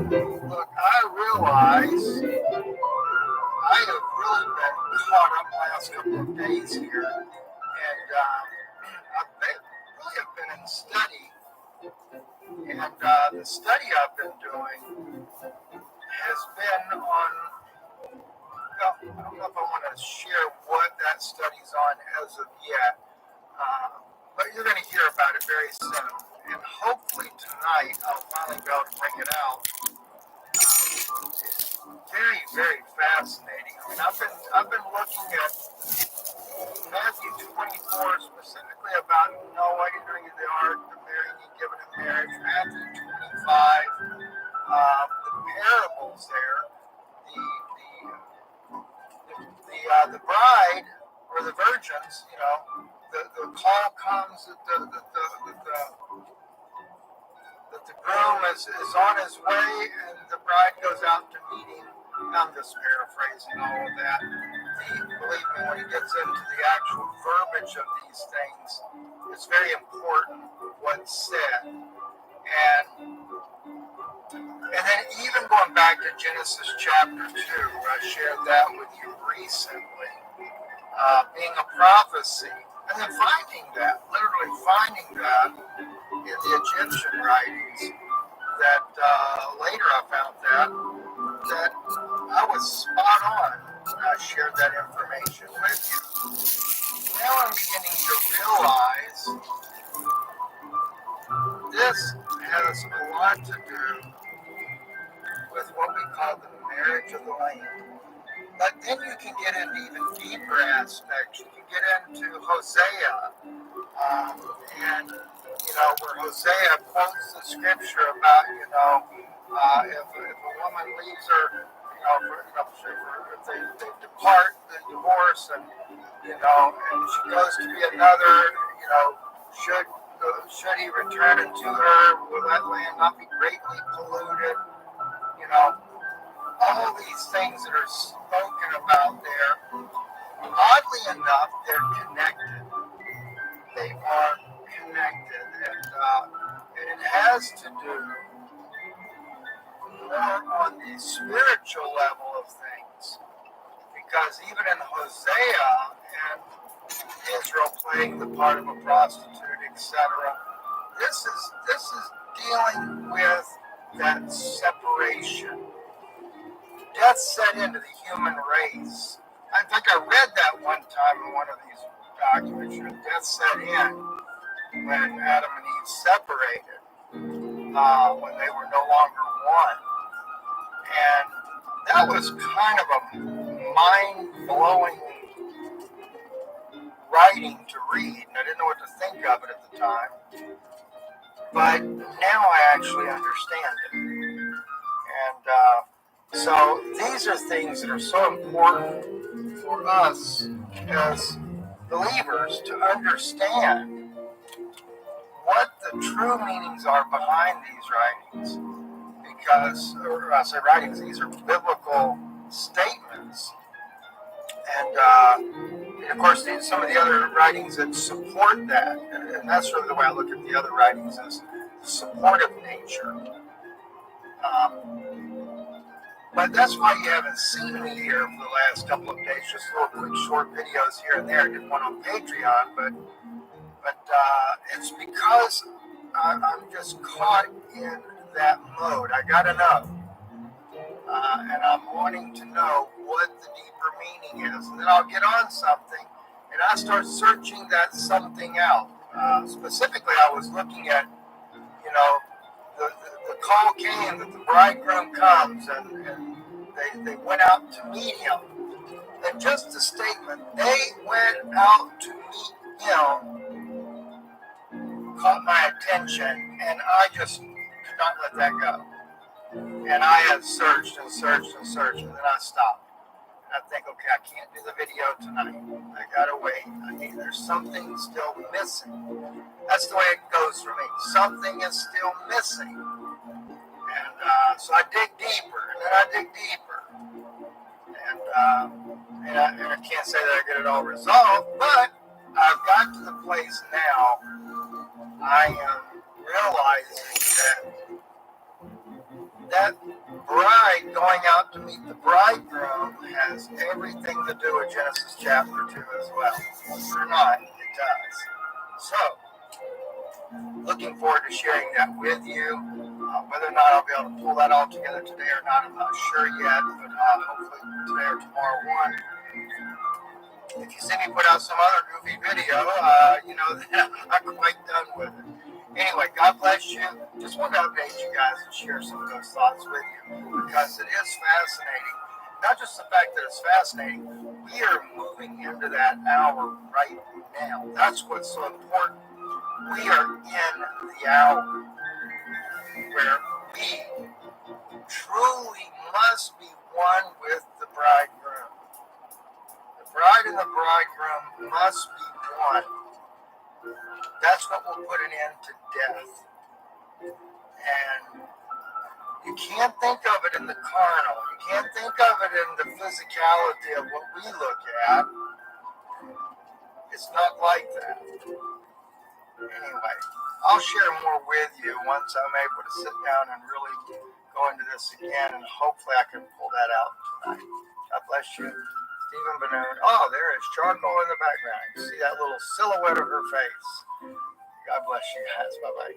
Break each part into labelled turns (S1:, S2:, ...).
S1: Look, I realize I have really been caught up the last couple of days here, and really have been in study, and the study I've been doing has been on, well, I don't know if I want to share what that study's on as of yet, but you're going to hear about it very soon, and hopefully tonight I'll finally be able to bring it out. Very, very fascinating. I mean, I've been looking at Matthew 24 specifically about Noah entering the ark, the marrying and giving in marriage. Matthew 25, the parables there, the bride or the virgins. You know, the call comes that the groom is on his way and the bride goes out to meet him. I'm just paraphrasing all of that. Believe me, when he gets into the actual verbiage of these things, it's very important what's said. And then even going back to Genesis chapter 2, I shared that with you recently, being a prophecy, and then literally finding that in the Egyptian writings, that later I found that I was spot on when I shared that information with you. Now I'm beginning to realize this has a lot to do with what we call the marriage of the Lamb. But then you can get into even deeper aspects. You can get into Hosea, and where Hosea quotes the scripture about, if a woman leaves her, if they depart the divorce, and and she goes to be another, should he return unto her? Will that land not be greatly polluted? All these things that are spoken about there, oddly enough, they're connected. They are connected, and it has to do more on the spiritual level of things, because even in Hosea and Israel playing the part of a prostitute, etc., this is dealing with that separation. Death set into the human race. I think I read that one time in one of these documents. Death set in when Adam and Eve separated, when they were no longer one. And that was kind of a mind-blowing writing to read. I didn't know what to think of it at the time. But now I actually understand it. And so these are things that are so important for us as believers to understand what the true meanings are behind these writings. Because, or I say writings, these are biblical statements. And of course, some of the other writings that support that, and that's really the way I look at the other writings, as supportive nature. But that's why you haven't seen me here for the last couple of days, just little quick short videos here and there. I did one on Patreon, but it's because I'm just caught in that mode. I got enough, and I'm wanting to know what the deeper meaning is. And then I'll get on something, and I start searching that something out. Specifically, I was looking at, the call came that the bridegroom comes, and they went out to meet him. And just the statement, they went out to meet him, caught my attention, and I just could not let that go. And I had searched and searched and searched, and then I stopped. And I think, okay, I can't do the video tonight. I gotta wait. There's something still missing. That's the way it goes for me. Something is still missing. And so I dig deeper, and then I dig deeper. And I can't say that I get it all resolved, but I've got to the place now I am realizing that bride going out to meet the bridegroom has everything to do with Genesis chapter 2 as well. Believe it or not, it does. So, looking forward to sharing that with you. Whether or not I'll be able to pull that all together today or not, I'm not sure yet, but hopefully today or tomorrow one. If you see me put out some other goofy video, you know that I'm not quite done with it. Anyway, God bless you. Just wanted to update you guys and share some of those thoughts with you because it is fascinating. Not just the fact that it's fascinating, we are moving into that hour right now. That's what's so important. We are in the hour where we truly must be one with the bridegroom. The bride and the bridegroom must be one. That's what will put an end to death. And you can't think of it in the carnal. You can't think of it in the physicality of what we look at. It's not like that. Anyway, I'll share more with you once I'm able to sit down and really go into this again, and hopefully I can pull that out tonight. God bless you. Stephen Benoon. Oh, there is charcoal in the background. You see that little silhouette of her face. God bless you guys. Bye-bye.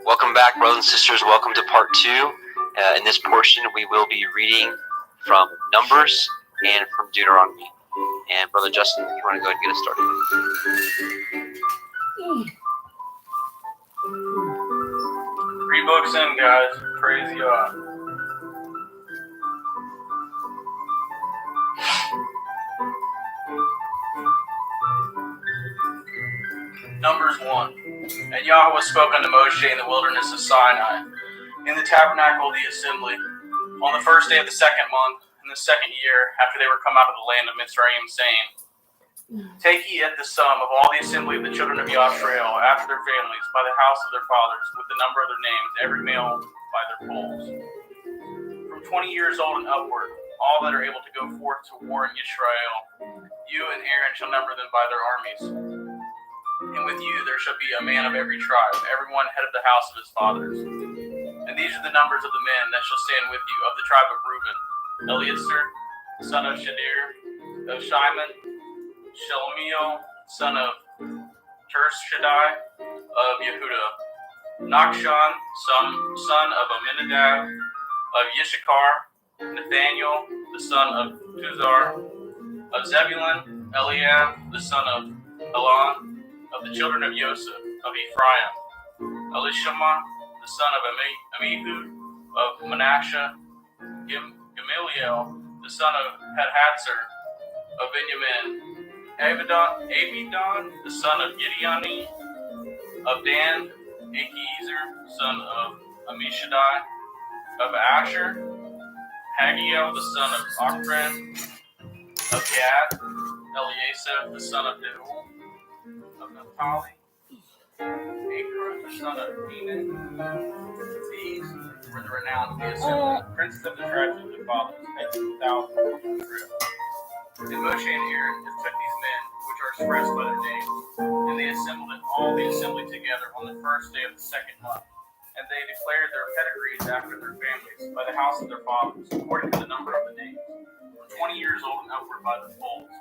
S2: Welcome back, brothers and sisters. Welcome to part 2. In this portion, we will be reading from Numbers and from Deuteronomy. And Brother Justin, if you want to go ahead and get us started.
S3: 3 books in, guys. Praise God. Numbers 1. And Yahweh spoke unto Moshe in the wilderness of Sinai, in the tabernacle of the assembly, on the first day of the 2nd month, in the 2nd year, after they were come out of the land of Mizraim, saying, Take ye at the sum of all the assembly of the children of Yashrael, after their families, by the house of their fathers, with the number of their names, every male by their polls. From 20 years old and upward, all that are able to go forth to war in Israel, you and Aaron shall number them by their armies. And with you there shall be a man of every tribe, every one head of the house of his fathers. And these are the numbers of the men that shall stand with you, of the tribe of Reuben: Eliezer, son of Shadir, of Shimon; Shelomiel, son of Tershadai, of Yehuda; Nachshon, son of Aminadab, of Yishakar; Nathaniel, the son of Tuzar; of Zebulun, Eliab, the son of Elon; of the children of Joseph, of Ephraim, Elishama, the son of Amihud; of Manasseh, Gamaliel, the son of Hadhatzer; of Benjamin, Abidon, the son of Gideoni; of Dan, Achiezer, son of Ammishaddai; of Asher, Hagiel, the son of Ochran; of Gad, Eliasaph, the son of Deuel; of Naphtali, Acre, the son of Enan. These were the renowned of the assembly, princes of the tribes of their fathers, heads of thousands of Israel. And Moshe and Aaron took these men, which are expressed by their names, and they assembled all the assembly together on the first day of the 2nd month. And they declared their pedigrees after their families, by the house of their fathers, according to the number of the names, from 20 years old and upward by their polls.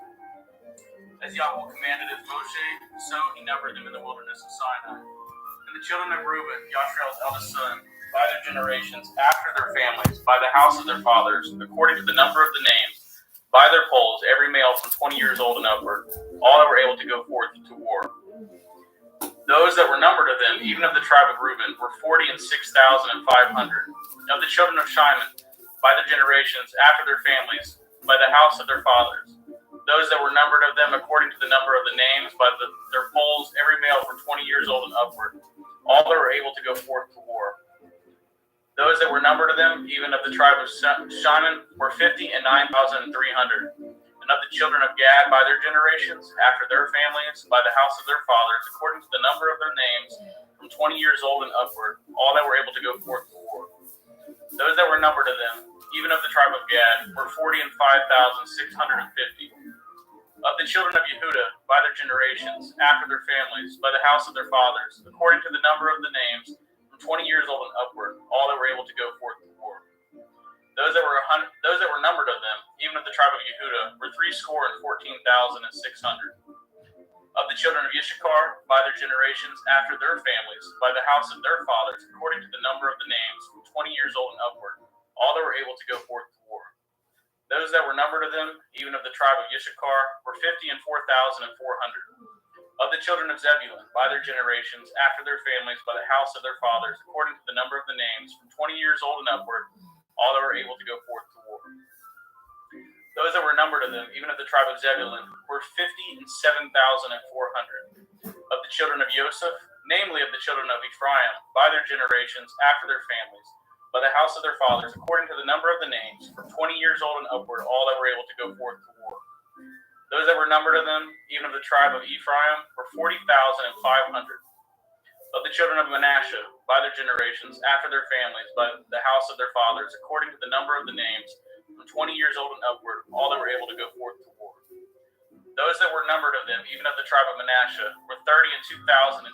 S3: As Yahweh commanded as Moshe, so he numbered them in the wilderness of Sinai. And the children of Reuben, Yashrael's eldest son, by their generations, after their families, by the house of their fathers, according to the number of the names, by their polls, every male from 20 years old and upward, all that were able to go forth to war. Those that were numbered of them, even of the tribe of Reuben, were 46,500. Of the children of Shimon, by their generations, after their families, by the house of their fathers, those that were numbered of them according to the number of the names, by their polls, every male from 20 years old and upward, all that were able to go forth to war. Those that were numbered of them, even of the tribe of Shimon, were 59,300. And of the children of Gad, by their generations, after their families, by the house of their fathers, according to the number of their names, from 20 years old and upward, all that were able to go forth to war. Those that were numbered of them, even of the tribe of Gad, were 45,650. Of the children of Yehuda, by their generations, after their families, by the house of their fathers, according to the number of the names, from 20 years old and upward, all that were able to go forth to war. Those that were numbered of them, even of the tribe of Yehuda, were 314,600. Of the children of Yishakar, by their generations, after their families, by the house of their fathers, according to the number of the names, from 20 years old and upward, all that were able to go forth to war. Those that were numbered of them, even of the tribe of Yishakar, were 54,400. Of the children of Zebulun, by their generations, after their families, by the house of their fathers, according to the number of the names, from 20 years old and upward, all that were able to go forth to war. Those that were numbered of them, even of the tribe of Zebulun, were 57,400. Of the children of Joseph, namely of the children of Ephraim, by their generations, after their families, by the house of their fathers, according to the number of the names, from 20 years old and upward, all that were able to go forth to war. Those that were numbered of them, even of the tribe of Ephraim, were 40,500. Of the children of Manasseh, by their generations, after their families, by the house of their fathers, according to the number of the names, from 20 years old and upward, all that were able to go forth to war. Those that were numbered of them, even of the tribe of Manasseh, were 32,200.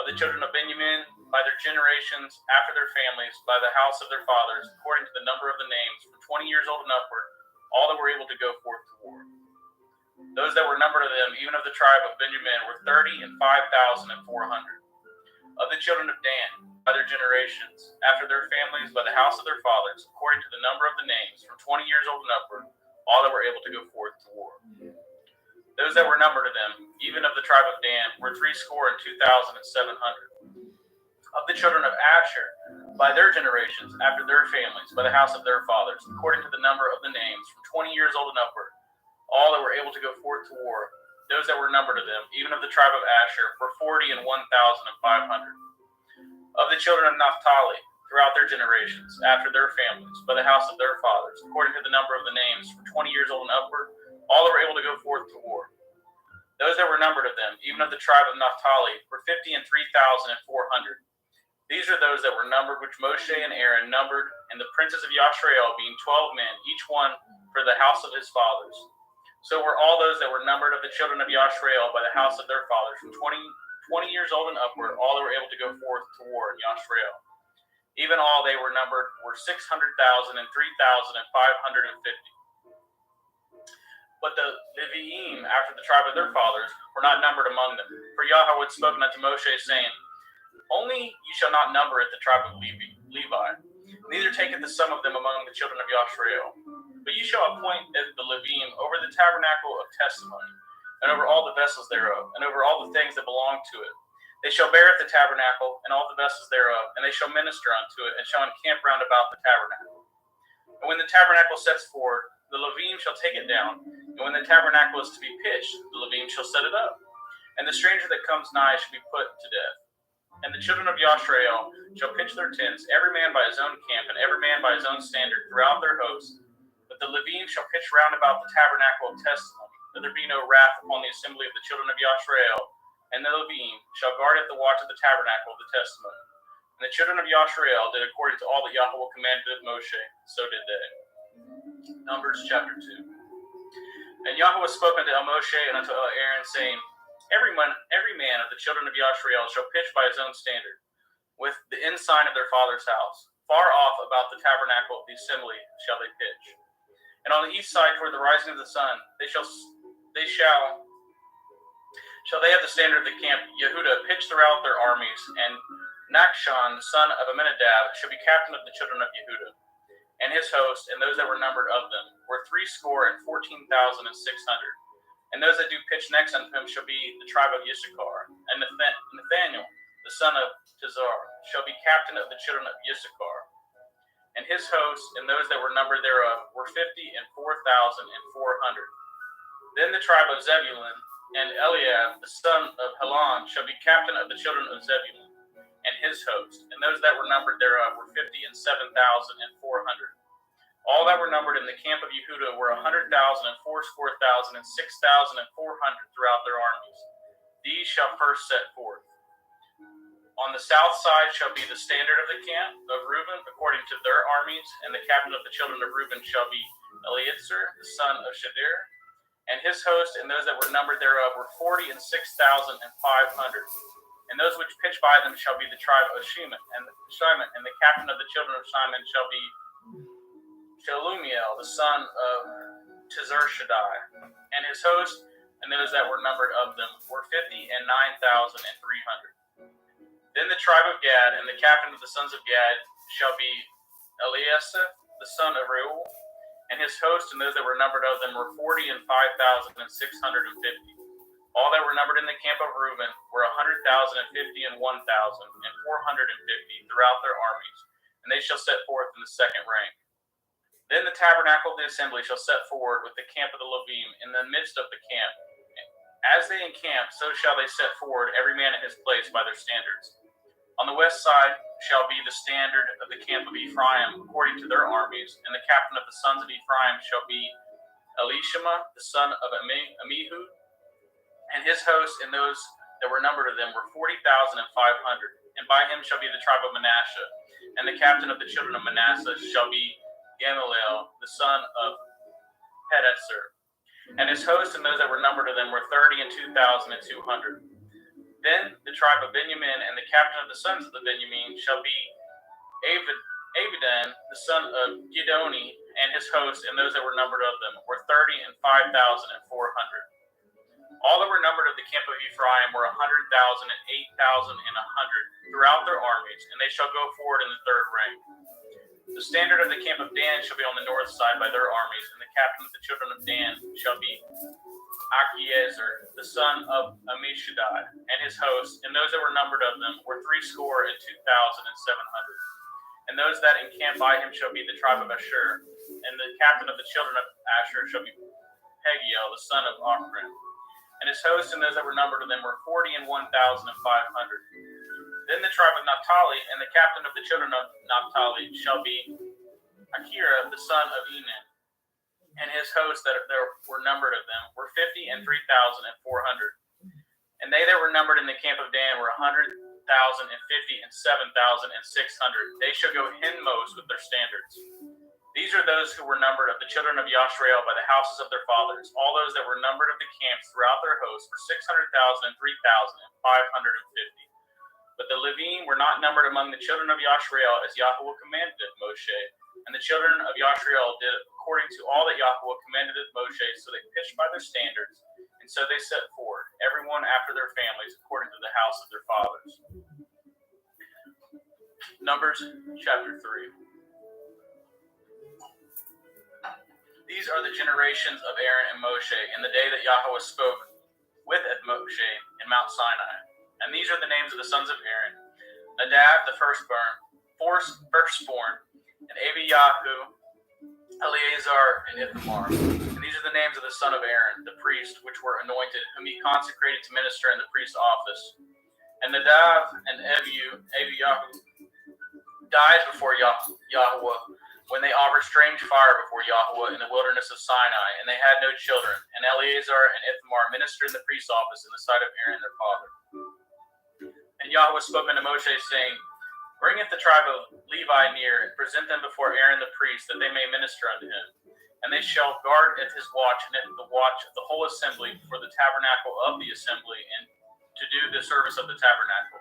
S3: Of the children of Benjamin, by their generations, after their families, by the house of their fathers, according to the number of the names, from 20 years old and upward, all that were able to go forth to war. Those that were numbered of them, even of the tribe of Benjamin, were 35,400. Of the children of Dan, by their generations, after their families, by the house of their fathers, according to the number of the names, from 20 years old and upward, all that were able to go forth to war. Those that were numbered of them, even of the tribe of Dan, were 62,700. Of the children of Asher, by their generations, after their families, by the house of their fathers, according to the number of the names, from 20 years old and upward, all that were able to go forth to war, those that were numbered of them, even of the tribe of Asher, were 41,500. Of the children of Naphtali, throughout their generations, after their families, by the house of their fathers, according to the number of the names, from 20 years old and upward, all that were able to go forth to war. Those that were numbered of them, even of the tribe of Naphtali, were 53,400. These are those that were numbered, which Moshe and Aaron numbered, and the princes of Yashrael, being 12 men, each one for the house of his fathers. So were all those that were numbered of the children of Yashrael by the house of their fathers, from 20 years old and upward, all that were able to go forth to war in Yashrael. Even all they were numbered were 600,000 and 3,550. But the Leviim, after the tribe of their fathers, were not numbered among them. For Yahweh had spoken unto Moshe, saying, Only ye shall not number it the tribe of Levi, neither taketh the sum of them among the children of Yashrael. But ye shall appoint the Leviim over the tabernacle of testimony, and over all the vessels thereof, and over all the things that belong to it. They shall bear at the tabernacle, and all the vessels thereof, and they shall minister unto it, and shall encamp round about the tabernacle. And when the tabernacle sets forward, the Leviim shall take it down, and when the tabernacle is to be pitched, the Leviim shall set it up. And the stranger that comes nigh shall be put to death. And the children of Yashrael shall pitch their tents, every man by his own camp, and every man by his own standard, throughout their host. But the Leviim shall pitch round about the tabernacle of testimony, that there be no wrath upon the assembly of the children of Yashrael. And the Leviim shall guard at the watch of the tabernacle of the testimony. And the children of Yashrael did according to all that Yahweh commanded of Moshe, so did they. Numbers chapter 2. And Yahweh spoke unto Moshe and unto Aaron, saying, Every man of the children of Yashrael shall pitch by his own standard, with the ensign of their father's house. Far off about the tabernacle of the assembly shall they pitch. And on the east side toward the rising of the sun, they have the standard of the camp Yehuda pitch throughout their armies, and Nachshon, the son of Amminadab, shall be captain of the children of Yehuda. And his host, and those that were numbered of them, were 14,600. And those that do pitch next unto him shall be the tribe of Issachar. And Nathaniel, the son of Tizar, shall be captain of the children of Issachar. And his host, and those that were numbered thereof, were 54,400. Then the tribe of Zebulun, and Eliab, the son of Helon, shall be captain of the children of Zebulun, and his host, and those that were numbered thereof were 57,400. All that were numbered in the camp of Yehuda were 100,000 and 4,000 and 6,400 throughout their armies. These shall first set forth. On the south side shall be the standard of the camp of Reuben, according to their armies, and the captain of the children of Reuben shall be Eliezer, the son of Shadir, and his host, and those that were numbered thereof were 46,500. And those which pitch by them shall be the tribe of Shimon, and the captain of the children of Shimon shall be Shelumiel, the son of Tizar-Shaddai, and his host, and those that were numbered of them were 59,300. Then the tribe of Gad, and the captain of the sons of Gad shall be Eliasaph, the son of Reuel, and his host, and those that were numbered of them were 45,650. All that were numbered in the camp of Reuben were 100,050 and 1,450 throughout their armies, and they shall set forth in the second rank. Then the tabernacle of the assembly shall set forward with the camp of the Levim in the midst of the camp. As they encamp, so shall they set forward every man in his place by their standards. On the west side shall be the standard of the camp of Ephraim according to their armies, and the captain of the sons of Ephraim shall be Elishama, the son of Amihud, and his host, and those that were numbered of them were 40,500. And by him shall be the tribe of Manasseh, and the captain of the children of Manasseh shall be Gamaliel, the son of Pedasur, and his host, and those that were numbered of them were 32,200. Then the tribe of Benjamin, and the captain of the sons of the Benjamin shall be Abidan, the son of Gidoni, and his host, and those that were numbered of them were 35,400. All that were numbered of the camp of Ephraim were 100,000 and 8,000 and 100 throughout their armies, and they shall go forward in the third rank. The standard of the camp of Dan shall be on the north side by their armies, and the captain of the children of Dan shall be Achiezer, the son of Ammishaddai, and his host, and those that were numbered of them were 62,700. And those that encamp by him shall be the tribe of Asher, and the captain of the children of Asher shall be Pagiel, the son of Ochran. And his host and those that were numbered of them were 41,500. Then the tribe of Naphtali, and the captain of the children of Naphtali shall be Akira, the son of Enan. And his hosts that there were numbered of them were 50 and 3,400. And they that were numbered in the camp of Dan were 100,050 and 7,600. They shall go hindmost with their standards. These are those who were numbered of the children of Yashrael by the houses of their fathers. All those that were numbered of the camps throughout their hosts were 600,000 and 3,550. But the Levim were not numbered among the children of Yashrael as Yahweh commanded Moshe. And the children of Yashrael did according to all that Yahweh commanded Moshe, so they pitched by their standards, and so they set forward, everyone after their families, according to the house of their fathers. Numbers chapter 3. These are the generations of Aaron and Moshe in the day that Yahweh spoke with Moshe in Mount Sinai. And these are the names of the sons of Aaron: Nadab, the firstborn, and Abiyahu, Eleazar, and Ithamar. And these are the names of the son of Aaron, the priest, which were anointed, whom he consecrated to minister in the priest's office. And Nadab and Abiyahu died before Yahweh when they offered strange fire before Yahweh in the wilderness of Sinai, and they had no children. And Eleazar and Ithamar ministered in the priest's office in the sight of Aaron their father. And Yahweh spoke unto Moshe, saying, Bringeth the tribe of Levi near, and present them before Aaron the priest, that they may minister unto him. And they shall guard at his watch, and at the watch of the whole assembly before the tabernacle of the assembly, and to do the service of the tabernacle.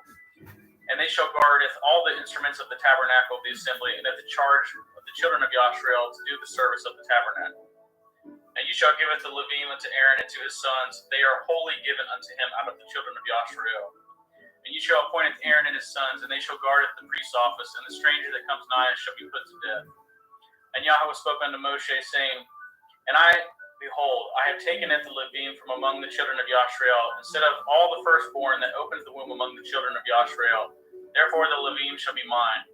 S3: And they shall guard at all the instruments of the tabernacle of the assembly, and at the charge of the children of Yashrael to do the service of the tabernacle. And you shall give it the Levim unto Aaron and to his sons. They are wholly given unto him out of the children of Yashrael. And you shall appoint Aaron and his sons, and they shall guard at the priest's office, and the stranger that comes nigh shall be put to death. And Yahweh spoke unto Moshe, saying, And behold, I have taken it the Levim from among the children of Yashrael, instead of all the firstborn that opens the womb among the children of Yashrael. Therefore the Levim shall be mine,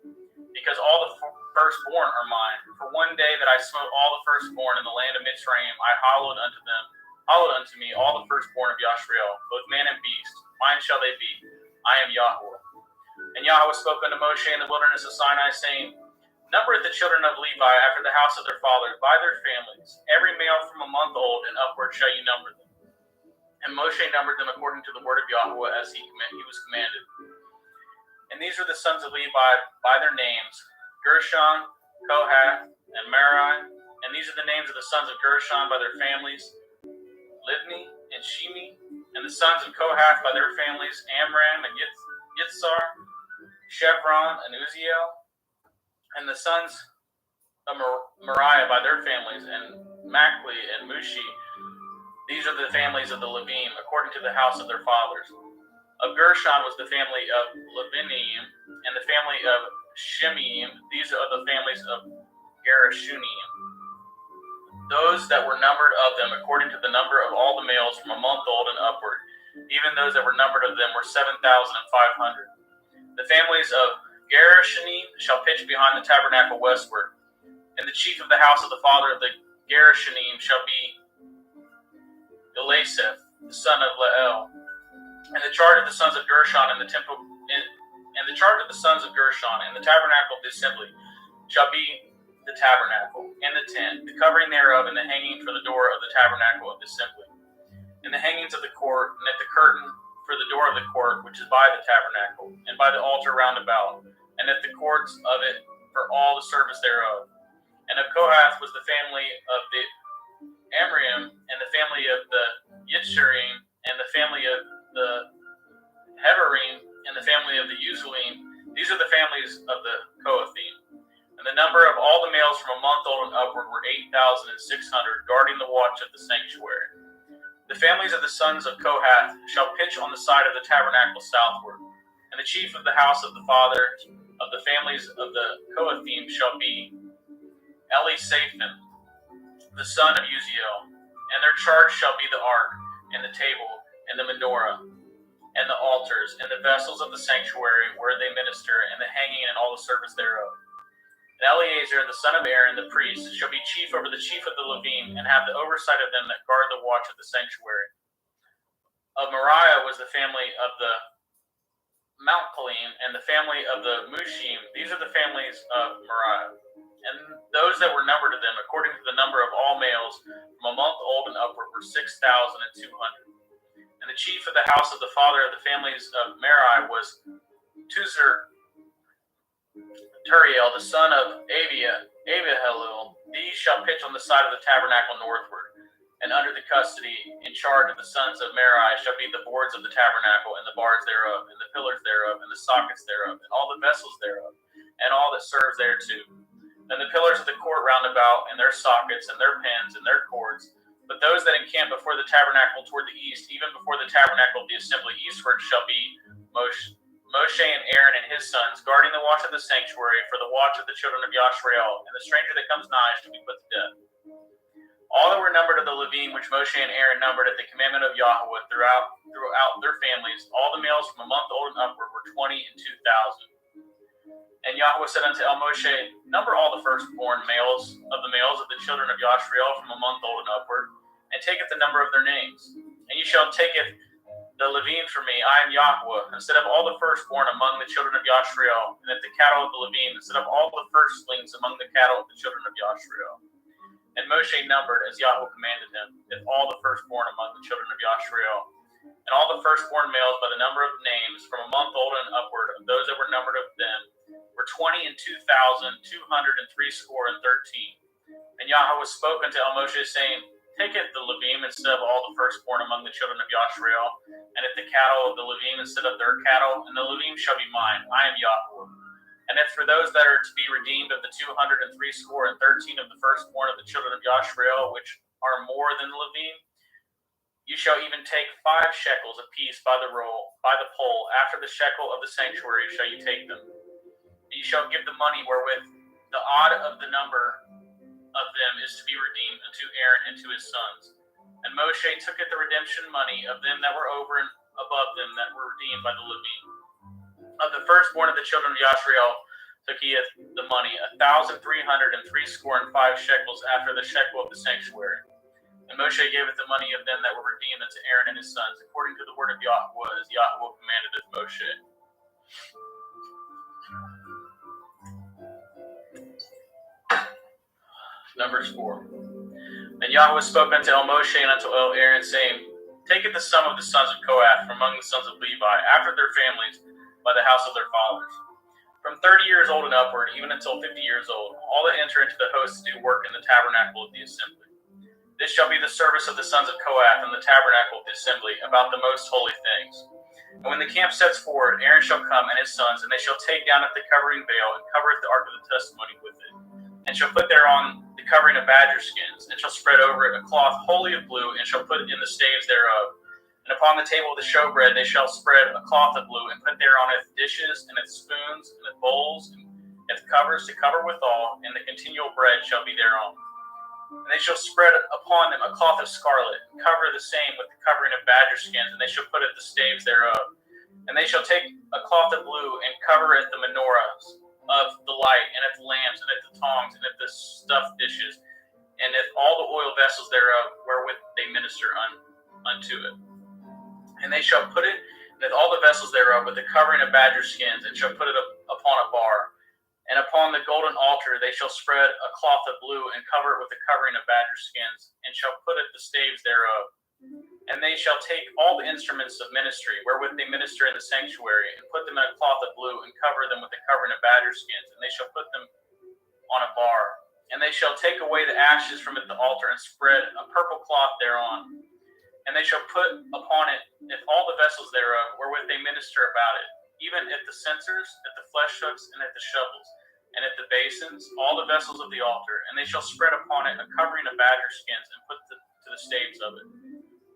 S3: because all the firstborn are mine. For one day that I smote all the firstborn in the land of Mitzrayim, I hallowed unto me all the firstborn of Yashrael, both man and beast. Mine shall they be. I am Yahweh. And Yahweh spoke unto Moshe in the wilderness of Sinai, saying, Number the children of Levi after the house of their fathers by their families. Every male from a month old and upward shall you number them. And Moshe numbered them according to the word of Yahweh as he was commanded. And these are the sons of Levi by their names: Gershon, Kohath, and Merari. And these are the names of the sons of Gershon by their families: Libni and Shimi. And the sons of Kohath by their families: Amram and Yitzhar, Chevron and Uziel. And the sons of Moriah by their families: and Machli and Mushi. These are the families of the Levim, according to the house of their fathers. Of Gershon was the family of Levinim, and the family of Shimeim. These are the families of Gerashunim. Those that were numbered of them, according to the number of all the males from a month old and upward, even those that were numbered of them were 7,500. The families of Gerashunim shall pitch behind the tabernacle westward, and the chief of the house of the father of the Gerashunim shall be Eliseth, the son of Leel. And the charge of the sons of Gershon in the temple, and the charge of the sons of Gershon in the tabernacle of the assembly shall be the tabernacle, and the tent, the covering thereof, and the hanging for the door of the tabernacle of the assembly, and the hangings of the court, and at the curtain for the door of the court, which is by the tabernacle, and by the altar round about, and at the courts of it for all the service thereof. And of Kohath was the family of the Amram, and the family of the Yitzharim, and the family of the Heberim, and the family of the Uzulim. These are the families of the Kohathim. And the number of all the males from a month old and upward were 8,600, guarding the watch of the sanctuary. The families of the sons of Kohath shall pitch on the side of the tabernacle southward, and the chief of the house of the fathers of the families of the Kohathim shall be Elisaphan, the son of Uziel, and their charge shall be the ark, and the table, and the menorah, and the altars, and the vessels of the sanctuary where they minister, and the hanging and all the service thereof. And Eleazar, the son of Aaron, the priest, shall be chief over the chief of the Levim, and have the oversight of them that guard the watch of the sanctuary. Of Moriah was the family of the Mountkalim, and the family of the Mushim. These are the families of Moriah. And those that were numbered of them, according to the number of all males, from a month old and upward, were 6,200. And the chief of the house of the father of the families of Merari was Turiel, the son of Abihalil. These shall pitch on the side of the tabernacle northward, and under the custody, in charge of the sons of Merari, shall be the boards of the tabernacle, and the bars thereof, and the pillars thereof, and the sockets thereof, and all the vessels thereof, and all that serves thereto. And the pillars of the court round about, and their sockets, and their pins, and their cords. But those that encamp before the tabernacle toward the east, even before the tabernacle of the assembly eastward, shall be Moshe and Aaron and his sons, guarding the watch of the sanctuary for the watch of the children of Yashrael, and the stranger that comes nigh shall be put to death. All that were numbered of the Levim, which Moshe and Aaron numbered at the commandment of Yahweh throughout their families, all the males from a month old and upward were 20 and 2,000. And Yahweh said unto Moshe, number all the firstborn males of the children of Yashrael from a month old and upward, and taketh the number of their names. And you shall taketh the Levim for me, I am Yahweh, instead of all the firstborn among the children of Yashrael, and at the cattle of the Levim, instead of all the firstlings among the cattle of the children of Yashrael. And Moshe numbered, as Yahweh commanded him, if all the firstborn among the children of Yashrael, and all the firstborn males by the number of names, from a month old and upward, of those that were numbered of them, were 20 and 2,213. And Yahweh spoke unto Moshe, saying, taketh the Levim instead of all the firstborn among the children of Yashrael, and at the cattle of the Levim instead of their cattle, and the Levim shall be mine. I am Yahweh. And if for those that are to be redeemed of the 213 of the firstborn of the children of Yashrael, which are more than the Levim, you shall even take 5 shekels apiece by the pole. After the shekel of the sanctuary shall you take them. And you shall give the money wherewith the odd of the number of them is to be redeemed unto Aaron and to his sons. And Moshe tooketh the redemption money of them that were over and above them that were redeemed by the Levim. Of the firstborn of the children of Yashrael took he the money, 1,365 shekels after the shekel of the sanctuary. And Moshe gaveth the money of them that were redeemed unto Aaron and his sons, according to the word of Yahweh, as Yahweh commanded of Moshe. Numbers 4. And Yahweh spoke unto Moshe and unto Aaron, saying, taketh the sum of the sons of Kohath from among the sons of Levi, after their families, by the house of their fathers. From 30 years old and upward, even until 50 years old, all that enter into the host to do work in the tabernacle of the assembly. This shall be the service of the sons of Kohath in the tabernacle of the assembly, about the most holy things. And when the camp sets forward, Aaron shall come and his sons, and they shall take down at the covering veil, and covereth the ark of the testimony with it, and shall put thereon the covering of badger skins, and shall spread over it a cloth wholly of blue, and shall put in the staves thereof. And upon the table of the showbread they shall spread a cloth of blue, and put thereon its dishes, and its spoons, and its bowls, and its covers to cover withal, and the continual bread shall be thereon. And they shall spread upon them a cloth of scarlet, and cover the same with the covering of badger skins, and they shall put it the staves thereof. And they shall take a cloth of blue, and cover it the menorahs of the light, and at the lamps, and at the tongs, and at the stuffed dishes, and at all the oil vessels thereof, wherewith they minister unto it. And they shall put it with all the vessels thereof with the covering of badger skins, and shall put it upon a bar. And upon the golden altar they shall spread a cloth of blue, and cover it with the covering of badger skins, and shall put it the staves thereof. And they shall take all the instruments of ministry, wherewith they minister in the sanctuary, and put them in a cloth of blue, and cover them with the covering of badger skins, and they shall put them on a bar. And they shall take away the ashes from the altar, and spread a purple cloth thereon. And they shall put upon it all the vessels thereof, wherewith they minister about it, even at the censers, at the flesh hooks, and at the shovels, and at the basins, all the vessels of the altar. And they shall spread upon it a covering of badger skins, and put to the staves of it.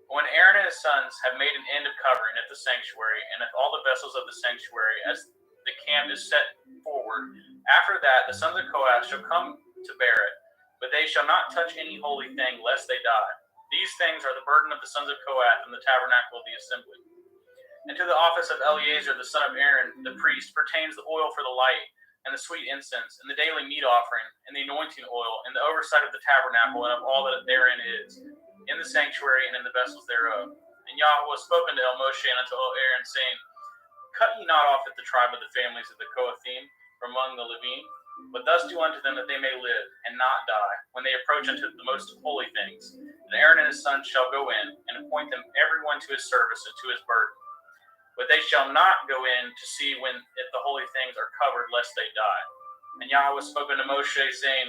S3: When Aaron and his sons have made an end of covering at the sanctuary, and at all the vessels of the sanctuary, as the camp is set forward, after that the sons of Kohath shall come to bear it, but they shall not touch any holy thing, lest they die. These things are the burden of the sons of Kohath in the tabernacle of the assembly. And to the office of Eleazar the son of Aaron, the priest, pertains the oil for the light, and the sweet incense, and the daily meat offering, and the anointing oil, and the oversight of the tabernacle, and of all that therein is, in the sanctuary and in the vessels thereof. And Yahweh spoke unto Moshe and unto Aaron, saying, Cut ye not off at the tribe of the families of the Kohathim from among the Levim, but thus do unto them that they may live, and not die, when they approach unto the most holy things. And Aaron and his sons shall go in, and appoint them every one to his service and to his burden. But they shall not go in to see when if the holy things are covered, lest they die. And Yahweh spoke unto Moshe, saying,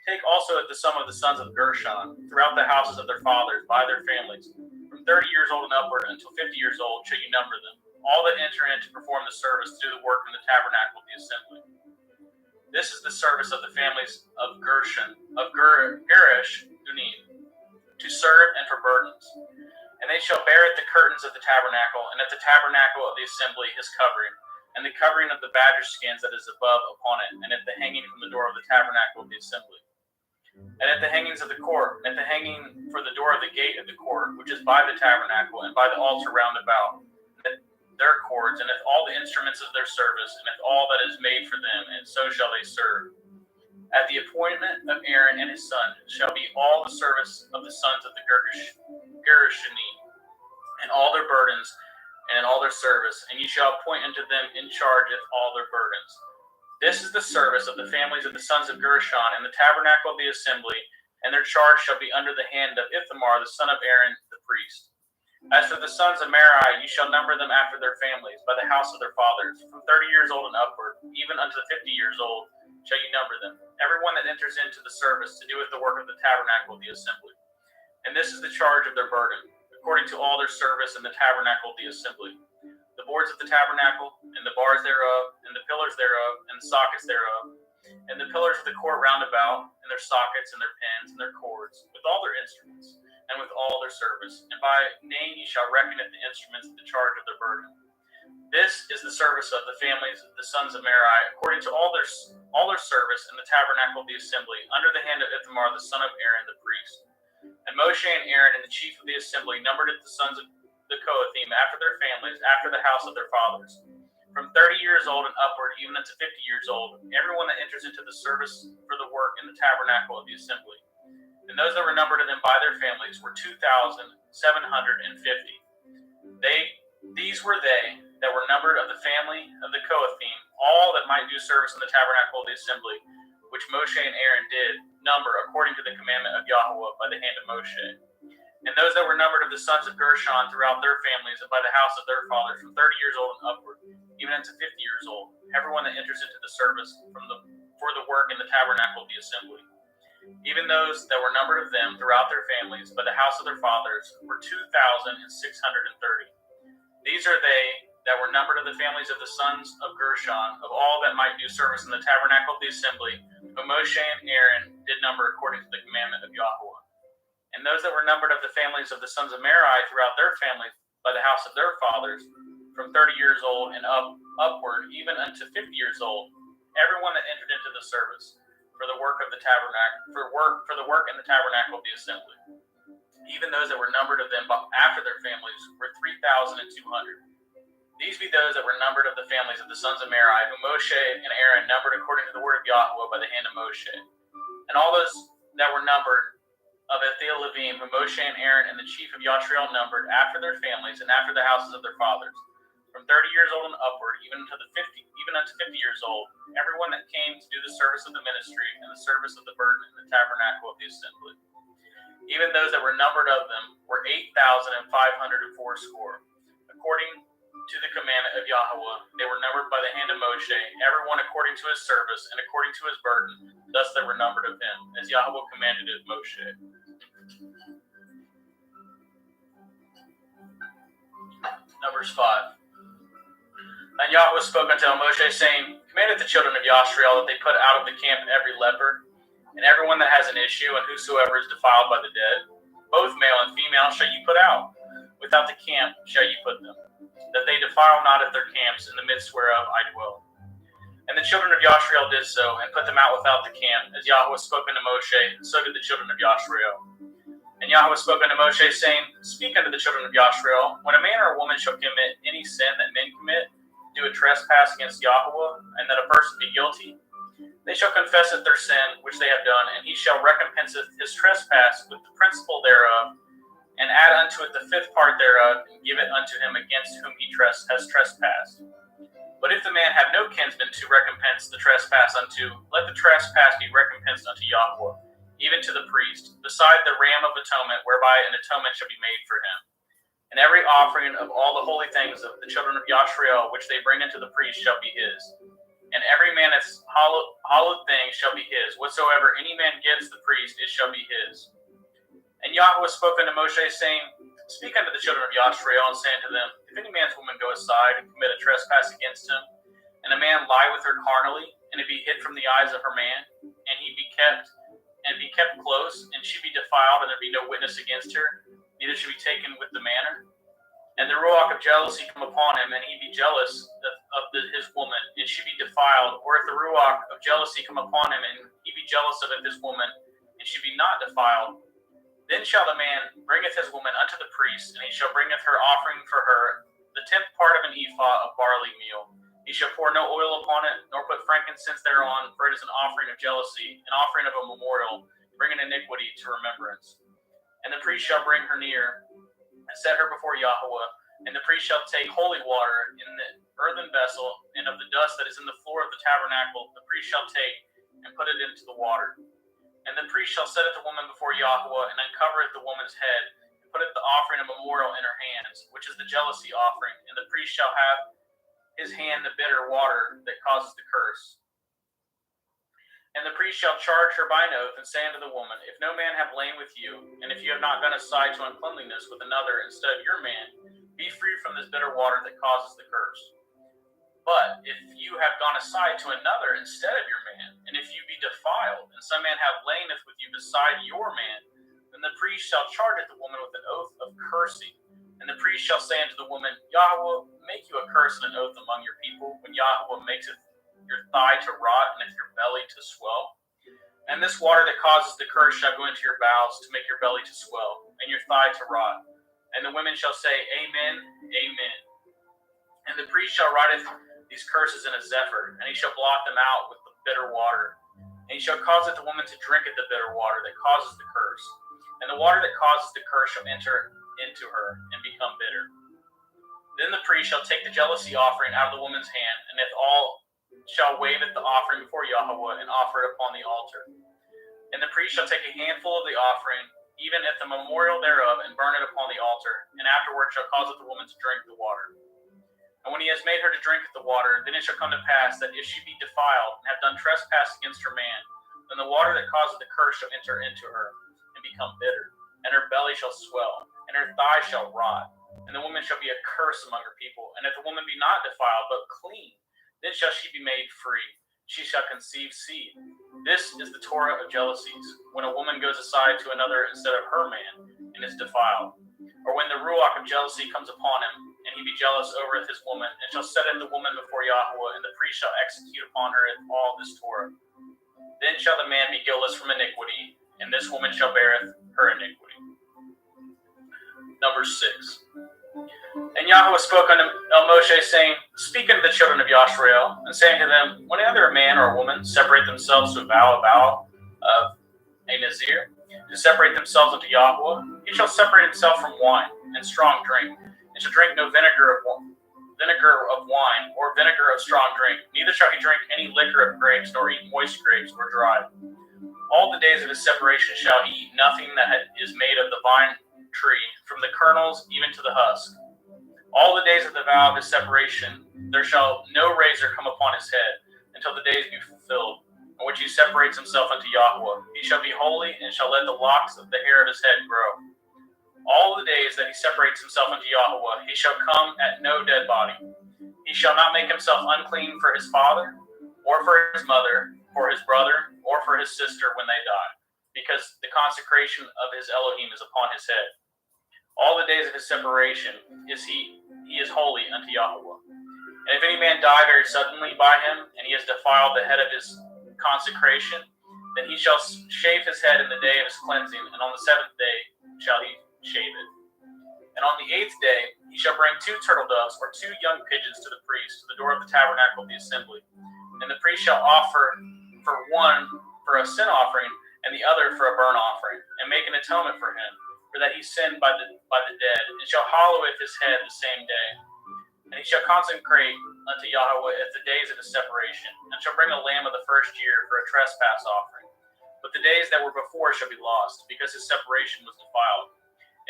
S3: Take also at the sum of the sons of Gershon, throughout the houses of their fathers, by their families. From 30 years old and upward until 50 years old shall you number them, all that enter in to perform the service, to do the work in the tabernacle of the assembly. This is the service of the families of Gershon, of Gerish, Dunim, to serve and for burdens. And they shall bear at the curtains of the tabernacle, and at the tabernacle of the assembly his covering, and the covering of the badger skins that is above upon it, and at the hanging from the door of the tabernacle of the assembly. And at the hangings of the court, and at the hanging for the door of the gate of the court, which is by the tabernacle, and by the altar round about, and their cords, and at all the instruments of their service, and at all that is made for them, and so shall they serve. At the appointment of Aaron and his son shall be all the service of the sons of the Gershoni, and all their burdens, and in all their service, and ye shall appoint unto them in charge of all their burdens. This is the service of the families of the sons of Gershon in the tabernacle of the assembly, and their charge shall be under the hand of Ithamar the son of Aaron the priest. As for the sons of Merari, ye shall number them after their families, by the house of their fathers, from 30 years old and upward, even unto 50 years old shall ye number them, every one that enters into the service to do with the work of the tabernacle of the assembly. And this is the charge of their burden, according to all their service in the tabernacle of the assembly. The boards of the tabernacle, and the bars thereof, and the pillars thereof, and the sockets thereof, and the pillars of the court round about, and their sockets, and their pins, and their cords, with all their instruments, and with all their service. And by name ye shall reckon at the instruments of the charge of their burden. This is the service of the families of the sons of Merari, according to all their service in the tabernacle of the assembly, under the hand of Ithamar the son of Aaron the priest. And Moshe and Aaron and the chief of the assembly numbered it the sons of the Kohathim after their families, after the house of their fathers, from 30 years old and upward, even unto 50 years old, everyone that enters into the service for the work in the tabernacle of the assembly. And those that were numbered of them by their families were 2,750. These were they that were numbered of the family of the Kohathim, all that might do service in the tabernacle of the assembly, which Moshe and Aaron did number according to the commandment of Yahweh by the hand of Moshe. And those that were numbered of the sons of Gershon throughout their families and by the house of their fathers, from 30 years old and upward, even unto 50 years old, everyone that enters into the service for the work in the tabernacle of the assembly. Even those that were numbered of them throughout their families by the house of their fathers were 2,630. These are they that were numbered of the families of the sons of Gershon, of all that might do service in the tabernacle of the assembly, whom Moshe and Aaron did number according to the commandment of Yahweh. And those that were numbered of the families of the sons of Merari throughout their families by the house of their fathers, from 30 years old and upward, even unto 50 years old, everyone that entered into the service for the work of the tabernacle, for the work in the tabernacle of the assembly. Even those that were numbered of them after their families were 3,200. These be those that were numbered of the families of the sons of Merari, whom Moshe and Aaron numbered according to the word of Yahweh by the hand of Moshe. And all those that were numbered of Ethel Levim, whom Moshe and Aaron and the chief of Yashriel numbered after their families and after the houses of their fathers, from 30 years old and upward, even unto 50 years old, everyone that came to do the service of the ministry and the service of the burden in the tabernacle of the assembly. Even those that were numbered of them were 8,500 fourscore. According to the commandment of Yahweh, they were numbered by the hand of Moshe, everyone according to his service and according to his burden. Thus they were numbered of him, as Yahweh commanded it Moshe. Numbers 5. And Yahweh spoke unto Moshe, saying, Commandeth the children of Yashriel that they put out of the camp every leper, and everyone that has an issue, and whosoever is defiled by the dead, both male and female shall ye put out. without the camp shall ye put them, that they defile not at their camps, in the midst whereof I dwell. And the children of Yashrael did so, and put them out without the camp, as Yahweh spoke unto Moshe, so did the children of Yashrael. And Yahweh spoke unto Moshe, saying, Speak unto the children of Yashrael, when a man or a woman shall commit any sin that men commit, do a trespass against Yahweh, and that a person be guilty, they shall confess their sin which they have done, and he shall recompense his trespass with the principal thereof, and add unto it the fifth part thereof, and give it unto him against whom he has trespassed. But if the man have no kinsman to recompense the trespass unto, let the trespass be recompensed unto Yahweh, even to the priest, beside the ram of atonement, whereby an atonement shall be made for him. And every offering of all the holy things of the children of Yashrael, which they bring unto the priest, shall be his. And every man that's hallowed thing shall be his. Whatsoever any man gives the priest, it shall be his. And Yahweh spoke unto Moshe, saying, Speak unto the children of Yashrael, and say unto them, If any man's woman go aside and commit a trespass against him, and a man lie with her carnally, and it be hid from the eyes of her man, and he be kept close, and she be defiled, and there be no witness against her, neither should be taken with the manner. And the ruach of jealousy come upon him, and he be jealous of his woman, and she be defiled. Or if the ruach of jealousy come upon him, and he be jealous of his woman, and she be not defiled, then shall the man bringeth his woman unto the priest, and he shall bringeth her offering for her, the 10th part of an ephah of barley meal. He shall pour no oil upon it, nor put frankincense thereon, for it is an offering of jealousy, an offering of a memorial, bringing iniquity to remembrance. And the priest shall bring her near, and set her before Yahweh, and the priest shall take holy water in the earthen vessel, and of the dust that is in the floor of the tabernacle, the priest shall take and put it into the water. And the priest shall set the woman before Yahweh, and uncovereth the woman's head, and putteth the offering of memorial in her hands, which is the jealousy offering, and the priest shall have his hand the bitter water that causes the curse. And the priest shall charge her by an oath, and say unto the woman, If no man have lain with you, and if you have not gone aside to uncleanliness with another instead of your man, be free from this bitter water that causes the curse. But if you have gone aside to another instead of your man, and if you be defiled, and some man have laineth with you beside your man, then the priest shall charge the woman with an oath of cursing. And the priest shall say unto the woman, Yahweh make you a curse and an oath among your people, when Yahweh maketh your thigh to rot, and your belly to swell. And this water that causes the curse shall go into your bowels, to make your belly to swell, and your thigh to rot. And the women shall say, Amen, Amen. And the priest shall write these curses in a zephyr, and he shall blot them out with the bitter water. And he shall cause the woman to drink at the bitter water that causes the curse. And the water that causes the curse shall enter into her, and become bitter. Then the priest shall take the jealousy offering out of the woman's hand, and if all shall wave at the offering before Yahweh, and offer it upon the altar. And the priest shall take a handful of the offering, even at the memorial thereof, and burn it upon the altar, and afterward shall cause the woman to drink the water. And when he has made her to drink the water, then it shall come to pass that if she be defiled, and have done trespass against her man, then the water that causeth the curse shall enter into her, and become bitter, and her belly shall swell, and her thigh shall rot, and the woman shall be a curse among her people. And if the woman be not defiled, but clean, then shall she be made free. She shall conceive seed. This is the Torah of jealousies, when a woman goes aside to another instead of her man, and is defiled. Or when the ruach of jealousy comes upon him, and he be jealous over his woman, and shall set the woman before Yahweh, and the priest shall execute upon her all this Torah. Then shall the man be guiltless from iniquity, and this woman shall bear her iniquity. Number 6. And Yahweh spoke unto Moshe, saying, Speak unto the children of Yashrael, and say unto them, Whenever a man or a woman separate themselves to vow a vow of a Nazir, to separate themselves unto Yahweh, he shall separate himself from wine and strong drink, and shall drink no vinegar of wine, or vinegar of strong drink, neither shall he drink any liquor of grapes, nor eat moist grapes or dry. All the days of his separation shall he eat nothing that is made of the vine tree, from the kernels even to the husk. All the days of the vow of his separation, there shall no razor come upon his head, until the days be fulfilled, in which he separates himself unto Yahweh. He shall be holy, and shall let the locks of the hair of his head grow. All the days that he separates himself unto Yahweh, he shall come at no dead body. He shall not make himself unclean for his father, or for his mother, for his brother, or for his sister when they die, because the consecration of his Elohim is upon his head. All the days of his separation he is holy unto Yahweh. And if any man die very suddenly by him, and he has defiled the head of his consecration, then he shall shave his head in the day of his cleansing, and on the seventh day shall he shave it. And on the eighth day he shall bring 2 turtle doves or 2 young pigeons to the priest to the door of the tabernacle of the assembly. And the priest shall offer for one for a sin offering, and the other for a burnt offering, and make an atonement for him, for that he sinned by the dead, and shall hallow his head the same day. And he shall consecrate unto Yahweh at the days of his separation, and shall bring a lamb of the first year for a trespass offering. But the days that were before shall be lost, because his separation was defiled.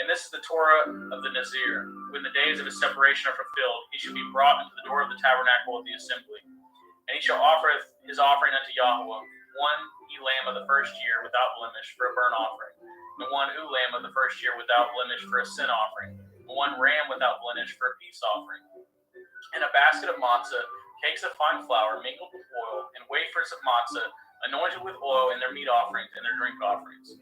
S3: And this is the Torah of the Nazir. When the days of his separation are fulfilled, he shall be brought into the door of the tabernacle of the assembly. And he shall offer his offering unto Yahweh, 1 lamb of the first year without blemish for a burnt offering, and 1 lamb of the first year without blemish for a sin offering, and 1 ram without blemish for a peace offering. And a basket of matzah, cakes of fine flour mingled with oil, and wafers of matzah anointed with oil in their meat offerings and their drink offerings.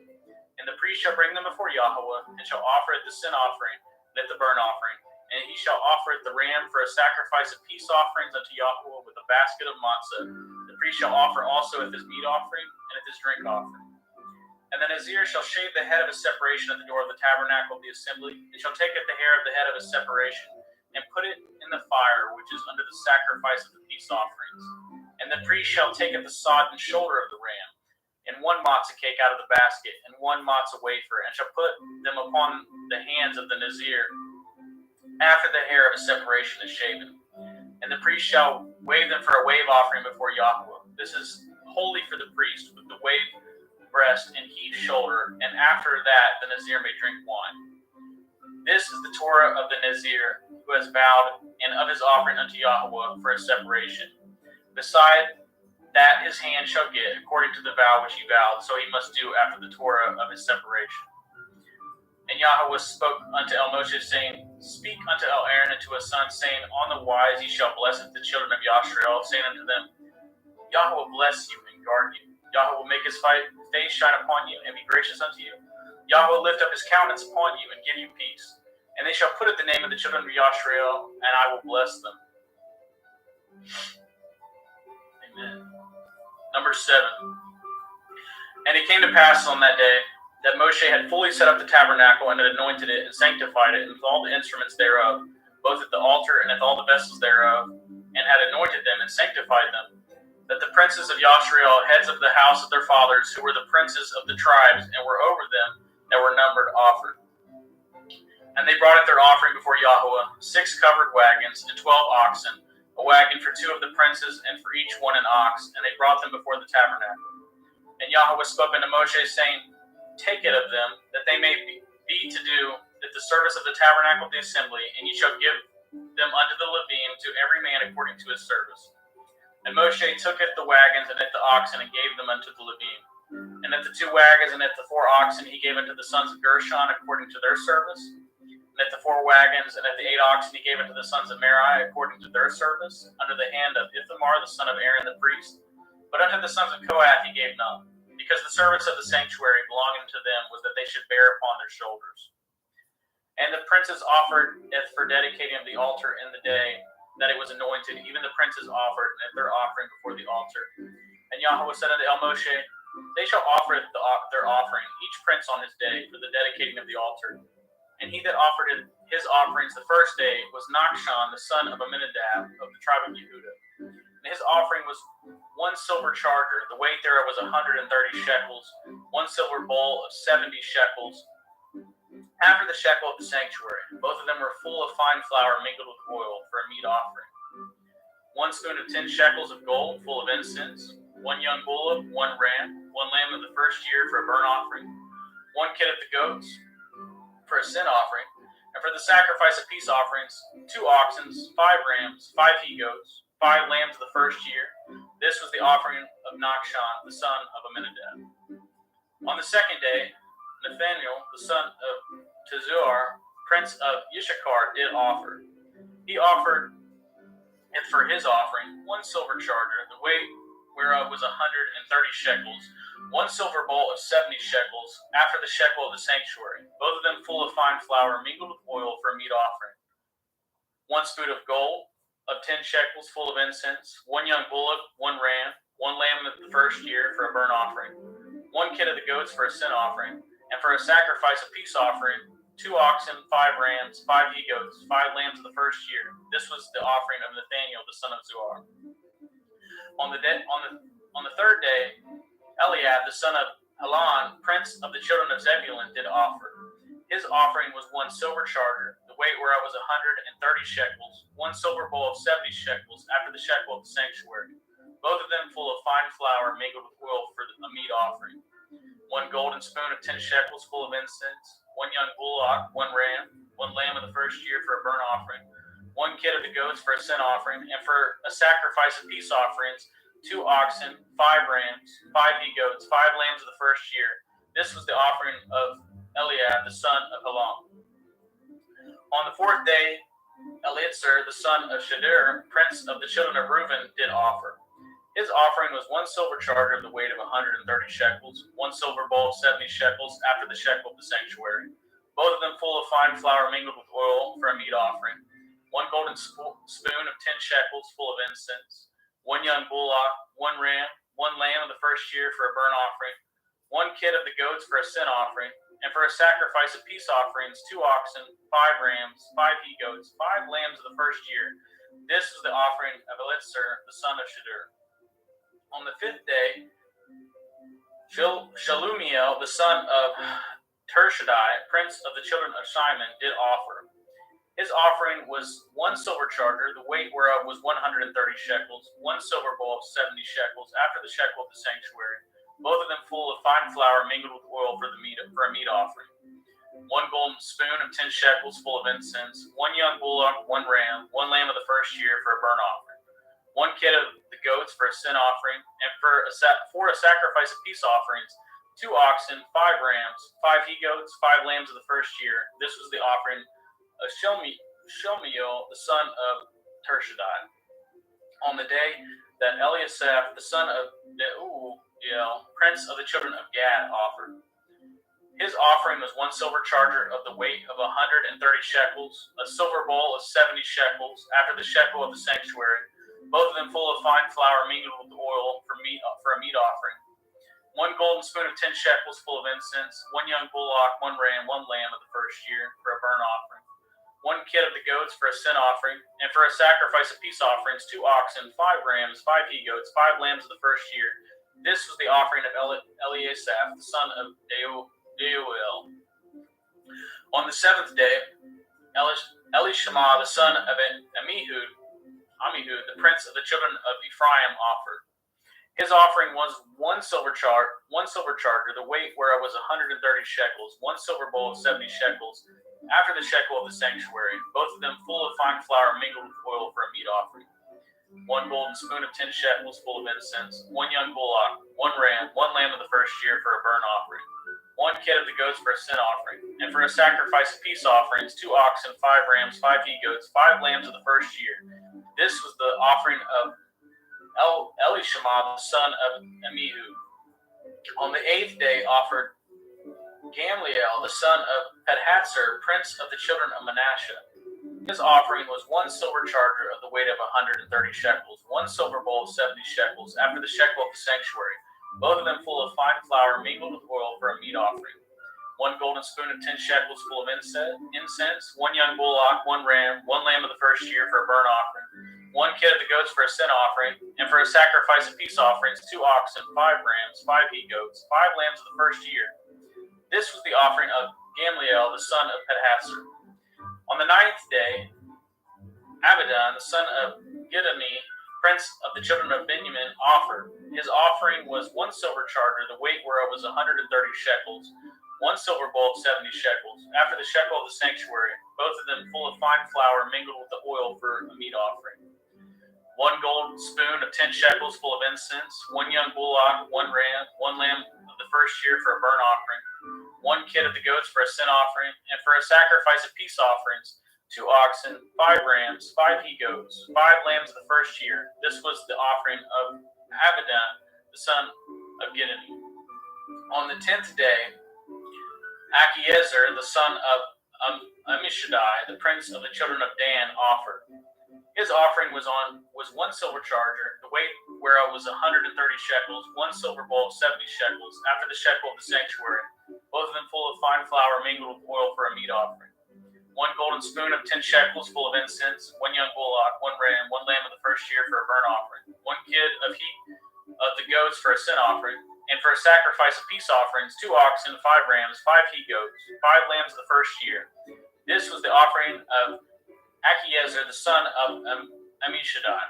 S3: And the priest shall bring them before Yahweh, and shall offer it the sin offering, and at the burnt offering. And he shall offer it the ram for a sacrifice of peace offerings unto Yahweh with a basket of matzah. The priest shall offer also at his meat offering and at his drink offering. And the Nazir shall shave the head of his separation at the door of the tabernacle of the assembly, and shall take at the hair of the head of his separation, and put it in the fire which is under the sacrifice of the peace offerings. And the priest shall take at the sodden shoulder of the ram, and 1 matzah cake out of the basket, and 1 matzah wafer, and shall put them upon the hands of the Nazir after the hair of his separation is shaven. And the priest shall wave them for a wave offering before Yahweh. This is holy for the priest, with the wave breast and heave shoulder, and after that the Nazir may drink wine. This is the Torah of the Nazir, who has vowed, and of his offering unto Yahweh for a separation. Beside that his hand shall get, according to the vow which he vowed, so he must do after the Torah of his separation. And Yahweh spoke unto El Moshe, saying, Speak unto El Aaron and to his sons, saying, On the wise ye shall bless the children of Yashrael, saying unto them, Yahweh bless you and guard you. Yahweh will make his face shine upon you, and be gracious unto you. Yahweh will lift up his countenance upon you, and give you peace. And they shall put at the name of the children of Yashrael, and I will bless them. Amen. Number 7. And it came to pass on that day, that Moshe had fully set up the tabernacle, and had anointed it, and sanctified it, and with all the instruments thereof, both at the altar and at all the vessels thereof, and had anointed them and sanctified them, that the princes of Yashrael, heads of the house of their fathers, who were the princes of the tribes, and were over them that were numbered, offered. And they brought at their offering before Yahweh 6 covered wagons, and 12 oxen, a wagon for 2 of the princes, and for each one an ox, and they brought them before the tabernacle. And Yahweh spoke unto Moshe, saying, Take it of them, that they may be to do at the service of the tabernacle of the assembly, and ye shall give them unto the Levim, to every man according to his service. And Moshe took at the wagons and at the oxen, and gave them unto the Levim. And at the 2 wagons and at the 4 oxen he gave unto the sons of Gershon according to their service. And at the 4 wagons and at the 8 oxen he gave unto the sons of Merari according to their service, under the hand of Ithamar the son of Aaron the priest. But unto the sons of Kohath he gave none, because the service of the sanctuary belonging to them was that they should bear upon their shoulders. And the princes offered it for dedicating of the altar in the day that it was anointed, even the princes offered at their offering before the altar. And Yahweh said unto El Moshe, They shall offer their offering, each prince on his day, for the dedicating of the altar. And he that offered his offerings the first day was Nachshon, the son of Amminadab, of the tribe of Yehudah. And his offering was 1 silver charger, the weight thereof was 130 shekels, 1 silver bowl of 70 shekels, after the shekel of the sanctuary. Both of them were full of fine flour mingled with oil for a meat offering. 1 spoon of 10 shekels of gold, full of incense, 1 young bullock, 1 ram, 1 lamb of the first year for a burnt offering, 1 kid of the goats for a sin offering, and for the sacrifice of peace offerings, 2 oxen, 5 rams, 5 he-goats, 5 lambs of the first year. This was the offering of Nachshon, the son of Amminadab. On the second day, Nathaniel, the son of Tezuar, prince of Yishakar, did offer. He offered, and for his offering, 1 silver charger, the weight whereof was 130 shekels, 1 silver bowl of 70 shekels, after the shekel of the sanctuary, both of them full of fine flour mingled with oil for a meat offering. 1 spoon of gold of 10 shekels full of incense, 1 young bullock, 1 ram, 1 lamb of the first year for a burnt offering, 1 kid of the goats for a sin offering, and for a sacrifice of peace offering, 2 oxen, 5 rams, 5 he-goats, 5 lambs of the first year. This was the offering of Nathaniel the son of Zuar. On the third day, Eliab the son of Helon, prince of the children of Zebulun, did offer. His offering was 1 silver charger, the weight whereof was 130 shekels, 1 silver bowl of 70 shekels, after the shekel of the sanctuary, both of them full of fine flour mingled with oil for a meat offering. 1 golden spoon of 10 shekels full of incense, 1 young bullock, 1 ram, 1 lamb of the first year for a burnt offering, 1 kid of the goats for a sin offering, and for a sacrifice of peace offerings, 2 oxen, 5 rams, 5 he-goats, 5 lambs of the first year. This was the offering of Eliab the son of Helon. On the 4th day, Eliezer the son of Shadur, prince of the children of Reuben, did offer. His offering was 1 silver charger of the weight of 130 shekels, 1 silver bowl of 70 shekels, after the shekel of the sanctuary, both of them full of fine flour mingled with oil for a meat offering, 1 golden spoon of 10 shekels full of incense, 1 young bullock, 1 ram, 1 lamb of the first year for a burnt offering, 1 kid of the goats for a sin offering, and for a sacrifice of peace offerings, 2 oxen, 5 rams, 5 he-goats, 5 lambs of the first year. This was the offering of Eliezer the son of Shadur. On the 5th day, Shalumiel the son of Tershadai, prince of the children of Shimon, did offer. His offering was 1 silver charger, the weight whereof was 130 shekels, 1 silver bowl of 70 shekels, after the shekel of the sanctuary, both of them full of fine flour mingled with oil for a meat offering. 1 golden spoon of 10 shekels full of incense, 1 young bullock, 1 ram, 1 lamb of the first year for a burnt offering, 1 kid of the goats for a sin offering, and for a sacrifice of peace offerings, 2 oxen, 5 rams, 5 he-goats, 5 lambs of the first year. This was the offering of Shelmiel the son of Tershadai. On the day that Eliasaph the son of Deuel, prince of the children of Gad, offered. His offering was 1 silver charger of the weight of 130 shekels, a silver bowl of 70 shekels, after the shekel of the sanctuary, both of them full of fine flour mingled with oil for a meat offering. 1 golden spoon of 10 shekels full of incense, 1 young bullock, 1 ram, 1 lamb of the first year for a burnt offering, 1 kid of the goats for a sin offering, and for a sacrifice of peace offerings, 2 oxen, 5 rams, 5 he-goats, 5 lambs of the first year. This was the offering of Eliasaph, the son of Deuel. On the 7th day, Elishama, the son of Amihud, the prince of the children of Ephraim, offered. His offering was 1 silver charger, the weight whereof was 130 shekels, 1 silver bowl of 70 shekels, after the shekel of the sanctuary, both of them full of fine flour mingled with oil for a meat offering. 1 golden spoon of 10 shekels full of incense, 1 young bullock, 1 ram, 1 lamb of the first year for a burnt offering, 1 kid of the goats for a sin offering, and for a sacrifice of peace offerings, 2 oxen, 5 rams, 5 he-goats, 5 lambs of the first year. This was the offering of Elishama, the son of Amihud. On the 8th day offered Gamliel, the son of Pedhatzur, prince of the children of Manasseh. His offering was 1 silver charger of the weight of 130 shekels, 1 silver bowl of 70 shekels, after the shekel of the sanctuary, both of them full of fine flour mingled with oil for a meat offering. 1 golden spoon of 10 shekels full of incense, 1 young bullock, 1 ram, 1 lamb of the first year for a burnt offering, 1 kid of the goats for a sin offering, and for a sacrifice of peace offerings, 2 oxen, 5 rams, 5 he-goats, 5 lambs of the first year. This was the offering of Gamliel, the son of Pedhatzur. On the 9th day, Abidan, the son of Gidami, prince of the children of Benjamin, offered. His offering was 1 silver charger, the weight whereof was 130 shekels, 1 silver bowl of 70 shekels, after the shekel of the sanctuary, both of them full of fine flour mingled with the oil for a meat offering. 1 gold spoon of 10 shekels full of incense, 1 young bullock, 1 ram, 1 lamb of the first year for a burnt offering, 1 kid of the goats for a sin offering, and for a sacrifice of peace offerings, 2 oxen, 5 rams, 5 he-goats, 5 lambs of the first year. This was the offering of Abidan, the son of Gideoni. On the 10th day, Achiezer, the son of Ammishaddai, the prince of the children of Dan, offered. His offering was one silver charger, the weight whereof was 130 shekels, one silver bowl of 70 shekels, after the shekel of the sanctuary, both of them full of fine flour mingled with oil for a meat offering. One golden spoon of 10 shekels full of incense, one young bullock, one ram, one lamb of the first year for a burnt offering, one kid of the goats for a sin offering, and for a sacrifice of peace offerings, 2 oxen, 5 rams, 5 he-goats, 5 lambs of the first year. This was the offering of Achiezer, the son of Ammishaddai.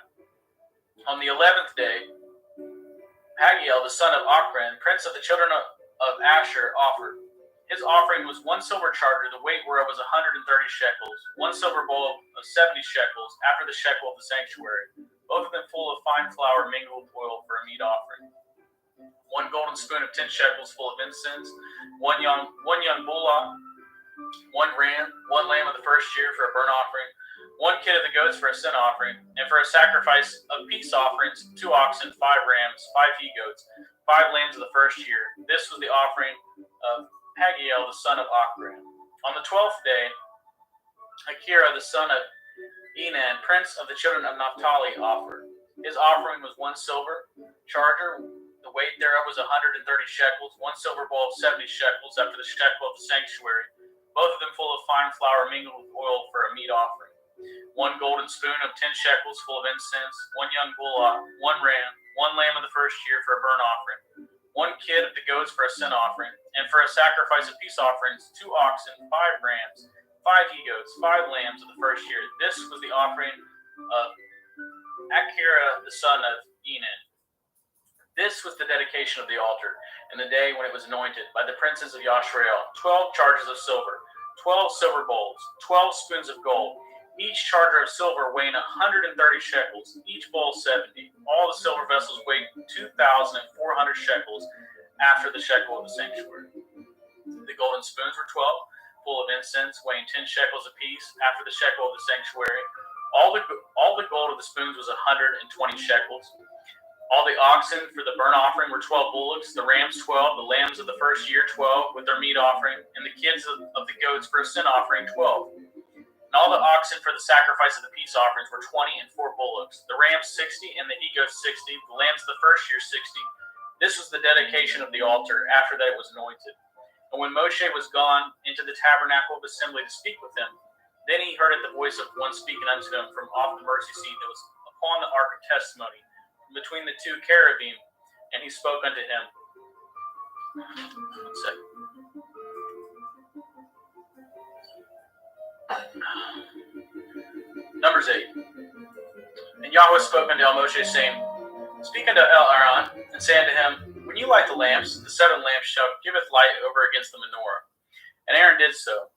S3: On the 11th day, Pagiel, the son of Ochran, prince of the children of Asher, offered. His offering was one silver charger, the weight whereof was 130 shekels, one silver bowl of 70 shekels, after the shekel of the sanctuary, both of them full of fine flour mingled with oil for a meat offering. One golden spoon of 10 shekels full of incense, one young bullock, one ram, one lamb of the first year for a burnt offering, one kid of the goats for a sin offering, and for a sacrifice of peace offerings, 2 oxen, 5 rams, 5 he-goats, 5 lambs of the first year. This was the offering of Pagiel, the son of Ochran. On the 12th day, Akira, the son of Enan, prince of the children of Naphtali, offered. His offering was one silver charger, the weight thereof was 130 shekels, one silver bowl of 70 shekels after the shekel of the sanctuary, both of them full of fine flour mingled with oil for a meat offering. One golden spoon of 10 shekels full of incense, one young bullock, one ram, one lamb of the first year for a burnt offering, one kid of the goats for a sin offering, and for a sacrifice of peace offerings, 2 oxen, 5 rams, 5 he-goats, 5 lambs of the first year. This was the offering of Akira, the son of Enan. This was the dedication of the altar, in the day when it was anointed by the princes of Yashrael, 12 chargers of silver, 12 silver bowls, 12 spoons of gold, each charger of silver weighing 130 shekels, each bowl 70. All the silver vessels weighed 2,400 shekels after the shekel of the sanctuary. The golden spoons were 12, full of incense, weighing 10 shekels apiece after the shekel of the sanctuary. All the gold of the spoons was 120 shekels. All the oxen for the burnt offering were 12 bullocks, the rams 12, the lambs of the first year 12 with their meat offering, and the kids of the goats for a sin offering 12. And all the oxen for the sacrifice of the peace offerings were 20 and 4 bullocks, the rams 60 and the he-goats 60, the lambs of the first year 60. This was the dedication of the altar after that it was anointed. And when Moshe was gone into the tabernacle of assembly to speak with him, then he heard the voice of one speaking unto him from off the mercy seat that was upon the ark of testimony, between the 2 cherubim, and he spoke unto him. One second. Numbers 8. And Yahweh spoke unto Moshe, saying, Speak unto Aaron, and say unto him, When you light the lamps, the 7 lamps giveth light over against the menorah. And Aaron did so.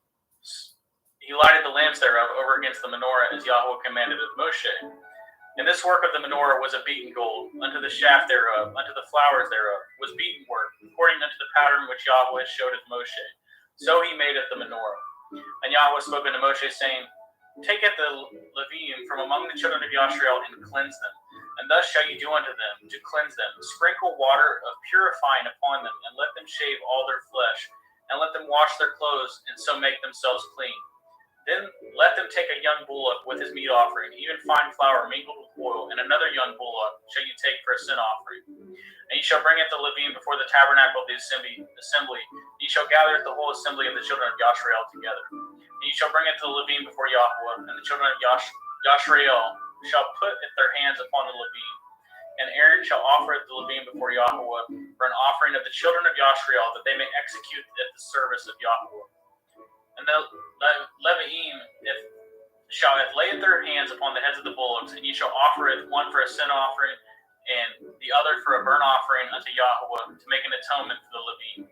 S3: He lighted the lamps thereof over against the menorah, as Yahweh commanded of Moshe. And this work of the menorah was of beaten gold, unto the shaft thereof, unto the flowers thereof, was beaten work, according unto the pattern which Yahweh showed Moshe. So he made it the menorah. And Yahweh spoke unto Moshe, saying, Take it the Levim from among the children of Yashrael, and cleanse them. And thus shall you do unto them, to cleanse them. Sprinkle water of purifying upon them, and let them shave all their flesh, and let them wash their clothes, and so make themselves clean. Then let them take a young bullock with his meat offering, even fine flour mingled with oil, and another young bullock shall you take for a sin offering. And ye shall bring it to Levim before the tabernacle of the assembly. Ye shall gather the whole assembly of the children of Yashrael together. And ye shall bring it to Levim before Yahweh, and the children of Yashrael shall put their hands upon the Levim. And Aaron shall offer it to Levim before Yahweh for an offering of the children of Yashrael, that they may execute at the service of Yahweh. And the Levim shall lay their hands upon the heads of the bullocks, and ye shall offer it, one for a sin offering, and the other for a burnt offering unto Yahweh, to make an atonement for the Levim.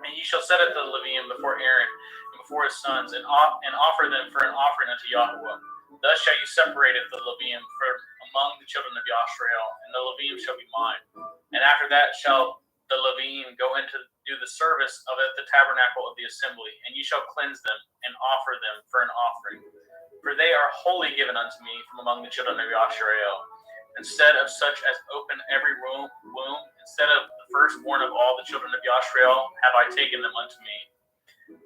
S3: And ye shall set it to the Levim before Aaron and before his sons, and offer them for an offering unto Yahweh. Thus shall you separate it, the Levim, from among the children of Yashrael, and the Levim shall be mine. And after that shall the Levim go in to do the service of the tabernacle of the assembly, and ye shall cleanse them and offer them for an offering. For they are wholly given unto me from among the children of Yashrael. instead of such as open every womb, instead of the firstborn of all the children of Yashrael, have I taken them unto me.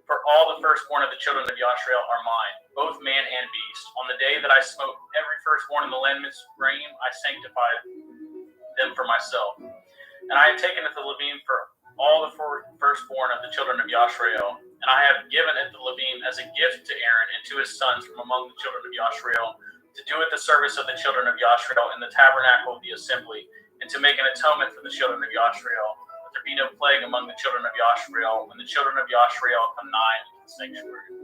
S3: For all the firstborn of the children of Yashrael are mine, both man and beast. On the day that I smote every firstborn in the land Mitzrayim, I sanctified them for myself. And I have taken it the Levim for all the firstborn of the children of Yashrael, and I have given it the Levim as a gift to Aaron and to his sons from among the children of Yashrael, to do it the service of the children of Yashrael in the tabernacle of the assembly, and to make an atonement for the children of Yashrael, that there be no plague among the children of Yashrael when the children of Yashrael come nigh into the sanctuary.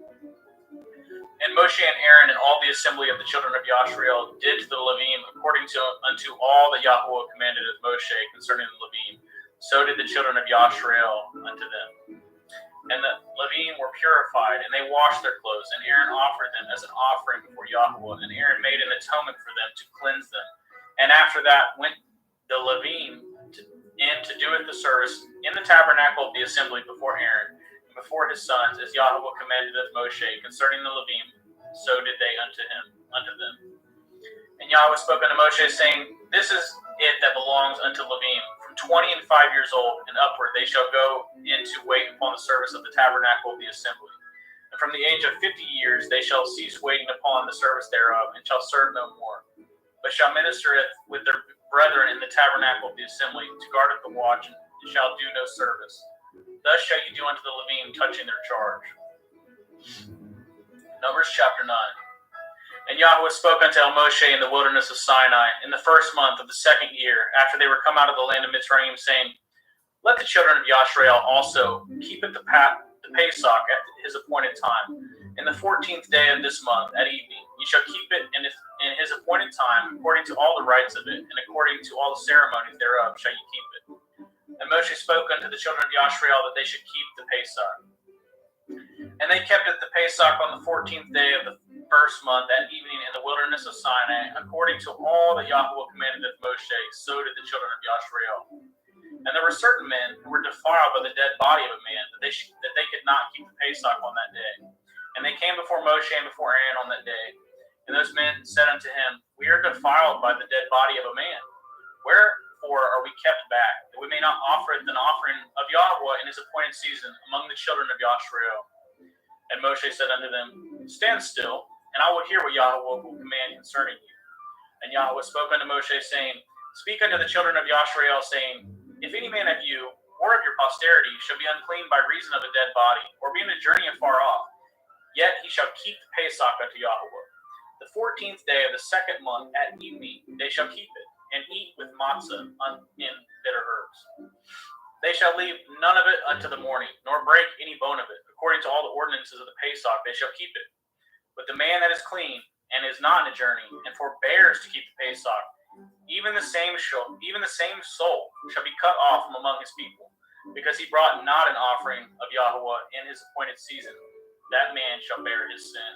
S3: And Moshe and Aaron and all the assembly of the children of Yashrael did to the Levim according to unto all that Yahweh commanded of Moshe concerning the Levim. So did the children of Yashrael unto them. And the Levim were purified, and they washed their clothes, and Aaron offered them as an offering before Yahweh, and Aaron made an atonement for them to cleanse them. And after that went the Levim in to do it the service in the tabernacle of the assembly before Aaron, and before his sons, as Yahweh commanded of Moshe concerning the Levim, so did they unto them. And Yahweh spoke unto Moshe, saying, This is it that belongs unto Levim. From 20 and 5 years old and upward they shall go in to wait upon the service of the tabernacle of the assembly. And from the age of 50 years they shall cease waiting upon the service thereof, and shall serve no more, but shall minister with their brethren in the tabernacle of the assembly, to guard at the watch, and shall do no service. Thus shall you do unto the Levim touching their charge. Numbers chapter 9. And Yahweh spoke unto Moshe in the wilderness of Sinai in the first month of the second year, after they were come out of the land of Mitzrayim, saying, Let the children of Yashrael also keep it the Pesach at his appointed time. In the 14th day of this month at evening, you shall keep it in his appointed time, according to all the rites of it, and according to all the ceremonies thereof shall you keep it. And Moshe spoke unto the children of Yashrael that they should keep the Pesach. And they kept it the Pesach on the 14th day of the first month at evening in the wilderness of Sinai, according to all that Yahweh commanded of Moshe, so did the children of Yashrael. And there were certain men who were defiled by the dead body of a man, that they could not keep the Pesach on that day. And they came before Moshe and before Aaron on that day. And those men said unto him, We are defiled by the dead body of a man. Wherefore are we kept back, that we may not offer it an offering of Yahweh in his appointed season among the children of Yashrael? And Moshe said unto them, Stand still, and I will hear what Yahweh will command concerning you. And Yahweh spoke unto Moshe, saying, Speak unto the children of Yashrael, saying, If any man of you, or of your posterity, shall be unclean by reason of a dead body, or be in a journey afar off, yet he shall keep the Pesach unto Yahweh. The 14th day of the second month at evening they shall keep it, and eat with matzah in bitter herbs. They shall leave none of it unto the morning, nor break any bone of it. According to all the ordinances of the Pesach, they shall keep it. But the man that is clean, and is not in a journey, and forbears to keep the Pesach, even the same soul shall be cut off from among his people, because he brought not an offering of Yahweh in his appointed season. That man shall bear his sin.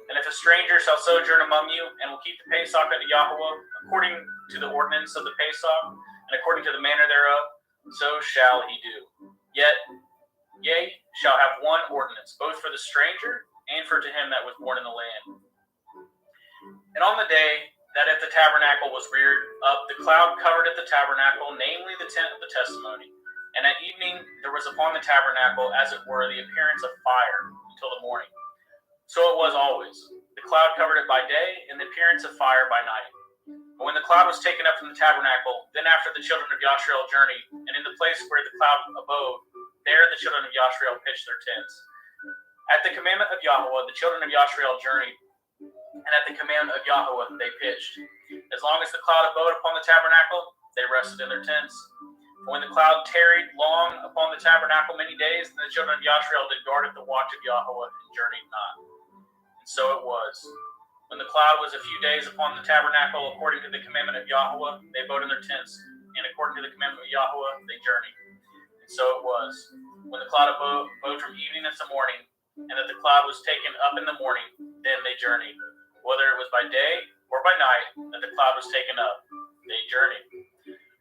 S3: And if a stranger shall sojourn among you, and will keep the Pesach unto Yahweh, according to the ordinance of the Pesach, and according to the manner thereof, so shall he do. Yea, shall have one ordinance, both for the stranger and for to him that was born in the land. And on the day that if the tabernacle was reared up, the cloud covered at the tabernacle, namely the tent of the testimony. And at evening there was upon the tabernacle, as it were, the appearance of fire until the morning. So it was always. The cloud covered it by day, and the appearance of fire by night. But when the cloud was taken up from the tabernacle, then after the children of Yashrael journeyed, and in the place where the cloud abode, there the children of Yashrael pitched their tents. At the commandment of Yahweh, the children of Yashrael journeyed, and at the commandment of Yahweh they pitched. As long as the cloud abode upon the tabernacle, they rested in their tents. But when the cloud tarried long upon the tabernacle many days, then the children of Yashrael did guard at the watch of Yahweh, and journeyed not. And so it was. When the cloud was a few days upon the tabernacle, according to the commandment of Yahweh, they abode in their tents, and according to the commandment of Yahweh, they journeyed. And so it was. When the cloud abode from evening unto morning, and that the cloud was taken up in the morning, then they journeyed. Whether it was by day or by night that the cloud was taken up, they journeyed.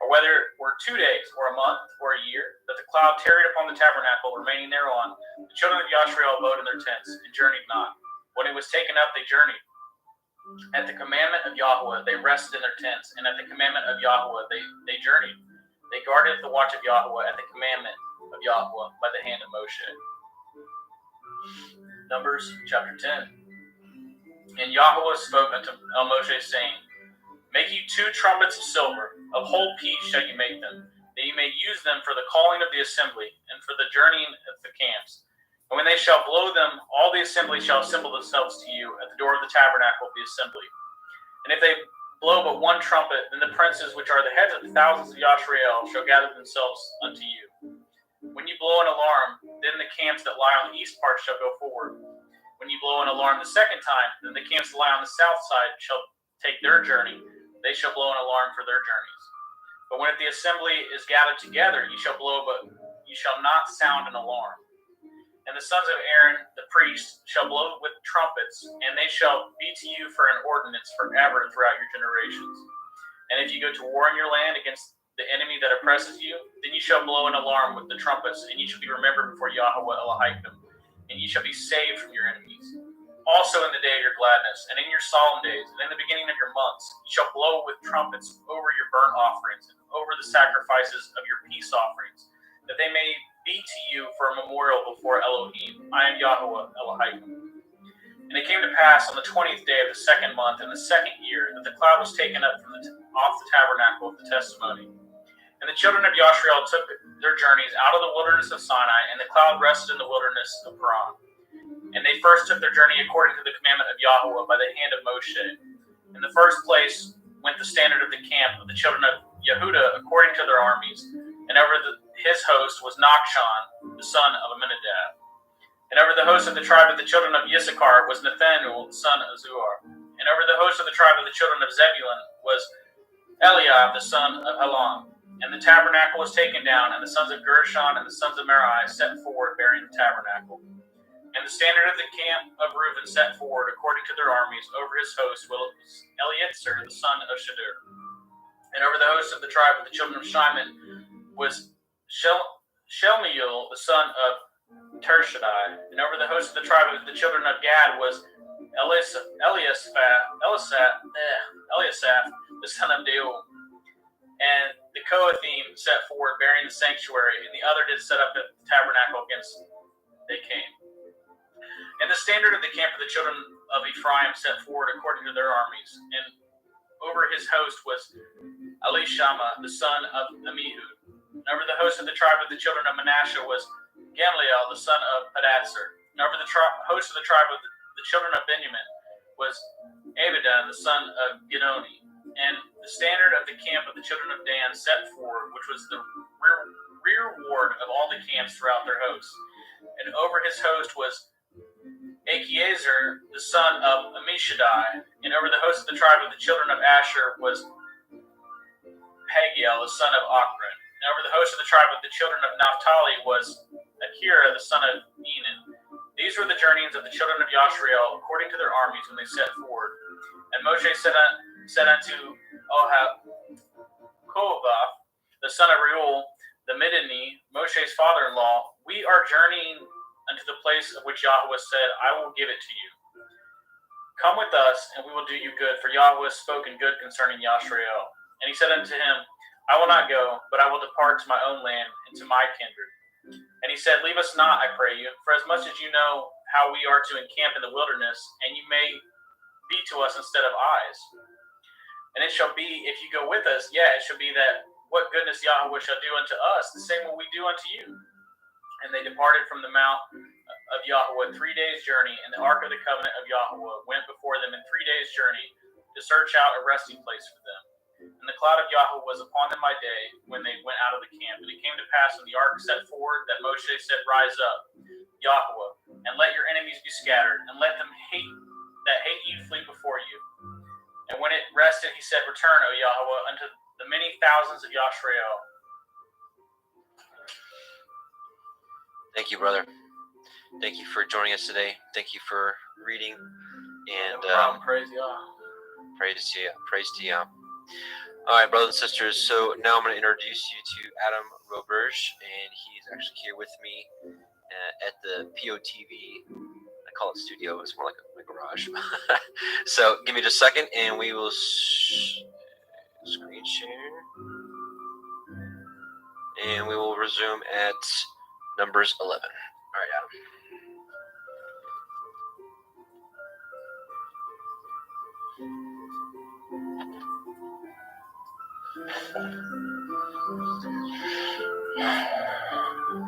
S3: Or whether it were 2 days, or a month, or a year, that the cloud tarried upon the tabernacle, remaining thereon, the children of Yashrael abode in their tents, and journeyed not. When it was taken up, they journeyed. At the commandment of Yahweh, they rested in their tents, and at the commandment of Yahweh, they journeyed. They guarded the watch of Yahweh at the commandment of Yahweh by the hand of Moshe. Numbers chapter 10. And Yahweh spoke unto Moshe, saying, Make you 2 trumpets of silver, of whole piece shall you make them, that you may use them for the calling of the assembly, and for the journeying of the camps. And when they shall blow them, all the assembly shall assemble themselves to you at the door of the tabernacle of the assembly. And if they blow but 1 trumpet, then the princes which are the heads of the thousands of Yashrael shall gather themselves unto you. When you blow an alarm, then the camps that lie on the east part shall go forward. When you blow an alarm the second time, then the camps that lie on the south side shall take their journey. They shall blow an alarm for their journeys. But when the assembly is gathered together, you shall blow, but you shall not sound an alarm. And the sons of Aaron, the priest, shall blow with trumpets, and they shall be to you for an ordinance forever throughout your generations. And if you go to war in your land against the enemy that oppresses you, then you shall blow an alarm with the trumpets, and you shall be remembered before Yahweh Elohim, and you shall be saved from your enemies. Also in the day of your gladness, and in your solemn days, and in the beginning of your months, you shall blow with trumpets over your burnt offerings, and over the sacrifices of your peace offerings, that they may be to you for a memorial before Elohim. I am Yahweh Elohim. And it came to pass on the 20th day of the 2nd month in the 2nd year that the cloud was taken up from off the tabernacle of the testimony. And the children of Yashrael took their journeys out of the wilderness of Sinai, and the cloud rested in the wilderness of Paran. And they first took their journey according to the commandment of Yahweh by the hand of Moshe. In the first place went the standard of the camp of the children of Yehudah according to their armies, and over his host was Nachshon, the son of Amminadab. And over the host of the tribe of the children of Issachar was Nathanael, the son of Zuar. And over the host of the tribe of the children of Zebulun was Eliab, the son of Helon. And the tabernacle was taken down, and the sons of Gershon and the sons of Merari set forward bearing the tabernacle. And the standard of the camp of Reuben set forward according to their armies. Over his host was Eliezer, the son of Shadur. And over the host of the tribe of the children of Shimon was Shelmiel, the son of Tershadai. And over the host of the tribe of the children of Gad was Eliasaph, the son of Deuel. And the Kohathim set forward bearing the sanctuary, and the other did set up the tabernacle against they came. And the standard of the camp of the children of Ephraim set forward according to their armies. And over his host was Elishama, the son of Ammihud. And over the host of the tribe of the children of Manasseh was Gamliel, the son of Pedasur. And over the host of the tribe of the children of Benjamin was Abidan, the son of Gidoni. And the standard of the camp of the children of Dan set forward, which was the rear ward of all the camps throughout their hosts. And over his host was Achiezer, the son of Ammishaddai. And over the host of the tribe of the children of Asher was Pagiel, the son of Ochran. And over the host of the tribe of the children of Naphtali was Akira, the son of Enan. These were the journeyings of the children of Yashrael according to their armies when they set forward. And Moshe said unto Kohath, the son of Reuel, the Midianite, Moshe's father-in-law, we are journeying unto the place of which Yahweh said, I will give it to you. Come with us, and we will do you good, for Yahweh has spoken good concerning Yashrael. And he said unto him, I will not go, but I will depart to my own land and to my kindred. And he said, Leave us not, I pray you, for as much as you know how we are to encamp in the wilderness, and you may be to us instead of eyes. And it shall be, if you go with us, it shall be that what goodness Yahweh shall do unto us, the same will we do unto you. And they departed from the mount of Yahweh 3 days' journey, and the ark of the covenant of Yahweh went before them in 3 days' journey to search out a resting place for them. And the cloud of Yahweh was upon them by day when they went out of the camp. And it came to pass when the ark set forward that Moshe said, Rise up, Yahweh, and let your enemies be scattered, and let them that hate you flee before you. And when it rested, he said, Return, O Yahweh, unto the many thousands of Yashrael.
S2: Thank you, brother. Thank you for joining us today. Thank you for reading. And
S3: Praise Yah.
S2: Praise to you. Praise to you. All right, brothers and sisters. So now I'm going to introduce you to Adam Roberge, and he's actually here with me at the POTV. I call it studio. It's more like a the garage. So give me just a second, and we will screen share, and we will resume at Numbers 11. All right, Adam.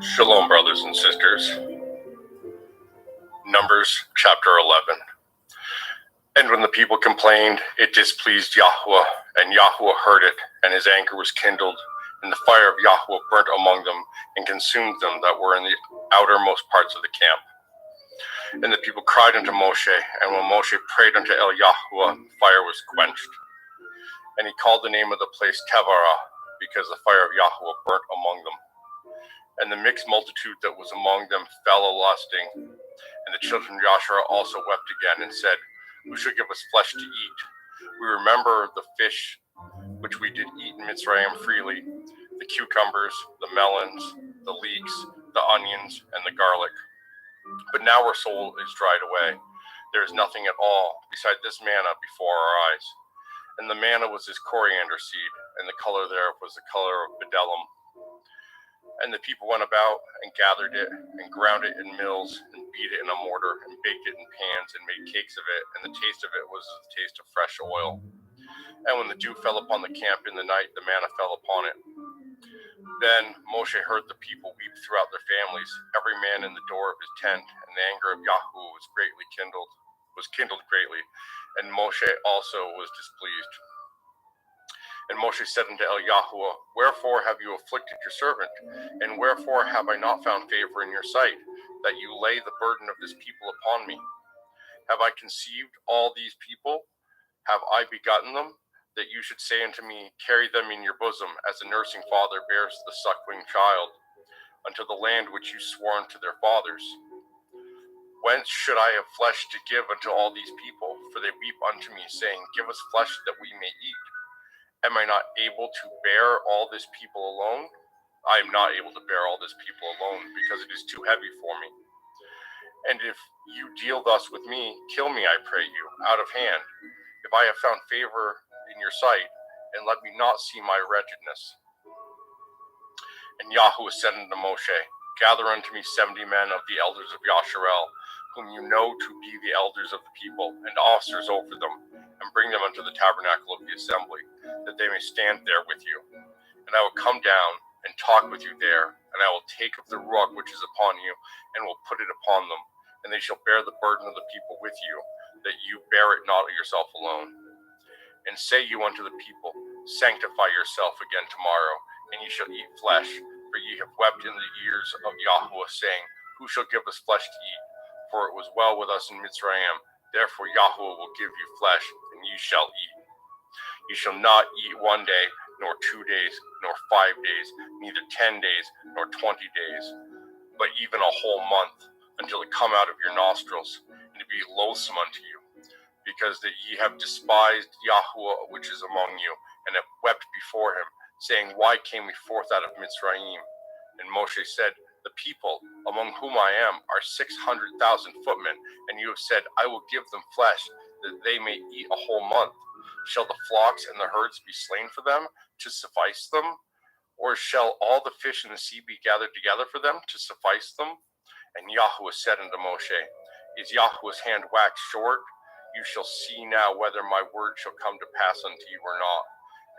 S4: Shalom, brothers and sisters. Numbers chapter 11. And when the people complained, it displeased Yahweh, and Yahweh heard it, and his anger was kindled, and the fire of Yahweh burnt among them, and consumed them that were in the outermost parts of the camp. And the people cried unto Moshe, and when Moshe prayed unto El Yahweh, fire was quenched. And he called the name of the place Tavarah, because the fire of Yahweh burnt among them. And the mixed multitude that was among them fell a-lusting. And the children of Joshua also wept again, and said, Who shall give us flesh to eat? We remember the fish which we did eat in Mitzrayim freely, the cucumbers, the melons, the leeks, the onions, and the garlic. But now our soul is dried away. There is nothing at all beside this manna before our eyes. And the manna was as coriander seed, and the color thereof was the color of bdellium. And the people went about and gathered it and ground it in mills and beat it in a mortar and baked it in pans and made cakes of it. And the taste of it was the taste of fresh oil. And when the dew fell upon the camp in the night, the manna fell upon it. Then Moshe heard the people weep throughout their families, every man in the door of his tent, and the anger of Yahweh was kindled greatly, and Moshe also was displeased. And Moshe said unto El Yahweh, Wherefore have you afflicted your servant? And wherefore have I not found favor in your sight, that you lay the burden of this people upon me? Have I conceived all these people? Have I begotten them? That you should say unto me, Carry them in your bosom, as a nursing father bears the suckling child, unto the land which you swore unto their fathers. Whence should I have flesh to give unto all these people? For they weep unto me, saying, Give us flesh that we may eat. Am I not able to bear all this people alone? I am not able to bear all this people alone, because it is too heavy for me. And if you deal thus with me, kill me, I pray you, out of hand, if I have found favor in your sight, and let me not see my wretchedness. And Yahweh said unto Moshe, Gather unto me 70 men of the elders of Yasharel, whom you know to be the elders of the people, and officers over them, and bring them unto the tabernacle of the assembly, that they may stand there with you. And I will come down and talk with you there, and I will take of the ruach which is upon you, and will put it upon them, and they shall bear the burden of the people with you, that you bear it not yourself alone. And say you unto the people, Sanctify yourself again tomorrow, and ye shall eat flesh, for ye have wept in the ears of Yahweh, saying, Who shall give us flesh to eat? For it was well with us in Mitzrayim, therefore Yahweh will give you flesh, and ye shall eat. You shall not eat 1 day, nor 2 days, nor 5 days, neither 10 days, nor 20 days, but even a whole month, until it come out of your nostrils, and it be loathsome unto you, because that ye have despised Yahweh which is among you, and have wept before him, saying, Why came we forth out of Mitzrayim? And Moshe said, The people, among whom I am, are 600,000 footmen, and you have said, I will give them flesh, that they may eat a whole month. Shall the flocks and the herds be slain for them, to suffice them? Or shall all the fish in the sea be gathered together for them, to suffice them? And Yahweh said unto Moshe, Is Yahweh's hand waxed short? You shall see now whether my word shall come to pass unto you or not.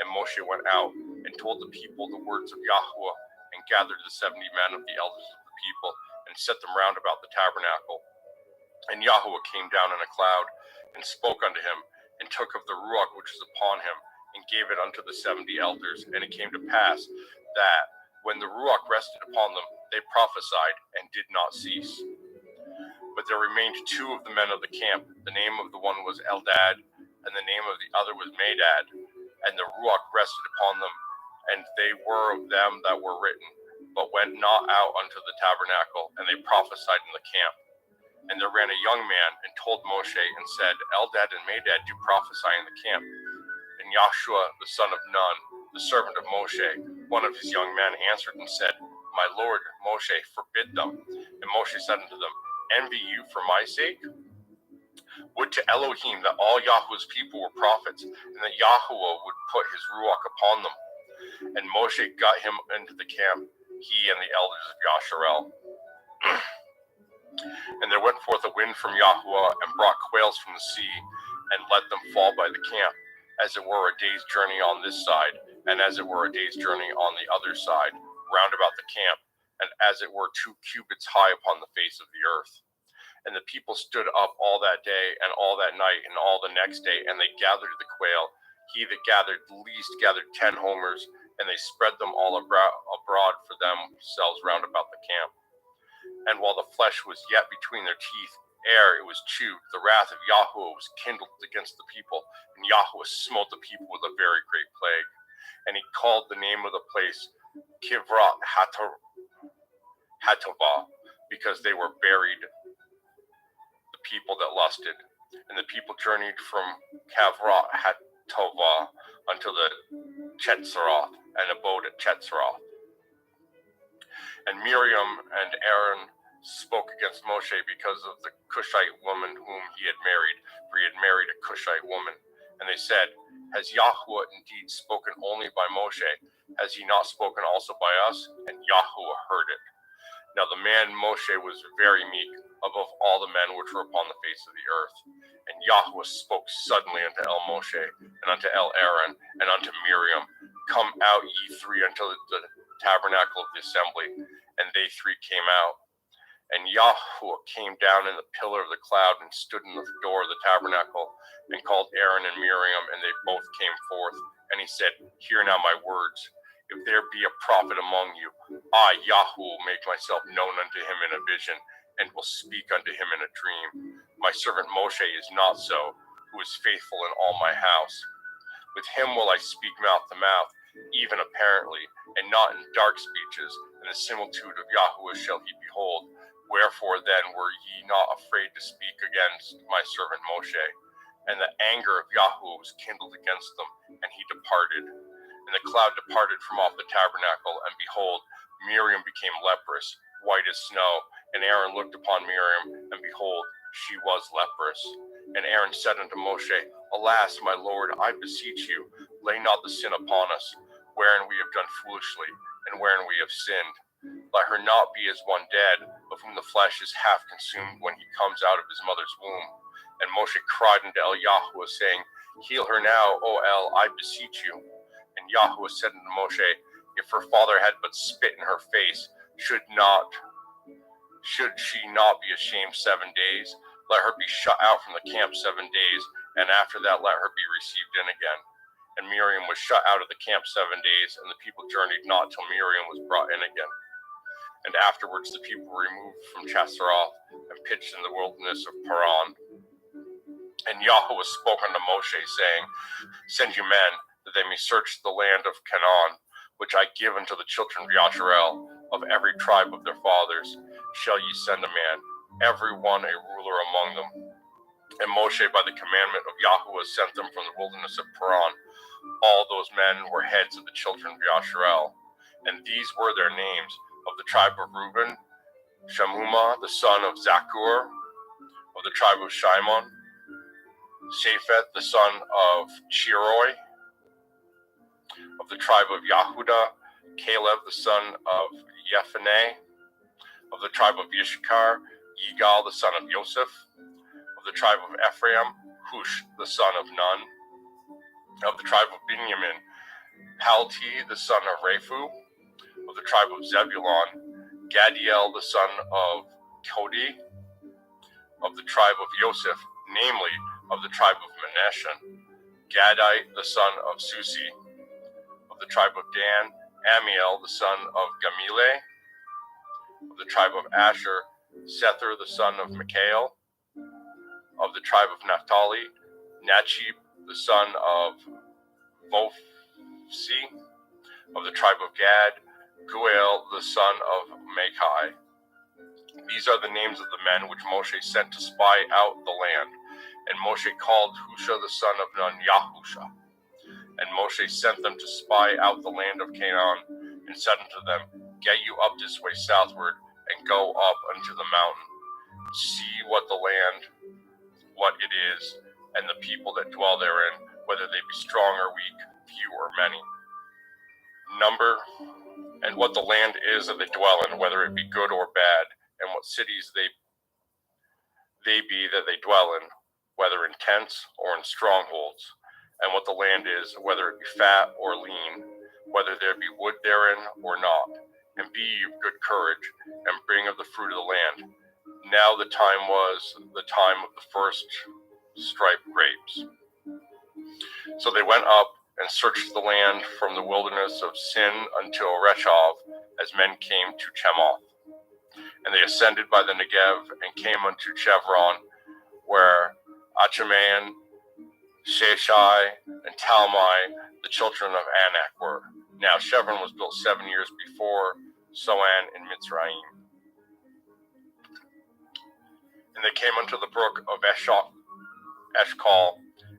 S4: And Moshe went out, and told the people the words of Yahweh, and gathered the 70 men of the elders of the people, and set them round about the tabernacle. And Yahweh came down in a cloud, and spoke unto him, and took of the ruach which was upon him, and gave it unto the 70 elders. And it came to pass that, when the ruach rested upon them, they prophesied, and did not cease. But there remained 2 of the men of the camp. The name of the one was Eldad, and the name of the other was Medad. And the ruach rested upon them, and they were of them that were written, but went not out unto the tabernacle, and they prophesied in the camp. And there ran a young man, and told Moshe, and said, Eldad and Medad do prophesy in the camp. And Joshua the son of Nun, the servant of Moshe, one of his young men, answered and said, My lord Moshe, forbid them. And Moshe said unto them, Envy you for my sake? Would to Elohim that all Yahweh's people were prophets, and that Yahweh would put his ruach upon them. And Moshe got him into the camp, he and the elders of Yasharel. And there went forth a wind from Yahweh, and brought quails from the sea, and let them fall by the camp, as it were a day's journey on this side, and as it were a day's journey on the other side, round about the camp, and as it were 2 cubits high upon the face of the earth. And the people stood up all that day, and all that night, and all the next day, and they gathered the quail. He that gathered least gathered 10 homers, and they spread them all abroad for themselves round about the camp. And while the flesh was yet between their teeth, ere it was chewed, the wrath of Yahweh was kindled against the people, and Yahweh smote the people with a very great plague. And he called the name of the place Kivrat Hatovah, because they were buried the people that lusted. And the people journeyed from Kivrat Hatovah until the Chetzeroth, and abode at Chetzeroth. And Miriam and Aaron spoke against Moshe because of the Cushite woman whom he had married, for he had married a Cushite woman. And they said, Has Yahweh indeed spoken only by Moshe? Has he not spoken also by us? And Yahweh heard it. Now the man Moshe was very meek, above all the men which were upon the face of the earth. And Yahweh spoke suddenly unto El Moshe, and unto El Aaron, and unto Miriam, Come out ye three unto the tabernacle of the assembly. And they 3 came out. And Yahweh came down in the pillar of the cloud, and stood in the door of the tabernacle, and called Aaron and Miriam, and they both came forth. And he said, Hear now my words. If there be a prophet among you, I, Yahweh, will make myself known unto him in a vision, and will speak unto him in a dream. My servant Moshe is not so, who is faithful in all my house. With him will I speak mouth to mouth, even apparently, and not in dark speeches, and the similitude of Yahweh shall he behold. Wherefore then were ye not afraid to speak against my servant Moshe? And the anger of Yahweh was kindled against them, and he departed. And the cloud departed from off the tabernacle, and behold, Miriam became leprous, white as snow. And Aaron looked upon Miriam, and behold, she was leprous. And Aaron said unto Moshe, Alas, my Lord, I beseech you, lay not the sin upon us, wherein we have done foolishly, and wherein we have sinned. Let her not be as one dead, of whom the flesh is half consumed when he comes out of his mother's womb. And Moshe cried unto El Yahweh, saying, Heal her now, O El, I beseech you. And Yahweh said unto Moshe, If her father had but spit in her face, should she not be ashamed 7 days? Let her be shut out from the camp 7 days, and after that let her be received in again. And Miriam was shut out of the camp 7 days, and the people journeyed not till Miriam was brought in again. And afterwards the people were removed from Chetzeroth, and pitched in the wilderness of Paran. And Yahweh spoke unto Moshe, saying, Send you men, that they may search the land of Canaan, which I give unto the children of Yasharel. Of every tribe of their fathers shall ye send a man, every one a ruler among them. And Moshe by the commandment of Yahweh sent them from the wilderness of Paran. All those men were heads of the children of Yasharel. And these were their names: of the tribe of Reuben, Shamuma the son of Zakur; of the tribe of Shimon, Shaphat the son of Chiroi; of the tribe of Yehuda, Caleb the son of Yephanneh; of the tribe of Yishkar, Yigal the son of Yosef; of the tribe of Ephraim, Hush the son of Nun; of the tribe of Benjamin, Palti the son of Raphu; of the tribe of Zebulon, Gadiel the son of Kodi; of the tribe of Yosef, namely of the tribe of Manasseh, Gadai the son of Susi; of the tribe of Dan, Amiel the son of Gamile; of the tribe of Asher, Sether the son of Mikael; of the tribe of Naphtali, Nachib the son of Vophsi; of the tribe of Gad, Guel the son of Machai. These are the names of the men which Moshe sent to spy out the land. And Moshe called Husha the son of Nun Yahusha. And Moshe sent them to spy out the land of Canaan, and said unto them, Get you up this way southward, and go up unto the mountain. See what the land what it is, and the people that dwell therein, whether they be strong or weak, few or many. Number, and what the land is that they dwell in, whether it be good or bad, and what cities they be that they dwell in, whether in tents or in strongholds, and what the land is, whether it be fat or lean, whether there be wood therein or not. And be ye of good courage, and bring of the fruit of the land. Now the time was the time of the first striped grapes. So they went up and searched the land from the wilderness of Sin until Rechov, as men came to Chemoth. And they ascended by the Negev and came unto Chevron, where Achaman, Sheshai, and Talmai, the children of Anak, were. Now Chevron was built 7 years before Soan in Mitzrayim. And they came unto the brook of Eshcol,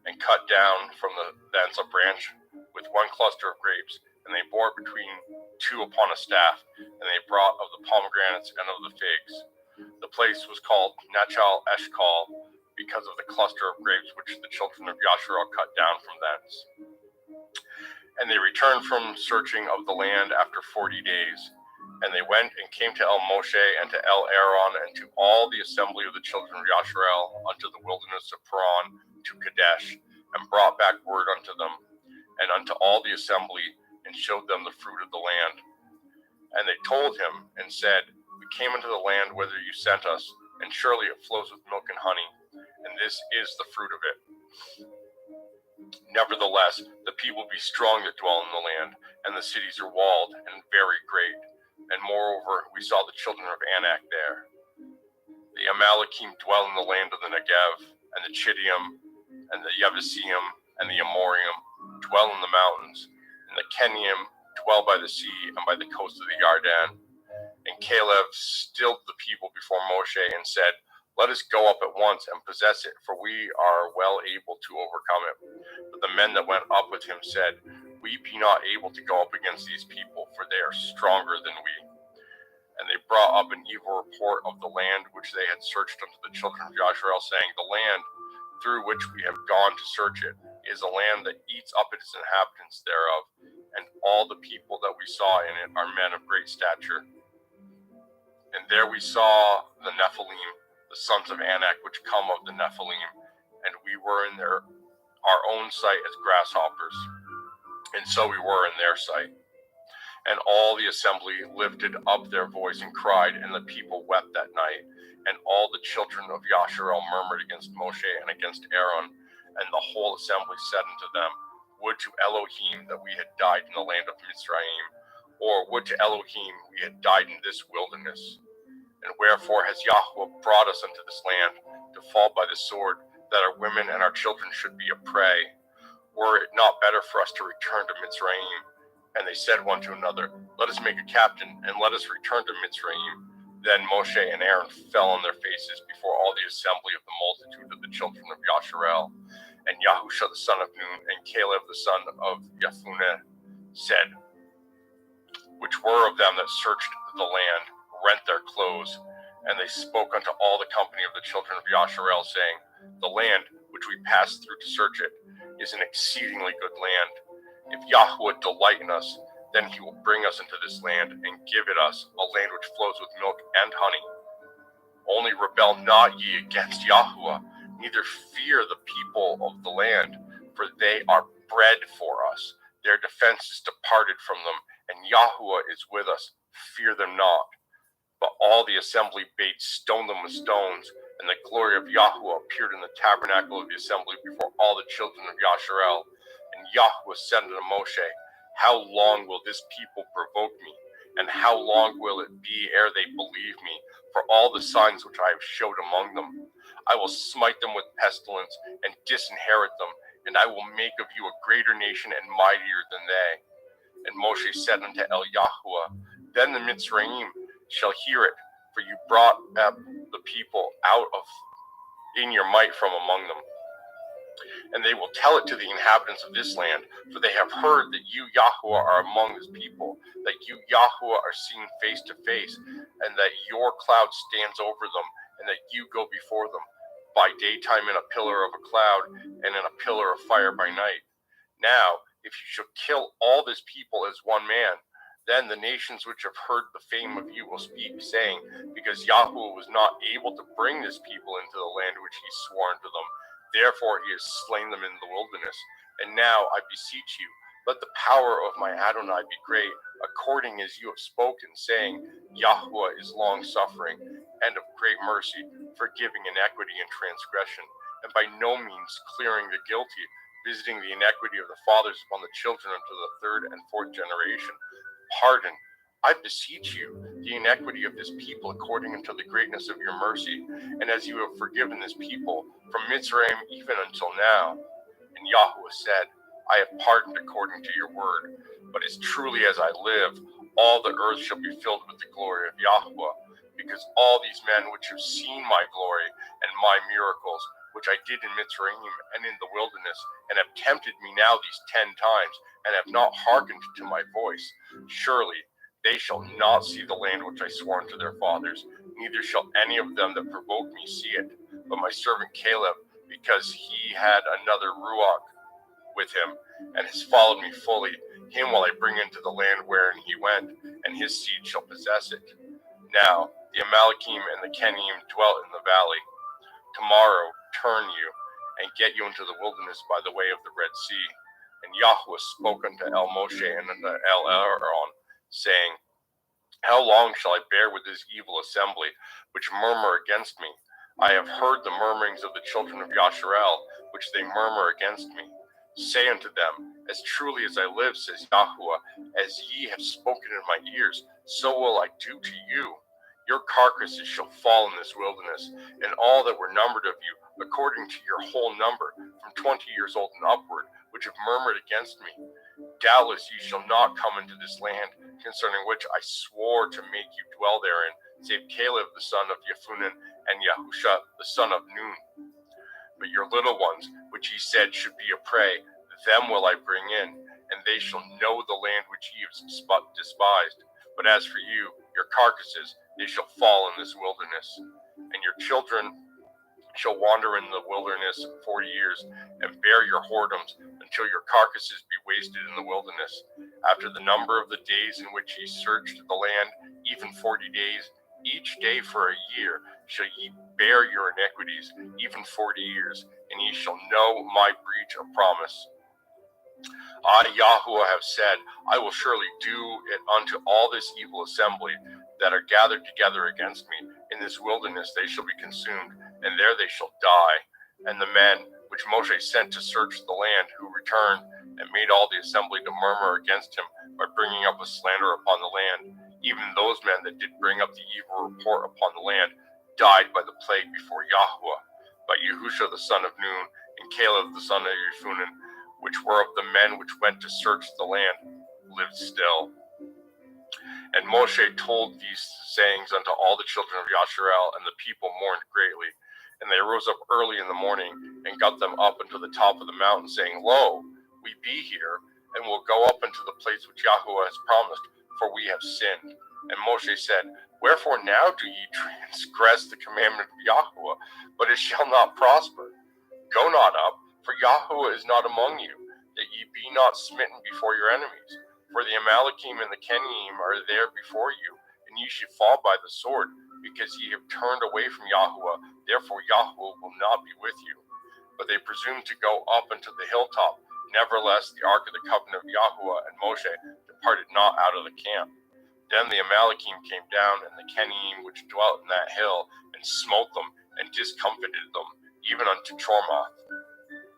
S4: and cut down from thence a branch with one cluster of grapes, and they bore it between two upon a staff, and they brought of the pomegranates and of the figs. The place was called Nachal Eshcol, because of the cluster of grapes which the children of Yasharel cut down from thence. And they returned from searching of the land after 40 days. And they went and came to El Moshe and to El Aaron and to all the assembly of the children of Yasharel unto the wilderness of Paran to Kadesh, and brought back word unto them and unto all the assembly, and showed them the fruit of the land. And they told him and said, We came into the land whither you sent us, and surely it flows with milk and honey, and this is the fruit of it. Nevertheless, the people be strong that dwell in the land, and the cities are walled and very great. And moreover, we saw the children of Anak there. The Amalekim dwell in the land of the Negev, and the Chittim, and the Yebusim, and the Amorim dwell in the mountains, and the Kenim dwell by the sea and by the coast of the Yarden. And Caleb stilled the people before Moshe and said, Let us go up at once and possess it, for we are well able to overcome it. But the men that went up with him said, We be not able to go up against these people, for they are stronger than we. And they brought up an evil report of the land which they had searched unto the children of Yasharel, saying, The land through which we have gone to search it is a land that eats up its inhabitants thereof, and all the people that we saw in it are men of great stature. And there we saw the Nephilim, the sons of Anak, which come of the Nephilim, and we were in our own sight as grasshoppers, and so we were in their sight. And all the assembly lifted up their voice and cried, and the people wept that night. And all the children of Yasharel murmured against Moshe and against Aaron, and the whole assembly said unto them, Would to Elohim that we had died in the land of Mitzrayim, or would to Elohim we had died in this wilderness. And wherefore has Yahweh brought us unto this land, to fall by the sword, that our women and our children should be a prey? Were it not better for us to return to Mitzrayim? And they said one to another, Let us make a captain, and let us return to Mitzrayim. Then Moshe and Aaron fell on their faces before all the assembly of the multitude of the children of Yasharel. And Yahusha the son of Nun, and Caleb the son of Jephunneh said, which were of them that searched the land, rent their clothes. And they spoke unto all the company of the children of Yasharel, saying, The land which we passed through to search it is an exceedingly good land. If Yahweh delight in us, then he will bring us into this land and give it us, a land which flows with milk and honey. Only rebel not ye against Yahweh, neither fear the people of the land, for they are bread for us. Their defense is departed from them, and Yahweh is with us. Fear them not. But all the assembly bade stone them with stones, and the glory of Yahweh appeared in the tabernacle of the assembly before all the children of Yasharel. And Yahweh said unto Moshe, How long will this people provoke me? And how long will it be ere they believe me, for all the signs which I have showed among them? I will smite them with pestilence, and disinherit them, and I will make of you a greater nation and mightier than they. And Moshe said unto Yahweh, Then the Mitzrayim shall hear it, for you brought up the people out of in your might from among them. And they will tell it to the inhabitants of this land, for they have heard that you, Yahweh, are among this people, that you, Yahweh, are seen face to face, and that your cloud stands over them, and that you go before them. by daytime in a pillar of a cloud, and in a pillar of fire by night. Now, if you shall kill all this people as one man, then the nations which have heard the fame of you will speak, saying, because Yahweh was not able to bring this people into the land which he swore unto them, therefore he has slain them in the wilderness. And now I beseech you, let the power of my Adonai be great, according as you have spoken, saying, Yahweh is long-suffering, and of great mercy, forgiving iniquity and transgression, and by no means clearing the guilty, visiting the iniquity of the fathers upon the children unto the third and fourth generation. Pardon, I beseech you, the iniquity of this people according unto the greatness of your mercy, and as you have forgiven this people from Mitzrayim even until now. And Yahweh said, I have pardoned according to your word, but as truly as I live, all the earth shall be filled with the glory of Yahweh, because all these men which have seen my glory and my miracles, which I did in Mitzrayim and in the wilderness, and have tempted me now these 10 times, and have not hearkened to my voice, surely they shall not see the land which I swore unto their fathers, neither shall any of them that provoke me see it, but my servant Caleb, because he had another Ruach with him, and has followed me fully, him will I bring into the land wherein he went, and his seed shall possess it. Now the Amalekim and the Kenim dwell in the valley. Tomorrow turn you, and get you into the wilderness by the way of the Red Sea. And Yahweh spoke unto El Moshe and unto El Aaron, saying, how long shall I bear with this evil assembly, which murmur against me? I have heard the murmurings of the children of Yasharel, which they murmur against me. Say unto them, as truly as I live, says Yahweh, as ye have spoken in my ears, so will I do to you. Your carcasses shall fall in this wilderness, and all that were numbered of you, according to your whole number, from 20 years old and upward, which have murmured against me. Doubtless ye shall not come into this land, concerning which I swore to make you dwell therein, save Caleb the son of Jephunneh and Yahusha the son of Nun. But your little ones, which ye said should be a prey, them will I bring in, and they shall know the land which ye have despised. But as for you, your carcasses, they shall fall in this wilderness, and your children shall wander in the wilderness 40 years, and bear your whoredoms until your carcasses be wasted in the wilderness. After the number of the days in which ye searched the land, even 40 days, each day for a year, shall ye bear your iniquities, even 40 years, and ye shall know my breach of promise. I, Yahweh, have said, I will surely do it unto all this evil assembly that are gathered together against me. In this wilderness they shall be consumed, and there they shall die. And the men which Moshe sent to search the land, who returned and made all the assembly to murmur against him by bringing up a slander upon the land, even those men that did bring up the evil report upon the land, died by the plague before Yahweh. But Yahusha the son of Nun, and Caleb the son of Jephunneh, which were of the men which went to search the land, lived still. And Moshe told these sayings unto all the children of Yasharel, and the people mourned greatly. And they rose up early in the morning, and got them up unto the top of the mountain, saying, Lo, we be here, and will go up into the place which Yahweh has promised, for we have sinned. And Moshe said, Wherefore now do ye transgress the commandment of Yahweh, but it shall not prosper? Go not up, for Yahweh is not among you, that ye be not smitten before your enemies. For the Amalekim and the Kenim are there before you, and ye should fall by the sword, because ye have turned away from Yahweh, therefore Yahweh will not be with you. But they presumed to go up unto the hilltop. Nevertheless, the ark of the covenant of Yahweh and Moshe departed not out of the camp. Then the Amalekim came down, and the Kenim which dwelt in that hill, and smote them, and discomfited them, even unto Chormoth.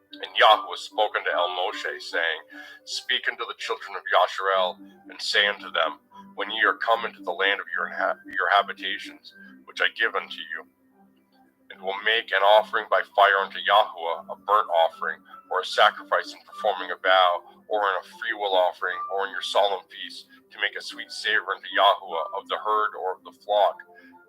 S4: And Yahweh spoke unto El Moshe, saying, Speak unto the children of Yasharel, and say unto them, When ye are come into the land of your habitations, which I give unto you, and will make an offering by fire unto Yahweh, a burnt offering, or a sacrifice in performing a vow, or in a freewill offering, or in your solemn feast, to make a sweet savor unto Yahweh of the herd or of the flock,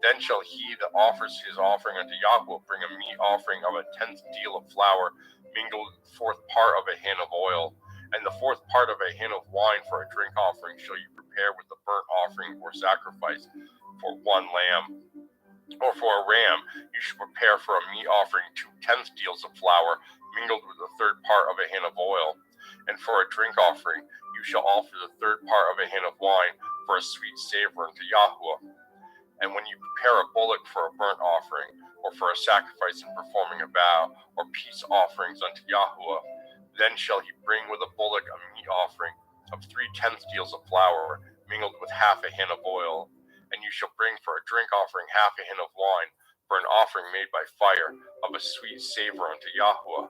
S4: then shall he that offers his offering unto Yahweh bring a meat offering of a 10th deal of flour, mingled with the 4th part of a hin of oil, and the 4th part of a hin of wine for a drink offering shall you prepare with the burnt offering or sacrifice for one lamb. Or for a ram, you shall prepare for a meat offering 2/10 deals of flour, mingled with the third part of a hin of oil. And for a drink offering, you shall offer the third part of a hin of wine for a sweet savor unto Yahweh. And when you prepare a bullock for a burnt offering, or for a sacrifice in performing a vow, or peace offerings unto Yahweh, then shall he bring with a bullock a meat offering of 3/10 deals of flour, mingled with half a hin of oil. And you shall bring for a drink offering half a hin of wine, for an offering made by fire, of a sweet savor unto Yahweh.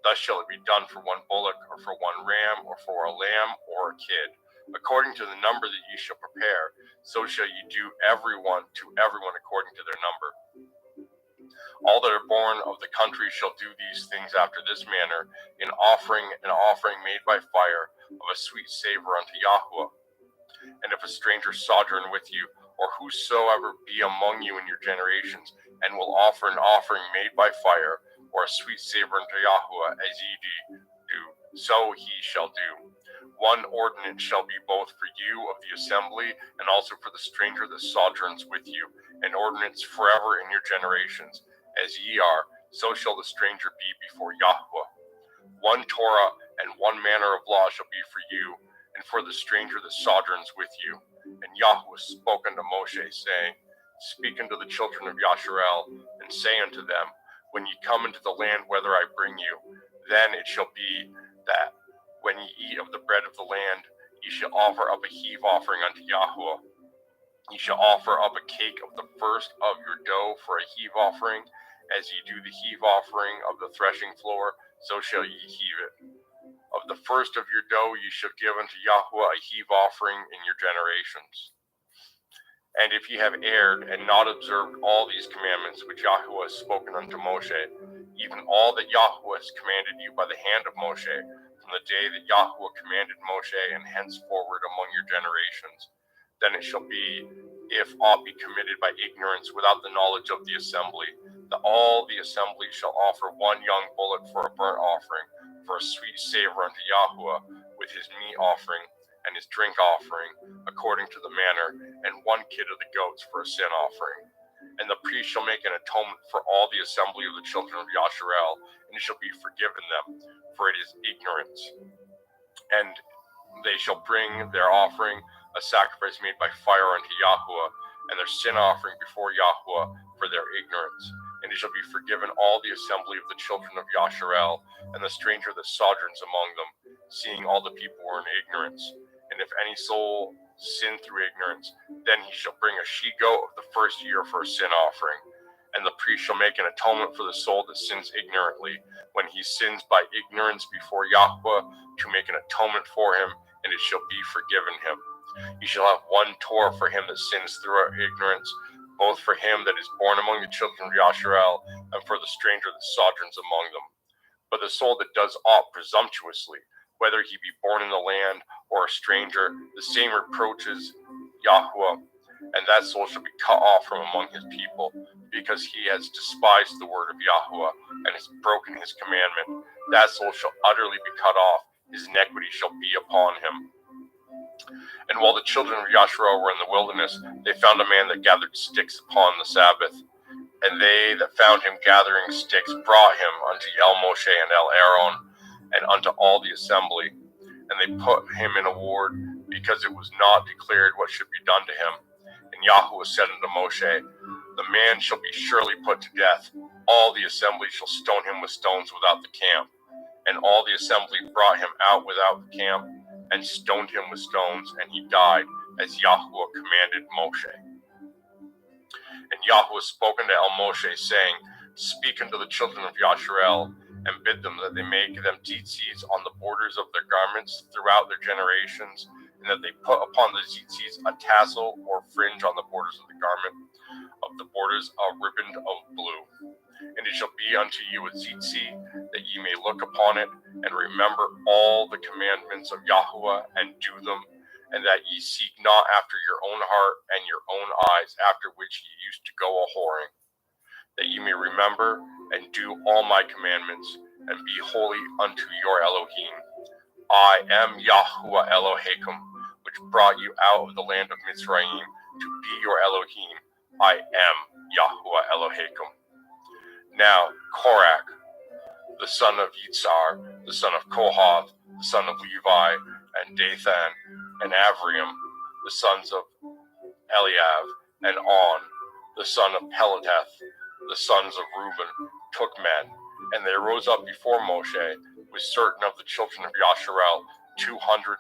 S4: Thus shall it be done for one bullock, or for one ram, or for a lamb, or a kid. According to the number that ye shall prepare, so shall ye do everyone according to their number. All that are born of the country shall do these things after this manner, in offering an offering made by fire, of a sweet savor unto Yahweh. And if a stranger sojourn with you, or whosoever be among you in your generations, and will offer an offering made by fire, or a sweet savor unto Yahweh, as ye do, so he shall do. One ordinance shall be both for you of the assembly, and also for the stranger that sojourns with you, an ordinance forever in your generations. As ye are, so shall the stranger be before Yahweh. One Torah and one manner of law shall be for you, and for the stranger that sojourns with you. And Yahweh spoke unto Moshe, saying, Speak unto the children of Yasharel, and say unto them, When ye come into the land whither I bring you, then it shall be that, when ye eat of the bread of the land, ye shall offer up a heave offering unto Yahweh. Ye shall offer up a cake of the first of your dough for a heave offering, as ye do the heave offering of the threshing floor, so shall ye heave it. Of the first of your dough ye shall give unto Yahweh a heave offering in your generations. And if ye have erred, and not observed all these commandments which Yahweh has spoken unto Moshe, even all that Yahweh has commanded you by the hand of Moshe, from the day that Yahweh commanded Moshe, and henceforward among your generations, then it shall be, if aught be committed by ignorance without the knowledge of the assembly, that all the assembly shall offer one young bullock for a burnt offering, for a sweet savor unto Yahweh, with his meat offering and his drink offering, according to the manner, and one kid of the goats for a sin offering. And the priest shall make an atonement for all the assembly of the children of Yasharel, and it shall be forgiven them, for it is ignorance. And they shall bring their offering, a sacrifice made by fire unto Yahweh, and their sin offering before Yahweh for their ignorance. And it shall be forgiven all the assembly of the children of Yasharel, and the stranger that sojourns among them, seeing all the people were in ignorance. And if any soul sin through ignorance, then he shall bring a she-goat of the first year for a sin offering. And the priest shall make an atonement for the soul that sins ignorantly, when he sins by ignorance before Yahweh, to make an atonement for him, and it shall be forgiven him. You shall have one Torah for him that sins through ignorance, both for him that is born among the children of Yasharel, and for the stranger that sojourns among them. But the soul that does aught presumptuously, whether he be born in the land or a stranger, the same reproaches Yahweh, and that soul shall be cut off from among his people, because he has despised the word of Yahweh, and has broken his commandment. That soul shall utterly be cut off, his iniquity shall be upon him. And while the children of Yasharel were in the wilderness, they found a man that gathered sticks upon the Sabbath. And they that found him gathering sticks brought him unto El Moshe and El Aaron, and unto all the assembly. And they put him in a ward, because it was not declared what should be done to him. And Yahweh said unto Moshe, The man shall be surely put to death. All the assembly shall stone him with stones without the camp. And all the assembly brought him out without the camp, and stoned him with stones, and he died, as Yahweh commanded Moshe. And Yahweh spoke unto El Moshe, saying, Speak unto the children of Yasharel, and bid them that they make them tzitzis on the borders of their garments throughout their generations, and that they put upon the tzitzis a tassel or fringe on the borders of the garment, of the borders a riband of blue. And it shall be unto you a tzitzi, that ye may look upon it, and remember all the commandments of Yahweh, and do them, and that ye seek not after your own heart and your own eyes, after which ye used to go a-whoring, that ye may remember and do all my commandments, and be holy unto your Elohim. I am Yahweh Elohim, which brought you out of the land of Mitzrayim, to be your Elohim. I am Yahuwah Eloheikum. Now Korach, the son of Yitzhar, the son of Kohath, the son of Levi, and Dathan, and Avriam, the sons of Eliav, and On, the son of Peletheth, the sons of Reuben, took men, and they rose up before Moshe with certain of the children of Yasharel, 250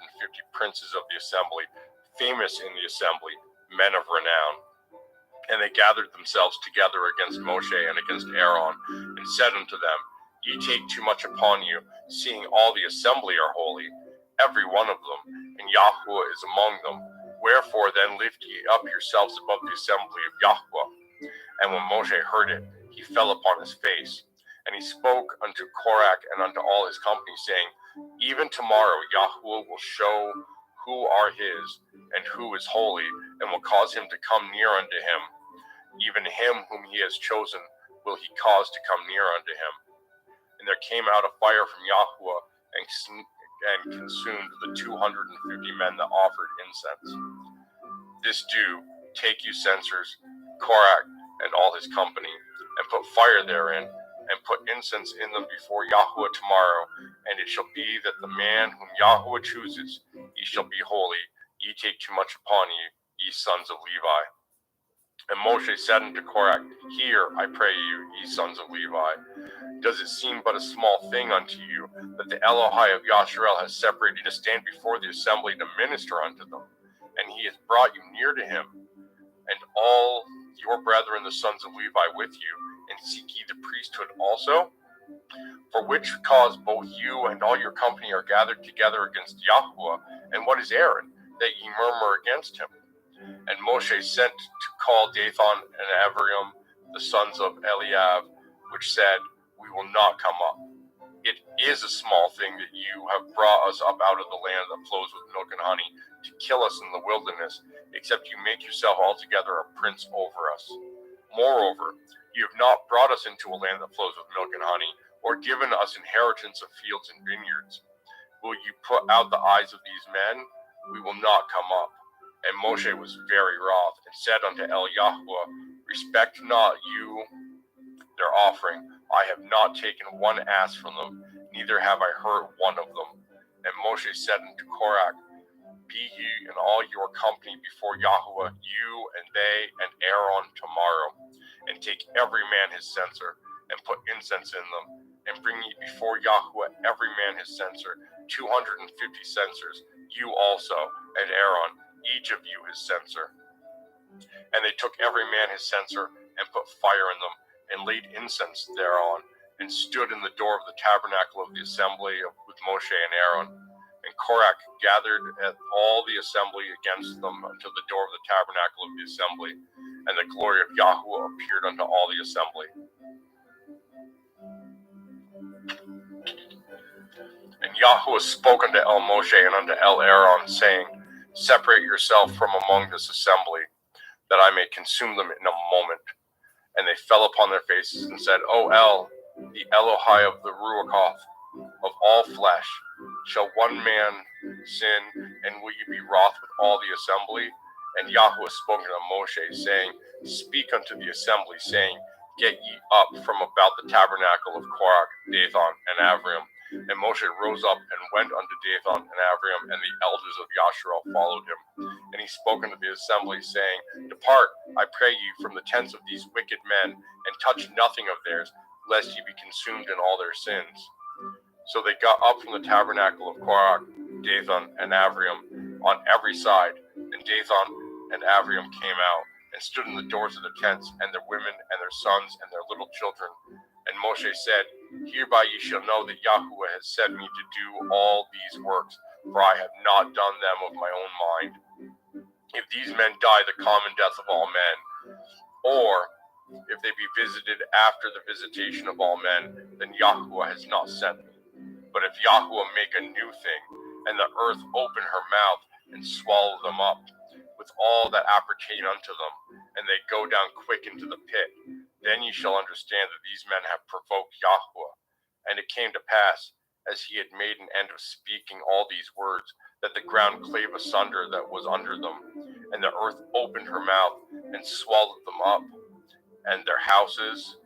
S4: princes of the assembly, famous in the assembly, men of renown. And they gathered themselves together against Moshe and against Aaron, and said unto them, Ye take too much upon you, seeing all the assembly are holy, every one of them, and Yahuwah is among them. Wherefore then lift ye up yourselves above the assembly of Yahuwah. And when Moshe heard it, he fell upon his face. And he spoke unto Korach and unto all his company, saying, Even tomorrow Yahuwah will show who are his, and who is holy, and will cause him to come near unto him. Even him whom he has chosen will he cause to come near unto him. And there came out a fire from Yahuwah, and consumed the 250 men that offered incense. This do, take you censers, Korach and all his company, and put fire therein, and put incense in them before Yahuwah tomorrow. And it shall be that the man whom Yahuwah chooses, ye shall be holy. Ye take too much upon you, ye sons of Levi. And Moshe said unto Korach, Hear, I pray you, ye sons of Levi. Does it seem but a small thing unto you that the Elohai of Yasharel has separated to stand before the assembly to minister unto them? And he has brought you near to him, and all your brethren the sons of Levi with you, and seek ye the priesthood also? For which cause both you and all your company are gathered together against Yahuwah, and what is Aaron, that ye murmur against him? And Moshe sent to call Dathan and Avriam, the sons of Eliav, which said, We will not come up. It is a small thing that you have brought us up out of the land that flows with milk and honey, to kill us in the wilderness, except you make yourself altogether a prince over us. Moreover, you have not brought us into a land that flows with milk and honey, or given us inheritance of fields and vineyards. Will you put out the eyes of these men? We will not come up. And Moshe was very wroth, and said unto Yahuwah, Respect not you their offering. I have not taken one ass from them, neither have I hurt one of them. And Moshe said unto Korach, Be ye and all your company before Yahuwah, you and they and Aaron tomorrow, and take every man his censer, and put incense in them, and bring ye before Yahuwah every man his censer, 250 censers, you also, and Aaron, each of you his censer. And they took every man his censer, and put fire in them, and laid incense thereon, and stood in the door of the tabernacle of the assembly with Moshe and Aaron. And Korach gathered at all the assembly against them unto the door of the tabernacle of the assembly, and the glory of Yahuwah appeared unto all the assembly. And Yahuwah spoke unto Moshe and unto Aaron, saying, Separate yourself from among this assembly, that I may consume them in a moment. And they fell upon their faces and said, O the Elohai of the Ruachoth, of all flesh, shall one man sin, and will you be wroth with all the assembly? And Yahuwah spoke unto Moshe, saying, Speak unto the assembly, saying, Get ye up from about the tabernacle of Korach, Dathan, and Avriam. And Moshe rose up and went unto Dathan and Avriam, and the elders of Yasharel followed him. And he spoke unto the assembly, saying, Depart, I pray you, from the tents of these wicked men, and touch nothing of theirs, lest ye be consumed in all their sins. So they got up from the tabernacle of Korach, Dathan, and Avriam on every side. And Dathan and Avriam came out, and stood in the doors of the tents, and their women, and their sons, and their little children. And Moshe said, Hereby ye shall know that Yahuwah has sent me to do all these works, for I have not done them of my own mind. If these men die the common death of all men, or if they be visited after the visitation of all men, then Yahuwah has not sent me. But if Yahuwah make a new thing, and the earth open her mouth, and swallow them up, with all that appertain unto them, and they go down quick into the pit, then ye shall understand that these men have provoked Yahuwah. And it came to pass, as he had made an end of speaking all these words, that the ground clave asunder that was under them, and the earth opened her mouth, and swallowed them up. and their houses,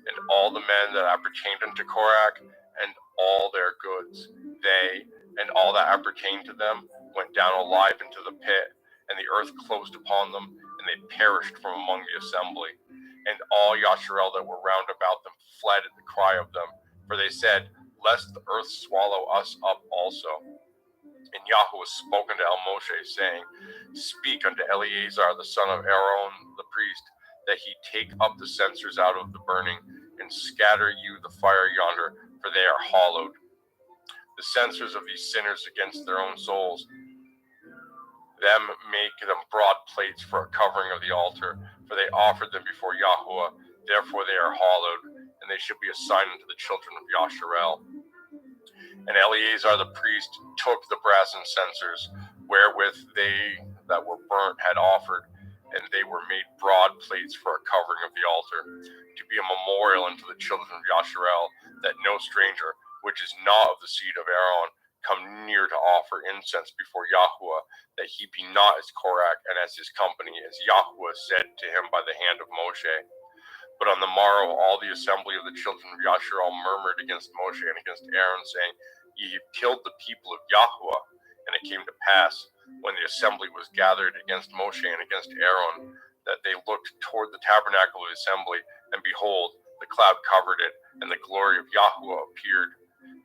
S4: and all the men that appertained unto Korach, and all their goods. They and all that appertained to them went down alive into the pit, and the earth closed upon them, and they perished from among the assembly. And all Yasharel that were round about them fled at the cry of them, for they said, lest the earth swallow us up also. And Yahweh spoke unto Moshe, saying, Speak unto Eleazar the son of Aaron the priest, that he take up the censers out of the burning, and scatter you the fire yonder, for they are hollowed. The censers of these sinners against their own souls, them make them broad plates for a covering of the altar, for they offered them before Yahweh, therefore they are hollowed, and they should be a sign unto the children of Yasharel. And Eleazar the priest took the brazen censers, wherewith they that were burnt had offered, and they were made broad plates for a covering of the altar, to be a memorial unto the children of Yasharel, that no stranger, which is not of the seed of Aaron, come near to offer incense before Yahweh, that he be not as Korach and as his company, as Yahweh said to him by the hand of Moshe. But on the morrow all the assembly of the children of Yasharel murmured against Moshe and against Aaron, saying, Ye have killed the people of Yahweh. And it came to pass, when the assembly was gathered against Moshe and against Aaron, that they looked toward the tabernacle of the assembly, and behold, the cloud covered it, and the glory of Yahweh appeared.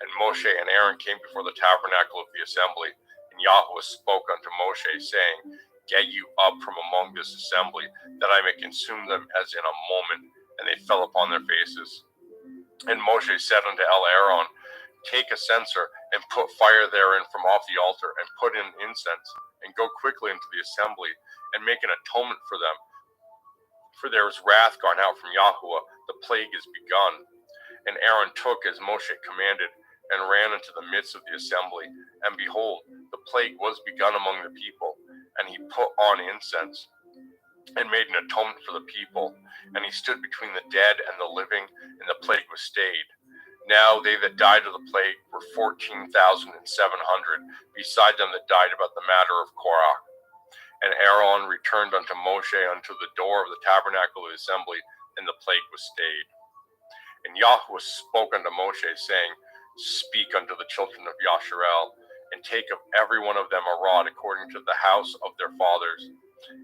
S4: And Moshe and Aaron came before the tabernacle of the assembly, and Yahweh spoke unto Moshe, saying, Get you up from among this assembly, that I may consume them as in a moment. And they fell upon their faces. And Moshe said unto Aaron, Take a censer, and put fire therein from off the altar, and put in incense, and go quickly into the assembly, and make an atonement for them. For there is wrath gone out from Yahweh, the plague is begun. And Aaron took as Moshe commanded, and ran into the midst of the assembly. And behold, the plague was begun among the people. And he put on incense, and made an atonement for the people. And he stood between the dead and the living, and the plague was stayed. Now they that died of the plague were 14,700, beside them that died about the matter of Korah. And Aaron returned unto Moshe unto the door of the tabernacle of the assembly, and the plague was stayed. And Yahweh spoke unto Moshe, saying, Speak unto the children of Yasharel, and take of every one of them a rod according to the house of their fathers,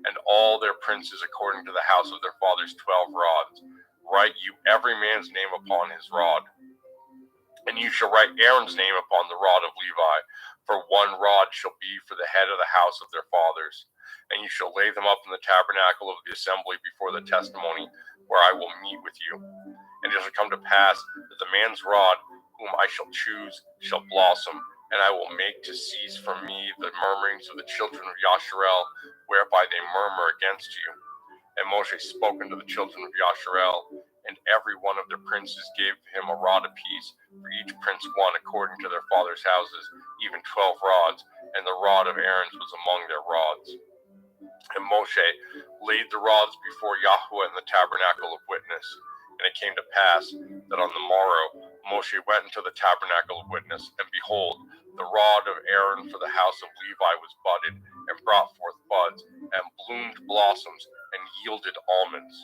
S4: and all their princes according to the house of their fathers 12 rods. Write you every man's name upon his rod. And you shall write Aaron's name upon the rod of Levi, for one rod shall be for the head of the house of their fathers. And you shall lay them up in the tabernacle of the assembly before the testimony, where I will meet with you. And it shall come to pass that the man's rod, whom I shall choose, shall blossom, and I will make to cease from me the murmurings of the children of Yasharel, whereby they murmur against you. And Moshe spoke unto the children of Yasharel, and every one of their princes gave him a rod apiece, for each prince one according to their father's houses, even 12 rods, and the rod of Aaron's was among their rods. And Moshe laid the rods before Yahweh in the tabernacle of witness. And it came to pass that on the morrow Moshe went into the tabernacle of witness, and behold, the rod of Aaron for the house of Levi was budded, and brought forth buds, and bloomed blossoms, and yielded almonds.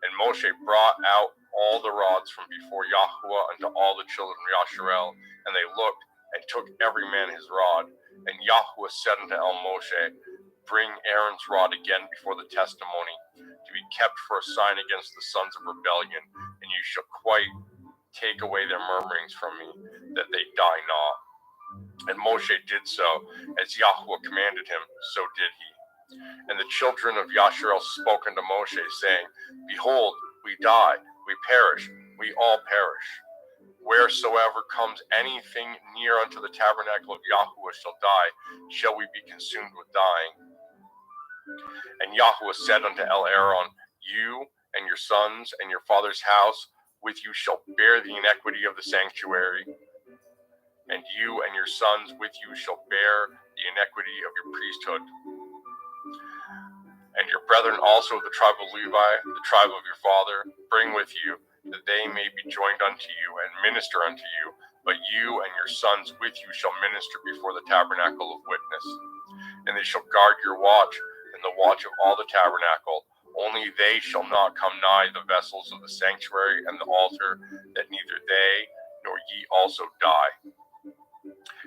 S4: And Moshe brought out all the rods from before Yahweh unto all the children of Yasharel, and they looked, and took every man his rod. And Yahweh said unto Moshe, Bring Aaron's rod again before the testimony, to be kept for a sign against the sons of rebellion, and you shall quite take away their murmurings from me, that they die not. And Moshe did so, as Yahweh commanded him, so did he. And the children of Yasharel spoke unto Moshe, saying, Behold, we die, we perish, we all perish. Wheresoever comes anything near unto the tabernacle of Yahweh shall die, shall we be consumed with dying. And Yahweh said unto Aaron, You and your sons and your father's house with you shall bear the iniquity of the sanctuary, and you and your sons with you shall bear the iniquity of your priesthood. And your brethren also of the tribe of Levi, the tribe of your father, bring with you, that they may be joined unto you and minister unto you. But you and your sons with you shall minister before the tabernacle of witness. And they shall guard your watch, and the watch of all the tabernacle, Only they shall not come nigh the vessels of the sanctuary and the altar, that neither they nor ye also die.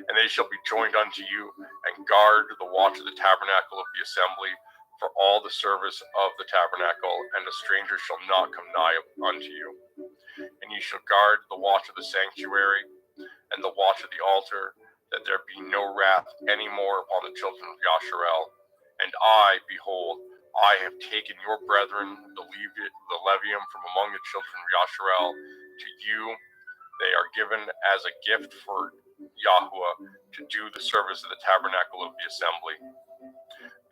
S4: And they shall be joined unto you, and guard the watch of the tabernacle of the assembly, for all the service of the tabernacle, and a stranger shall not come nigh unto you. And ye shall guard the watch of the sanctuary, and the watch of the altar, that there be no wrath any more upon the children of Yasharel. And I, behold, I have taken your brethren, the Levium, from among the children of Yasharel. To you they are given as a gift for Yahuwah to do the service of the tabernacle of the assembly.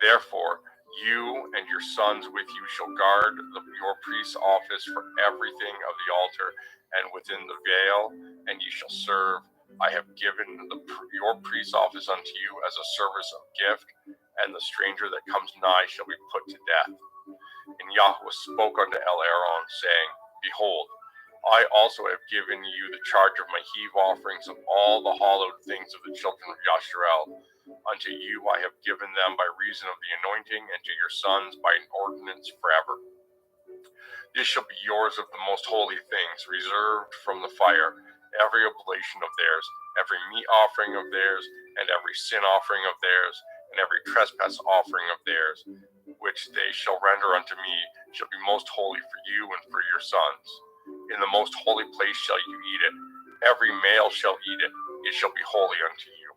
S4: Therefore, you and your sons with you shall guard your priest's office for everything of the altar and within the veil, and ye shall serve. I have given your priest's office unto you as a service of gift, and the stranger that comes nigh shall be put to death. And Yahuwah spoke unto Aaron, saying, Behold, I also have given you the charge of my heave offerings of all the hallowed things of the children of Yasharel. Unto you I have given them by reason of the anointing, and to your sons by an ordinance forever. This shall be yours of the most holy things, reserved from the fire, every oblation of theirs, every meat offering of theirs, and every sin offering of theirs, and every trespass offering of theirs, which they shall render unto me, shall be most holy for you and for your sons. In the most holy place shall you eat it. Every male shall eat it. It shall be holy unto you.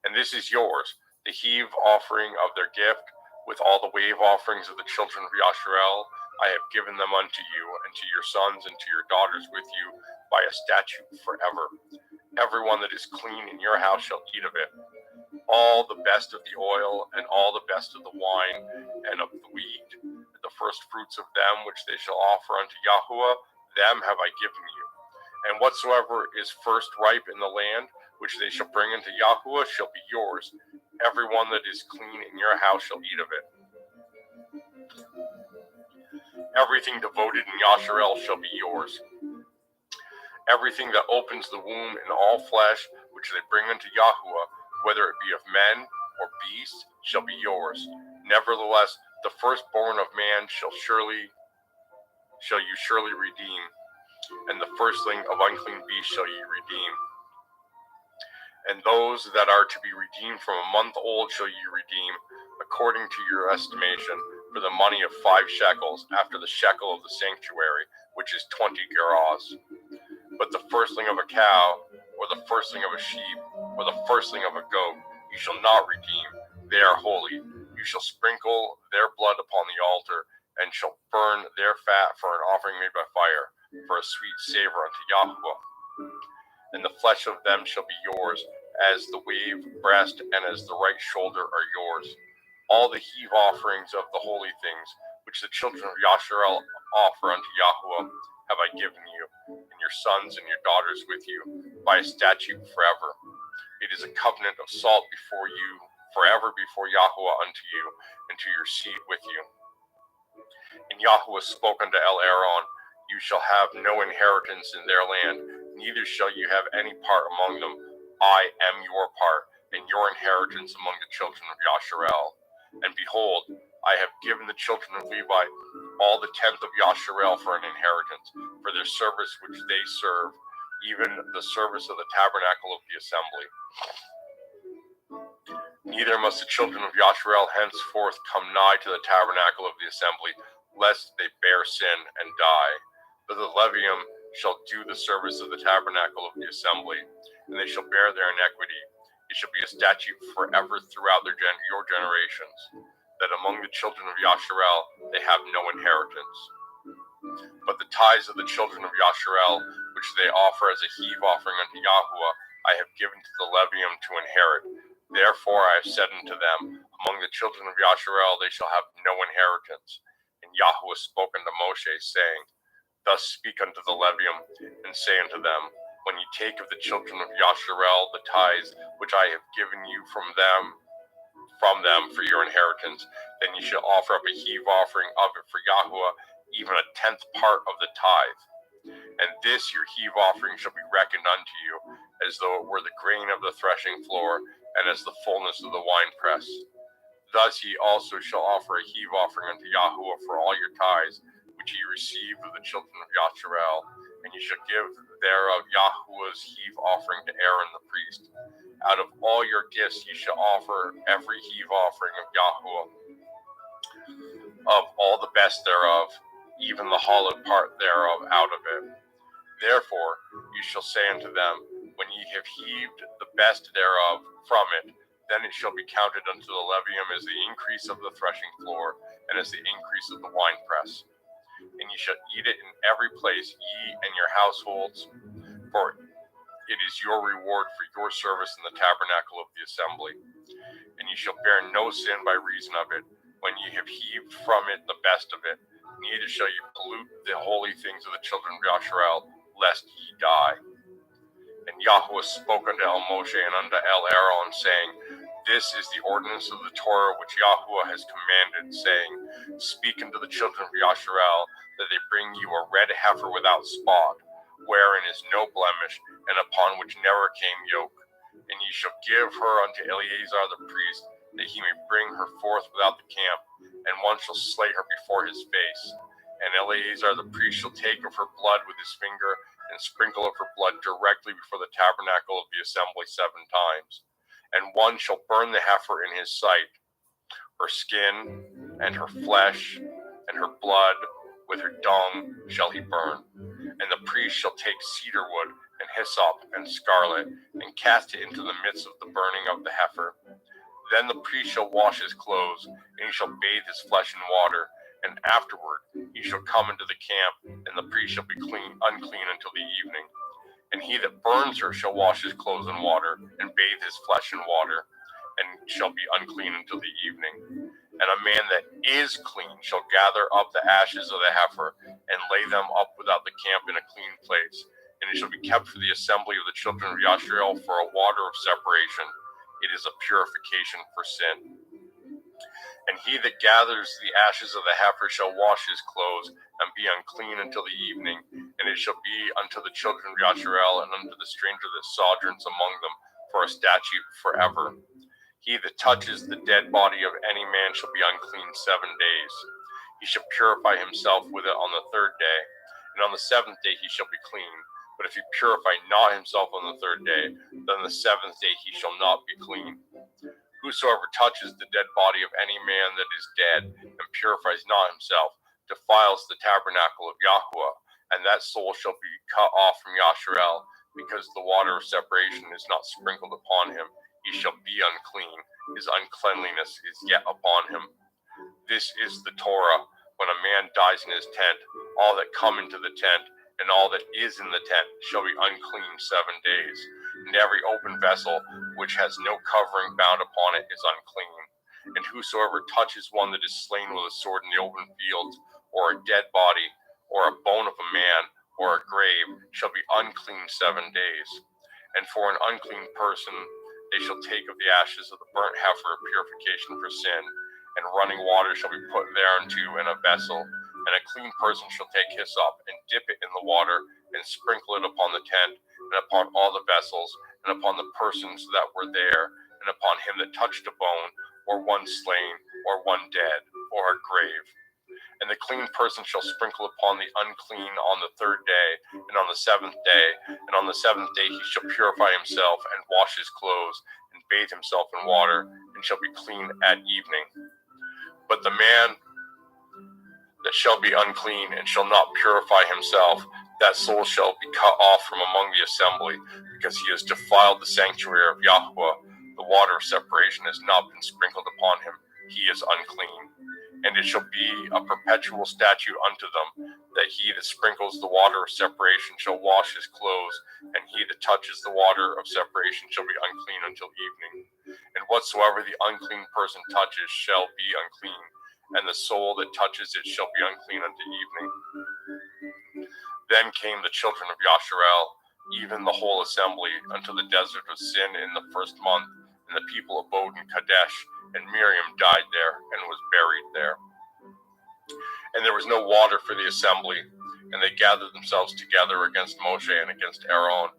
S4: And this is yours, the heave offering of their gift, with all the wave offerings of the children of Yasharel. I have given them unto you, and to your sons and to your daughters with you, by a statute forever. Everyone that is clean in your house shall eat of it. All the best of the oil, and all the best of the wine, and of the wheat, the first fruits of them which they shall offer unto Yahuwah, them have I given you. And whatsoever is first ripe in the land, which they shall bring unto Yahuwah, shall be yours. Everyone that is clean in your house shall eat of it. Everything devoted in Yasharel shall be yours. Everything that opens the womb in all flesh, which they bring unto Yahuwah, whether it be of men or beasts, shall be yours. Nevertheless, the firstborn of man shall you surely redeem, and the firstling of unclean beasts shall ye redeem. And those that are to be redeemed from a month old shall ye redeem, according to your estimation, for the money of 5 shekels, after the shekel of the sanctuary, which is 20 gerahs. But the firstling of a cow, or the firstling of a sheep, or the firstling of a goat, you shall not redeem. They are holy. You shall sprinkle their blood upon the altar, and shall burn their fat for an offering made by fire, for a sweet savor unto Yahuwah. And the flesh of them shall be yours, as the wave breast and as the right shoulder are yours. All the heave offerings of the holy things, which the children of Yasharel offer unto Yahuwah, have I given you, and your sons and your daughters with you, by a statute forever. It is a covenant of salt before you, forever before Yahuwah unto you, and to your seed with you. And Yahuwah spoke unto Aaron, You shall have no inheritance in their land, neither shall you have any part among them. I am your part, and your inheritance among the children of Yasharel. And behold, I have given the children of Levi all the 10th of Yasharel for an inheritance, for their service which they serve, even the service of the tabernacle of the assembly. Neither must the children of Yasharel henceforth come nigh to the tabernacle of the assembly, lest they bear sin and die. But the Levium shall do the service of the tabernacle of the assembly, and they shall bear their iniquity. It shall be a statute forever throughout your generations, that among the children of Yasharel they have no inheritance. But the tithes of the children of Yasharel, which they offer as a heave offering unto Yahuwah, I have given to the Levium to inherit. Therefore I have said unto them, Among the children of Yasharel they shall have no inheritance. And Yahuwah spoke unto Moshe, saying, Thus speak unto the Levium, and say unto them, When ye take of the children of Yasharel the tithes which I have given you from them for your inheritance, then ye shall offer up a heave offering of it for Yahuwah, even a 10th part of the tithe. And this your heave offering shall be reckoned unto you, as though it were the grain of the threshing floor, and as the fullness of the winepress. Thus ye also shall offer a heave offering unto Yahuwah for all your tithes, which ye receive of the children of Yasharel, and ye shall give thereof Yahuwah's heave offering to Aaron the priest. Out of all your gifts ye shall offer every heave offering of Yahuwah, of all the best thereof, even the hollowed part thereof out of it. Therefore you shall say unto them, when ye have heaved the best thereof from it, then it shall be counted unto the levium as the increase of the threshing floor, and as the increase of the winepress. And ye shall eat it in every place, ye and your households, for it is your reward for your service in the tabernacle of the assembly. And ye shall bear no sin by reason of it, when ye have heaved from it the best of it, neither shall ye pollute the holy things of the children of Yasharel, lest ye die. And Yahuwah spoke unto El Moshe and unto El Aaron, saying, This is the ordinance of the Torah which Yahuwah has commanded, saying, Speak unto the children of Yasharel, that they bring you a red heifer without spot, wherein is no blemish, and upon which never came yoke. And ye shall give her unto Eleazar the priest, that he may bring her forth without the camp, and one shall slay her before his face. And Eleazar the priest shall take of her blood with his finger, and sprinkle of her blood directly before the tabernacle of the assembly 7 times. And one shall burn the heifer in his sight, her skin, and her flesh, and her blood, with her dung shall he burn. And the priest shall take cedar wood, and hyssop, and scarlet, and cast it into the midst of the burning of the heifer. Then the priest shall wash his clothes, and he shall bathe his flesh in water, and afterward he shall come into the camp, and the priest shall be unclean until the evening. And he that burns her shall wash his clothes in water, and bathe his flesh in water, and shall be unclean until the evening. And a man that is clean shall gather up the ashes of the heifer, and lay them up without the camp in a clean place. And it shall be kept for the assembly of the children of Yasharel for a water of separation. It is a purification for sin. And he that gathers the ashes of the heifer shall wash his clothes, and be unclean until the evening. And it shall be unto the children of Yasharel, and unto the stranger that sojourns among them, for a statute forever. He that touches the dead body of any man shall be unclean 7 days. He shall purify himself with it on the 3rd day, and on the 7th day he shall be clean. But if he purify not himself on the 3rd day, then the 7th day he shall not be clean. Whosoever touches the dead body of any man that is dead, and purifies not himself, defiles the tabernacle of Yahuwah, and that soul shall be cut off from Yasharel, because the water of separation is not sprinkled upon him. He shall be unclean. His uncleanliness is yet upon him. This is the Torah. When a man dies in his tent, all that come into the tent, and all that is in the tent, shall be unclean 7 days. And every open vessel which has no covering bound upon it is unclean. And whosoever touches one that is slain with a sword in the open fields, or a dead body, or a bone of a man, or a grave, shall be unclean 7 days. And for an unclean person they shall take of the ashes of the burnt heifer of purification for sin, and running water shall be put thereunto in a vessel. And a clean person shall take hyssop, and dip it in the water, and sprinkle it upon the tent, and upon all the vessels, and upon the persons that were there, and upon him that touched a bone, or one slain, or one dead, or a grave. And the clean person shall sprinkle upon the unclean on the 3rd day, and on the 7th day, and on the 7th day he shall purify himself, and wash his clothes, and bathe himself in water, and shall be clean at evening. But the man that shall be unclean, and shall not purify himself, that soul shall be cut off from among the assembly, because he has defiled the sanctuary of Yahuwah. The water of separation has not been sprinkled upon him. He is unclean. And it shall be a perpetual statute unto them, that he that sprinkles the water of separation shall wash his clothes, and he that touches the water of separation shall be unclean until evening. And whatsoever the unclean person touches shall be unclean, and the soul that touches it shall be unclean unto evening. Then came the children of Yasharel, even the whole assembly, unto the desert of Sin in the 1st month, and the people abode in Kadesh, and Miriam died there, and was buried there. And there was no water for the assembly, and they gathered themselves together against Moshe and against Aaron.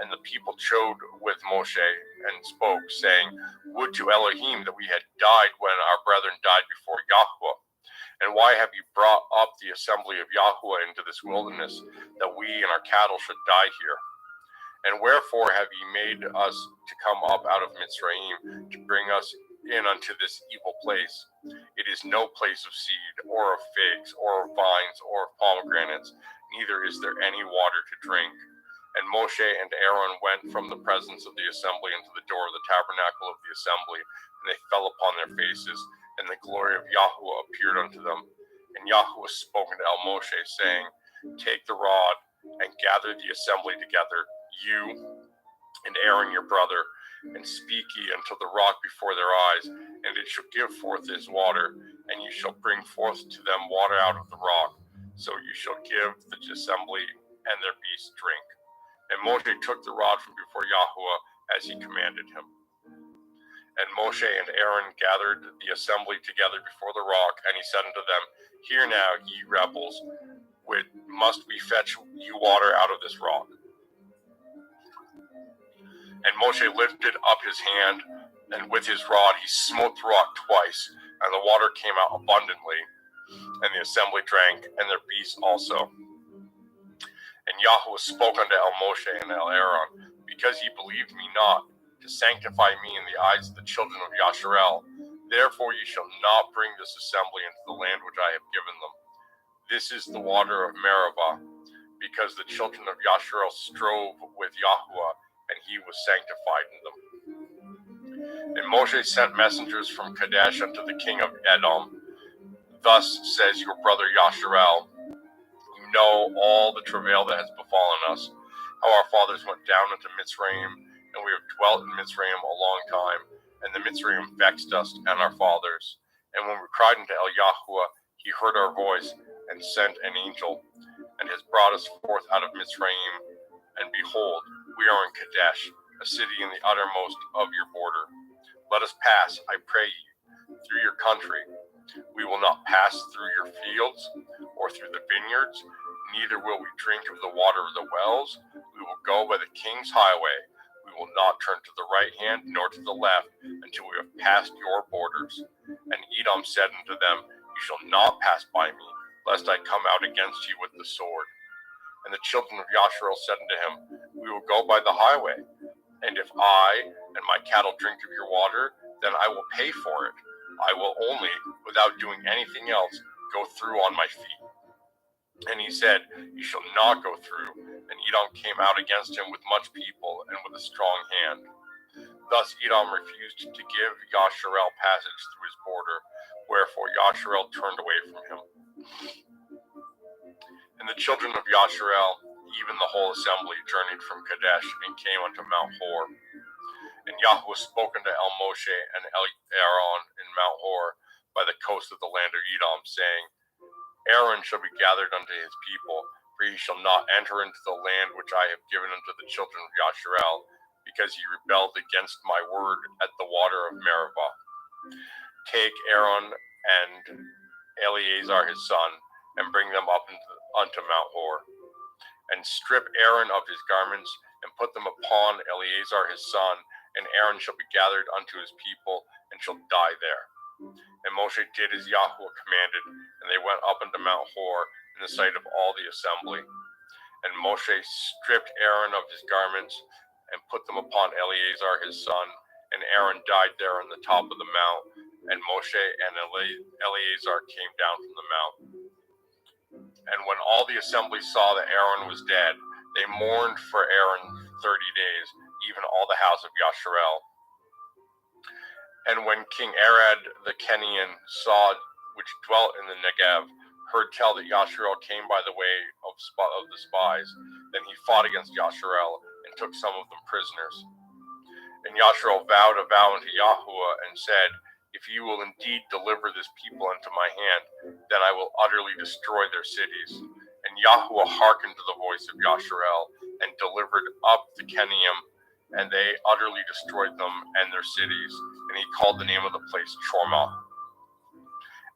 S4: And the people chode with Moshe, and spoke, saying, Would to Elohim that we had died when our brethren died before Yahweh. And why have you brought up the assembly of Yahweh into this wilderness, that we and our cattle should die here? And wherefore have ye made us to come up out of Mitzrayim, to bring us in unto this evil place? It is no place of seed, or of figs, or of vines, or of pomegranates, neither is there any water to drink. And Moshe and Aaron went from the presence of the assembly into the door of the tabernacle of the assembly, and they fell upon their faces, and the glory of Yahweh appeared unto them. And Yahweh spoke unto Moshe, saying, Take the rod, and gather the assembly together, you and Aaron your brother, and speak ye unto the rock before their eyes, and it shall give forth his water, and you shall bring forth to them water out of the rock. So you shall give the assembly and their beasts drink. And Moshe took the rod from before Yahweh as he commanded him. And Moshe and Aaron gathered the assembly together before the rock, and he said unto them, Hear now, ye rebels, must we fetch you water out of this rock? And Moshe lifted up his hand, and with his rod he smote the rock twice, and the water came out abundantly, and the assembly drank, and their beasts also. And Yahweh spoke unto Moshe and Aaron, Because ye believed me not, to sanctify me in the eyes of the children of Yasharel, therefore ye shall not bring this assembly into the land which I have given them. This is the water of Meribah, because the children of Yasharel strove with Yahweh, and he was sanctified in them. And Moshe sent messengers from Kadesh unto the king of Edom. Thus says your brother Yasharel, You know all the travail that has befallen us, how our fathers went down into Mitzrayim, and we have dwelt in Mitzrayim a long time, and the Mitzrayim vexed us and our fathers. And when we cried unto Yahweh, he heard our voice, and sent an angel, and has brought us forth out of Mitzrayim. And behold, we are in Kadesh, a city in the uttermost of your border. Let us pass, I pray ye, through your country. We will not pass through your fields, or through the vineyards, neither will we drink of the water of the wells. We will go by the king's highway. We will not turn to the right hand, nor to the left, until we have passed your borders. And Edom said unto them, You shall not pass by me, lest I come out against you with the sword. And the children of Yasharel said unto him, We will go by the highway, and if I and my cattle drink of your water, then I will pay for it. I will only, without doing anything else, go through on my feet. And he said, You shall not go through. And Edom came out against him with much people and with a strong hand. Thus Edom refused to give Yasharel passage through his border, wherefore Yasharel turned away from him. And the children of Yasharel, even the whole assembly, journeyed from Kadesh and came unto Mount Hor. And Yahweh spoke unto Moshe and Aaron in Mount Hor by the coast of the land of Edom, saying, Aaron shall be gathered unto his people, for he shall not enter into the land which I have given unto the children of Yasharel, because he rebelled against my word at the water of Meribah. Take Aaron and Eleazar his son, and bring them up unto Mount Hor. And strip Aaron of his garments, and put them upon Eleazar his son, and Aaron shall be gathered unto his people, and shall die there. And Moshe did as Yahweh commanded, and they went up unto Mount Hor in the sight of all the assembly. And Moshe stripped Aaron of his garments, and put them upon Eleazar his son, and Aaron died there on the top of the mount, and Moshe and Eleazar came down from the mount. And when all the assembly saw that Aaron was dead, they mourned for Aaron 30 days, even all the house of Yasharel. And when King Arad the Kenyan saw, which dwelt in the Negev, heard tell that Yasharel came by the way of the spies, then he fought against Yasharel and took some of them prisoners. And Yasharel vowed a vow unto Yahweh and said, If you will indeed deliver this people into my hand, then I will utterly destroy their cities. And Yahweh hearkened to the voice of Yasharel and delivered up the Kenaim, and they utterly destroyed them and their cities. And he called the name of the place Chormah.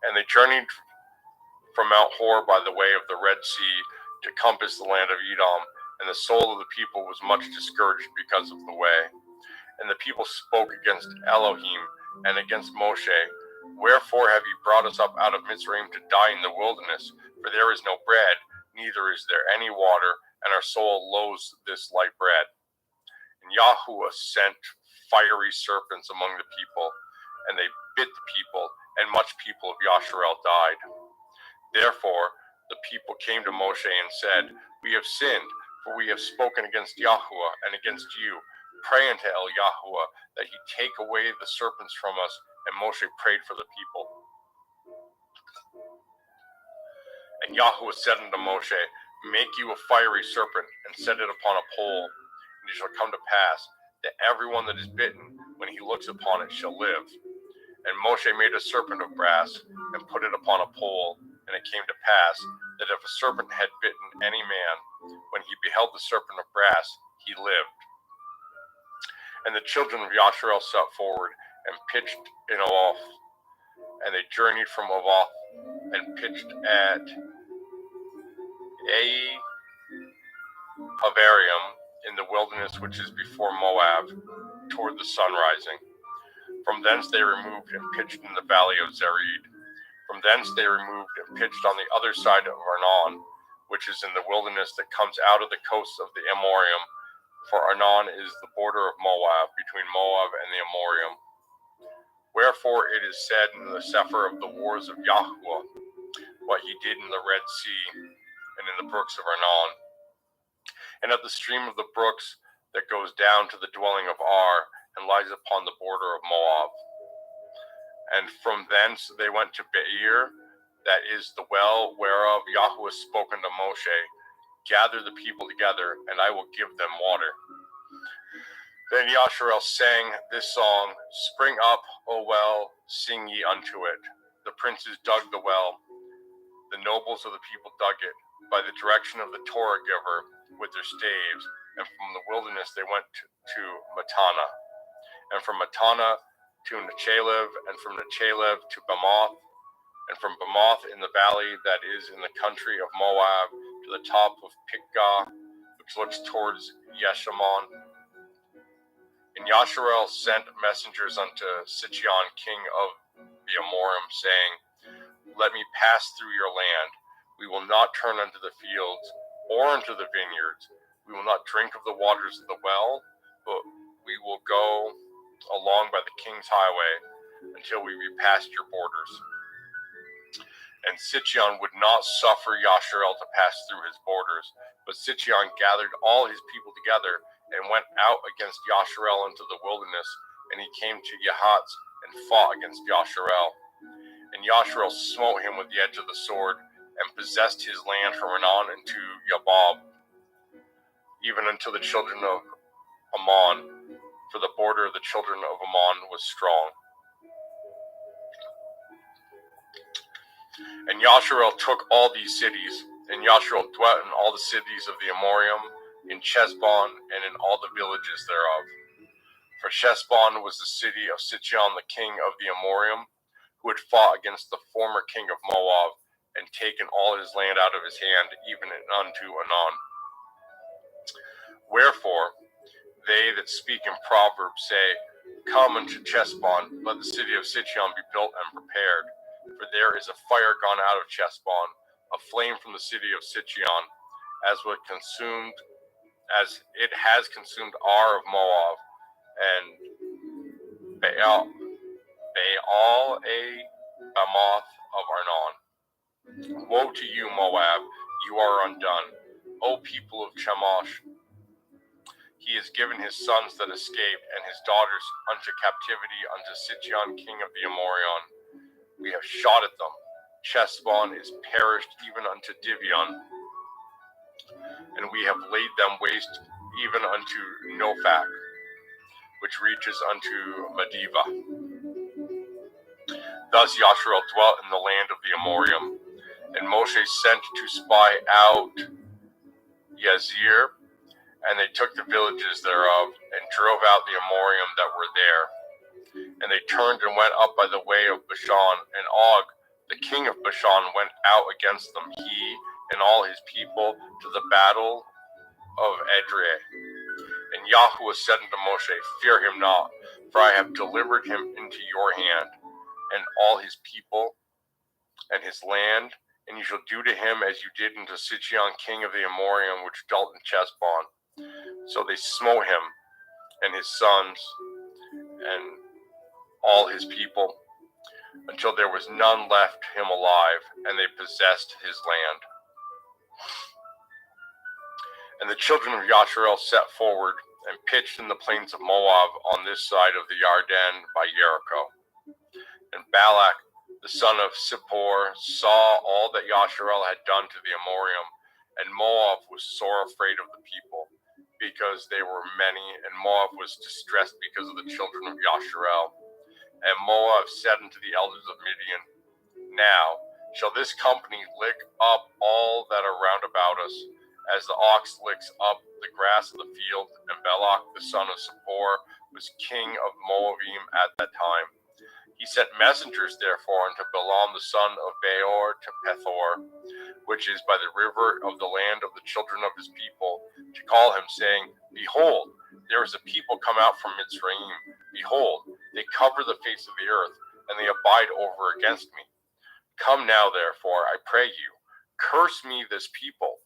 S4: And they journeyed from Mount Hor by the way of the Red Sea to compass the land of Edom, and the soul of the people was much discouraged because of the way. And the people spoke against Elohim and against Moshe. Wherefore have you brought us up out of Mitzrayim to die in the wilderness? For there is no bread, neither is there any water, and our soul loathes this light bread. And Yahuwah sent fiery serpents among the people, and they bit the people, and much people of Yasharel died. Therefore the people came to Moshe and said, We have sinned, for we have spoken against Yahuwah and against you. Pray unto El Yahuwah that he take away the serpents from us. And Moshe prayed for the people. And Yahuwah said unto Moshe, Make you a fiery serpent, and set it upon a pole. And it shall come to pass that everyone that is bitten, when he looks upon it, shall live. And Moshe made a serpent of brass, and put it upon a pole. And it came to pass that if a serpent had bitten any man, when he beheld the serpent of brass, he lived. And the children of Yasharel set forward, and pitched in Oath. And they journeyed from Oath, and pitched at Avarium in the wilderness which is before Moab, toward the sun rising. From thence they removed and pitched in the valley of Zered. From thence they removed and pitched on the other side of Arnon, which is in the wilderness that comes out of the coasts of the Amorium, for Arnon is the border of Moab, between Moab and the Amorium. Wherefore it is said in the Sefer of the Wars of Yahuwah, what he did in the Red Sea, and in the brooks of Arnon, and at the stream of the brooks that goes down to the dwelling of Ar, and lies upon the border of Moab. And from thence they went to Beer, that is the well whereof Yahuwah spoke unto Moshe, Gather the people together, and I will give them water. Then Yasharel sang this song, Spring up, O well, sing ye unto it. The princes dug the well, the nobles of the people dug it, by the direction of the Torah giver with their staves, and from the wilderness they went to Matana, and from Matana to Nechalev, and from Nechalev to Bamoth, and from Bamoth in the valley that is in the country of Moab to the top of Pisgah, which looks towards Yeshimon. And Yasharel sent messengers unto Sichon, king of the Amorim, saying, Let me pass through your land. We will not turn unto the fields or unto the vineyards. We will not drink of the waters of the well, but we will go along by the king's highway until we be past your borders. And Sichon would not suffer Yasharel to pass through his borders, but Sichon gathered all his people together and went out against Yasharel into the wilderness, and he came to Yahatz and fought against Yasharel. And Yasharel smote him with the edge of the sword, and possessed his land from Arnon into Yabab, even unto the children of Ammon, for the border of the children of Ammon was strong. And Yasharel took all these cities, and Yasharel dwelt in all the cities of the Amorium, in Chesbon, and in all the villages thereof. For Chesbon was the city of Sichon the king of the Amorium, who had fought against the former king of Moab, and taken all his land out of his hand, even unto Anon. Wherefore they that speak in Proverbs say, Come unto Chesbon, let the city of Sichon be built and prepared. For there is a fire gone out of Chesbon, a flame from the city of Sichon, as it has consumed Ar of Moab, and Baal-a-Bamoth of Arnon. Woe to you, Moab, you are undone, O people of Chemosh. He has given his sons that escaped, and his daughters unto captivity unto Sichon king of the Amorion. We have shot at them. Chesbon is perished even unto Divion, and we have laid them waste even unto Nophak, which reaches unto Medeva. Thus Yasharel dwelt in the land of the Amorium, and Moshe sent to spy out Yazir, and they took the villages thereof, and drove out the Amorium that were there. And they turned and went up by the way of Bashan, and Og, the king of Bashan, went out against them, he and all his people, to the battle of Edrei. And And Yahuwah said unto Moshe, Fear him not, for I have delivered him into your hand, and all his people, and his land, and you shall do to him as you did unto Sihon king of the Amorim, which dwelt in Cheshbon. So they smote him, and his sons, and all his people, until there was none left him alive, and they possessed his land. And the children of Yasharel set forward, and pitched in the plains of Moab on this side of the Yarden by Jericho. And Balak, the son of Zippor, saw all that Yasharel had done to the Amorim, and Moab was sore afraid of the people, because they were many, and Moab was distressed because of the children of Yasharel. And Moab said unto the elders of Midian, Now shall this company lick up all that are round about us, as the ox licks up the grass of the field. And Balak the son of Zippor was king of Moabim at that time. He sent messengers therefore unto Balaam the son of Beor to Pethor, which is by the river of the land of the children of his people, to call him, saying, Behold, there is a people come out from Mitzrayim. Behold, they cover the face of the earth, and they abide over against me. Come now, therefore, I pray you, curse me this people,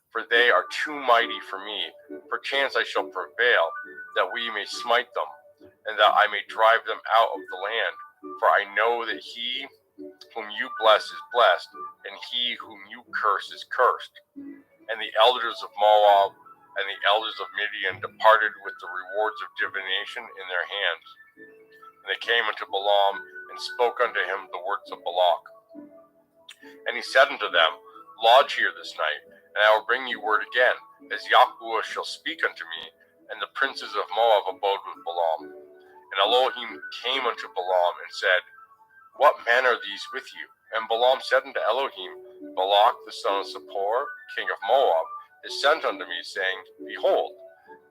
S4: for they are too mighty for me. Perchance I shall prevail, that we may smite them, and that I may drive them out of the land. For I know that he whom you bless is blessed, and he whom you curse is cursed. And the elders of Moab and the elders of Midian departed with the rewards of divination in their hands. And they came unto Balaam, and spoke unto him the words of Balak. And he said unto them, Lodge here this night, and I will bring you word again, as Yahuwah shall speak unto me. And the princes of Moab abode with Balaam. And Elohim came unto Balaam, and said, What men are these with you? And Balaam said unto Elohim, Balak the son of Zippor, king of Moab, is sent unto me, saying, Behold,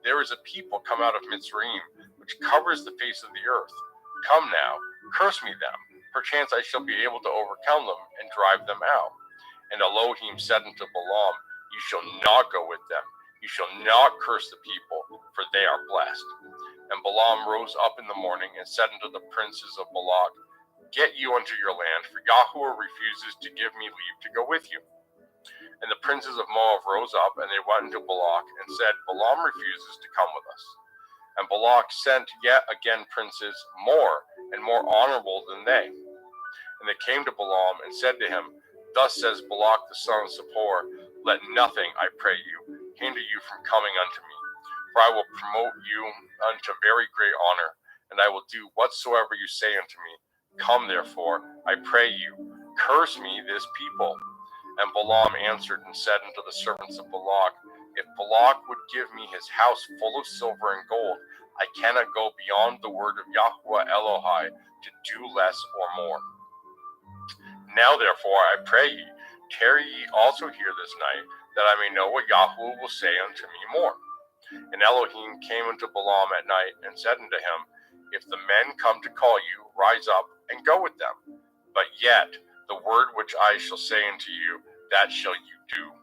S4: there is a people come out of Mitzrayim, which covers the face of the earth. Come now, curse me them. Perchance I shall be able to overcome them, and drive them out. And Elohim said unto Balaam, You shall not go with them. You shall not curse the people, for they are blessed. And Balaam rose up in the morning, and said unto the princes of Balak, Get you unto your land, for Yahuwah refuses to give me leave to go with you. And the princes of Moab rose up, and they went unto Balak, and said, Balaam refuses to come with us. And Balak sent yet again princes more and more honorable than they. And they came to Balaam, and said to him, Thus says Balak the son of Zippor, Let nothing, I pray you, hinder you from coming unto me. For I will promote you unto very great honor, and I will do whatsoever you say unto me. Come therefore, I pray you, curse me this people. And Balaam answered and said unto the servants of Balak, If Balak would give me his house full of silver and gold, I cannot go beyond the word of Yahuwah Elohai to do less or more. Now therefore, I pray ye, tarry ye also here this night, that I may know what Yahuwah will say unto me more. And Elohim came unto Balaam at night, and said unto him, If the men come to call you, rise up and go with them. But yet the word which I shall say unto you, that shall you do.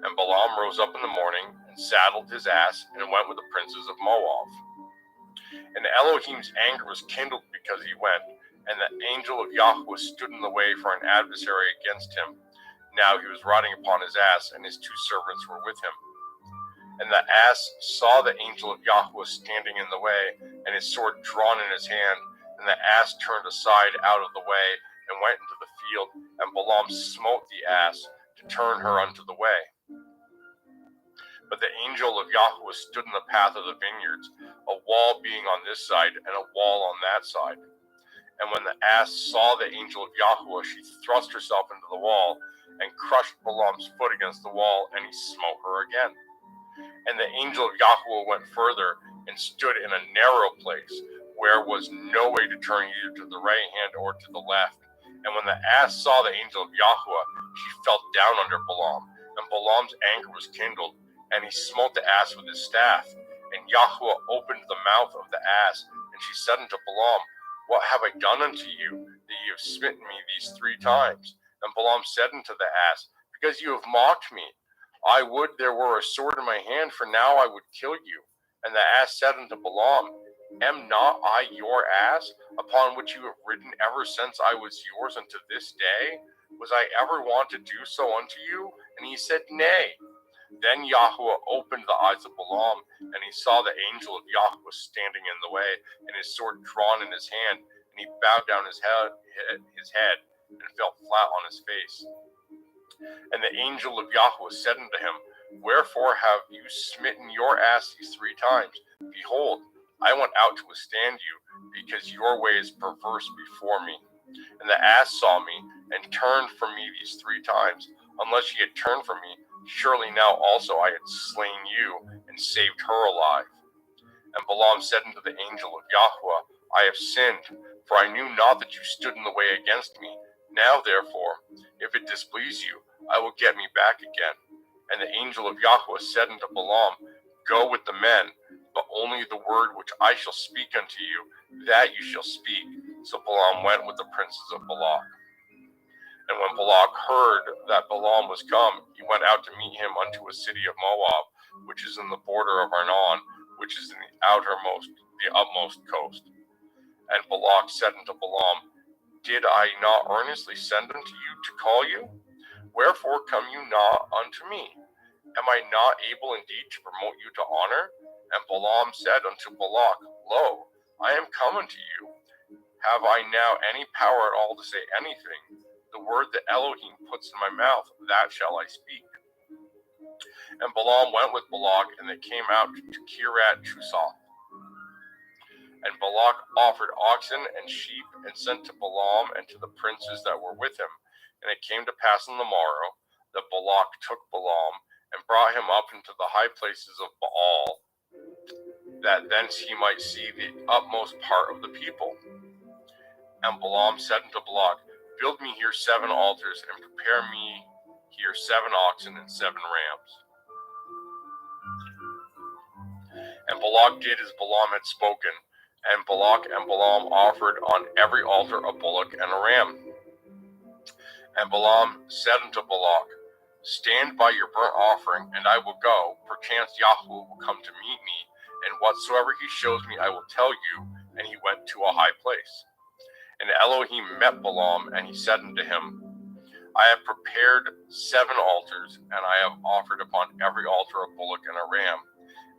S4: And Balaam rose up in the morning, and saddled his ass, and went with the princes of Moab. And Elohim's anger was kindled because he went, and the angel of Yahuwah stood in the way for an adversary against him. Now he was riding upon his ass, and his two servants were with him. And the ass saw the angel of Yahuwah standing in the way, and his sword drawn in his hand. And the ass turned aside out of the way, and went into the field. And Balaam smote the ass, to turn her unto the way. But the angel of Yahuwah stood in the path of the vineyards, a wall being on this side, and a wall on that side. And when the ass saw the angel of Yahuwah, she thrust herself into the wall, and crushed Balaam's foot against the wall, and he smote her again. And the angel of Yahuwah went further, and stood in a narrow place, where was no way to turn either to the right hand or to the left. And when the ass saw the angel of Yahuwah, she fell down under Balaam, and Balaam's anger was kindled, and he smote the ass with his staff. And Yahuwah opened the mouth of the ass, and she said unto Balaam, What have I done unto you, that ye have smitten me these 3 times? And Balaam said unto the ass, Because you have mocked me. I would there were a sword in my hand, for now I would kill you. And the ass said unto Balaam, Am not I your ass, upon which you have ridden ever since I was yours unto this day? Was I ever wont to do so unto you? And he said, Nay. Then Yahweh opened the eyes of Balaam, and he saw the angel of Yahweh standing in the way, and his sword drawn in his hand, and he bowed down his head and fell flat on his face. And the angel of Yahweh said unto him, Wherefore have you smitten your ass these 3 times? Behold, I went out to withstand you, because your way is perverse before me. And the ass saw me, and turned from me these 3 times. Unless she had turned from me, surely now also I had slain you, and saved her alive. And Balaam said unto the angel of Yahweh, I have sinned, for I knew not that you stood in the way against me. Now therefore, if it displease you, I will get me back again. And the angel of Yahweh said unto Balaam, Go with the men, but only the word which I shall speak unto you, that you shall speak. So Balaam went with the princes of Balak. And when Balak heard that Balaam was come, he went out to meet him unto a city of Moab, which is in the border of Arnon, which is in the utmost coast. And Balak said unto Balaam, Did I not earnestly send unto you to call you? Wherefore come you not unto me? Am I not able indeed to promote you to honor? And Balaam said unto Balak, Lo, I am come unto you. Have I now any power at all to say anything? The word that Elohim puts in my mouth, that shall I speak. And Balaam went with Balak, and they came out to Kirat Chusoth. And Balak offered oxen and sheep, and sent to Balaam and to the princes that were with him. And it came to pass on the morrow that Balak took Balaam, and brought him up into the high places of Baal, that thence he might see the utmost part of the people. And Balaam said unto Balak, Build me here 7 altars, and prepare me here 7 oxen and 7 rams. And Balak did as Balaam had spoken, and Balak and Balaam offered on every altar a bullock and a ram. And Balaam said unto Balak, Stand by your burnt offering, and I will go. Perchance Yahweh will come to meet me, and whatsoever he shows me I will tell you. And he went to a high place. And Elohim met Balaam, and he said unto him, I have prepared 7 altars, and I have offered upon every altar a bullock and a ram.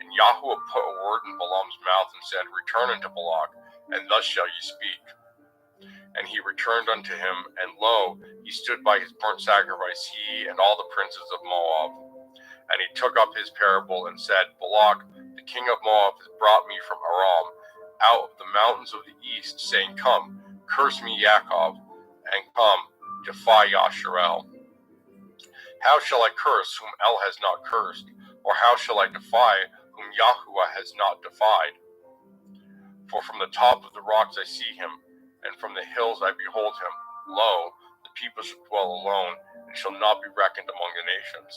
S4: And Yahweh put a word in Balaam's mouth, and said, Return unto Balak, and thus shall ye speak. And he returned unto him, and lo, he stood by his burnt sacrifice, he and all the princes of Moab. And he took up his parable, and said, Balak, the king of Moab, has brought me from Aram, out of the mountains of the east, saying, Come, curse me Yaakov, and come, defy Yasharel. How shall I curse whom El has not cursed? Or how shall I defy whom Yahuwah has not defied? For from the top of the rocks I see him, and from the hills I behold him. Lo, the people shall dwell alone, and shall not be reckoned among the nations.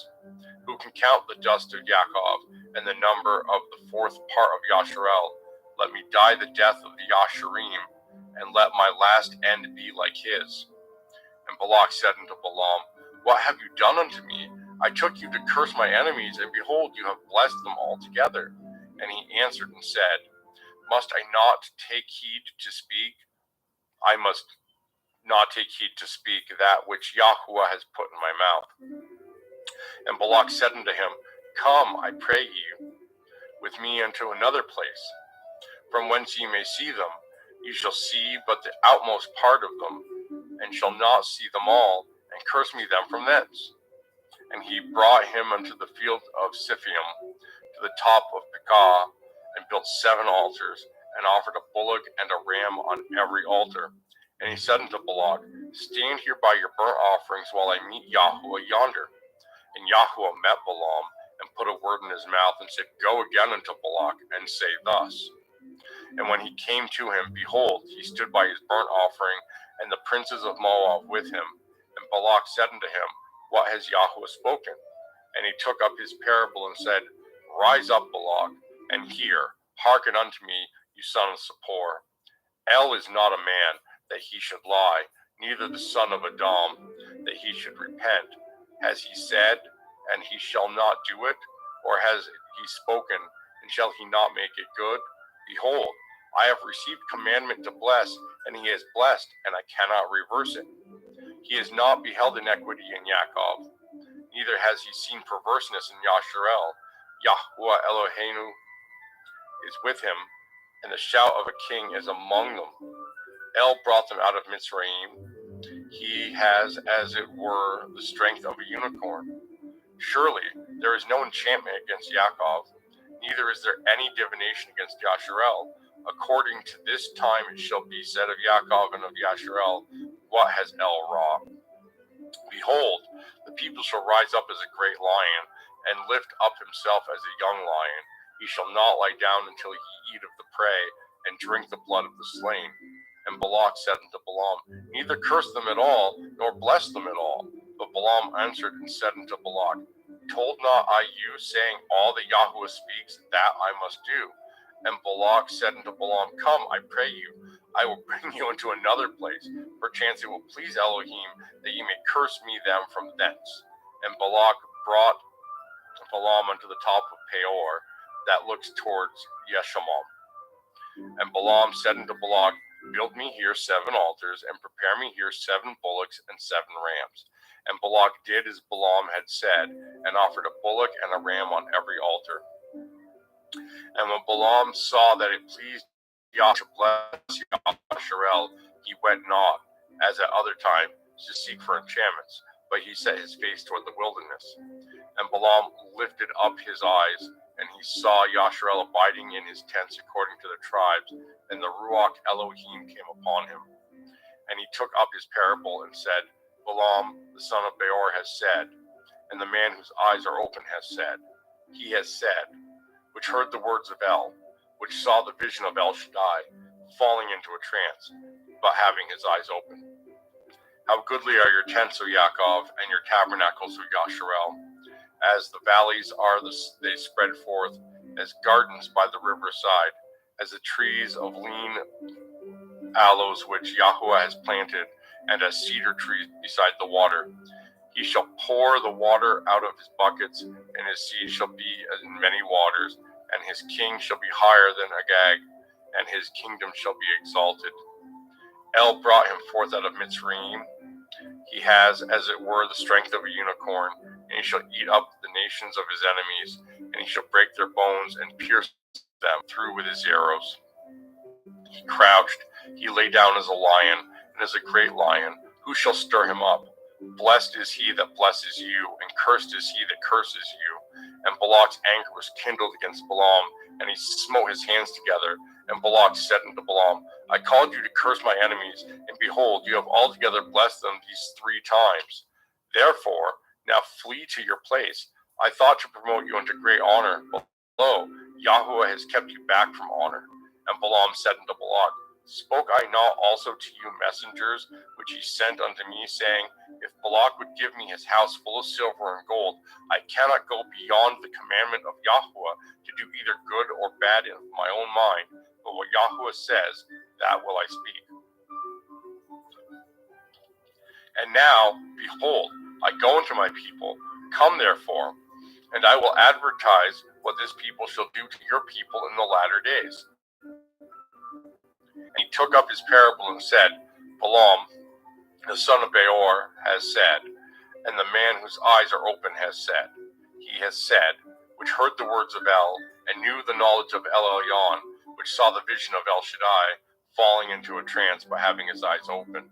S4: Who can count the dust of Yaakov, and the number of the 4th part of Yasharel? Let me die the death of the Yasharim, and let my last end be like his. And Balak said unto Balaam, What have you done unto me? I took you to curse my enemies, and behold, you have blessed them altogether. And he answered and said, Must I not take heed to speak? I must not take heed to speak that which Yahuwah has put in my mouth. And Balak said unto him, Come, I pray you, with me unto another place, from whence ye may see them. You shall see but the outmost part of them, and shall not see them all, and curse me them from thence. And he brought him unto the field of Siphium, to the top of Pekah, and built 7 altars, and offered a bullock and a ram on every altar. And he said unto Balak, Stand here by your burnt offerings while I meet Yahuwah yonder. And Yahuwah met Balaam, and put a word in his mouth, and said, Go again unto Balak, and say thus. And when he came to him, behold, he stood by his burnt offering, and the princes of Moab with him. And Balak said unto him, What has Yahuwah spoken? And he took up his parable, and said, Rise up, Balak, and hear. Hearken unto me, you son of Zippor. El is not a man, that he should lie, neither the son of Adam, that he should repent. Has he said, and he shall not do it? Or has he spoken, and shall he not make it good? Behold, I have received commandment to bless, and he has blessed, and I cannot reverse it. He has not beheld iniquity in Yaakov, neither has he seen perverseness in Yasharel. Yahweh Eloheinu is with him, and the shout of a king is among them. El brought them out of Mitzrayim. He has, as it were, the strength of a unicorn. Surely there is no enchantment against Yaakov, neither is there any divination against Yasharel. According to this time it shall be said of Yaakov and of Yasharel, what has El wrought? Behold, the people shall rise up as a great lion, and lift up himself as a young lion. He shall not lie down until he eat of the prey, and drink the blood of the slain. And Balak said unto Balaam, neither curse them at all, nor bless them at all. But Balaam answered and said unto Balak, told not I you, saying, all that Yahweh speaks, that I must do? And Balak said unto Balaam, come, I pray you, I will bring you into another place. Perchance it will please Elohim, that ye may curse me them from thence. And Balak brought Balaam unto the top of Peor, that looks towards Yeshimon. And Balaam said unto Balak, build me here 7 altars, and prepare me here 7 bullocks and 7 rams. And Balak did as Balaam had said, and offered a bullock and a ram on every altar. And when Balaam saw that it pleased Yah to bless Yasharel, he went not, as at other time, to seek for enchantments, but he set his face toward the wilderness. And Balaam lifted up his eyes, and he saw Yasharel abiding in his tents according to the tribes, and the Ruach Elohim came upon him. And he took up his parable and said, Balaam, the son of Beor, has said, and the man whose eyes are open has said, he has said, which heard the words of El, which saw the vision of El Shaddai, falling into a trance, but having his eyes open. How goodly are your tents, O Yaakov, and your tabernacles, O Yasharel. As the valleys are, they spread forth, as gardens by the riverside, as the trees of lean aloes which Yahweh has planted, and as cedar trees beside the water. He shall pour the water out of his buckets, and his seed shall be in many waters, and his king shall be higher than Agag, and his kingdom shall be exalted. El brought him forth out of Mitzrayim. He has, as it were, the strength of a unicorn, and he shall eat up the nations of his enemies, and he shall break their bones and pierce them through with his arrows. He crouched, he lay down as a lion, and as a great lion. Who shall stir him up? Blessed is he that blesses you, and cursed is he that curses you. And Balak's anger was kindled against Balaam, and he smote his hands together. And Balak said unto Balaam, I called you to curse my enemies, and behold, you have altogether blessed them these 3 times. Therefore, now flee to your place. I thought to promote you unto great honor, but lo, Yahweh has kept you back from honor. And Balaam said unto Balak, spoke I not also to you messengers, which he sent unto me, saying, if Balak would give me his house full of silver and gold, I cannot go beyond the commandment of Yahweh to do either good or bad in my own mind, but what Yahweh says, that will I speak. And now, behold, I go unto my people. Come therefore, and I will advertise what this people shall do to your people in the latter days. And he took up his parable and said, Balaam, the son of Beor, has said, and the man whose eyes are open has said, he has said, which heard the words of El, and knew the knowledge of El Elyon, which saw the vision of El Shaddai, falling into a trance by having his eyes open.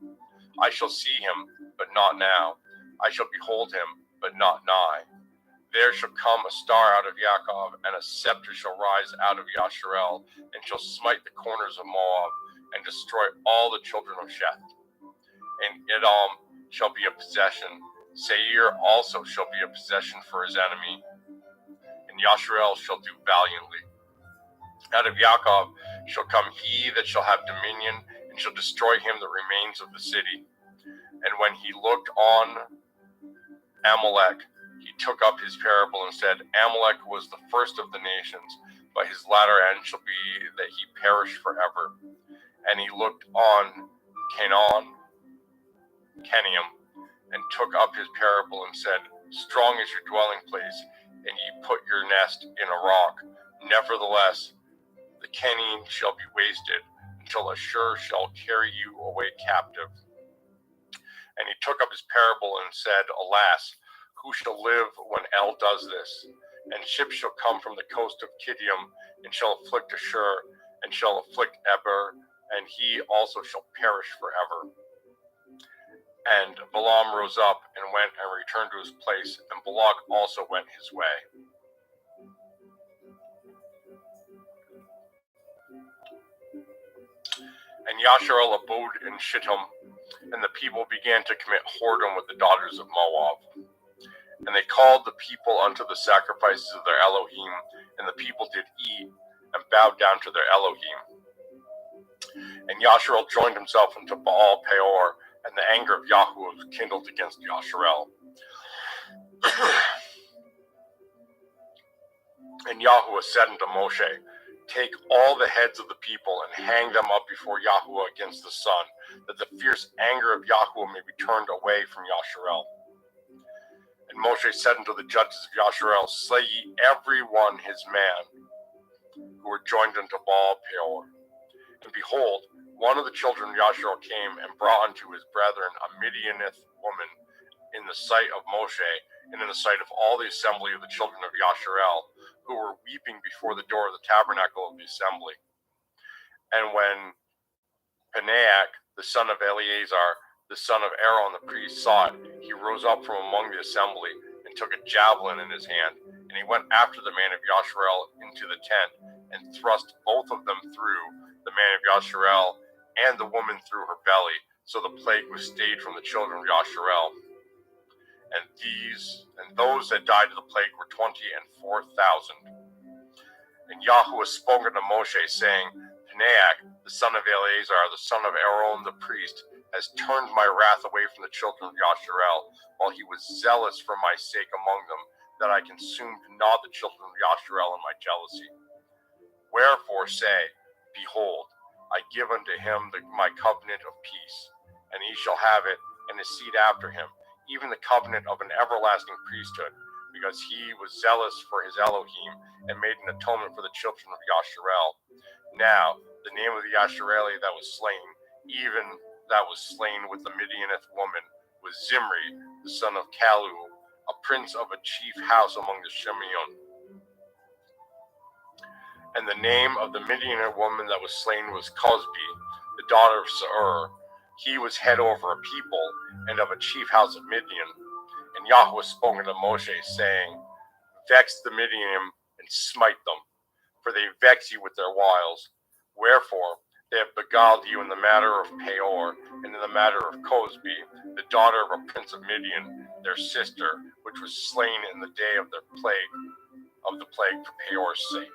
S4: I shall see him, but not now. I shall behold him, but not nigh. There shall come a star out of Yaakov, and a scepter shall rise out of Yasharel, and shall smite the corners of Moab, and destroy all the children of Sheth. And Edom shall be a possession. Seir also shall be a possession for his enemy. And Yasharel shall do valiantly. Out of Yaakov shall come he that shall have dominion, and shall destroy him that remains of the city. And when he looked on Amalek, he took up his parable and said, Amalek was the first of the nations, but his latter end shall be that he perish forever. And he looked on Canium, and took up his parable and said, strong is your dwelling place, and ye put your nest in a rock. Nevertheless, the kenning shall be wasted until Ashur shall carry you away captive. And he took up his parable and said, Alas, who shall live when El does this? And ships shall come from the coast of Kittim, and shall afflict Ashur, and shall afflict Eber, and he also shall perish forever. And Balaam rose up and went and returned to his place, and Balak also went his way. And Yasharel abode in Shittim, and the people began to commit whoredom with the daughters of Moab. And they called the people unto the sacrifices of their Elohim, and the people did eat, and bowed down to their Elohim. And Yasharel joined himself unto Baal Peor, and the anger of Yahweh was kindled against Yasharel. And Yahweh said unto Moshe, Take all the heads of the people, and hang them up before Yahweh against the sun, that the fierce anger of Yahweh may be turned away from Yasharel. And Moshe said unto the judges of Yasharel, Slay ye every one his man, who were joined unto Baal Peor. And behold, one of the children of Yasharel came and brought unto his brethren a Midianith woman in the sight of Moshe, and in the sight of all the assembly of the children of Yasharel, who were weeping before the door of the tabernacle of the assembly. And when Panaach, the son of Eleazar, the son of Aaron the priest, saw it, he rose up from among the assembly, and took a javelin in his hand, and he went after the man of Yasharel into the tent, and thrust both of them through, the man of Yasharel and the woman through her belly, so the plague was stayed from the children of Yasharel. And those that died of the plague were 24,000. And Yahweh spoke unto Moshe, saying, Panaach, the son of Eleazar, the son of Aaron the priest, has turned my wrath away from the children of Yasharel, while he was zealous for my sake among them, that I consumed not the children of Yasharel in my jealousy. Wherefore say, Behold, I give unto him my covenant of peace, and he shall have it, and his seed after him, even the covenant of an everlasting priesthood, because he was zealous for his Elohim, and made an atonement for the children of Yasharel. Now, the name of the Yashareli that was slain, even that was slain with the Midianith woman, was Zimri, the son of Kalu, a prince of a chief house among the Shimeon. And the name of the Midianite woman that was slain was Cosbi, the daughter of Seir. He was head over a people, and of a chief house of Midian. And Yahweh spoke unto Moshe, saying, Vex the Midianim, and smite them, for they vex you with their wiles. Wherefore they have beguiled you in the matter of Peor, and in the matter of Cosbi, the daughter of a prince of Midian, their sister, which was slain in the day of the plague for Peor's sake.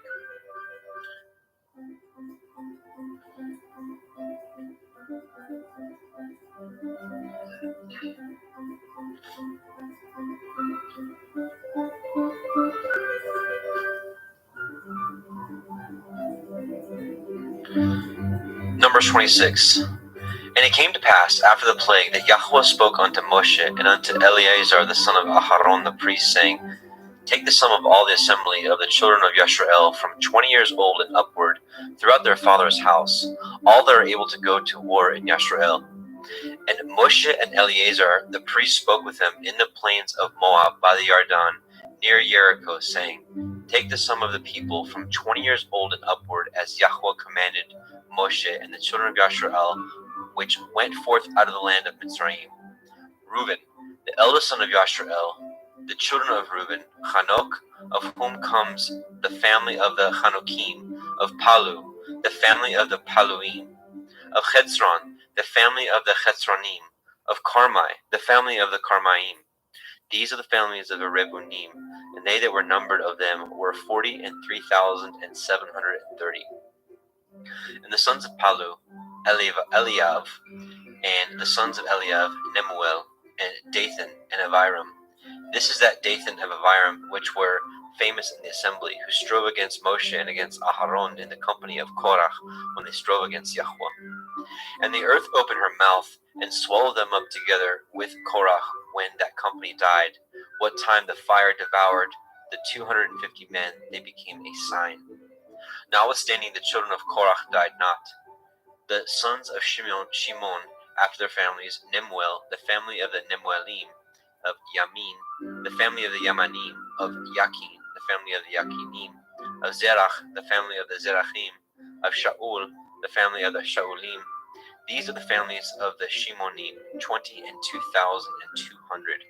S2: Numbers 26. And it came to pass after the plague that Yahweh spoke unto Moshe and unto Eleazar the son of Aharon the priest, saying, Take the sum of all the assembly of the children of Yasharel from 20 years old and upward throughout their father's house, all that are able to go to war in Yasharel. And Moshe and Eleazar the priest spoke with him in the plains of Moab by the Yarden, near Jericho, saying, Take the sum of the people from 20 years old and upward, as Yahweh commanded Moshe and the children of Yasharel, which went forth out of the land of Mitzrayim. Reuben, the eldest son of Yasharel, the children of Reuben, Hanok, of whom comes the family of the Hanokim, of Palu, the family of the Paluim, of Chetzron, the family of the Chetzronim, of Carmi, the family of the Carmaim. These are the families of the Rebunim, and they that were numbered of them were 43,730. And the sons of Palu, Eliav, and the sons of Eliav, Nemuel, and Dathan, and Aviram. This is that Dathan and Aviram which were famous in the assembly, who strove against Moshe and against Aharon in the company of Korach, when they strove against Yahweh. And the earth opened her mouth, and swallowed them up together with Korach when that company died, what time the fire devoured the 250 men, they became a sign. Notwithstanding, the children of Korach died not. The sons of Shimon, after their families, Nemuel, the family of the Nemuelim, of Yamin, the family of the Yamanim, of Yakin, the family of the Yakinim, of Zerach, the family of the Zerachim, of Shaul, the family of the Shaulim. These are the families of the Shimonim, 20 and 2,200.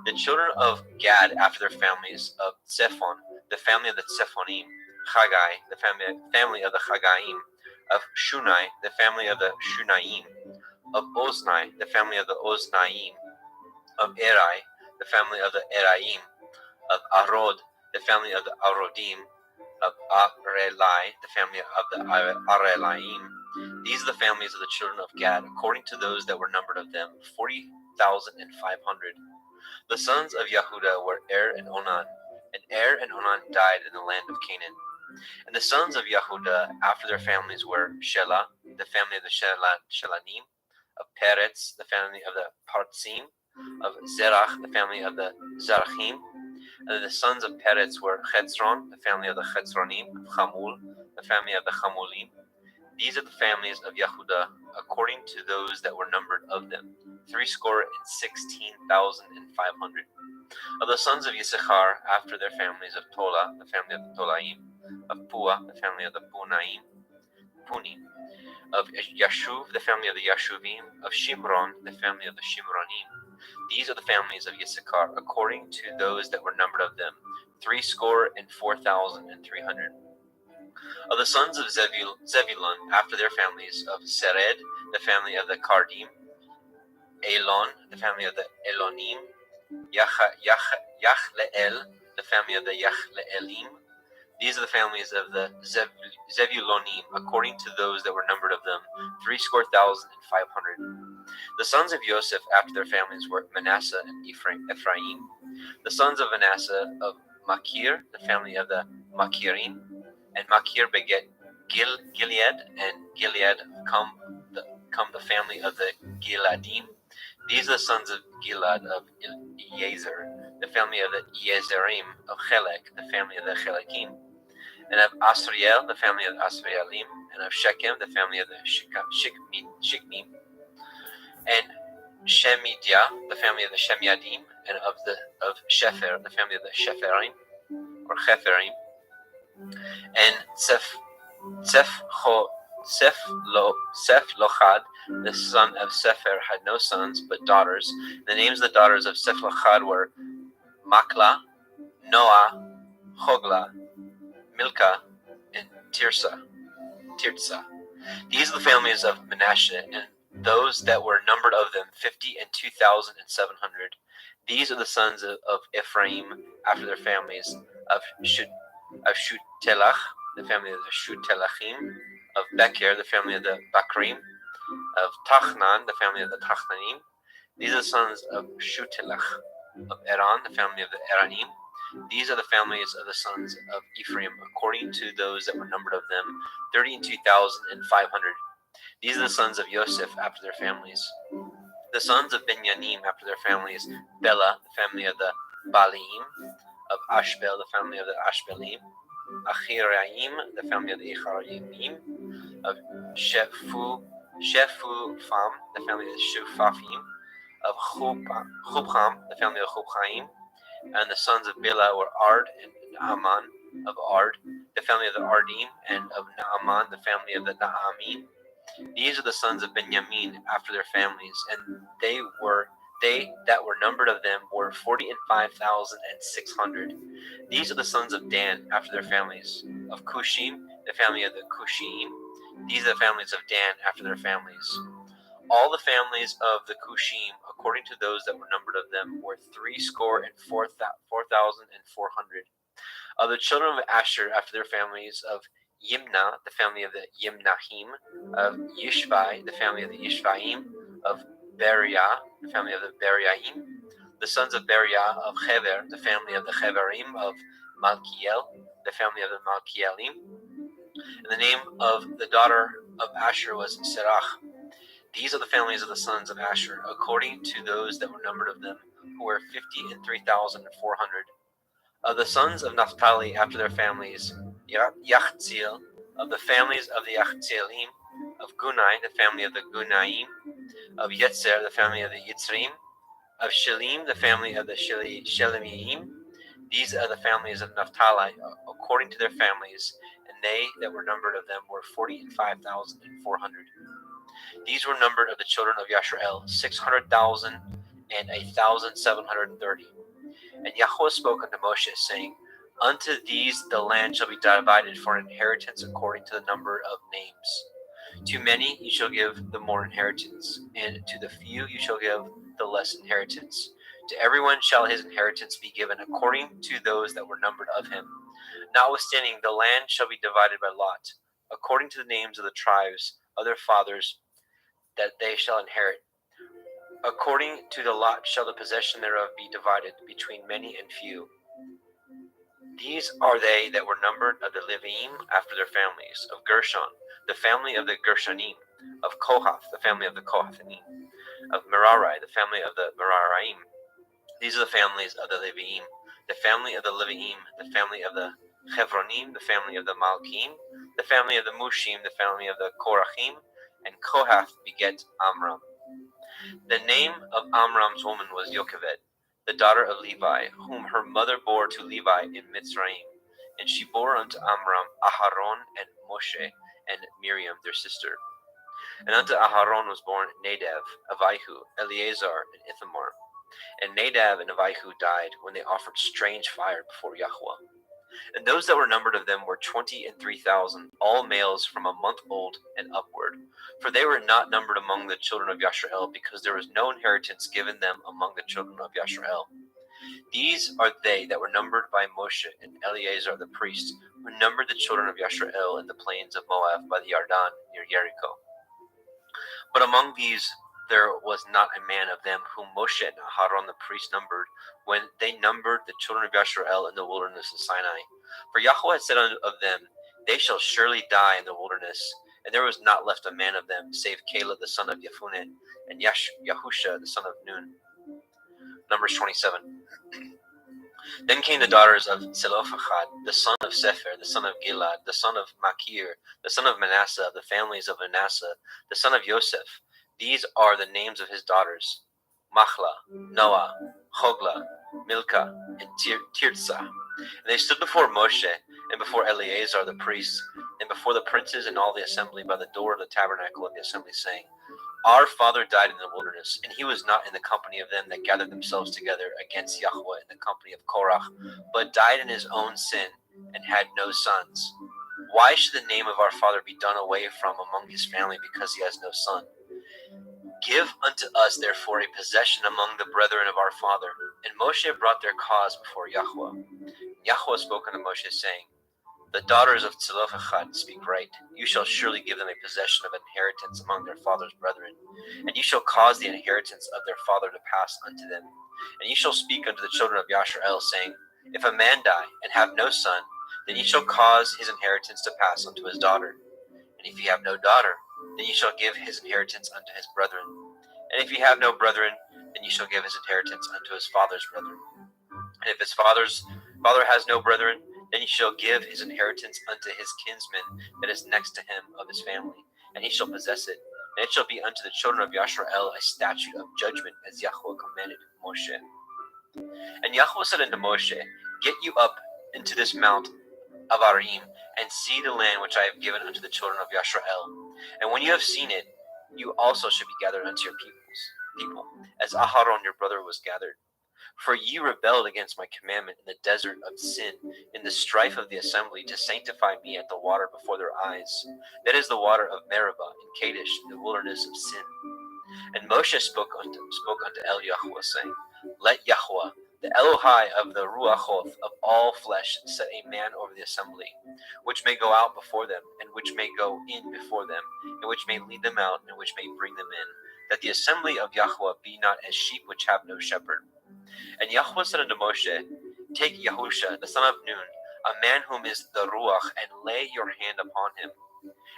S2: The children of Gad, after their families, of Zephon, the family of the Zephonim, Chagai, the family of the Chagaim, of Shunai, the family of the Shunaim, of Oznai, the family of the Oznaim, of Erai, the family of the Eraim, of Arod, the family of the Arodim, of Arelai, the family of the Arelaim. These are the families of the children of Gad, according to those that were numbered of them, 40,500. The sons of Yehuda were and Onan died in the land of Canaan. And the sons of Yehuda, after their families, were Shelah, the family of the Shelanim, of Peretz, the family of the Partzim, of Zerach, the family of the Zerachim. And the sons of Peretz were Chetzron, the family of the Chetzronim, of Chamul, the family of the Chamulim. These are the families of Yehuda, according to those that were numbered of them, 16,500. Of the sons of Yisachar, after their families, of Tola, the family of the Tolaim, of Pua, the family of the Punim, of Yashuv, the family of the Yashuvim, of Shimron, the family of the Shimronim. These are the families of Yisachar, according to those that were numbered of them, 64,300. Of the sons of Zebulun, after their families, of Sered, the family of the Kardim, Elon, the family of the Elonim, Yachleel, the family of the Yachleelim. These are the families of the Zebulonim, according to those that were numbered of them, 64,500. The sons of Joseph, after their families, were Manasseh and Ephraim. The sons of Manasseh, of Machir, the family of the Machirim, and Machir beget Gilead, and Gilead come the family of the Gileadim. These are the sons of Gilad, of Eliezer, the family of the Yezerim, of Chelek, the family of the Chelekim, and of Asriel, the family of the Asrialim, and of Shechem, the family of the Shikmim, and Shemidia, the family of the Shemiadim, and of Shepher, the family of the Shepherim, or Cheferim, and Sephlochad, the son of Sepher, had no sons but daughters. The names of the daughters of Sephlochad were Makla, Noah, Hogla, Milcah, and Tirsa. These are the families of Manasseh, and those that were numbered of them, 50 and 2,700. These are the sons of Ephraim, after their families, of Shutelach, the family of the Shutelachim, of Becher, the family of the Bakrim, of Tachnan, the family of the Tachnanim. These are the sons of Shutelach, of Eran, the family of the Eranim. These are the families of the sons of Ephraim, according to those that were numbered of them, 32,500. These are the sons of Joseph, after their families. The sons of Binyanim, after their families, Bela, the family of the Balaim, of Ashbel, the family of the Ashbelim, Achiraim, the family of the Achiraimim, of Shefufam, the family of the Shufafim, of Chubcham, the family of Chubchaim, and the sons of Bela were Ard and Naaman of Ard, the family of the Ardim, and of Naaman, the family of the Naamim. These are the sons of Benjamin after their families, and they that were numbered of them were 45,600. These are the sons of Dan after their families, of Cushim, the family of the Cushim. These are the families of Dan after their families. All the families of the Cushim, according to those that were numbered of them, were 4,400. Of the children of Asher after their families, of Yimnah, the family of the Yimnahim, of Yishvai, the family of the Yishvaim, of Beriah, the family of the Beriahim, the sons of Beriah, of Hever, the family of the Heverim, of Malkiel, the family of the Malkielim. And the name of the daughter of Asher was Serach. These are the families of the sons of Asher, according to those that were numbered of them, who were 53,400. Of the sons of Naphtali after their families, Yachzeel, of the families of the Yachzeelim, of Gunai, the family of the Gunaim, of Yetzer, the family of the Yitzrim, of Shelim, the family of the Shelemiim. These are the families of Naphtali, according to their families, and they that were numbered of them were 45,400. These were numbered of the children of Yashrael, 600,000 and 1,730. And Yahweh spoke unto Moshe, saying, Unto these the land shall be divided for an inheritance according to the number of names. To many you shall give the more inheritance, and to the few you shall give the less inheritance. To everyone shall his inheritance be given according to those that were numbered of him. Notwithstanding, the land shall be divided by lot, according to the names of the tribes of their fathers, that they shall inherit. According to the lot shall the possession thereof be divided between many and few. These are they that were numbered of the Leviim after their families, of Gershon, the family of the Gershonim, of Kohath, the family of the Kohathanim, of Merari, the family of the Meraraim. These are the families of the Leviim, the family of the Leviim, the family of the Chevronim, the family of the Malkim, the family of the Mushim, the family of the Korachim, and Kohath beget Amram. The name of Amram's woman was Yocheved, the daughter of Levi, whom her mother bore to Levi in Mitzrayim. And she bore unto Amram Aharon and Moshe and Miriam their sister. And unto Aharon was born Nadab, Abihu, Eleazar, and Ithamar. And Nadab and Abihu died when they offered strange fire before Yahweh. And those that were numbered of them were 23,000, all males from a month old and upward. For they were not numbered among the children of Yashrael, because there was no inheritance given them among the children of Yashrael. These are they that were numbered by Moshe and Eleazar the priest, who numbered the children of Yashrael in the plains of Moab by the Yarden near Jericho. But among these there was not a man of them whom Moshe and Aharon the priest numbered, when they numbered the children of Yashrael in the wilderness of Sinai. For Yahweh had said of them, They shall surely die in the wilderness. And there was not left a man of them, save Caleb the son of Jephunneh, and Yahusha the son of Nun. Numbers 27. Then came the daughters of Zelophehad, the son of Sepher, the son of Gilad, the son of Machir, the son of Manasseh, of the families of Manasseh, the son of Joseph. These are the names of his daughters: Machlah, Noah, Hoglah, Milcah, and Tirzah. And they stood before Moshe, and before Eleazar the priest, and before the princes and all the assembly by the door of the tabernacle of the assembly, saying, Our father died in the wilderness, and he was not in the company of them that gathered themselves together against Yahweh in the company of Korach, but died in his own sin, and had no sons. Why should the name of our father be done away from among his family, because he has no son? Give unto us therefore a possession among the brethren of our father. And Moshe brought their cause before Yahweh. Yahweh spoke unto Moshe, saying, The daughters of Zelophehad speak right. You shall surely give them a possession of inheritance among their father's brethren, and you shall cause the inheritance of their father to pass unto them. And you shall speak unto the children of Yashrael, saying, If a man die and have no son, then ye shall cause his inheritance to pass unto his daughter. And if he have no daughter, then ye shall give his inheritance unto his brethren. And if he have no brethren, then ye shall give his inheritance unto his father's brethren. And if his father has no brethren, then he shall give his inheritance unto his kinsman that is next to him of his family, and he shall possess it. And it shall be unto the children of Yashrael a statute of judgment, as Yahweh commanded Moshe. And Yahweh said unto Moshe, Get you up into this mount of Arim, and see the land which I have given unto the children of Yashrael. And when you have seen it, you also shall be gathered unto your people, as Aharon your brother was gathered. For ye rebelled against my commandment in the desert of sin, in the strife of the assembly, to sanctify me at the water before their eyes. That is the water of Meribah in Kadesh, in the wilderness of sin. And Moshe spoke unto Yahweh, saying, Let Yahweh, the Elohai of the Ruachoth of all flesh, set a man over the assembly, which may go out before them, and which may go in before them, and which may lead them out, and which may bring them in, that the assembly of Yahweh be not as sheep which have no shepherd. And Yahweh said unto Moshe, Take Yahusha, the son of Nun, a man whom is the Ruach, and lay your hand upon him,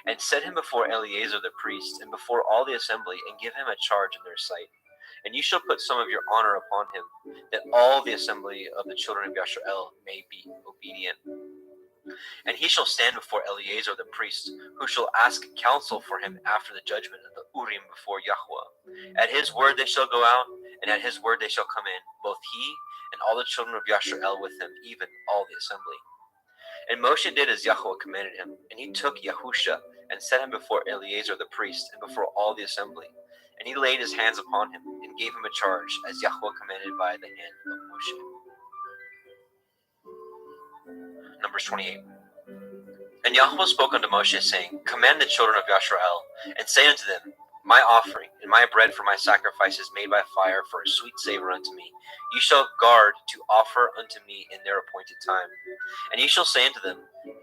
S2: and set him before Eleazar the priest, and before all the assembly, and give him a charge in their sight. and you shall put some of your honor upon him, that all the assembly of the children of Yashar'el may be obedient. And he shall stand before Eleazar the priest, who shall ask counsel for him after the judgment of the Urim before Yahweh. At his word they shall go out, and at his word they shall come in, both he and all the children of Yashar'el with him, even all the assembly. And Moshe did as Yahweh commanded him, and he took Yahusha and set him before Eleazar the priest and before all the assembly. And he laid his hands upon him and gave him a charge, as Yahweh commanded by the hand of Moshe. Numbers 28. And Yahweh spoke unto Moshe, saying, Command the children of Yashar'el, and say unto them, My offering and my bread for my sacrifices made by fire for a sweet savor unto me, ye shall guard to offer unto me in their appointed time. And ye shall say unto them,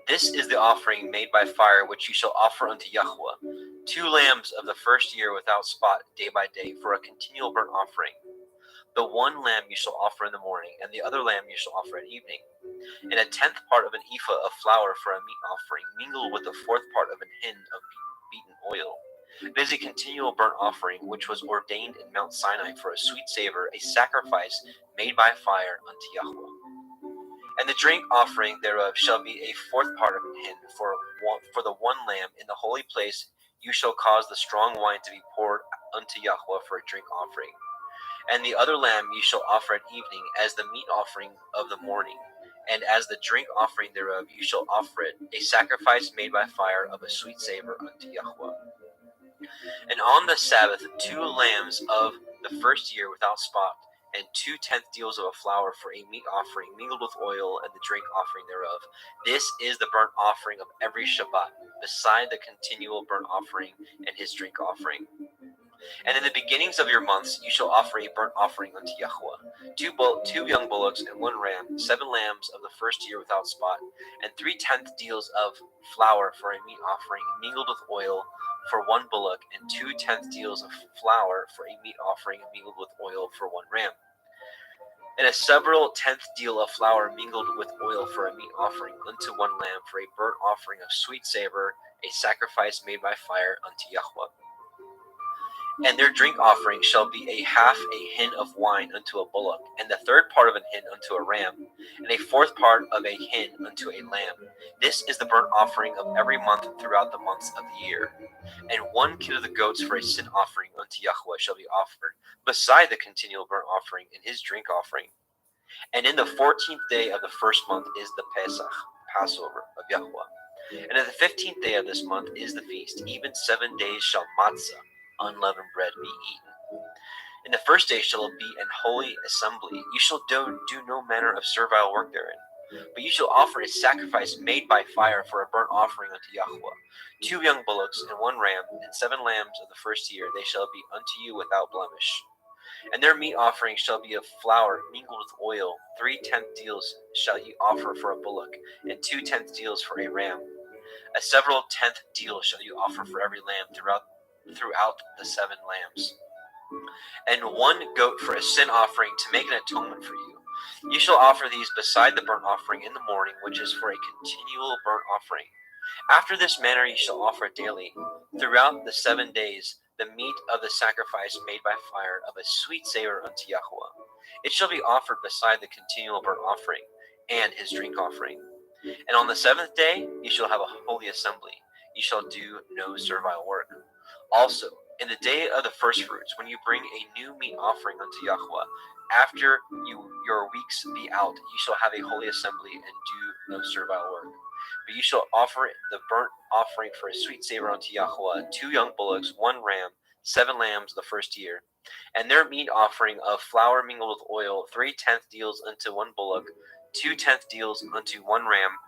S2: This is the offering made by fire which ye shall offer unto Yahweh, 2 lambs of the first year without spot day by day for a continual burnt offering. The one lamb you shall offer in the morning, and the other lamb you shall offer at evening. And a 10th part of an ephah of flour for a meat offering, mingled with a 4th part of an hin of beaten oil. It is a continual burnt offering, which was ordained in Mount Sinai for a sweet savor, a sacrifice made by fire unto Yahweh. And the drink offering thereof shall be a 4th part of an hin for the one lamb. In the holy place you shall cause the strong wine to be poured unto Yahweh for a drink offering. And the other lamb ye shall offer at evening as the meat offering of the morning. And as the drink offering thereof you shall offer it, a sacrifice made by fire of a sweet savor unto Yahweh. And on the Sabbath 2 lambs of the first year without spot, and 2/10 deals of a flour for a meat offering mingled with oil, and the drink offering thereof. This is the burnt offering of every Shabbat, beside the continual burnt offering and his drink offering. And in the beginnings of your months you shall offer a burnt offering unto Yahweh, 2 young bullocks and 1 ram, 7 lambs of the first year without spot, and 3/10 deals of flour for a meat offering mingled with oil for 1 bullock, and 2/10 deals of flour for a meat offering mingled with oil for 1 ram. And a several 10th deal of flour mingled with oil for a meat offering unto 1 lamb for a burnt offering of sweet savor, a sacrifice made by fire unto Yahweh. And their drink offering shall be a half a hin of wine unto a bullock, and the 3rd part of an hin unto a ram, and a 4th part of a hin unto a lamb. This is the burnt offering of every month throughout the months of the year. And 1 kid of the goats for a sin offering unto Yahweh shall be offered, beside the continual burnt offering and his drink offering. And in the 14th day of the first month is the Pesach, Passover of Yahweh. And in the 15th day of this month is the feast. Even 7 days shall matzah, unleavened bread, be eaten. In the first day shall it be an holy assembly. You shall do no manner of servile work therein. But you shall offer a sacrifice made by fire for a burnt offering unto Yahweh, 2 young bullocks and 1 ram, and 7 lambs of the first year. They shall be unto you without blemish. And their meat offering shall be of flour mingled with oil. 3/10 deals shall ye offer for a bullock, and 2/10 deals for a ram. A several 10th deal shall you offer for every lamb throughout the 7 lambs. And 1 goat for a sin offering to make an atonement for you. You shall offer these beside the burnt offering in the morning, which is for a continual burnt offering. After this manner ye shall offer daily, throughout the 7 days, the meat of the sacrifice made by fire of a sweet savor unto Yahweh. It shall be offered beside the continual burnt offering and his drink offering. And on the 7th day ye shall have a holy assembly. Ye shall do no servile work. Also, in the day of the first fruits, when you bring a new meat offering unto Yahweh, after your weeks be out, ye shall have a holy assembly and do no servile work. But you shall offer the burnt offering for a sweet savor unto Yahweh, 2 young bullocks, 1 ram, 7 lambs the first year. And their meat offering of flour mingled with oil, 3/10 deals unto 1 bullock, 2/10 deals unto 1 ram,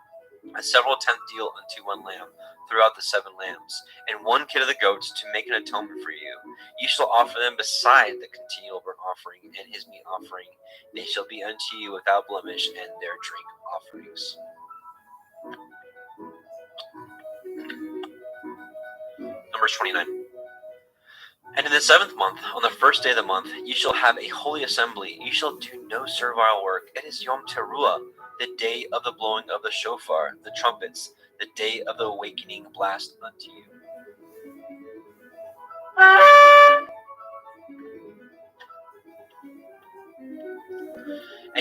S2: a several 10th deal unto 1 lamb, throughout the 7 lambs, and 1 kid of the goats to make an atonement for you. You shall offer them beside the continual burnt offering and his meat offering. They shall be unto you without blemish, and their drink offerings. Numbers 29. And in the 7th month, on the first day of the month, you shall have a holy assembly. You shall do no servile work. It is Yom Teruah, the day of the blowing of the shofar, the trumpets, the day of the awakening blast unto you.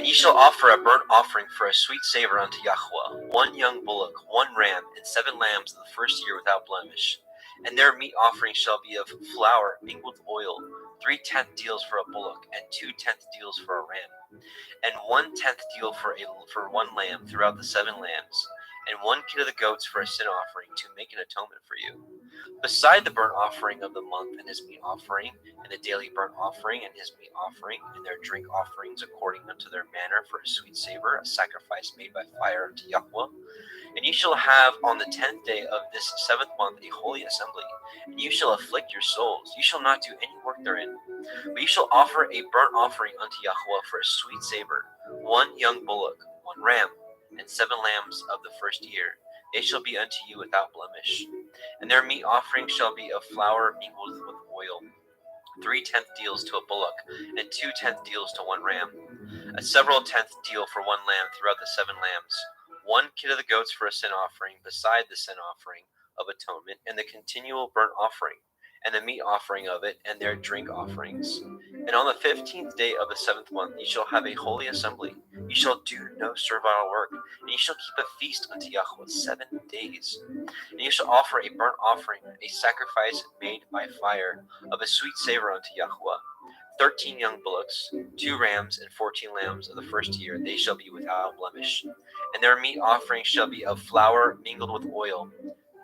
S2: And ye shall offer a burnt offering for a sweet savor unto Yahweh, 1 young bullock, 1 ram, and 7 lambs of the first year without blemish. And their meat offering shall be of flour mingled with oil, 3/10 deals for a bullock, and 2/10 deals for a ram, and 1/10 deal for 1 lamb throughout the 7 lambs, and 1 kid of the goats for a sin offering to make an atonement for you. Beside the burnt offering of the month and his meat offering, and the daily burnt offering and his meat offering, and their drink offerings according unto their manner for a sweet savor, a sacrifice made by fire unto Yahweh. And ye shall have on the 10th day of this 7th month a holy assembly, and you shall afflict your souls. You shall not do any work therein. But ye shall offer a burnt offering unto Yahweh for a sweet savor, 1 young bullock, 1 ram, and 7 lambs of the first year. They shall be unto you without blemish. And their meat offering shall be of flour mingled with oil, 3/10 deals to a bullock, and 2/10 deals to 1 ram, a several 10th deal for 1 lamb throughout the 7 lambs, 1 kid of the goats for a sin offering, beside the sin offering of atonement, and the continual burnt offering, and the meat offering of it, and their drink offerings. And on the 15th day of the 7th month ye shall have a holy assembly. Ye shall do no servile work, and ye shall keep a feast unto Yahweh 7 days. And ye shall offer a burnt offering, a sacrifice made by fire, of a sweet savor unto Yahweh, 13 young bullocks, 2 rams, and 14 lambs of the first year. They shall be without blemish. And their meat offering shall be of flour mingled with oil,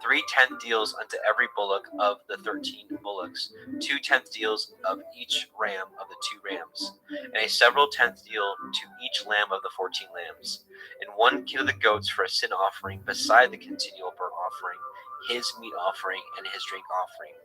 S2: 3/10 deals unto every bullock of the 13 bullocks, 2/10 deals of each ram of the 2 rams, and a several 10th deal to each lamb of the 14 lambs, and 1 kid of the goats for a sin offering, beside the continual burnt offering, his meat offering, and his drink offering.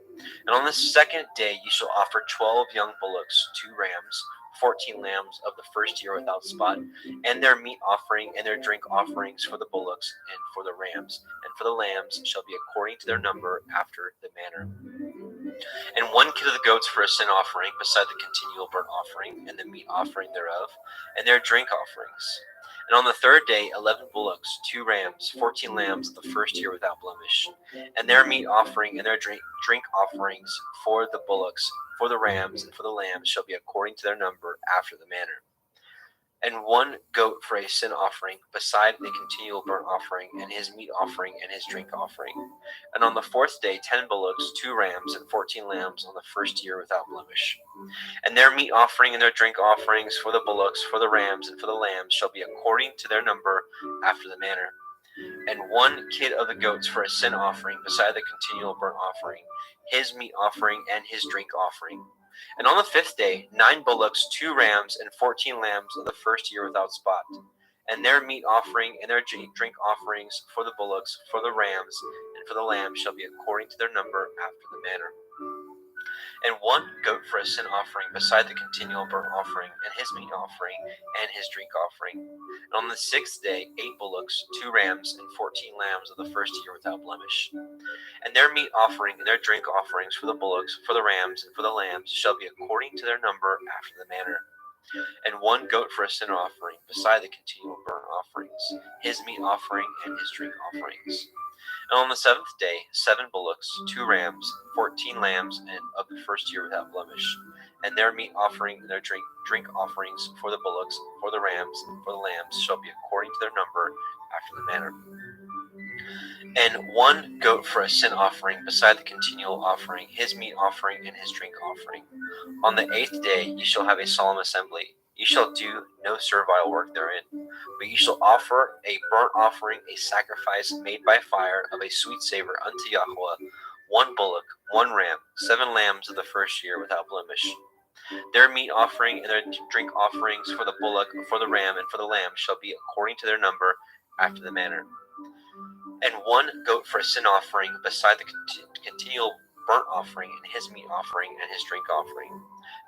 S2: And on the 2nd day ye shall offer 12 young bullocks, 2 rams, 14 lambs of the first year without spot, and their meat offering and their drink offerings for the bullocks and for the rams, and for the lambs shall be according to their number after the manner. And 1 kid of the goats for a sin offering, beside the continual burnt offering, and the meat offering thereof, and their drink offerings. And on the 3rd day 11 bullocks, 2 rams, 14 lambs of the first year without blemish, and their meat offering and their drink offerings for the bullocks, for the rams, and for the lambs shall be according to their number after the manner. And 1 goat for a sin offering, beside the continual burnt offering, and his meat offering, and his drink offering. And on the 4th day 10 bullocks, 2 rams, and 14 lambs on the first year without blemish. And their meat offering and their drink offerings for the bullocks, for the rams, and for the lambs shall be according to their number after the manner. And 1 kid of the goats for a sin offering, beside the continual burnt offering, his meat offering, and his drink offering. And on the 5th day 9 bullocks, 2 rams, and 14 lambs of the first year without spot, and their meat offering and their drink offerings for the bullocks, for the rams, and for the lambs shall be according to their number after the manner. And 1 goat for a sin offering, beside the continual burnt offering, and his meat offering, and his drink offering. And on the 6th day 8 bullocks, 2 rams, and 14 lambs of the first year without blemish. And their meat offering and their drink offerings for the bullocks, for the rams, and for the lambs shall be according to their number after the manner. And 1 goat for a sin offering, beside the continual burnt offerings, his meat offering, and his drink offerings. And on the 7th day 7 bullocks, 2 rams, 14 lambs, and of the first year without blemish, and their meat offering and their drink offerings for the bullocks, for the rams, and for the lambs shall be according to their number after the manner. And 1 goat for a sin offering, beside the continual offering, his meat offering, and his drink offering. On the 8th day ye shall have a solemn assembly. Ye shall do no servile work therein, but ye shall offer a burnt offering, a sacrifice made by fire of a sweet savor unto Yahweh, 1 bullock, 1 ram, 7 lambs of the first year without blemish. Their meat offering and their drink offerings for the bullock, for the ram, and for the lamb shall be according to their number after the manner. And 1 goat for a sin offering, beside the continual burnt offering, and his meat offering, and his drink offering.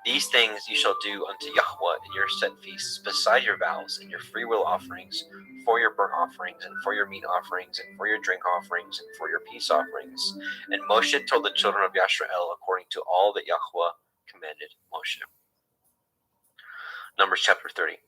S2: These things you shall do unto Yahweh in your set feasts, beside your vows, and your freewill offerings, for your burnt offerings, and for your meat offerings, and for your drink offerings, and for your peace offerings. And Moshe told the children of Yisrael according to all that Yahweh commanded Moshe. Numbers chapter 30.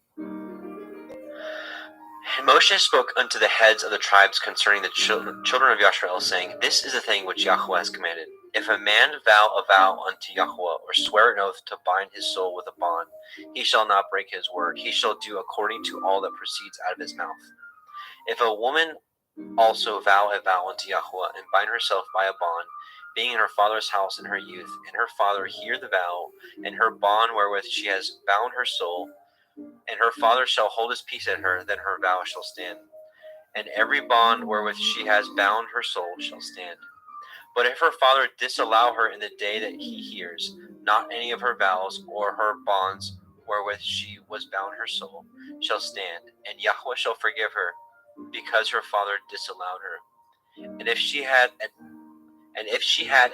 S2: And Moshe spoke unto the heads of the tribes concerning the children of Yisrael, saying, This is the thing which Yahweh has commanded. If a man vow a vow unto Yahweh, or swear an oath to bind his soul with a bond, he shall not break his word. He shall do according to all that proceeds out of his mouth. If a woman also vow a vow unto Yahweh, and bind herself by a bond, being in her father's house in her youth, and her father hear the vow, and her bond wherewith she has bound her soul, and her father shall hold his peace at her, then her vow shall stand. And every bond wherewith she has bound her soul shall stand. But if her father disallow her in the day that he hears, not any of her vows or her bonds wherewith she was bound her soul shall stand, and Yahweh shall forgive her, because her father disallowed her. And if she had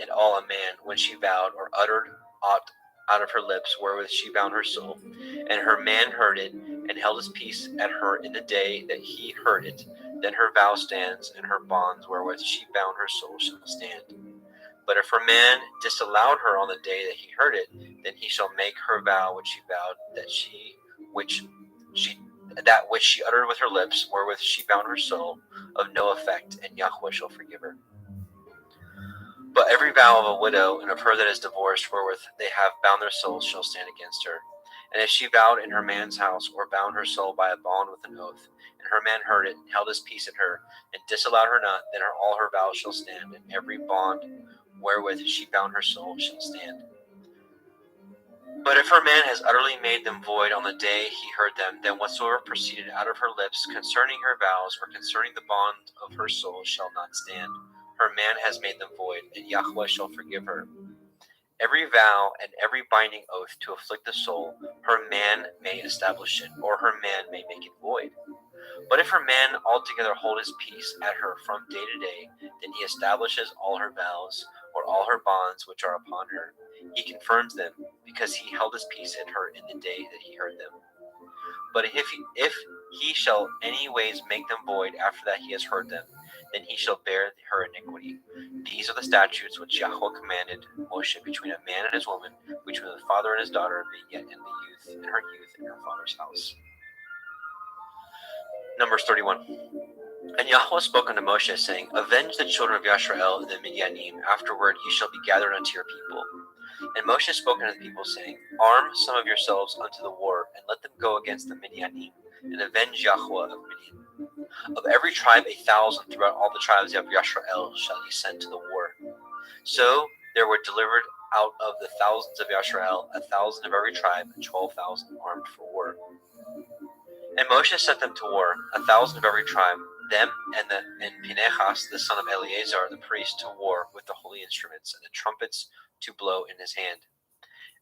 S2: at all a man when she vowed or uttered aught out of her lips wherewith she bound her soul, and her man heard it, and held his peace at her in the day that he heard it, then her vow stands, and her bonds wherewith she bound her soul shall stand. But if her man disallowed her on the day that he heard it, then he shall make her vow which she vowed, that which she uttered with her lips, wherewith she bound her soul, of no effect, and Yahweh shall forgive her. But every vow of a widow and of her that is divorced, wherewith they have bound their souls, shall stand against her. And if she vowed in her man's house, or bound her soul by a bond with an oath, and her man heard it, and held his peace at her, and disallowed her not, then all her vows shall stand, and every bond wherewith she bound her soul shall stand. But if her man has utterly made them void on the day he heard them, then whatsoever proceeded out of her lips concerning her vows, or concerning the bond of her soul, shall not stand. Her man has made them void, and Yahweh shall forgive her. Every vow and every binding oath to afflict the soul, her man may establish it, or her man may make it void. But if her man altogether hold his peace at her from day to day, then he establishes all her vows, or all her bonds which are upon her. He confirms them, because he held his peace at her in the day that he heard them. But if he shall any ways make them void after that he has heard them, then he shall bear her iniquity. These are the statutes which Yahweh commanded Moshe between a man and his woman, between the father and his daughter, being yet in her youth in her father's house. Numbers 31. And Yahweh spoke unto Moshe, saying, Avenge the children of Yashrael and the Midianim. Afterward ye shall be gathered unto your people. And Moshe spoke unto the people, saying, Arm some of yourselves unto the war, and let them go against the Midianim, and avenge Yahweh of Midian. Of every tribe 1,000 throughout all the tribes of Yashrael shall ye send to the war. So there were delivered out of the thousands of Yashrael 1,000 of every tribe, and 12,000 armed for war. And Moshe sent them to war, 1,000 of every tribe, them and Phinehas the son of Eleazar the priest, to war with the holy instruments and the trumpets to blow in his hand.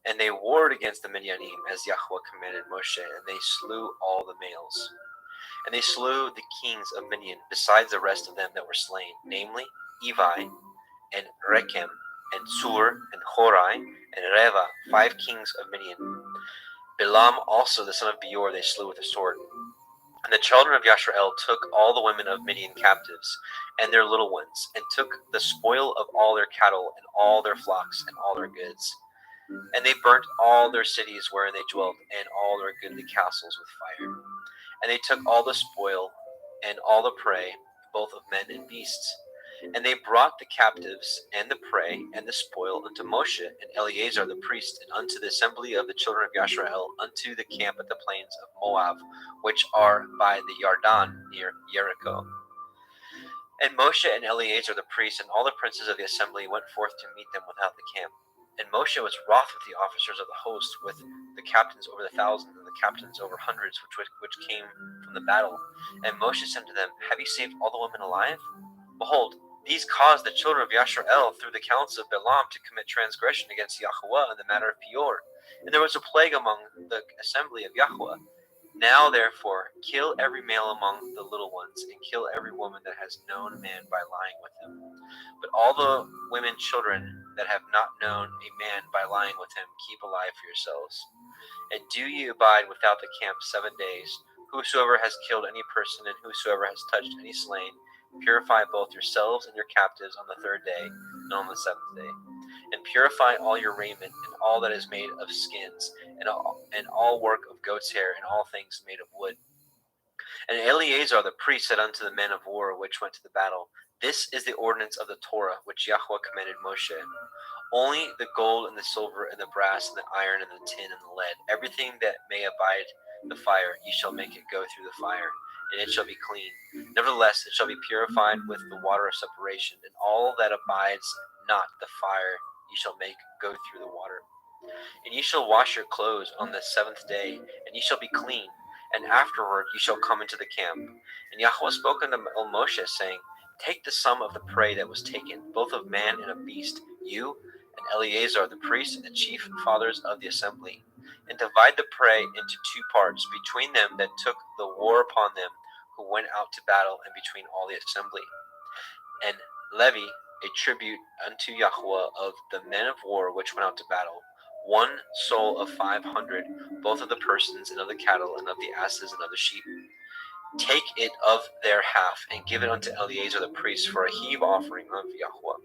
S2: And they warred against the Midianim as Yahweh commanded Moshe, and they slew all the males. And they slew the kings of Midian, besides the rest of them that were slain, namely Evi, and Rechem, and Sur, and Horai, and Reva, 5 kings of Midian. Bilam also the son of Beor they slew with a sword. And the children of Yashrael took all the women of Midian captives, and their little ones, and took the spoil of all their cattle, and all their flocks, and all their goods. And they burnt all their cities wherein they dwelt, and all their goodly castles with fire. And they took all the spoil, and all the prey, both of men and beasts. And they brought the captives, and the prey, and the spoil unto Moshe, and Eleazar the priest, and unto the assembly of the children of Yashrael, unto the camp at the plains of Moab, which are by the Yarden near Jericho. And Moshe and Eleazar the priest, and all the princes of the assembly went forth to meet them without the camp. And Moshe was wroth with the officers of the host, with the captains over the thousands, and the captains over hundreds, which came from the battle. And Moshe said to them, Have ye saved all the women alive? Behold, these caused the children of Yashrael through the counsel of Balaam to commit transgression against Yahweh in the matter of Peor. And there was a plague among the assembly of Yahweh. Now therefore kill every male among the little ones, and kill every woman that has known a man by lying with him. But all the women children that have not known a man by lying with him, keep alive for yourselves. And do ye abide without the camp 7 days. Whosoever has killed any person, and whosoever has touched any slain, purify both yourselves and your captives on the 3rd day, and on the 7th day. And purify all your raiment, and all that is made of skins, and all work of goat's hair, and all things made of wood. And Eleazar the priest said unto the men of war which went to the battle, This is the ordinance of the Torah which Yahweh commanded Moshe. Only the gold and the silver and the brass and the iron and the tin and the lead, everything that may abide the fire, ye shall make it go through the fire, and it shall be clean. Nevertheless, it shall be purified with the water of separation, and all that abides not the fire ye shall make go through the water. And ye shall wash your clothes on the seventh day, and ye shall be clean, and afterward ye shall come into the camp. And Yahweh spoke unto Moshe, saying, Take the sum of the prey that was taken, both of man and of beast, you and Eleazar the priest and the chief fathers of the assembly, and divide the prey into two parts, between them that took the war upon them who went out to battle, and between all the assembly. And levy a tribute unto Yahweh of the men of war which went out to battle, 1 soul of 500, both of the persons and of the cattle and of the asses and of the sheep. Take it of their half, and give it unto Eleazar the priest for a heave offering of Yahweh.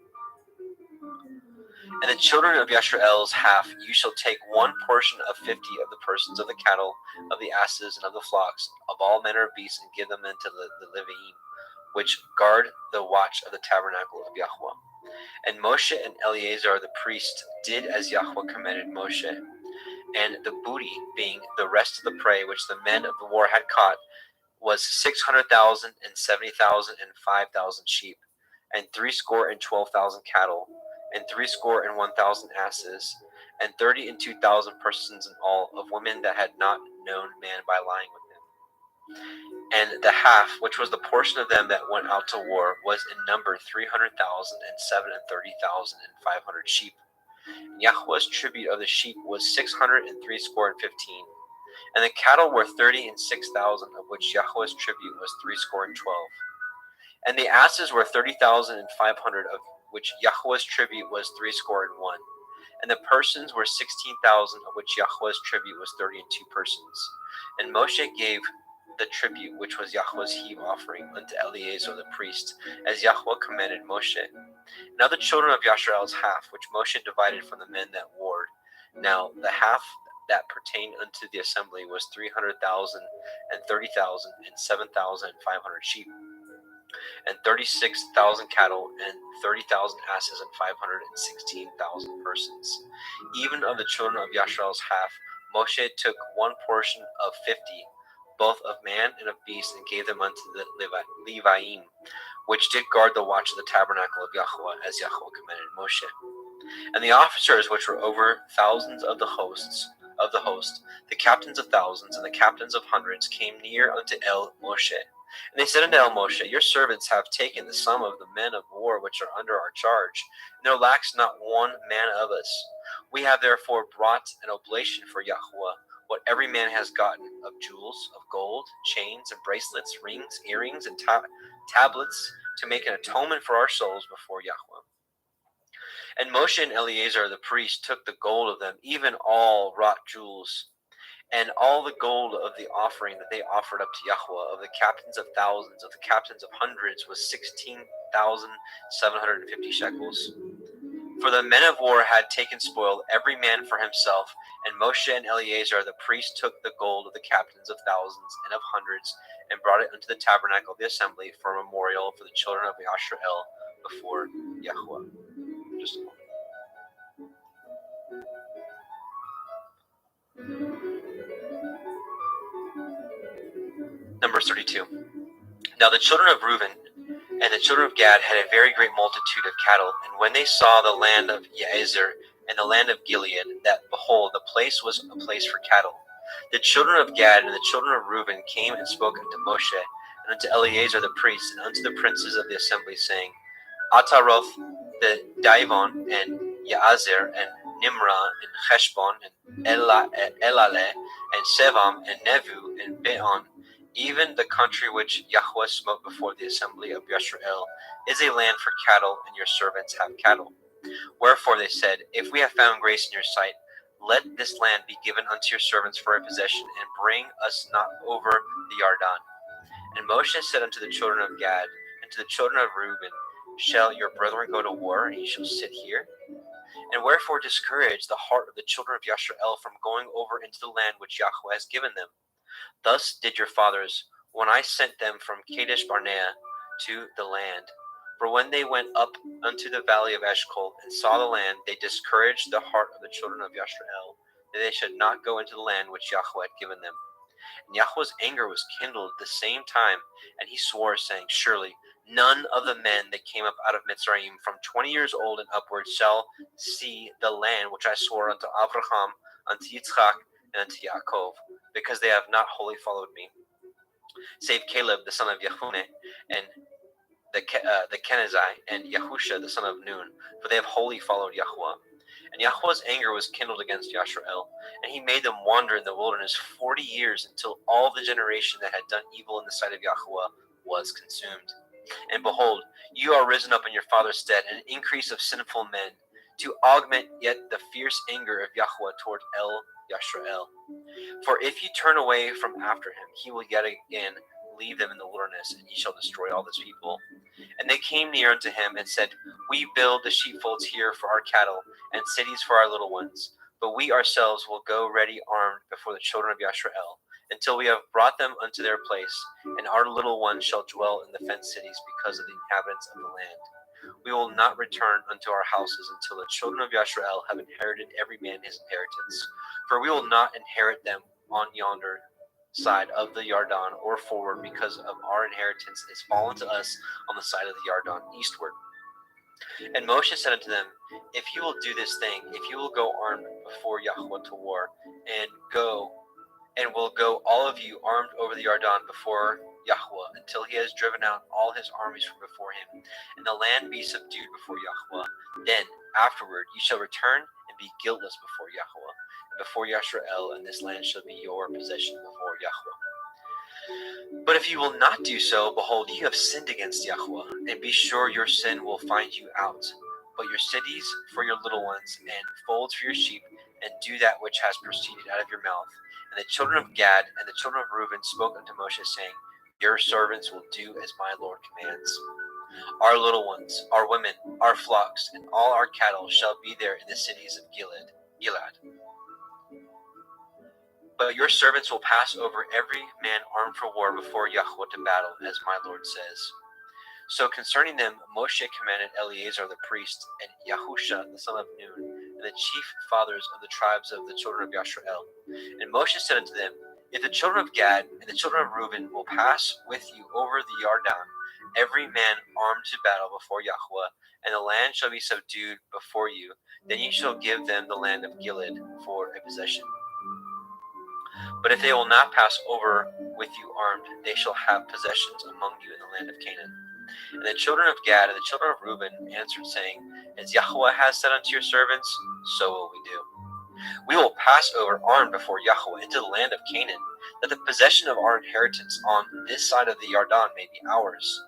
S2: And the children of Yasharel's half you shall take 1 portion of 50 of the persons of the cattle, of the asses, and of the flocks, of all manner of beasts, and give them unto the Leviim, which guard the watch of the tabernacle of Yahweh. And Moshe and Eleazar the priest did as Yahweh commanded Moshe. And the booty, being the rest of the prey which the men of the war had caught, was 600,000 and 70,000 and 5,000 sheep, and threescore and 12,000 cattle, and threescore and 1,000 asses, and 30 and 2,000 persons in all, of women that had not known man by lying with them. And the half, which was the portion of them that went out to war, was in number 300,000 and 730,500 sheep. And Yahweh's tribute of the sheep was 600 and threescore and 15. And the cattle were 30 and 6,000, of which Yahweh's tribute was threescore and 12. And the asses were 30,500, of which Yahweh's tribute was threescore and 1. And the persons were 16,000, of which Yahweh's tribute was 30 and 2 persons. And Moshe gave the tribute, which was Yahweh's heave offering, unto Eleazar the priest, as Yahweh commanded Moshe. Now the children of Yasharel's half, which Moshe divided from the men that warred. Now the half that pertained unto the assembly was 300,000 and 30,000 and 7,500 sheep, and 36,000 cattle, and 30,000 asses, and 516,000 persons. Even of the children of Yasharel's half, Moshe took 1 portion of 50, both of man and of beast, and gave them unto the Leviim, which did guard the watch of the tabernacle of Yahweh, as Yahweh commanded Moshe. And the officers which were over thousands of the host, the captains of thousands and the captains of hundreds, came near unto El Moshe. And they said unto El Moshe, Your servants have taken the sum of the men of war which are under our charge, and there lacks not one man of us. We have therefore brought an oblation for Yahweh, what every man has gotten, of jewels, of gold, chains and bracelets, rings, earrings, and tablets, to make an atonement for our souls before Yahweh. And Moshe and Eleazar the priest took the gold of them, even all wrought jewels, and all the gold of the offering that they offered up to Yahweh, of the captains of thousands, of the captains of hundreds, was 16,750 shekels. For the men of war had taken spoil, every man for himself, and Moshe and Eleazar the priest took the gold of the captains of thousands and of hundreds, and brought it unto the tabernacle of the assembly for a memorial for the children of Yasharel before Yahweh. Just a moment. Numbers 32. Now the children of Reuben and the children of Gad had a very great multitude of cattle, and when they saw the land of Jazer and the land of Gilead, that, behold, the place was a place for cattle, the children of Gad and the children of Reuben came and spoke unto Moshe, and unto Eleazar the priest, and unto the princes of the assembly, saying, Ataroth, the Davon, and Jazer, and Nimrah, and Heshbon, and Elale, and Sevam, and Nevu, and Beon, even the country which Yahweh smote before the assembly of Yasharel, is a land for cattle, and your servants have cattle. Wherefore they said, If we have found grace in your sight, let this land be given unto your servants for a possession, and bring us not over the Yarden. And Moshe said unto the children of Gad, and to the children of Reuben, Shall your brethren go to war, and ye shall sit here? And wherefore discourage the heart of the children of Yasharel from going over into the land which Yahweh has given them? Thus did your fathers, when I sent them from Kadesh Barnea to the land. For when they went up unto the valley of Eshcol and saw the land, they discouraged the heart of the children of Yashrael, that they should not go into the land which Yahweh had given them. And Yahweh's anger was kindled at the same time, and he swore, saying, Surely none of the men that came up out of Mitzrayim from 20 years old and upward shall see the land which I swore unto Abraham, unto Yitzchak, and unto Yaakov, because they have not wholly followed me, save Caleb the son of Yehunneh, and the Kenizzai, and Yahusha the son of Nun, for they have wholly followed Yahweh. And Yahweh's anger was kindled against Yashrael, and he made them wander in the wilderness 40 years, until all the generation that had done evil in the sight of Yahweh was consumed. And behold, you are risen up in your father's stead, an increase of sinful men, to augment yet the fierce anger of Yahweh toward El Yashrael. For if you turn away from after him, he will yet again leave them in the wilderness, and ye shall destroy all this people. And they came near unto him, and said, We build the sheepfolds here for our cattle, and cities for our little ones. But we ourselves will go ready armed before the children of Yashrael, until we have brought them unto their place, and our little ones shall dwell in the fenced cities because of the inhabitants of the land. We will not return unto our houses until the children of Yashrael have inherited every man his inheritance. For we will not inherit them on yonder side of the Yarden or forward, because of our inheritance is fallen to us on the side of the Yarden eastward. And Moshe said unto them, If you will do this thing, if you will go armed before Yahweh to war, and will go all of you armed over the Yarden before Yahweh, until he has driven out all his armies from before him, and the land be subdued before Yahweh. Then afterward ye shall return and be guiltless before Yahweh, and before Yashrael, and this land shall be your possession before Yahweh. But if you will not do so, behold, you have sinned against Yahweh, and be sure your sin will find you out. But your cities for your little ones, and folds for your sheep, and do that which has proceeded out of your mouth. And the children of Gad and the children of Reuben spoke unto Moshe, saying, Your servants will do as my Lord commands. Our little ones, our women, our flocks, and all our cattle shall be there in the cities of Gilad. But your servants will pass over every man armed for war before Yahweh to battle, as my Lord says. So concerning them, Moshe commanded Eleazar the priest, and Yahusha the son of Nun, and the chief fathers of the tribes of the children of Yashrael. And Moshe said unto them, If the children of Gad and the children of Reuben will pass with you over the Yarden, every man armed to battle before Yahweh, and the land shall be subdued before you, then ye shall give them the land of Gilead for a possession. But if they will not pass over with you armed, they shall have possessions among you in the land of Canaan. And the children of Gad and the children of Reuben answered, saying, As Yahweh has said unto your servants, so will we do. We will pass over armed before Yahweh into the land of Canaan, that the possession of our inheritance on this side of the Yarden may be ours.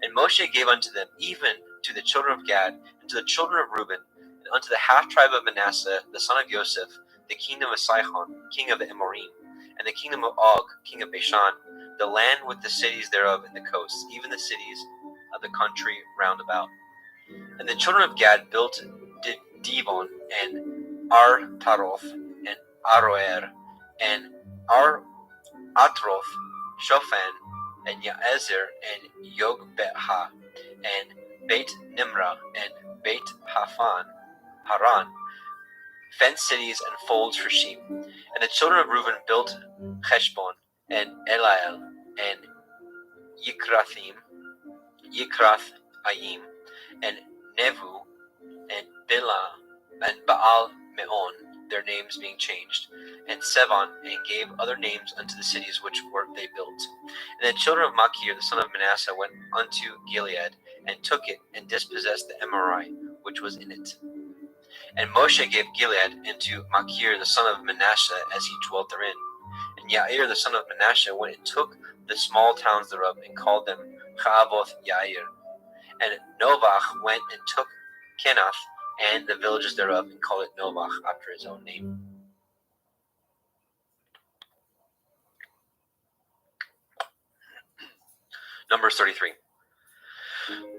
S2: And Moshe gave unto them, even to the children of Gad, and to the children of Reuben, and unto the half tribe of Manasseh, the son of Joseph, the kingdom of Sihon, king of the Amorim, and the kingdom of Og, king of Bashan, the land with the cities thereof in the coasts, even the cities of the country round about. And the children of Gad built Dibon, and Ar-Taroth, and Aroer, and Atroth, Shophan, and Yaezer, and Yogbeha, and Beit Nimrah, and Beit Haran, fenced cities and folds for sheep. And the children of Reuben built Heshbon, and Eliel, and Yikrath-Ayim, and Nevu, and Bila, and Baal Meon, their names being changed, and Sevon, and gave other names unto the cities which they built. And the children of Machir, the son of Manasseh, went unto Gilead, and took it, and dispossessed the Emorite, which was in it. And Moshe gave Gilead into Machir, the son of Manasseh, as he dwelt therein. And Yair, the son of Manasseh, went and took the small towns thereof, and called them Chavoth Yair. And Novach went and took Kenath, and the villages thereof, and called it Novach, after his own name. Numbers 33.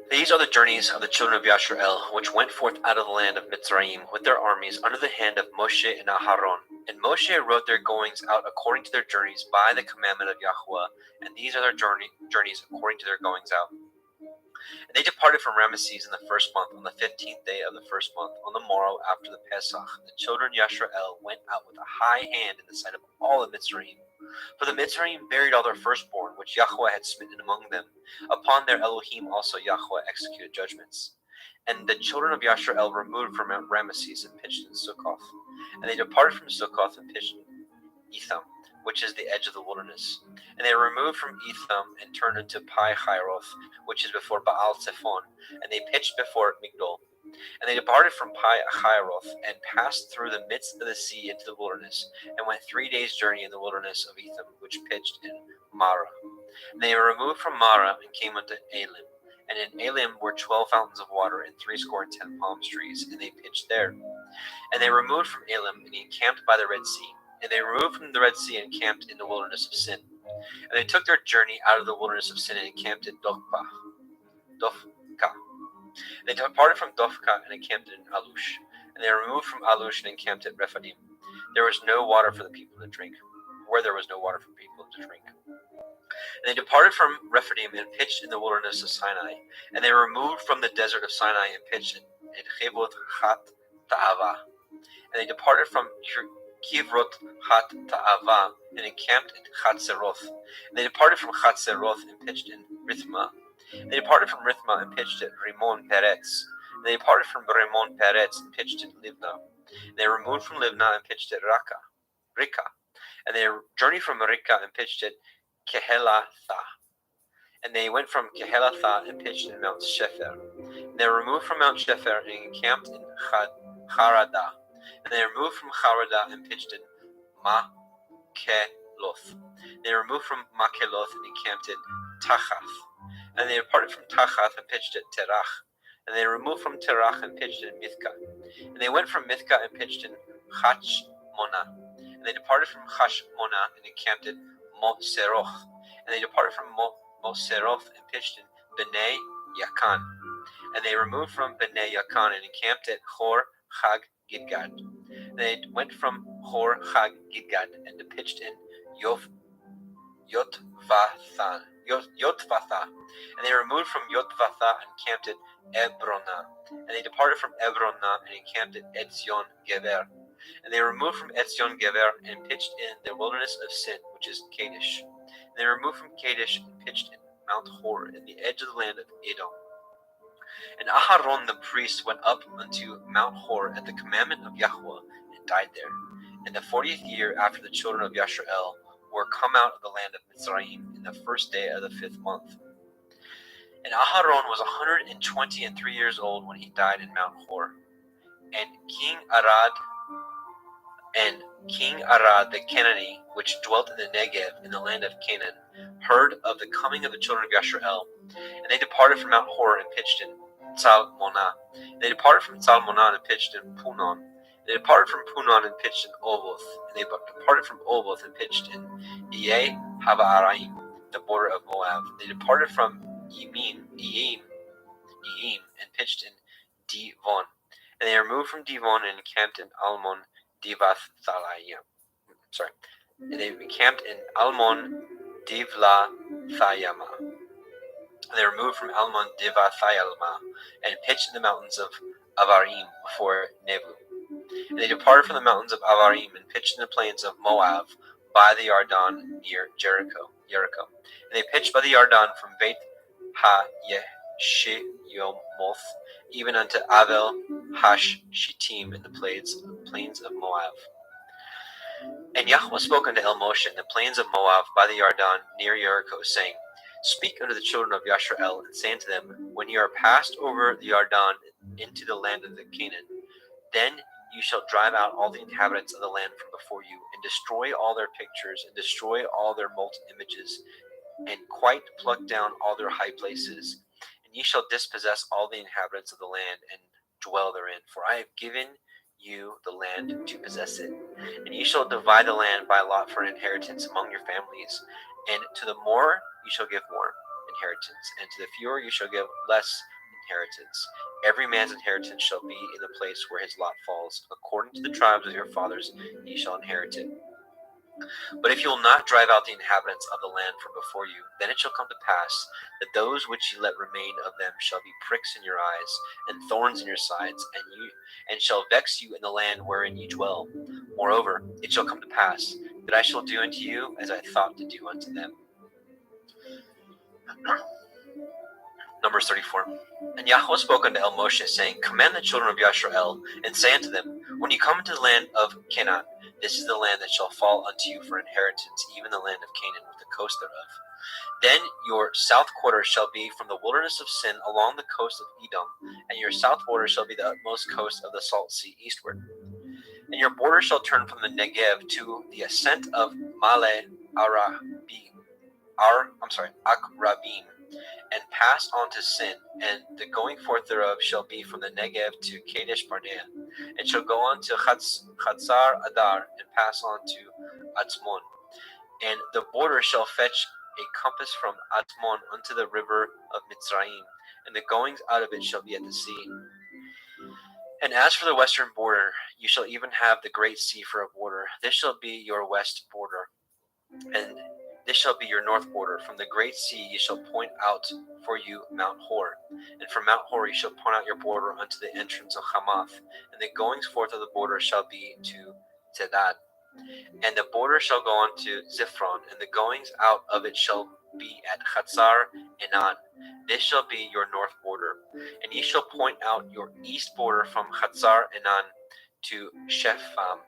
S2: These are the journeys of the children of Yashrael, which went forth out of the land of Mitzrayim with their armies under the hand of Moshe and Aharon. And Moshe wrote their goings out according to their journeys by the commandment of Yahweh, and these are their journeys according to their goings out. And they departed from Ramesses in the first month, on the 15th day of the first month, on the morrow after the Pesach. The children of Yashrael went out with a high hand in the sight of all the Mitzrayim. For the Mitzrayim buried all their firstborn, which Yahweh had smitten among them. Upon their Elohim also Yahweh executed judgments. And the children of Yashrael removed from Mount Ramesses and pitched in Sukkoth. And they departed from Sukkoth and pitched in Etham, which is the edge of the wilderness. And they removed from Etham and turned into Pi Hiroth, which is before Baal Zephon, and they pitched before Migdol. And they departed from Pi Hiroth and passed through the midst of the sea into the wilderness, and went 3 days' journey in the wilderness of Etham, which pitched in Marah. And they removed from Marah and came unto Elim. And in Elim were 12 fountains of water and 70 palm trees, and they pitched there. And they removed from Elim and encamped by the Red Sea. And they removed from the Red Sea and encamped in the wilderness of Sin. And they took their journey out of the wilderness of Sin and encamped at Dophka. They departed from Dophka and encamped in Alush. And they removed from Alush and encamped at Rephidim. There was no water for the people to drink, where there was no water for people to drink. And they departed from Rephidim and pitched in the wilderness of Sinai. And they removed from the desert of Sinai and pitched at Chevoth Chat Ta'ava. And they departed from Kivrot Chat Ta'ava and encamped at Chatzeroth. And they departed from Chatzeroth and pitched in Rithma. And they departed from Rithma and pitched at Rimon Peretz. And they departed from Rimon Peretz and pitched in Livna. And they removed from Livna and pitched at Rika. And they journeyed from Rika and pitched at Kehelatha. And they went from Kehelatha and pitched in Mount Shefer. And they removed from Mount Shefer and encamped in Harada. And they removed from Harada and pitched in Makeloth. They removed from Makeloth and encamped at Tachath. And they departed from Tachath and pitched at Terach. And they removed from Terach and pitched in Mithka. And they went from Mithka and pitched in Chashmonah. And they departed from Chashmonah and encamped at Moseroth. And they departed from Moseroth and pitched in Bnei Yakan. And they removed from Bnei Yakan and encamped at Hor Chag Gidgad. And they went from Hor Chag Gidgad and pitched in Yotvatha. And they removed from Yotvatha and encamped at Ebrona. And they departed from Ebrona and encamped at Etzion Geber. And they removed from Etzion Geber and pitched in the wilderness of Sin, which is Kadesh. And they removed from Kadesh and pitched in Mount Hor, in the edge of the land of Edom. And Aharon the priest went up unto Mount Hor at the commandment of Yahweh and died there. In the 40th year after the children of Yashrael were come out of the land of Mitzrayim, in the first day of the 5th month. And Aharon was 123 years old when he died in Mount Hor. And King Arad the Canaanite, which dwelt in the Negev in the land of Canaan, heard of the coming of the children of Yashrael. And they departed from Mount Hor and pitched in Tzalmonah. They departed from Tzalmonah and pitched in Punon. They departed from Punon and pitched in Oboth. And they departed from Oboth and pitched in Iye Havaraim, the border of Moab. They departed from Yim, and pitched in Divon. And they removed from Divon and encamped in Almon Divathayim. And they encamped in Almon Divlathayama. And they removed from Almon Divathayalma and pitched in the mountains of Avarim before Nebu. And they departed from the mountains of Avarim and pitched in the plains of Moab by the Yarden near Jericho. And they pitched by the Yarden from Beit Ha-Yeshiyomoth even unto Avel Hash-Shittim in the plains of Moab. And Yahweh spoke unto El Moshe in the plains of Moab by the Yarden near Jericho, saying, Speak unto the children of Yashrael, and say unto them, When ye are passed over the Yarden into the land of the Canaan, then you shall drive out all the inhabitants of the land from before you, and destroy all their pictures, and destroy all their molten images, and quite pluck down all their high places. And ye shall dispossess all the inhabitants of the land, and dwell therein. For I have given you the land to possess it. And ye shall divide the land by lot for an inheritance among your families. And to the more you shall give more inheritance, and to the fewer you shall give less inheritance. Every man's inheritance shall be in the place where his lot falls. According to the tribes of your fathers ye shall inherit it. But if you will not drive out the inhabitants of the land from before you, then it shall come to pass that those which ye let remain of them shall be pricks in your eyes, and thorns in your sides, and shall vex you in the land wherein ye dwell. Moreover, it shall come to pass that I shall do unto you as I thought to do unto them. Numbers 34. And Yahweh spoke unto El Moshe, saying, Command the children of Yasharel, and say unto them, When ye come into the land of Canaan, this is the land that shall fall unto you for inheritance, even the land of Canaan, with the coast thereof. Then your south quarter shall be from the wilderness of Sin along the coast of Edom, and your south border shall be the utmost coast of the salt sea eastward. And your border shall turn from the Negev to the ascent of Male Akrabim, and pass on to Sin, and the going forth thereof shall be from the Negev to Kadesh Barnea, and shall go on to Chatzar Adar, and pass on to Atzmon. And the border shall fetch a compass from Atzmon unto the river of Mitzrayim, and the goings out of it shall be at the sea. And as for the western border, you shall even have the great sea for a border. This shall be your west border, and this shall be your north border. From the great sea ye shall point out for you Mount Hor, and from Mount Hor ye shall point out your border unto the entrance of Hamath, and the goings forth of the border shall be to Zedad. And the border shall go on to Ziphron, and the goings out of it shall be at Chatzar Enan. This shall be your north border. And ye shall point out your east border from Chatzar Enan to Shepham.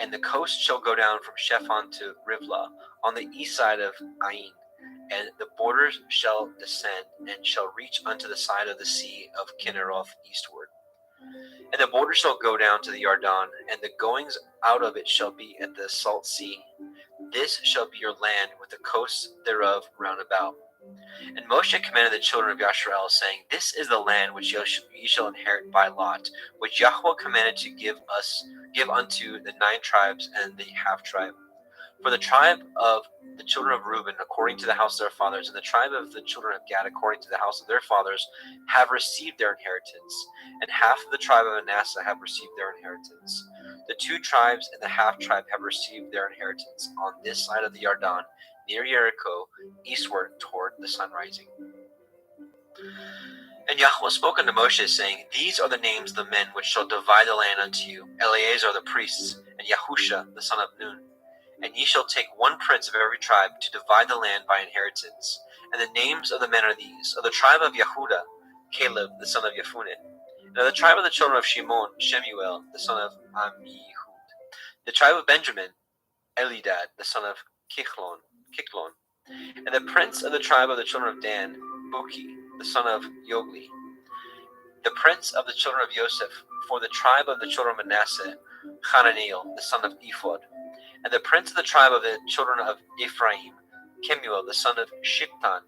S2: And the coast shall go down from Shepham to Rivlah, on the east side of Ain. And the borders shall descend, and shall reach unto the side of the sea of Kinneroth eastward. And the border shall go down to the Yarden, and the goings out of it shall be at the salt sea. This shall be your land, with the coasts thereof round about. And Moshe commanded the children of Yasharel, saying, This is the land which ye shall inherit by lot, which Yahweh commanded to give unto the 9 tribes and the half tribe. For the tribe of the children of Reuben, according to the house of their fathers, and the tribe of the children of Gad, according to the house of their fathers, have received their inheritance, and half of the tribe of Manasseh have received their inheritance. The 2 tribes and the half tribe have received their inheritance on this side of the Yarden, near Jericho, eastward toward the sun rising. And Yahweh spoke unto Moshe, saying, These are the names of the men which shall divide the land unto you, Eleazar the priest, and Yahusha the son of Nun. And ye shall take 1 prince of every tribe to divide the land by inheritance. And the names of the men are these: of the tribe of Yehuda, Caleb the son of Jephunneh; and of the tribe of the children of Shimon, Shemuel the son of Ammihud; the tribe of Benjamin, Elidad the son of Kichlon; and the prince of the tribe of the children of Dan, Buki the son of Yogli; the prince of the children of Joseph, for the tribe of the children of Manasseh, Hananiel the son of Ephod; and the prince of the tribe of the children of Ephraim, Kemuel the son of Shiptan;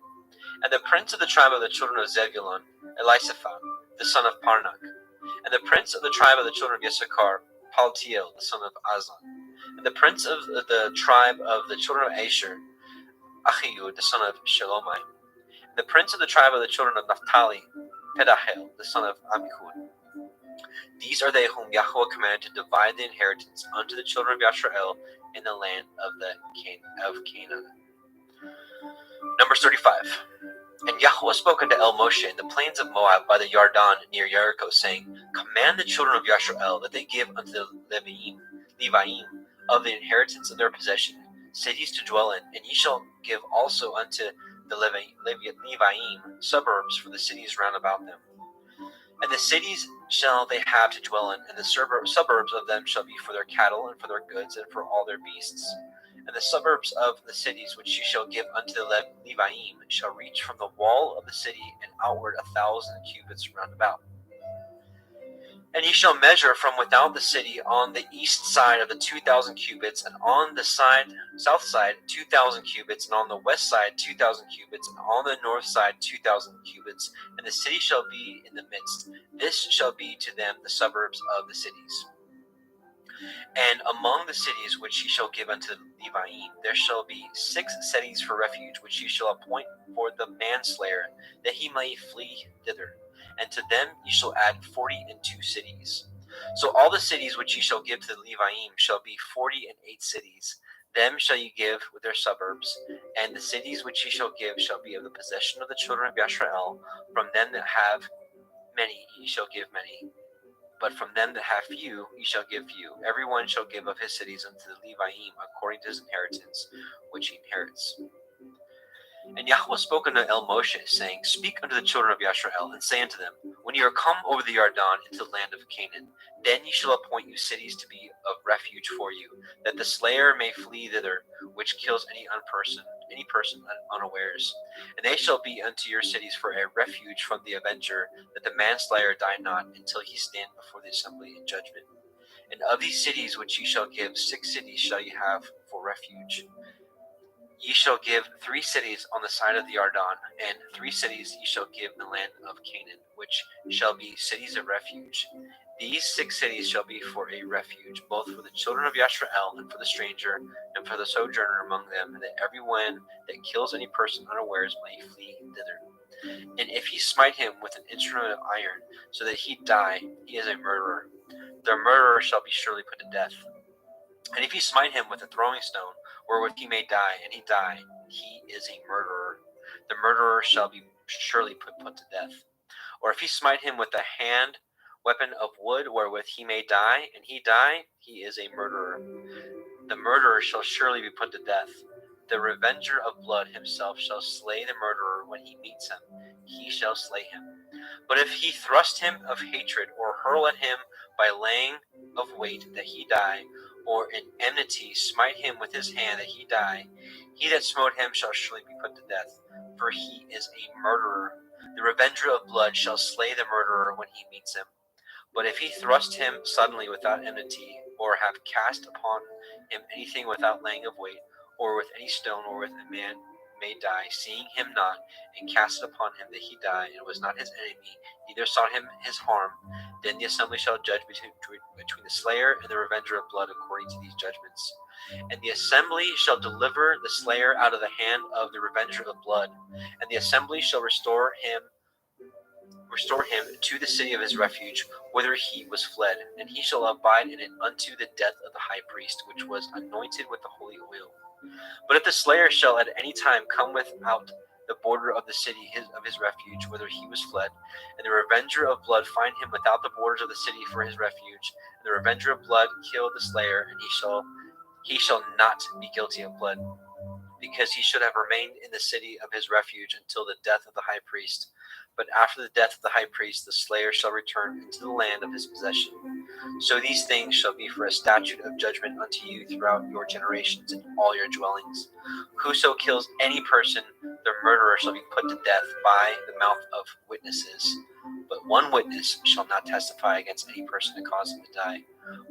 S2: and the prince of the tribe of the children of Zebulun, Elisaphan the son of Parnak; and the prince of the tribe of the children of Issachar, Paltiel the son of Azan; and the prince of the tribe of the children of Asher, Achiud the son of Shelomai; and the prince of the tribe of the children of Naphtali, Pedahel the son of Ammihud. These are they whom Yahweh commanded to divide the inheritance unto the children of Yasharel in the land of Canaan. Numbers 35. And Yahweh spoke unto El Moshe in the plains of Moab by the Yarden near Jericho, saying, Command the children of Yasharel that they give unto the Leviim of the inheritance of their possession cities to dwell in, and ye shall give also unto the Leviim suburbs for the cities round about them. And the cities shall they have to dwell in, and the suburbs of them shall be for their cattle, and for their goods, and for all their beasts. And the suburbs of the cities which ye shall give unto the Leviim shall reach from the wall of the city and outward 1,000 cubits round about. And ye shall measure from without the city on the east side of the 2,000 cubits, and on the south side 2,000 cubits, and on the west side 2,000 cubits, and on the north side 2,000 cubits, and the city shall be in the midst. This shall be to them the suburbs of the cities. And among the cities which ye shall give unto the Leviim, there shall be 6 cities for refuge, which ye shall appoint for the manslayer, that he may flee thither. And to them ye shall add 42 cities. So all the cities which ye shall give to the Leviim shall be 48 cities. Them shall ye give with their suburbs, and the cities which ye shall give shall be of the possession of the children of Yashrael. From them that have many ye shall give many, but from them that have few ye shall give few. Every one shall give of his cities unto the Leviim according to his inheritance, which he inherits. And Yahweh spoke unto El Moshe, saying, Speak unto the children of Yashrael, and say unto them, When ye are come over the Yarden into the land of Canaan, then ye shall appoint you cities to be of refuge for you, that the slayer may flee thither, which kills any person unawares. And they shall be unto your cities for a refuge from the avenger, that the manslayer die not, until he stand before the assembly in judgment. And of these cities which ye shall give, 6 cities shall ye have for refuge. Ye shall give 3 cities on the side of the Yarden, and 3 cities ye shall give in the land of Canaan, which shall be cities of refuge. These 6 cities shall be for a refuge, both for the children of Yashrael, and for the stranger, and for the sojourner among them, and that every one that kills any person unawares may flee thither. And if he smite him with an instrument of iron, so that he die, he is a murderer. The murderer shall be surely put to death. And if he smite him with a throwing stone, wherewith he may die, and he die, he is a murderer. The murderer shall be surely put to death. Or if he smite him with a hand weapon of wood, wherewith he may die, and he die, he is a murderer. The murderer shall surely be put to death. The revenger of blood himself shall slay the murderer when he meets him. He shall slay him. But if he thrust him of hatred, or hurl at him by laying of weight that he die, or in enmity smite him with his hand that he die, he that smote him shall surely be put to death, for he is a murderer. The revenger of blood shall slay the murderer when he meets him. But if he thrust him suddenly without enmity, or have cast upon him anything without laying of weight, or with any stone wherewith a man may die, seeing him not, and cast it upon him that he die, and was not his enemy, neither sought him his harm, then the assembly shall judge between the slayer and the revenger of blood according to these judgments. And the assembly shall deliver the slayer out of the hand of the revenger of blood, and the assembly shall restore him to the city of his refuge, whither he was fled, and he shall abide in it unto the death of the high priest, which was anointed with the holy oil. But if the slayer shall at any time come without the border of the city of his refuge, whither he was fled, and the revenger of blood find him without the borders of the city for his refuge, and the revenger of blood kill the slayer, and he shall not be guilty of blood, because he should have remained in the city of his refuge until the death of the high priest. But after the death of the high priest, the slayer shall return into the land of his possession. So these things shall be for a statute of judgment unto you throughout your generations in all your dwellings. Whoso kills any person, the murderer shall be put to death by the mouth of witnesses. But one witness shall not testify against any person to cause him to die.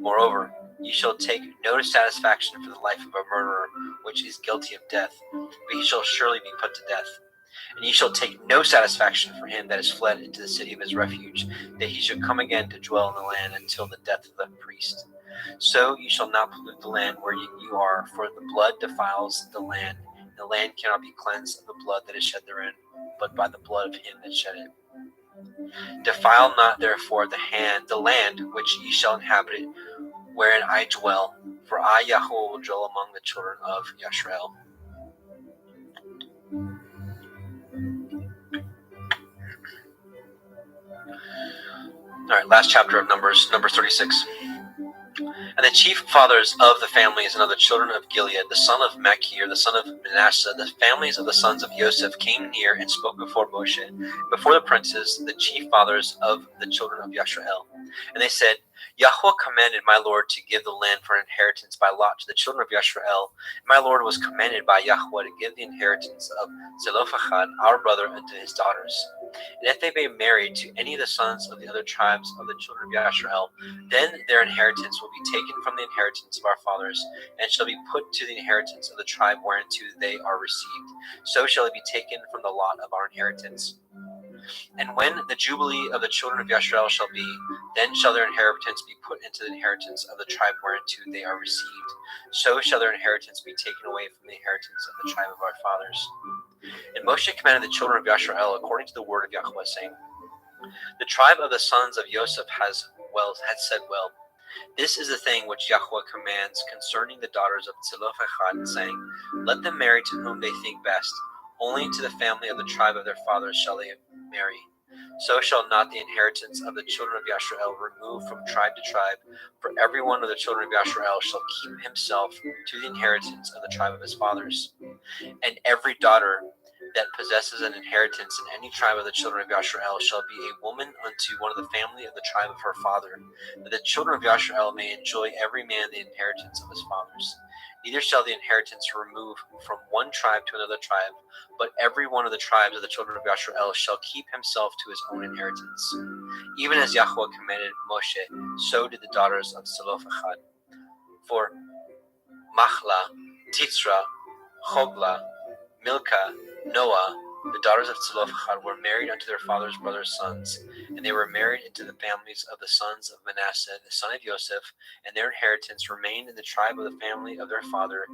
S2: Moreover, ye shall take no satisfaction for the life of a murderer, which is guilty of death, but he shall surely be put to death. And ye shall take no satisfaction for him that is fled into the city of his refuge, that he should come again to dwell in the land until the death of the priest. So ye shall not pollute the land where you are, for the blood defiles the land, and the land cannot be cleansed of the blood that is shed therein, but by the blood of him that shed it. Defile not therefore the land which ye shall inhabit it, wherein I dwell, for I Yahweh will dwell among the children of Yashrael. All right, last chapter of Numbers, number 36. And the chief fathers of the families and of the children of Gilead, the son of Machir, the son of Manasseh, the families of the sons of Joseph, came near and spoke before Moshe, before the princes, the chief fathers of the children of Yashrael. And they said, Yahweh commanded my Lord to give the land for an inheritance by lot to the children of Yashrael. And my Lord was commanded by Yahweh to give the inheritance of Zelophehad, our brother, unto his daughters. And if they be married to any of the sons of the other tribes of the children of Yashrael, then their inheritance will be taken from the inheritance of our fathers, and shall be put to the inheritance of the tribe whereunto they are received. So shall it be taken from the lot of our inheritance. And when the jubilee of the children of Yashrael shall be, then shall their inheritance be put into the inheritance of the tribe whereunto they are received. So shall their inheritance be taken away from the inheritance of the tribe of our fathers. And Moshe commanded the children of Yashrael according to the word of Yahweh, saying, The tribe of the sons of Joseph has well. This is the thing which Yahweh commands concerning the daughters of Zelophehad, saying, let them marry to whom they think best. Only to the family of the tribe of their fathers shall they marry. So shall not the inheritance of the children of Yashrael remove from tribe to tribe, for every one of the children of Yashrael shall keep himself to the inheritance of the tribe of his fathers. And every daughter that possesses an inheritance in any tribe of the children of Yashrael shall be a woman unto one of the family of the tribe of her father, that the children of Yashrael may enjoy every man the inheritance of his fathers. Neither shall the inheritance remove from one tribe to another tribe, but every one of the tribes of the children of Yashrael shall keep himself to his own inheritance. Even as Yahweh commanded Moshe, so did the daughters of Zelophehad. For Machla, Titzra, Chogla, Milcah, Noah, the daughters of Zelophehad, were married unto their father's brother's sons, and they were married into the families of the sons of Manasseh, the son of Joseph, and their inheritance remained in the tribe of the family of their father.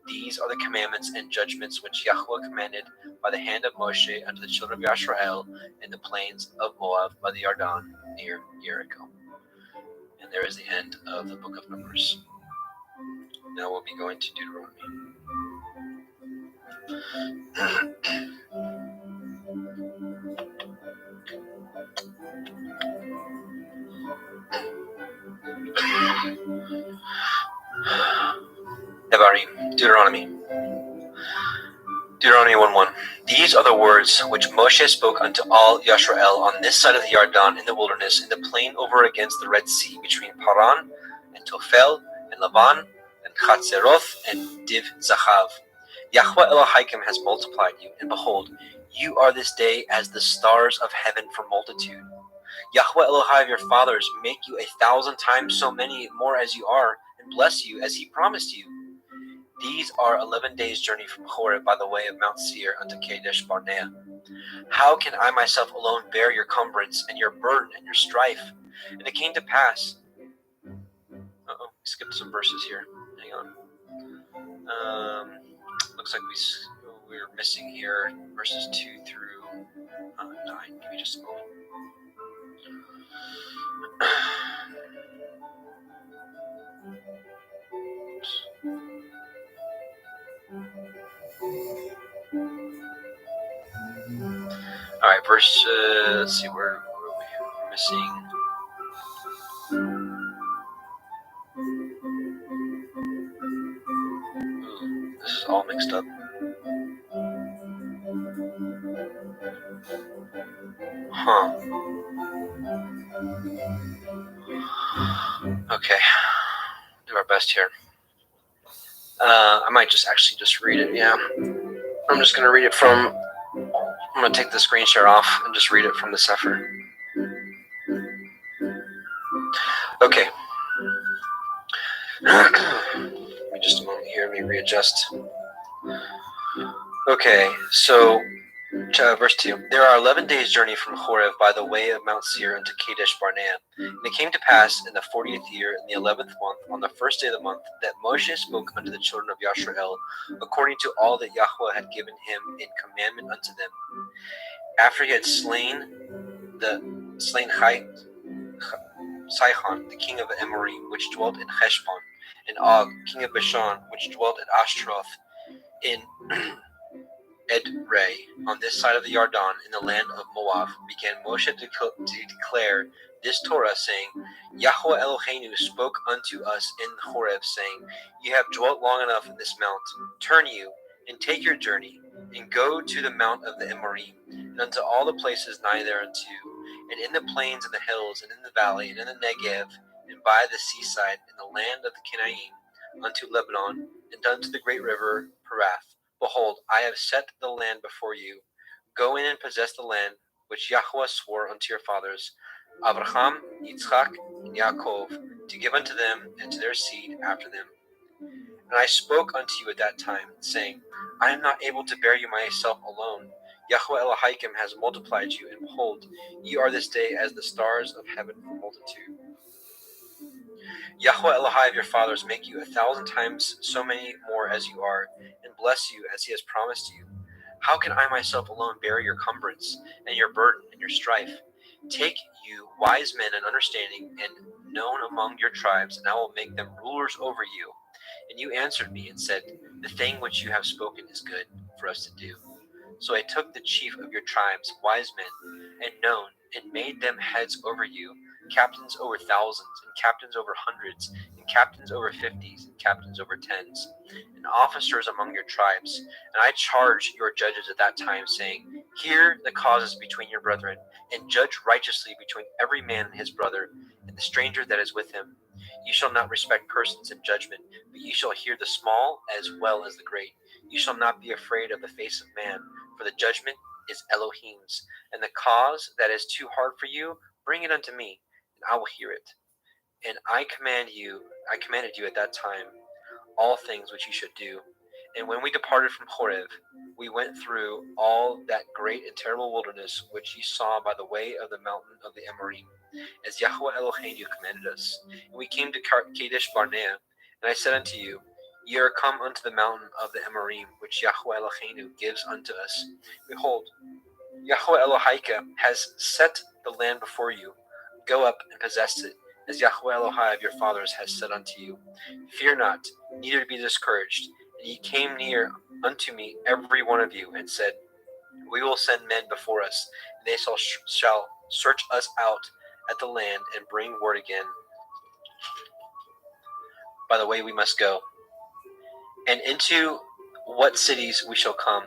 S2: These are the commandments and judgments which Yahweh commanded by the hand of Moshe unto the children of Yashrael in the plains of Moab by the Yarden near Jericho. And there is the end of the book of Numbers. Now we'll be going to Deuteronomy. Devarim, Deuteronomy 1:1. These are the words which Moshe spoke unto all Yashrael on this side of the Yarden in the wilderness, in the plain over against the Red Sea, between Paran and Tophel and Lavan and Chatzeroth and Div Zachav. Yahweh Elohim has multiplied you, and behold, you are this day as the stars of heaven for multitude. Yahweh Elohim your fathers make you 1,000 times so many more as you are, and bless you as he promised you. These are 11 days' journey from Horeb by the way of Mount Seir unto Kadesh Barnea. How can I myself alone bear your cumbrance and your burden and your strife? And it came to pass. Skipped some verses here. Hang on. Looks like we're missing here verses 2 through 9. Give me just a moment. All right, verse. Let's see where we're missing. This is all mixed up. Okay, do our best here. I might just read it. Yeah, I'm just gonna read it from. I'm gonna take the screen share off and just read it from the Sefer. Okay. Give me just a moment here. Let me readjust. Okay, so verse 2. There are 11 days' journey from Horeb by the way of Mount Seir unto Kadesh Barnea. And it came to pass in the 40th year, in the 11th month, on the first day of the month, that Moshe spoke unto the children of Yashrael, according to all that Yahweh had given him in commandment unto them. After he had slain Sihon, the king of the Amorim, which dwelt in Heshbon, and Og, king of Bashan, which dwelt at Ashtaroth, in Edrei, on this side of the Yarden, in the land of Moab, began Moshe to declare this Torah, saying, Yahweh Eloheinu spoke unto us in Horeb, saying, You have dwelt long enough in this mount. Turn you, and take your journey, and go to the mount of the Amorim, and unto all the places nigh thereunto, and in the plains and the hills, and in the valley, and in the Negev, and by the seaside, in the land of the Canaim, unto Lebanon, and unto the great river Perath. Behold, I have set the land before you. Go in and possess the land which Yahweh swore unto your fathers, Abraham, Yitzchak, and Yaakov, to give unto them and to their seed after them. And I spoke unto you at that time, saying, I am not able to bear you myself alone. Yahweh Elohim has multiplied you, and behold, ye are this day as the stars of heaven for multitude. Yahweh Elohim your fathers make you 1,000 times so many more as you are, and bless you as he has promised you. How can I myself alone bear your cumbrance, and your burden, and your strife? Take you wise men and understanding and known among your tribes, and I will make them rulers over you. And you answered me and said, the thing which you have spoken is good for us to do. So I took the chief of your tribes, wise men, and known, and made them heads over you, captains over thousands, and captains over hundreds, and captains over 50s, and captains over 10s, and officers among your tribes. And I charged your judges at that time, saying, hear the causes between your brethren, and judge righteously between every man and his brother, and the stranger that is with him. You shall not respect persons in judgment, but you shall hear the small as well as the great. You shall not be afraid of the face of man, for the judgment is Elohim's, and the cause that is too hard for you, bring it unto me, and I will hear it. And I commanded you at that time all things which you should do. And when we departed from Horeb, we went through all that great and terrible wilderness which ye saw by the way of the mountain of the Amorim, as Yahweh Eloheinu commanded us. And we came to Kadesh Barnea, and I said unto you, ye are come unto the mountain of the Amorim, which Yahweh Eloheinu gives unto us. Behold, Yahweh Elohika has set the land before you. Go up and possess it, as Yahweh Elohai of your fathers has said unto you. Fear not, neither be discouraged. And ye came near unto me, every one of you, and said, we will send men before us, and they shall search us out at the land, and bring word again by the way we must go, and into what cities we shall come.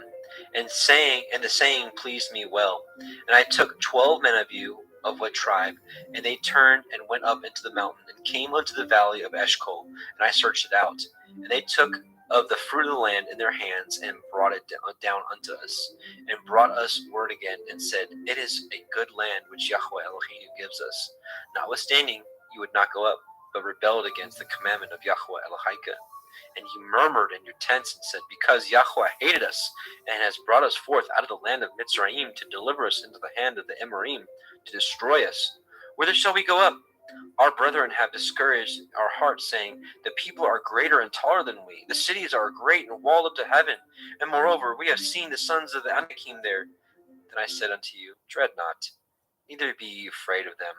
S2: And the saying pleased me well. And I took 12 men of you, of what tribe? And they turned and went up into the mountain, and came unto the valley of Eshcol, and I searched it out. And they took of the fruit of the land in their hands, and brought it down unto us, and brought us word again, and said, it is a good land which Yahweh Eloheinu gives us. Notwithstanding, you would not go up, but rebelled against the commandment of Yahweh Elohika. And ye murmured in your tents, and said, because Yahweh hated us, and has brought us forth out of the land of Mitzrayim, to deliver us into the hand of the Amorim, to destroy us, whither shall we go up? Our brethren have discouraged our hearts, saying, the people are greater and taller than we. The cities are great and walled up to heaven. And moreover, we have seen the sons of the Anakim there. Then I said unto you, dread not, neither be ye afraid of them.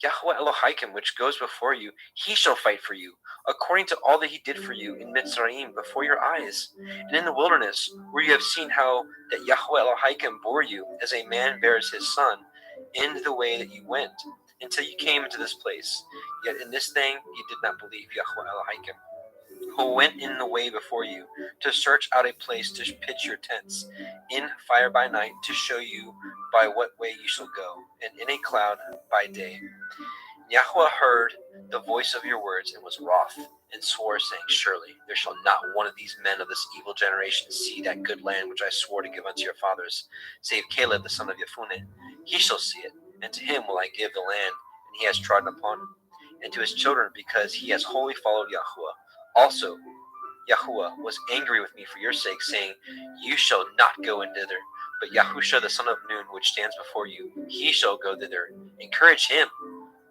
S2: Yahweh Elohim, which goes before you, he shall fight for you, according to all that he did for you in Mitzrayim before your eyes, and in the wilderness, where you have seen how that Yahweh Elohim bore you, as a man bears his son, in the way that you went, until you came into this place. Yet in this thing you did not believe Yahweh Elohim, who went in the way before you, to search out a place to pitch your tents, in fire by night, to show you by what way you shall go, and in a cloud by day. Yahweh heard the voice of your words, and was wroth, and swore, saying, surely there shall not one of these men of this evil generation see that good land which I swore to give unto your fathers, save Caleb the son of Jephunneh. He shall see it, and to him will I give the land, and he has trodden upon it, and to his children, because he has wholly followed Yahweh. Also Yahuwah was angry with me for your sake, saying, you shall not go in thither, but Yahusha the son of Nun, which stands before you, he shall go thither. Encourage him,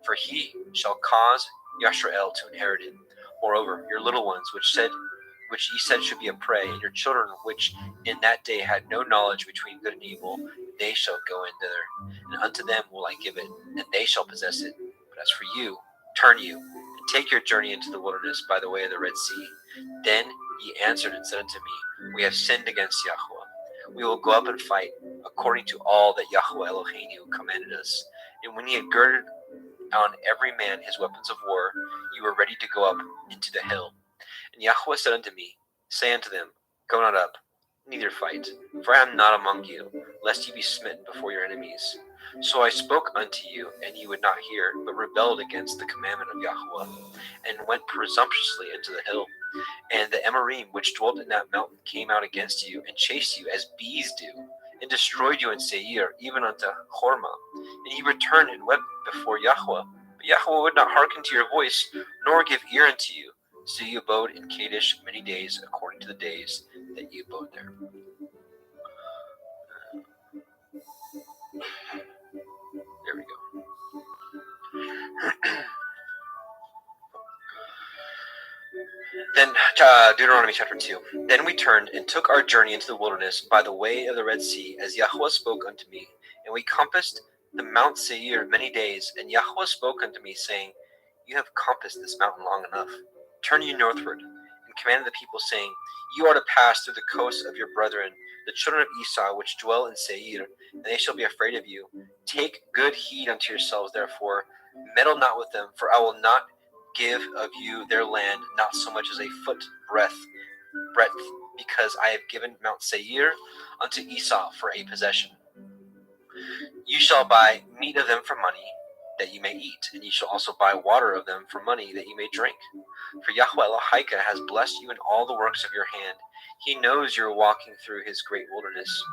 S2: for he shall cause Yashrael to inherit it. Moreover, your little ones, which ye said should be a prey, and your children, which in that day had no knowledge between good and evil, they shall go in thither, and unto them will I give it, and they shall possess it. But as for you, turn you, and take your journey into the wilderness by the way of the Red Sea. Then ye answered and said unto me, we have sinned against Yahweh. We will go up and fight, according to all that Yahweh Eloheinu commanded us. And when ye had girded on every man his weapons of war, ye were ready to go up into the hill. And Yahweh said unto me, say unto them, go not up, neither fight, for I am not among you, lest ye be smitten before your enemies. So I spoke unto you, and ye would not hear, but rebelled against the commandment of Yahweh, and went presumptuously into the hill. And the Amorim, which dwelt in that mountain, came out against you, and chased you as bees do, and destroyed you in Seir, even unto Hormah. And ye returned and wept before Yahweh. But Yahweh would not hearken to your voice, nor give ear unto you. So you abode in Kadesh many days, according to the days that ye abode there. There we go. Then Deuteronomy chapter 2. Then we turned and took our journey into the wilderness by the way of the Red Sea, as Yahweh spoke unto me. And we compassed the Mount Seir many days, and Yahweh spoke unto me, saying, You have compassed this mountain long enough. Turn you northward, and commanded the people, saying, You are to pass through the coasts of your brethren, the children of Esau, which dwell in Seir, and they shall be afraid of you. Take good heed unto yourselves, therefore, meddle not with them, for I will not give of you their land, not so much as a foot breadth, because I have given Mount Seir unto Esau for a possession. You shall buy meat of them for money, that you may eat, and you shall also buy water of them for money, that you may drink. For Yahweh Elohika has blessed you in all the works of your hand. He knows you are walking through his great wilderness.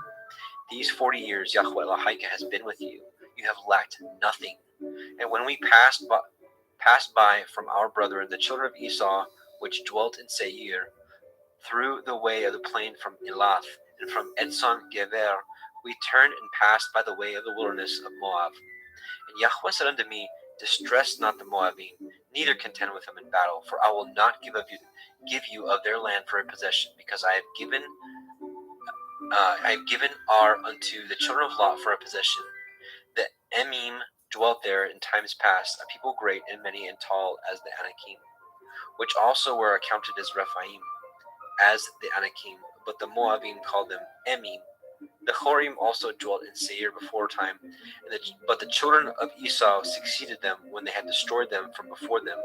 S2: These 40 years Yahweh Elohika has been with you. You have lacked nothing. And when we passed by from our brethren, the children of Esau, which dwelt in Seir, through the way of the plain from Elath, and from Edson Geber, we turned and passed by the way of the wilderness of Moab. And Yahweh said unto me, Distress not the Moabim, neither contend with them in battle, for I will not give you of their land for a possession, because I have given Ar unto the children of Lot for a possession. The Emim dwelt there in times past, a people great and many and tall as the Anakim, which also were accounted as Rephaim, as the Anakim, but the Moabim called them Emim. The Horim also dwelt in Seir before time, but the children of Esau succeeded them when they had destroyed them from before them,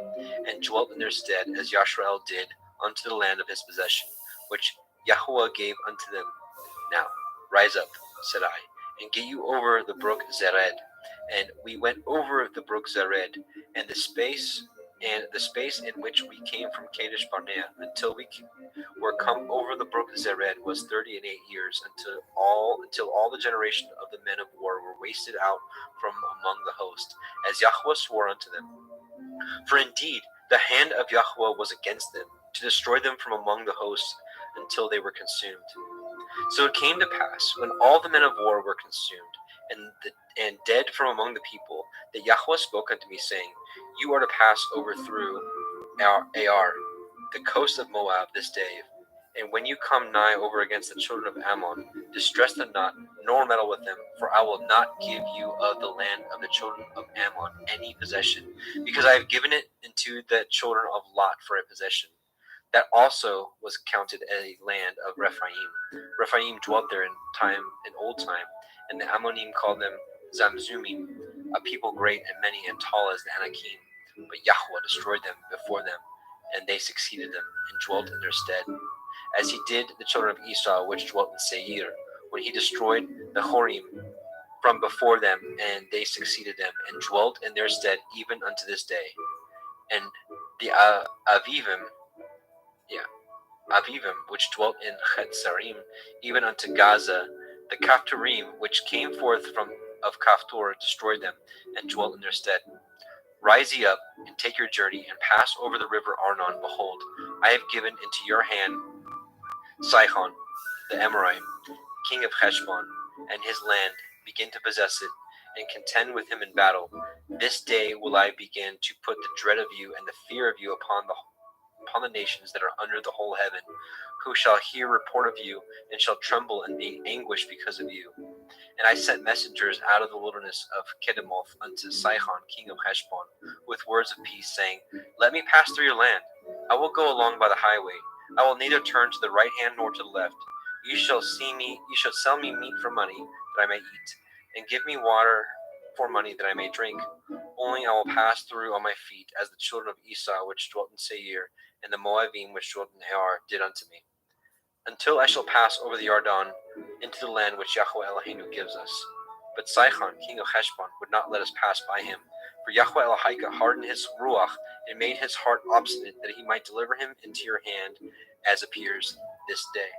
S2: and dwelt in their stead, as Yashrael did unto the land of his possession, which Yahweh gave unto them. Now, rise up, said I, and get you over the brook Zered. And we went over the brook Zered, and the space in which we came from Kadesh Barnea until we were come over the brook Zered was 38 years, until all the generation of the men of war were wasted out from among the host, as Yahweh swore unto them. For indeed the hand of Yahweh was against them, to destroy them from among the hosts until they were consumed. So it came to pass, when all the men of war were consumed, and dead from among the people, that Yahweh spoke unto me, saying, You are to pass over through Ar, the coast of Moab, this day. And when you come nigh over against the children of Ammon, distress them not, nor meddle with them, for I will not give you of the land of the children of Ammon any possession, because I have given it into the children of Lot for a possession. That also was counted a land of Rephaim. Rephaim dwelt there in old time, and the Ammonim called them Zamzumim, a people great and many and tall as the Anakim. But Yahweh destroyed them before them, and they succeeded them, and dwelt in their stead, as he did the children of Esau, which dwelt in Seir, when he destroyed the Horim from before them, and they succeeded them, and dwelt in their stead even unto this day. And the Avivim, which dwelt in Chetzarim, even unto Gaza, the Kaphtorim, which came forth of Kaphtor, destroyed them, and dwelt in their stead. Rise ye up, and take your journey, and pass over the river Arnon. Behold, I have given into your hand Sihon, the Amorite, king of Heshbon, and his land. Begin to possess it, and contend with him in battle. This day will I begin to put the dread of you and the fear of you upon the nations that are under the whole heaven, who shall hear report of you, and shall tremble and be anguished because of you. And I sent messengers out of the wilderness of Kedemoth unto Sihon, king of Heshbon, with words of peace, saying, Let me pass through your land. I will go along by the highway. I will neither turn to the right hand nor to the left. You shall sell me meat for money, that I may eat, and give me water for money, that I may drink. Only I will pass through on my feet, as the children of Esau, which dwelt in Seir, and the Moabim, which dwelt in Ar, did unto me, until I shall pass over the Yarden into the land which Yahweh Eloheinu gives us. But Sihon, king of Heshbon, would not let us pass by him. For Yahweh Elohika hardened his ruach, and made his heart obstinate, that he might deliver him into your hand, as appears this day.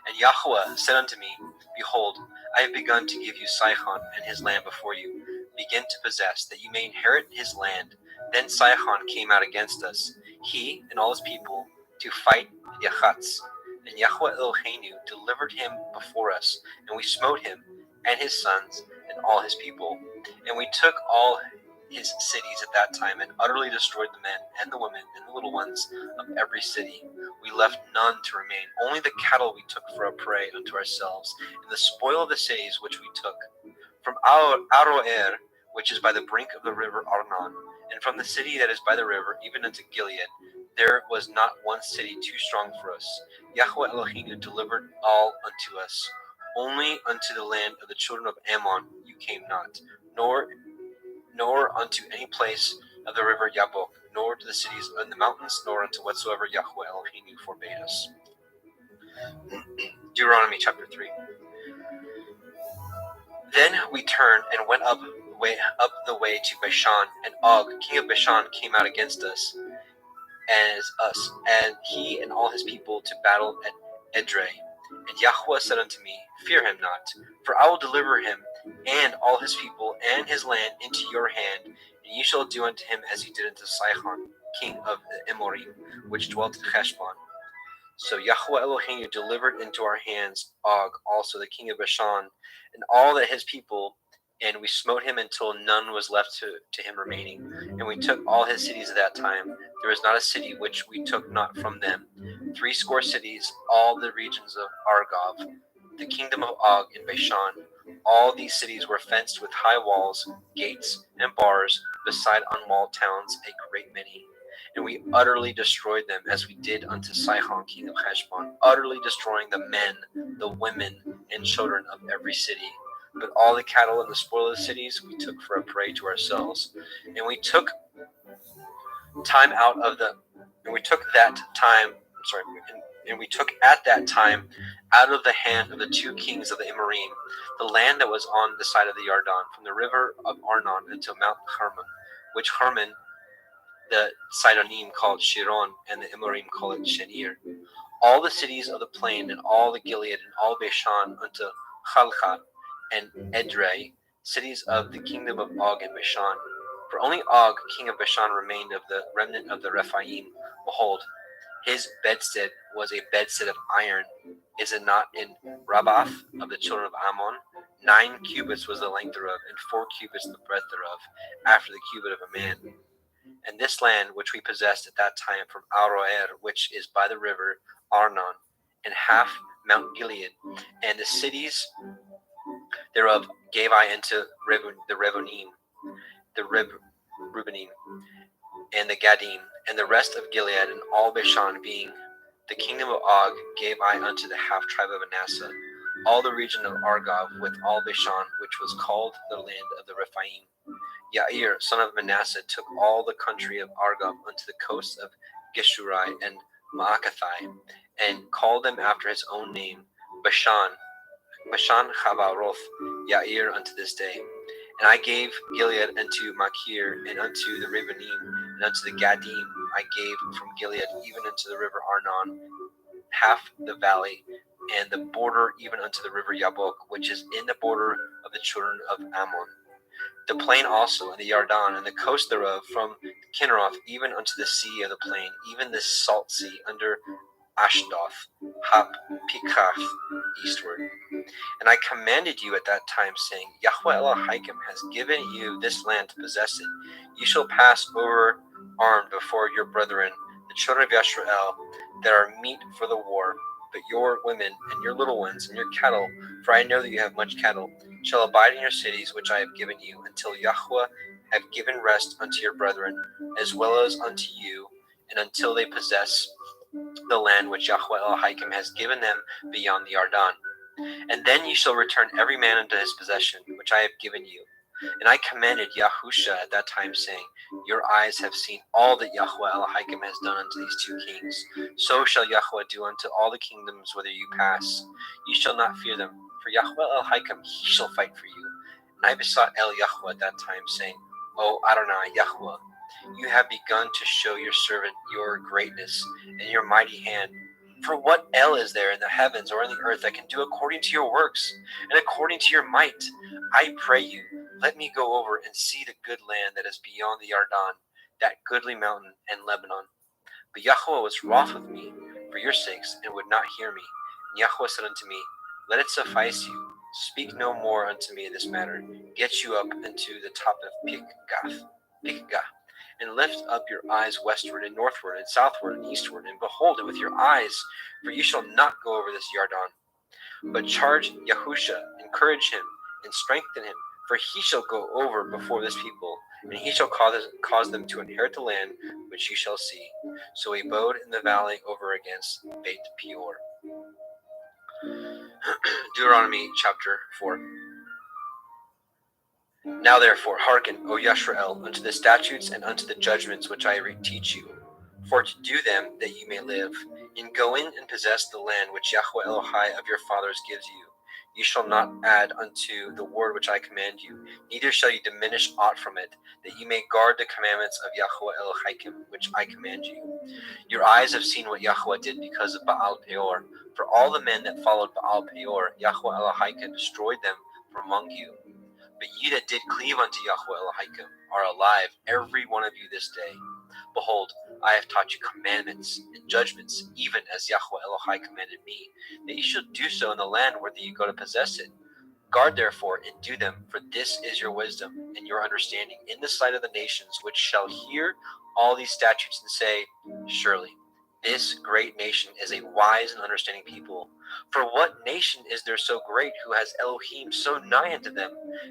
S2: And Yahweh said unto me, Behold, I have begun to give you Sihon and his land before you. Begin to possess, that you may inherit his land. Then Sihon came out against us, he and all his people, to fight Yachatz. And Yahweh Eloheinu delivered him before us, and we smote him, and his sons, and all his people. And we took all his cities at that time, and utterly destroyed the men and the women and the little ones of every city. We left none to remain, only the cattle we took for a prey unto ourselves, and the spoil of the cities which we took. From Aroer, which is by the brink of the river Arnon, and from the city that is by the river, even unto Gilead, there was not one city too strong for us. Yahweh Elohim delivered all unto us. Only unto the land of the children of Ammon you came not, nor unto any place of the river Yabok, nor to the cities in the mountains, nor unto whatsoever Yahweh Elohim forbade us. Deuteronomy chapter 3. Then we turned and went up the way to Bashan, and Og, king of Bashan, came out against us, and he and all his people to battle at Edrei. And Yahweh said unto me, Fear him not, for I will deliver him and all his people and his land into your hand, and ye shall do unto him as ye did unto Sihon, king of the Amorim, which dwelt in Heshbon. So Yahweh Elohim delivered into our hands Og, also the king of Bashan, and all that his people, and we smote him until none was left to him remaining. And we took all his cities at that time. There was not a city which we took not from them. 80 cities, all the regions of Argob, the kingdom of Og in Bashan. All these cities were fenced with high walls, gates, and bars, beside unwalled towns, a great many. And we utterly destroyed them, as we did unto Sihon, king of Heshbon, utterly destroying the men, the women, and children of every city. But all the cattle and the spoil of the cities we took for a prey to ourselves. And we took at that time out of the hand of the 2 kings of the Amorim the land that was on the side of the Yarden, from the river of Arnon until Mount Hermon, which Hermon the Sidonim called Shiron, and the Amorim call it Shenir. All the cities of the plain, and all the Gilead, and all Bashan unto Chalcha and Edrei, cities of the kingdom of Og and Bashan. For only Og, king of Bashan, remained of the remnant of the Rephaim. Behold, his bedstead was a bedstead of iron. Is it not in Rabbath of the children of Ammon? 9 cubits was the length thereof, and 4 cubits the breadth thereof, after the cubit of a man. And this land which we possessed at that time from Aroer, which is by the river Arnon, and half Mount Gilead, and the cities thereof gave I unto the Reubenim, and the Gadim, and the rest of Gilead, and all Bashan, being the kingdom of Og, gave I unto the half tribe of Manasseh, all the region of Argob, with all Bashan, which was called the land of the Rephaim. Yair, son of Manasseh, took all the country of Argob unto the coasts of Geshurai and Maacathai, and called them after his own name, Bashan Chavaroth, Yair, unto this day. And I gave Gilead unto Machir, and unto the Reubenim, and unto the Gadim I gave from Gilead, even unto the river Arnon, half the valley, and the border even unto the river Yabok, which is in the border of the children of Ammon. The plain also, and the Yarden, and the coast thereof, from Kinneroth even unto the sea of the plain, even the salt sea, under Ashdoth, Hap, Pikath, eastward. And I commanded you at that time, saying, Yahweh Elohim has given you this land to possess it. You shall pass over armed before your brethren, the children of Yisrael, that are meet for the war. But your women, and your little ones, and your cattle, for I know that you have much cattle, shall abide in your cities which I have given you, until Yahweh have given rest unto your brethren, as well as unto you, and until they possess the land which Yahweh Elohim has given them beyond the Yarden. And then ye shall return every man unto his possession, which I have given you. And I commanded Yahusha at that time, saying, Your eyes have seen all that Yahweh Elohim has done unto these 2 kings. So shall Yahweh do unto all the kingdoms whither you pass. You shall not fear them, for Yahweh Elohim, he shall fight for you. And I besought El Yahweh at that time, saying, O Adonai Yahweh, you have begun to show your servant your greatness and your mighty hand. For what El is there in the heavens or in the earth that can do according to your works and according to your might? I pray you, let me go over and see the good land that is beyond the Yarden, that goodly mountain and Lebanon. But Yahweh was wroth with me for your sakes, and would not hear me. And Yahweh said unto me, Let it suffice you. Speak no more unto me in this matter. Get you up into the top of Pikath. Pikga, and lift up your eyes westward and northward and southward and eastward, and behold it with your eyes, for you shall not go over this Yarden. But charge Yahusha, encourage him, and strengthen him, for he shall go over before this people, and he shall cause them to inherit the land which you shall see. So he abode in the valley over against Beit Peor. Deuteronomy chapter 4. Now therefore hearken, O Yashrael, unto the statutes and unto the judgments which I teach you, for to do them that you may live, in going and possess the land which Yahweh Elohai of your fathers gives you. You shall not add unto the word which I command you, neither shall you diminish aught from it, that you may guard the commandments of Yahweh Elohaikim, which I command you. Your eyes have seen what Yahweh did because of Baal Peor. For all the men that followed Baal Peor, Yahweh Elohaikim destroyed them from among you. But ye that did cleave unto Yahweh Elohaikim are alive, every one of you this day. Behold, I have taught you commandments and judgments, even as Yahweh Elohai commanded me, that ye should do so in the land whither ye go to possess it. Guard therefore and do them, for this is your wisdom and your understanding in the sight of the nations, which shall hear all these statutes and say, Surely this great nation is a wise and understanding people. For what nation is there so great who has Elohim so nigh unto them,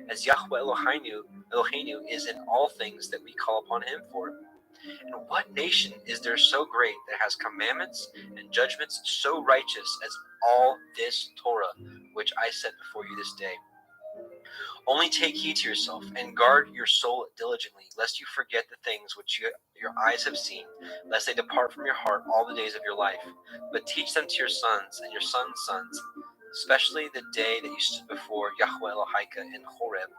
S2: as Yahweh Eloheinu is in all things that we call upon him for? And what nation is there so great that has commandments and judgments so righteous as all this Torah which I set before you this day? Only take heed to yourself, and guard your soul diligently, lest you forget the things which your eyes have seen, lest they depart from your heart all the days of your life. But teach them to your sons and your sons' sons, especially the day that you stood before Yahweh Elohaika in Horeb,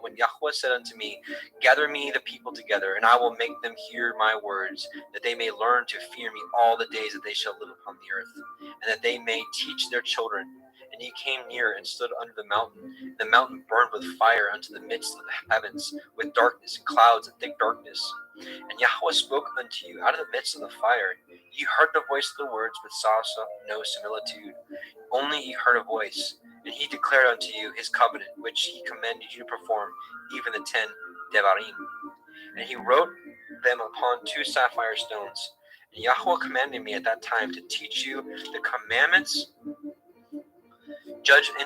S2: when Yahweh said unto me, Gather me the people together, and I will make them hear my words, that they may learn to fear me all the days that they shall live upon the earth, and that they may teach their children. And he came near and stood under the mountain. The mountain burned with fire unto the midst of the heavens, with darkness and clouds and thick darkness. And Yahweh spoke unto you out of the midst of the fire. Ye heard the voice of the words, but saw no similitude. Only ye heard a voice. And he declared unto you his covenant, which he commanded you to perform, even the 10 Devarim. And he wrote them upon 2 sapphire stones. And Yahweh commanded me at that time to teach you the commandments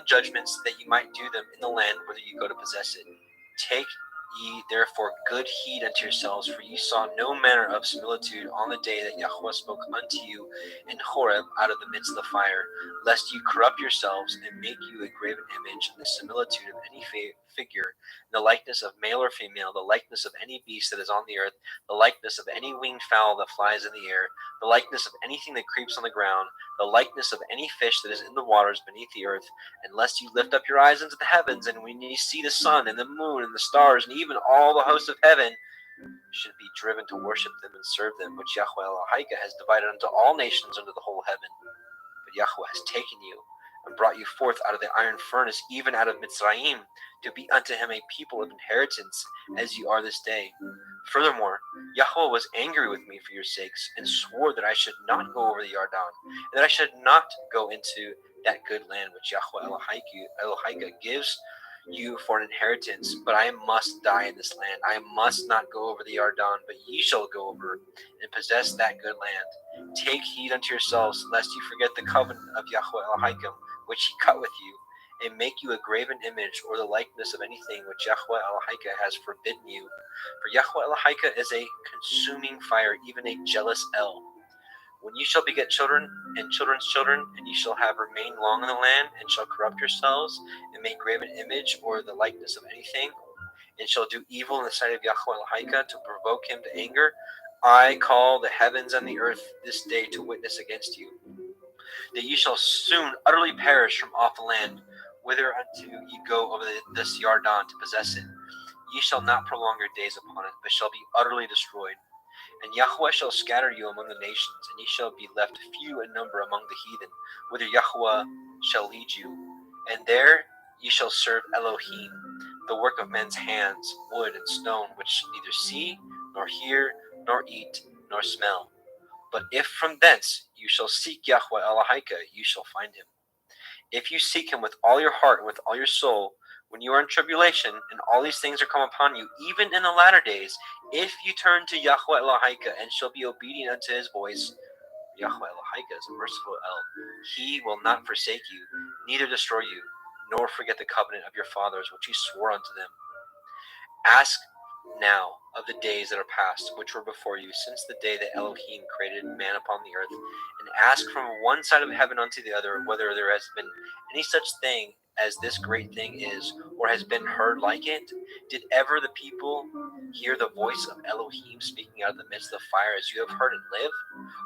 S2: judgments, that you might do them in the land whither you go to possess it. Take ye therefore good heed unto yourselves, for ye saw no manner of similitude on the day that Yahweh spoke unto you in Horeb out of the midst of the fire, lest you corrupt yourselves and make you a graven image, the similitude of any figure, the likeness of male or female, the likeness of any beast that is on the earth, the likeness of any winged fowl that flies in the air, the likeness of anything that creeps on the ground, the likeness of any fish that is in the waters beneath the earth, and lest you lift up your eyes into the heavens, and when you see the sun and the moon and the stars, and even all the hosts of heaven, should be driven to worship them and serve them, which Yahweh Elohaiah has divided unto all nations under the whole heaven. But Yahweh has taken you and brought you forth out of the iron furnace, even out of Mitzrayim, to be unto him a people of inheritance, as you are this day. Furthermore, Yahweh was angry with me for your sakes, and swore that I should not go over the Yarden, and that I should not go into that good land which Yahweh Elohaiah gives you for an inheritance. But I must die in this land. I must not go over the Yarden, but ye shall go over and possess that good land. Take heed unto yourselves, lest you forget the covenant of Yahweh Elohaiah, which he cut with you, and make you a graven image or the likeness of anything which Yahweh Elohaiah has forbidden you. For Yahweh Elohaiah is a consuming fire, even a jealous El. When you shall beget children and children's children, and ye shall have remained long in the land, and shall corrupt yourselves, and make graven image or the likeness of anything, and shall do evil in the sight of Yahweh Elohaiah to provoke him to anger, I call the heavens and the earth this day to witness against you, that ye shall soon utterly perish from off the land, whither unto ye go over this Yarden to possess it. Ye shall not prolong your days upon it, but shall be utterly destroyed. And Yahweh shall scatter you among the nations, and ye shall be left few in number among the heathen, whither Yahweh shall lead you. And there ye shall serve Elohim, the work of men's hands, wood and stone, which neither see, nor hear, nor eat, nor smell. But if from thence you shall seek Yahweh Elohaiah, you shall find him. If you seek him with all your heart and with all your soul, when you are in tribulation, and all these things are come upon you, even in the latter days, if you turn to Yahweh Elohika and shall be obedient unto his voice, Yahweh Elohika is a merciful El. He will not forsake you, neither destroy you, nor forget the covenant of your fathers, which he swore unto them. Ask now of the days that are past, which were before you, since the day that Elohim created man upon the earth, and ask from one side of heaven unto the other, whether there has been any such thing as this great thing is, or has been heard like it? Did ever the people hear the voice of Elohim speaking out of the midst of the fire, as you have heard and live?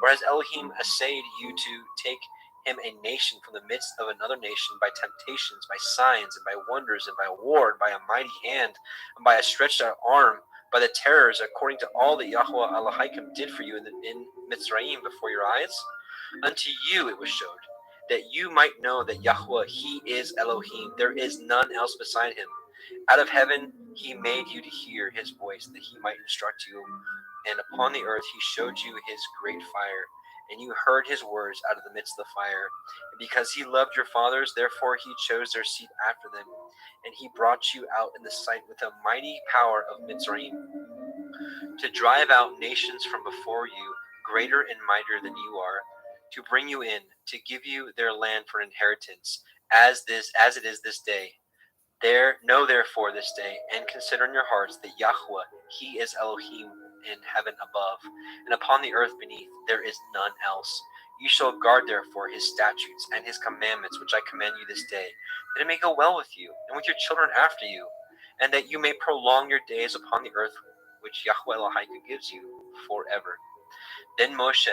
S2: Or has Elohim essayed you to take him a nation from the midst of another nation by temptations, by signs, and by wonders, and by war, and by a mighty hand, and by a stretched out arm, by the terrors, according to all that Yahweh Elohim did for you in Mitzrayim before your eyes? Unto you it was showed, that you might know that Yahweh, he is Elohim, there is none else beside him. Out of heaven he made you to hear his voice, that he might instruct you, and upon the earth he showed you his great fire, and you heard his words out of the midst of the fire. And because he loved your fathers, therefore he chose their seat after them, and he brought you out in the sight with a mighty power of Mitzrayim, to drive out nations from before you, greater and mightier than you are, to bring you in, to give you their land for inheritance, as it is this day. Know therefore this day, and consider in your hearts that Yahweh, he is Elohim in heaven above, and upon the earth beneath, there is none else. You shall guard therefore his statutes and his commandments, which I command you this day, that it may go well with you, and with your children after you, and that you may prolong your days upon the earth, which Yahweh Elohim gives you forever. Then Moshe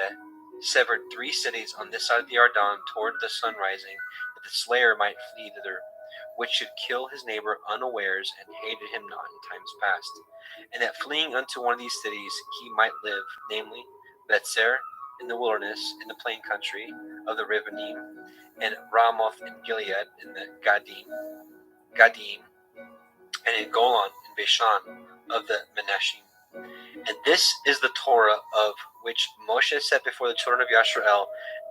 S2: severed 3 cities on this side of the Yarden toward the sun rising, that the slayer might flee thither, which should kill his neighbor unawares, and hated him not in times past, and that fleeing unto one of these cities he might live, namely Betzer in the wilderness, in the plain country of the Rivonim, and Ramoth in Gilead, in the Gadim, and in Golan in Bashan of the Menashim. And this is the Torah of which Moshe said before the children of Yisrael,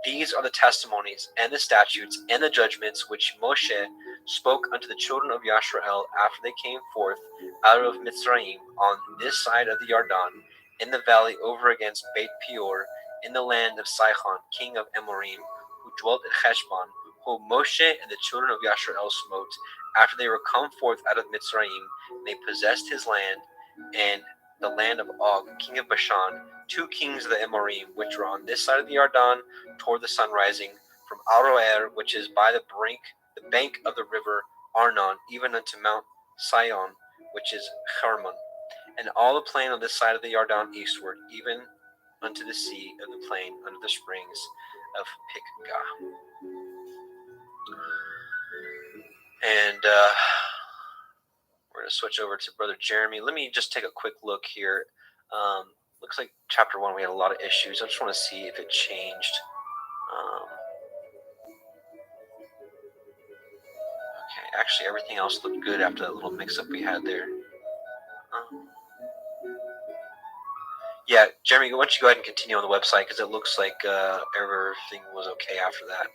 S2: these are the testimonies and the statutes and the judgments which Moshe spoke unto the children of Yisrael after they came forth out of Mitzrayim on this side of the Yarden, in the valley over against Beit Peor, in the land of Sihon, king of Amorim, who dwelt at Heshbon, whom Moshe and the children of Yisrael smote after they were come forth out of Mitzrayim. They possessed his land, and the land of Og, king of Bashan, 2 kings of the Amorim, which were on this side of the Yarden, toward the sun rising, from Aroer, which is by the bank of the river Arnon, even unto Mount Sion, which is Hermon, and all the plain on this side of the Yarden eastward, even unto the sea of the plain under the springs of Pikgah. And we're going to switch over to Brother Jeremy. Let me just take a quick look here. Looks like chapter 1 we had a lot of issues. I just want to see if it changed. Okay, actually everything else looked good after that little mix-up we had there. Yeah, Jeremy, why don't you go ahead and continue on the website, because it looks like everything was okay after that.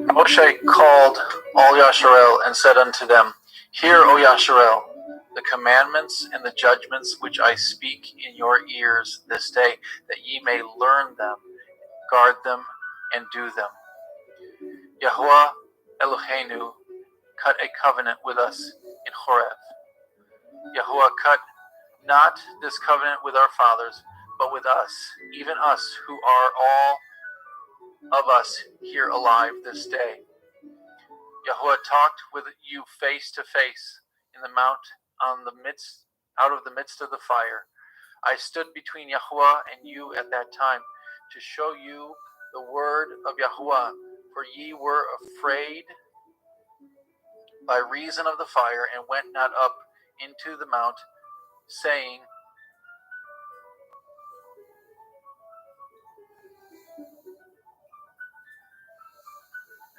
S1: Moshe called all Yasharel and said unto them, Hear, O Yasharel, the commandments and the judgments which I speak in your ears this day, that ye may learn them, guard them, and do them. Yahuwah Eloheinu cut a covenant with us in Horeb. Yahuwah cut not this covenant with our fathers, but with us, even us who are all of us here alive this day. Yahuwah talked with you face to face in the mount out of the midst of the fire. I stood between Yahuwah and you at that time to show you the word of Yahuwah,
S5: For ye were afraid by reason of the fire, and went not up into the mount, saying,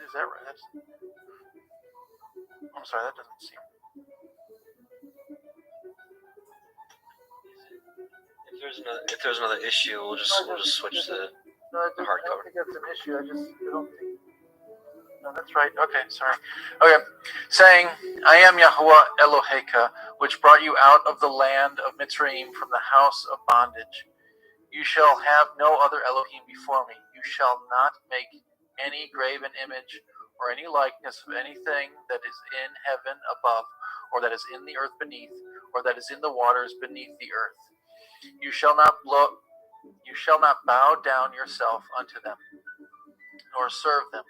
S5: is that right? I'm sorry, that doesn't seem.
S2: If there's another issue, we'll just switch to
S5: No, I
S2: the
S5: don't
S2: hardcover.
S5: think that's an issue. I don't think. No, that's right. Okay, sorry. Okay, saying, I am Yahuwah Eloheka, which brought you out of the land of Mitzrayim from the house of bondage. You shall have no other Elohim before me. You shall not make any graven image or any likeness of anything that is in heaven above, or that is in the earth beneath, or that is in the waters beneath the earth. You shall not bow down yourself unto them, nor serve them.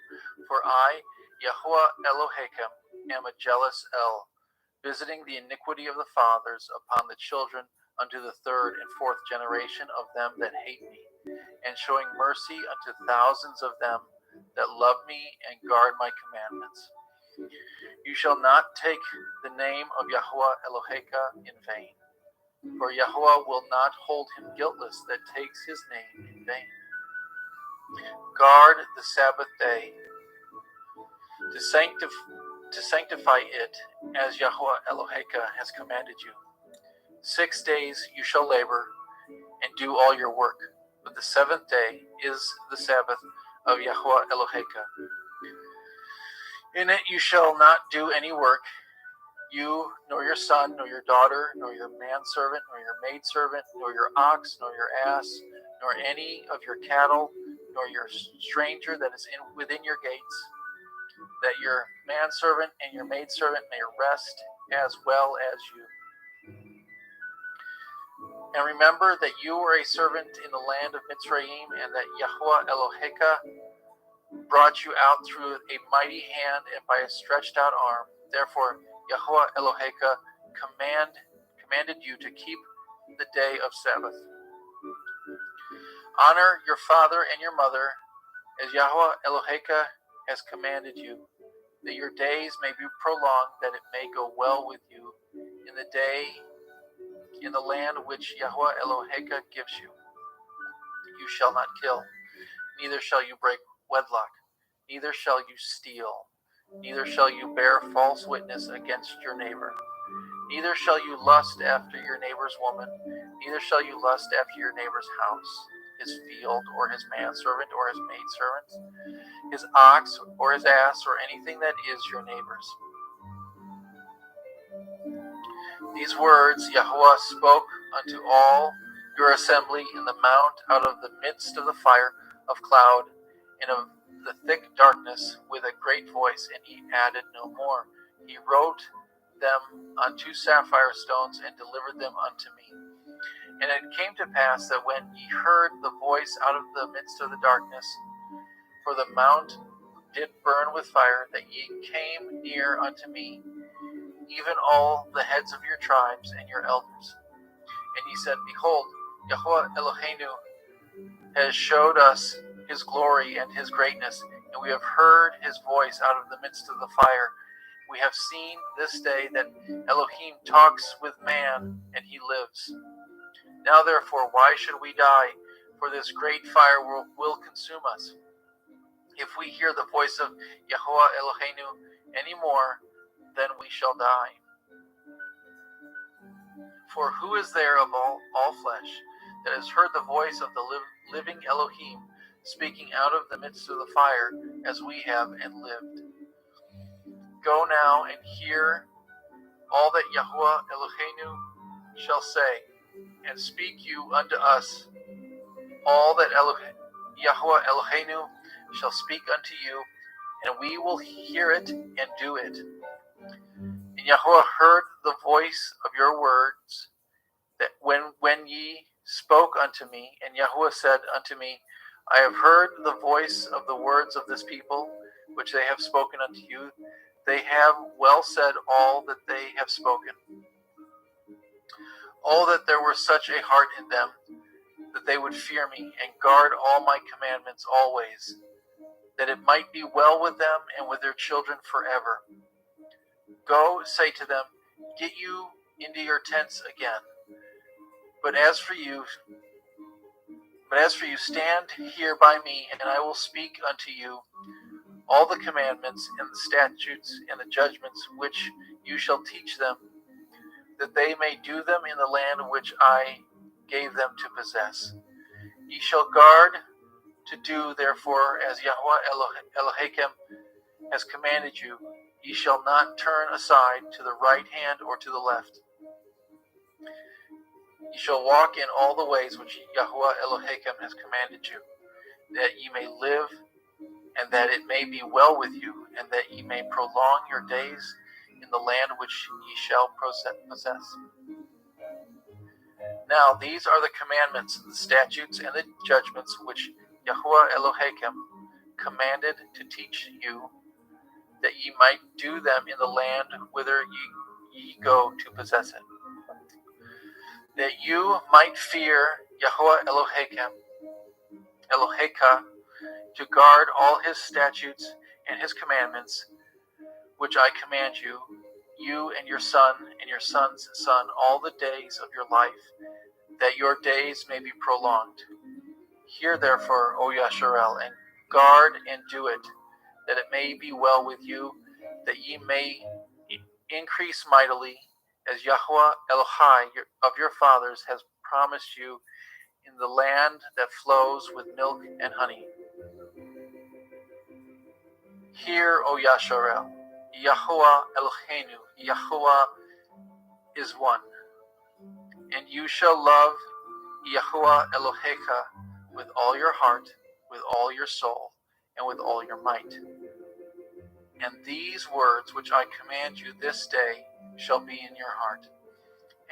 S5: For I, Yahuwah Eloheka, am a jealous El, visiting the iniquity of the fathers upon the children unto the third and fourth generation of them that hate me, and showing mercy unto thousands of them that love me and guard my commandments. You shall not take the name of Yahuwah Eloheka in vain, for Yahuwah will not hold him guiltless that takes his name in vain. Guard the Sabbath day to sanctify it, as Yahuwah Eloheka has commanded you. 6 days you shall labor and do all your work, but the seventh day is the Sabbath of Yahuwah Eloheka. In it you shall not do any work, you, nor your son, nor your daughter, nor your manservant, nor your maidservant, nor your ox, nor your ass, nor any of your cattle, nor your stranger that is within your gates, that your manservant and your maidservant may rest as well as you. And remember that you were a servant in the land of Mitzrayim, and that Yahuwah Eloheka brought you out through a mighty hand and by a stretched out arm. Therefore, Yahuwah Eloheka commanded you to keep the day of Sabbath. Honor your father and your mother, as Yahuwah Eloheka has commanded you, that your days may be prolonged, that it may go well with you in the land which Yahuwah Eloheka gives you. You shall not kill, neither shall you break wedlock, neither shall you steal, neither shall you bear false witness against your neighbor, neither shall you lust after your neighbor's woman, neither shall you lust after your neighbor's house, his field, or his manservant, or his maidservant, his ox, or his ass, or anything that is your neighbor's. These words Yahuwah spoke unto all your assembly in the mount out of the midst of the fire of cloud and of the thick darkness with a great voice, and he added no more. He wrote them on 2 sapphire stones and delivered them unto me. And it came to pass that when ye heard the voice out of the midst of the darkness, for the mount did burn with fire, that ye came near unto me, even all the heads of your tribes and your elders. And ye said, Behold, Yahuwah Eloheinu has showed us his glory and his greatness, and we have heard his voice out of the midst of the fire. We have seen this day that Elohim talks with man, and he lives. Now therefore, why should we die? For this great fire will consume us. If we hear the voice of Yahuwah Eloheinu any more, then we shall die. For who is there of all flesh that has heard the voice of the living Elohim speaking out of the midst of the fire, as we have and lived? Go now and hear all that Yahuwah Eloheinu shall say, and speak you unto us all that Yahuwah Eloheinu shall speak unto you, and we will hear it and do it. And Yahuwah heard the voice of your words, that when ye spoke unto me, and Yahuwah said unto me, I have heard the voice of the words of this people, which they have spoken unto you. They have well said all that they have spoken. Oh, that there were such a heart in them, that they would fear me and guard all my commandments always, that it might be well with them and with their children forever. Go, say to them, get you into your tents again. But as for you, stand here by me, and I will speak unto you all the commandments and the statutes and the judgments which you shall teach them, that they may do them in the land which I gave them to possess. Ye shall guard to do, therefore, as Yahweh Elohim has commanded you. Ye shall not turn aside to the right hand or to the left. Ye shall walk in all the ways which Yahweh Elohim has commanded you, that ye may live, and that it may be well with you, and that ye may prolong your days in the land which ye shall possess. Now these are the commandments, the statutes, and the judgments which Yahweh Elohim commanded to teach you, that ye might do them in the land whither ye go to possess it, that you might fear Yahweh Eloheka, to guard all his statutes and his commandments, which I command you, you and your son and your son's son, all the days of your life, that your days may be prolonged. Hear therefore, O Yasharel, and guard and do it, that it may be well with you, that ye may increase mightily, as Yahweh Elohai of your fathers has promised you, in the land that flows with milk and honey. Hear, O Yasharel, Yahweh Eloheinu, Yahweh is one, and you shall love Yahweh Elohecha with all your heart, with all your soul, and with all your might. And these words which I command you this day shall be in your heart,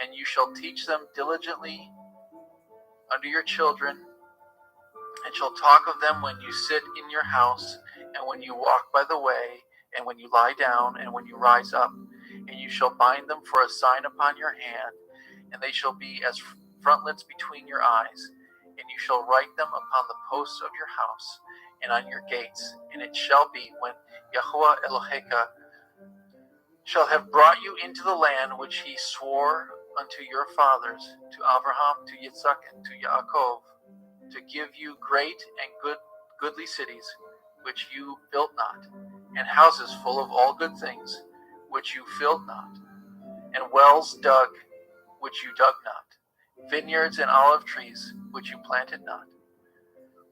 S5: and you shall teach them diligently unto your children, and shall talk of them when you sit in your house, and when you walk by the way, and when you lie down, and when you rise up. And you shall bind them for a sign upon your hand, and they shall be as frontlets between your eyes. And you shall write them upon the posts of your house, and on your gates. And it shall be, when Yahweh Eloheka shall have brought you into the land which he swore unto your fathers, to Abraham, to Yitzchak, and to Yaakov, to give you great and goodly cities, which you built not, and houses full of all good things, which you filled not, and wells dug, which you dug not, vineyards and olive trees, which you planted not.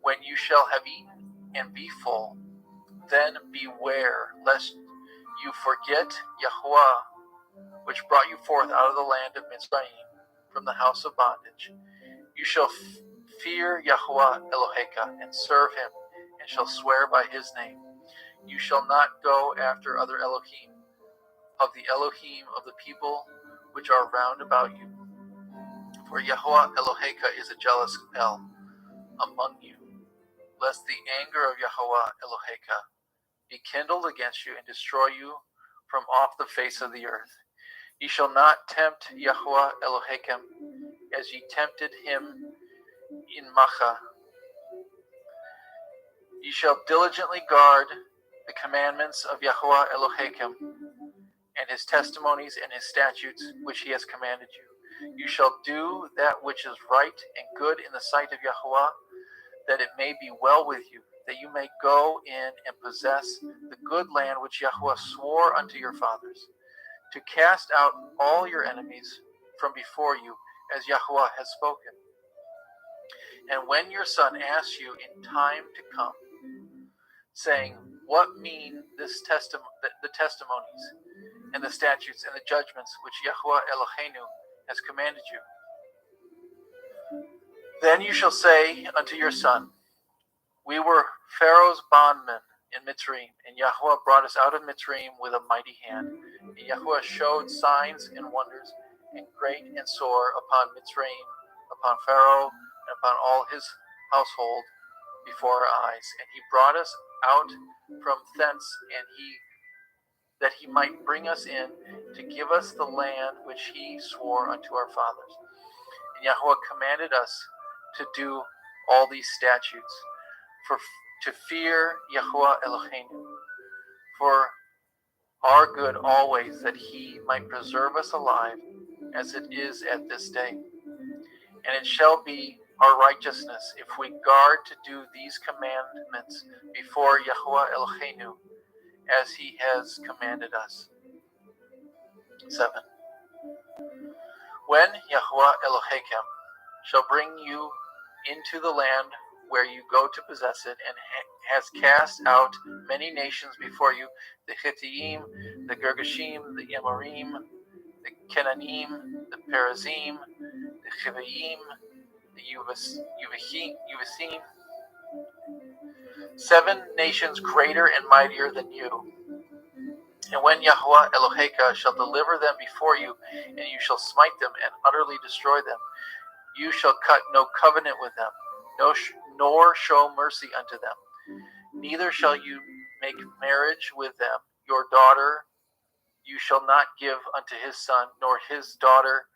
S5: When you shall have eaten and be full, then beware lest you forget Yahweh, which brought you forth out of the land of Mitzrayim, from the house of bondage. You shall fear Yahweh Eloheka, and serve him, and shall swear by his name. You shall not go after other Elohim, of the Elohim of the people which are round about you. For Yahweh Eloheka is a jealous El among you, lest the anger of Yahweh Eloheka be kindled against you, and destroy you from off the face of the earth. Ye shall not tempt Yahweh Elohim, as ye tempted him in Makkah. Ye shall diligently guard the commandments of Yahweh Elohim, and his testimonies and his statutes which he has commanded you. You shall do that which is right and good in the sight of Yahweh, that it may be well with you, that you may go in and possess the good land which Yahweh swore unto your fathers, to cast out all your enemies from before you, as Yahweh has spoken. And when your son asks you in time to come, saying, what mean the testimonies and the statutes and the judgments which Yahweh Eloheinu has commanded you? Then you shall say unto your son, we were Pharaoh's bondmen in Mitzrayim, and Yahweh brought us out of Mitzrayim with a mighty hand. And Yahweh showed signs and wonders, and great and sore, upon Mitzrayim, upon Pharaoh, and upon all his household before our eyes. And he brought us out from thence, and that he might bring us in, to give us the land which he swore unto our fathers. And Yahweh commanded us to do all these statutes. to fear Yahuwah Eloheinu, for our good always, that he might preserve us alive, as it is at this day. And it shall be our righteousness if we guard to do these commandments before Yahuwah Eloheinu, as he has commanded us. 7. When Yahuwah Elohechem shall bring you into the land where you go to possess it, and has cast out many nations before you, the Hittite, the Girgashim, the Amorim, the Kenanim, the Perizim, the Chivaim, the Uvasim, 7 nations greater and mightier than you. And when Yahuwah Eloheka shall deliver them before you, and you shall smite them and utterly destroy them, you shall cut no covenant with them, nor show mercy unto them. Neither shall you make marriage with them. Your daughter you shall not give unto his son, nor his daughter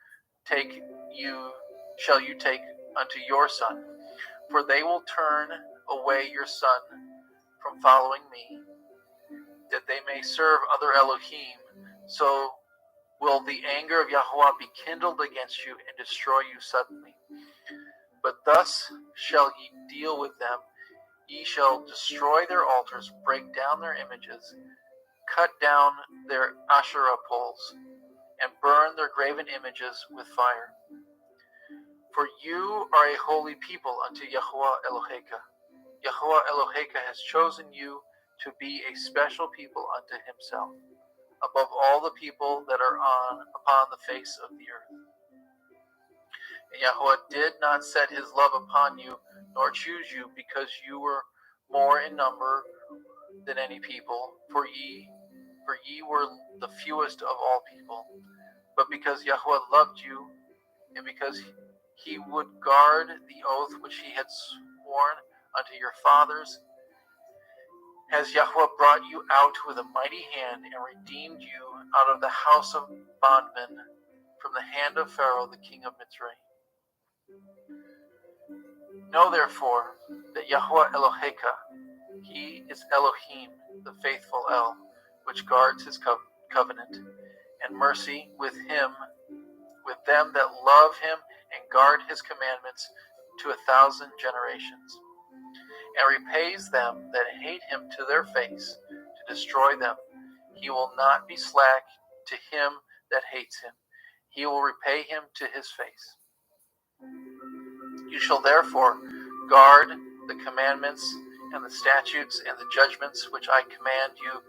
S5: shall you take unto your son. For they will turn away your son from following me, that they may serve other Elohim. So will the anger of Yahuwah be kindled against you, and destroy you suddenly. But thus shall ye deal with them. Ye shall destroy their altars, break down their images, cut down their Asherah poles, and burn their graven images with fire. For you are a holy people unto Yahuwah Eloheka. Yahuwah Eloheka has chosen you to be a special people unto himself, above all the people that are upon the face of the earth. And Yahuwah did not set his love upon you, nor choose you, because you were more in number than any people, for ye were the fewest of all people, but because Yahuwah loved you, and because he would guard the oath which he had sworn unto your fathers, has Yahuwah brought you out with a mighty hand, and redeemed you out of the house of bondmen, from the hand of Pharaoh the king of Mitzrayim. Know therefore that Yahuwah Eloheka, he is Elohim, the faithful El, which guards his covenant, and mercy with them that love him and guard his commandments to 1,000 generations, and repays them that hate him to their face, to destroy them. He will not be slack to him that hates him. He will repay him to his face. You shall therefore guard the commandments and the statutes and the judgments which I command you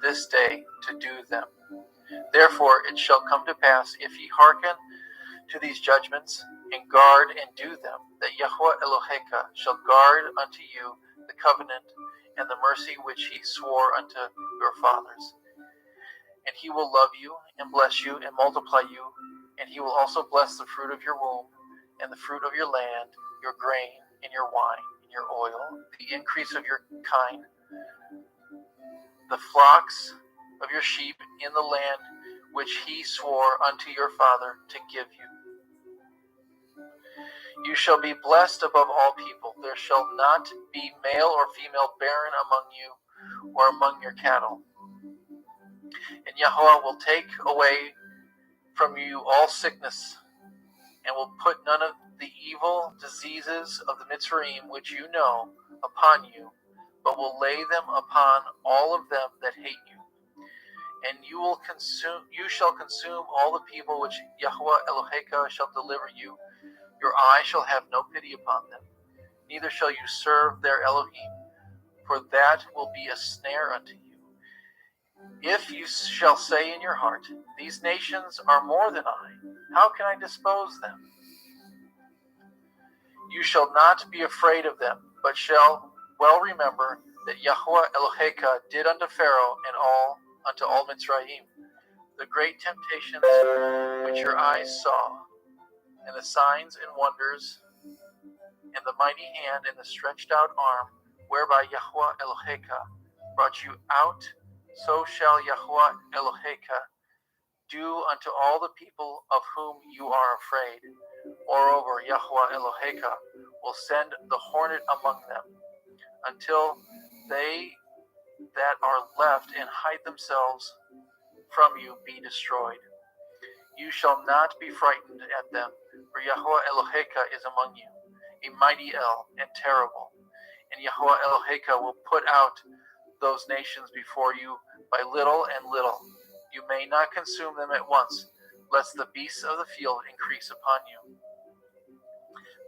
S5: this day to do them. Therefore it shall come to pass, if ye hearken to these judgments, and guard and do them, that Yahuwah Eloheka shall guard unto you the covenant and the mercy which he swore unto your fathers. And he will love you, and bless you, and multiply you, and he will also bless the fruit of your womb, and the fruit of your land, your grain, and your wine, and your oil, the increase of your kind, the flocks of your sheep in the land which he swore unto your father to give you. You shall be blessed above all people. There shall not be male or female barren among you, or among your cattle. And Yahuwah will take away from you all sickness, and will put none of the evil diseases of the Mitzrayim which you know upon you, but will lay them upon all of them that hate you. And you shall consume all the people which Yahuwah Eloheka shall deliver you. Your eye shall have no pity upon them, neither shall you serve their Elohim, for that will be a snare unto you. If you shall say in your heart, these nations are more than I, how can I dispose them? You shall not be afraid of them, but shall well remember that Yahuwah Eloheka did unto Pharaoh and unto all Mitzrayim the great temptations which your eyes saw, and the signs and wonders, and the mighty hand and the stretched out arm, whereby Yahuwah Eloheka brought you out. So shall Yahuwah Eloheka do unto all the people of whom you are afraid. Moreover, Yahuwah Eloheka will send the hornet among them, until they that are left and hide themselves from you be destroyed. You shall not be frightened at them, for Yahweh Eloheka is among you, a mighty El and terrible. And Yahweh Eloheka will put out those nations before you by little and little. You may not consume them at once, lest the beasts of the field increase upon you.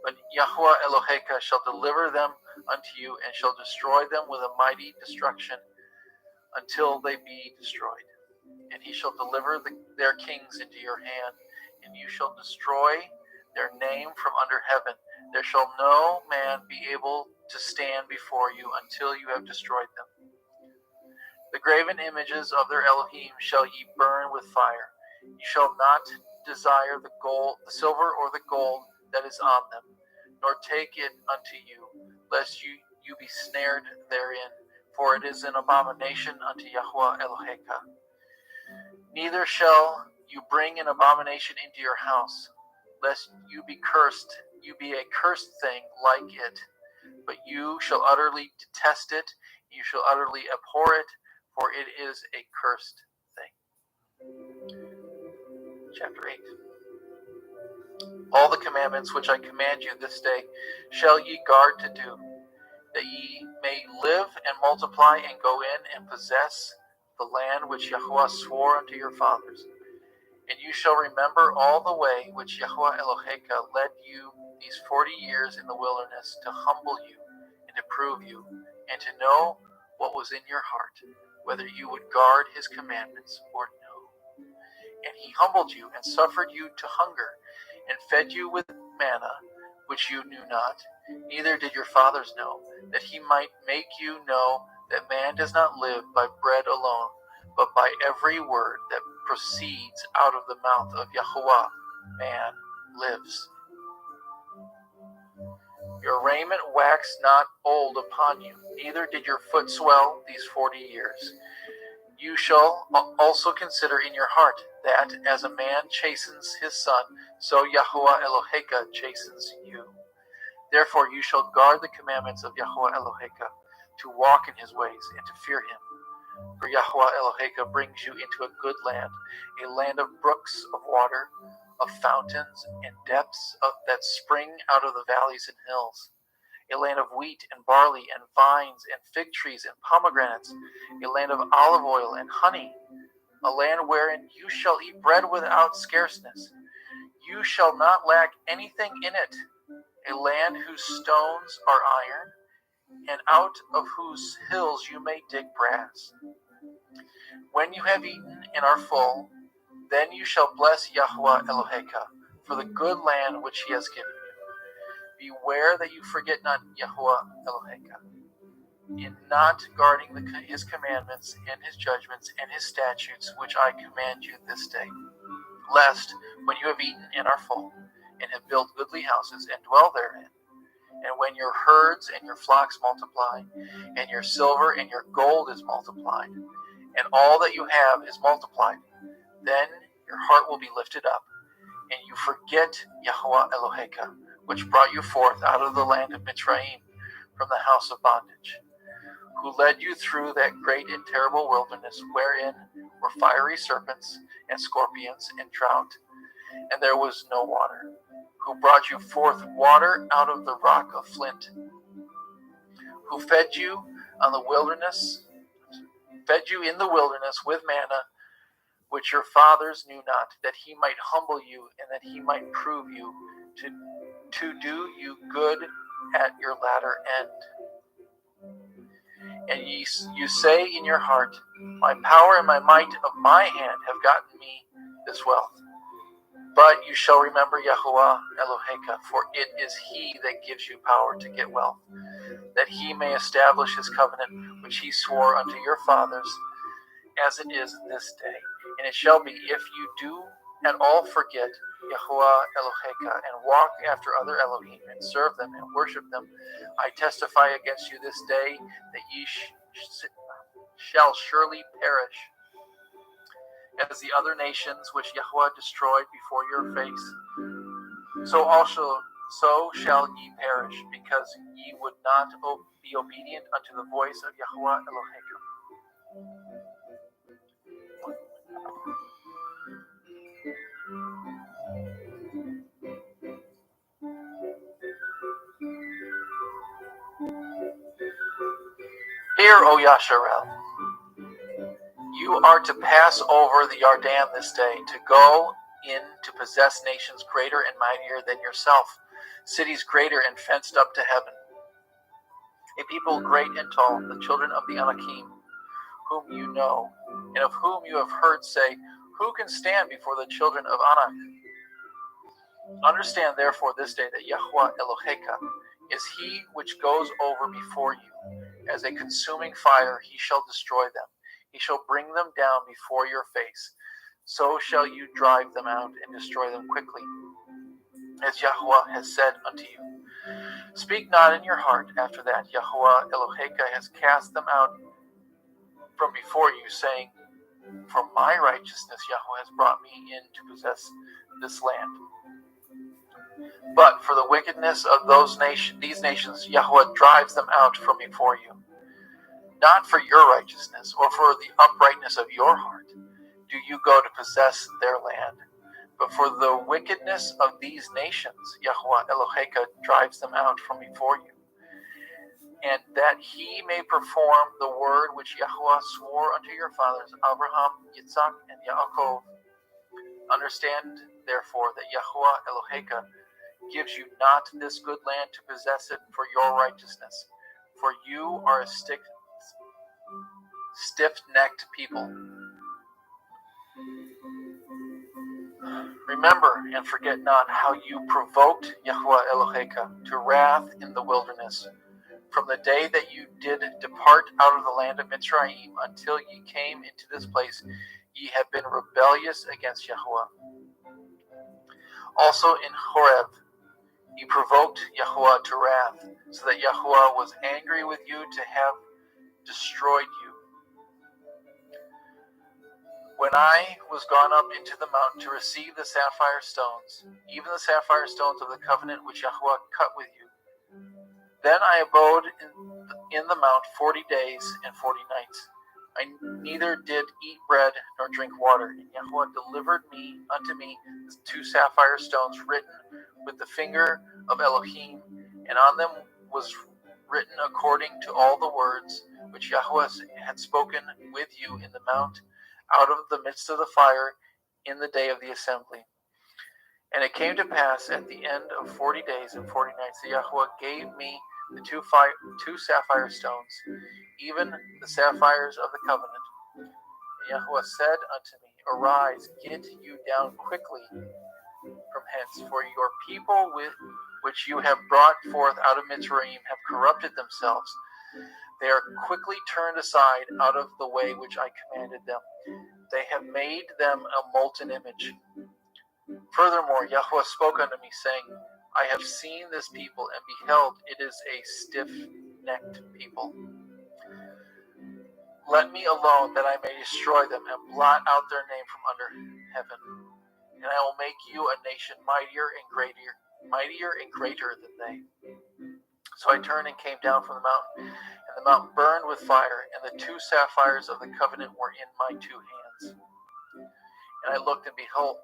S5: But Yahweh Eloheka shall deliver them unto you, and shall destroy them with a mighty destruction until they be destroyed. And he shall deliver their kings into your hand, and you shall destroy their name from under heaven. There shall no man be able to stand before you until you have destroyed them. The graven images of their Elohim shall ye burn with fire. You shall not desire the gold, the silver, or the gold that is on them, nor take it unto you, lest you be snared therein, for it is an abomination unto Yahweh Eloheka. Neither shall you bring an abomination into your house, lest you be cursed, you be a cursed thing like it. But you shall utterly detest it, you shall utterly abhor it, for it is a cursed thing. Chapter 8. All the commandments which I command you this day shall ye guard to do, that ye may live and multiply and go in and possess the land which Yahweh swore unto your fathers. And you shall remember all the way which Yahweh Eloheka led you these 40 years in the wilderness, to humble you and to prove you, and to know what was in your heart, whether you would guard his commandments or no. And he humbled you and suffered you to hunger, and fed you with manna, which you knew not, neither did your fathers know, that he might make you know that man does not live by bread alone, but by every word that proceeds out of the mouth of Yahweh, man lives. Your raiment waxed not old upon you, neither did your foot swell these 40 years. You shall also consider in your heart that, as a man chastens his son, so Yahweh Eloheka chastens you. Therefore you shall guard the commandments of Yahweh Eloheka, to walk in his ways, and to fear him. For Yahweh Eloheka brings you into a good land, a land of brooks of water, of fountains and depths that spring out of the valleys and hills, a land of wheat and barley and vines and fig trees and pomegranates, a land of olive oil and honey, a land wherein you shall eat bread without scarceness. You shall not lack anything in it, a land whose stones are iron, and out of whose hills you may dig brass. When you have eaten and are full, then you shall bless Yahweh Eloheka for the good land which he has given you. Beware that you forget not Yahweh Eloheka in not guarding his commandments and his judgments and his statutes which I command you this day, lest when you have eaten and are full, and have built goodly houses and dwell therein, and when your herds and your flocks multiply, and your silver and your gold is multiplied, and all that you have is multiplied, then your heart will be lifted up, and you forget Yahweh Eloheka, which brought you forth out of the land of Mitzrayim, from the house of bondage, who led you through that great and terrible wilderness, wherein were fiery serpents and scorpions and drought, and there was no water, who brought you forth water out of the rock of flint, who fed you in the wilderness with manna, which your fathers knew not, that he might humble you, and that he might prove you, to do you good at your latter end. And you say in your heart, my power and my might of my hand have gotten me this wealth. But you shall remember Yahweh Eloheka, for it is he that gives you power to get wealth, that he may establish his covenant which he swore unto your fathers, as it is this day. And it shall be, if you do at all forget Yahweh Eloheka, and walk after other Elohim, and serve them and worship them, I testify against you this day that ye shall surely perish, as the other nations which Yahweh destroyed before your face. So also so shall ye perish, because ye would not be obedient unto the voice of Yahuwah Elohechem. Hear, O Yasharel, you are to pass over the Yarden this day, to go in to possess nations greater and mightier than yourself, cities greater and fenced up to heaven, a people great and tall, the children of the Anakim, whom you know, and of whom you have heard say, who can stand before the children of Anak? Understand therefore this day that Yahuwah Eloheka is he which goes over before you. As a consuming fire he shall destroy them. He shall bring them down before your face. So shall you drive them out and destroy them quickly, as Yahuwah has said unto you. Speak not in your heart after that Yahuwah Eloheka has cast them out from before you, saying, for my righteousness Yahuwah has brought me in to possess this land. But for the wickedness of these nations, Yahuwah drives them out from before you. Not for your righteousness or for the uprightness of your heart do you go to possess their land, but for the wickedness of these nations, Yahuwah Eloheka drives them out from before you, and that he may perform the word which Yahuwah swore unto your fathers, Abraham, Yitzhak, and Yaakov. Understand, therefore, that Yahuwah Eloheka gives you not this good land to possess it for your righteousness, for you are a stiff-necked people. Remember and forget not how you provoked Yahuwah Eloheka to wrath in the wilderness, from the day that you did depart out of the land of Mitzrayim until ye came into this place. Ye have been rebellious against Yahuwah. Also in Horeb you provoked Yahuwah to wrath, so that Yahuwah was angry with you to have destroyed you. When I was gone up into the mountain to receive the sapphire stones, even the sapphire stones of the covenant which Yahuwah cut with you, then I abode in the mount 40 days and 40 nights. I neither did eat bread nor drink water. And Yahuwah delivered unto me the 2 sapphire stones written with the finger of Elohim, and on them was written according to all the words which Yahuwah had spoken with you in the mount out of the midst of the fire in the day of the assembly. And it came to pass at the end of 40 days and 40 nights that Yahuwah gave me the 2 sapphire stones, even the sapphires of the covenant. And Yahuwah said unto me, arise, get you down quickly from hence, for your people which you have brought forth out of Mitzrayim have corrupted themselves. They are quickly turned aside out of the way which I commanded them. They have made them a molten image. Furthermore, Yahuwah spoke unto me, saying, I have seen this people, and beheld, it is a stiff-necked people. Let me alone, that I may destroy them, and blot out their name from under heaven. And I will make you a nation mightier and greater than they. So I turned and came down from the mountain, and the mountain burned with fire, and the 2 sapphires of the covenant were in my 2 hands. And I looked, and behold,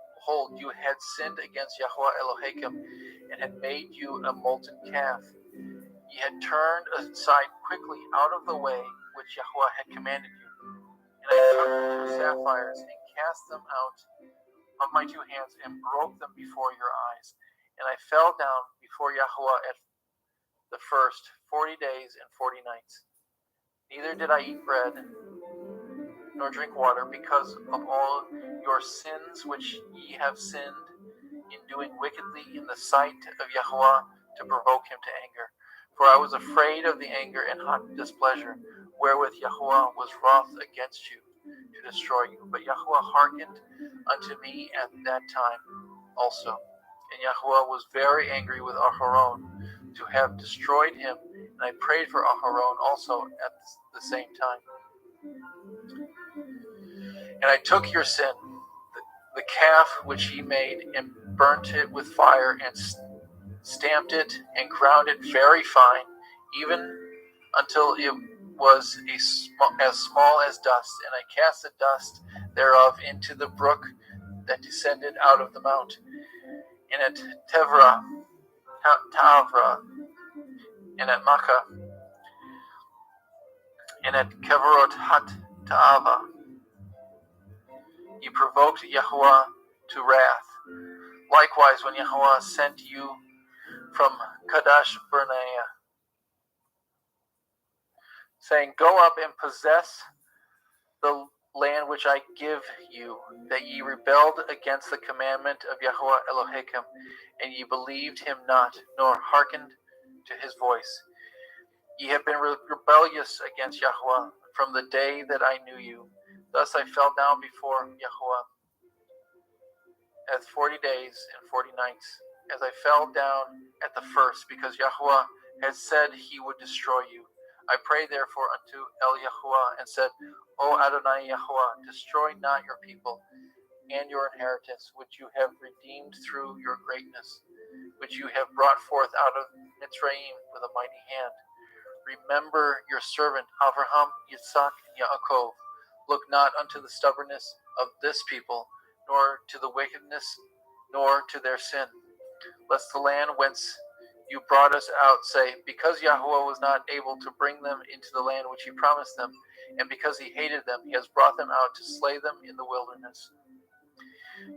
S5: you had sinned against Yahuwah Elohechem, and had made you a molten calf. Ye had turned aside quickly out of the way which Yahuwah had commanded you. And I took the 2 sapphires, and cast them out of my 2 hands, and broke them before your eyes. And I fell down before Yahuwah at the first 40 days and 40 nights. Neither did I eat bread nor drink water, because of all your sins which ye have sinned in doing wickedly in the sight of Yahuwah, to provoke him to anger. For I was afraid of the anger and hot displeasure wherewith Yahuwah was wroth against you, to destroy you. But Yahuwah hearkened unto me at that time also. And Yahuwah was very angry with Aharon to have destroyed him, and I prayed for Aharon also at the same time. And I took your sin, the calf which ye made, and burnt it with fire, and stamped it, and ground it very fine, even until it was as small as dust. And I cast the dust thereof into the brook that descended out of the mount. And at Tavra, and at Makkah, and at Kevarot Ta'ava, ye provoked Yahuwah to wrath. Likewise, when Yahuwah sent you from Kadesh Barnea, saying, Go up and possess the land which I give you, that ye rebelled against the commandment of Yahuwah Elohim, and ye believed him not, nor hearkened to his voice. Ye have been rebellious against Yahuwah from the day that I knew you. Thus I fell down before Yahuwah as 40 days and 40 nights, as I fell down at the first, because Yahuwah had said he would destroy you. I prayed therefore unto El Yahuwah, and said, O Adonai Yahuwah, destroy not your people and your inheritance, which you have redeemed through your greatness, which you have brought forth out of Mitzrayim with a mighty hand. Remember your servant Abraham, Yitzhak, and Yaakov. Look not unto the stubbornness of this people, nor to the wickedness, nor to their sin, lest the land whence you brought us out say, Because Yahuwah was not able to bring them into the land which he promised them, and because he hated them, he has brought them out to slay them in the wilderness.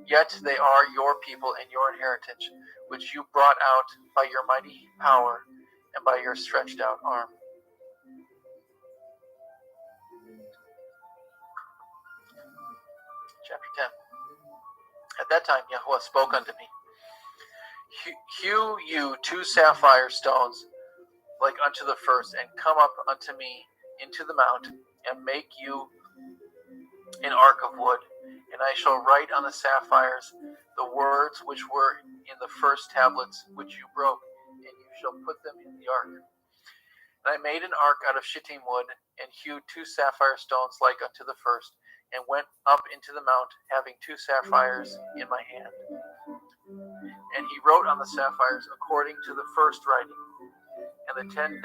S5: Yet they are your people and your inheritance, which you brought out by your mighty power and by your stretched out arm. Chapter 10. At that time Yahuwah spoke unto me, Hew you 2 sapphire stones like unto the first, and come up unto me into the mount, and make you an ark of wood. And I shall write on the sapphires the words which were in the first tablets which you broke, and you shall put them in the ark. And I made an ark out of shittim wood, and hewed 2 sapphire stones like unto the first, and went up into the mount, having 2 sapphires in my hand. And he wrote on the sapphires according to the first writing. And the ten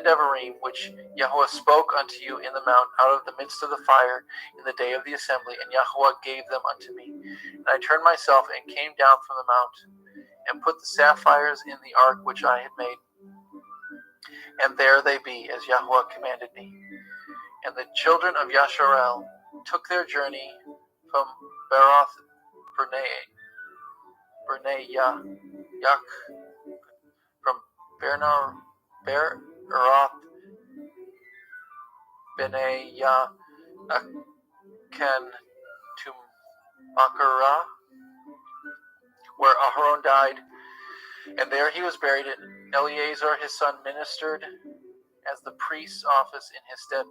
S5: devarim which Yahuwah spoke unto you in the mount out of the midst of the fire in the day of the assembly, and Yahuwah gave them unto me. And I turned myself and came down from the mount, and put the sapphires in the ark which I had made. And there they be, as Yahuwah commanded me. And the children of Yasharel took their journey from Beroth from Beroth Benaya Aken to Makara, where Aharon died, and there he was buried. And Eleazar his son ministered as the priest's office in his stead.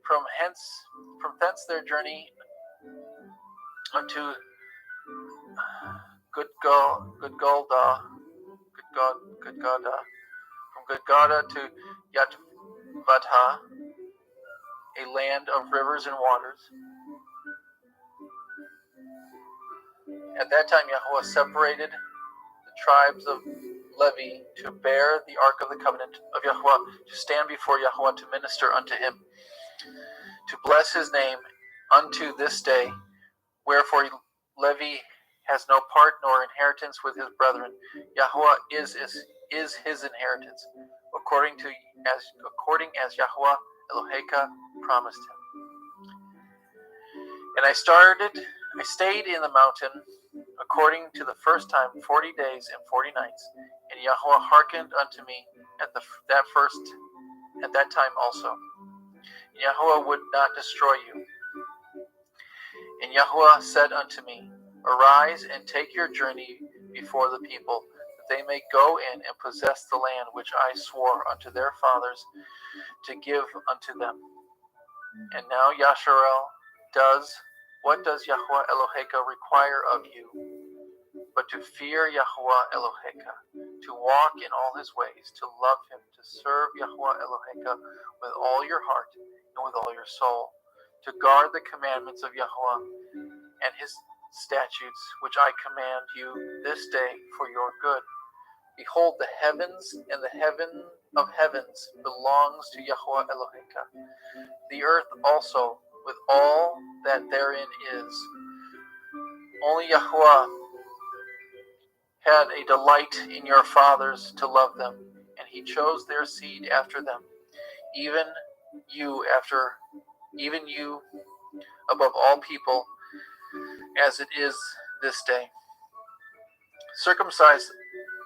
S5: From thence their journey unto Gudgoda, from Gudgoda to Yatvatha, a land of rivers and waters. At that time Yahuwah separated the tribes of Levi to bear the ark of the covenant of Yahuwah, to stand before Yahuwah to minister unto him, to bless his name unto this day. Wherefore Levi has no part nor inheritance with his brethren. Yahuwah is his inheritance, according as Yahuwah Eloheka promised him. And I stayed in the mountain according to the first time 40 days and 40 nights, and Yahuwah hearkened unto me at that time also. And Yahuwah would not destroy you. And Yahuwah said unto me, Arise and take your journey before the people, that they may go in and possess the land which I swore unto their fathers to give unto them. And now Yasharel what does Yahuwah Eloheka require of you, but to fear Yahuwah Eloheka, to walk in all his ways, to love him, to serve Yahuwah Eloheka with all your heart and with all your soul, to guard the commandments of Yahuwah and his statutes, which I command you this day for your good. Behold, the heavens and the heaven of heavens belongs to Yahweh Eloheka. The earth also, with all that therein is. Only Yahweh had a delight in your fathers to love them, and he chose their seed after them, even you above all people, as it is this day. Circumcise,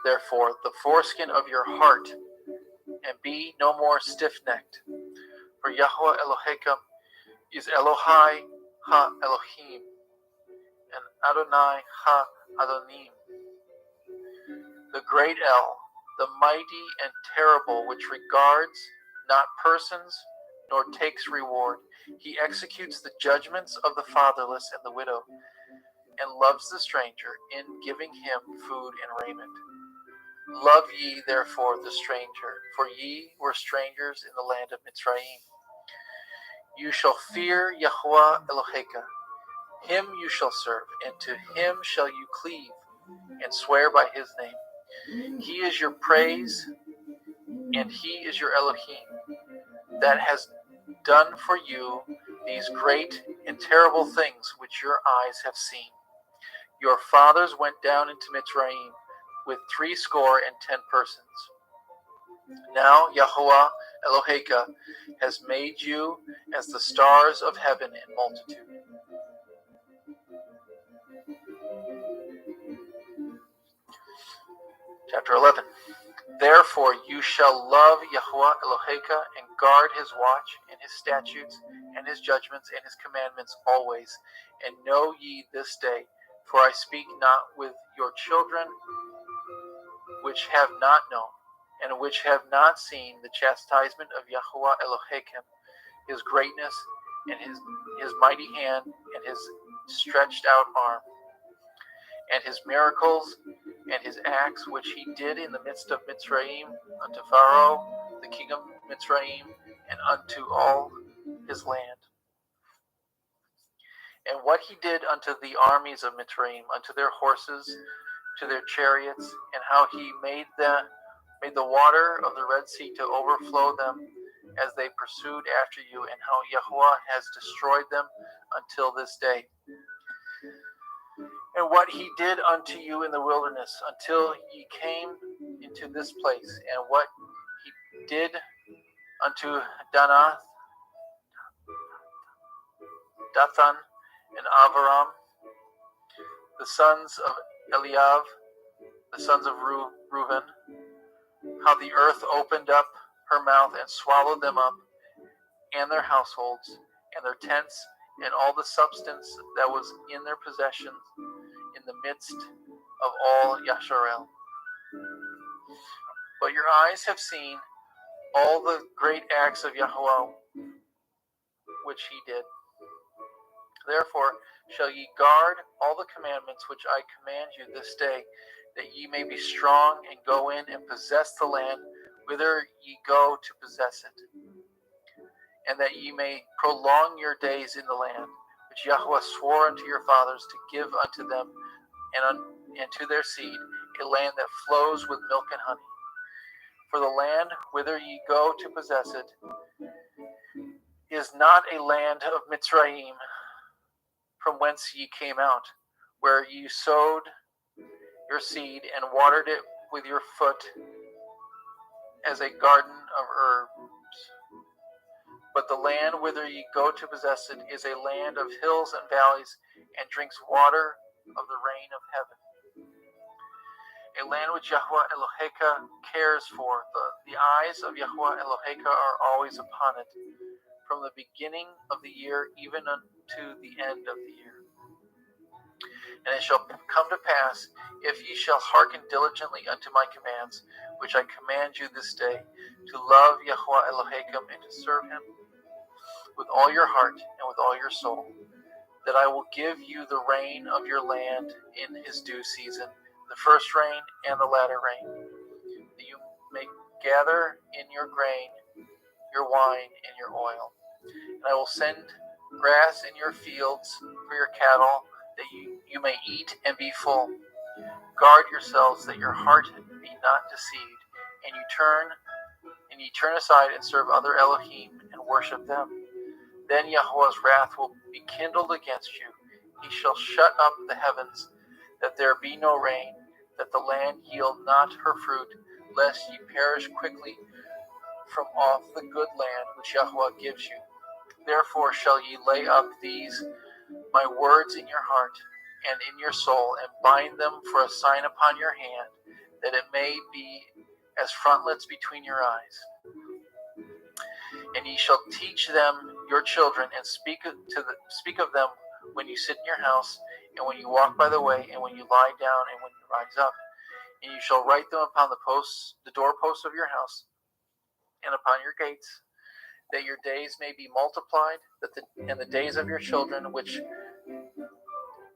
S5: therefore, the foreskin of your heart, and be no more stiff-necked. For Yahweh Eloheka is Elohai ha-Elohim, and Adonai ha-Adonim, the great El, the mighty and terrible, which regards not persons, nor takes reward. He executes the judgments of the fatherless and the widow, and loves the stranger in giving him food and raiment. Love ye therefore the stranger, for ye were strangers in the land of Mitzrayim. You shall fear Yahweh Eloheka. Him you shall serve, and to him shall you cleave, and swear by his name. He is your praise, and he is your Elohim, that has done for you these great and terrible things which your eyes have seen. Your fathers went down into Mitzrayim with 70 persons. Now Yahweh Eloheka has made you as the stars of heaven in multitude. Chapter 11. Therefore you shall love Yahweh Eloheka and guard his watch and his statutes and his judgments and his commandments always. And know ye this day, for I speak not with your children which have not known, and which have not seen the chastisement of Yahweh Elohim, his greatness, and his mighty hand, and his stretched out arm, and his miracles, and his acts which he did in the midst of Mitzrayim, unto Pharaoh, the king of Mitzrayim, and unto all his land. And what he did unto the armies of Mitzrayim, unto their horses, to their chariots, and how he made the water of the Red Sea to overflow them as they pursued after you, and how Yahweh has destroyed them until this day. And what he did unto you in the wilderness, until ye came into this place, and what he did unto Dathan and Aviram, the sons of Eliav, the sons of Reuben, how the earth opened up her mouth and swallowed them up, and their households, and their tents, and all the substance that was in their possessions, in the midst of all Yasharel. But your eyes have seen all the great acts of Yahweh which he did. Therefore shall ye guard all the commandments which I command you this day, that ye may be strong and go in and possess the land whither ye go to possess it, and that ye may prolong your days in the land which Yahweh swore unto your fathers to give unto them and to their seed, a land that flows with milk and honey. For the land whither ye go to possess it is not a land of Mitzrayim, from whence ye came out, where ye sowed your seed and watered it with your foot as a garden of herbs. But the land whither ye go to possess it is a land of hills and valleys, and drinks water of the rain of heaven. A land which Yahweh Eloheka cares for. The eyes of Yahweh Eloheka are always upon it, from the beginning of the year even unto the end of the year. And it shall come to pass, if ye shall hearken diligently unto my commands, which I command you this day, to love Yahweh Elohim and to serve him with all your heart and with all your soul, that I will give you the rain of your land in his due season, the first rain and the latter rain, that you may gather in your grain, your wine, and your oil. And I will send grass in your fields for your cattle, that you may eat and be full. Guard yourselves, that your heart be not deceived, and ye turn aside and serve other Elohim and worship them. Then Yahweh's wrath will be kindled against you. He shall shut up the heavens, that there be no rain, that the land yield not her fruit, lest ye perish quickly from off the good land which Yahweh gives you. Therefore shall ye lay up these my words in your heart and in your soul, and bind them for a sign upon your hand, that it may be as frontlets between your eyes. And ye shall teach them your children, and speak of them when you sit in your house, and when you walk by the way, and when you lie down, and when you rise up. And you shall write them upon the doorposts of your house, and upon your gates, that your days may be multiplied, and the days of your children, which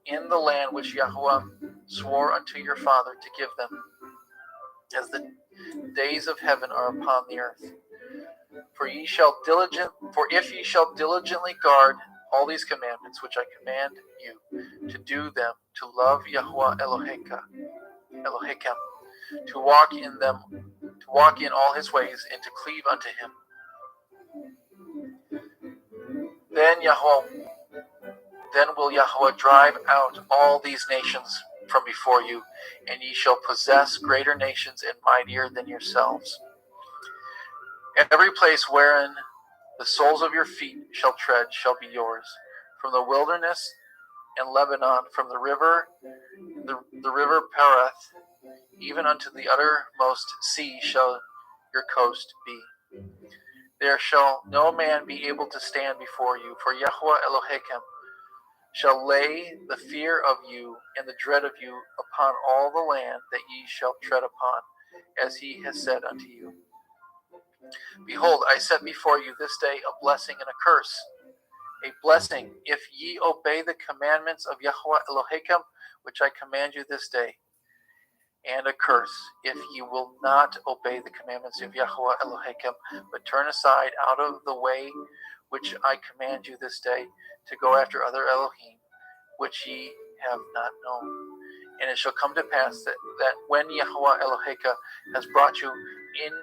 S5: in the land which Yahweh swore unto your father to give them, as the days of heaven are upon the earth. For if ye shall diligently guard all these commandments which I command you, to do them, to love Yahweh Elohechem, to walk in all his ways, and to cleave unto him, then will Yahweh drive out all these nations from before you, and ye shall possess greater nations and mightier than yourselves. Every place wherein the soles of your feet shall tread shall be yours. From the wilderness and Lebanon, from the river Pereth, even unto the uttermost sea shall your coast be. There shall no man be able to stand before you, for Yahweh Elohechem shall lay the fear of you and the dread of you upon all the land that ye shall tread upon, as he has said unto you. Behold, I set before you this day a blessing and a curse. A blessing, if ye obey the commandments of Yahweh Elohechem, which I command you this day, and a curse, if ye will not obey the commandments of Yahweh Elohechem, but turn aside out of the way which I command you this day, to go after other Elohim, which ye have not known. And it shall come to pass that when Yahweh Elohechem has brought you in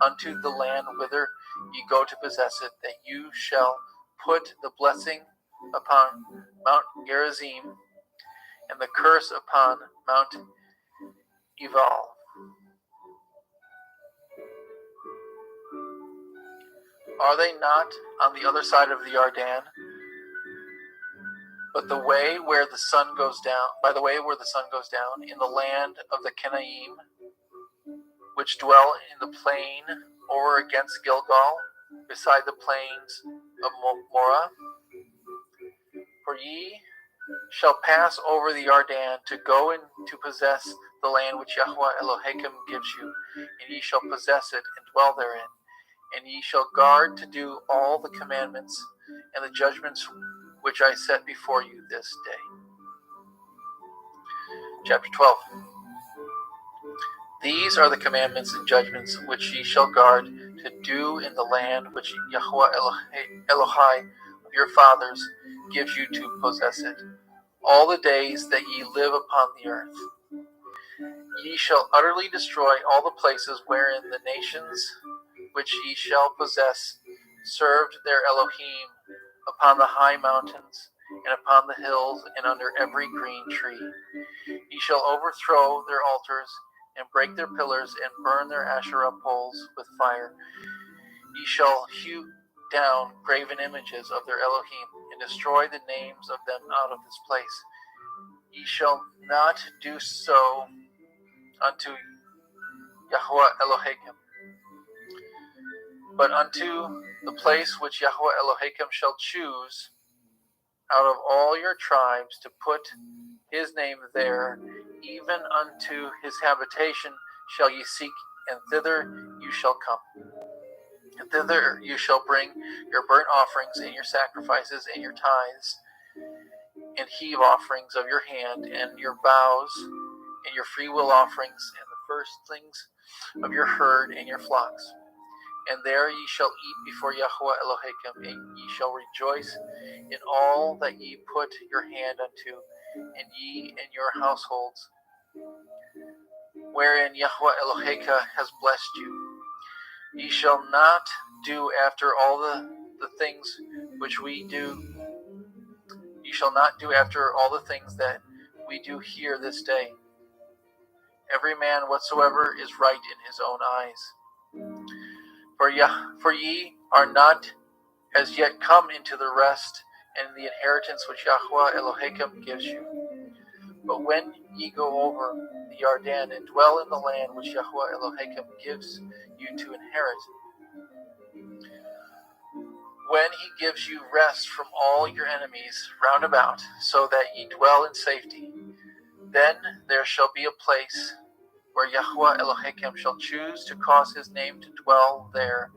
S5: unto the land whither ye go to possess it, that you shall put the blessing upon Mount Gerizim, and the curse upon Mount Ebal. Are they not on the other side of the Jordan? But the way where the sun goes down, in the land of the Canaim, which dwell in the plain over against Gilgal, beside the plains of Morah. For ye shall pass over the Jordan to go in to possess the land which Yahweh Elohechem gives you, and ye shall possess it and dwell therein. And ye shall guard to do all the commandments and the judgments which I set before you this day. Chapter 12. These are the commandments and judgments which ye shall guard to do in the land which Yahweh Elohai of your fathers gives you to possess it, all the days that ye live upon the earth. Ye shall utterly destroy all the places wherein the nations which ye shall possess served their Elohim, upon the high mountains, and upon the hills, and under every green tree. Ye shall overthrow their altars, and break their pillars, and burn their Asherah poles with fire. Ye shall hew down graven images of their Elohim, and destroy the names of them out of this place. Ye shall not do so unto Yahweh Elohechem, but unto the place which Yahweh Elohechem shall choose out of all your tribes to put his name there, even unto his habitation shall ye seek, and thither you shall come. And thither you shall bring your burnt offerings, and your sacrifices, and your tithes, and heave offerings of your hand, and your vows, and your freewill offerings, and the firstlings of your herd and your flocks. And there ye shall eat before Yahweh Elohechem, and ye shall rejoice in all that ye put your hand unto, and ye and your households. wherein Yahweh Eloheka has blessed you. Ye shall not do after all the things which we do. Ye shall not do after all the things that we do here this day. Every man whatsoever is right in his own eyes. For ye are not as yet come into the rest and the inheritance which Yahweh Elohim gives you. But when ye go over the Yarden and dwell in the land which Yahweh Elohim gives you to inherit, when he gives you rest from all your enemies round about, so that ye dwell in safety, then there shall be a place where Yahweh Elohim shall choose to cause his name to dwell there.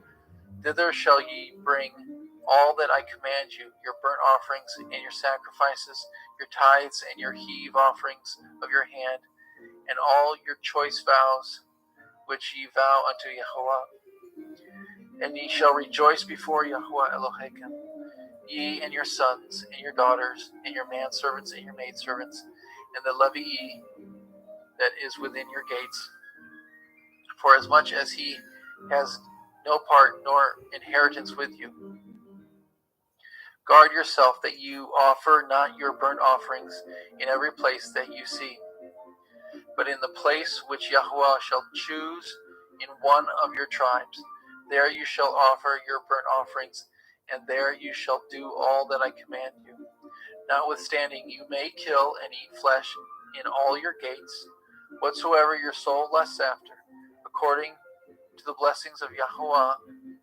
S5: Thither shall ye bring all that I command you, your burnt offerings and your sacrifices, your tithes and your heave offerings of your hand, and all your choice vows which ye vow unto Yahweh. And ye shall rejoice before Yahweh Elohim, ye and your sons and your daughters, and your manservants and your maidservants, and the Levii that is within your gates, for as much as he has no part nor inheritance with you. Guard yourself that you offer not your burnt offerings in every place that you see, but in the place which Yahweh shall choose in one of your tribes. There you shall offer your burnt offerings, and there you shall do all that I command you. Notwithstanding, you may kill and eat flesh in all your gates, whatsoever your soul lusts after, according to the blessings of Yahweh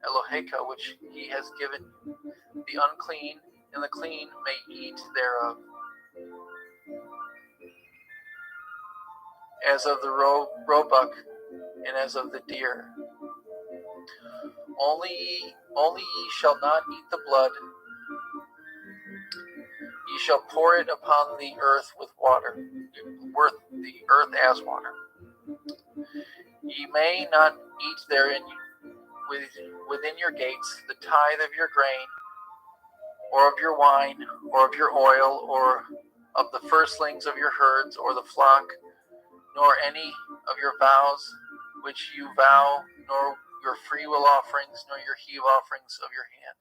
S5: Eloheka, which he has given you. The unclean and the clean may eat thereof, as of the roebuck and as of the deer. Only ye shall not eat the blood. Ye shall pour it upon the earth with water, the earth as water. Ye may not eat therein within your gates the tithe of your grain, or of your wine, or of your oil, or of the firstlings of your herds, or the flock, nor any of your vows which you vow, nor your freewill offerings, nor your heave offerings of your hand.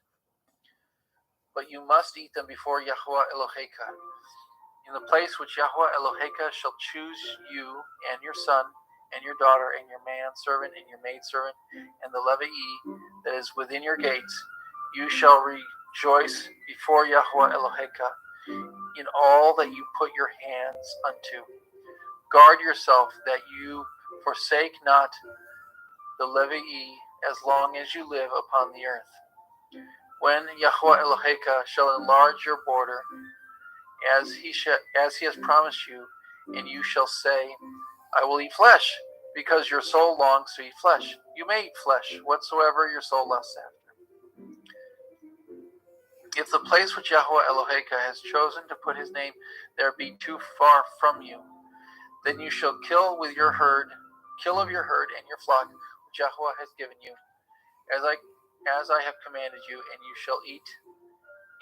S5: But you must eat them before Yahweh Eloheka, in the place which Yahweh Eloheka shall choose you, and your son, and your daughter, and your manservant, and your maidservant, and the Levii that is within your gates. You shall rejoice before Yahweh Eloheka in all that you put your hands unto. Guard yourself that you forsake not the Levii as long as you live upon the earth. When Yahweh Eloheka shall enlarge your border, as he has promised you, and you shall say, I will eat flesh, because your soul longs to eat flesh. You may eat flesh, whatsoever your soul lusts after. If the place which Yahweh Eloheka has chosen to put his name there be too far from you, then you shall kill of your herd and your flock, which Yahweh has given you, as I have commanded you, and you shall eat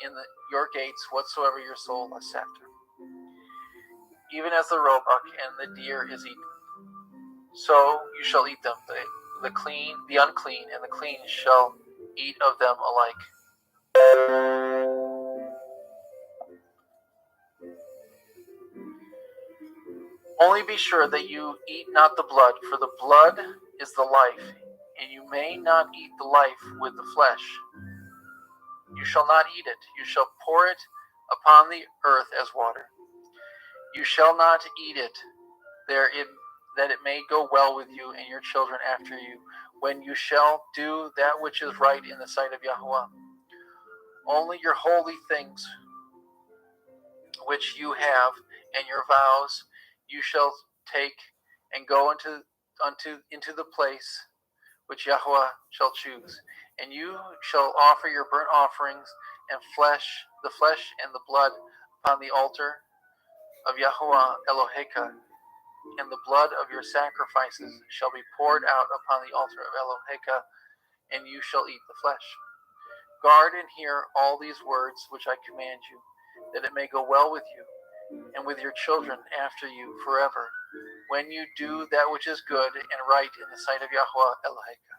S5: in your gates whatsoever your soul lusts after. Even as the roebuck and the deer is eaten, so you shall eat them. The unclean, and the clean shall eat of them alike. Only be sure that you eat not the blood, for the blood is the life, and you may not eat the life with the flesh. You shall not eat it. You shall pour it upon the earth as water. You shall not eat it, that it may go well with you and your children after you, when you shall do that which is right in the sight of Yahweh. Only your holy things which you have, and your vows, you shall take and go into the place which Yahweh shall choose. And you shall offer your burnt offerings and the flesh and the blood upon the altar of Yahweh Eloheka, and the blood of your sacrifices shall be poured out upon the altar of Eloheka, and you shall eat the flesh. Guard and hear all these words which I command you, that it may go well with you, and with your children after you forever. when you do that which is good and right in the sight of Yahweh Eloheka.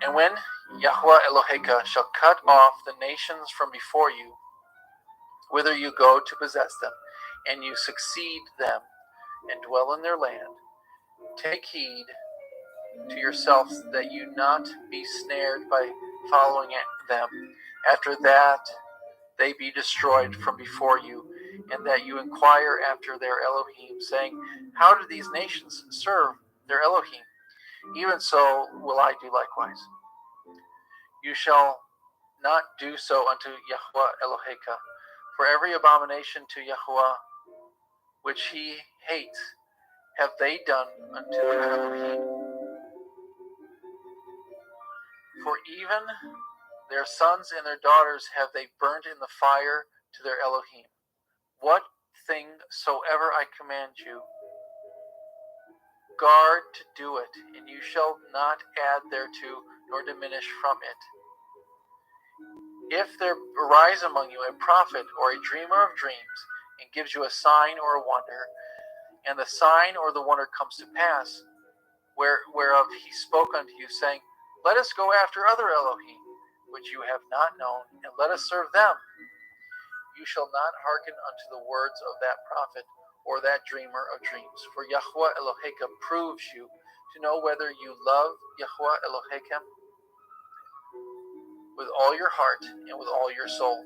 S5: And when Yahweh Eloheka shall cut off the nations from before you, whither you go to possess them, and you succeed them, and dwell in their land, take heed to yourselves that you not be snared by following them, after that they be destroyed from before you, and that you inquire after their Elohim, saying, how do these nations serve their Elohim? Even so will I do likewise. You shall not do so unto Yahweh Eloheka, for every abomination to Yahweh which he hates have they done unto their Elohim. For even their sons and their daughters have they burnt in the fire to their Elohim. What thing soever I command you, guard to do it, and you shall not add thereto, nor diminish from it. If there arise among you a prophet or a dreamer of dreams, and gives you a sign or a wonder, and the sign or the wonder comes to pass, whereof he spoke unto you, saying, let us go after other Elohim, which you have not known, and let us serve them. You shall not hearken unto the words of that prophet or that dreamer of dreams, for Yahweh Eloheka proves you to know whether you love Yahweh Eloheka with all your heart and with all your soul.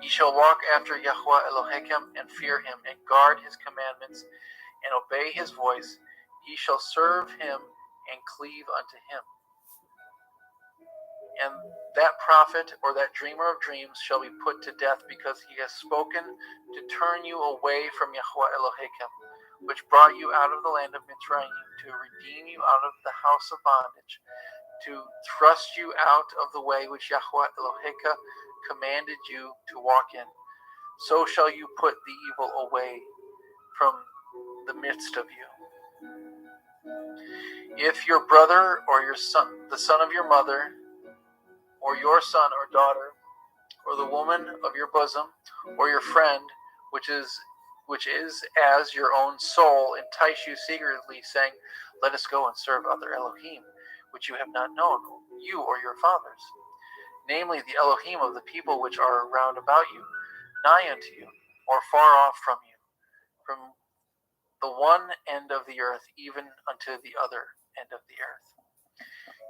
S5: Ye shall walk after Yahweh Eloheka and fear him, and guard his commandments, and obey his voice. Ye shall serve him and cleave unto him. And that prophet or that dreamer of dreams shall be put to death, because he has spoken to turn you away from Yahweh Eloheka, which brought you out of the land of Mitzrayim, to redeem you out of the house of bondage, to thrust you out of the way which Yahweh Eloheka commanded you to walk in. So shall you put the evil away from the midst of you. If your brother or your son, the son of your mother, or your son or daughter, or the woman of your bosom, or your friend, which is as your own soul, entice you secretly, saying, let us go and serve other Elohim, which you have not known, you or your fathers, namely the Elohim of the people which are round about you, nigh unto you, or far off from you, from the one end of the earth even unto the other end of the earth.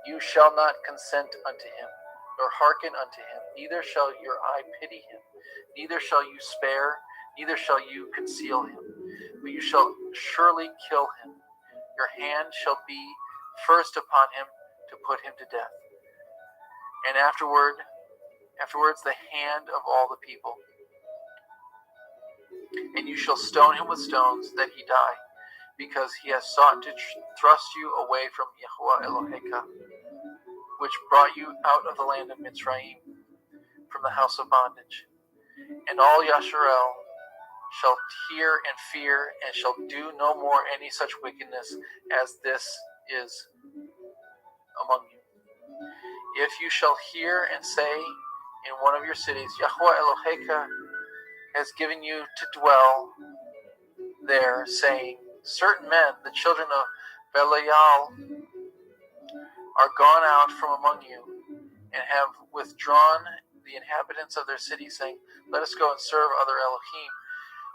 S5: You shall not consent unto him, nor hearken unto him, neither shall your eye pity him, neither shall you spare, neither shall you conceal him, but you shall surely kill him. Your hand shall be first upon him to put him to death, and afterwards the hand of all the people. And you shall stone him with stones, that he die, because he has sought to thrust you away from Yahweh Eloheka, which brought you out of the land of Mitzrayim, from the house of bondage. And all Yasharel shall hear and fear, and shall do no more any such wickedness as this is among you. If you shall hear and say in one of your cities, Yahweh Eloheka has given you to dwell there, saying, certain men, the children of Belial, are gone out from among you, and have withdrawn the inhabitants of their city, saying, let us go and serve other Elohim,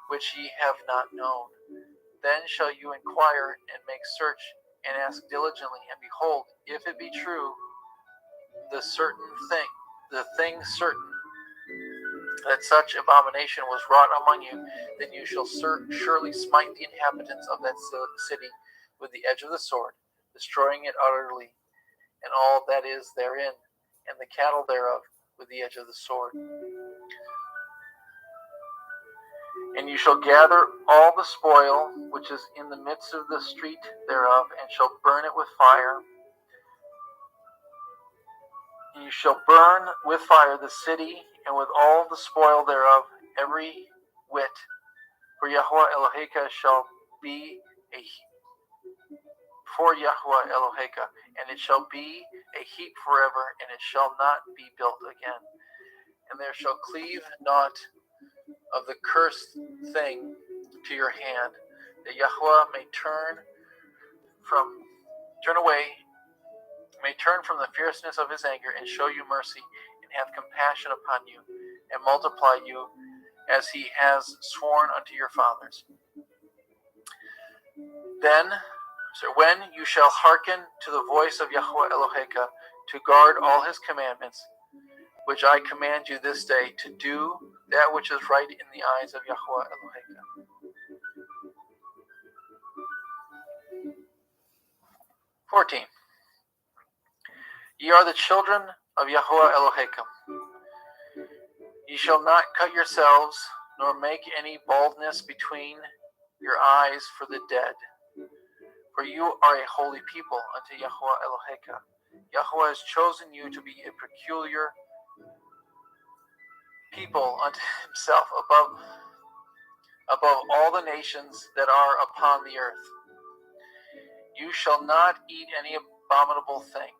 S5: which ye have not known. Then shall you inquire and make search, and ask diligently, and behold, if it be true, the thing certain, that such abomination was wrought among you, then you shall surely smite the inhabitants of that city with the edge of the sword, destroying it utterly, and all that is therein, and the cattle thereof with the edge of the sword. And you shall gather all the spoil which is in the midst of the street thereof, and shall burn it with fire. And you shall burn with fire the city, and with all the spoil thereof, every whit. For Yahweh Eloheka shall be for Yahweh Eloheka, and it shall be a heap forever, and it shall not be built again. And there shall cleave not of the cursed thing to your hand, that Yahweh may turn from the fierceness of his anger, and show you mercy, and have compassion upon you, and multiply you as he has sworn unto your fathers. When you shall hearken to the voice of Yahweh Eloheka, to guard all his commandments, which I command you this day, to do that which is right in the eyes of Yahweh Eloheka. 14. Ye are the children of Yahweh Eloheka. Ye shall not cut yourselves, nor make any baldness between your eyes for the dead. For you are a holy people unto Yahweh Eloheka. Yahweh has chosen you to be a peculiar people unto himself above all the nations that are upon the earth. You shall not eat any abominable thing.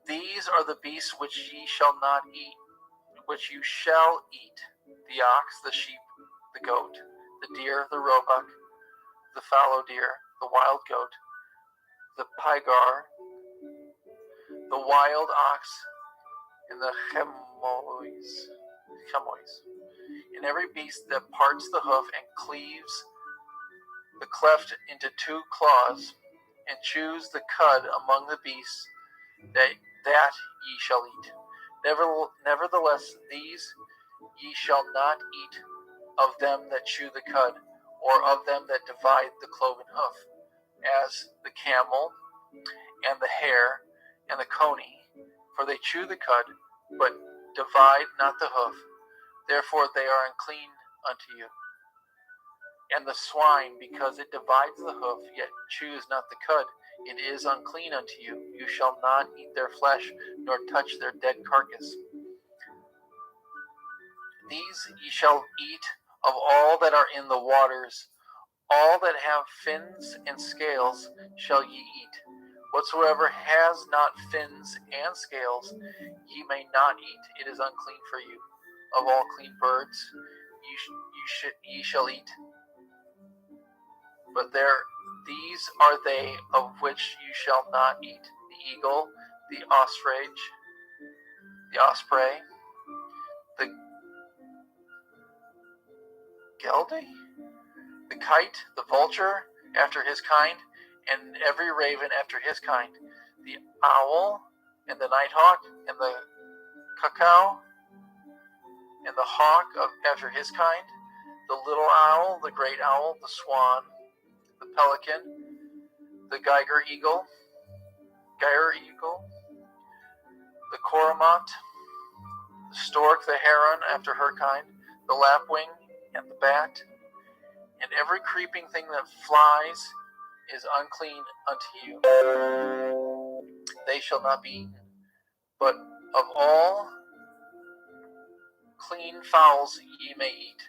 S5: These are the beasts which ye shall not eat, which you shall eat: the ox, the sheep, the goat, the deer, the roebuck, the fallow deer, the wild goat, the pygar, the wild ox, and the chemois, and every beast that parts the hoof and cleaves the cleft into two claws, and chews the cud among the beasts, that ye shall eat. Nevertheless, these ye shall not eat of them that chew the cud, or of them that divide the cloven hoof, as the camel, and the hare, and the coney, for they chew the cud, but divide not the hoof, therefore they are unclean unto you. And the swine, because it divides the hoof, yet chews not the cud, it is unclean unto you. You shall not eat their flesh, nor touch their dead carcass. These ye shall eat of all that are in the waters. All that have fins and scales shall ye eat. Whatsoever has not fins and scales ye may not eat. It is unclean for you. Of all clean birds ye shall eat. But these are they of which you shall not eat: the eagle, the osprey, the gelding, the kite, the vulture after his kind, and every raven after his kind, the owl, and the nighthawk, and the cuckoo, and the hawk after his kind, the little owl, the great owl, the swan, the pelican, the gyre eagle, the cormorant, the stork, the heron after her kind, the lapwing, and the bat, and every creeping thing that flies is unclean unto you. They shall not be eaten. But of all clean fowls ye may eat.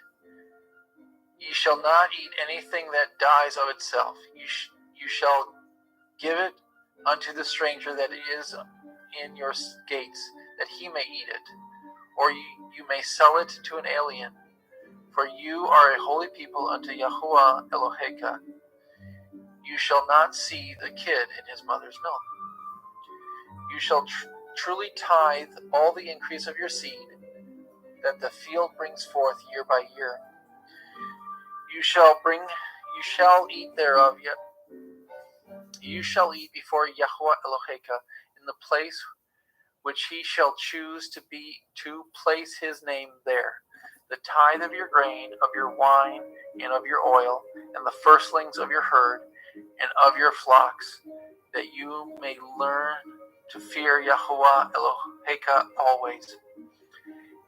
S5: Ye shall not eat anything that dies of itself. You shall give it unto the stranger that is in your gates, that he may eat it. Or you may sell it to an alien. For you are a holy people unto Yahweh Eloheka. You shall not see the kid in his mother's milk. You shall truly tithe all the increase of your seed, that the field brings forth year by year. You shall eat thereof, yet you shall eat before Yahweh Eloheka in the place which he shall choose to place his name there. The tithe of your grain, of your wine, and of your oil, and the firstlings of your herd, and of your flocks, that you may learn to fear Yahweh Eloheka always.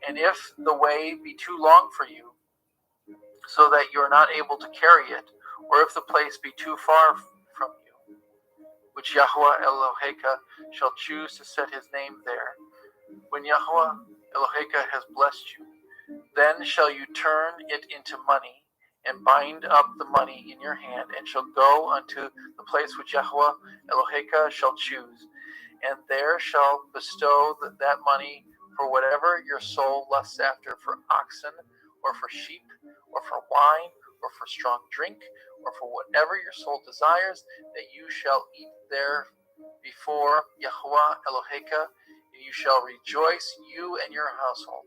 S5: And if the way be too long for you, so that you are not able to carry it, or if the place be too far from you, which Yahweh Eloheka shall choose to set his name there, when Yahweh Eloheka has blessed you, then shall you turn it into money, and bind up the money in your hand, and shall go unto the place which Yahweh Eloheka shall choose, and there shall bestow that money for whatever your soul lusts after, for oxen, or for sheep, or for wine, or for strong drink, or for whatever your soul desires, that you shall eat there before Yahweh Eloheka, and you shall rejoice, you and your household.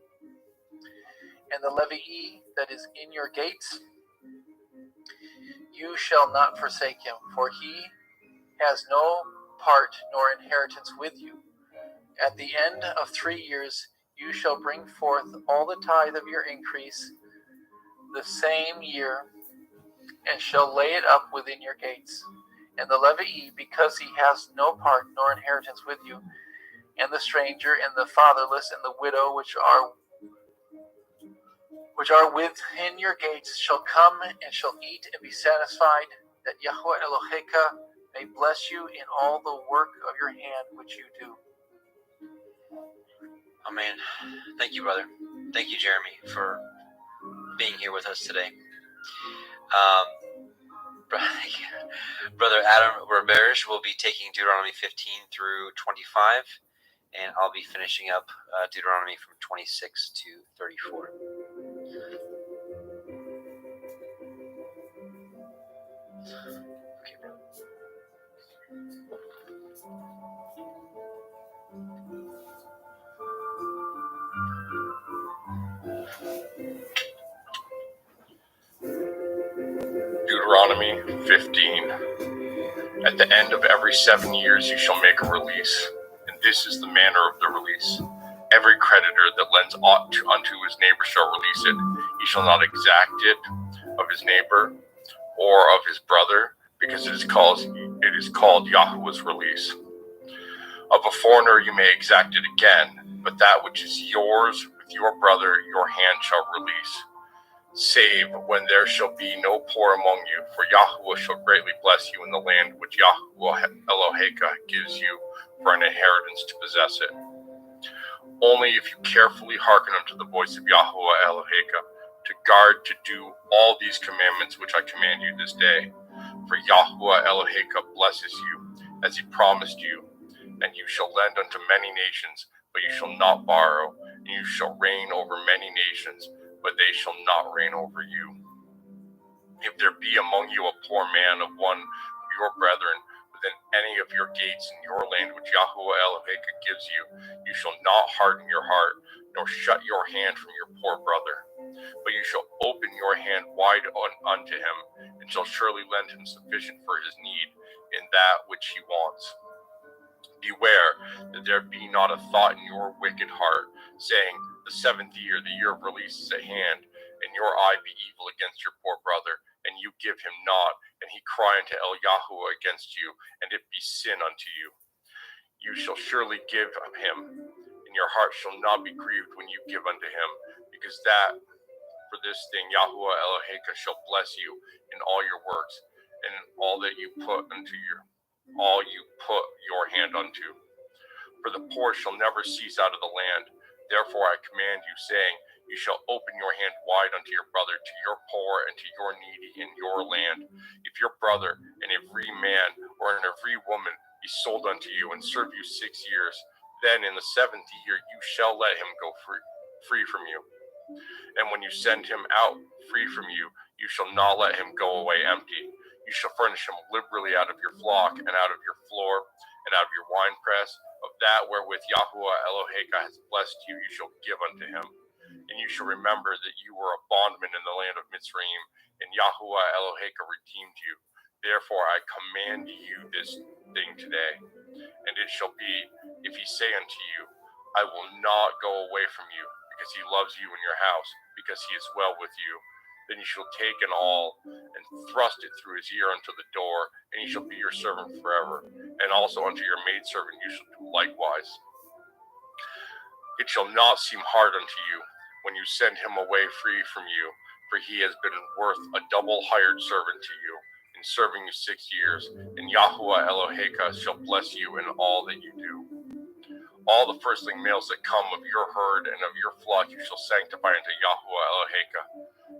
S5: And the Levii that is in your gates, you shall not forsake him, for he has no part nor inheritance with you. At the end of 3 years you shall bring forth all the tithe of your increase the same year, and shall lay it up within your gates. And the Levii, because he has no part nor inheritance with you, and the stranger, and the fatherless, and the widow, which are within your gates, shall come and shall eat and be satisfied, that Yahweh Eloheka may bless you in all the work of your hand which you do.
S2: Amen. Thank you, brother. Thank you, Jeremy, for being here with us today. Brother Adam Roberge will be taking Deuteronomy 15 through 25, and I'll be finishing up Deuteronomy from 26 to 34. Okay, brother.
S4: Deuteronomy 15. At the end of every 7 years you shall make a release, and this is the manner of the release. Every creditor that lends aught unto his neighbor shall release it. He shall not exact it of his neighbor or of his brother, because it is called Yahweh's release. Of a foreigner you may exact it again, but that which is yours with your brother your hand shall release, save when there shall be no poor among you, for Yahweh shall greatly bless you in the land which Yahweh Eloheka gives you for an inheritance to possess it. Only if you carefully hearken unto the voice of Yahweh Eloheka, to guard to do all these commandments which I command you this day. For Yahweh Eloheka blesses you, as he promised you, and you shall lend unto many nations, but you shall not borrow, and you shall reign over many nations, but they shall not reign over you. If there be among you a poor man of one of your brethren within any of your gates in your land which Yahweh Eloheka gives you, you shall not harden your heart, nor shut your hand from your poor brother, but you shall open your hand wide unto him, and shall surely lend him sufficient for his need in that which he wants. Beware that there be not a thought in your wicked heart, saying, the 7th year, the year of release, is at hand, and your eye be evil against your poor brother, and you give him not, and he cry unto El Yahweh against you, and it be sin unto you. You shall surely give him, and your heart shall not be grieved when you give unto him, because that for this thing Yahweh Eloheka shall bless you in all your works, and in all that you put your hand unto. For the poor shall never cease out of the land. Therefore I command you, saying, you shall open your hand wide unto your brother, to your poor and to your needy in your land. If your brother, and every man or and every woman, be sold unto you, and serve you 6 years, then in the 7th year you shall let him go free from you. And when you send him out free from you, you shall not let him go away empty. You shall furnish him liberally out of your flock, and out of your floor, and out of your winepress. Of that wherewith Yahweh Eloheka has blessed you, you shall give unto him. And you shall remember that you were a bondman in the land of Mitzrayim, and Yahweh Eloheka redeemed you. Therefore I command you this thing today. And it shall be, if he say unto you, I will not go away from you, because he loves you in your house, because he is well with you, then you shall take an awl, and thrust it through his ear unto the door, and he shall be your servant forever. And also unto your maidservant you shall do likewise. It shall not seem hard unto you, when you send him away free from you, for he has been worth a double hired servant to you, in serving you 6 years, and Yahweh Eloheka shall bless you in all that you do. All the firstling males that come of your herd and of your flock you shall sanctify unto Yahweh Eloheka.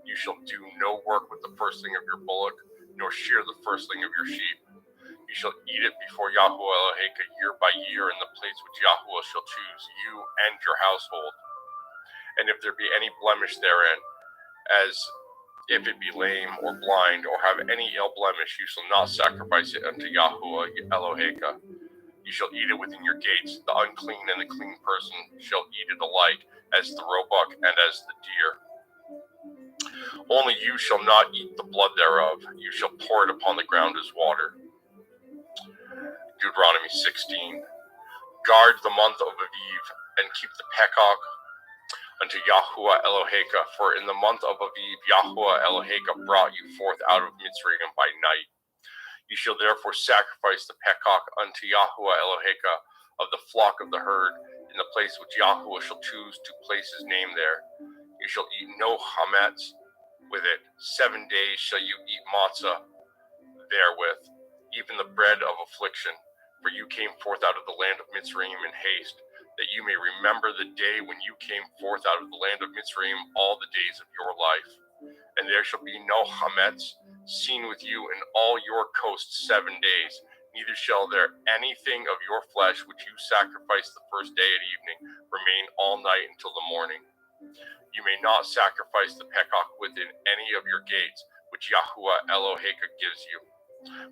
S4: You You shall do no work with the firstling of your bullock, nor shear the firstling of your sheep. You shall eat it before Yahweh Eloheka year by year in the place which Yahweh shall choose, you and your household. And if there be any blemish therein, as if it be lame or blind or have any ill blemish, you shall not sacrifice it unto Yahweh Eloheka. You shall eat it within your gates. The unclean and the clean person shall eat it alike, as the roebuck and as the deer. Only you shall not eat the blood thereof. You shall pour it upon the ground as water. Deuteronomy 16. Guard the month of Aviv, and keep the Pekach unto Yahweh Eloheka. For in the month of Aviv, Yahweh Eloheka brought you forth out of Mitzrayim by night. You shall therefore sacrifice the Pekach unto Yahweh Eloheka of the flock of the herd, in the place which Yahweh shall choose to place his name there. You shall eat no chametz with it. 7 days shall you eat matzah therewith, even the bread of affliction. For you came forth out of the land of Mitzrayim in haste, that you may remember the day when you came forth out of the land of Mitzrayim all the days of your life. And there shall be no chametz seen with you in all your coasts 7 days, neither shall there anything of your flesh which you sacrifice the first day at evening remain all night until the morning. You may not sacrifice the Pekach within any of your gates, which Yahweh Eloheka gives you.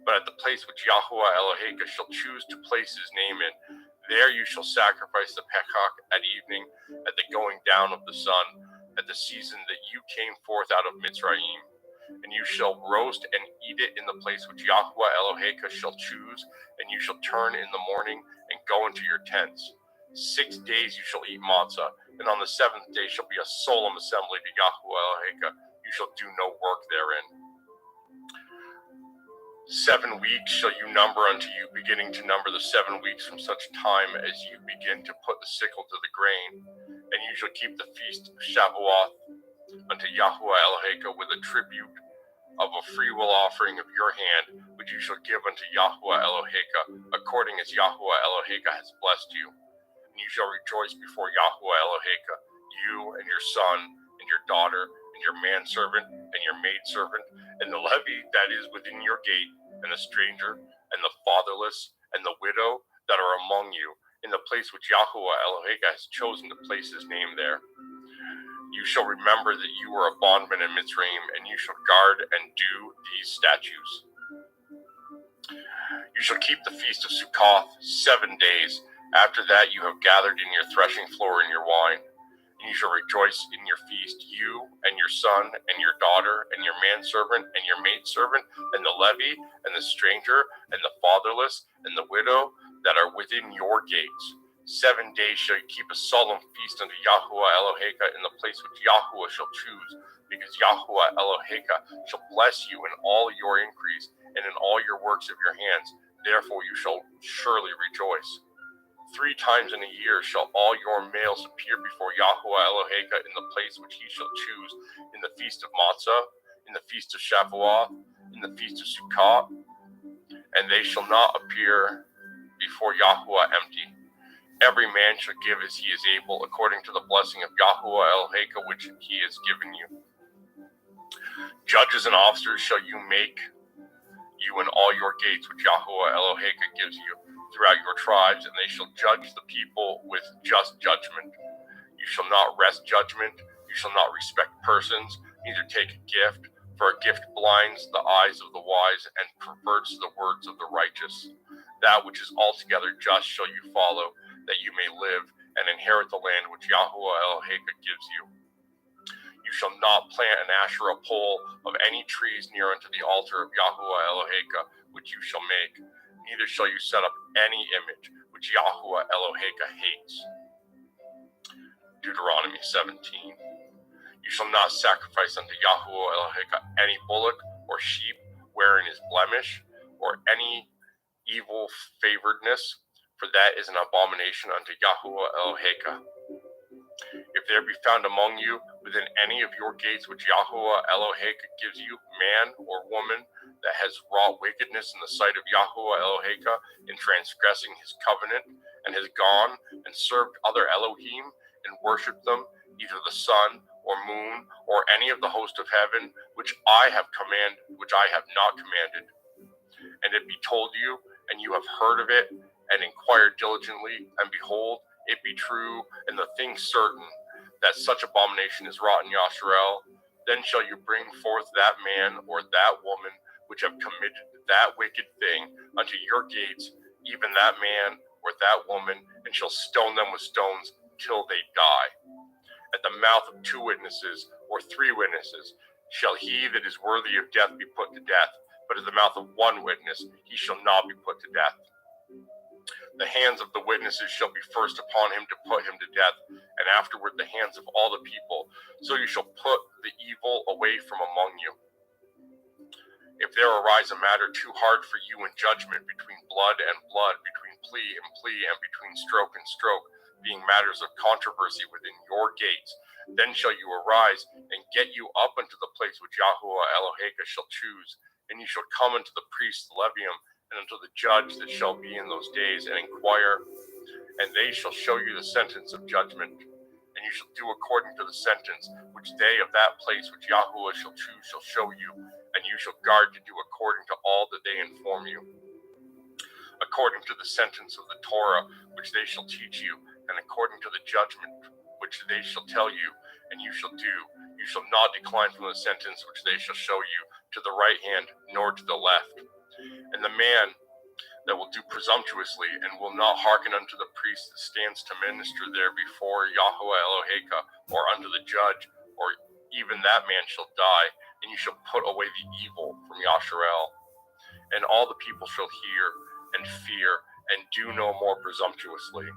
S4: But at the place which Yahweh Eloheka shall choose to place his name in, there you shall sacrifice the Pekach at evening, at the going down of the sun, at the season that you came forth out of Mitzrayim. And you shall roast and eat it in the place which Yahweh Eloheka shall choose, and you shall turn in the morning and go into your tents. 6 days you shall eat matzah, and on the 7th day shall be a solemn assembly to Yahweh Eloheka. You shall do no work therein. 7 weeks shall you number unto you, beginning to number the 7 weeks from such time as you begin to put the sickle to the grain. And you shall keep the feast of Shavuot unto Yahweh Eloheka with a tribute of a freewill offering of your hand, which you shall give unto Yahweh Eloheka, according as Yahweh Eloheka has blessed you. And you shall rejoice before Yahweh Eloheka, you and your son and your daughter and your manservant and your maidservant, and the levy that is within your gate, and the stranger, and the fatherless, and the widow that are among you, in the place which Yahweh Eloheka has chosen to place his name there. You shall remember that you were a bondman in Mitzrayim, and you shall guard and do these statutes. You shall keep the feast of Sukkoth 7 days. After that you have gathered in your threshing floor and your wine. And you shall rejoice in your feast, you and your son and your daughter and your manservant and your maidservant and the levy and the stranger and the fatherless and the widow that are within your gates. 7 days shall you keep a solemn feast unto Yahweh Eloheka in the place which Yahweh shall choose, because Yahweh Eloheka shall bless you in all your increase and in all your works of your hands. Therefore you shall surely rejoice. 3 times in a year shall all your males appear before Yahweh Eloheka in the place which he shall choose, in the feast of Matzah, in the feast of Shavuot, in the feast of Sukkot, and they shall not appear before Yahweh empty. Every man shall give as he is able, according to the blessing of Yahweh Eloheka which he has given you. Judges and officers shall you make you in all your gates which Yahweh Eloheka gives you throughout your tribes, and they shall judge the people with just judgment. You shall not wrest judgment, you shall not respect persons, neither take a gift, for a gift blinds the eyes of the wise and perverts the words of the righteous. That which is altogether just shall you follow, that you may live and inherit the land which Yahweh Eloheka gives you. You shall not plant an Asherah pole of any trees near unto the altar of Yahweh Eloheka, which you shall make. Neither shall you set up any image which Yahweh Eloheka hates. Deuteronomy 17. You shall not sacrifice unto Yahweh Eloheka any bullock or sheep wherein is blemish, or any evil favoredness, for that is an abomination unto Yahweh Eloheka. If there be found among you within any of your gates which Yahweh Eloheka gives you, man or woman that has wrought wickedness in the sight of Yahweh Eloheka in transgressing his covenant, and has gone and served other Elohim and worshipped them, either the sun or moon, or any of the host of heaven, which I have not commanded. And it be told you, and you have heard of it, and inquired diligently, and behold, it be true, and the thing certain, that such abomination is wrought in Yasharel, then shall you bring forth that man or that woman which have committed that wicked thing unto your gates, even that man or that woman, and shall stone them with stones till they die. At the mouth of 2 witnesses or 3 witnesses shall he that is worthy of death be put to death, but at the mouth of 1 witness he shall not be put to death. The hands of the witnesses shall be first upon him to put him to death, and afterward the hands of all the people. So you shall put the evil away from among you. If there arise a matter too hard for you in judgment between blood and blood, between plea and plea, and between stroke and stroke, being matters of controversy within your gates, then shall you arise and get you up unto the place which Yahuwah Eloheka shall choose, and you shall come unto the priest Levium, and unto the judge that shall be in those days, and inquire, and they shall show you the sentence of judgment. And you shall do according to the sentence which they of that place which Yahuwah shall choose shall show you, and you shall guard to do according to all that they inform you, according to the sentence of the Torah which they shall teach you, and according to the judgment which they shall tell you, and you shall do. You shall not decline from the sentence which they shall show you, to the right hand nor to the left. And the man that will do presumptuously, and will not hearken unto the priest that stands to minister there before Yahuwah Eloheka, or unto the judge, or even that man shall die, and you shall put away the evil from Yasharel. And all the people shall hear and fear, and do no more presumptuously.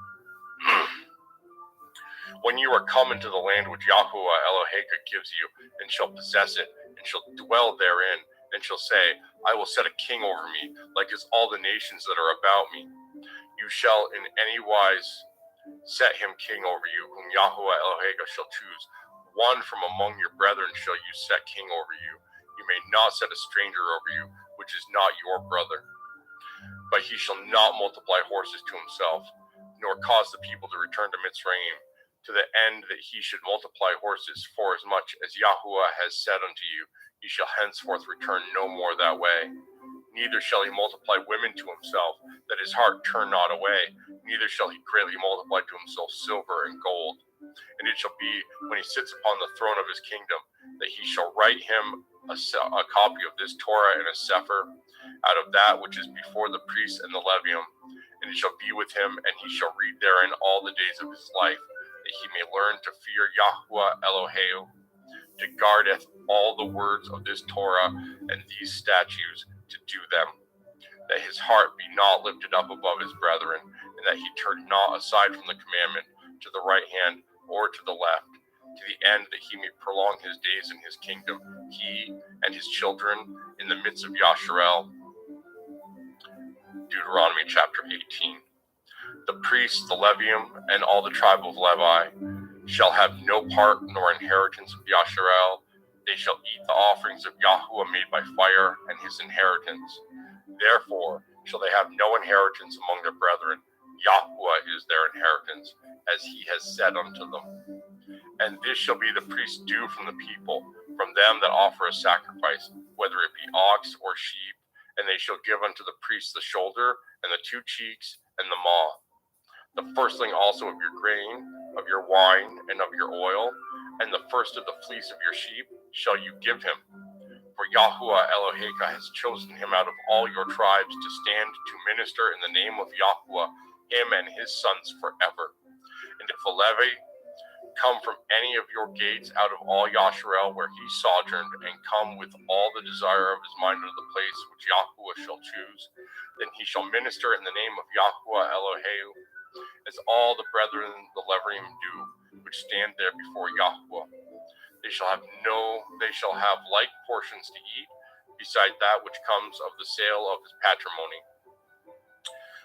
S4: When you are come into the land which Yahuwah Eloheka gives you, and shall possess it, and shall dwell therein, and shall say, I will set a king over me, like as all the nations that are about me. You shall in any wise set him king over you, whom Yahuwah Eloheka shall choose. One from among your brethren shall you set king over you. You may not set a stranger over you, which is not your brother. But he shall not multiply horses to himself, nor cause the people to return to Mitzrayim, to the end that he should multiply horses, for as much as Yahuwah has said unto you, he shall henceforth return no more that way. Neither shall he multiply women to himself, that his heart turn not away, neither shall he greatly multiply to himself silver and gold. And it shall be, when he sits upon the throne of his kingdom, that he shall write him a copy of this Torah and a sefer, out of that which is before the priests and the Levium, and it shall be with him, and he shall read therein all the days of his life, that he may learn to fear Yahuwah Eloheu, to guardeth all the words of this Torah and these statutes, to do them, that his heart be not lifted up above his brethren, and that he turn not aside from the commandment to the right hand or to the left, to the end that he may prolong his days in his kingdom, he and his children in the midst of Yasharel. Deuteronomy chapter 18. The priests, the Levium, and all the tribe of Levi shall have no part nor inheritance of Yasharel. They shall eat the offerings of Yahuwah made by fire, and his inheritance. Therefore shall they have no inheritance among their brethren. Yahuwah is their inheritance, as he has said unto them. And this shall be the priest's due from the people, from them that offer a sacrifice, whether it be ox or sheep, and they shall give unto the priest the shoulder, and the 2 cheeks, and the maw. The firstling also of your grain, of your wine, and of your oil, and the first of the fleece of your sheep shall you give him. For Yahuwah Eloheka has chosen him out of all your tribes to stand to minister in the name of Yahuwah, him and his sons forever. And if a Levi come from any of your gates out of all Yasharel where he sojourned, and come with all the desire of his mind to the place which Yahuwah shall choose, then he shall minister in the name of Yahuwah Eloheu, as all the brethren the Levium do, which stand there before Yahuwah. They shall have like portions to eat, beside that which comes of the sale of his patrimony.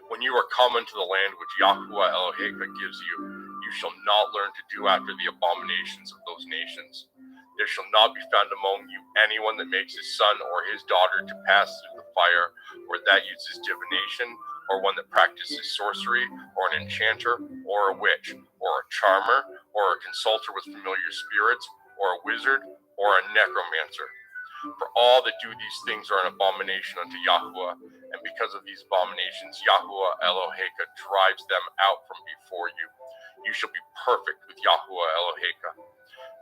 S4: When you are come into the land which Yahuwah Eloheka gives you, you shall not learn to do after the abominations of those nations. There shall not be found among you anyone that makes his son or his daughter to pass through the fire, or that uses divination, or one that practices sorcery, or an enchanter, or a witch, or a charmer, or a consulter with familiar spirits, or a wizard, or a necromancer. For all that do these things are an abomination unto Yahuwah, and because of these abominations, Yahuwah Eloheka drives them out from before you. You shall be perfect with Yahuwah Eloheka.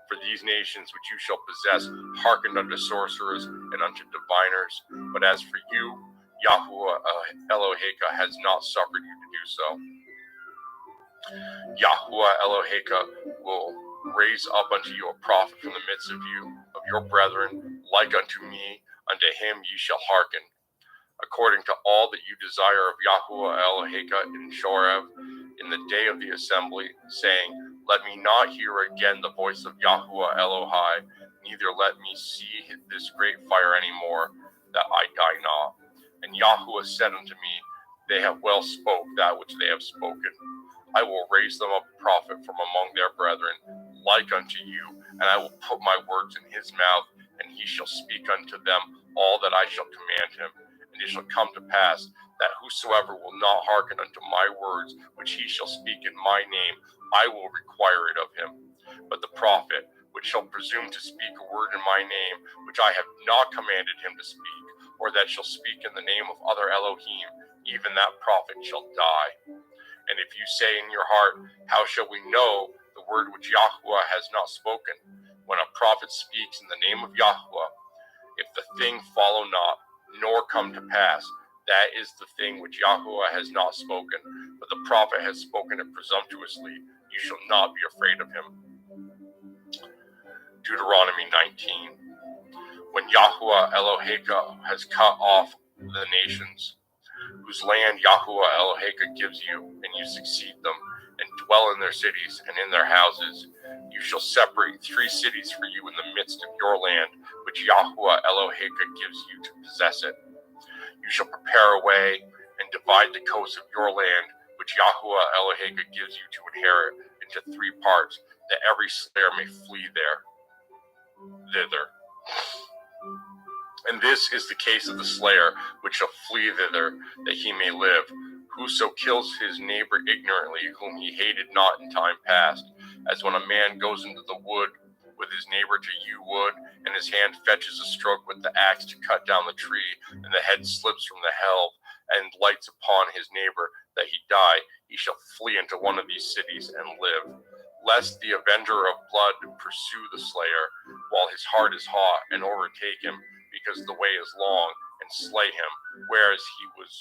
S4: For these nations which you shall possess hearkened unto sorcerers and unto diviners, but as for you, Yahuwah Eloheka has not suffered you to do so. Yahuwah Eloheka will raise up unto you a prophet from the midst of you, of your brethren, like unto me. Unto him ye shall hearken, according to all that you desire of Yahuwah Eloheka in Shorev, in the day of the assembly, saying, Let me not hear again the voice of Yahuwah Elohai, neither let me see this great fire any more, that I die not. And Yahuwah said unto me, They have well spoke that which they have spoken. I will raise them up a prophet from among their brethren, like unto you, and I will put my words in his mouth, and he shall speak unto them all that I shall command him. And it shall come to pass that whosoever will not hearken unto my words, which he shall speak in my name, I will require it of him. But the prophet, which shall presume to speak a word in my name, which I have not commanded him to speak, or that shall speak in the name of other Elohim, even that prophet shall die. And if you say in your heart, How shall we know the word which Yahuwah has not spoken? When a prophet speaks in the name of Yahuwah, if the thing follow not, nor come to pass, that is the thing which Yahuwah has not spoken, but the prophet has spoken it presumptuously. You shall not be afraid of him. Deuteronomy 19. When Yahuwah Eloheka has cut off the nations, whose land Yahuwah Eloheka gives you, and you succeed them, and dwell in their cities and in their houses, you shall separate 3 cities for you in the midst of your land, which Yahuwah Eloheka gives you to possess it. You shall prepare a way and divide the coast of your land, which Yahuwah Eloheka gives you to inherit, into 3 parts, that every slayer may flee thither. And this is the case of the slayer, which shall flee thither, that he may live. Whoso kills his neighbor ignorantly, whom he hated not in time past, as when a man goes into the wood with his neighbor to hew wood, and his hand fetches a stroke with the axe to cut down the tree, and the head slips from the helve, and lights upon his neighbor, that he die, he shall flee into one of these cities and live. Lest the avenger of blood pursue the slayer, while his heart is hot, and overtake him, because the way is long, and slay him, whereas he was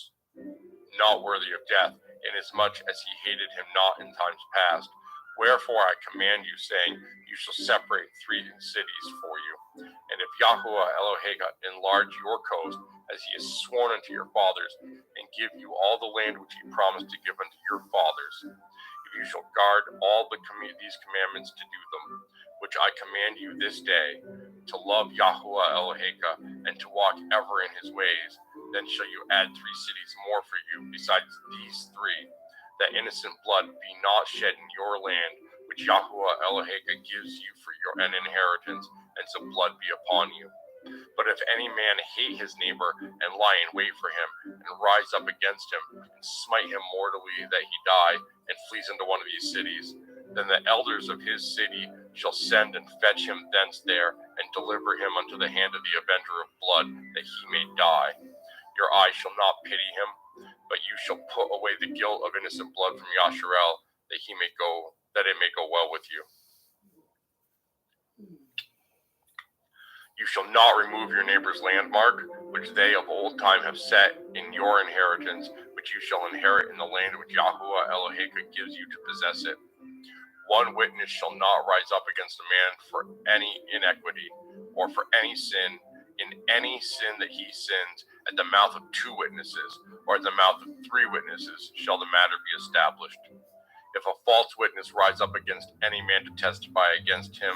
S4: not worthy of death, inasmuch as he hated him not in times past. Wherefore I command you, saying, You shall separate 3 cities for you. And if Yahuwah Eloheka enlarge your coast, as he has sworn unto your fathers, and give you all the land which he promised to give unto your fathers, if you shall guard all these commandments to do them, which I command you this day, to love Yahuwah Eloheka, and to walk ever in his ways, then shall you add 3 cities more for you besides these 3, that innocent blood be not shed in your land, which Yahuwah Eloheka gives you for an inheritance, and so blood be upon you. But if any man hate his neighbor, and lie in wait for him, and rise up against him, and smite him mortally that he die, and flees into one of these cities, then the elders of his city shall send and fetch him thence there, and deliver him unto the hand of the avenger of blood, that he may die. Your eye shall not pity him, but you shall put away the guilt of innocent blood from Yasharel, that it may go well with you. You shall not remove your neighbor's landmark, which they of old time have set in your inheritance, which you shall inherit in the land which Yahuwah Eloheka gives you to possess it. 1 witness shall not rise up against a man for any iniquity, or for any sin. In any sin that he sins, at the mouth of 2 witnesses, or at the mouth of 3 witnesses, shall the matter be established. If a false witness rise up against any man to testify against him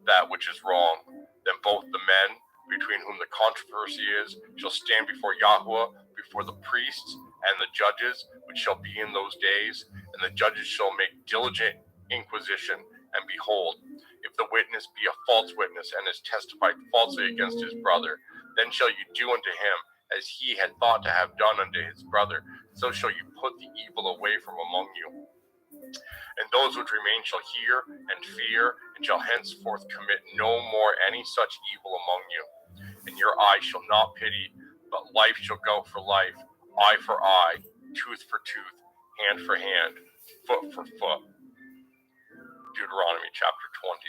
S4: that which is wrong, then both the men, between whom the controversy is, shall stand before Yahuwah, before the priests and the judges, which shall be in those days, and the judges shall make diligent inquisition. And behold, if the witness be a false witness, and has testified falsely against his brother, then shall you do unto him as he had thought to have done unto his brother. So shall you put the evil away from among you. And those which remain shall hear and fear, and shall henceforth commit no more any such evil among you. And your eye shall not pity, but life shall go for life, eye for eye, tooth for tooth, hand for hand, foot for foot. Deuteronomy chapter 20.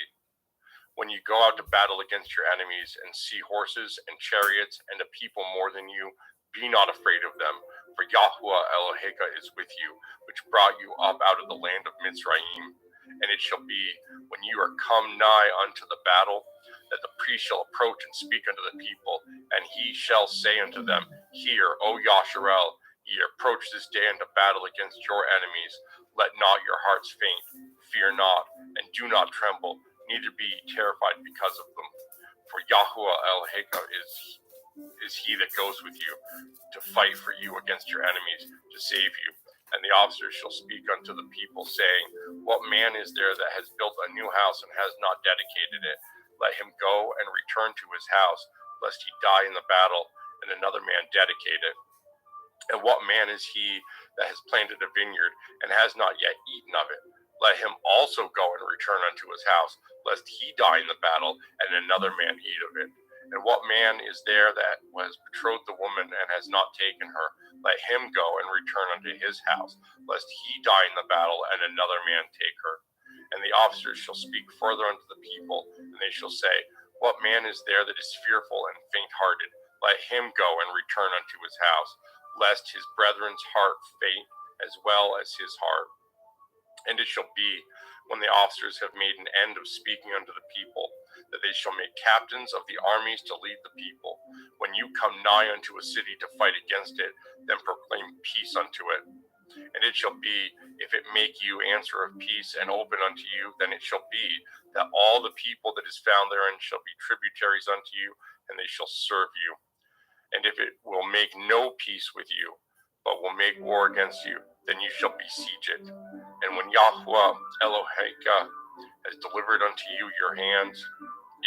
S4: When you go out to battle against your enemies and see horses and chariots and a people more than you, be not afraid of them, for Yahuwah Eloheka is with you, which brought you up out of the land of Mitzrayim. And it shall be, when you are come nigh unto the battle, that the priest shall approach and speak unto the people, and he shall say unto them, Hear, O Yasharel, ye approach this day unto battle against your enemies. Let not your hearts faint, fear not, and do not tremble, neither be terrified because of them. For Yahuwah Eloheka is he that goes with you, to fight for you against your enemies, to save you. And the officers shall speak unto the people, saying, What man is there that has built a new house and has not dedicated it? Let him go and return to his house, lest he die in the battle, and another man dedicate it. And what man is he that has planted a vineyard, and has not yet eaten of it? Let him also go and return unto his house, lest he die in the battle, and another man eat of it. And what man is there that has betrothed the woman and has not taken her? Let him go and return unto his house, lest he die in the battle, and another man take her. And the officers shall speak further unto the people, and they shall say, What man is there that is fearful and faint-hearted? Let him go and return unto his house, lest his brethren's heart faint as well as his heart. And it shall be, when the officers have made an end of speaking unto the people, that they shall make captains of the armies to lead the people. When you come nigh unto a city to fight against it, then proclaim peace unto it. And it shall be, if it make you answer of peace and open unto you, then it shall be, that all the people that is found therein shall be tributaries unto you, and they shall serve you. And if it will make no peace with you, but will make war against you, then you shall besiege it. And when Yahuwah Eloheka has delivered unto you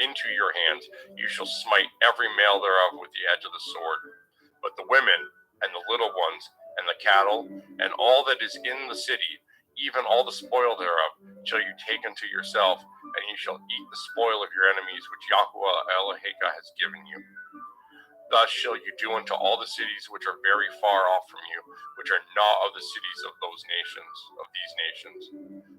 S4: into your hands, you shall smite every male thereof with the edge of the sword. But the women, and the little ones, and the cattle, and all that is in the city, even all the spoil thereof, shall you take unto yourself, and you shall eat the spoil of your enemies, which Yahuwah Eloheka has given you. Thus shall you do unto all the cities which are very far off from you, which are not of the cities of these nations,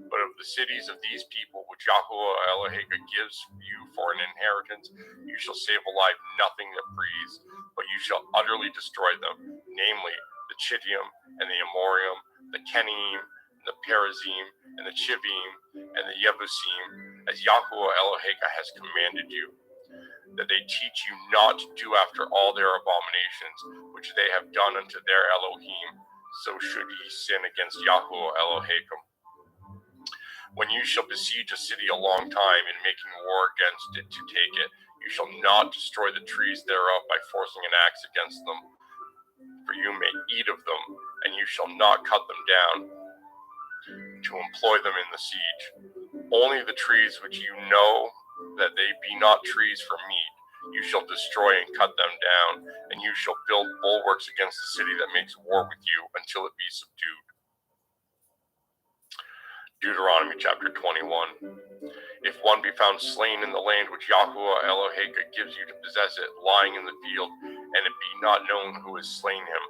S4: but of the cities of these people which Yahuwah Eloheka gives you for an inheritance. You shall save alive nothing that breathes, but you shall utterly destroy them, namely the Chittim, and the Amorim, the Kenim, the Perizim, and the Chivim, and the Yebusim, as Yahuwah Eloheka has commanded you, that they teach you not to do after all their abominations, which they have done unto their Elohim, so should ye sin against Yahuwah Eloheka. When you shall besiege a city a long time in making war against it to take it, you shall not destroy the trees thereof by forcing an axe against them, for you may eat of them, and you shall not cut them down to employ them in the siege. Only the trees which you know that they be not trees for meat, you shall destroy and cut them down, and you shall build bulwarks against the city that makes war with you until it be subdued. Deuteronomy chapter 21. If one be found slain in the land which Yahuwah Eloheka gives you to possess it, lying in the field, and it be not known who has slain him,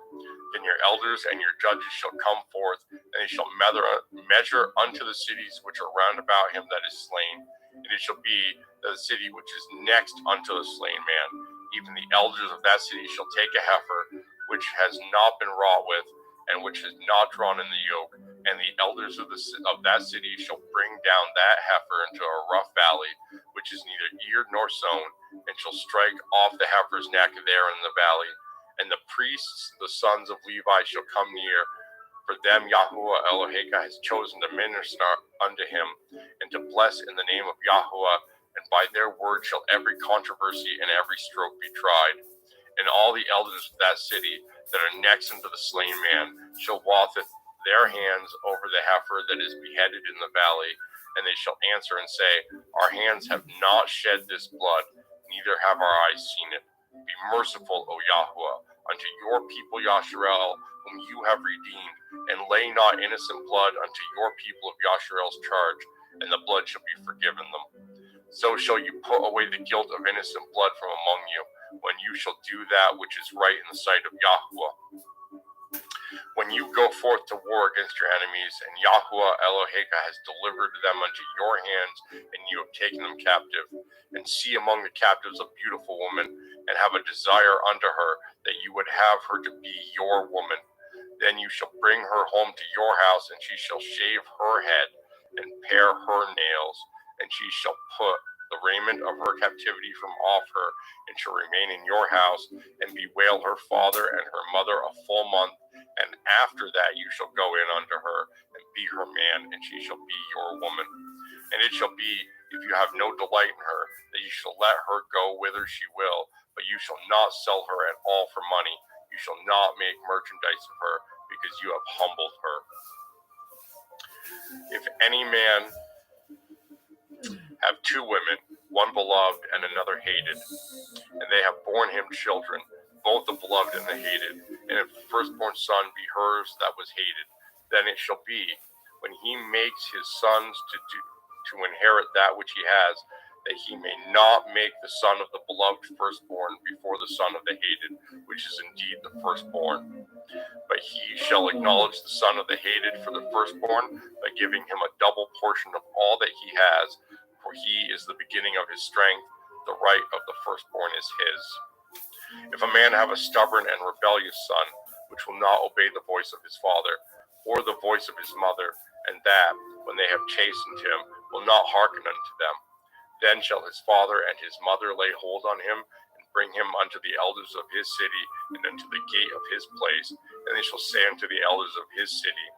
S4: then your elders and your judges shall come forth, and they shall measure unto the cities which are round about him that is slain. And it shall be that the city which is next unto the slain man, even the elders of that city shall take a heifer, which has not been wrought with, and which is not drawn in the yoke, and the elders of that city shall bring down that heifer into a rough valley, which is neither eared nor sown, and shall strike off the heifer's neck there in the valley. And the priests, the sons of Levi, shall come near, for them Yahuwah Eloheka has chosen to minister unto him, and to bless in the name of Yahuwah, and by their word shall every controversy and every stroke be tried. And all the elders of that city that are next unto the slain man shall wash their hands over the heifer that is beheaded in the valley, and they shall answer and say, Our hands have not shed this blood, neither have our eyes seen it. Be merciful, O Yahuwah, unto your people Yasharel, whom you have redeemed, and lay not innocent blood unto your people of Yasharel's charge, and the blood shall be forgiven them. So shall you put away the guilt of innocent blood from among you, when you shall do that which is right in the sight of Yahweh. When you go forth to war against your enemies, and Yahweh Eloheka has delivered them unto your hands, and you have taken them captive, and see among the captives a beautiful woman, and have a desire unto her, that you would have her to be your woman, then you shall bring her home to your house, and she shall shave her head, and pare her nails, and she shall put the raiment of her captivity from off her, and shall remain in your house, and bewail her father and her mother a full month, and after that you shall go in unto her, and be her man, and she shall be your woman. And it shall be, if you have no delight in her, that you shall let her go whither she will, but you shall not sell her at all for money. You shall not make merchandise of her, because you have humbled her. If any man have two women, one beloved and another hated, and they have borne him children, both the beloved and the hated, and if the firstborn son be hers that was hated, then it shall be, when he makes his sons to inherit that which he has, that he may not make the son of the beloved firstborn before the son of the hated, which is indeed the firstborn. But he shall acknowledge the son of the hated for the firstborn, by giving him a double portion of all that he has, for he is the beginning of his strength, the right of the firstborn is his. If a man have a stubborn and rebellious son, which will not obey the voice of his father, or the voice of his mother, and that, when they have chastened him, will not hearken unto them, then shall his father and his mother lay hold on him, and bring him unto the elders of his city, and unto the gate of his place, and they shall say unto the elders of his city,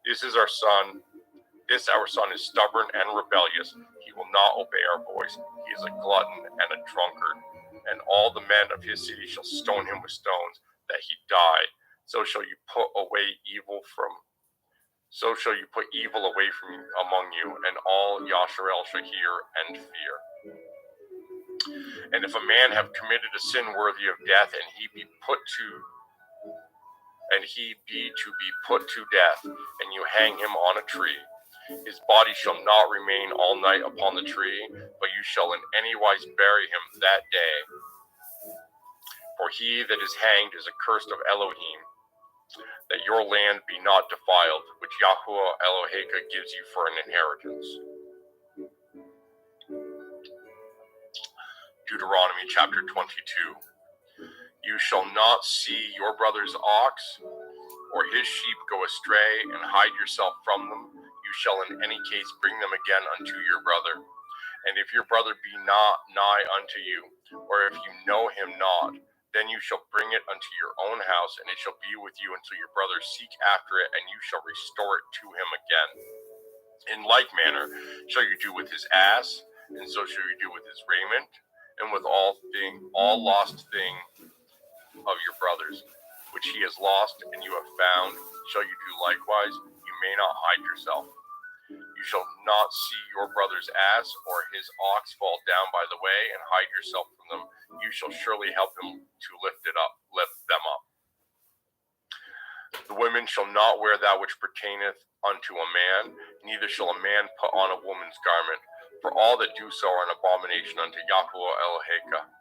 S4: This our son is stubborn and rebellious. He will not obey our voice. He is a glutton and a drunkard. And all the men of his city shall stone him with stones, that he die. So shall you put evil away from among you, and all Yasharel shall hear and fear. And if a man have committed a sin worthy of death, and he be to be put to death, and you hang him on a tree, his body shall not remain all night upon the tree, but you shall in any wise bury him that day. For he that is hanged is accursed of Elohim, that your land be not defiled, which Yahweh Eloheka gives you for an inheritance. Deuteronomy chapter 22. You shall not see your brother's ox or his sheep go astray, and hide yourself from them. You shall in any case bring them again unto your brother. And if your brother be not nigh unto you, or if you know him not, then you shall bring it unto your own house, and it shall be with you until your brother seek after it, and you shall restore it to him again. In like manner shall you do with his ass, and so shall you do with his raiment, and with all lost thing of your brother's, which he has lost and you have found, shall you do likewise. You may not hide yourself. You shall not see your brother's ass or his ox fall down by the way, and hide yourself from them. You shall surely help him to lift them up. The women shall not wear that which pertaineth unto a man, neither shall a man put on a woman's garment, for all that do so are an abomination unto Yahweh Eloheka.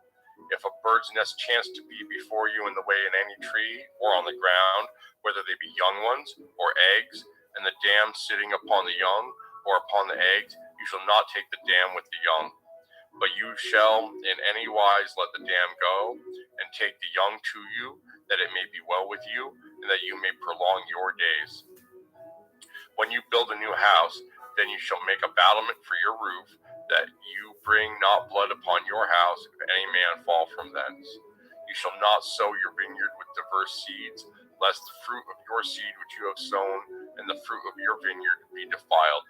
S4: If a bird's nest chance to be before you in the way in any tree, or on the ground, whether they be young ones, or eggs, and the dam sitting upon the young, or upon the eggs, you shall not take the dam with the young. But you shall in any wise let the dam go, and take the young to you, that it may be well with you, and that you may prolong your days. When you build a new house, then you shall make a battlement for your roof, that you bring not blood upon your house, if any man fall from thence. You shall not sow your vineyard with diverse seeds, lest the fruit of your seed which you have sown, and the fruit of your vineyard be defiled.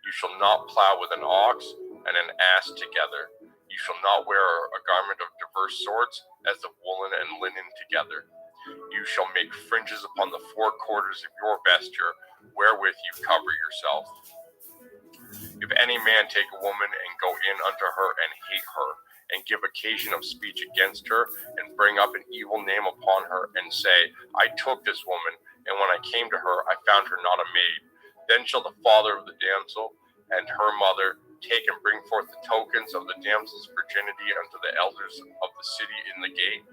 S4: You shall not plow with an ox and an ass together. You shall not wear a garment of diverse sorts, as of woolen and linen together. You shall make fringes upon the four quarters of your vesture, wherewith you cover yourself. If any man take a woman and go in unto her and hate her, and give occasion of speech against her, and bring up an evil name upon her, and say, I took this woman, and when I came to her, I found her not a maid. Then shall the father of the damsel and her mother take and bring forth the tokens of the damsel's virginity unto the elders of the city in the gate.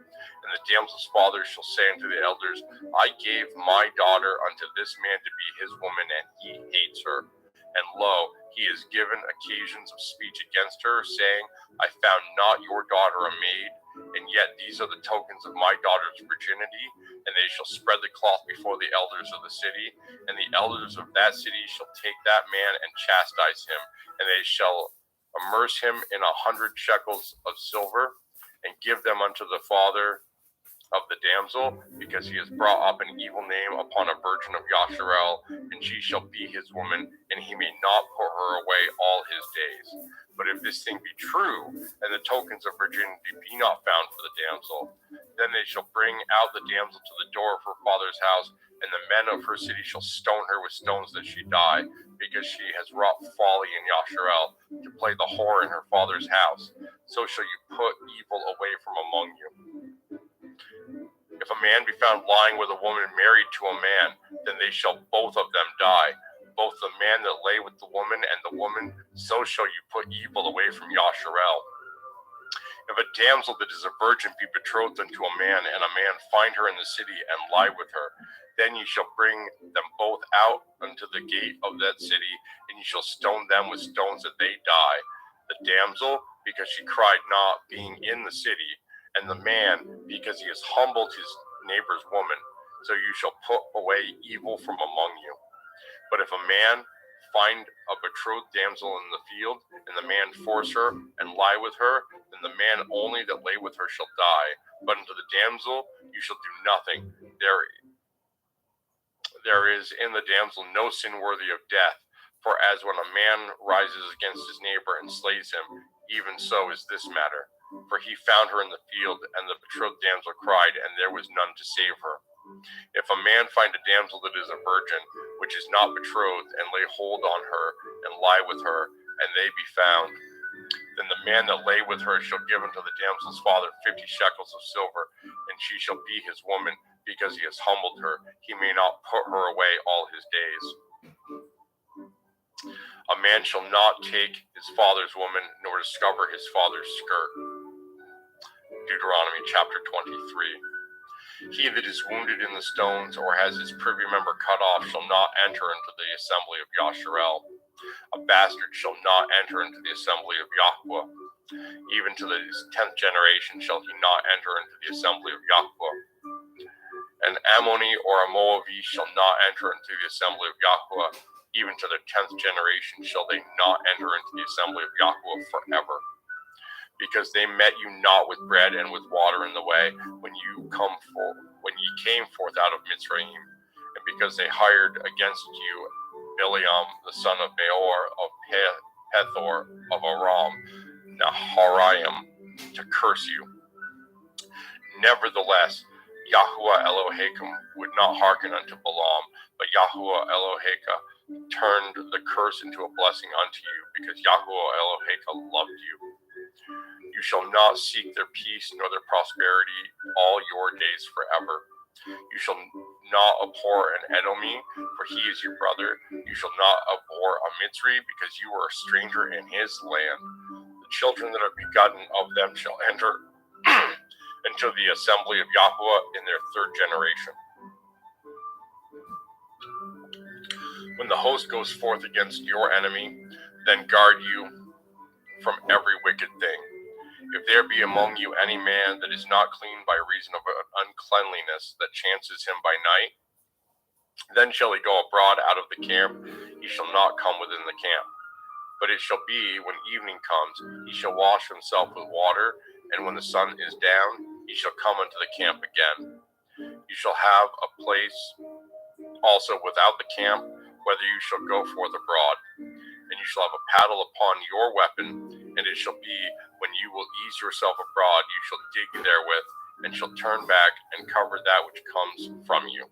S4: And the damsel's father shall say unto the elders, I gave my daughter unto this man to be his woman, and he hates her. And lo, he has given occasions of speech against her, saying, I found not your daughter a maid, and yet these are the tokens of my daughter's virginity. And they shall spread the cloth before the elders of the city, and the elders of that city shall take that man and chastise him, and they shall immerse him in 100 shekels of silver, and give them unto the father of the damsel, because he has brought up an evil name upon a virgin of Yasharel, and she shall be his woman, and he may not put her away all his days. But if this thing be true, and the tokens of virginity be not found for the damsel, then they shall bring out the damsel to the door of her father's house, and the men of her city shall stone her with stones that she die, because she has wrought folly in Yasharel, to play the whore in her father's house. So shall you put evil away from among you. If a man be found lying with a woman married to a man, then they shall both of them die, both the man that lay with the woman and the woman. So shall you put evil away from Yasharel. If a damsel that is a virgin be betrothed unto a man, and a man find her in the city and lie with her, then ye shall bring them both out unto the gate of that city, and ye shall stone them with stones that they die. The damsel, because she cried not, being in the city, and the man, because he has humbled his neighbor's woman. So you shall put away evil from among you. But if a man find a betrothed damsel in the field, and the man force her and lie with her, then the man only that lay with her shall die. But unto the damsel you shall do nothing. There is in the damsel no sin worthy of death. For as when a man rises against his neighbor and slays him, even so is this matter. For he found her in the field, and the betrothed damsel cried, and there was none to save her. If a man find a damsel that is a virgin, which is not betrothed, and lay hold on her, and lie with her, and they be found, then the man that lay with her shall give unto the damsel's father 50 shekels of silver, and she shall be his woman, because he has humbled her. He may not put her away all his days. A man shall not take his father's woman, nor discover his father's skirt. Deuteronomy chapter 23. He that is wounded in the stones, or has his privy member cut off, shall not enter into the assembly of Yasharel. A bastard shall not enter into the assembly of Yahweh. Even to the 10th generation shall he not enter into the assembly of Yahweh. An Ammoni or a Moabite shall not enter into the assembly of Yahweh. Even to the 10th generation shall they not enter into the assembly of Yahweh forever. Because they met you not with bread and with water in the way, when ye came forth out of Mitzrayim, and because they hired against you Bileam the son of Beor of Pethor of Aram Naharaim to curse you. Nevertheless, Yahuwah Elohim would not hearken unto Balaam, but Yahuwah Elohim turned the curse into a blessing unto you, because Yahuwah Elohim loved you. You shall not seek their peace nor their prosperity all your days forever. You shall not abhor an Edomi, for he is your brother. You shall not abhor a Mitzri, because you are a stranger in his land. The children that are begotten of them shall enter into the assembly of Yahweh in their 3rd generation. When the host goes forth against your enemy, then guard you from every wicked thing. If there be among you any man that is not clean by reason of an uncleanliness that chances him by night, then shall he go abroad out of the camp. He shall not come within the camp. But it shall be, when evening comes, he shall wash himself with water, and when the sun is down, he shall come unto the camp again. You shall have a place also without the camp, whether you shall go forth abroad. And you shall have a paddle upon your weapon, and it shall be, when you will ease yourself abroad, you shall dig therewith, and shall turn back and cover that which comes from you.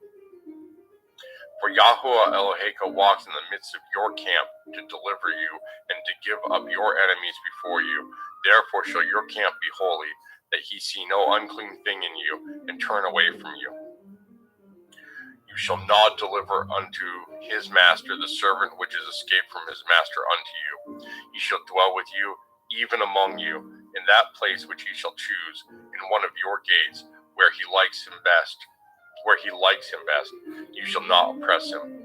S4: For Yahuwah Eloheka walks in the midst of your camp to deliver you and to give up your enemies before you. Therefore shall your camp be holy, that he see no unclean thing in you, and turn away from you. You shall not deliver unto his master the servant which is escaped from his master unto you. He shall dwell with you, even among you, in that place which he shall choose, in one of your gates, where he likes him best. You shall not oppress him.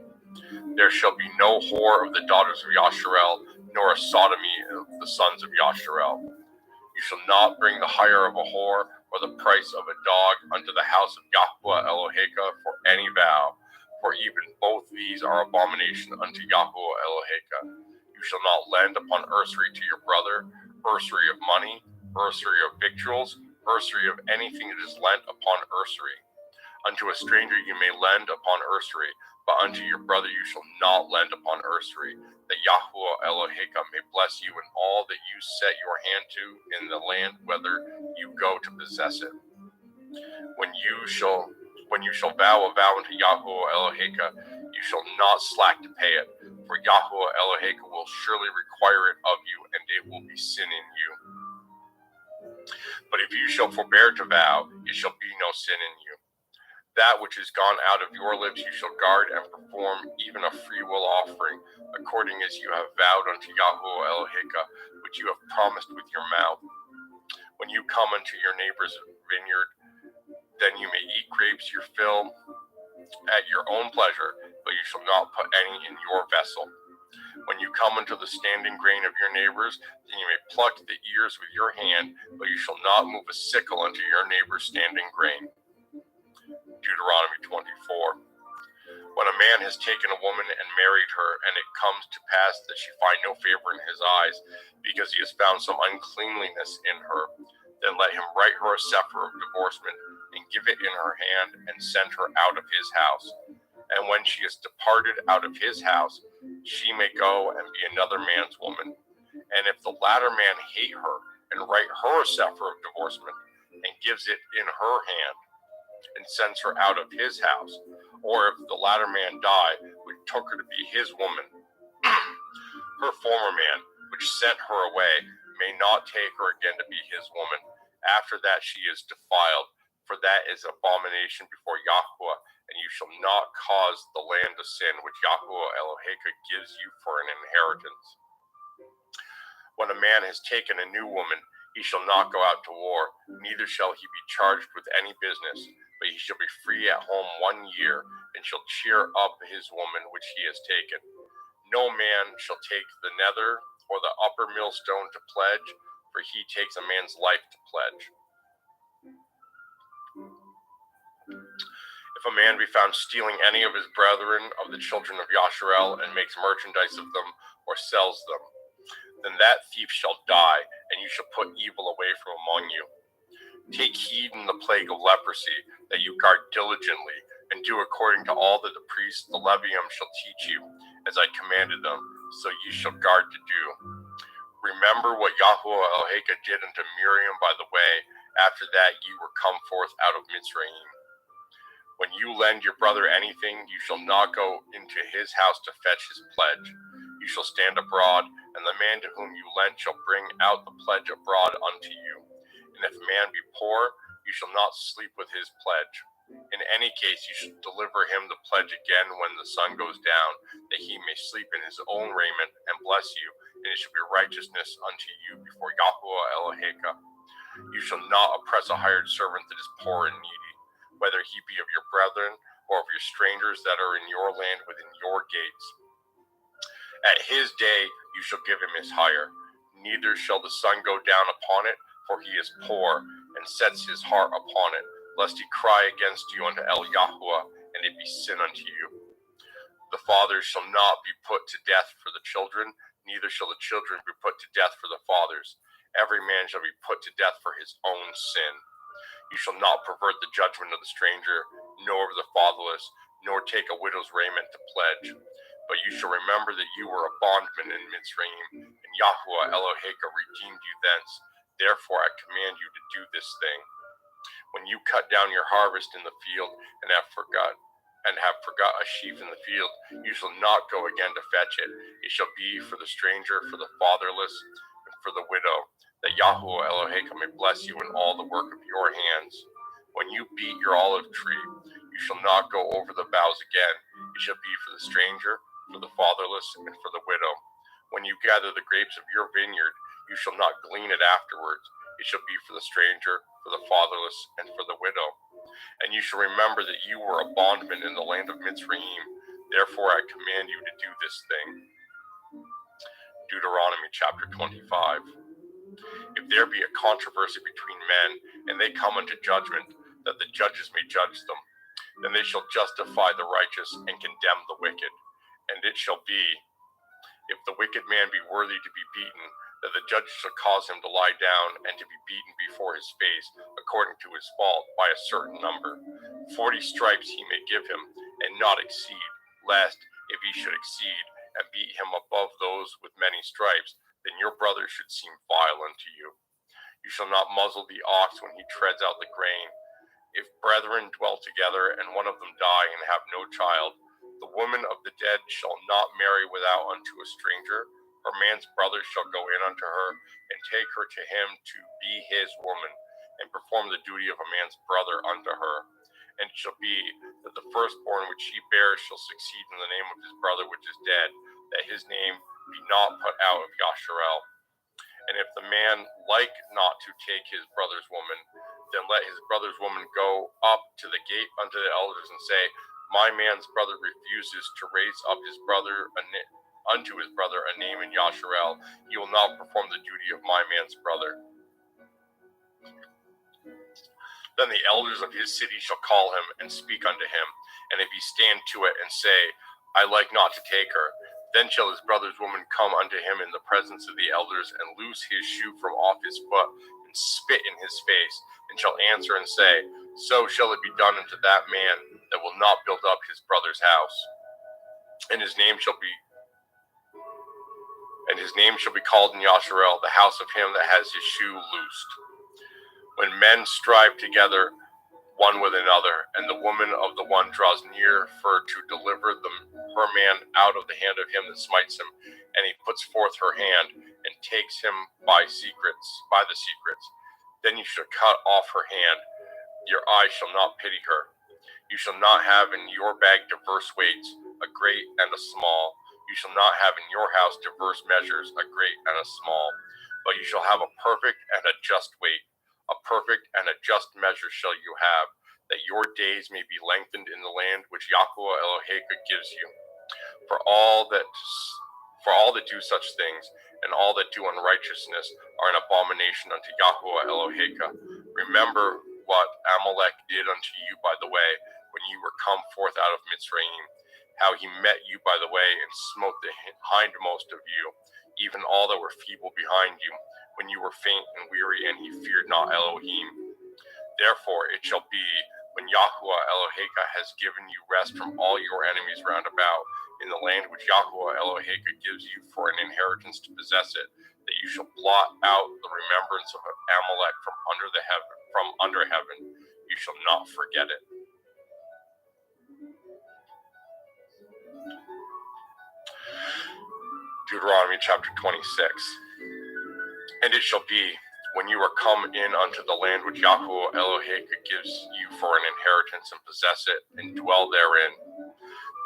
S4: There shall be no whore of the daughters of Yasharel, nor a sodomy of the sons of Yasharel. You shall not bring the hire of a whore or the price of a dog unto the house of Yahuwah Eloheka for any vow, for even both these are abomination unto Yahuwah Eloheka. You shall not lend upon usury to your brother, usury of money, usury of victuals, usury of anything that is lent upon usury. Unto a stranger you may lend upon usury, but unto your brother you shall not lend upon usury, that Yahuwah Eloheka may bless you in all that you set your hand to in the land, whether you go to possess it. When you shall vow a vow unto Yahuwah Eloheka, you shall not slack to pay it, for Yahuwah Eloheka will surely require it of you, and it will be sin in you. But if you shall forbear to vow, it shall be no sin in you. That which is gone out of your lips you shall guard and perform, even a freewill offering, according as you have vowed unto Yahuwah Eloheka, which you have promised with your mouth. When you come unto your neighbor's vineyard, then you may eat grapes your fill at your own pleasure, but you shall not put any in your vessel. When you come unto the standing grain of your neighbors, then you may pluck the ears with your hand, but you shall not move a sickle unto your neighbor's standing grain. Deuteronomy 24. When a man has taken a woman and married her, and it comes to pass that she find no favor in his eyes, because he has found some uncleanliness in her, then let him write her a sefer of divorcement, and give it in her hand, and send her out of his house. And when she is departed out of his house, she may go and be another man's woman. And if the latter man hate her, and write her a sefer of divorcement, and gives it in her hand, and sends her out of his house, or if the latter man die, which took her to be his woman, her former man, which sent her away, may not take her again to be his woman. After that she is defiled, for that is abomination before Yahuwah, and you shall not cause the land to sin, which Yahuwah Eloheka gives you for an inheritance. When a man has taken a new woman, he shall not go out to war, neither shall he be charged with any business, but he shall be free at home 1 year, and shall cheer up his woman which he has taken. No man shall take the nether or the upper millstone to pledge, for he takes a man's life to pledge. If a man be found stealing any of his brethren of the children of Yasharel, and makes merchandise of them, or sells them, then that thief shall die, and you shall put evil away from among you. Take heed in the plague of leprosy, that you guard diligently, and do according to all that the priests, the Levium, shall teach you, as I commanded them, so ye shall guard to do. Remember what Yahuwah Eloheka did unto Miriam by the way, after that ye were come forth out of Mitzrayim. When you lend your brother anything, you shall not go into his house to fetch his pledge. You shall stand abroad, and the man to whom you lend shall bring out the pledge abroad unto you. And if a man be poor, you shall not sleep with his pledge. In any case, you should deliver him the pledge again when the sun goes down, that he may sleep in his own raiment and bless you, and it shall be righteousness unto you before Yahuwah Eloheka. You shall not oppress a hired servant that is poor and needy, whether he be of your brethren or of your strangers that are in your land within your gates. At his day you shall give him his hire, neither shall the sun go down upon it, for he is poor, and sets his heart upon it, lest he cry against you unto El Yahuwah, and it be sin unto you. The fathers shall not be put to death for the children, neither shall the children be put to death for the fathers. Every man shall be put to death for his own sin. You shall not pervert the judgment of the stranger, nor of the fatherless, nor take a widow's raiment to pledge. But you shall remember that you were a bondman in Mitzrayim, and Yahuwah Eloheka redeemed you thence. Therefore I command you to do this thing. When you cut down your harvest in the field, and and have forgot a sheaf in the field, you shall not go again to fetch it. It shall be for the stranger, for the fatherless, and for the widow, that Yahweh Eloheka may bless you in all the work of your hands. When you beat your olive tree, you shall not go over the boughs again. It shall be for the stranger, for the fatherless, and for the widow. When you gather the grapes of your vineyard, you shall not glean it afterwards. It shall be for the stranger, for the fatherless, and for the widow. And you shall remember that you were a bondman in the land of Mitzrayim. Therefore I command you to do this thing. Deuteronomy chapter 25. If there be a controversy between men, and they come unto judgment, that the judges may judge them, then they shall justify the righteous and condemn the wicked. And it shall be, if the wicked man be worthy to be beaten, that the judge shall cause him to lie down and to be beaten before his face, according to his fault, by a certain number. 40 stripes he may give him, and not exceed, lest, if he should exceed, and beat him above those with many stripes, then your brother should seem vile unto you. You shall not muzzle the ox when he treads out the grain. If brethren dwell together, and one of them die and have no child, the woman of the dead shall not marry without unto a stranger. Her man's brother shall go in unto her, and take her to him to be his woman, and perform the duty of a man's brother unto her. And it shall be that the firstborn which she bears shall succeed in the name of his brother which is dead, that his name be not put out of Yasharel. And if the man like not to take his brother's woman, then let his brother's woman go up to the gate unto the elders, and say, My man's brother refuses to raise up his brother unto his brother a name in Yasharel. He will not perform the duty of my man's brother. Then the elders of his city shall call him and speak unto him. And if he stand to it and say, I like not to take her, then shall his brother's woman come unto him in the presence of the elders, and loose his shoe from off his foot, and spit in his face, and shall answer and say, So shall it be done unto that man that will not build up his brother's house. And his name shall be called in Yasharel, the house of him that has his shoe loosed. When men strive together one with another, and the woman of the one draws near for to deliver her man out of the hand of him that smites him, and he puts forth her hand, and takes him by the secrets, then you shall cut off her hand. Your eye shall not pity her. You shall not have in your bag diverse weights, a great and a small. You shall not have in your house diverse measures, a great and a small. But you shall have a perfect and a just weight. A perfect and a just measure shall you have, that your days may be lengthened in the land which Yahweh Eloheka gives you. For all that do such things, and all that do unrighteousness, are an abomination unto Yahweh Eloheka. Remember what Amalek did unto you by the way, when you were come forth out of Mitzrayim, how he met you by the way, and smote the hindmost of you, even all that were feeble behind you, when you were faint and weary, and he feared not Elohim. Therefore it shall be, when Yahweh Eloheka has given you rest from all your enemies round about, in the land which Yahweh Eloheka gives you for an inheritance to possess it, that you shall blot out the remembrance of Amalek from under heaven. You shall not forget it. Deuteronomy chapter 26. And it shall be, when you are come in unto the land which Yahweh Eloheka gives you for an inheritance, and possess it, and dwell therein,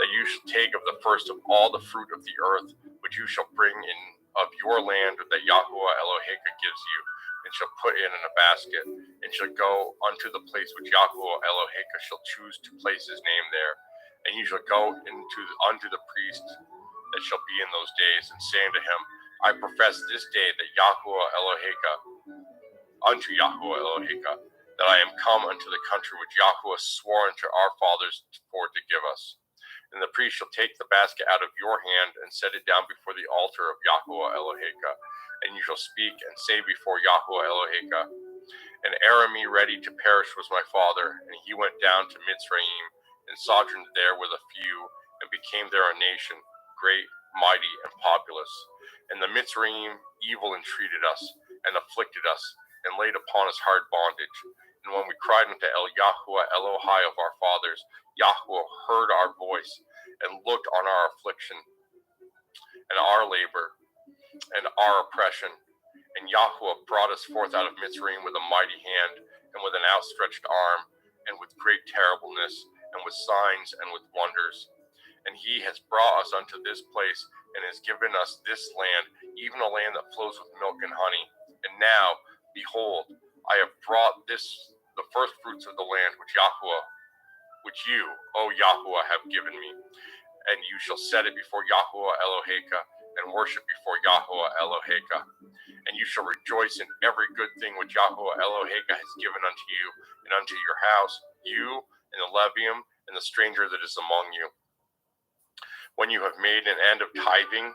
S4: that you shall take of the first of all the fruit of the earth, which you shall bring in of your land that Yahweh Eloheka gives you, and shall put in a basket, and shall go unto the place which Yahweh Eloheka shall choose to place his name there. And you shall go unto the priest that shall be in those days, and say unto him, I profess this day that unto Yahweh Eloheka, that I am come unto the country which Yahweh swore unto our fathers for to give us. And the priest shall take the basket out of your hand, and set it down before the altar of Yahweh Eloheka. And you shall speak and say before Yahweh Eloheka, And Arami ready to perish was my father, and he went down to Mitzrayim, and sojourned there with a few, and became there a nation, great, mighty, and populous. And the Mitzrayim evil entreated us, and afflicted us, and laid upon us hard bondage. And when we cried unto Yahuwah Elohai of our fathers, Yahuwah heard our voice and looked on our affliction and our labor and our oppression. And Yahuwah brought us forth out of Mitzrayim with a mighty hand and with an outstretched arm and with great terribleness and with signs and with wonders. And he has brought us unto this place and has given us this land, even a land that flows with milk and honey. And now, behold, I have brought the first fruits of the land which you, O Yahuwah, have given me. And you shall set it before Yahuwah Eloheka, and worship before Yahuwah Eloheka. And you shall rejoice in every good thing which Yahuwah Eloheka has given unto you, and unto your house, you, and the Levium, and the stranger that is among you. When you have made an end of tithing,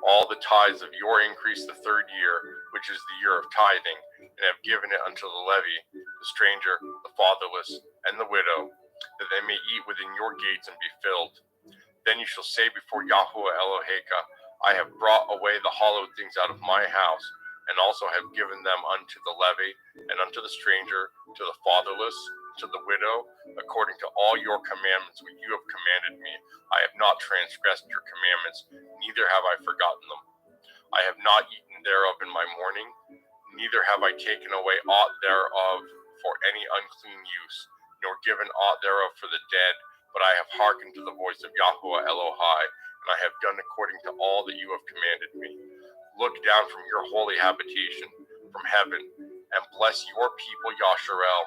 S4: all the tithes of your increase the third year, which is the year of tithing, and have given it unto the levy, the stranger, the fatherless, and the widow, that they may eat within your gates and be filled. Then you shall say before Yahuwah Eloheka, I have brought away the hallowed things out of my house, and also have given them unto the levy, and unto the stranger, to the fatherless, to the widow, according to all your commandments which you have commanded me. I have not transgressed your commandments, neither have I forgotten them. I have not eaten thereof in my mourning, neither have I taken away aught thereof for any unclean use, nor given aught thereof for the dead, but I have hearkened to the voice of Yahuwah Elohai, and I have done according to all that you have commanded me. Look down from your holy habitation, from heaven, and bless your people Yasharel,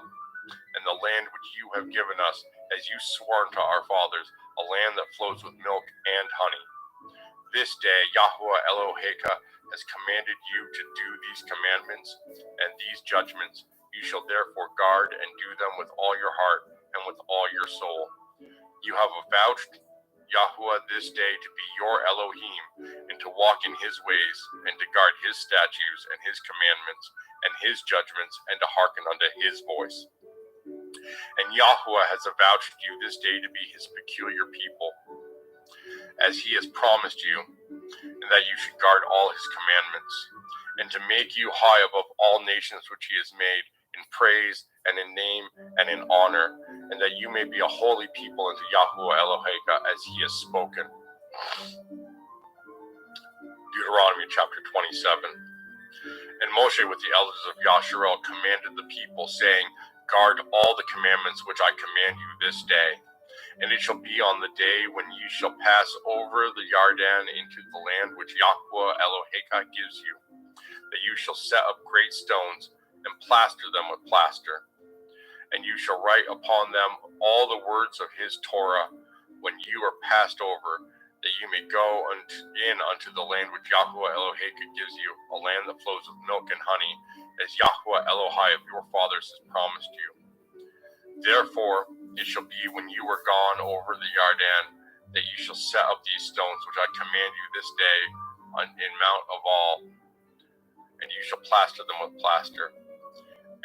S4: and the land which you have given us, as you swore unto our fathers, a land that flows with milk and honey. This day Yahuwah Eloheka has commanded you to do these commandments and these judgments. You shall therefore guard and do them with all your heart and with all your soul. You have avouched Yahuwah this day to be your Elohim, and to walk in his ways, and to guard his statutes and his commandments and his judgments, and to hearken unto his voice. And Yahuwah has avouched you this day to be his peculiar people, as he has promised you, and that you should guard all his commandments, and to make you high above all nations which he has made, in praise and in name and in honor, and that you may be a holy people unto Yahuwah Eloheka, as he has spoken. Deuteronomy chapter 27. And Moshe with the elders of Yasharel commanded the people, saying, Guard all the commandments which I command you this day. And it shall be on the day when you shall pass over the Yarden into the land which Yahuwah Eloheka gives you, that you shall set up great stones and plaster them with plaster. And you shall write upon them all the words of his Torah when you are passed over, that you may go unto the land which Yahuwah Eloheka gives you, a land that flows with milk and honey, as Yahuwah Elohai of your fathers has promised you. Therefore it shall be when you are gone over the Yarden, that you shall set up these stones which I command you this day in Mount Aval, and you shall plaster them with plaster.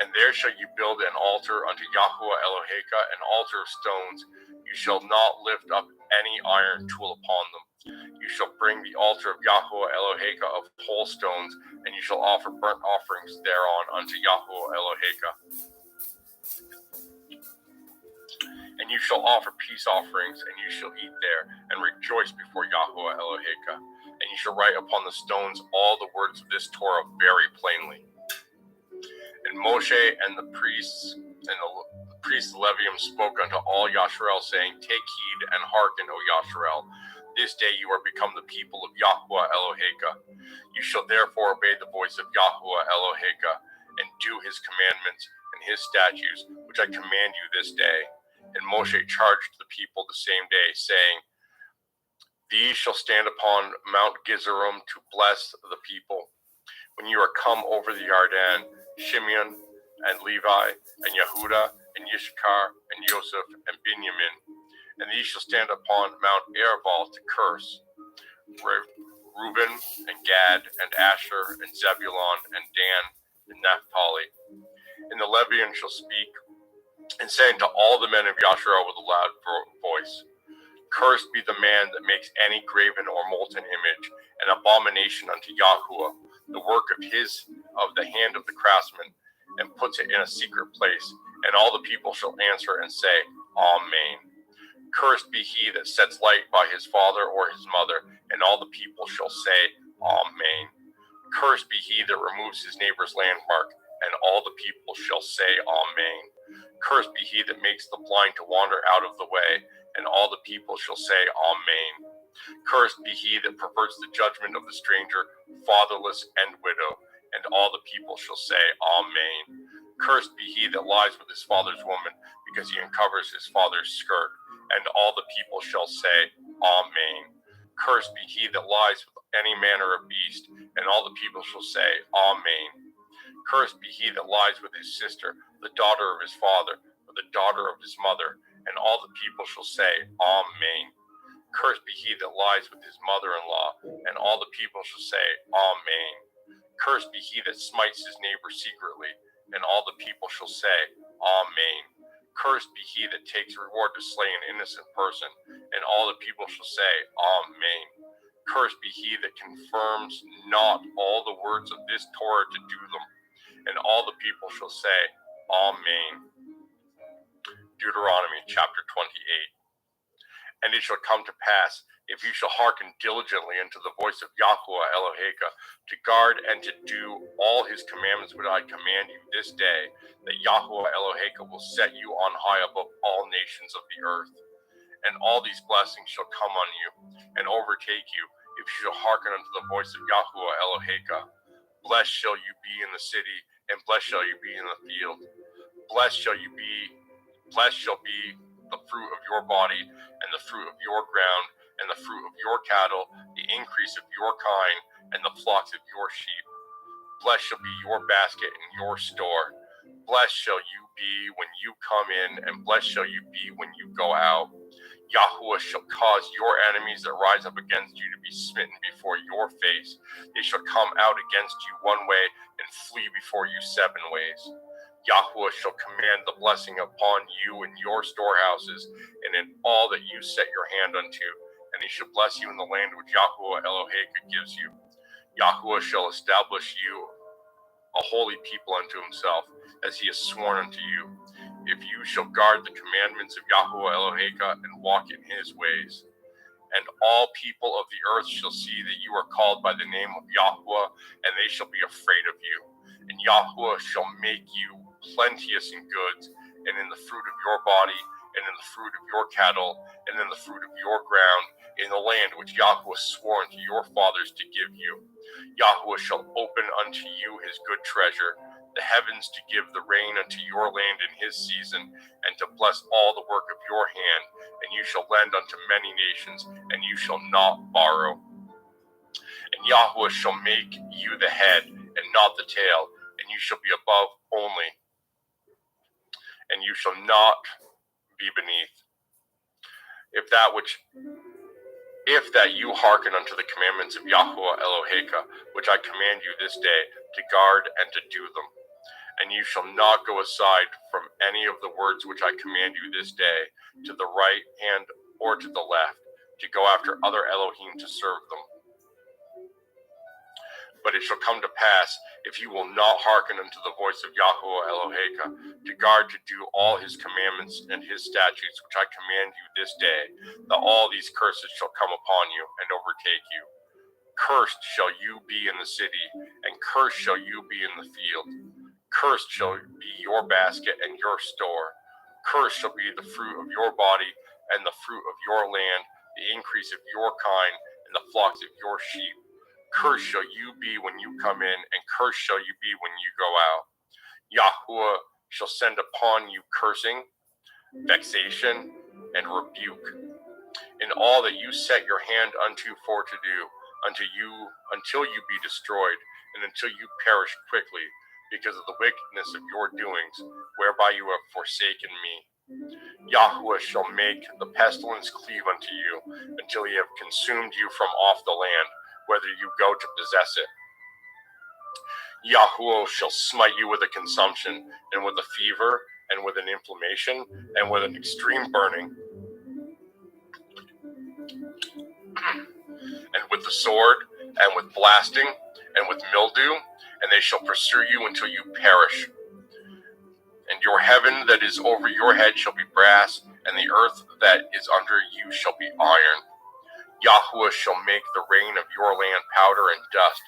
S4: And there shall you build an altar unto Yahuwah Eloheka, an altar of stones. You shall not lift up any iron tool upon them. You shall bring the altar of Yahuwah Eloheka of whole stones, and you shall offer burnt offerings thereon unto Yahuwah Eloheka. And you shall offer peace offerings, and you shall eat there, and rejoice before Yahuwah Eloheka. And you shall write upon the stones all the words of this Torah very plainly. And Moshe and the priests Levium spoke unto all Yasharel, saying, Take heed and hearken, O Yasharel. This day you are become the people of Yahuwah Eloheka. You shall therefore obey the voice of Yahuwah Eloheka, and do his commandments and his statutes, which I command you this day. And Moshe charged the people the same day, saying, These shall stand upon Mount Gezerim to bless the people. When you are come over the Yarden, Shimeon and Levi and Yehuda and Yishkar and Joseph and Binyamin, and these shall stand upon Mount Erival to curse. Reuben and Gad and Asher and Zebulon and Dan and Naphtali. And the Levian shall speak and say unto all the men of Yasharel with a loud voice, Cursed be the man that makes any graven or molten image, an abomination unto Yahuwah, the work of the hand of the craftsman, and puts it in a secret place, And all the people shall answer and say, Amen. Cursed be he that sets light by his father or his mother, and all the people shall say, Amen. Cursed be he that removes his neighbor's landmark, and all the people shall say, Amen. Cursed be he that makes the blind to wander out of the way, and all the people shall say, Amen. Cursed be he that perverts the judgment of the stranger, fatherless, and widow, and all the people shall say, Amen. Cursed be he that lies with his father's woman, because he uncovers his father's skirt, and all the people shall say, Amen. Cursed be he that lies with any manner of beast, and all the people shall say, Amen. Cursed be he that lies with his sister, the daughter of his father, or the daughter of his mother, and all the people shall say, Amen. Cursed be he that lies with his mother-in-law, and all the people shall say, Amen. Cursed be he that smites his neighbor secretly, and all the people shall say, Amen. Cursed be he that takes reward to slay an innocent person, and all the people shall say, Amen. Cursed be he that confirms not all the words of this Torah to do them, and all the people shall say, Amen. Deuteronomy chapter 28. And it shall come to pass, if you shall hearken diligently unto the voice of Yahuwah Eloheka, to guard and to do all his commandments which I command you this day, that Yahuwah Eloheka will set you on high above all nations of the earth. And all these blessings shall come on you, and overtake you, if you shall hearken unto the voice of Yahuwah Eloheka. Blessed shall you be in the city, and blessed shall you be in the field. Blessed shall be the fruit of your body, and the fruit of your ground, and the fruit of your cattle, the increase of your kind, and the flocks of your sheep. Blessed shall be your basket and your store. Blessed shall you be when you come in, and blessed shall you be when you go out. Yahuwah shall cause your enemies that rise up against you to be smitten before your face. They shall come out against you one way, and flee before you 7 ways. Yahuwah shall command the blessing upon you in your storehouses, and in all that you set your hand unto, and he shall bless you in the land which Yahuwah Eloheka gives you. Yahuwah shall establish you a holy people unto himself, as he has sworn unto you, if you shall guard the commandments of Yahuwah Eloheka and walk in his ways. And all people of the earth shall see that you are called by the name of Yahuwah, and they shall be afraid of you. And Yahuwah shall make you plenteous in goods, and in the fruit of your body, and in the fruit of your cattle, and in the fruit of your ground, in the land which Yahuwah swore unto your fathers to give you. Yahuwah shall open unto you his good treasure, the heavens to give the rain unto your land in his season, and to bless all the work of your hand, and you shall lend unto many nations, and you shall not borrow. And Yahuwah shall make you the head, and not the tail, and you shall be above only, and you shall not be beneath. If that you hearken unto the commandments of Yahuwah Eloheka, which I command you this day, to guard and to do them. And you shall not go aside from any of the words which I command you this day, to the right hand or to the left, to go after other Elohim to serve them. But it shall come to pass, if you will not hearken unto the voice of Yahuwah Eloheka, to guard to do all his commandments and his statutes which I command you this day, that all these curses shall come upon you and overtake you. Cursed shall you be in the city, and cursed shall you be in the field. Cursed shall be your basket and your store. Cursed shall be the fruit of your body, and the fruit of your land, the increase of your kind, and the flocks of your sheep. Cursed shall you be when you come in, and cursed shall you be when you go out. Yahuwah shall send upon you cursing, vexation, and rebuke, in all that you set your hand unto for to do, until you be destroyed, and until you perish quickly, because of the wickedness of your doings, whereby you have forsaken me. Yahuwah shall make the pestilence cleave unto you, until he have consumed you from off the land, whether you go to possess it. Yahuwah shall smite you with a consumption, and with a fever, and with an inflammation, and with an extreme burning, and with the sword, and with blasting, and with mildew, and they shall pursue you until you perish. And And your heaven that is over your head shall be brass, and the earth that is under you shall be iron. Yahweh shall make the rain of your land powder and dust.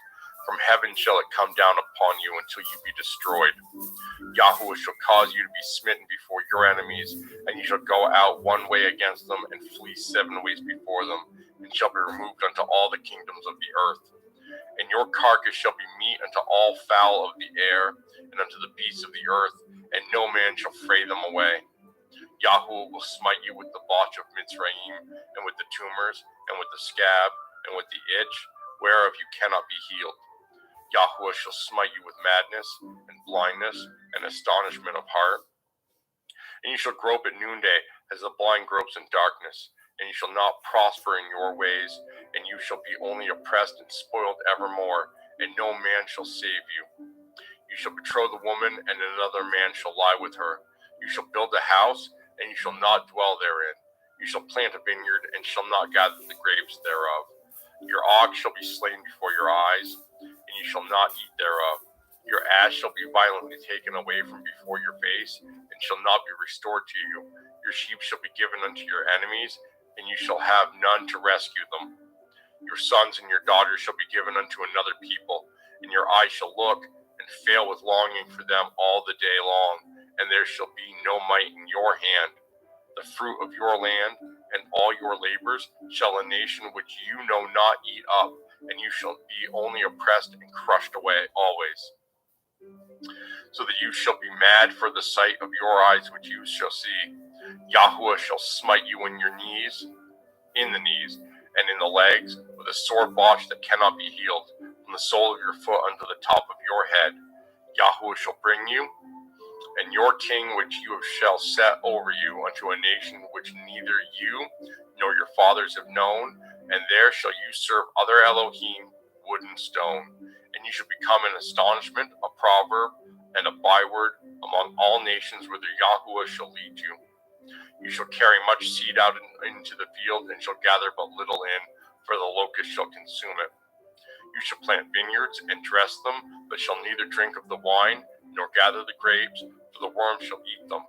S4: From heaven shall it come down upon you until you be destroyed. Yahweh shall cause you to be smitten before your enemies, and you shall go out one way against them, and flee 7 ways before them, and shall be removed unto all the kingdoms of the earth. And your carcass shall be meat unto all fowl of the air, and unto the beasts of the earth, and no man shall fray them away. Yahweh will smite you with the botch of Mitzrayim, and with the tumors, and with the scab, and with the itch, whereof you cannot be healed. Yahweh shall smite you with madness, and blindness, and astonishment of heart. And you shall grope at noonday, as the blind gropes in darkness, and you shall not prosper in your ways, and you shall be only oppressed and spoiled evermore, and no man shall save you. You shall betroth a woman, and another man shall lie with her. You shall build a house, and you shall not dwell therein. You shall plant a vineyard, and shall not gather the grapes thereof. Your ox shall be slain before your eyes, and you shall not eat thereof. Your ass shall be violently taken away from before your face, and shall not be restored to you. Your sheep shall be given unto your enemies, and you shall have none to rescue them. Your sons and your daughters shall be given unto another people, and your eyes shall look and fail with longing for them all the day long, and there shall be no might in your hand. The fruit of your land and all your labors shall a nation which you know not eat up, and you shall be only oppressed and crushed away always. So that you shall be mad for the sight of your eyes which you shall see. Yahweh shall smite you in your knees, in the knees, and in the legs, with a sore botch that cannot be healed, from the sole of your foot unto the top of your head. Yahweh shall bring you, and your king which you shall set over you, unto a nation which neither you nor your fathers have known, and there shall you serve other Elohim, wood and stone. And you shall become an astonishment, a proverb, and a byword among all nations whither Yahweh shall lead you. You shall carry much seed out into the field, and shall gather but little in, for the locust shall consume it. You shall plant vineyards and dress them, but shall neither drink of the wine, nor gather the grapes, for the worm shall eat them.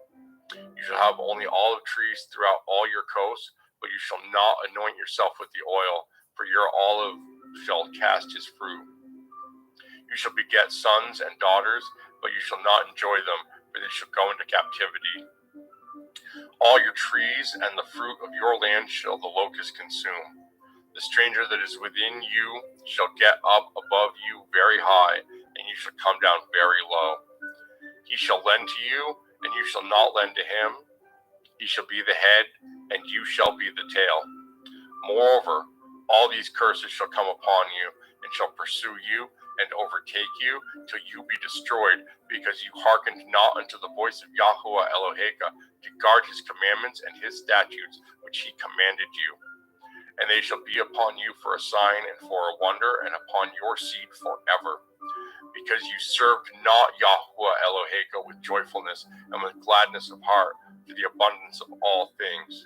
S4: You shall have only olive trees throughout all your coasts, but you shall not anoint yourself with the oil, for your olive shall cast his fruit. You shall beget sons and daughters, but you shall not enjoy them, for they shall go into captivity. All your trees and the fruit of your land shall the locust consume. The stranger that is within you shall get up above you very high, and you shall come down very low. He shall lend to you, and you shall not lend to him. He shall be the head, and you shall be the tail. Moreover, all these curses shall come upon you, and shall pursue you, and overtake you, till you be destroyed, because you hearkened not unto the voice of Yahweh Eloheka, to guard his commandments and his statutes, which he commanded you. And they shall be upon you for a sign and for a wonder, and upon your seed forever. Because you served not Yahweh Eloheka with joyfulness and with gladness of heart, for the abundance of all things.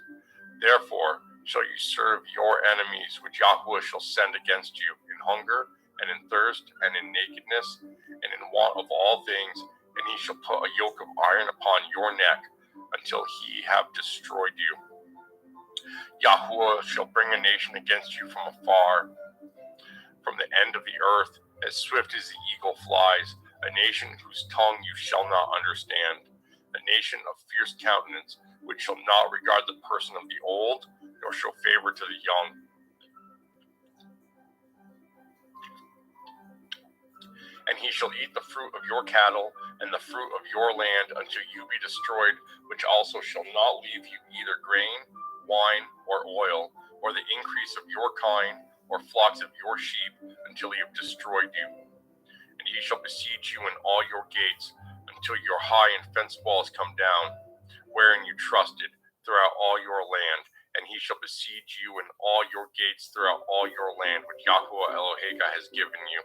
S4: Therefore shall you serve your enemies, which Yahweh shall send against you, in hunger, and in thirst, and in nakedness, and in want of all things, and he shall put a yoke of iron upon your neck, until he have destroyed you. Yahweh shall bring a nation against you from afar, from the end of the earth, as swift as the eagle flies, a nation whose tongue you shall not understand, a nation of fierce countenance, which shall not regard the person of the old, nor show favor to the young. And he shall eat the fruit of your cattle, and the fruit of your land, until you be destroyed, which also shall not leave you either grain, wine, or oil, or the increase of your kind, or flocks of your sheep, until he have destroyed you. And he shall besiege you in all your gates, until your high and fenced walls come down, wherein you trusted, throughout all your land. And he shall besiege you in all your gates throughout all your land, which Yahweh Eloheka has given you.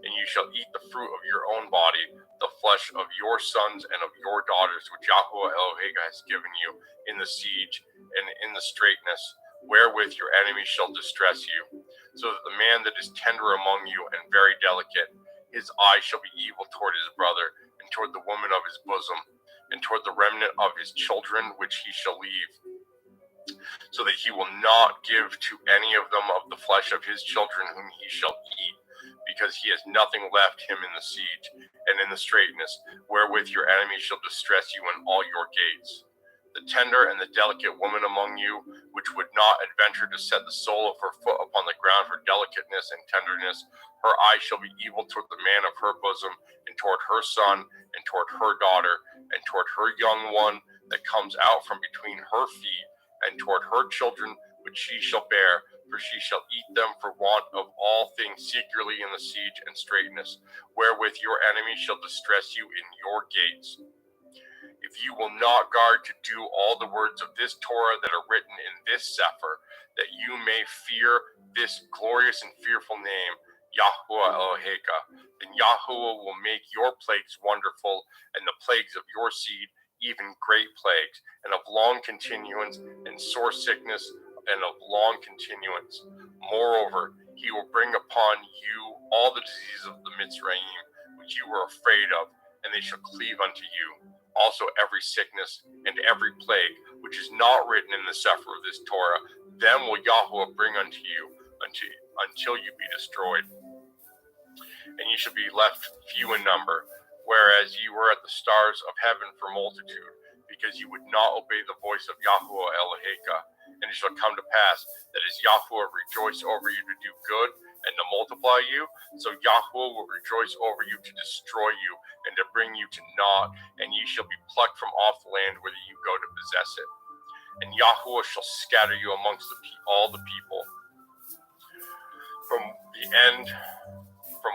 S4: And you shall eat the fruit of your own body, the flesh of your sons and of your daughters, which Yahweh Eloheka has given you, in the siege and in the straitness, wherewith your enemies shall distress you. So that the man that is tender among you and very delicate, his eye shall be evil toward his brother, and toward the woman of his bosom. and toward the remnant of his children which he shall leave, so that he will not give to any of them of the flesh of his children whom he shall eat, because he has nothing left him in the siege and in the straitness, wherewith your enemies shall distress you in all your gates. The tender and the delicate woman among you, which would not adventure to set the sole of her foot upon the ground for delicateness and tenderness, her eye shall be evil toward the man of her bosom, and toward her son, and toward her daughter, and toward her young one that comes out from between her feet, and toward her children which she shall bear, for she shall eat them for want of all things secretly in the siege and straitness, wherewith your enemies shall distress you in your gates. If you will not guard to do all the words of this Torah that are written in this Sefer, that you may fear this glorious and fearful name, Yahuwah Eloheka, then Yahuwah will make your plagues wonderful, and the plagues of your seed even great plagues, and of long continuance, and sore sickness, and of long continuance. Moreover, he will bring upon you all the diseases of the Mitzrayim, which you were afraid of, and they shall cleave unto you. Also every sickness and every plague, which is not written in the Sefer of this Torah, them will Yahuwah bring unto you until you be destroyed. And you shall be left few in number, whereas ye were at the stars of heaven for multitude, because you would not obey the voice of Yahuwah Eloheka. And it shall come to pass that as Yahuwah rejoice over you to do good and to multiply you, so Yahuwah will rejoice over you to destroy you and to bring you to naught, and ye shall be plucked from off the land whither you go to possess it. And Yahuwah shall scatter you amongst all the people from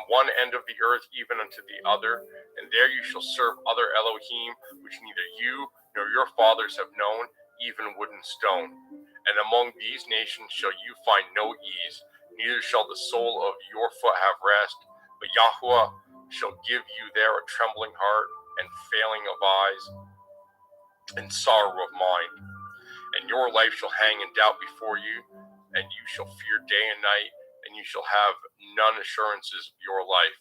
S4: one end of the earth even unto the other, and there you shall serve other Elohim, which neither you nor your fathers have known, even wood and stone. And among these nations shall you find no ease, neither shall the sole of your foot have rest, but Yahuwah shall give you there a trembling heart, and failing of eyes, and sorrow of mind. And your life shall hang in doubt before you, and you shall fear day and night, and you shall have none assurances of your life.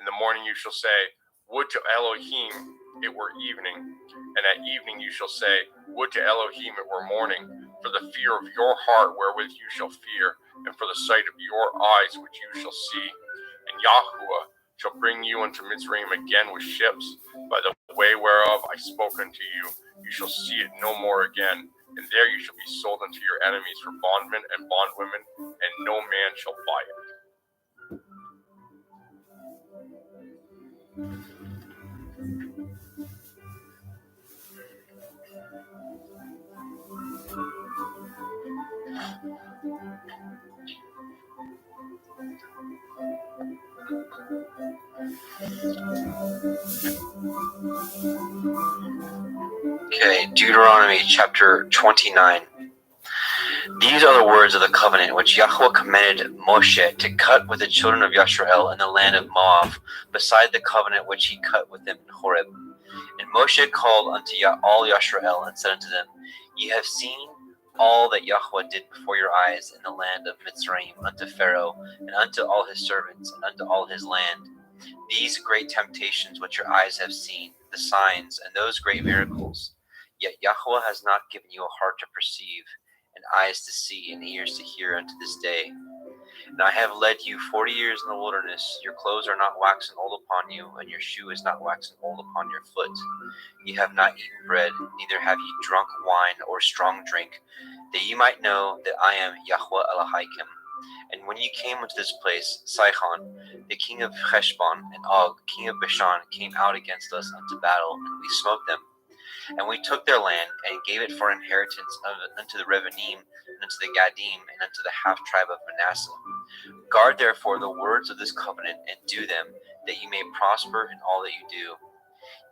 S4: In the morning you shall say, would to Elohim it were evening, and at evening you shall say, would to Elohim it were morning, for the fear of your heart wherewith you shall fear, and for the sight of your eyes which you shall see. And Yahuwah shall bring you unto Mitzrayim again with ships, by the way whereof I spoke unto you. You shall see it no more again, and there you shall be sold unto your enemies for bondmen and bondwomen, and no man shall buy it.
S2: Okay, Deuteronomy chapter 29. These are the words of the covenant which Yahweh commanded Moshe to cut with the children of Yisrael in the land of Moab, beside the covenant which he cut with them in Horeb. And Moshe called unto all Yisrael, and said unto them, Ye have seen all that Yahweh did before your eyes in the land of Mitzrayim unto Pharaoh, and unto all his servants, and unto all his land. These great temptations which your eyes have seen, the signs, and those great miracles. Yet Yahweh has not given you a heart to perceive, and eyes to see, and ears to hear unto this day. And I have led you 40 years in the wilderness. Your clothes are not waxen old upon you, and your shoe is not waxen old upon your foot. Ye have not eaten bread, neither have ye drunk wine or strong drink, that ye might know that I am Yahweh Elohim. And when ye came unto this place, Sihon, the king of Heshbon, and Og, king of Bashan, came out against us unto battle, and we smote them. And we took their land, and gave it for inheritance unto the Revanim, and unto the Gadim, and unto the half tribe of Manasseh. Guard therefore the words of this covenant, and do them, that ye may prosper in all that you do.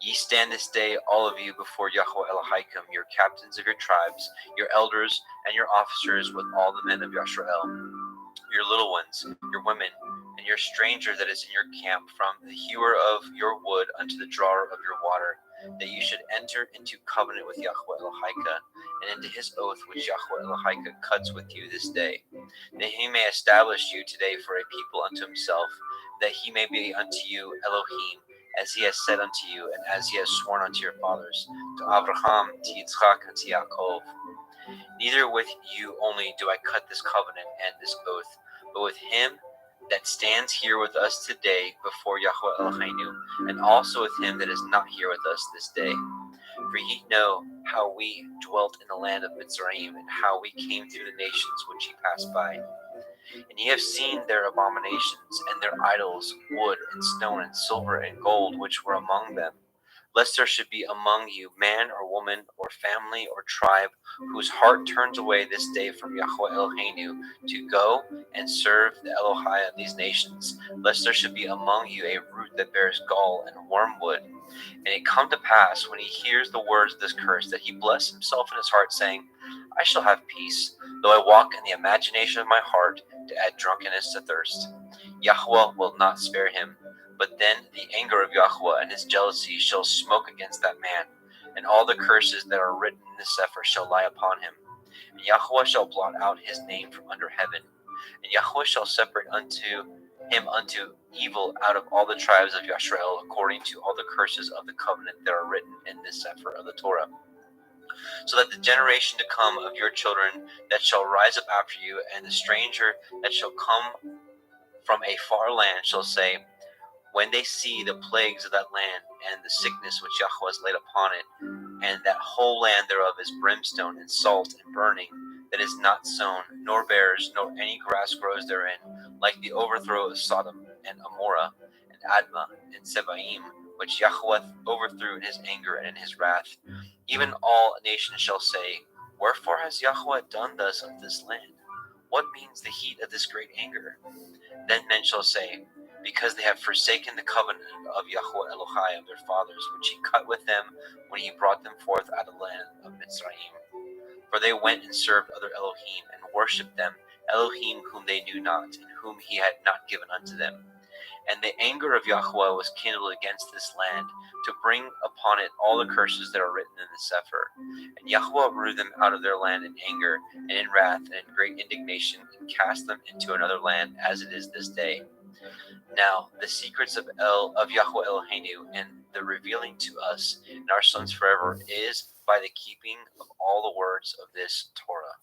S2: Ye stand this day, all of you, before Yahweh Elohim, your captains of your tribes, your elders, and your officers, with all the men of Yisrael, your little ones, your women, and your stranger that is in your camp, from the hewer of your wood unto the drawer of your water, that you should enter into covenant with Yahweh Elohim, and into his oath which Yahweh Elohim cuts with you this day, that he may establish you today for a people unto himself, that he may be unto you Elohim, as he has said unto you, and as he has sworn unto your fathers, to Abraham, to Yitzchak, and to Yaakov. Neither with you only do I cut this covenant and this oath, but with him that stands here with us today before Yahweh Eloheinu, and also with him that is not here with us this day. For ye know how we dwelt in the land of Mitzrayim, and how we came through the nations which ye passed by. And ye have seen their abominations, and their idols, wood, and stone, and silver, and gold, which were among them. Lest there should be among you man or woman or family or tribe whose heart turns away this day from Yahweh Eloheinu to go and serve the Elohai of these nations. Lest there should be among you a root that bears gall and wormwood. And it come to pass, when he hears the words of this curse, that he bless himself in his heart, saying, I shall have peace, though I walk in the imagination of my heart, to add drunkenness to thirst. Yahweh will not spare him. But then the anger of Yahweh and his jealousy shall smoke against that man, and all the curses that are written in the Sefer shall lie upon him. And Yahweh shall blot out his name from under heaven. And Yahweh shall separate unto him unto evil out of all the tribes of Yashrael, according to all the curses of the covenant that are written in this Sefer of the Torah. So that the generation to come of your children that shall rise up after you, and the stranger that shall come from a far land shall say, when they see the plagues of that land, and the sickness which Yahweh has laid upon it, and that whole land thereof is brimstone and salt and burning, that is not sown, nor bears, nor any grass grows therein, like the overthrow of Sodom and Amorah, and Admah, and Sebaim, which Yahweh overthrew in his anger and in his wrath. Even all nations shall say, wherefore has Yahweh done thus unto this land? What means the heat of this great anger? Then men shall say, because they have forsaken the covenant of Yahweh Elohai of their fathers, which he cut with them when he brought them forth out of the land of Mitzrayim. For they went and served other Elohim, and worshipped them, Elohim whom they knew not, and whom he had not given unto them. And the anger of Yahweh was kindled against this land, to bring upon it all the curses that are written in the Sefer. And Yahweh ruled them out of their land in anger, and in wrath, and in great indignation, and cast them into another land, as it is this day. Now the secrets of Yahweh Eloheinu, and the revealing to us and our sons forever, is by the keeping of all the words of this Torah.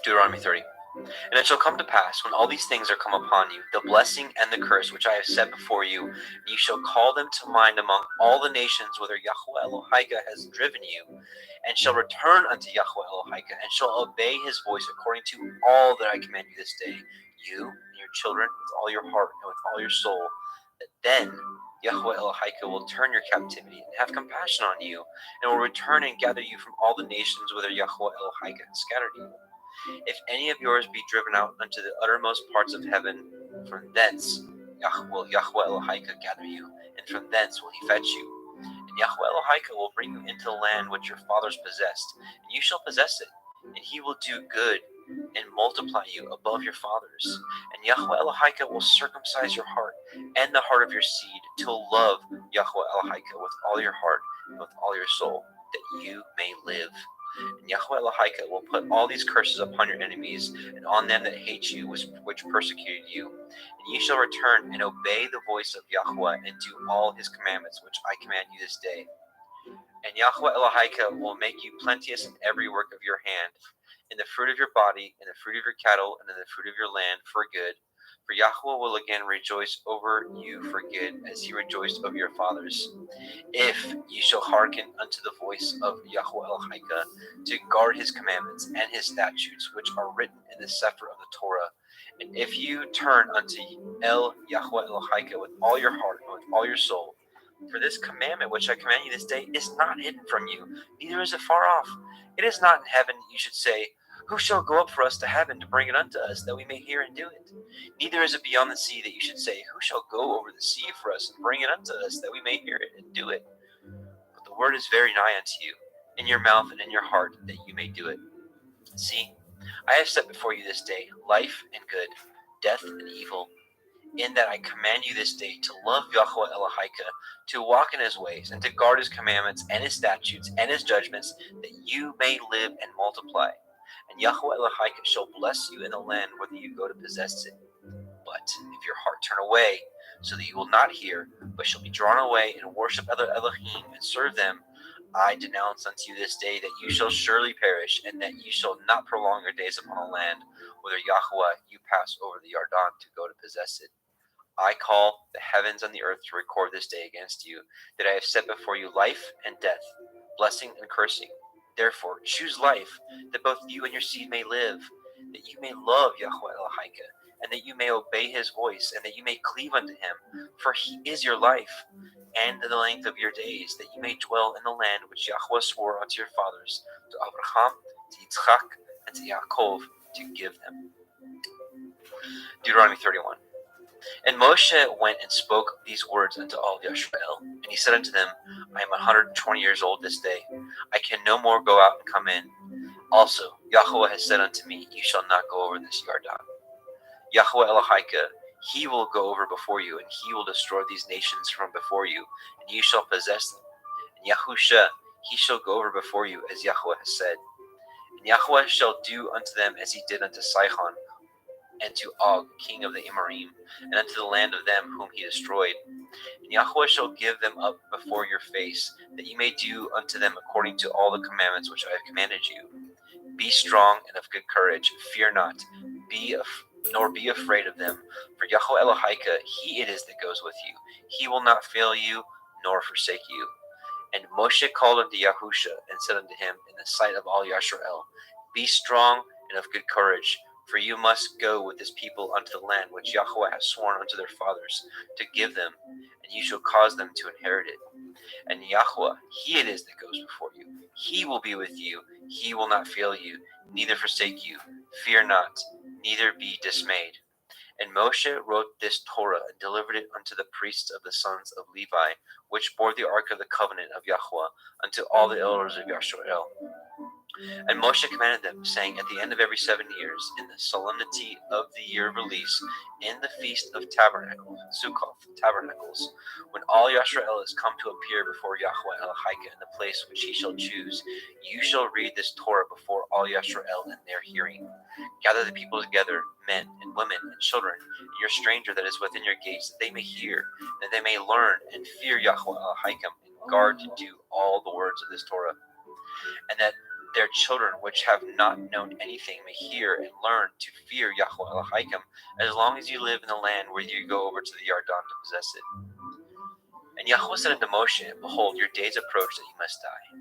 S2: Deuteronomy 30. And it shall come to pass, when all these things are come upon you, the blessing and the curse which I have set before you, and you shall call them to mind among all the nations whither Yahweh Elohika has driven you, and shall return unto Yahweh Elohika, and shall obey his voice according to all that I command you this day, you and your children with all your heart and with all your soul, that then Yahweh Elohika will turn your captivity and have compassion on you, and will return and gather you from all the nations whither Yahweh Elohika has scattered you. If any of yours be driven out unto the uttermost parts of heaven, from thence will Yahweh Elohika gather you, and from thence will he fetch you. And Yahweh Elohika will bring you into the land which your fathers possessed, and you shall possess it. And he will do good and multiply you above your fathers. And Yahweh Elohika will circumcise your heart and the heart of your seed, to love Yahweh Elohika with all your heart and with all your soul, that you may live. And Yahweh Elohika will put all these curses upon your enemies, and on them that hate you, which persecuted you. And ye shall return and obey the voice of Yahweh, and do all his commandments, which I command you this day. And Yahweh Elohika will make you plenteous in every work of your hand, in the fruit of your body, in the fruit of your cattle, and in the fruit of your land, for good. For Yahweh will again rejoice over you for good, as he rejoiced over your fathers. If ye shall hearken unto the voice of Yahweh Elohika, to guard his commandments and his statutes, which are written in the Sefer of the Torah, and if you turn unto Yahweh Elohika with all your heart and with all your soul, for this commandment which I command you this day is not hidden from you, neither is it far off. It is not in heaven that you should say, who shall go up for us to heaven to bring it unto us, that we may hear and do it? Neither is it beyond the sea that you should say, who shall go over the sea for us and bring it unto us, that we may hear it and do it? But the word is very nigh unto you, in your mouth and in your heart, that you may do it. See, I have set before you this day life and good, death and evil, in that I command you this day to love Yahweh Elohika, to walk in his ways, and to guard his commandments and his statutes and his judgments, that you may live and multiply. And Yahweh Elohika shall bless you in the land whither you go to possess it. But if your heart turn away, so that you will not hear, but shall be drawn away and worship other Elohim and serve them, I denounce unto you this day that you shall surely perish, and that you shall not prolong your days upon a land, whither Yahweh you pass over the Yarden to go to possess it. I call the heavens and the earth to record this day against you, that I have set before you life and death, blessing and cursing. Therefore, choose life, that both you and your seed may live, that you may love Yahweh Elohika, and that you may obey his voice, and that you may cleave unto him, for he is your life, and the length of your days, that you may dwell in the land which Yahweh swore unto your fathers, to Abraham, to Yitzchak, and to Yaakov, to give them. Deuteronomy 31. And Moshe went and spoke these words unto all Yisrael. And he said unto them, I am 120 years old this day. I can no more go out and come in. Also, Yahweh has said unto me, you shall not go over this Yarden. Yahweh Elohika, he will go over before you, and he will destroy these nations from before you, and you shall possess them. And Yahusha, he shall go over before you, as Yahweh has said. And Yahweh shall do unto them as he did unto Sihon, and to Og, king of the Amorim, and unto the land of them whom he destroyed. And Yahweh shall give them up before your face, that ye may do unto them according to all the commandments which I have commanded you. Be strong and of good courage, fear not, nor be afraid of them, for Yahweh Elohika, he it is that goes with you. He will not fail you, nor forsake you. And Moshe called unto Yahusha, and said unto him in the sight of all Yisrael, Be strong and of good courage, for you must go with this people unto the land which Yahweh has sworn unto their fathers to give them, and you shall cause them to inherit it. And Yahweh, he it is that goes before you. He will be with you. He will not fail you, neither forsake you. Fear not, neither be dismayed. And Moshe wrote this Torah and delivered it unto the priests of the sons of Levi, which bore the ark of the covenant of Yahweh, unto all the elders of Yisrael. And Moshe commanded them, saying, At the end of every 7 years, in the solemnity of the year of release, in the feast of tabernacles, Sukkoth, tabernacles, when all Yisrael is come to appear before Yahweh Elohika in the place which he shall choose, you shall read this Torah before all Yisrael in their hearing. Gather the people together, men and women and children, and your stranger that is within your gates, that they may hear, that they may learn and fear Yahweh Elohika, and guard to do all the words of this Torah, and that their children which have not known anything may hear and learn to fear Yahweh Elohim, as long as you live in the land where you go over to the Yarden to possess it. And Yahweh said unto Moshe, Behold, your days approach that you must die.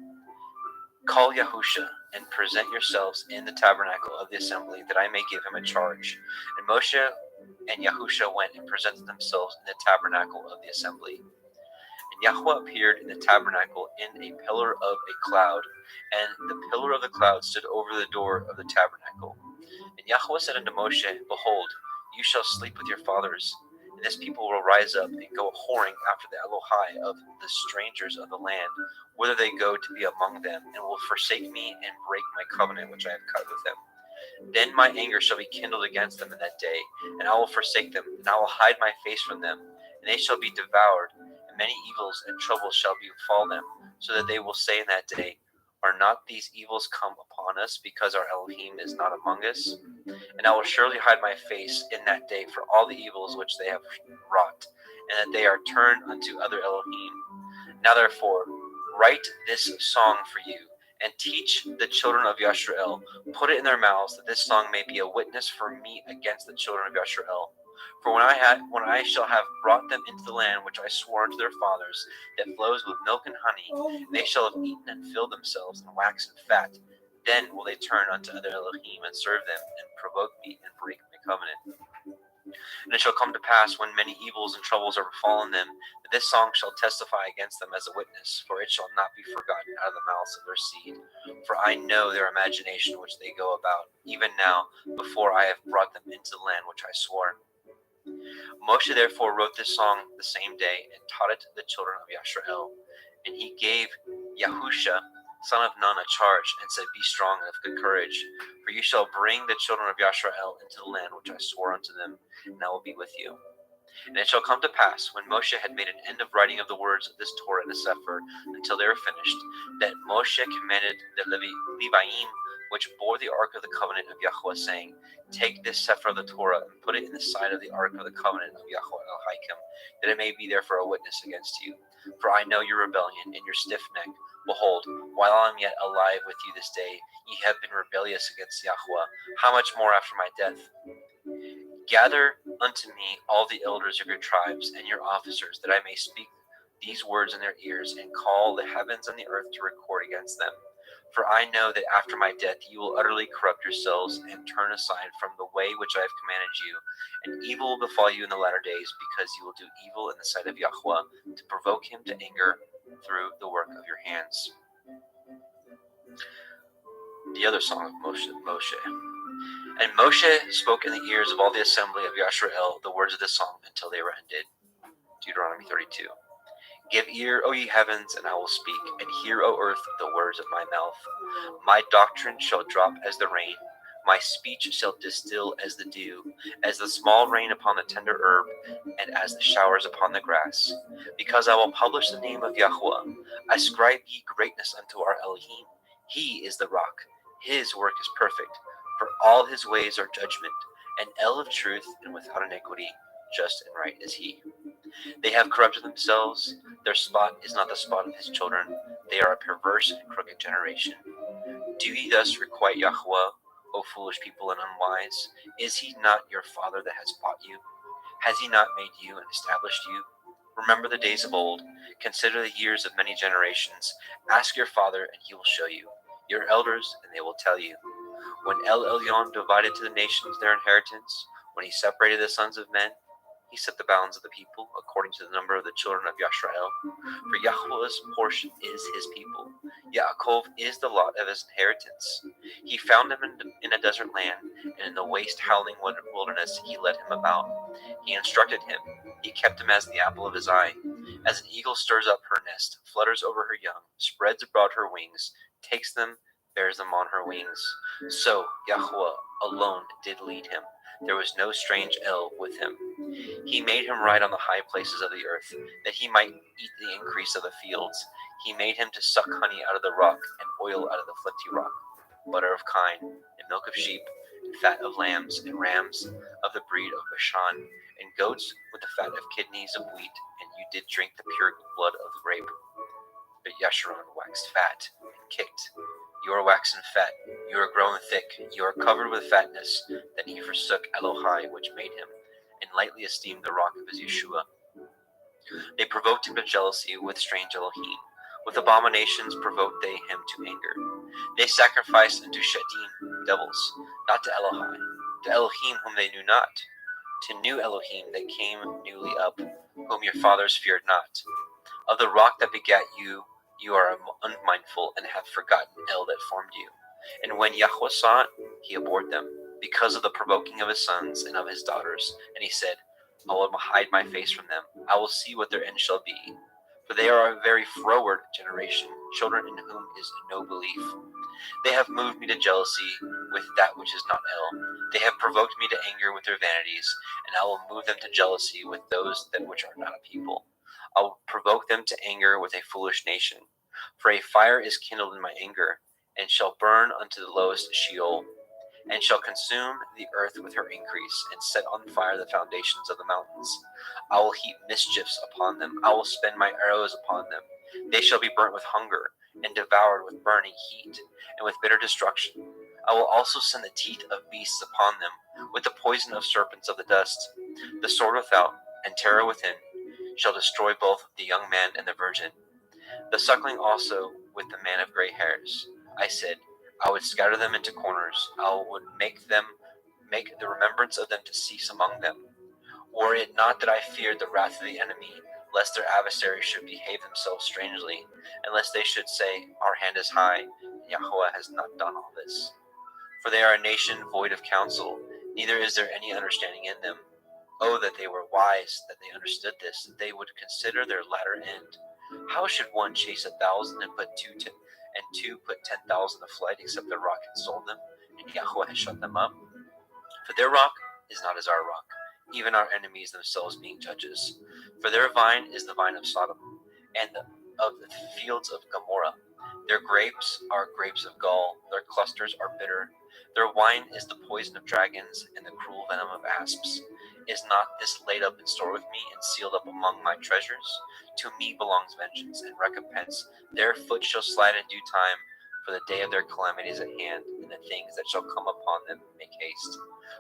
S2: Call Yahusha, and present yourselves in the tabernacle of the assembly, that I may give him a charge. And Moshe and Yahusha went and presented themselves in the tabernacle of the assembly. And Yahweh appeared in the tabernacle in a pillar of a cloud, and the pillar of the cloud stood over the door of the tabernacle. And Yahweh said unto Moshe, Behold, you shall sleep with your fathers, and this people will rise up and go whoring after the Elohai of the strangers of the land, whither they go to be among them, and will forsake me and break my covenant which I have cut with them. Then my anger shall be kindled against them in that day, and I will forsake them, and I will hide my face from them, and they shall be devoured, and many evils and troubles shall befall them, so that they will say in that day, Are not these evils come upon us, because our Elohim is not among us? And I will surely hide my face in that day for all the evils which they have wrought, and that they are turned unto other Elohim. Now therefore, write this song for you, and teach the children of Yisrael. Put it in their mouths, that this song may be a witness for me against the children of Yisrael. For when I shall have brought them into the land which I swore unto their fathers, that flows with milk and honey, they shall have eaten and filled themselves and waxen fat. Then will they turn unto other Elohim and serve them, and provoke me and break my covenant. And it shall come to pass, when many evils and troubles are befallen them, that this song shall testify against them as a witness, for it shall not be forgotten out of the mouths of their seed. For I know their imagination which they go about, even now, before I have brought them into the land which I swore. Moshe therefore wrote this song the same day, and taught it to the children of Yisrael. And he gave Yahusha, son of Nun, a charge, and said, Be strong and of good courage, for you shall bring the children of Yisrael into the land which I swore unto them, and I will be with you. And it shall come to pass, when Moshe had made an end of writing of the words of this Torah in a sefer, until they were finished, that Moshe commanded the Leviim which bore the ark of the covenant of Yahweh, saying, Take this Sefer of the Torah, and put it in the side of the ark of the covenant of Yahweh Elohim, that it may be there for a witness against you. For I know your rebellion and your stiff neck. Behold, while I am yet alive with you this day, ye have been rebellious against Yahweh. How much more after my death? Gather unto me all the elders of your tribes and your officers, that I may speak these words in their ears, and call the heavens and the earth to record against them. For I know that after my death you will utterly corrupt yourselves, and turn aside from the way which I have commanded you, and evil will befall you in the latter days, because you will do evil in the sight of Yahweh, to provoke him to anger through the work of your hands. The other song of Moshe. And Moshe spoke in the ears of all the assembly of Yashrael the words of this song until they were ended. Deuteronomy 32. Give ear, O ye heavens, and I will speak, and hear, O earth, the words of my mouth. My doctrine shall drop as the rain, my speech shall distill as the dew, as the small rain upon the tender herb, and as the showers upon the grass. Because I will publish the name of Yahweh, ascribe ye greatness unto our Elohim. He is the rock, his work is perfect, for all his ways are judgment, an El of truth, and without iniquity, just and right is he. They have corrupted themselves, their spot is not the spot of his children, they are a perverse and crooked generation. Do ye thus requite Yahweh, O foolish people and unwise? Is he not your father that has bought you? Has he not made you and established you? Remember the days of old, consider the years of many generations. Ask your father, and he will show you, your elders, and they will tell you. When El Elyon divided to the nations their inheritance, when he separated the sons of men, he set the bounds of the people according to the number of the children of Yashrael. For Yahweh's portion is his people. Yaakov is the lot of his inheritance. He found him in a desert land, and in the waste howling wilderness he led him about. He instructed him. He kept him as the apple of his eye. As an eagle stirs up her nest, flutters over her young, spreads abroad her wings, takes them, bears them on her wings. So Yahweh alone did lead him. There was no strange El with him. He made him ride on the high places of the earth, that he might eat the increase of the fields. He made him to suck honey out of the rock, and oil out of the flinty rock, butter of kine, and milk of sheep, and fat of lambs, and rams of the breed of Bashan, and goats with the fat of kidneys of wheat, and you did drink the pure blood of the grape. But Yeshurun waxed fat, and kicked. You are waxen fat, you are grown thick, you are covered with fatness. Then he forsook Elohai, which made him, and lightly esteemed the rock of his Yeshua. They provoked him to jealousy with strange Elohim. With abominations provoked they him to anger. They sacrificed unto Shedim, devils, not to Elohai, to Elohim whom they knew not, to new Elohim that came newly up, whom your fathers feared not. Of the rock that begat you, you are unmindful, and have forgotten El that formed you. And when Yahweh saw it, he abhorred them, because of the provoking of his sons and of his daughters. And he said, I will hide my face from them. I will see what their end shall be. For they are a very froward generation, children in whom is no belief. They have moved me to jealousy with that which is not El. They have provoked me to anger with their vanities, and I will move them to jealousy with those that which are not a people. I will provoke them to anger with a foolish nation. For a fire is kindled in my anger, and shall burn unto the lowest Sheol, and shall consume the earth with her increase, and set on fire the foundations of the mountains. I will heap mischiefs upon them. I will spend my arrows upon them. They shall be burnt with hunger, and devoured with burning heat, and with bitter destruction. I will also send the teeth of beasts upon them, with the poison of serpents of the dust. The sword without, and terror within, shall destroy both the young man and the virgin, the suckling also with the man of gray hairs. I said, I would scatter them into corners. I would make the remembrance of them to cease among them. Were it not that I feared the wrath of the enemy, lest their adversaries should behave themselves strangely, and lest they should say, Our hand is high, and Yahweh has not done all this. For they are a nation void of counsel, neither is there any understanding in them. Oh, that they were wise, that they understood this, that they would consider their latter end. How should one chase 1,000 and two put 10,000 to flight, except the rock had sold them, and Yahweh has shut them up? For their rock is not as our rock, even our enemies themselves being judges. For their vine is the vine of Sodom, and of the fields of Gomorrah. Their grapes are grapes of gall, their clusters are bitter. Their wine is the poison of dragons and the cruel venom of asps. Is not this laid up in store with me and sealed up among my treasures? To me belongs vengeance and recompense. Their foot shall slide in due time, for the day of their calamity is at hand, and the things that shall come upon them make haste.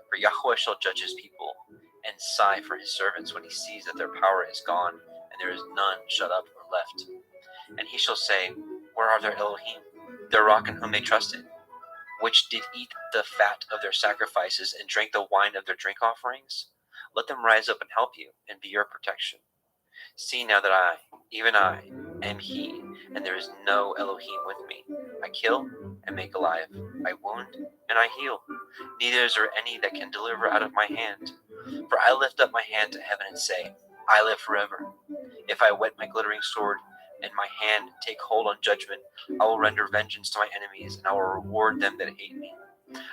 S2: For Yahweh shall judge his people, and sigh for his servants when he sees that their power is gone, and there is none shut up or left. And he shall say, where are their Elohim, their rock in whom they trusted, which did eat the fat of their sacrifices and drank the wine of their drink offerings? Let them rise up and help you, and be your protection. See now that I, even I, am he, and there is no Elohim with me. I kill and make alive. I wound and I heal. Neither is there any that can deliver out of my hand. For I lift up my hand to heaven and say, I live forever. If I whet my glittering sword, and my hand take hold on judgment, I will render vengeance to my enemies, and I will reward them that hate me.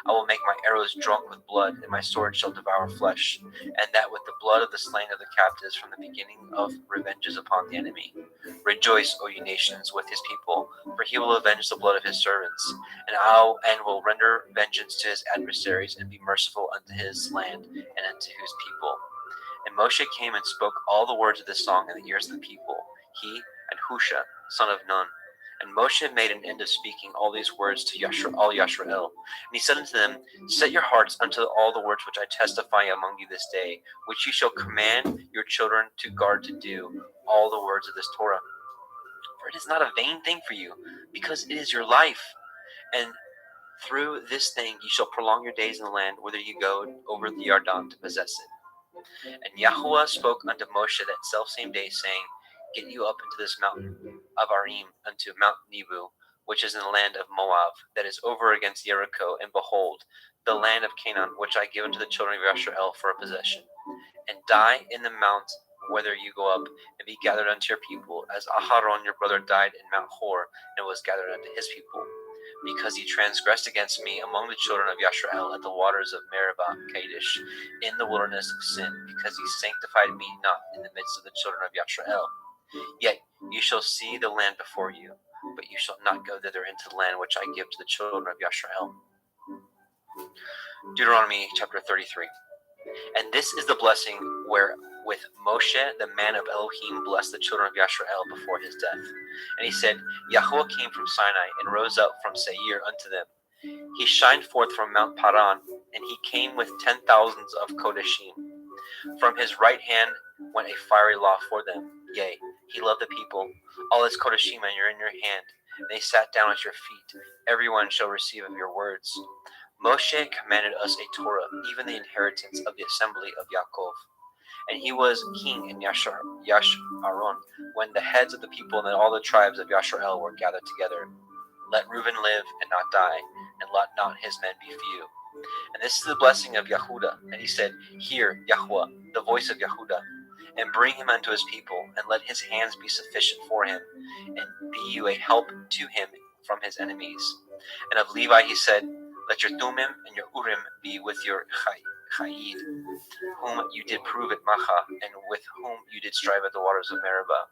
S2: I will make my arrows drunk with blood, and my sword shall devour flesh, and that with the blood of the slain of the captives from the beginning of revenges upon the enemy. Rejoice, O ye nations, with his people, for he will avenge the blood of his servants, and will render vengeance to his adversaries, and be merciful unto his land and unto his people. And Moshe came and spoke all the words of this song in the ears of the people, he and Husha, son of Nun. And Moshe made an end of speaking all these words to all Yashrael. And he said unto them, set your hearts unto all the words which I testify among you this day, which ye shall command your children to guard to do, all the words of this Torah. For it is not a vain thing for you, because it is your life. And through this thing ye shall prolong your days in the land, whither ye go over the Yarden to possess it. And Yahuwah spoke unto Moshe that selfsame day, saying, get you up into this mountain of Arim, unto Mount Nebo, which is in the land of Moab, that is over against Jericho, and behold, the land of Canaan, which I give unto the children of Israel for a possession. And die in the mount whither you go up, and be gathered unto your people, as Aharon your brother died in Mount Hor, and was gathered unto his people. Because he transgressed against me among the children of Yashrael at the waters of Meribah Kadesh, in the wilderness of sin, because he sanctified me not in the midst of the children of Yashrael. Yet you shall see the land before you, but you shall not go thither into the land which I give to the children of Yashrael. Deuteronomy chapter 33. And this is the blessing wherewith Moshe, the man of Elohim, blessed the children of Yashrael before his death. And he said, Yahuwah came from Sinai, and rose up from Seir unto them. He shined forth from Mount Paran, and he came with 10,000s of Kodeshim. From his right hand went a fiery law for them. Yea, he loved the people. All his Kodeshim are in your hand. And they sat down at your feet. Everyone shall receive of your words. Moshe commanded us a Torah, even the inheritance of the assembly of Yaakov. And he was king in Yasharon, when the heads of the people and all the tribes of Yashrael were gathered together. Let Reuben live and not die, and let not his men be few. And this is the blessing of Yehuda. And he said, hear, Yahuwah, the voice of Yehuda, and bring him unto his people, and let his hands be sufficient for him, and be you a help to him from his enemies. And of Levi he said, let your Thummim and your Urim be with your Chayid, whom you did prove at Macha, and with whom you did strive at the waters of Meribah,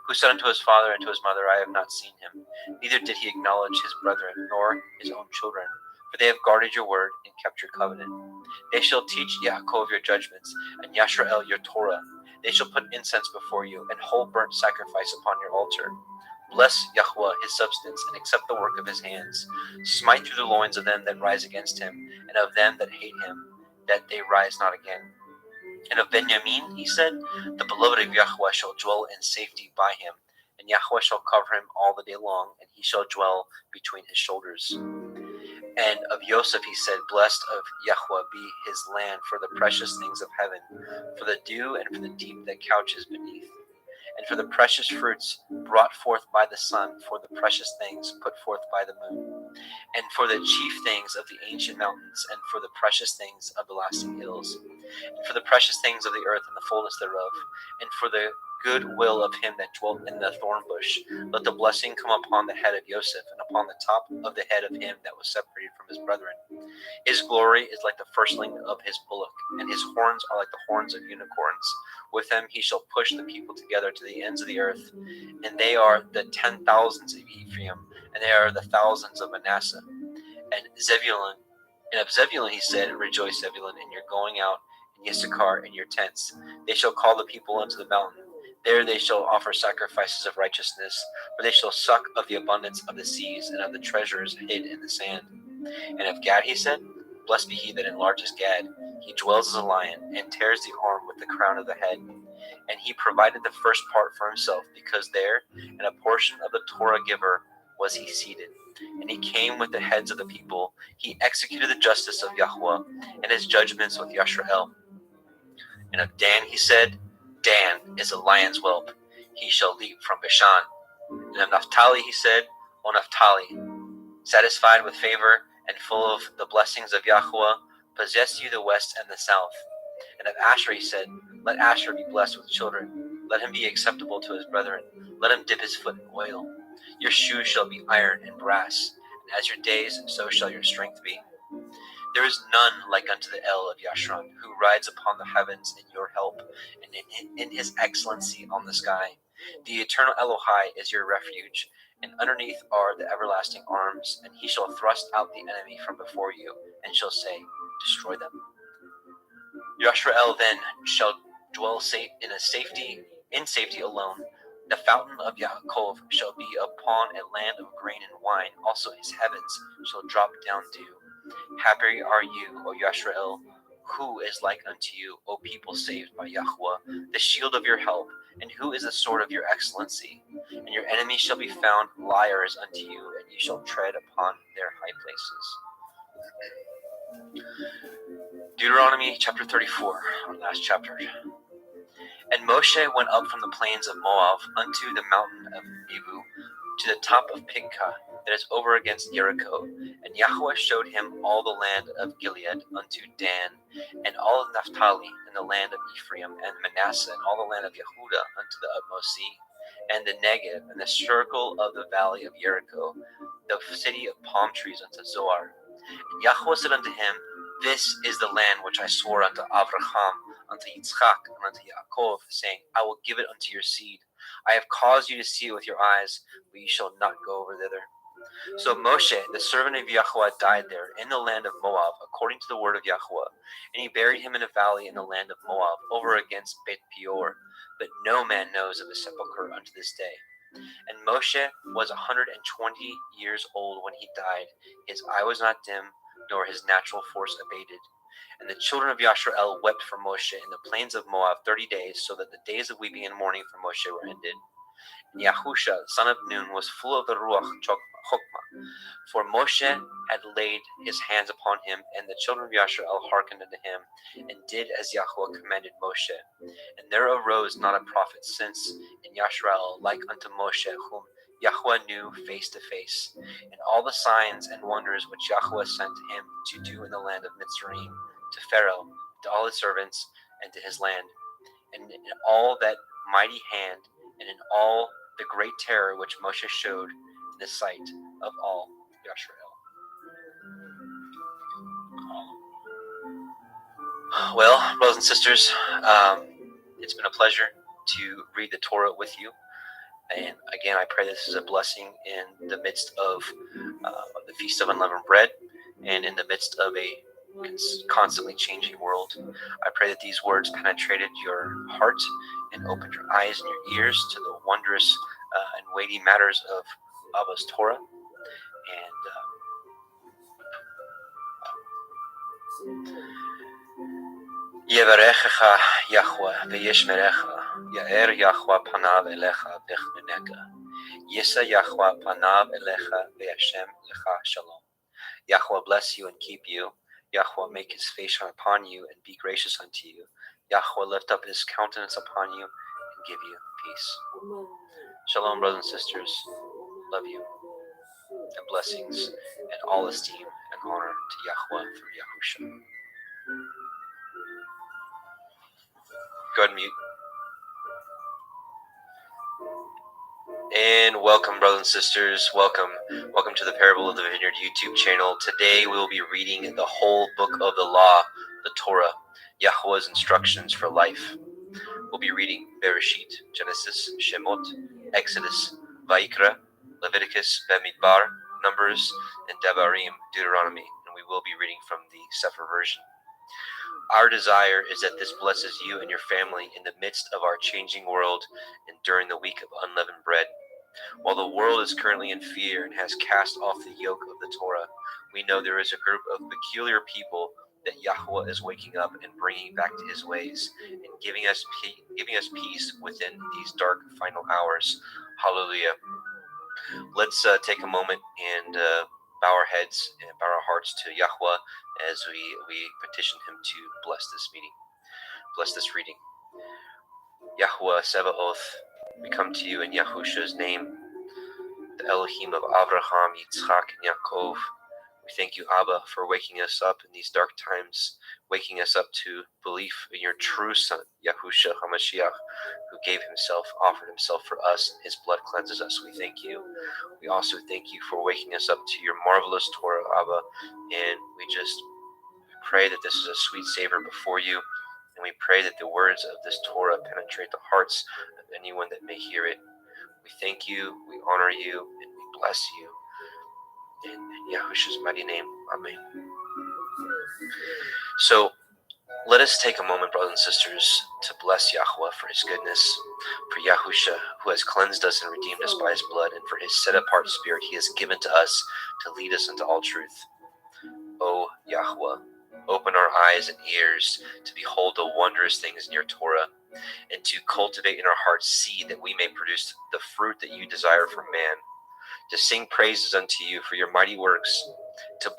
S2: who said unto his father and to his mother, I have not seen him, neither did he acknowledge his brethren, nor his own children, for they have guarded your word and kept your covenant. They shall teach Yaakov your judgments, and Yashrael your Torah. They shall put incense before you, and whole burnt sacrifice upon your altar. Bless Yahuwah his substance, and accept the work of his hands. Smite through the loins of them that rise against him, and of them that hate him, that they rise not again. And of Benjamin he said, the beloved of Yahuwah shall dwell in safety by him, and Yahuwah shall cover him all the day long, and he shall dwell between his shoulders. And of Joseph he said, blessed of Yahuwah be his land for the precious things of heaven, for the dew and for the deep that couches beneath, and for the precious fruits brought forth by the sun, for the precious things put forth by the moon, and for the chief things of the ancient mountains, and for the precious things of the lasting hills. and for the precious things of the earth and the fullness thereof, and for the good will of him that dwelt in the thorn bush. Let the blessing come upon the head of Joseph, and upon the top of the head of him that was separated from his brethren. His glory is like the firstling of his bullock, and his horns are like the horns of unicorns. With them he shall push the people together to the ends of the earth, and they are the 10,000s of Ephraim, and they are the thousands of Manasseh. And of Zebulun he said, Rejoice, Zebulun, in your going out, and Issachar in your tents. They shall call the people unto the mountain. There they shall offer sacrifices of righteousness, for they shall suck of the abundance of the seas, and of the treasures hid in the sand. And of Gad he said, Blessed be he that enlarges Gad. He dwells as a lion, and tears the arm with the crown of the head. And he provided the first part for himself, because there, in a portion of the Torah giver, was he seated. And he came with the heads of the people. He executed the justice of Yahweh, and his judgments with Yashrael. And of Dan he said, Dan is a lion's whelp. He shall leap from Bashan. And of Naphtali he said, O Naphtali, satisfied with favor and full of the blessings of Yahweh, possess you the west and the south. And of Asher he said, Let Asher be blessed with children. Let him be acceptable to his brethren. Let him dip his foot in oil. Your shoes shall be iron and brass, and as your days, so shall your strength be. There is none like unto the El of Yashran, who rides upon the heavens in your help, and in his excellency on the sky. The eternal Elohai is your refuge, and underneath are the everlasting arms, and he shall thrust out the enemy from before you, and shall say, Destroy them. Yashrael then shall dwell in safety alone. The fountain of Yaakov shall be upon a land of grain and wine. Also his heavens shall drop down dew. Happy are you, O Yashrael, who is like unto you, O people saved by Yahweh, the shield of your help, and who is the sword of your excellency. And your enemies shall be found liars unto you, and you shall tread upon their high places. Deuteronomy chapter 34, our last chapter. And Moshe went up from the plains of Moab unto the mountain of Nebo, to the top of Pigka, that is over against Jericho. And Yahweh showed him all the land of Gilead unto Dan, and all of Naphtali, and the land of Ephraim, and Manasseh, and all the land of Yehudah unto the utmost sea, and the Negev, and the circle of the valley of Jericho, the city of palm trees unto Zoar. And Yahweh said unto him, This is the land which I swore unto Abraham, unto Yitzchak, and unto Yaakov, saying, I will give it unto your seed. I have caused you to see it with your eyes, but ye shall not go over thither. So Moshe, the servant of Yahweh, died there in the land of Moab, according to the word of Yahweh. And he buried him in a valley in the land of Moab, over against Beth Peor. But no man knows of his sepulchre unto this day. And Moshe was 120 years old when he died. His eye was not dim, nor his natural force abated. And the children of Yashrael wept for Moshe in the plains of Moab 30 days, so that the days of weeping and mourning for Moshe were ended. And Yahusha, son of Nun, was full of the Ruach Chokmah, for Moshe had laid his hands upon him, and the children of Yashrael hearkened unto him, and did as Yahweh commanded Moshe. And there arose not a prophet since in Yashrael like unto Moshe, whom Yahweh knew face to face, and all the signs and wonders which Yahweh sent him to do in the land of Mitzrayim, to Pharaoh, to all his servants, and to his land, and in all that mighty hand, and in all the great terror which Moshe showed in the sight of all Yashrael. Well, brothers and sisters, it's been a pleasure to read the Torah with you. And again, I pray this is a blessing in the midst of the Feast of Unleavened Bread and in the midst of a constantly changing world. I pray that these words penetrated your heart and opened your eyes and your ears to the wondrous and weighty matters of Abba's Torah. And Yevarechecha Yahweh v'yishmerecha, Ya'er Yahweh panav elecha v'chnuneka, Yisa Yahweh panav elecha v'yashem lecha shalom. Yahweh bless you and keep you. Yahweh make his face shine upon you and be gracious unto you. Yahweh lift up his countenance upon you and give you peace. Shalom, brothers and sisters. Love you. And blessings and all esteem and honor to Yahweh through Yahusha. Go ahead and mute. And welcome, brothers and sisters. Welcome to the Parable of the Vineyard YouTube channel. Today we will be reading the whole book of the law, the Torah, Yahweh's instructions for life. We'll be reading Bereshit, Genesis, Shemot, Exodus, Vayikra, Leviticus, Bamidbar, Numbers, and Devarim, Deuteronomy, and we will be reading from the Sefer version. Our desire is that this blesses you and your family in the midst of our changing world and during the week of unleavened bread. While the world is currently in fear and has cast off the yoke of the Torah, we know there is a group of peculiar people that Yahweh is waking up and bringing back to his ways and giving us peace within these dark final hours. Hallelujah. Let's take a moment and bow our heads and bow our hearts to Yahweh as we petition him to bless this meeting, bless this reading. Yahweh Sebaoth, we come to you in Yahusha's name, the Elohim of Abraham, Yitzchak, and Yaakov. We thank you, Abba, for waking us up in these dark times, waking us up to belief in your true Son, Yahusha HaMashiach, who gave himself, offered himself for us, and his blood cleanses us. We thank you. We also thank you for waking us up to your marvelous Torah, Abba, and we just pray that this is a sweet savor before you, and we pray that the words of this Torah penetrate the hearts of anyone that may hear it. We thank you, we honor you, and we bless you. In Yahushua's mighty name, Amen. So, let us take a moment, brothers and sisters, to bless Yahweh for his goodness, for Yahusha, who has cleansed us and redeemed us by his blood, and for his set-apart spirit he has given to us to lead us into all truth. O Yahweh, open our eyes and ears to behold the wondrous things in your Torah, and to cultivate in our hearts seed that we may produce the fruit that you desire for man, to sing praises unto you for your mighty works, to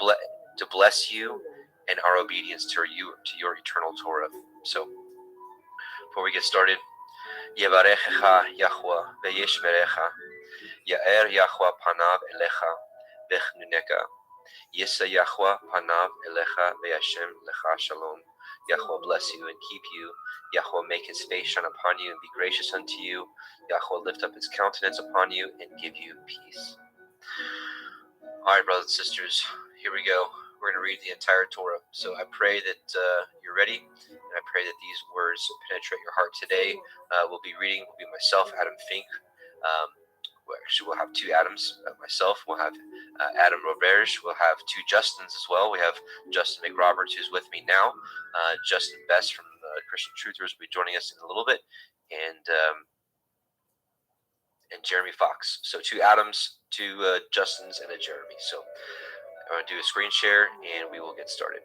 S2: bless you and our obedience to your eternal Torah. So, before we get started, Yevarechecha Yahweh ve'yishmerecha, Ya'er Yahweh panav elecha ve'chnuneka, Yisa Yahweh panav elecha ve'yashem lecha shalom. Yahweh bless you and keep you. Yahweh make his face shine upon you and be gracious unto you. Yahweh lift up his countenance upon you and give you peace. All right, brothers and sisters, here we go. We're going to read the entire Torah. So I pray that you're ready, and I pray that these words penetrate your heart today. We'll be myself, Adam Fink. We'll have two Adams, myself. We'll have Adam Roberge. We'll have two Justins as well. We have Justin McRoberts, who's with me now. Justin Best from Christian Truthers will be joining us in a little bit. And Jeremy Fox. So two Adams, two Justins, and a Jeremy. So I'm going to do a screen share, and we will get started.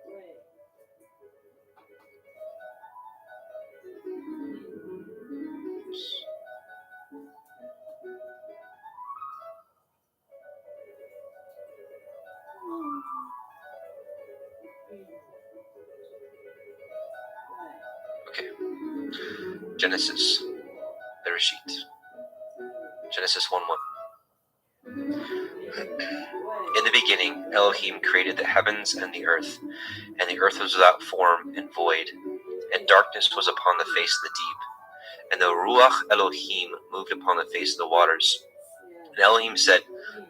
S2: Okay. Genesis, Bereshit. Genesis 1:1. In the beginning, Elohim created the heavens and the earth was without form and void, and darkness was upon the face of the deep, and the Ruach Elohim moved upon the face of the waters. And Elohim said,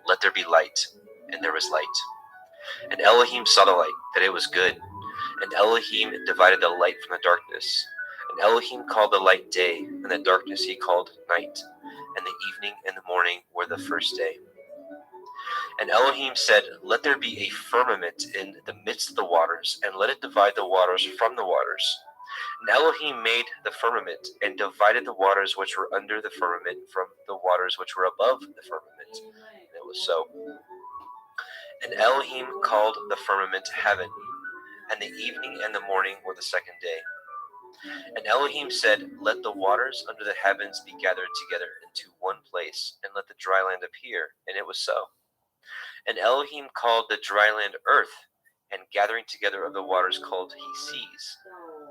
S2: "Let there be light," and there was light. And Elohim saw the light, that it was good, and Elohim divided the light from the darkness. And Elohim called the light day, and the darkness he called night, and the evening and the morning were the first day. And Elohim said, "Let there be a firmament in the midst of the waters, and let it divide the waters from the waters." And Elohim made the firmament, and divided the waters which were under the firmament from the waters which were above the firmament. And it was so. And Elohim called the firmament heaven, and the evening and the morning were the second day. And Elohim said, "Let the waters under the heavens be gathered together into one place, and let the dry land appear." And it was so. And Elohim called the dry land earth, and gathering together of the waters called he seas.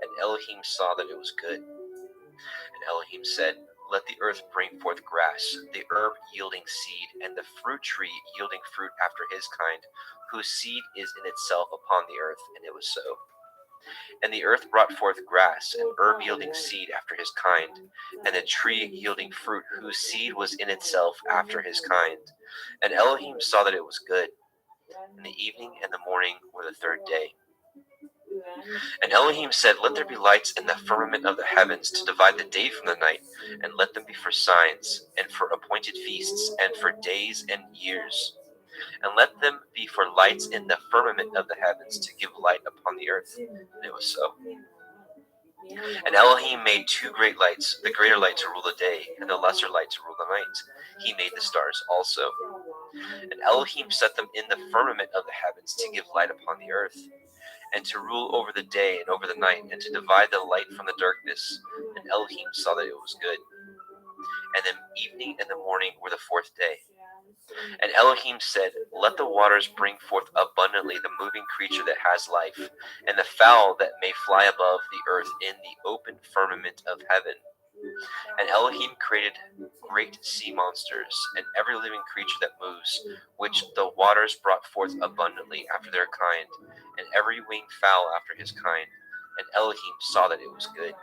S2: And Elohim saw that it was good. And Elohim said, "Let the earth bring forth grass, the herb yielding seed, and the fruit tree yielding fruit after his kind, whose seed is in itself upon the earth." And it was so. And the earth brought forth grass, and herb yielding seed after his kind, and a tree yielding fruit whose seed was in itself after his kind. And Elohim saw that it was good. And the evening and the morning were the third day. And Elohim said, Let there be lights in the firmament of the heavens to divide the day from the night, and let them be for signs, and for appointed feasts, and for days and years. And let them be for lights in the firmament of the heavens to give light upon the earth. And it was so. And Elohim made two great lights, the greater light to rule the day, and the lesser light to rule the night. He made the stars also. And Elohim set them in the firmament of the heavens to give light upon the earth, and to rule over the day and over the night, and to divide the light from the darkness. And Elohim saw that it was good. And the evening and the morning were the fourth day. And Elohim said, Let the waters bring forth abundantly the moving creature that has life, and the fowl that may fly above the earth in the open firmament of heaven. And Elohim created great sea monsters, and every living creature that moves, which the waters brought forth abundantly after their kind, and every winged fowl after his kind. And Elohim saw that it was good.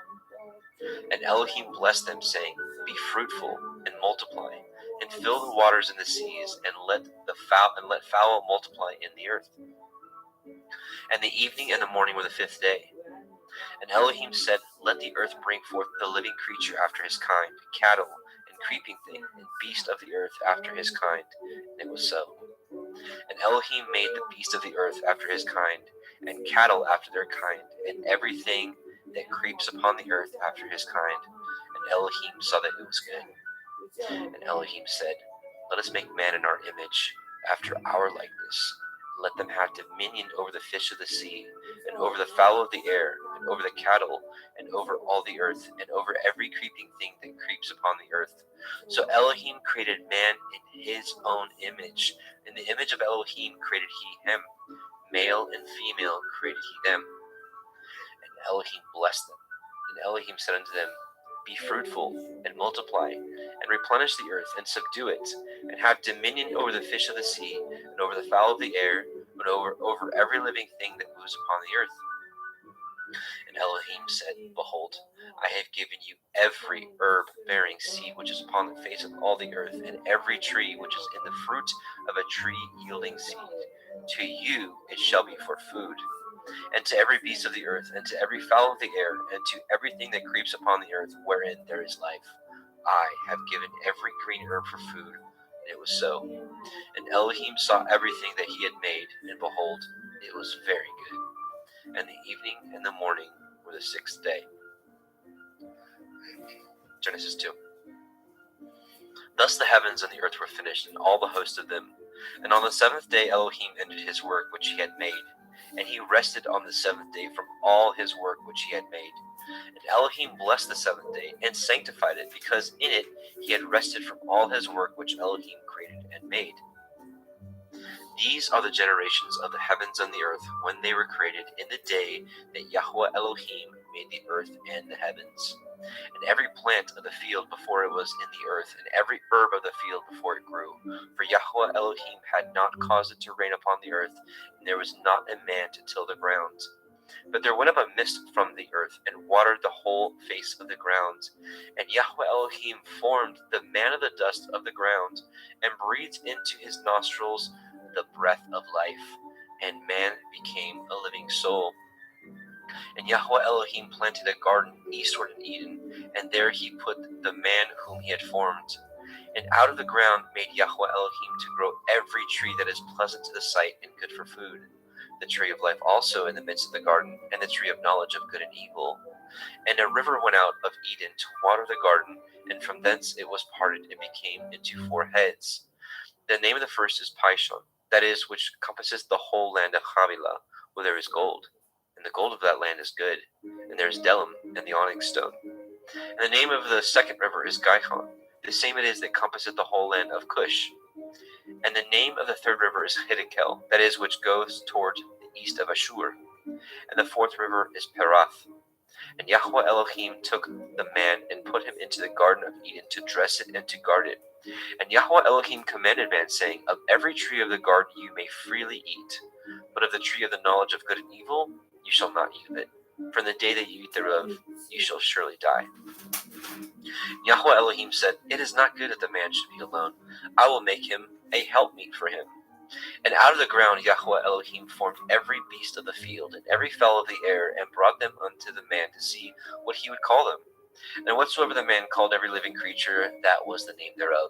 S2: And Elohim blessed them, saying, Be fruitful and multiply, and fill the waters in the seas, and let fowl multiply in the earth. And the evening and the morning were the fifth day. And Elohim said, Let the earth bring forth the living creature after his kind, cattle, and creeping thing, and beast of the earth after his kind. And it was so. And Elohim made the beast of the earth after his kind, and cattle after their kind, and everything that creeps upon the earth after his kind. And Elohim saw that it was good. And Elohim said, Let us make man in our image, after our likeness. Let them have dominion over the fish of the sea, and over the fowl of the air, and over the cattle, and over all the earth, and over every creeping thing that creeps upon the earth. So Elohim created man in his own image. In the image of Elohim created he him. Male and female created he them. And Elohim blessed them. And Elohim said unto them, Be fruitful, and multiply, and replenish the earth, and subdue it, and have dominion over the fish of the sea, and over the fowl of the air, and over every living thing that moves upon the earth. And Elohim said, Behold, I have given you every herb bearing seed which is upon the face of all the earth, and every tree which is in the fruit of a tree yielding seed. To you it shall be for food. And to every beast of the earth, and to every fowl of the air, and to everything that creeps upon the earth, wherein there is life, I have given every green herb for food. And it was so. And Elohim saw everything that he had made, and behold, it was very good. And the evening and the morning were the sixth day. Genesis 2. Thus the heavens and the earth were finished, and all the host of them. And on the seventh day Elohim ended his work which he had made. And he rested on the seventh day from all his work which he had made. And Elohim blessed the seventh day, and sanctified it, because in it he had rested from all his work which Elohim created and made. These are the generations of the heavens and the earth, when they were created, in the day that Yahweh Elohim made the earth and the heavens. And every plant of the field before it was in the earth, and every herb of the field before it grew. For Yahweh Elohim had not caused it to rain upon the earth, and there was not a man to till the ground. But there went up a mist from the earth, and watered the whole face of the ground. And Yahweh Elohim formed the man of the dust of the ground, and breathed into his nostrils the breath of life, and man became a living soul. And Yahweh Elohim planted a garden eastward in Eden, and there he put the man whom he had formed. And out of the ground made Yahweh Elohim to grow every tree that is pleasant to the sight and good for food, the tree of life also in the midst of the garden, and the tree of knowledge of good and evil. And a river went out of Eden to water the garden, and from thence it was parted and became into 4 heads. The name of the first is Pishon, that is, which compasses the whole land of Havilah, where there is gold. And the gold of that land is good, and there is Delim and the onyx stone. And the name of the second river is Gihon, the same it is that compasseth the whole land of Cush. And the name of the third river is Hiddekel, that is, which goes toward the east of Ashur. And the fourth river is Perath. And Yahweh Elohim took the man and put him into the garden of Eden to dress it and to guard it. And Yahweh Elohim commanded man, saying, Of every tree of the garden you may freely eat, but of the tree of the knowledge of good and evil you shall not eat of it. For in the day that you eat thereof, you shall surely die. Yahweh Elohim said, It is not good that the man should be alone. I will make him a helpmeet for him. And out of the ground Yahweh Elohim formed every beast of the field and every fowl of the air, and brought them unto the man to see what he would call them. And whatsoever the man called every living creature, that was the name thereof.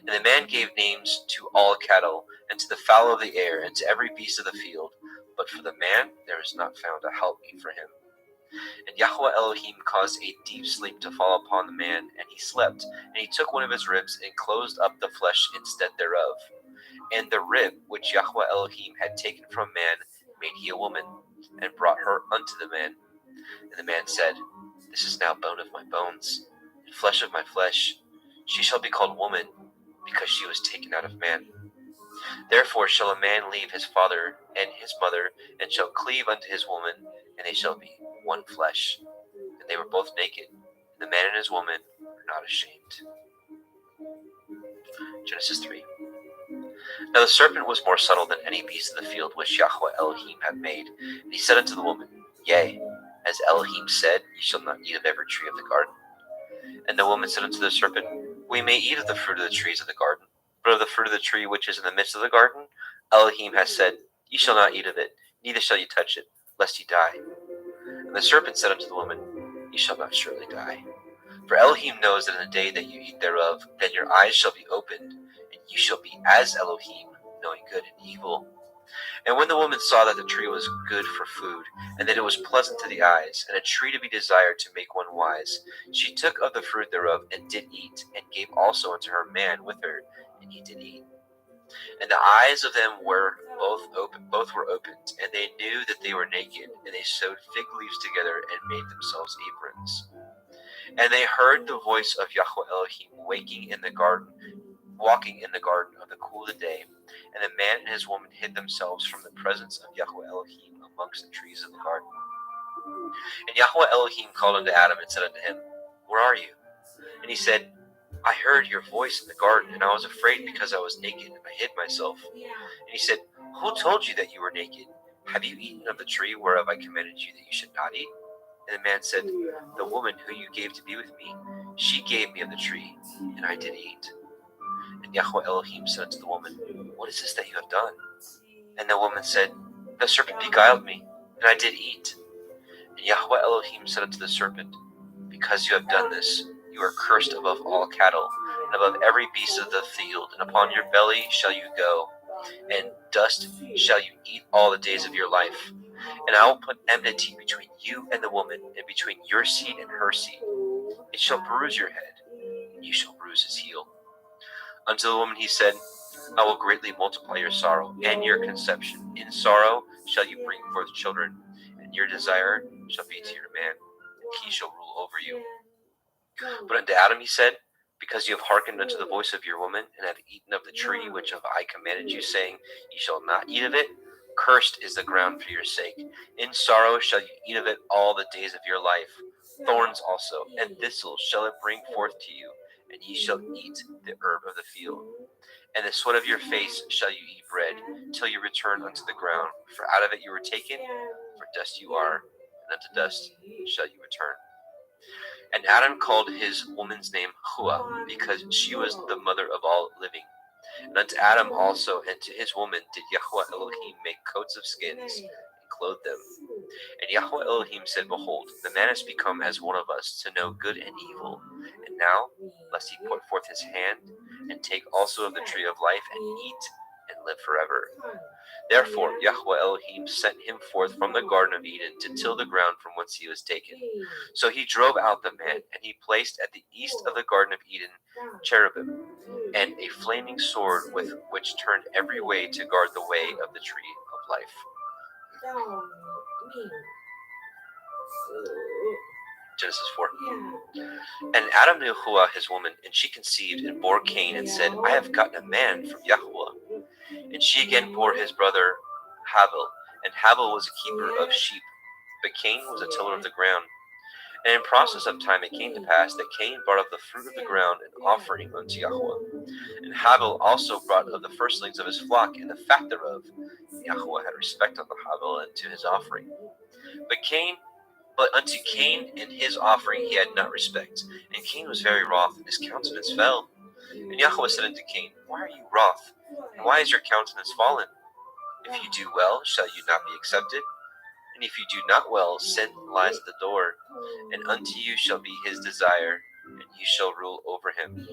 S2: And the man gave names to all cattle, and to the fowl of the air, and to every beast of the field. But for the man there is not found a helpmeet for him. And Yahweh Elohim caused a deep sleep to fall upon the man, and he slept. And he took one of his ribs, and closed up the flesh instead thereof. And the rib which Yahweh Elohim had taken from man made he a woman, and brought her unto the man. And the man said, This is now bone of my bones, and flesh of my flesh. She shall be called woman, because she was taken out of man. Therefore shall a man leave his father and his mother, and shall cleave unto his woman, and they shall be one flesh. And they were both naked, and the man and his woman were not ashamed. Genesis 3. Now the serpent was more subtle than any beast of the field which Yahweh Elohim had made. And he said unto the woman, Yea, as Elohim said, Ye shall not eat of every tree of the garden. And the woman said unto the serpent, We may eat of the fruit of the trees of the garden, but of the fruit of the tree which is in the midst of the garden, Elohim has said, Ye shall not eat of it, neither shall ye touch it, lest ye die. And the serpent said unto the woman, Ye shall not surely die. For Elohim knows that in the day that you eat thereof, then your eyes shall be opened, and you shall be as Elohim, knowing good and evil. And when the woman saw that the tree was good for food, and that it was pleasant to the eyes, and a tree to be desired to make one wise, she took of the fruit thereof, and did eat, and gave also unto her man with her, and he did eat. And the eyes of them were both were opened, and they knew that they were naked, and they sewed fig leaves together, and made themselves aprons. And they heard the voice of Yahweh Elohim walking in the garden of the cool of the day. And the man and his woman hid themselves from the presence of Yahweh Elohim amongst the trees of the garden. And Yahweh Elohim called unto Adam and said unto him, Where are you? And he said, I heard your voice in the garden, and I was afraid because I was naked, and I hid myself. And he said, Who told you that you were naked? Have you eaten of the tree whereof I commanded you that you should not eat? And the man said, The woman who you gave to be with me, she gave me of the tree, and I did eat. And Yahweh Elohim said unto the woman, What is this that you have done? And the woman said, The serpent beguiled me, and I did eat. And Yahweh Elohim said unto the serpent, Because you have done this, you are cursed above all cattle, and above every beast of the field, and upon your belly shall you go, and dust shall you eat all the days of your life. And I will put enmity between you and the woman, and between your seed and her seed. It shall bruise your head, and you shall bruise his heel. Unto the woman he said, I will greatly multiply your sorrow and your conception. In sorrow shall you bring forth children, and your desire shall be to your man, and he shall rule over you. But unto Adam he said, Because you have hearkened unto the voice of your woman, and have eaten of the tree which I commanded you, saying, Ye shall not eat of it, cursed is the ground for your sake. In sorrow shall you eat of it all the days of your life. Thorns also and thistles shall it bring forth to you, and ye shall eat the herb of the field. And the sweat of your face shall you eat bread, till you return unto the ground. For out of it you were taken, for dust you are, and unto dust shall you return. And Adam called his woman's name Hua, because she was the mother of all living. And unto Adam also and to his woman did Yahweh Elohim make coats of skins, and clothe them. And Yahweh Elohim said, Behold, the man is become as one of us, to know good and evil. And now, lest he put forth his hand, and take also of the tree of life, and eat, and live forever. Therefore Yahweh Elohim sent him forth from the Garden of Eden to till the ground from whence he was taken. So he drove out the man, and he placed at the east of the Garden of Eden cherubim, and a flaming sword with which turned every way to guard the way of the tree of life. Genesis 4. And Adam knew Hua his woman, and she conceived and bore Cain, and said, I have gotten a man from Yahweh. And she again bore his brother Havel, and Havel was a keeper of sheep, but Cain was a tiller of the ground. And in process of time it came to pass that Cain brought of the fruit of the ground an offering unto Yahweh. And Havel also brought of the firstlings of his flock and the fat thereof. Yahweh had respect unto Havel and to his offering. But unto Cain and his offering he had not respect. And Cain was very wroth, and his countenance fell. And Yahweh said unto Cain, Why are you wroth? And why is your countenance fallen? If you do well, shall you not be accepted? And if you do not well, sin lies at the door, and unto you shall be his desire, and you shall rule over him.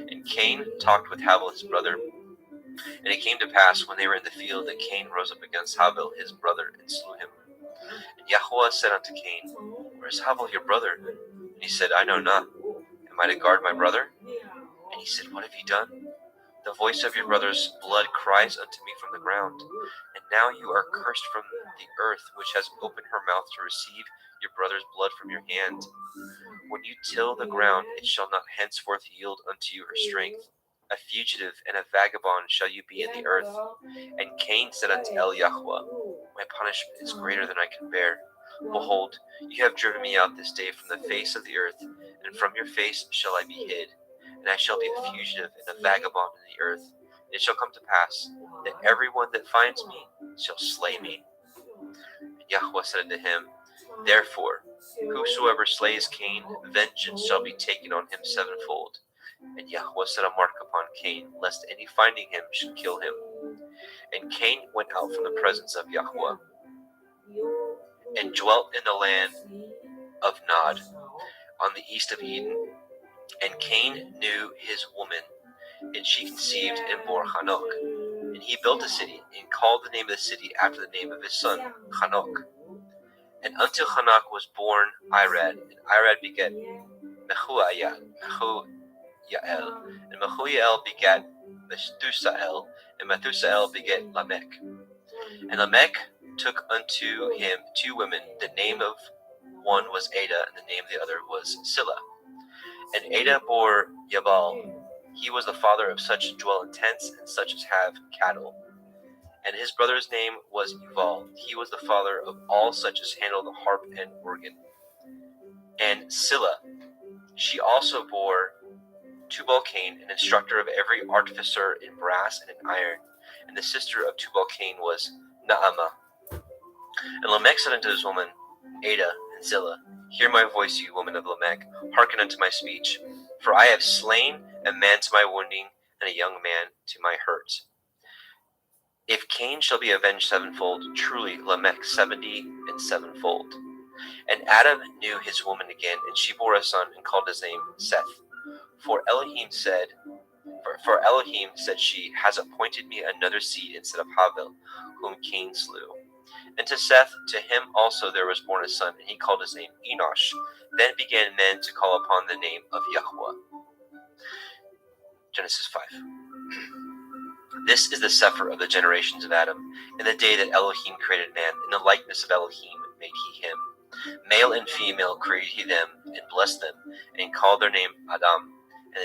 S2: And Cain talked with Havel his brother. And it came to pass, when they were in the field, that Cain rose up against Havel his brother, and slew him. And Yahweh said unto Cain, Where is Havel your brother? And he said, I know not. Am I to guard my brother? And he said, What have you done? The voice of your brother's blood cries unto me from the ground. And now you are cursed from the earth, which has opened her mouth to receive your brother's blood from your hand. When you till the ground, it shall not henceforth yield unto you her strength. A fugitive and a vagabond shall you be in the earth. And Cain said unto Yahweh, My punishment is greater than I can bear. Behold, you have driven me out this day from the face of the earth, and from your face shall I be hid. And I shall be a fugitive and a vagabond in the earth. It shall come to pass that everyone that finds me shall slay me. And Yahweh said unto him, Therefore, whosoever slays Cain, vengeance shall be taken on him sevenfold. And Yahweh set a mark upon Cain, lest any finding him should kill him. And Cain went out from the presence of Yahweh, and dwelt in the land of Nod, on the east of Eden. And Cain knew his woman, and she conceived and bore Hanok. And he built a city, and called the name of the city after the name of his son, Hanok. And unto Hanok was born Irad, and Irad begat Mehujael, and Mehujael begat Methusael, and Methusael begat Lamech. And Lamech took unto him 2 women. The name of one was Ada, and the name of the other was Silla. And Ada bore Yabal. He was the father of such as dwell in tents, and such as have cattle. And his brother's name was Yuval. He was the father of all such as handle the harp and organ. And Silla, she also bore Tubal-Cain, an instructor of every artificer in brass and in iron. And the sister of Tubal-Cain was Naamah. And Lamech said unto his woman, Ada and Zillah, Hear my voice, you woman of Lamech, hearken unto my speech. For I have slain a man to my wounding, and a young man to my hurt. If Cain shall be avenged sevenfold, truly Lamech 70 and sevenfold. And Adam knew his woman again, and she bore a son, and called his name Seth. For Elohim said she, has appointed me another seed instead of Havel, whom Cain slew. And to Seth, to him also there was born a son, and he called his name Enosh. Then began men to call upon the name of Yahweh. Genesis 5. This is the sefer of the generations of Adam. In the day that Elohim created man, in the likeness of Elohim made he him. Male and female created he them, and blessed them, and called their name Adam, in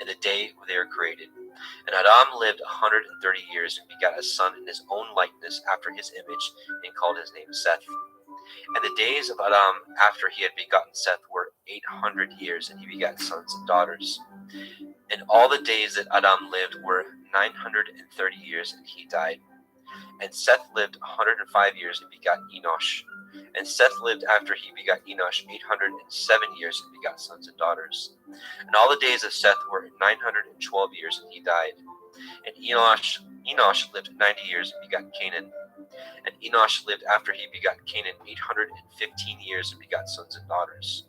S2: the day they were created. And Adam lived 130 years, and begat a son in his own likeness after his image, and called his name Seth. And the days of Adam after he had begotten Seth were 800 years, and he begat sons and daughters. And all the days that Adam lived were 930 years, and he died. And Seth lived 105 years, and begot Enosh. And Seth lived after he begot Enosh 807 years, and begot sons and daughters. And all the days of Seth were 912 years, and he died. And Enosh lived 90 years, and begot Canaan. And Enosh lived after he begot Canaan 815 years, and begot sons and daughters.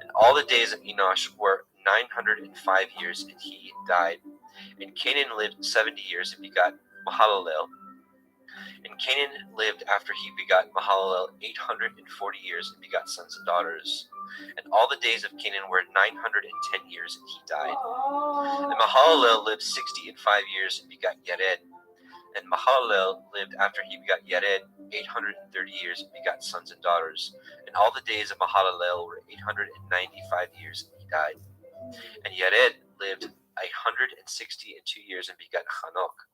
S2: And all the days of Enosh were 905 years, and he died. And Canaan lived 70 years, and begot Mahalalel. And Canaan lived after he begot Mahalalel 840 years, and begot sons and daughters. And all the days of Canaan were 910 years, and he died. And Mahalalel lived 65 years, and begot Yared. And Mahalalel lived after he begot Yared 830 years, and begot sons and daughters. And all the days of Mahalalel were 895 years, and he died. And Yared lived 162 years, and begot Hanok.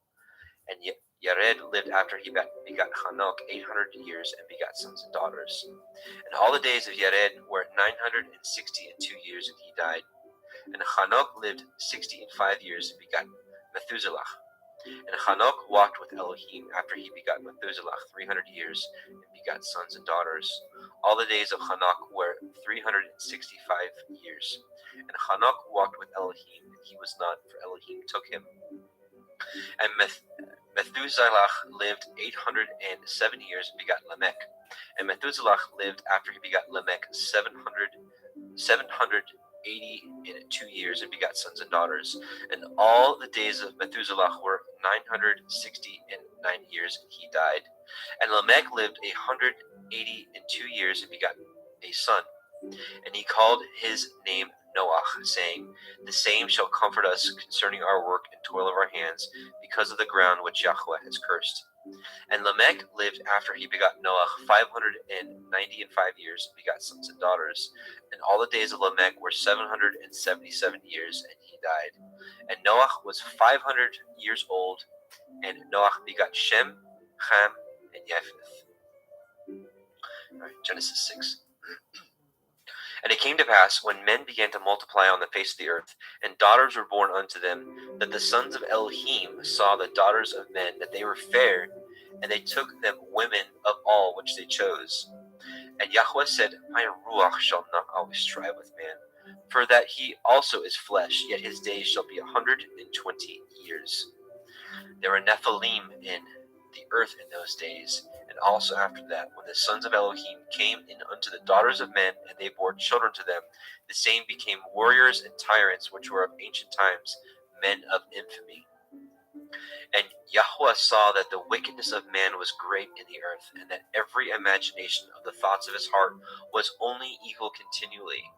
S2: And Yared lived after he begot Hanok 800 years and begot sons and daughters. And all the days of Yared were 962 years, and he died. And Hanok lived 65 years and begot Methuselah. And Hanok walked with Elohim after he begot Methuselah 300 years and begot sons and daughters. All the days of Hanok were 365 years. And Hanok walked with Elohim, and he was not, for Elohim took him. And Methuselah lived 807 years and begot Lamech. And Methuselah lived after he begot Lamech 782 years and begot sons and daughters. And all the days of Methuselah were 969 years, and he died. And Lamech lived 182 years and begot a son. And he called his name Noah, saying, The same shall comfort us concerning our work and toil of our hands, because of the ground which Yahweh has cursed. And Lamech lived after he begot Noah 595 years and begot sons and daughters. And all the days of Lamech were 777 years, and he died. And Noah was 500 years old, and Noah begot Shem, Ham, and Japheth. All right, Genesis 6. And it came to pass, when men began to multiply on the face of the earth, and daughters were born unto them, that the sons of Elohim saw the daughters of men, that they were fair, and they took them women of all which they chose. And Yahweh said, My ruach shall not always strive with man, for that he also is flesh, yet his days shall be 120 years. There were Nephilim in the earth in those days, and also after that, when the sons of Elohim came in unto the daughters of men, and they bore children to them, the same became warriors and tyrants, which were of ancient times, men of infamy. And Yahweh saw that the wickedness of man was great in the earth, and that every imagination of the thoughts of his heart was only evil continually.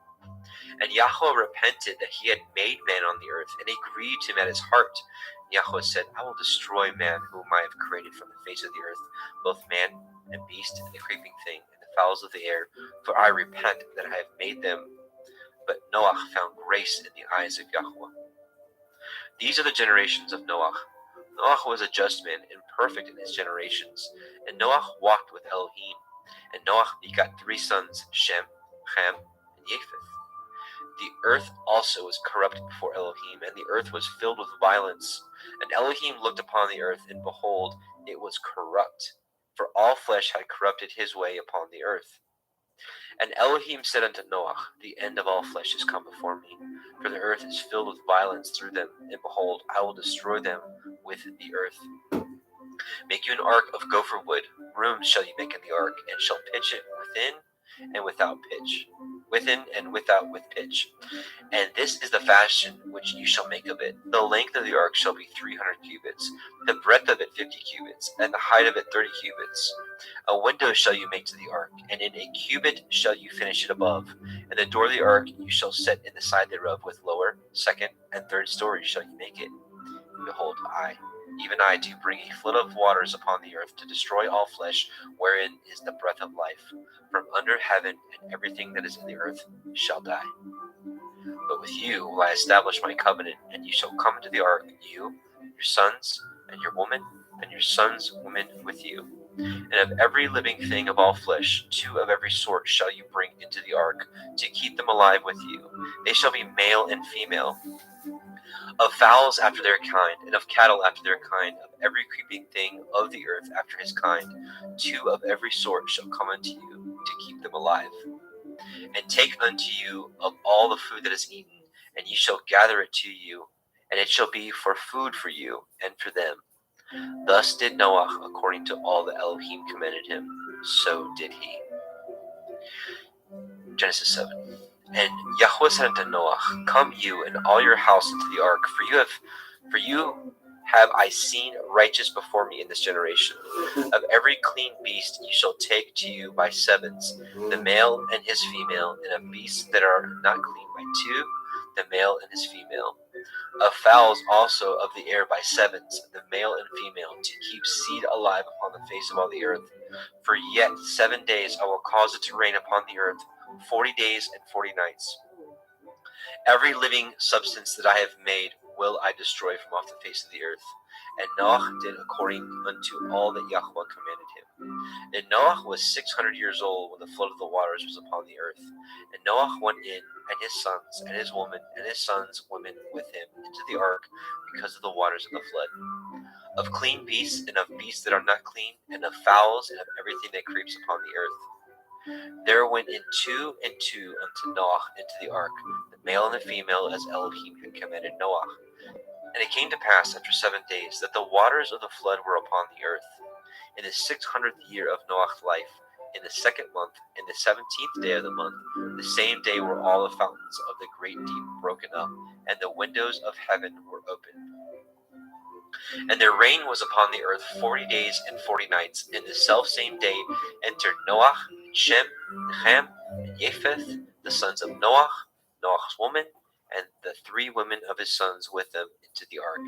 S2: And Yahweh repented that he had made man on the earth, and it grieved him at his heart. And Yahweh said, I will destroy man whom I have created from the face of the earth, both man and beast, and the creeping thing, and the fowls of the air, for I repent that I have made them. But Noah found grace in the eyes of Yahweh. These are the generations of Noah. Noah was a just man and perfect in his generations, and Noah walked with Elohim. And Noah begot 3 sons, Shem, Ham, and Japheth. The earth also was corrupt before Elohim, and the earth was filled with violence. And Elohim looked upon the earth, and behold, it was corrupt, for all flesh had corrupted his way upon the earth. And Elohim said unto Noah, The end of all flesh is come before me, for the earth is filled with violence through them, and behold, I will destroy them with the earth. Make you an ark of gopher wood. Rooms shall you make in the ark, and shall pitch it within and without pitch. Within and without with pitch. And this is the fashion which you shall make of it. The length of the ark shall be 300 cubits, the breadth of it 50 cubits, and the height of it 30 cubits. A window shall you make to the ark, and in a cubit shall you finish it above. And the door of the ark you shall set in the side thereof, with lower, second, and third stories shall you make it. Behold, I, even I, do bring a flood of waters upon the earth, to destroy all flesh, wherein is the breath of life. From under heaven, and everything that is in the earth shall die. But with you will I establish my covenant, and you shall come into the ark, you, your sons, and your woman, and your sons' women with you. And of every living thing of all flesh, 2 of every sort shall you bring into the ark, to keep them alive with you. They shall be male and female. Of fowls after their kind, and of cattle after their kind, of every creeping thing of the earth after his kind, 2 of every sort shall come unto you, to keep them alive. And take unto you of all the food that is eaten, and ye shall gather it to you, and it shall be for food for you and for them. Thus did Noah according to all that Elohim commanded him, so did he. Genesis 7. And Yahweh said unto Noah, Come you and all your house into the ark, for you have I seen righteous before me in this generation. Of every clean beast you shall take to you by 7s, the male and his female, and of beasts that are not clean by 2, the male and his female. Of fowls also of the air by 7s, the male and female, to keep seed alive upon the face of all the earth. For yet 7 days I will cause it to rain upon the earth, 40 days and 40 nights. Every living substance that I have made will I destroy from off the face of the earth. And Noah did according unto all that Yahweh commanded him. And Noah was 600 years old when the flood of the waters was upon the earth. And Noah went in, and his sons, and his woman, and his sons' women with him into the ark because of the waters of the flood. Of clean beasts, and of beasts that are not clean, and of fowls, and of everything that creeps upon the earth. There went in two and two unto Noah into the ark, the male and the female, as Elohim had commanded Noah. And it came to pass after 7 days that the waters of the flood were upon the earth. In the 600th year of Noah's life, in the 2nd month, in the 17th day of the month, the same day were all the fountains of the great deep broken up, and the windows of heaven were opened. And there rain was upon the earth 40 days and 40 nights. And the selfsame day entered Noah, and Shem, and Ham, and Japheth, the sons of Noah, Noah's woman, and the 3 women of his sons with them into the ark.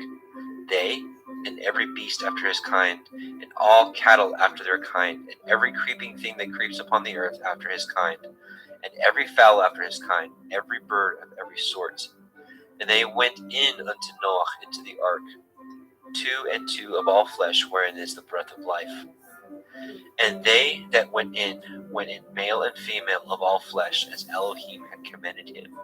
S2: They, and every beast after his kind, and all cattle after their kind, and every creeping thing that creeps upon the earth after his kind, and every fowl after his kind, every bird of every sort. And they went in unto Noah into the ark, 2 and 2 of all flesh, wherein is the breath of life. And they that went in male and female of all flesh, as Elohim had commanded him.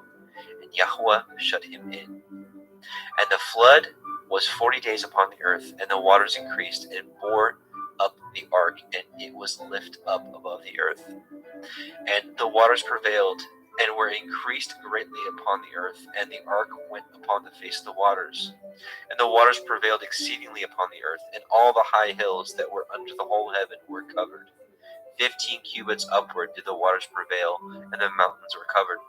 S2: And Yahweh shut him in. And the flood was 40 days upon the earth, and the waters increased and bore up the ark, and it was lifted up above the earth. And the waters prevailed, and were increased greatly upon the earth, and the ark went upon the face of the waters. And the waters prevailed exceedingly upon the earth, and all the high hills that were under the whole heaven were covered. 15 cubits upward did the waters prevail, and the mountains were covered.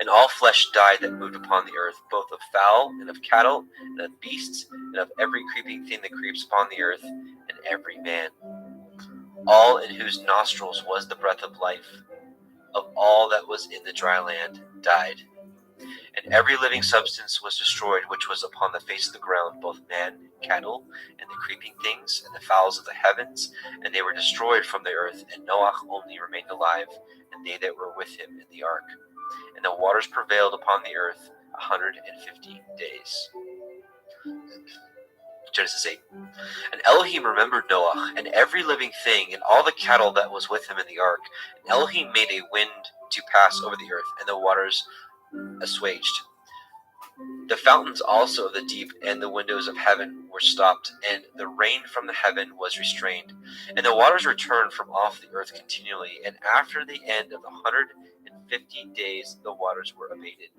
S2: And all flesh died that moved upon the earth, both of fowl, and of cattle, and of beasts, and of every creeping thing that creeps upon the earth, and every man. All in whose nostrils was the breath of life, of all that was in the dry land, died. And every living substance was destroyed which was upon the face of the ground, both man and cattle, and the creeping things, and the fowls of the heavens, and they were destroyed from the earth, and Noah only remained alive, and they that were with him in the ark. And the waters prevailed upon the earth 150 days. Genesis 8. And Elohim remembered Noah, and every living thing, and all the cattle that was with him in the ark. And Elohim made a wind to pass over the earth, and the waters assuaged. The fountains also of the deep and the windows of heaven were stopped, and the rain from the heaven was restrained. And the waters returned from off the earth continually, and after the end of the 150 days the waters were abated.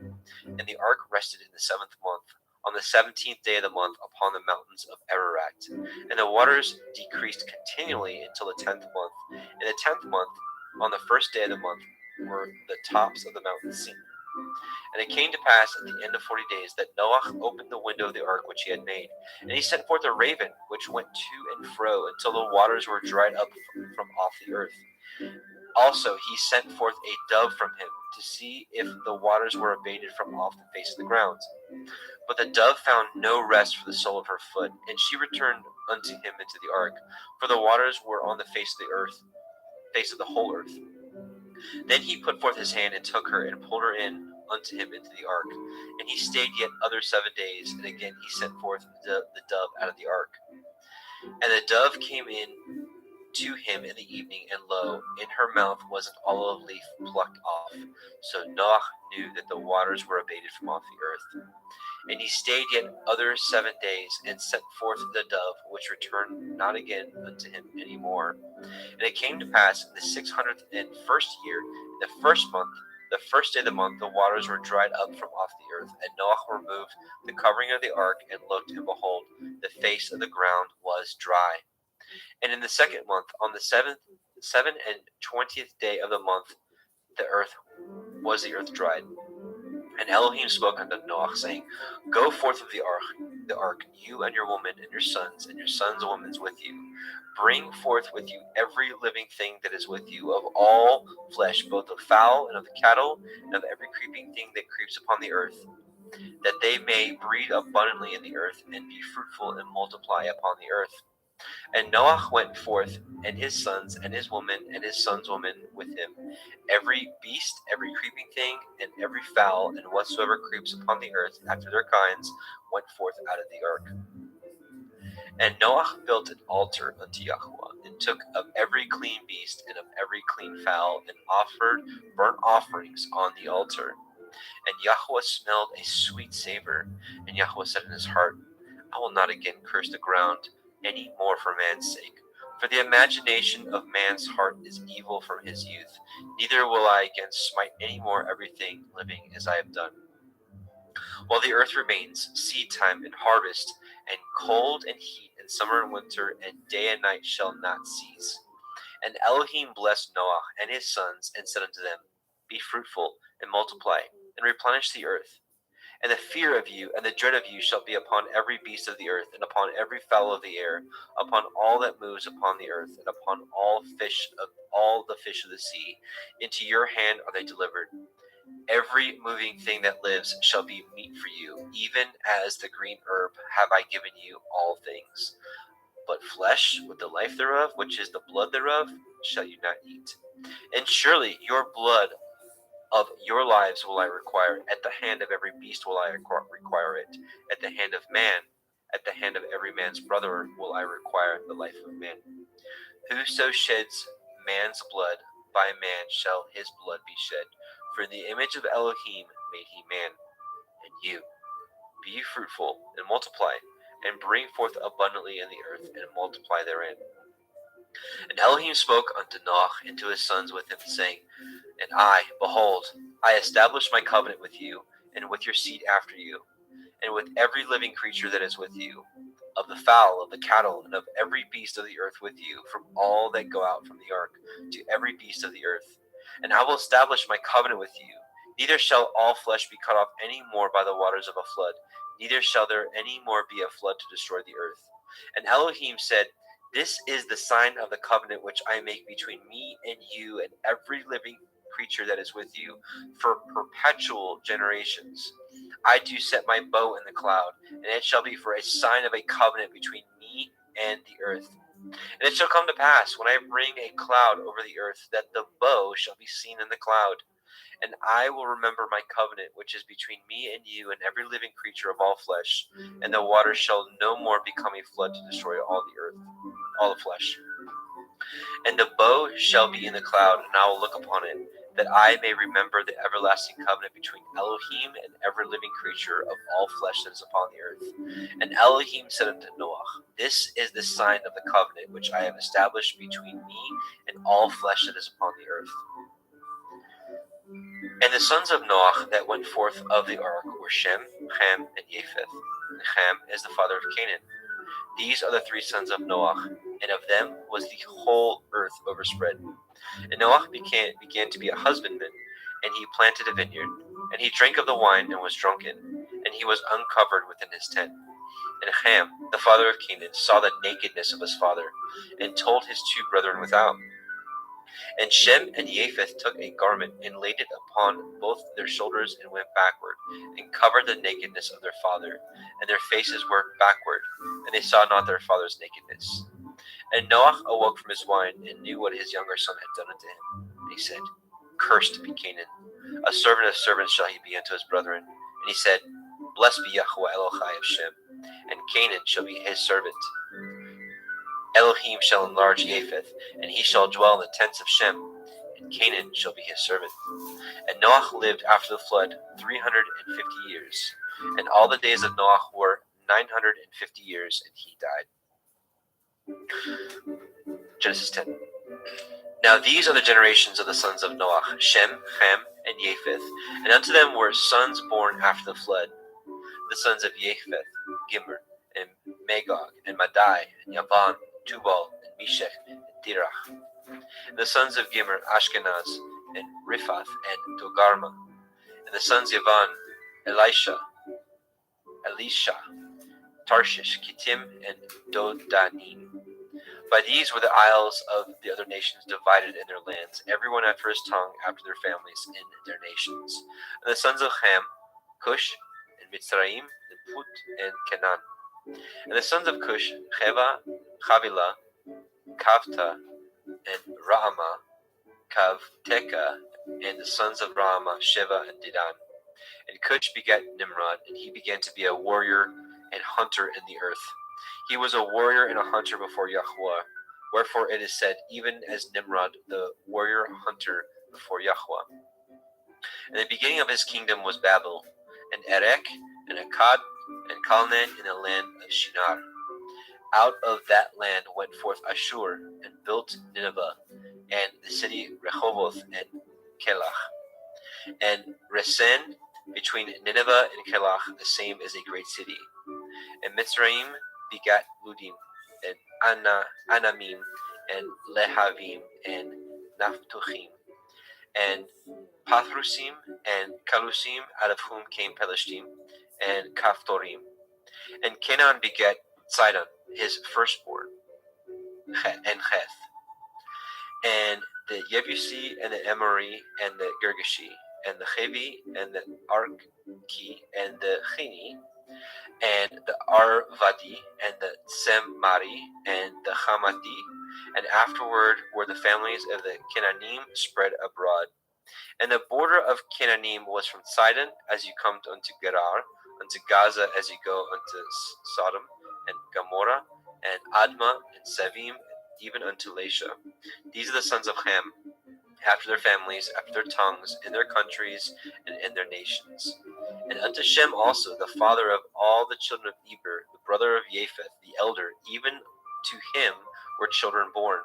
S2: And the ark rested in the 7th month, on the 17th day of the month, upon the mountains of Ararat. And the waters decreased continually until the 10th month. In the 10th month, on the 1st day of the month, were the tops of the mountains seen. And it came to pass at the end of 40 days that Noah opened the window of the ark which he had made. And he sent forth a raven, which went to and fro until the waters were dried up from off the earth. Also he sent forth a dove from him, to see if the waters were abated from off the face of the ground. But the dove found no rest for the sole of her foot, and she returned unto him into the ark, for the waters were on the face of the earth, face of the whole earth. Then he put forth his hand and took her, and pulled her in unto him into the ark. And he stayed yet other 7 days, and again he sent forth the dove out of the ark. And the dove came in to him in the evening, and lo, in her mouth was an olive leaf plucked off. So Noah knew that the waters were abated from off the earth. And he stayed yet other 7 days, and sent forth the dove, which returned not again unto him any more. And it came to pass in the 601st year, in the 1st month, the 1st day of the month, the waters were dried up from off the earth. And Noah removed the covering of the ark, and looked, and behold, the face of the ground was dry. And in the 2nd month, on the 27th day of the month, the earth dried. And Elohim spoke unto Noah, saying, Go forth of the ark, you and your woman, and your sons women with you. Bring forth with you every living thing that is with you, of all flesh, both of fowl and of cattle, and of every creeping thing that creeps upon the earth, that they may breed abundantly in the earth, and be fruitful and multiply upon the earth. And Noah went forth, and his sons, and his woman, and his sons' women with him. Every beast, every creeping thing, and every fowl, and whatsoever creeps upon the earth after their kinds, went forth out of the ark. And Noah built an altar unto Yahweh, and took of every clean beast and of every clean fowl, and offered burnt offerings on the altar. And Yahweh smelled a sweet savor. And Yahweh said in his heart, I will not again curse the ground any more for man's sake. For the imagination of man's heart is evil from his youth. Neither will I again smite any more everything living as I have done. While the earth remains, seed time and harvest, and cold and heat, and summer and winter, and day and night shall not cease. And Elohim blessed Noah and his sons, and said unto them, Be fruitful, and multiply, and replenish the earth. And the fear of you and the dread of you shall be upon every beast of the earth, and upon every fowl of the air, upon all that moves upon the earth, and upon all the fish of the sea. Into your hand are they delivered. Every moving thing that lives shall be meat for you, even as the green herb have I given you all things. But flesh with the life thereof, which is the blood thereof, shall you not eat. And surely your blood of your lives will I require. At the hand of every beast will I require it. At the hand of man, at the hand of every man's brother will I require the life of man. Whoso sheds man's blood, by man shall his blood be shed. For in the image of Elohim made he man. And you, be ye fruitful, and multiply, and bring forth abundantly in the earth, and multiply therein. And Elohim spoke unto Noah and to his sons with him, saying, And I, behold, I establish my covenant with you, and with your seed after you, and with every living creature that is with you, of the fowl, of the cattle, and of every beast of the earth with you, from all that go out from the ark, to every beast of the earth. And I will establish my covenant with you. Neither shall all flesh be cut off any more by the waters of a flood, neither shall there any more be a flood to destroy the earth. And Elohim said, This is the sign of the covenant which I make between me and you and every living creature that is with you for perpetual generations. I do set my bow in the cloud, and it shall be for a sign of a covenant between me and the earth. And it shall come to pass, when I bring a cloud over the earth, that the bow shall be seen in the cloud. And I will remember my covenant, which is between me and you and every living creature of all flesh. And the waters shall no more become a flood to destroy all the earth, all the flesh. And the bow shall be in the cloud, and I will look upon it, that I may remember the everlasting covenant between Elohim and every living creature of all flesh that is upon the earth. And Elohim said unto Noah, This is the sign of the covenant which I have established between me and all flesh that is upon the earth. And the sons of Noah that went forth of the ark were Shem, Ham, and Japheth. And Ham is the father of Canaan. These are the three sons of Noah, and of them was the whole earth overspread. And Noah began to be a husbandman, and he planted a vineyard. And he drank of the wine and was drunken, and he was uncovered within his tent. And Ham, the father of Canaan, saw the nakedness of his father, and told his two brethren without. And Shem and Japheth took a garment, and laid it upon both their shoulders, and went backward, and covered the nakedness of their father. And their faces were backward, and they saw not their father's nakedness. And Noah awoke from his wine, and knew what his younger son had done unto him. And he said, Cursed be Canaan, a servant of servants shall he be unto his brethren. And he said, Blessed be Yahweh Elohai of Shem, and Canaan shall be his servant. Elohim shall enlarge Japheth, and he shall dwell in the tents of Shem, and Canaan shall be his servant. And Noah lived after the flood 350 years, and all the days of Noah were 950 years, and he died. Genesis 10. Now these are the generations of the sons of Noah, Shem, Ham, and Japheth, and unto them were sons born after the flood. The sons of Japheth, Gimmer, and Magog, and Madai, and Yavan, Tubal, and Meshech, and Tirach. And the sons of Gimmer, Ashkenaz, and Riphath, and Togarma. And the sons of Yavan, Elisha, Tarshish, Kittim, and Dodanim. By these were the isles of the other nations divided in their lands, everyone after his tongue, after their families, in their nations. And the sons of Ham, Cush, and Mitzrayim, and Put, and Canaan. And the sons of Cush, Cheva, Chavila, Kavta, and Raama, Kavteka, and the sons of Raama, Sheva, and Dedan. And Cush begat Nimrod, and he began to be a warrior and hunter in the earth. He was a warrior and a hunter before Yahweh. Wherefore it is said, even as Nimrod, the warrior hunter before Yahweh. And the beginning of his kingdom was Babel, and Erech, and Akkad, and Calneh in the land of Shinar. Out of that land went forth Ashur, and built Nineveh, and the city Rehoboth, and Kelach. And Resen, between Nineveh and Kelach, the same is a great city. And Mitzrayim begat Ludim, and Anamim, and Lehavim, and Naphtuchim, and Pathrusim, and Kalusim, out of whom came Pelishtim, and Kaphtorim. And Canaan begat Sidon, his firstborn, and Heth, and the Yebusi, and the Emori, and the Girgashi, and the Chevi, and the Arki, and the Chini, and the Arvadi, and the Semari, and the Hamati, and afterward were the families of the Canaanim spread abroad. And the border of Canaanim was from Sidon as you come unto Gerar, unto Gaza as you go unto Sodom and Gomorrah, and Admah and Sevim, even unto Lasha. These are the sons of Ham, after their families, after their tongues, in their countries, and in their nations. And unto Shem also, the father of all the children of Eber, the brother of Japheth, the elder, even to him were children born.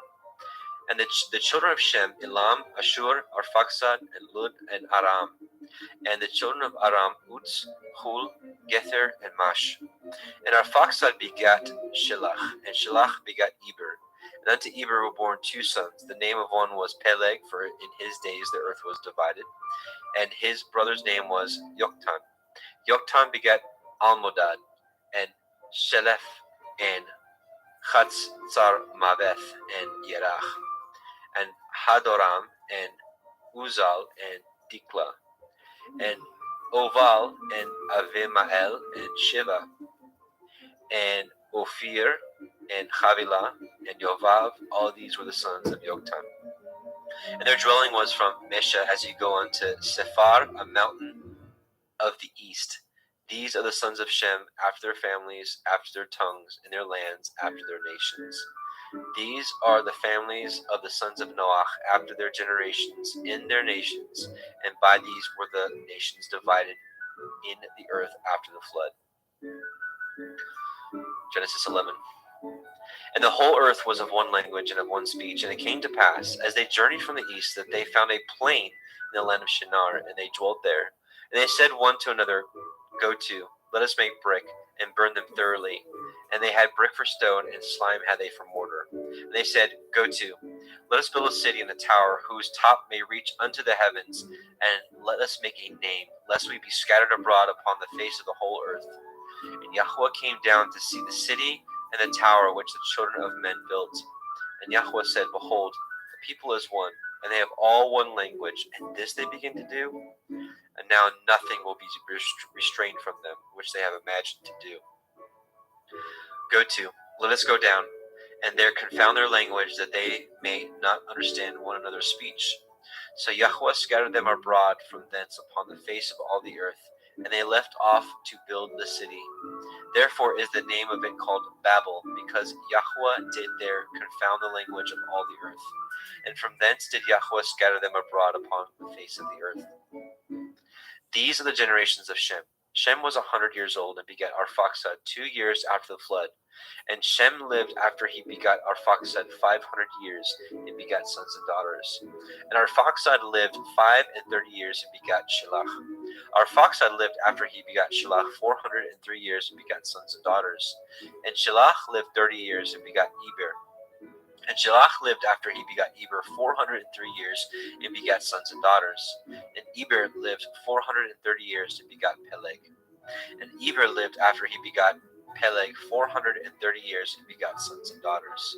S2: And the children of Shem, Elam, Ashur, Arphaxad, and Lud, and Aram. And the children of Aram, Uz, Hul, Gether, and Mash. And Arphaxad begat Shelach, and Shelach begat Eber. And unto Eber were born two sons. The name of one was Peleg, for in his days the earth was divided. And his brother's name was Yoktan. Yoktan begat Almodad, and Shelef, and Chatzar Maveth, and Yerach, and Hadoram, and Uzal, and Dikla, and Oval, and Avimael, and Shiva, and Ophir, and Havilah, and Yovav. All these were the sons of Yoktan. And their dwelling was from Mesha as you go unto Sephar, a mountain of the east. These are the sons of Shem, after their families, after their tongues, in their lands, after their nations. These are the families of the sons of Noach, after their generations, in their nations, and by these were the nations divided in the earth after the flood. Genesis 11. And the whole earth was of one language and of one speech. And it came to pass, as they journeyed from the east, that they found a plain in the land of Shinar, and they dwelt there. And they said one to another, Go to, let us make brick, and burn them thoroughly. And they had brick for stone, and slime had they for mortar. And they said, Go to, let us build a city and a tower, whose top may reach unto the heavens, and let us make a name, lest we be scattered abroad upon the face of the whole earth. And Yahweh came down to see the city and the tower which the children of men built. And Yahweh said, Behold, the people is one, and they have all one language, and this they begin to do. And now nothing will be restrained from them, which they have imagined to do. Go to, let us go down, and there confound their language, that they may not understand one another's speech. So Yahweh scattered them abroad from thence upon the face of all the earth, and they left off to build the city. Therefore is the name of it called Babel, because Yahweh did there confound the language of all the earth. And from thence did Yahweh scatter them abroad upon the face of the earth. These are the generations of Shem. Shem was 100 years old and begat Arphaxad 2 years after the flood. And Shem lived after he begat Arphaxad 500 years and begat sons and daughters. And Arphaxad lived 35 years and begat Shelach. Arphaxad lived after he begat Shelach 403 years and begat sons and daughters. And Shelach lived 30 years and begat Eber. And Shelach lived after he begat Eber 403 years and begat sons and daughters. And Eber lived 430 years and begat Peleg. And Eber lived after he begat Peleg 430 years and begat sons and daughters.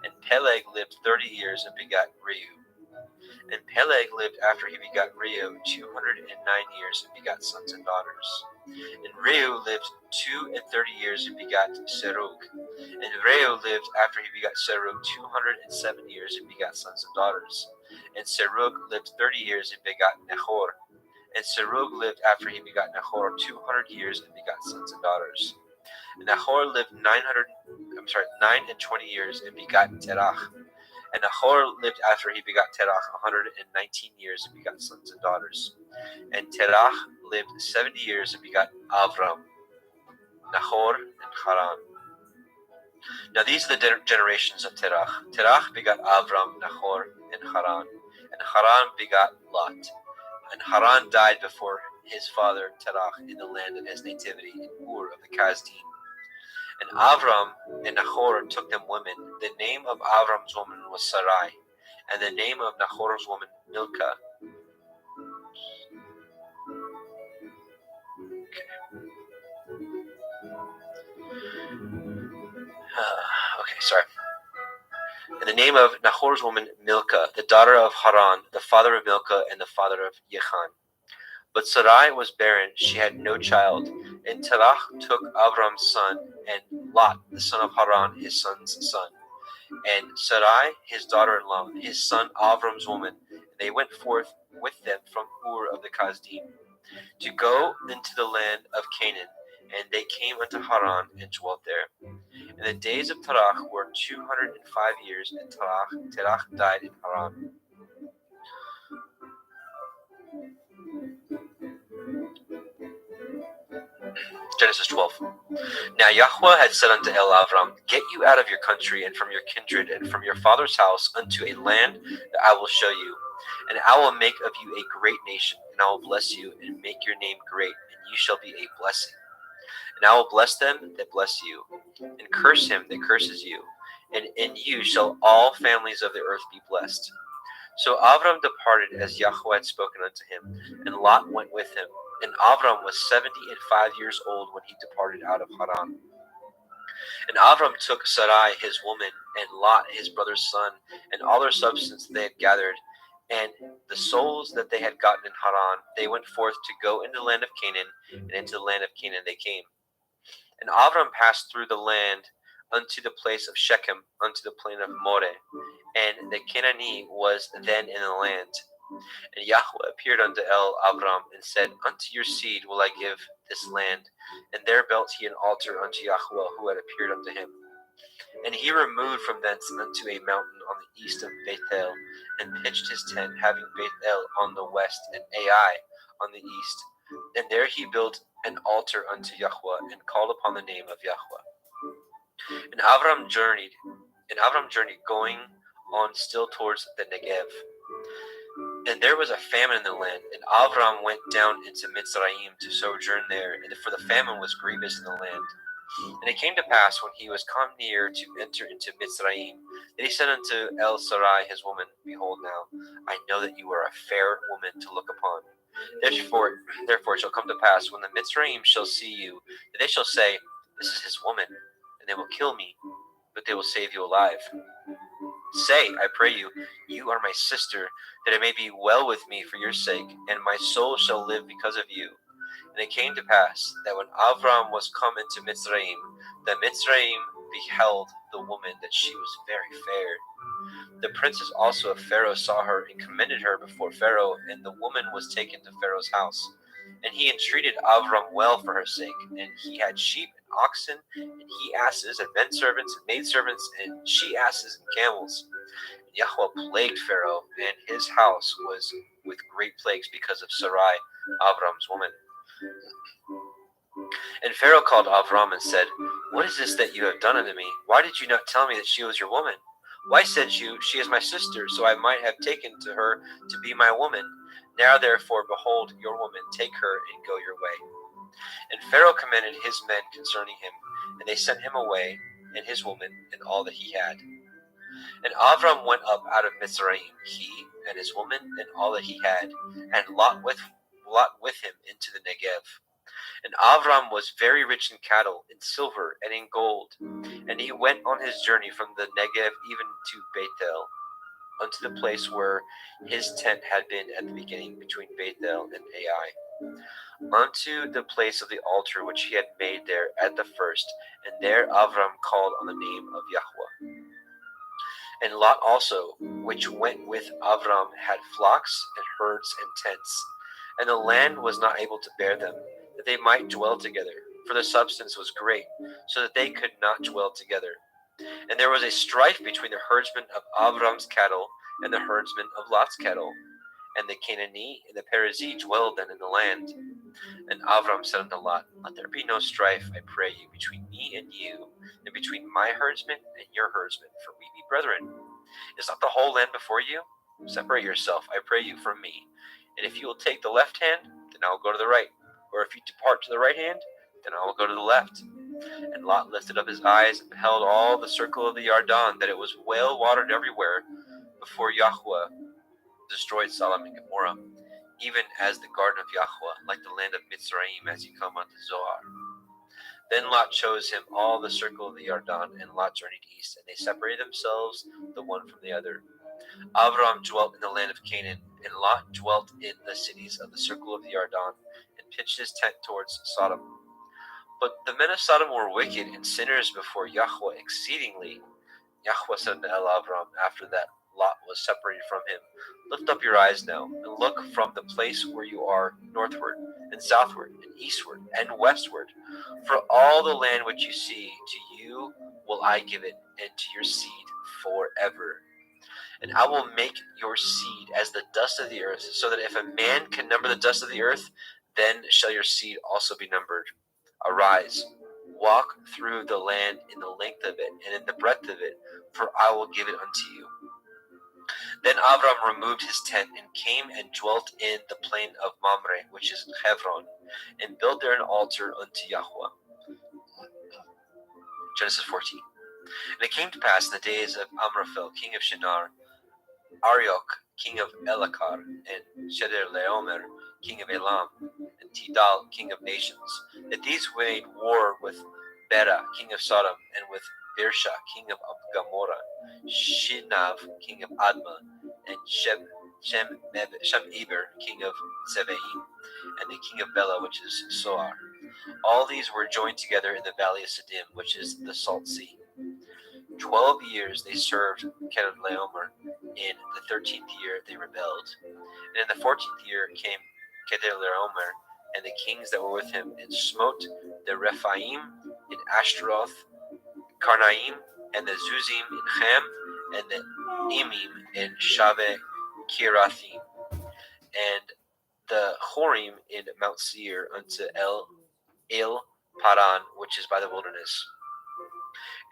S2: And Peleg lived 30 years and begat Reu. And Peleg lived after he begat Reu 209 years and begat sons and daughters. And Reu lived 32 years and begot Serug. And Reu lived after he begot Serug 207 years and begot sons and daughters. And Serug lived 30 years and begot Nahor. And Serug lived after he begot Nahor 200 years and begot sons and daughters. And Nahor lived 920 years and begot Terach. And Nahor lived after he begot Terach 119 years and begot sons and daughters. And Terach lived 70 years and begot Avram, Nahor, and Haran. Now these are the generations of Terach. Terach begot Avram, Nahor, and Haran. And Haran begot Lot. And Haran died before his father Terach in the land of his nativity in Ur of the Kasdim. And Avram and Nahor took them women. The name of Avram's woman was Sarai, and the name of Nahor's woman Milcah. Sorry. And the name of Nahor's woman Milcah, the daughter of Haran, the father of Milcah, and the father of Yechan. But Sarai was barren; she had no child. And Terach took Avram's son, and Lot, the son of Haran, his son's son, and Sarai, his daughter-in-law, his son Avram's woman. And they went forth with them from Ur of the Kasdim to go into the land of Canaan. And they came unto Haran and dwelt there. And the days of Terach were 205 years, and Terach died in Haran. Genesis 12. Now Yahweh had said unto Avram, Get you out of your country and from your kindred and from your father's house unto a land that I will show you. And I will make of you a great nation, and I will bless you and make your name great, and you shall be a blessing. And I will bless them that bless you, and curse him that curses you. And in you shall all families of the earth be blessed. So Avram departed as Yahweh had spoken unto him, and Lot went with him. And Avram was 75 years old when he departed out of Haran. And Avram took Sarai his woman, and Lot his brother's son, and all their substance they had gathered, and the souls that they had gotten in Haran. They went forth to go into the land of Canaan, and into the land of Canaan they came. And Avram passed through the land unto the place of Shechem, unto the plain of Moreh, and the Canaanite was then in the land. And Yahweh appeared unto Avram, and said, Unto your seed will I give this land. And there built he an altar unto Yahweh, who had appeared unto him. And he removed from thence unto a mountain on the east of Bethel, and pitched his tent, having Bethel on the west, and Ai on the east. And there he built an altar unto Yahweh, and called upon the name of Yahweh. And Avram journeyed, going on still towards the Negev. And there was a famine in the land, and Avram went down into Mitzrayim to sojourn there, and for the famine was grievous in the land. And it came to pass, when he was come near to enter into Mitzrayim, that he said unto Sarai his woman, Behold now, I know that you are a fair woman to look upon. Therefore it shall come to pass, when the Mitzrayim shall see you, that they shall say, This is his woman, and they will kill me, but they will save you alive. Say, I pray you, you are my sister, that it may be well with me for your sake, and my soul shall live because of you. And it came to pass, that when Avram was come into Mitzrayim, the Mitzrayim beheld the woman, that she was very fair. The princes also of Pharaoh saw her, and commended her before Pharaoh, and the woman was taken to Pharaoh's house. And he entreated Avram well for her sake, and he had sheep and oxen, and he asses, and men servants, and maid servants, and she asses, and camels. And Yahweh plagued Pharaoh, and his house was with great plagues because of Sarai, Avram's woman. And Pharaoh called Avram and said, What is this that you have done unto me? Why did you not tell me that she was your woman? Why said you, She is my sister, so I might have taken to her to be my woman? Now therefore, behold, your woman, take her and go your way. And Pharaoh commanded his men concerning him, and they sent him away, and his woman, and all that he had. And Avram went up out of Mitzrayim, he and his woman, and all that he had, and Lot with him into the Negev. And Avram was very rich in cattle, in silver, and in gold. And he went on his journey from the Negev even to Bethel. unto the place where his tent had been at the beginning, between Bethel and Ai, unto the place of the altar which he had made there at the first. And there Avram called on the name of Yahweh. And Lot also, which went with Avram, had flocks and herds and tents, and the land was not able to bear them, that they might dwell together, for the substance was great, so that they could not dwell together. And there was a strife between the herdsmen of Avram's cattle and the herdsmen of Lot's cattle. And the Canaanite and the Perizzite dwelled then in the land. And Avram said unto Lot, Let there be no strife, I pray you, between me and you, and between my herdsmen and your herdsmen, for we be brethren. Is not the whole land before you? Separate yourself, I pray you, from me. And if you will take the left hand, then I will go to the right. Or if you depart to the right hand, then I will go to the left. And Lot lifted up his eyes and beheld all the circle of the Yarden, that it was well watered everywhere, before Yahweh destroyed Sodom and Gomorrah, even as the garden of Yahweh, like the land of Mitzrayim, as you come unto Zoar. Then Lot chose him all the circle of the Yarden, and Lot journeyed east, and they separated themselves the one from the other. Avram dwelt in the land of Canaan, and Lot dwelt in the cities of the circle of the Yarden, and pitched his tent towards Sodom. But the men of Sodom were wicked and sinners before Yahweh exceedingly. Yahweh said unto Avram, after that Lot was separated from him, Lift up your eyes now, and look from the place where you are northward, and southward, and eastward, and westward. For all the land which you see, to you will I give it, and to your seed forever. And I will make your seed as the dust of the earth, so that if a man can number the dust of the earth, then shall your seed also be numbered. Arise, walk through the land in the length of it, and in the breadth of it, for I will give it unto you. Then Avram removed his tent, and came and dwelt in the plain of Mamre, which is Hebron, and built there an altar unto Yahweh. Genesis 14. And it came to pass in the days of Amraphel, king of Shinar, Arioch, king of Elakar, and Chedorlaomer, king of Elam, and Tidal, king of nations, that these made war with Bera, king of Sodom, and with Birsha, king of Gomorrah, Shinav, king of Admah, and Shemeber, king of Zevaim, and the king of Bela, which is Soar. All these were joined together in the valley of Siddim, which is the Salt Sea. 12 years they served Chedorlaomer. In the 13th year they rebelled. And in the 14th year came Chedorlaomer and the kings that were with him, and smote the Rephaim in Ashtaroth, Karnaim, and the Zuzim in Ham, and the Emim in Shaveh Kirathim, and the Horim in Mount Seir unto El Paran, which is by the wilderness.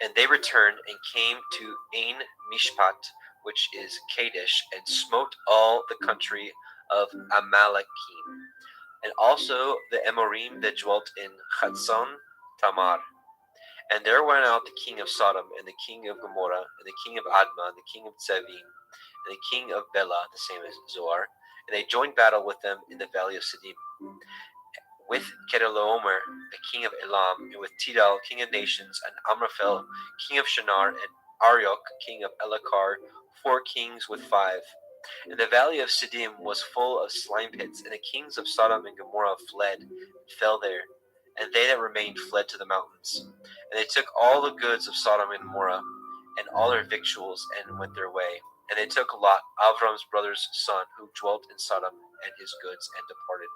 S2: And they returned and came to Ain Mishpat, which is Kadesh, and smote all the country of Amalekim, and also the Amorim that dwelt in Chatzon Tamar. And there went out the king of Sodom, and the king of Gomorrah, and the king of Admah, and the king of Zevim, and the king of Bela, the same as Zoar, and they joined battle with them in the valley of Siddim, with Chedorlaomer, the king of Elam, and with Tidal, king of nations, and Amraphel, king of Shinar, and Arioch, king of Elakar, 4 kings with 5. And the valley of Siddim was full of slime pits, and the kings of Sodom and Gomorrah fled, and fell there, and they that remained fled to the mountains. And they took all the goods of Sodom and Gomorrah, and all their victuals, and went their way. And they took Lot, Avram's brother's son, who dwelt in Sodom, and his goods, and departed.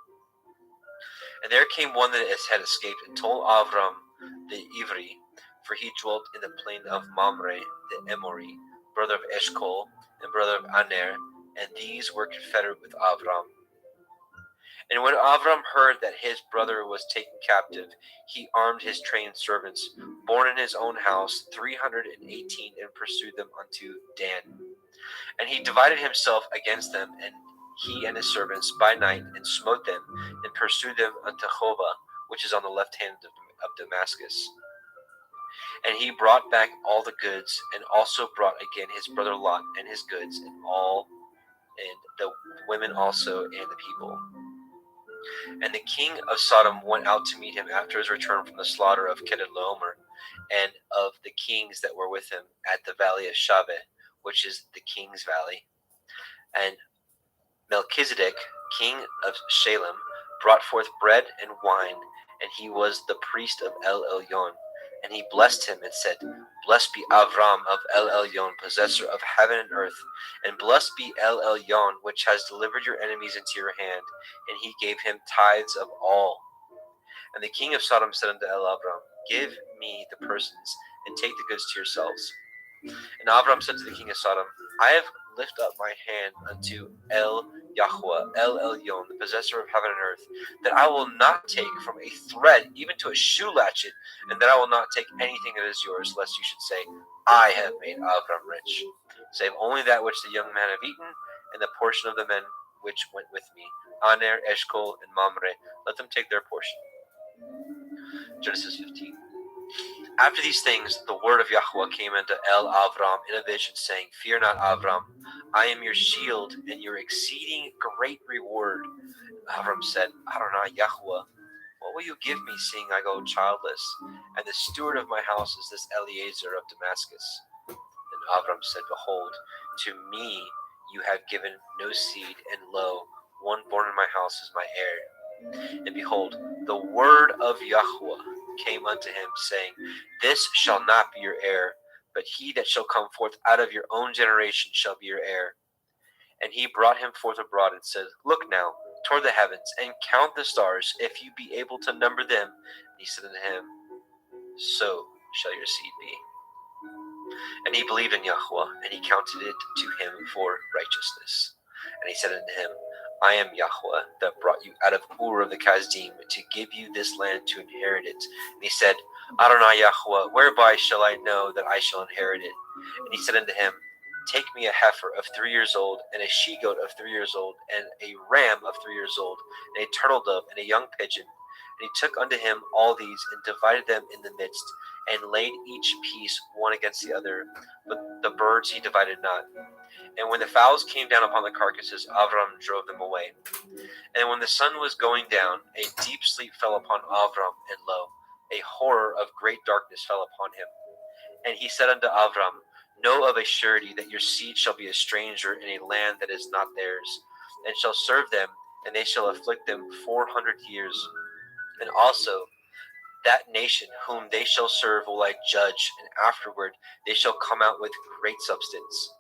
S2: And there came one that had escaped, and told Avram the Ivri, for he dwelt in the plain of Mamre, the Emori, brother of Eshcol, and brother of Aner, and these were confederate with Avram. And when Avram heard that his brother was taken captive, he armed his trained servants, born in his own house, 318, and pursued them unto Dan. And he divided himself against them, and he and his servants, by night, and smote them, and pursued them unto Hova, which is on the left hand of Damascus. And he brought back all the goods, and also brought again his brother Lot and his goods, and the women also, and the people. And the king of Sodom went out to meet him after his return from the slaughter of Chedorlaomer, and of the kings that were with him at the valley of Shaveh, which is the King's Valley. And Melchizedek, king of Shalem, brought forth bread and wine, and he was the priest of El Elyon. And he blessed him and said, Blessed be Avram of El Elyon, possessor of heaven and earth, and blessed be El Elyon, which has delivered your enemies into your hand. And he gave him tithes of all. And the king of Sodom said unto El Abram, Give me the persons, and take the goods to yourselves. And Avram said to the king of Sodom, I have lifted up my hand unto El Yahweh, El Elyon, the possessor of heaven and earth, that I will not take from a thread even to a shoe latchet, and that I will not take anything that is yours, lest you should say, I have made Avram rich, save only that which the young men have eaten, and the portion of the men which went with me, Aner, Eshcol, and Mamre, let them take their portion. Genesis 15. After these things, the word of Yahweh came unto El Avram in a vision, saying, Fear not, Avram, I am your shield and your exceeding great reward. Avram said, Adonai Yahweh, what will you give me, seeing I go childless? And the steward of my house is this Eliezer of Damascus. And Avram said, Behold, to me you have given no seed, and lo, one born in my house is my heir. And behold, the word of Yahweh came unto him, saying, This shall not be your heir, but he that shall come forth out of your own generation shall be your heir. And he brought him forth abroad and said, Look now toward the heavens, and count the stars, if you be able to number them. And he said unto him, So shall your seed be. And he believed in Yahweh, and he counted it to him for righteousness. And he said unto him, I am Yahweh, that brought you out of Ur of the Kasdim, to give you this land to inherit it. And he said, Adonai Yahweh, whereby shall I know that I shall inherit it? And he said unto him, Take me a heifer of 3 years old, and a she-goat of 3 years old, and a ram of 3 years old, and a turtle dove, and a young pigeon. And he took unto him all these, and divided them in the midst, and laid each piece one against the other, but the birds he divided not. And when the fowls came down upon the carcasses, Avram drove them away. And when the sun was going down, a deep sleep fell upon Avram, and lo, a horror of great darkness fell upon him. And he said unto Avram, Know of a surety that your seed shall be a stranger in a land that is not theirs, and shall serve them, and they shall afflict them 400 years. And also that nation whom they shall serve will I judge, and afterward they shall come out with great substance.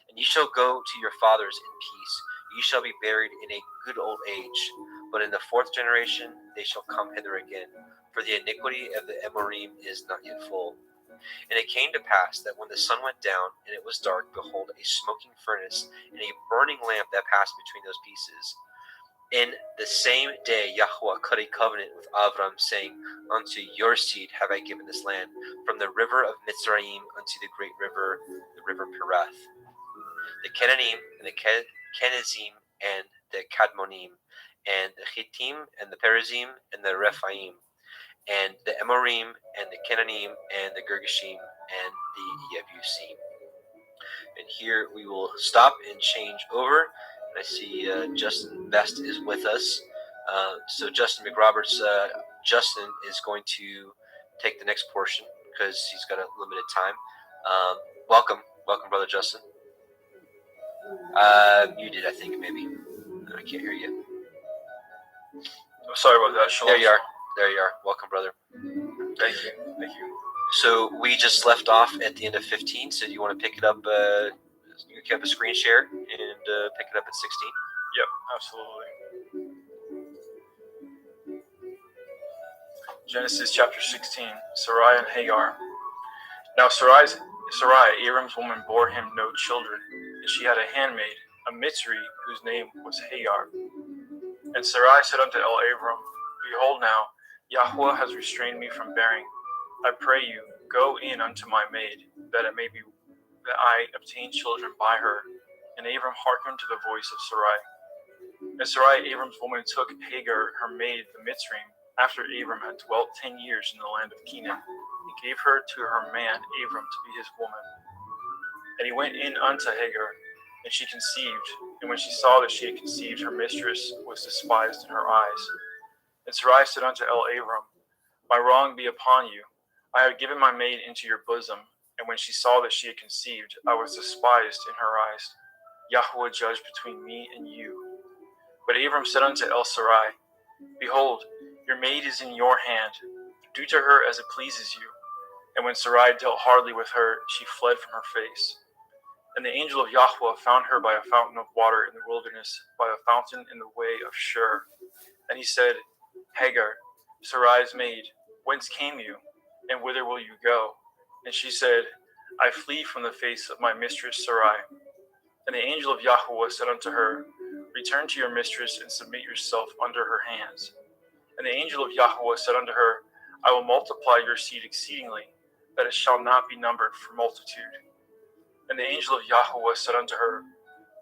S2: And ye shall go to your fathers in peace. Ye shall be buried in a good old age. But in the 4th generation they shall come hither again, for the iniquity of the Amorim is not yet full. And it came to pass that when the sun went down, and it was dark, behold, a smoking furnace, and a burning lamp that passed between those pieces. In the same day Yahweh cut a covenant with Avram, saying, Unto your seed have I given this land, from the river of Mitzrayim unto the great river, the river Perath. The Kenanim, and the Kenizim, and the Kadmonim, and the Chittim, and the Perizim, and the Rephaim, and the Amorim, and the Kenanim, and the Girgashim, and the Yebusim. And here we will stop and change over. I see Justin Best is with us. So Justin McRoberts, Justin is going to take the next portion because he's got a limited time. Welcome, Brother Justin. Muted, I think, maybe. I can't hear you.
S6: I'm sorry about that. Shalom.
S2: There you are. Welcome, brother.
S6: Thank you.
S2: So we just left off at the end of 15. So do you want to pick it up? You kept a screen share and pick it up at 16.
S6: Yep, absolutely. Genesis chapter 16, Sarai and Hagar. Now Sarai, Abram's woman, bore him no children, and she had a handmaid, a Mitzri, whose name was Hagar. And Sarai said unto Abram, Behold now, Yahweh has restrained me from bearing. I pray you, go in unto my maid, that it may be that I obtain children by her. And Abram hearkened to the voice of Sarai. And Sarai, Abram's woman, took Hagar, her maid, the Mitzrayim, after Abram had dwelt 10 years in the land of Canaan, and gave her to her man Abram to be his woman. And he went in unto Hagar, and she conceived. And when she saw that she had conceived, her mistress was despised in her eyes. And Sarai said unto Abram, My wrong be upon you. I have given my maid into your bosom, And when she saw that she had conceived, I was despised in her eyes. Yahweh judged between me and you. But Abram said unto El Sarai, Behold, your maid is in your hand. Do to her as it pleases you. And when Sarai dealt hardly with her, she fled from her face. And the angel of Yahweh found her by a fountain of water in the wilderness, by a fountain in the way of Shur. And he said, Hagar, Sarai's maid, whence came you, and whither will you go? And she said, I flee from the face of my mistress Sarai. And the angel of Yahweh said unto her, Return to your mistress and submit yourself under her hands. And the angel of Yahweh said unto her, I will multiply your seed exceedingly, that it shall not be numbered for multitude. And the angel of Yahweh said unto her,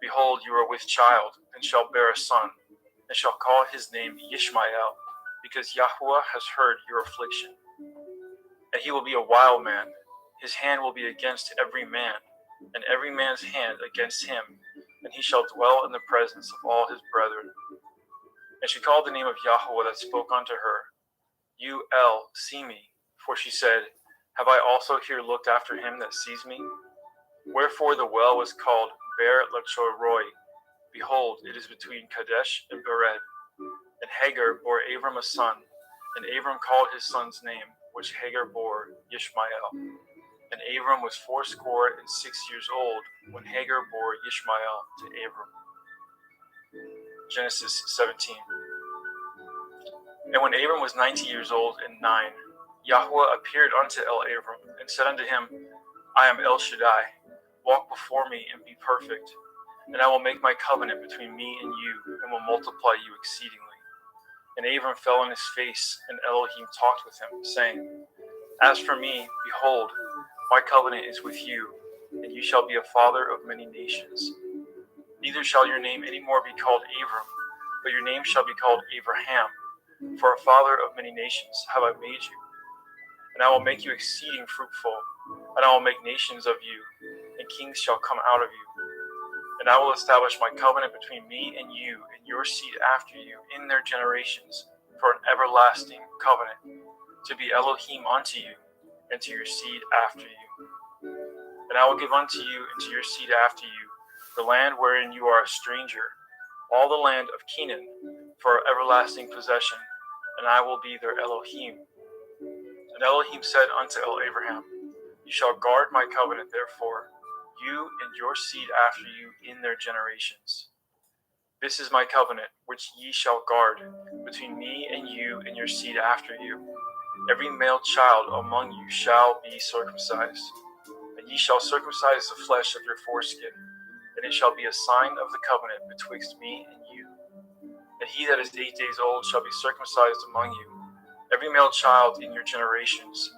S6: Behold, you are with child, and shall bear a son, and shall call his name Ishmael, because Yahweh has heard your affliction. And he will be a wild man, his hand will be against every man, and every man's hand against him, and he shall dwell in the presence of all his brethren. And she called the name of Yahweh that spoke unto her, You El, see me, for she said, Have I also here looked after him that sees me? Wherefore the well was called Ber Lachoroi. Behold, it is between Kadesh and Bered. And Hagar bore Abram a son, and Abram called his son's name, which Hagar bore, Ishmael. And Abram was 86 years old when Hagar bore Ishmael to Abram. Genesis 17. And when Abram was 90 years old and 9, Yahweh appeared unto Abram, and said unto him, I am El Shaddai. Walk before me and be perfect, and I will make my covenant between me and you, and will multiply you exceedingly. And Abram fell on his face, and Elohim talked with him, saying, As for me, behold, my covenant is with you, and you shall be a father of many nations. Neither shall your name any more be called Abram, but your name shall be called Abraham, for a father of many nations have I made you. And I will make you exceeding fruitful, and I will make nations of you, and kings shall come out of you. And I will establish my covenant between me and you and your seed after you in their generations for an everlasting covenant, to be Elohim unto you and to your seed after you. And I will give unto you and to your seed after you the land wherein you are a stranger, all the land of Canaan, for an everlasting possession, and I will be their Elohim. And Elohim said unto Abraham, You shall guard my covenant, therefore, you and your seed after you in their generations. This is my covenant, which ye shall guard, between me and you and your seed after you. Every male child among you shall be circumcised, and ye shall circumcise the flesh of your foreskin, and it shall be a sign of the covenant betwixt me and you. And he that is 8 days old shall be circumcised among you, every male child in your generations.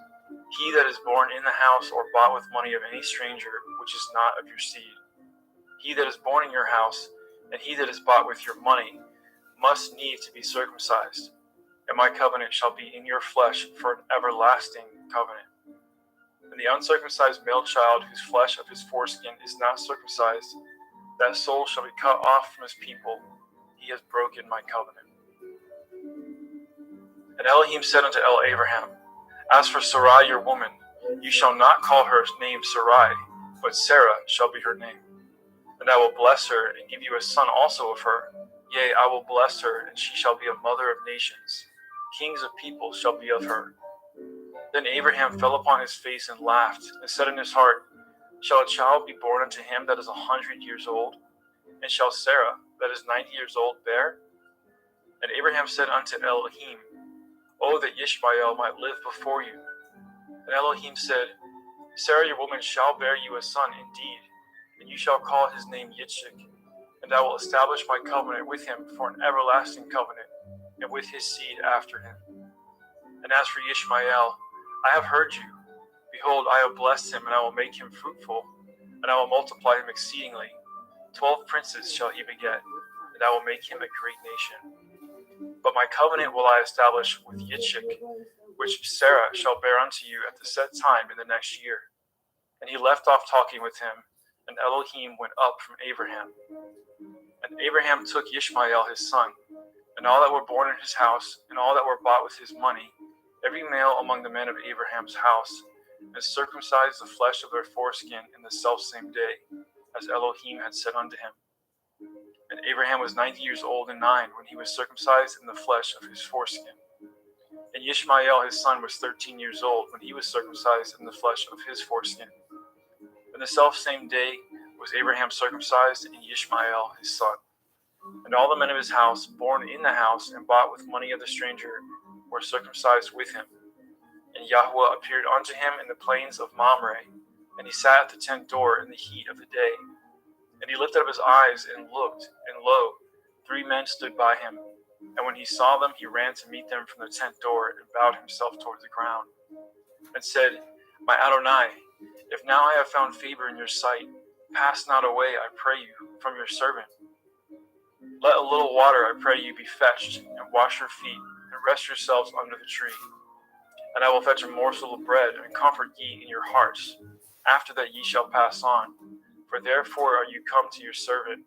S6: He that is born in the house or bought with money of any stranger, which is not of your seed. He that is born in your house, and he that is bought with your money, must need to be circumcised. And my covenant shall be in your flesh for an everlasting covenant. And the uncircumcised male child whose flesh of his foreskin is not circumcised, that soul shall be cut off from his people. He has broken my covenant. And Elohim said unto Abraham, As for Sarai your woman, you shall not call her name Sarai, but Sarah shall be her name. And I will bless her, and give you a son also of her. Yea, I will bless her, and she shall be a mother of nations. Kings of peoples shall be of her. Then Abraham fell upon his face and laughed, and said in his heart, Shall a child be born unto him that is 100 years old? And shall Sarah, that is 90 years old, bear? And Abraham said unto Elohim, Oh, that Ishmael might live before you. And Elohim said, Sarah your woman shall bear you a son indeed, and you shall call his name Yitzchak, and I will establish my covenant with him for an everlasting covenant, and with his seed after him. And as for Ishmael, I have heard you. Behold, I have blessed him, and I will make him fruitful, and I will multiply him exceedingly. 12 princes shall he beget, and I will make him a great nation. But my covenant will I establish with Yitzchak, which Sarah shall bear unto you at the set time in the next year. And he left off talking with him, and Elohim went up from Abraham. And Abraham took Ishmael his son, and all that were born in his house, and all that were bought with his money, every male among the men of Abraham's house, and circumcised the flesh of their foreskin in the selfsame day, as Elohim had said unto him. And Abraham was 90 years old and 9 when he was circumcised in the flesh of his foreskin. And Ishmael his son was 13 years old when he was circumcised in the flesh of his foreskin. And the selfsame day was Abraham circumcised, and Ishmael his son. And all the men of his house, born in the house and bought with money of the stranger, were circumcised with him. And Yahweh appeared unto him in the plains of Mamre, and he sat at the tent door in the heat of the day. And he lifted up his eyes and looked, and lo, 3 men stood by him. And when he saw them, he ran to meet them from the tent door, and bowed himself toward the ground, and said, My Adonai, if now I have found favor in your sight, pass not away, I pray you, from your servant. Let a little water, I pray you, be fetched, and wash your feet, and rest yourselves under the tree. And I will fetch a morsel of bread, and comfort ye in your hearts. After that ye shall pass on, for therefore are you come to your servant.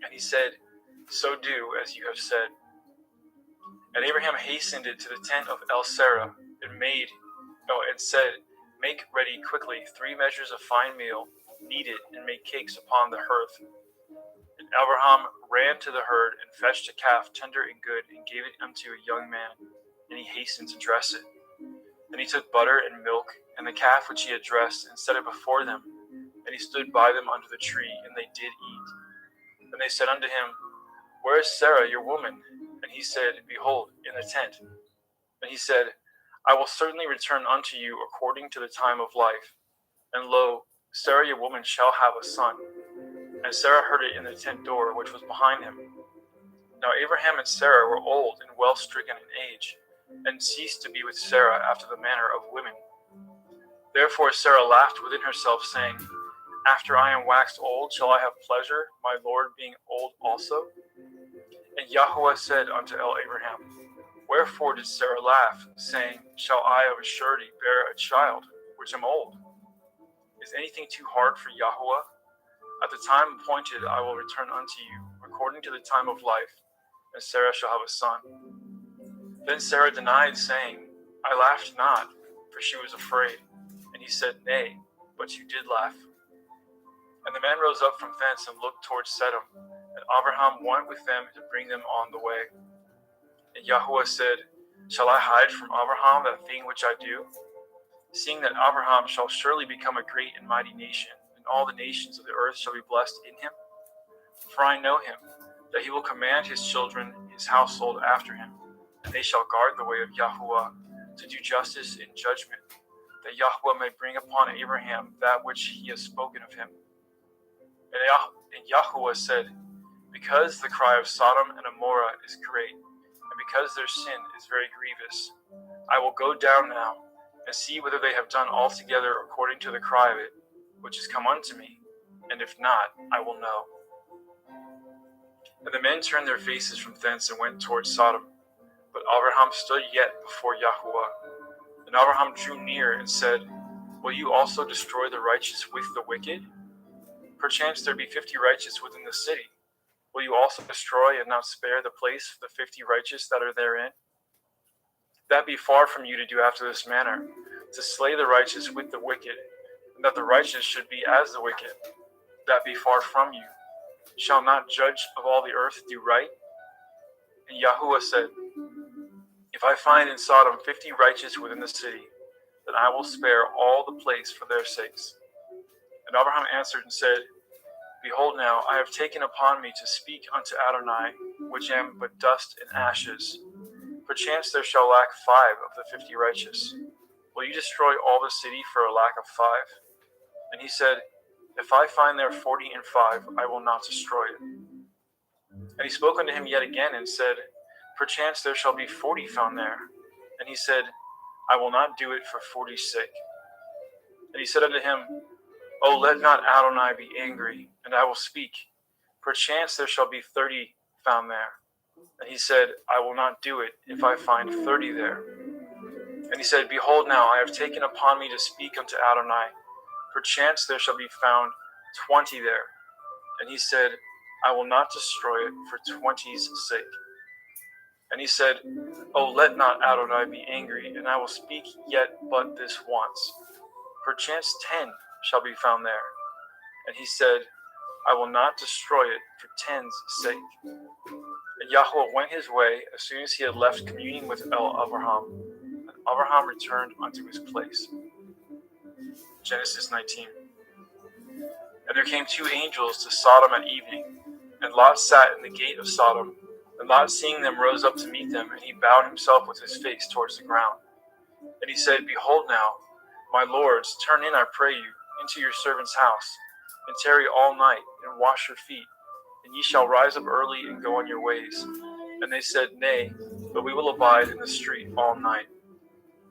S6: And he said, So do as you have said. And Abraham hastened it to the tent of El-Sarah, and said, Make ready quickly 3 measures of fine meal, knead it, and make cakes upon the hearth. And Abraham ran to the herd, and fetched a calf tender and good, and gave it unto a young man, and he hastened to dress it. And he took butter and milk, and the calf which he had dressed, and set it before them. And he stood by them under the tree, and they did eat. And they said unto him, Where is Sarah your woman? And he said, Behold, in the tent. And he said, I will certainly return unto you according to the time of life. And lo, Sarah your woman shall have a son. And Sarah heard it in the tent door which was behind him. Now Abraham and Sarah were old and well stricken in age, and ceased to be with Sarah after the manner of women. Therefore Sarah laughed within herself, saying, After I am waxed old, shall I have pleasure, my Lord being old also? And Yahweh said unto Abraham, Wherefore did Sarah laugh, saying, Shall I of a surety bear a child, which am old? Is anything too hard for Yahweh? At the time appointed I will return unto you, according to the time of life, and Sarah shall have a son. Then Sarah denied, saying, I laughed not, for she was afraid. And he said, Nay, but you did laugh. And the men rose up from thence and looked towards Sedom, and Abraham went with them to bring them on the way. And Yahweh said, Shall I hide from Abraham that thing which I do? Seeing that Abraham shall surely become a great and mighty nation, and all the nations of the earth shall be blessed in him. For I know him, that he will command his children, his household after him, and they shall guard the way of Yahweh, to do justice and judgment, that Yahweh may bring upon Abraham that which he has spoken of him. And Yahweh said, Because the cry of Sodom and Amorah is great, and because their sin is very grievous, I will go down now, and see whether they have done altogether according to the cry of it, which is come unto me, and if not, I will know. And the men turned their faces from thence and went towards Sodom. But Abraham stood yet before Yahweh. And Abraham drew near and said, Will you also destroy the righteous with the wicked? Perchance there be 50 righteous within the city. Will you also destroy and not spare the place for the 50 righteous that are therein? That be far from you to do after this manner, to slay the righteous with the wicked, and that the righteous should be as the wicked. That be far from you. Shall not judge of all the earth do right? And Yahuwah said, If I find in Sodom 50 righteous within the city, then I will spare all the place for their sakes. And Abraham answered and said, Behold now, I have taken upon me to speak unto Adonai, which am but dust and ashes. Perchance there shall lack 5 of the 50 righteous. Will you destroy all the city for a lack of 5? And he said, If I find there 40 and 5, I will not destroy it. And he spoke unto him yet again and said, Perchance there shall be 40 found there. And he said, I will not do it for 40's sake. And he said unto him, O let not Adonai be angry, and I will speak. Perchance there shall be 30 found there. And he said, I will not do it if I find 30 there. And he said, Behold now, I have taken upon me to speak unto Adonai. Perchance there shall be found 20 there. And he said, I will not destroy it for 20's sake. And he said, "Oh, let not Adonai be angry, and I will speak yet but this once. Perchance 10 shall be found there." And he said, "I will not destroy it for 10's sake." And Yahweh went his way as soon as he had left communing with Abraham. And Abraham returned unto his place. Genesis 19. And there came 2 angels to Sodom at evening, and Lot sat in the gate of Sodom. And Lot, seeing them, rose up to meet them, and he bowed himself with his face towards the ground. And he said, "Behold now, my lords, turn in, I pray you, into your servant's house, and tarry all night, and wash your feet, and ye shall rise up early and go on your ways." And they said, "Nay, but we will abide in the street all night."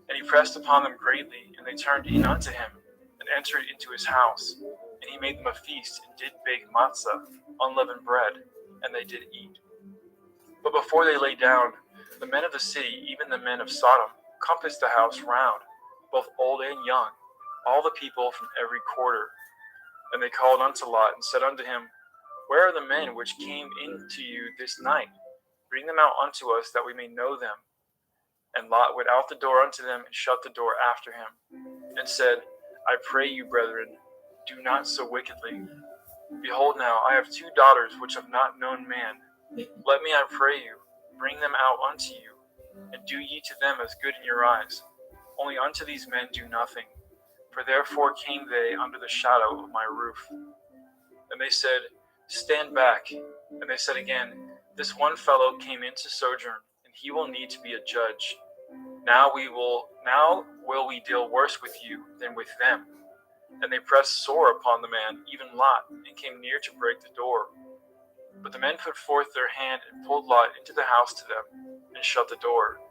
S6: And he pressed upon them greatly, and they turned in unto him, and entered into his house. And he made them a feast, and did bake matzah, unleavened bread, and they did eat. But before they lay down, the men of the city, even the men of Sodom, compassed the house round, both old and young, all the people from every quarter. And they called unto Lot, and said unto him, "Where are the men which came in to you this night? Bring them out unto us, that we may know them." And Lot went out the door unto them, and shut the door after him, and said, "I pray you, brethren, do not so wickedly. Behold now, I have 2 daughters which have not known man. Let me, I pray you, bring them out unto you, and do ye to them as good in your eyes. Only unto these men do nothing, for therefore came they under the shadow of my roof." And they said, "Stand back." And they said again, "This one fellow came in to sojourn, and he will need to be a judge. Now will we deal worse with you than with them." And they pressed sore upon the man, even Lot, and came near to break the door. But the men put forth their hand, and pulled Lot into the house to them, and shut the door.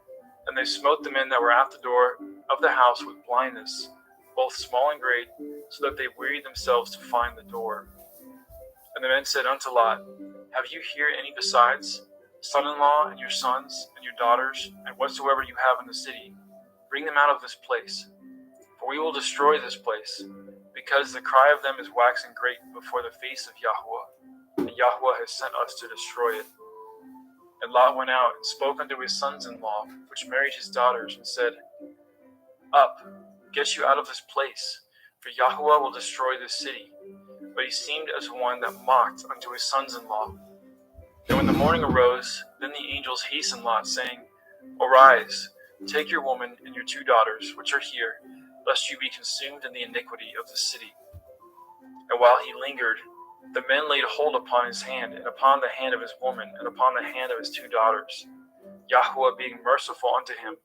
S6: And they smote the men that were at the door of the house with blindness, both small and great, so that they wearied themselves to find the door. And the men said unto Lot, "Have you here any besides, son-in-law, and your sons, and your daughters, and whatsoever you have in the city? Bring them out of this place, for we will destroy this place, because the cry of them is waxing great before the face of Yahweh, and Yahweh has sent us to destroy it." And Lot went out, and spoke unto his sons-in-law, which married his daughters, and said, "Up, get you out of this place, for Yahweh will destroy this city." But he seemed as one that mocked unto his sons-in-law. And when the morning arose, then the angels hastened Lot, saying, "Arise, take your woman and your 2 daughters, which are here, lest you be consumed in the iniquity of the city." And while he lingered, the men laid hold upon his hand, and upon the hand of his woman, and upon the hand of his 2 daughters, Yahweh being merciful unto him.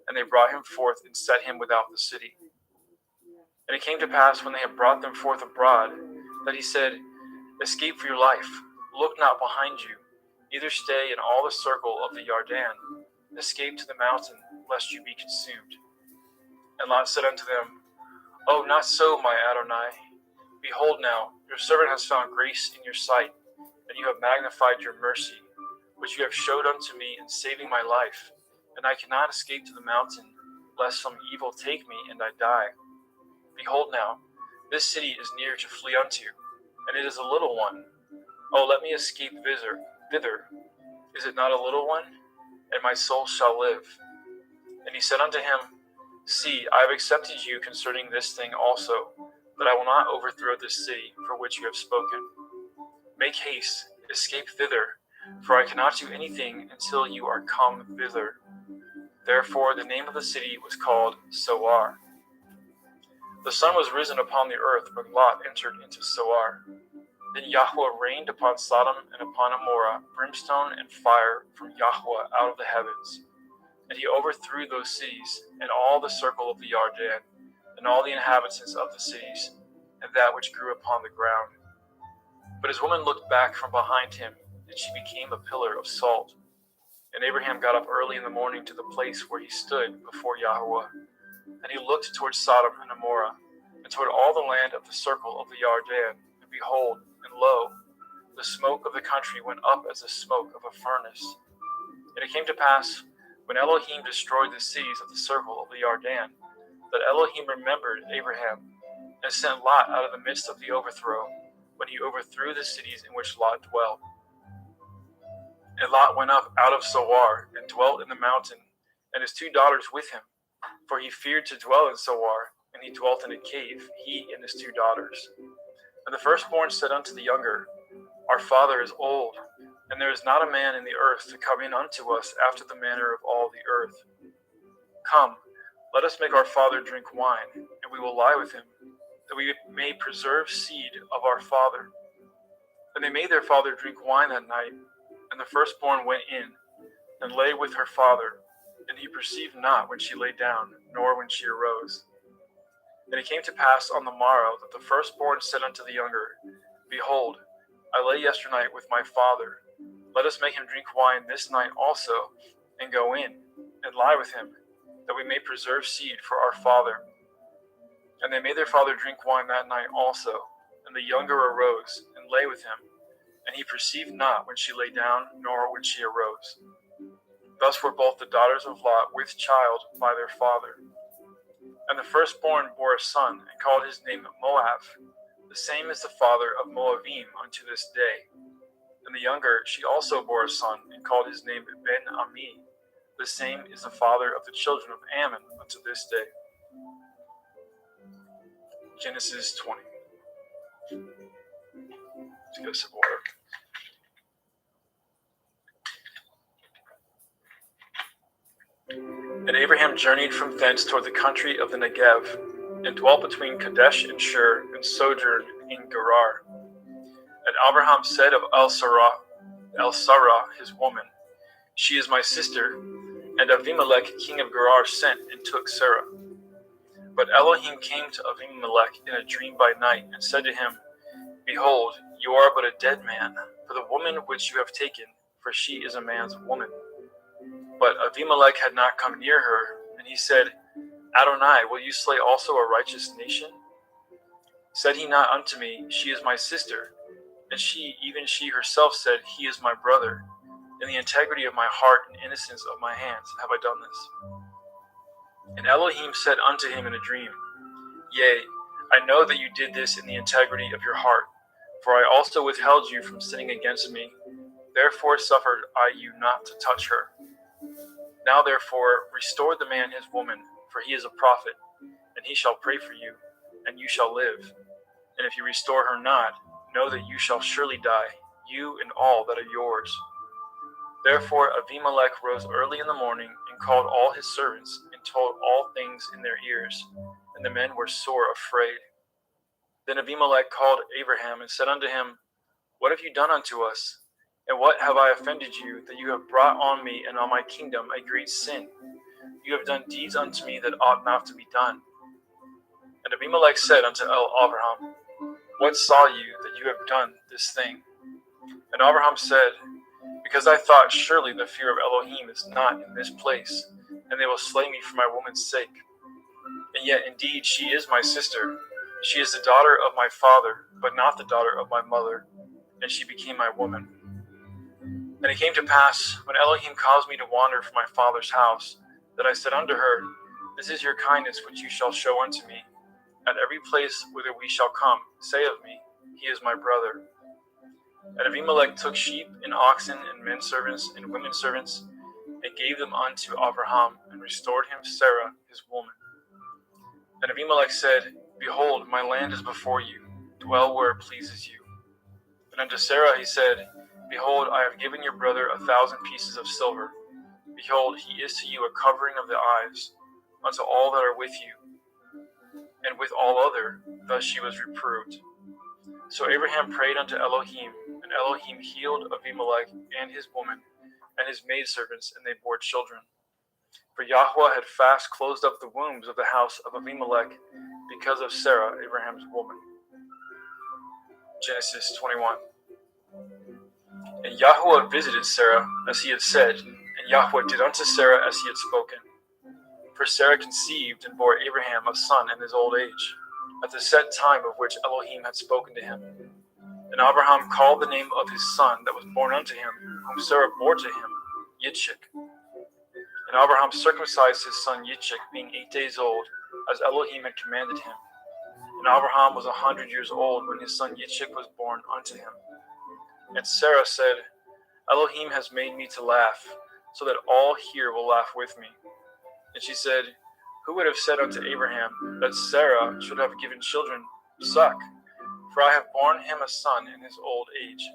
S6: And they brought him forth, and set him without the city. And it came to pass, when they had brought them forth abroad, that he said, "Escape for your life, look not behind you, neither stay in all the circle of the Yarden. Escape to the mountain, lest you be consumed." And Lot said unto them, "Oh, not so, my Adonai. Behold now, your servant has found grace in your sight, and you have magnified your mercy, which you have showed unto me in saving my life. And I cannot escape to the mountain, lest some evil take me, and I die. Behold now, this city is near to flee unto, and it is a little one. Oh, let me escape thither. Is it not a little one? And my soul shall live." And he said unto him, "See, I have accepted you concerning this thing also, that I will not overthrow this city for which you have spoken. Make haste, escape thither, for I cannot do anything until you are come thither." Therefore the name of the city was called Soar. The sun was risen upon the earth when Lot entered into Soar. Then Yahweh rained upon Sodom and upon Amorah brimstone and fire from Yahweh out of the heavens. And he overthrew those cities, and all the circle of the Yarden, and all the inhabitants of the cities, and that which grew upon the ground. But his woman looked back from behind him, and she became a pillar of salt. And Abraham got up early in the morning to the place where he stood before Yahweh. And he looked toward Sodom and Amorah, and toward all the land of the circle of the Yarden, and behold, and lo, the smoke of the country went up as the smoke of a furnace. And it came to pass, when Elohim destroyed the cities of the circle of the Yarden, that Elohim remembered Abraham, and sent Lot out of the midst of the overthrow, when he overthrew the cities in which Lot dwelt. And Lot went up out of Zoar and dwelt in the mountain, and his 2 daughters with him. For he feared to dwell in Zoar, and he dwelt in a cave, he and his 2 daughters. And the firstborn said unto the younger, Our father is old, and there is not a man in the earth to come in unto us after the manner of all the earth. Come, let us make our father drink wine, and we will lie with him, that we may preserve seed of our father. And they made their father drink wine that night, and the firstborn went in, and lay with her father, and he perceived not when she lay down, nor when she arose. And it came to pass on the morrow that the firstborn said unto the younger, Behold, I lay yesternight with my father. Let us make him drink wine this night also, and go in, and lie with him, that we may preserve seed for our father. And they made their father drink wine that night also, and the younger arose, and lay with him, and he perceived not when she lay down, nor when she arose. Thus were both the daughters of Lot with child by their father. And the firstborn bore a son, and called his name Moab. The same is the father of Moabim unto this day. And the younger she also bore a son, and called his name Ben-Ami. The same is the father of the children of Ammon unto this day. Genesis 20. Let's get some order. And Abraham journeyed from thence toward the country of the Negev, and dwelt between Kadesh and Shur, and sojourned in Gerar. And Abraham said of El-Sarah, his woman, She is my sister. And Abimelech, king of Gerar, sent and took Sarah. But Elohim came to Abimelech in a dream by night, and said to him, Behold, you are but a dead man, for the woman which you have taken, for she is a man's woman. But Abimelech had not come near her, and he said, Adonai, will you slay also a righteous nation? Said he not unto me, She is my sister? And she, even she herself, said, He is my brother. In the integrity of my heart and innocence of my hands have I done this. And Elohim said unto him in a dream, Yea, I know that you did this in the integrity of your heart, for I also withheld you from sinning against me. Therefore suffered I you not to touch her. Now therefore restore the man his woman, for he is a prophet, and he shall pray for you, and you shall live. And if you restore her not, know that you shall surely die, you and all that are yours. Therefore Abimelech rose early in the morning, and called all his servants, and told all things in their ears, and the men were sore afraid. Then Abimelech called Abraham, and said unto him, What have you done unto us? And what have I offended you, that you have brought on me and on my kingdom a great sin? You have done deeds unto me that ought not to be done. And Abimelech said unto Abraham, What saw you that you have done this thing? And Abraham said, Because I thought, surely the fear of Elohim is not in this place, and they will slay me for my woman's sake. And yet indeed she is my sister. She is the daughter of my father, but not the daughter of my mother, and she became my woman. And it came to pass, when Elohim caused me to wander from my father's house, that I said unto her, This is your kindness which you shall show unto me. At every place whither we shall come, say of me, He is my brother. And Abimelech took sheep and oxen and men servants and women servants, and gave them unto Abraham, and restored him Sarah his woman. And Abimelech said, Behold, my land is before you, dwell where it pleases you. And unto Sarah he said, Behold, I have given your brother 1,000 pieces of silver. Behold, he is to you a covering of the eyes, unto all that are with you. And with all other, thus she was reproved. So Abraham prayed unto Elohim, and Elohim healed Abimelech and his woman, and his maidservants, and they bore children. For Yahweh had fast closed up the wombs of the house of Abimelech, because of Sarah, Abraham's woman. Genesis 21. And Yahweh visited Sarah, as he had said, and Yahweh did unto Sarah as he had spoken. For Sarah conceived and bore Abraham a son in his old age, at the set time of which Elohim had spoken to him. And Abraham called the name of his son that was born unto him, whom Sarah bore to him, Yitzchak. And Abraham circumcised his son Yitzchak, being 8 days old, as Elohim had commanded him. And Abraham was 100 years old when his son Yitzchak was born unto him. And Sarah said, Elohim has made me to laugh, so that all here will laugh with me." And she said, "Who would have said unto Abraham that Sarah should have given children suck? For I have borne him a son in his old age."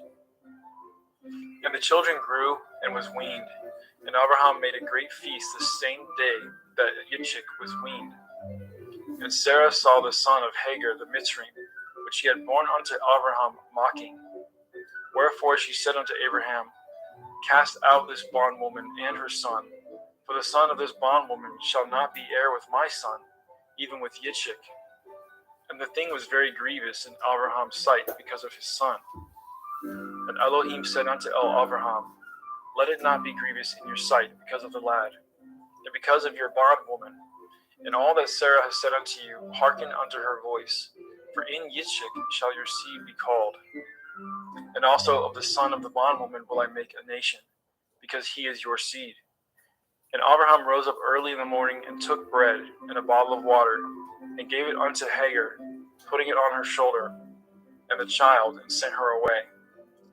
S6: And the children grew and was weaned. And Abraham made a great feast the same day that Yitzchak was weaned. And Sarah saw the son of Hagar the Mitzrayim, which she had borne unto Abraham, mocking. Wherefore she said unto Abraham, "Cast out this bondwoman and her son, for the son of this bondwoman shall not be heir with my son, even with Yitzchak." And the thing was very grievous in Abraham's sight because of his son. And Elohim said unto Abraham, "Let it not be grievous in your sight because of the lad, and because of your bondwoman. And all that Sarah has said unto you, hearken unto her voice. For in Yitzchak shall your seed be called. And also of the son of the bondwoman will I make a nation, because he is your seed." And Abraham rose up early in the morning and took bread and a bottle of water, and gave it unto Hagar, putting it on her shoulder, and the child, and sent her away.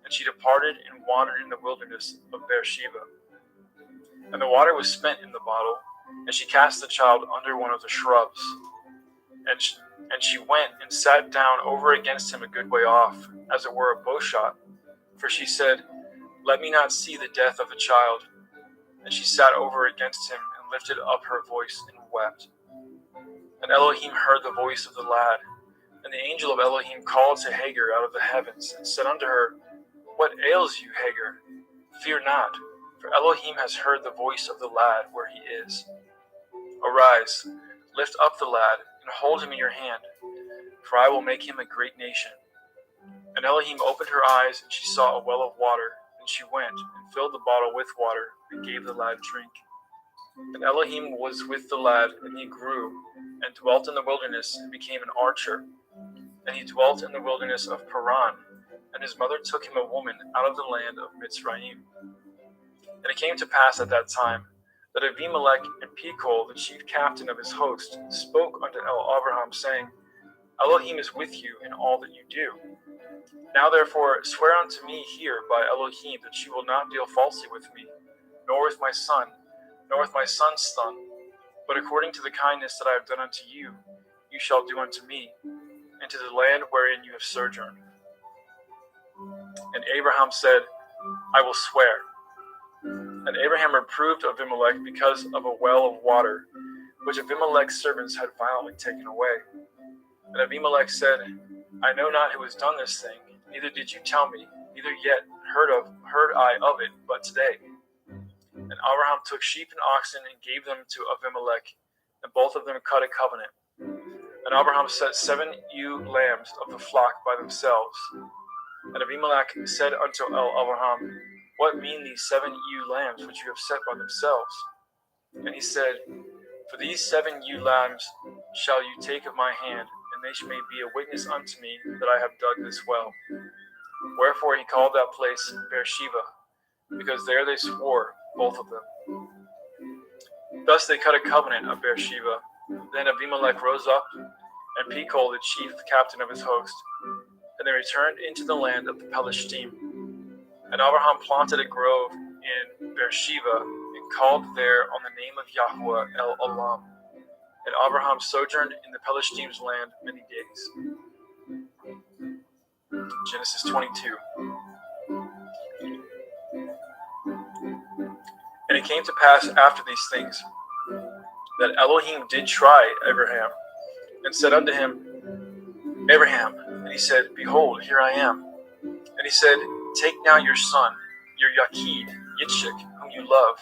S6: And she departed and wandered in the wilderness of Beersheba. And the water was spent in the bottle, and she cast the child under one of the shrubs. And she went and sat down over against him a good way off, as it were a bowshot. For she said, "Let me not see the death of the child." And she sat over against him, and lifted up her voice, and wept. And Elohim heard the voice of the lad. And the angel of Elohim called to Hagar out of the heavens, and said unto her, "What ails you, Hagar? Fear not, for Elohim has heard the voice of the lad where he is. Arise, lift up the lad, and hold him in your hand, for I will make him a great nation." And Elohim opened her eyes, and she saw a well of water. And she went, and filled the bottle with water, and gave the lad drink. And Elohim was with the lad, and he grew, and dwelt in the wilderness, and became an archer. And he dwelt in the wilderness of Paran, and his mother took him a woman out of the land of Mitzrayim. And it came to pass at that time, that Abimelech and Pekol, the chief captain of his host, spoke unto Abraham, saying, "Elohim is with you in all that you do. Now therefore swear unto me here by Elohim that you will not deal falsely with me, nor with my son, nor with my son's son, but according to the kindness that I have done unto you, you shall do unto me, and to the land wherein you have sojourned." And Abraham said, "I will swear." And Abraham reproved Abimelech because of a well of water, which Abimelech's servants had violently taken away. And Abimelech said, "I know not who has done this thing, neither did you tell me, neither yet heard I of it but today." And Abraham took sheep and oxen and gave them to Abimelech, and both of them cut a covenant. And Abraham set 7 ewe lambs of the flock by themselves. And Abimelech said unto Abraham, "What mean these 7 ewe lambs which you have set by themselves?" And he said, "For these 7 ewe lambs shall you take of my hand, and they may be a witness unto me that I have dug this well." Wherefore he called that place Beersheba, because there they swore, both of them. Thus they cut a covenant of Beersheba. Then Abimelech rose up, and Pekol, the chief captain of his host, and they returned into the land of the Pelishtim. And Abraham planted a grove in Beersheba, and called there on the name of Yahweh El Olam. And Abraham sojourned in the Pelishtim's land many days. Genesis 22. And it came to pass after these things, that Elohim did try Abraham, and said unto him, "Abraham." And he said, "Behold, here I am." And he said, "Take now your son, your Yachid, Yitzchak, whom you love,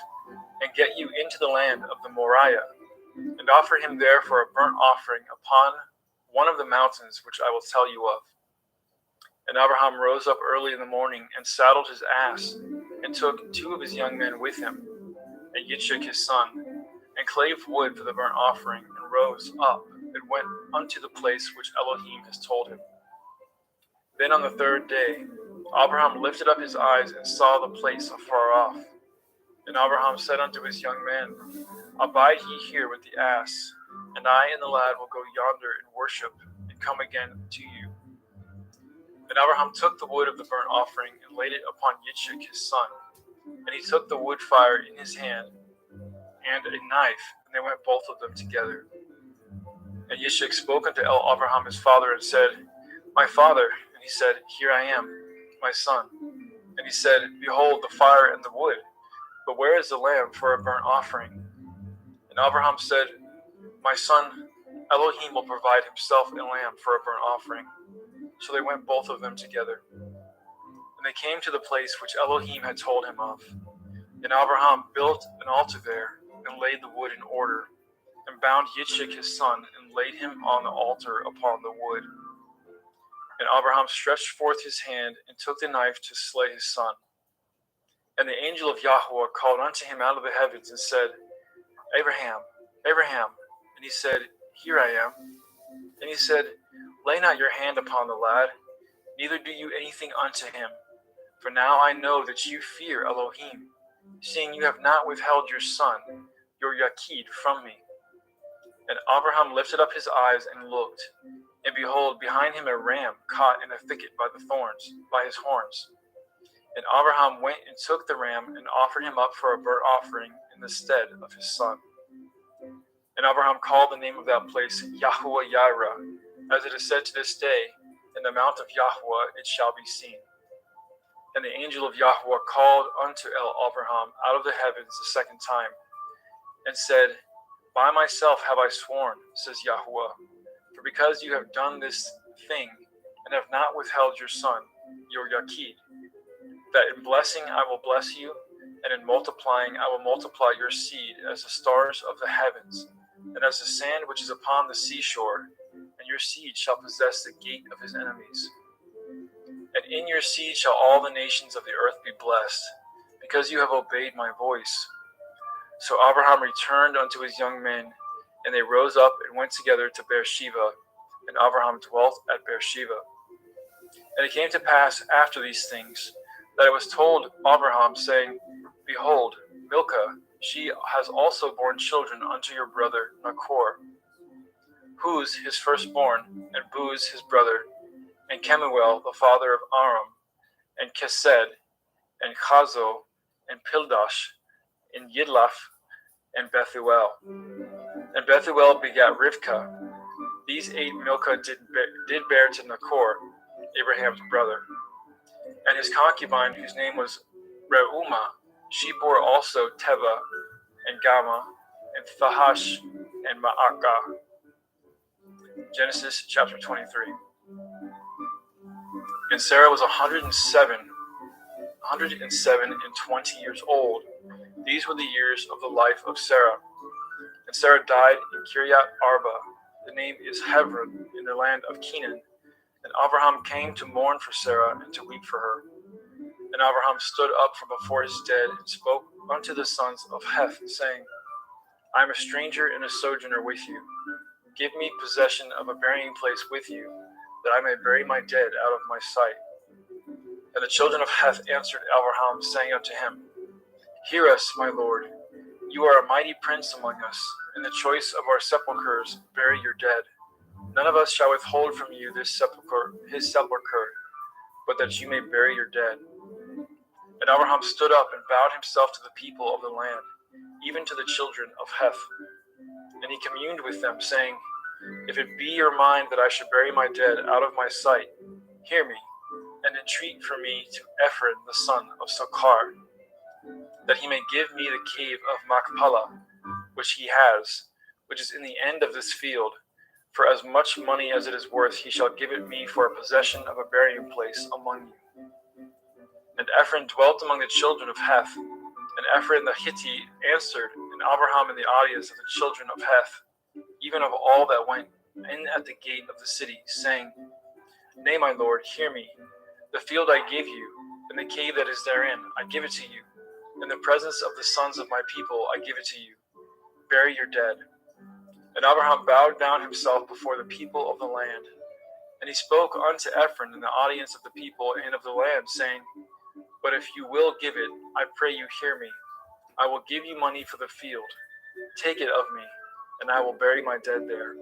S6: and get you into the land of the Moriah, and offer him there for a burnt offering upon one of the mountains which I will tell you of." And Abraham rose up early in the morning, and saddled his ass, and took 2 of his young men with him, and Yitzchak his son, and clave wood for the burnt offering, and rose up, and went unto the place which Elohim has told him. Then on the 3rd day, Abraham lifted up his eyes, and saw the place afar off. And Abraham said unto his young men, "Abide ye here with the ass, and I and the lad will go yonder and worship, and come again to you." And Abraham took the wood of the burnt offering and laid it upon Yitzchak his son. And he took the wood fire in his hand and a knife, and they went both of them together. And Yitzchak spoke unto Abraham his father and said, My father. And he said, Here I am, my son. And he said, Behold the fire and the wood, but where is the lamb for a burnt offering? And Abraham said, My son, Elohim will provide himself a lamb for a burnt offering. So they went both of them together. And they came to the place which Elohim had told him of. And Abraham built an altar there, and laid the wood in order, and bound Yitzchak his son, and laid him on the altar upon the wood. And Abraham stretched forth his hand, and took the knife to slay his son. And the angel of Yahweh called unto him out of the heavens, and said, Abraham, Abraham. And he said, Here I am. And he said, Lay not your hand upon the lad, neither do you anything unto him. For now I know that you fear Elohim, seeing you have not withheld your son, your Yachid, from me. And Abraham lifted up his eyes and looked, and behold, behind him a ram caught in a thicket by his horns. And Abraham went and took the ram, and offered him up for a burnt offering in the stead of his son. And Abraham called the name of that place Yahweh Yireh, as it is said to this day, In the mount of Yahweh it shall be seen. And the angel of Yahweh called unto Abraham out of the heavens the second time, and said, By myself have I sworn, says Yahweh, for because you have done this thing, and have not withheld your son, your Yachid, that in blessing I will bless you, and in multiplying I will multiply your seed as the stars of the heavens, and as the sand which is upon the seashore, and your seed shall possess the gate of his enemies. And in your seed shall all the nations of the earth be blessed, because you have obeyed my voice. So Abraham returned unto his young men, and they rose up and went together to Beersheba, and Abraham dwelt at Beersheba. And it came to pass after these things, that it was told Abraham, saying, Behold, Milcah, she has also borne children unto your brother Nachor, Huz his firstborn, and Buz his brother, and Kemuel the father of Aram, and Kesed, and Chazo, and Pildash, and Yidlaph, and Bethuel. And Bethuel begat Rivkah. These 8 Milcah did bear to Nachor, Abraham's brother. And his concubine, whose name was Reumah, she bore also Teba, and Gama, and Thahash, and Ma'akah. Genesis chapter 23. And Sarah was 107 and 20 years old. These were the years of the life of Sarah. And Sarah died in Kiryat Arba. The name is Hebron, in the land of Canaan. And Abraham came to mourn for Sarah and to weep for her. And Abraham stood up from before his dead and spoke unto the sons of Heth, saying, I am a stranger and a sojourner with you. Give me possession of a burying place with you, that I may bury my dead out of my sight. And the children of Heth answered Abraham, saying unto him, Hear us, my lord. You are a mighty prince among us. In the choice of our sepulchres, bury your dead. None of us shall withhold from you his sepulchre, but that you may bury your dead. And Abraham stood up and bowed himself to the people of the land, even to the children of Heth. And he communed with them, saying, If it be your mind that I should bury my dead out of my sight, hear me, and entreat for me to Ephron the son of Sochar, that he may give me the cave of Machpelah, which he has, which is in the end of this field. For as much money as it is worth, he shall give it me for a possession of a burying place among you. And Ephron dwelt among the children of Heth. And Ephron the Hittite answered, and Abraham in the audience of the children of Heth, even of all that went in at the gate of the city, saying, Nay, my lord, hear me. The field I give you, and the cave that is therein, I give it to you. In the presence of the sons of my people, I give it to you. Bury your dead. And Abraham bowed down himself before the people of the land. And he spoke unto Ephron in the audience of the people and of the land, saying, But if you will give it, I pray you hear me. I will give you money for the field. Take it of me, and I will bury my dead there.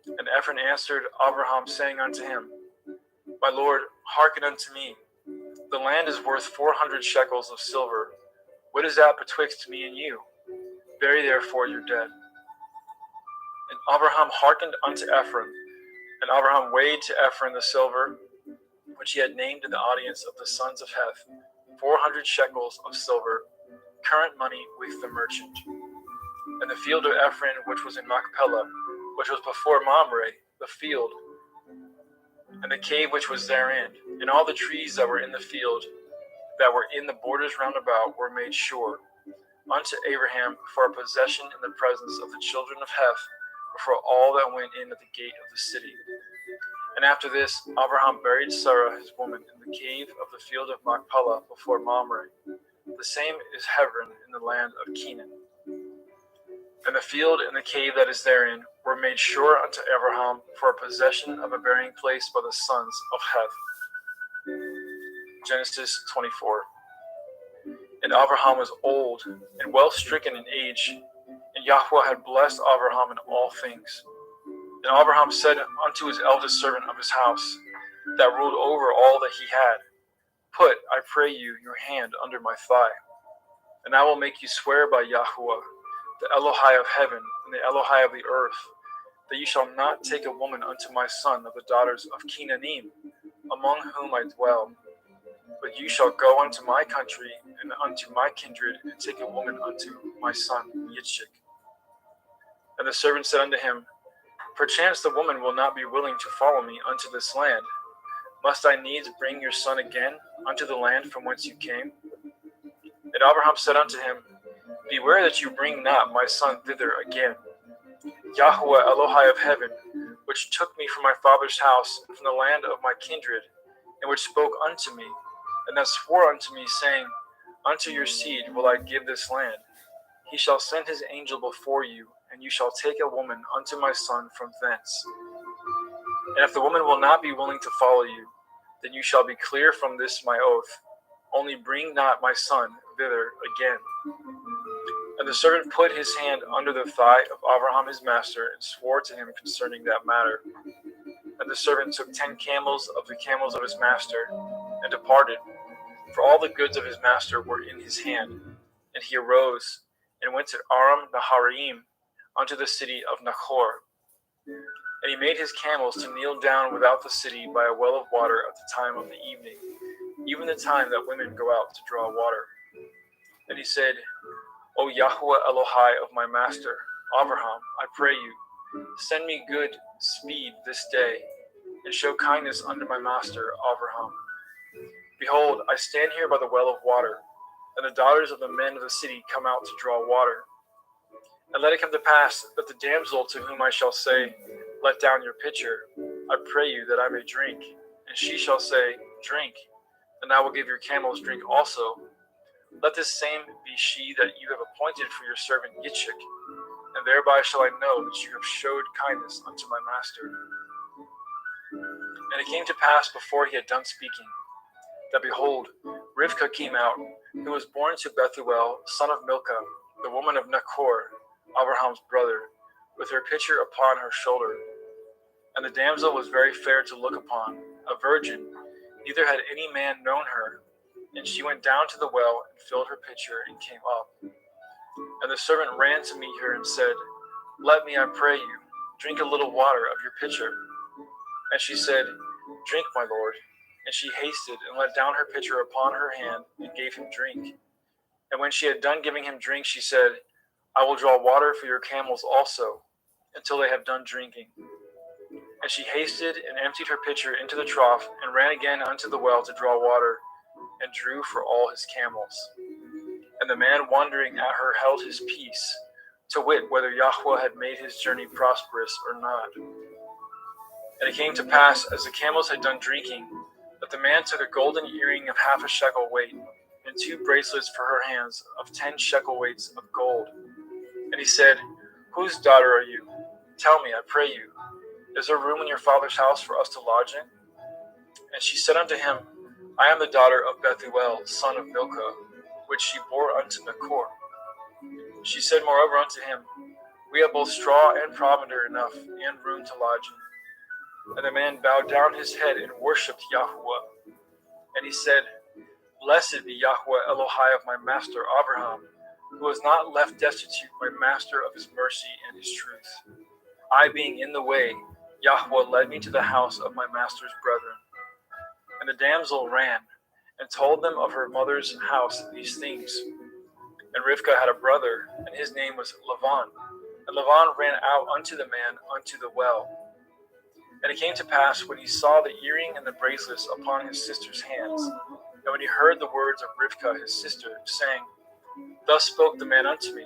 S6: And Ephron answered Abraham, saying unto him, My lord, hearken unto me. The land is worth 400 shekels of silver. What is that betwixt me and you? Bury therefore your dead. And Abraham hearkened unto Ephron, and Abraham weighed to Ephron the silver, which he had named in the audience of the sons of Heth, 400 shekels of silver, current money with the merchant. And the field of Ephron, which was in Machpelah, which was before Mamre, the field, and the cave which was therein, and all the trees that were in the field, that were in the borders round about, were made sure unto Abraham for a possession in the presence of the children of Heth, for all that went in at the gate of the city. And after this, Abraham buried Sarah his woman in the cave of the field of Machpelah before Mamre. The same is Hebron in the land of Canaan. And the field and the cave that is therein were made sure unto Abraham for a possession of a burying place by the sons of Heth. Genesis 24. And Abraham was old and well stricken in age, and Yahweh had blessed Abraham in all things. And Abraham said unto his eldest servant of his house, that ruled over all that he had, Put, I pray you, your hand under my thigh, and I will make you swear by Yahweh, the Elohai of heaven and the Elohai of the earth, that you shall not take a woman unto my son of the daughters of Canaanim, among whom I dwell. But you shall go unto my country and unto my kindred, and take a woman unto my son Yitzchak. And the servant said unto him, Perchance the woman will not be willing to follow me unto this land. Must I needs bring your son again unto the land from whence you came? And Abraham said unto him, Beware that you bring not my son thither again. Yahweh Elohai of heaven, which took me from my father's house, and from the land of my kindred, and which spoke unto me, and that swore unto me, saying, Unto your seed will I give this land. He shall send his angel before you, and you shall take a woman unto my son from thence. And if the woman will not be willing to follow you, then you shall be clear from this my oath. Only bring not my son thither again. And the servant put his hand under the thigh of Abraham his master, and swore to him concerning that matter. And the servant took 10 camels of the camels of his master, and departed, for all the goods of his master were in his hand. And he arose, and went to Aram Naharaim, unto the city of Nachor. And he made his camels to kneel down without the city by a well of water at the time of the evening, even the time that women go out to draw water. And he said, O Yahweh Elohai of my master, Abraham, I pray you, send me good speed this day, and show kindness unto my master, Abraham. Behold, I stand here by the well of water, and the daughters of the men of the city come out to draw water. And let it come to pass that the damsel to whom I shall say, Let down your pitcher, I pray you that I may drink, and she shall say, Drink, and I will give your camels drink also. Let this same be she that you have appointed for your servant Yitzchak, and thereby shall I know that you have showed kindness unto my master. And it came to pass before he had done speaking, that behold, Rivkah came out, who was born to Bethuel, son of Milcah, the woman of Nachor, Abraham's brother, with her pitcher upon her shoulder. And the damsel was very fair to look upon, a virgin, neither had any man known her. And she went down to the well, and filled her pitcher, and came up. And the servant ran to meet her, and said, Let me, I pray you, drink a little water of your pitcher. And she said, Drink, my lord. And she hasted, and let down her pitcher upon her hand, and gave him drink. And when she had done giving him drink, she said, I will draw water for your camels also, until they have done drinking. And she hasted, and emptied her pitcher into the trough, and ran again unto the well to draw water, and drew for all his camels. And the man wondering at her held his peace, to wit whether Yahweh had made his journey prosperous or not. And it came to pass, as the camels had done drinking, that the man took a golden earring of 1/2 shekel weight, and 2 bracelets for her hands of 10 shekel weights of gold. And he said, Whose daughter are you? Tell me, I pray you, is there room in your father's house for us to lodge in? And she said unto him, I am the daughter of Bethuel, son of Milcah, which she bore unto Nachor. She said moreover unto him, We have both straw and provender enough, and room to lodge in. And the man bowed down his head and worshipped Yahweh. And he said, Blessed be Yahweh Elohai of my master Abraham, who has not left destitute my master of his mercy and his truth. I being in the way, Yahweh led me to the house of my master's brethren. And the damsel ran, and told them of her mother's house these things. And Rivkah had a brother, and his name was Lavan. And Lavan ran out unto the man unto the well. And it came to pass, when he saw the earring and the bracelets upon his sister's hands, and when he heard the words of Rivkah his sister, saying, Thus spoke the man unto me,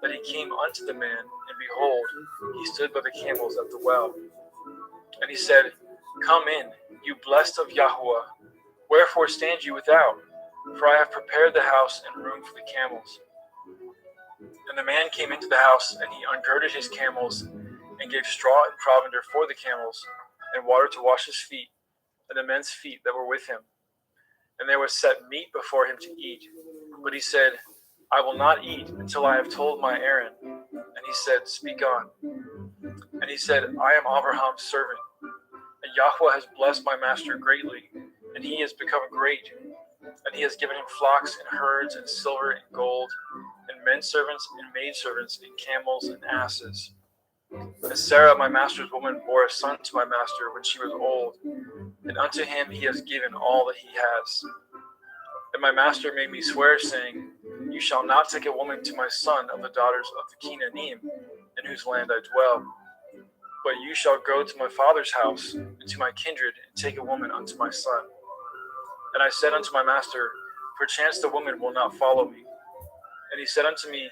S6: that he came unto the man, and behold, he stood by the camels at the well. And he said, Come in, you blessed of Yahweh. Wherefore stand you without? For I have prepared the house and room for the camels. And the man came into the house, and he ungirded his camels, and gave straw and provender for the camels, and water to wash his feet, and the men's feet that were with him. And there was set meat before him to eat. But he said, I will not eat until I have told my errand. And he said, Speak on. And he said, I am Abraham's servant, and Yahweh has blessed my master greatly, and he has become great. And he has given him flocks and herds and silver and gold, and men servants and maidservants and camels and asses. And Sarah, my master's woman, bore a son to my master when she was old, and unto him he has given all that he has. And my master made me swear, saying, You shall not take a woman to my son of the daughters of the Canaanim, in whose land I dwell. But you shall go to my father's house, and to my kindred, and take a woman unto my son. And I said unto my master, Perchance the woman will not follow me. And he said unto me,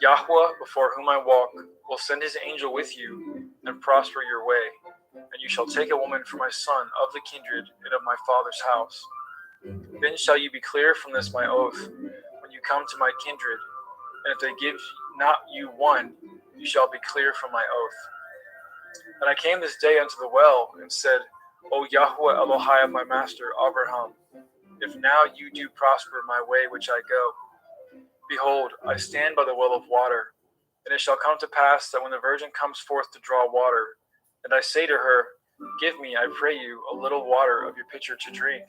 S6: Yahweh, before whom I walk, will send his angel with you, and prosper your way. And you shall take a woman for my son of the kindred and of my father's house. Then shall you be clear from this my oath, when you come to my kindred. And if they give not you one, you shall be clear from my oath. And I came this day unto the well, and said, O Yahweh Elohai of my master Abraham, if now you do prosper my way which I go, behold, I stand by the well of water. And it shall come to pass that when the virgin comes forth to draw water, and I say to her, Give me, I pray you, a little water of your pitcher to drink.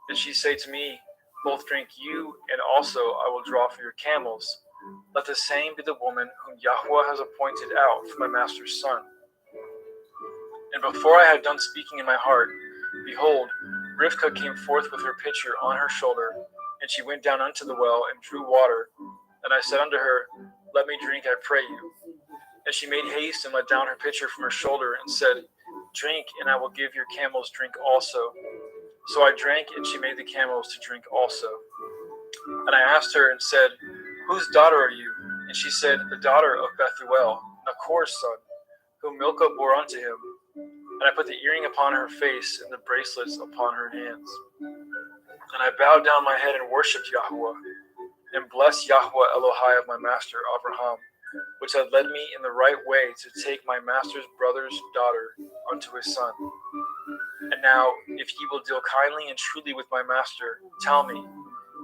S6: And she say to me, Both drink you, and also I will draw for your camels. Let the same be the woman whom Yahweh has appointed out for my master's son. And before I had done speaking in my heart, behold, Rivkah came forth with her pitcher on her shoulder, and she went down unto the well and drew water. And I said unto her, Let me drink, I pray you. And she made haste and let down her pitcher from her shoulder, and said, Drink, and I will give your camels drink also. So I drank, and she made the camels to drink also. And I asked her and said, Whose daughter are you? And she said, The daughter of Bethuel, Nachor's son, whom Milcah bore unto him. And I put the earring upon her face and the bracelets upon her hands. And I bowed down my head and worshipped Yahweh, and blessed Yahweh Elohai of my master Abraham, which had led me in the right way to take my master's brother's daughter unto his son. And now, if ye will deal kindly and truly with my master, tell me,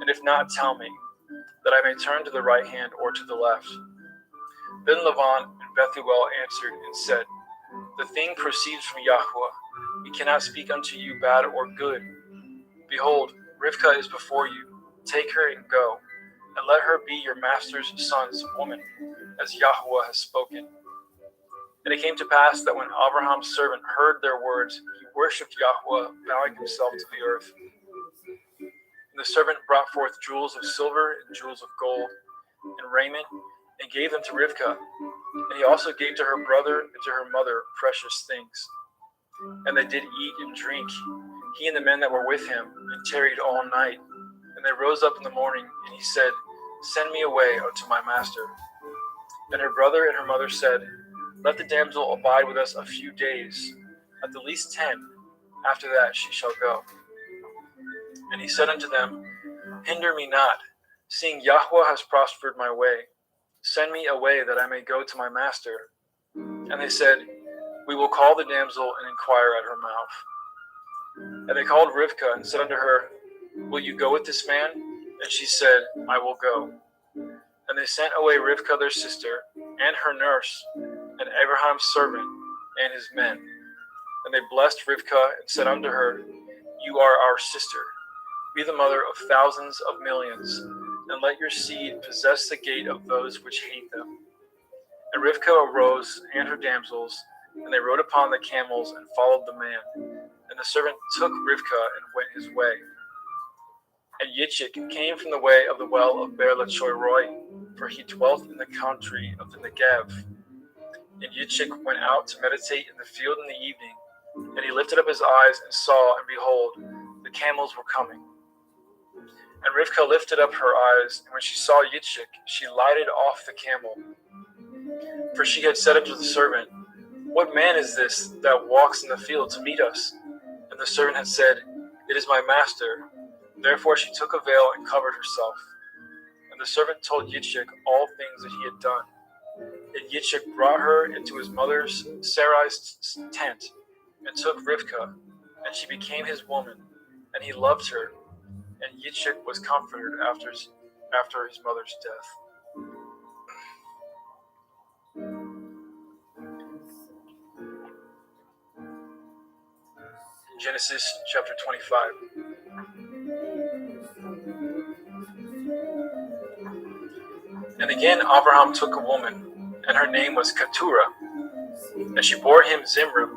S6: and if not, tell me, that I may turn to the right hand or to the left. Then Lavan and Bethuel answered and said, The thing proceeds from Yahweh. We cannot speak unto you bad or good. Behold, Rivkah is before you. Take her and go, and let her be your master's son's woman, as Yahweh has spoken. And it came to pass that when Abraham's servant heard their words, he worshipped Yahweh, bowing himself to the earth. And the servant brought forth jewels of silver and jewels of gold, and raiment, and gave them to Rivkah. And he also gave to her brother and to her mother precious things. And they did eat and drink, he and the men that were with him, and tarried all night. And they rose up in the morning, and he said, Send me away unto my master. And her brother and her mother said, Let the damsel abide with us a few days, at the least 10. After that she shall go. And he said unto them, Hinder me not, seeing Yahweh has prospered my way. Send me away that I may go to my master. And they said, We will call the damsel and inquire at her mouth. And they called Rivkah and said unto her, Will you go with this man? And she said, I will go. And they sent away Rivkah their sister, and her nurse, and Abraham's servant, and his men. And they blessed Rivkah and said unto her, you are our sister. Be the mother of thousands of millions, and let your seed possess the gate of those which hate them. And Rivkah arose, and her damsels, and they rode upon the camels and followed the man. And the servant took Rivkah and went his way. And Yitzchak came from the way of the well of Beer Lachoy, for he dwelt in the country of the Negev. And Yitzchak went out to meditate in the field in the evening, and he lifted up his eyes and saw, and behold, the camels were coming. And Rivkah lifted up her eyes, and when she saw Yitzchak, she lighted off the camel. For she had said unto the servant, What man is this that walks in the field to meet us? And the servant had said, It is my master. Therefore she took a veil and covered herself. And the servant told Yitzchak all things that he had done. And Yitzchak brought her into his mother's Sarai's tent, and took Rivkah, and she became his woman, and he loved her. And Yitzchak was comforted after his mother's death. Genesis chapter 25. And again Abraham took a woman, and her name was Keturah, and she bore him Zimran,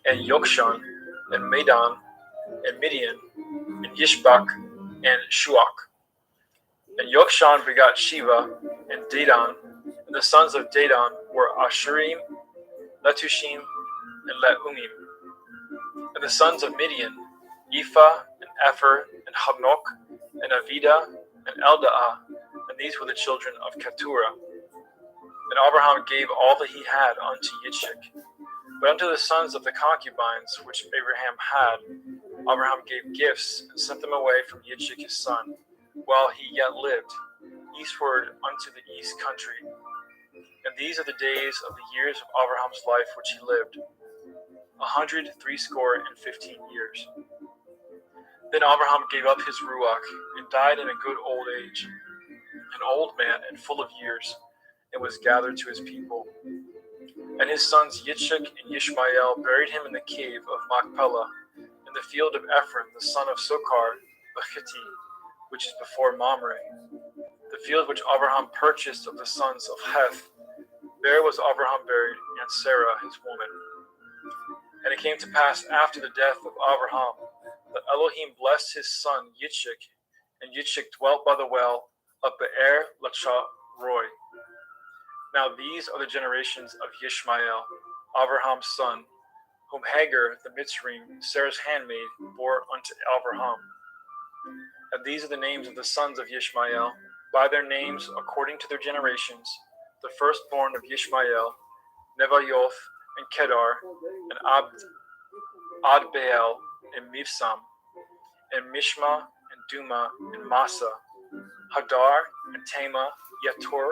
S6: and Yokshan, and Medan, and Midian, and Yishbak, and Shuach. And Yokshan begot Sheva, and Dedan, and the sons of Dedan were Ashurim, Letushim, and Leumim. And the sons of Midian, Ephah, and Epher, and Hanok, and Avida, and Eldaah, and these were the children of Keturah. And Abraham gave all that he had unto Yitzchak. But unto the sons of the concubines which Abraham had, Abraham gave gifts, and sent them away from Yitzchak his son, while he yet lived, eastward unto the east country. And these are the days of the years of Abraham's life which he lived, 180 years. Then Abraham gave up his Ruach, and died in a good old age, an old man and full of years, and was gathered to his people. And his sons Yitzchak and Yishmael buried him in the cave of Machpelah, in the field of Ephron, the son of Sochar the Hittite, which is before Mamre. The field which Abraham purchased of the sons of Heth, there was Abraham buried, and Sarah his woman. And it came to pass after the death of Abraham, that Elohim blessed his son Yitzchak, and Yitzchak dwelt by the well of Be'er Lacha-Roi. Now these are the generations of Yishmael, Abraham's son, whom Hagar the Mitzrayim, Sarah's handmaid, bore unto Abraham. And these are the names of the sons of Yishmael, by their names according to their generations: the firstborn of Yishmael, Nevayoth, and Kedar, and Adbeel, and Mibsam, and Mishma, and Duma, and Massa, Hadar, and Tema, Yetur,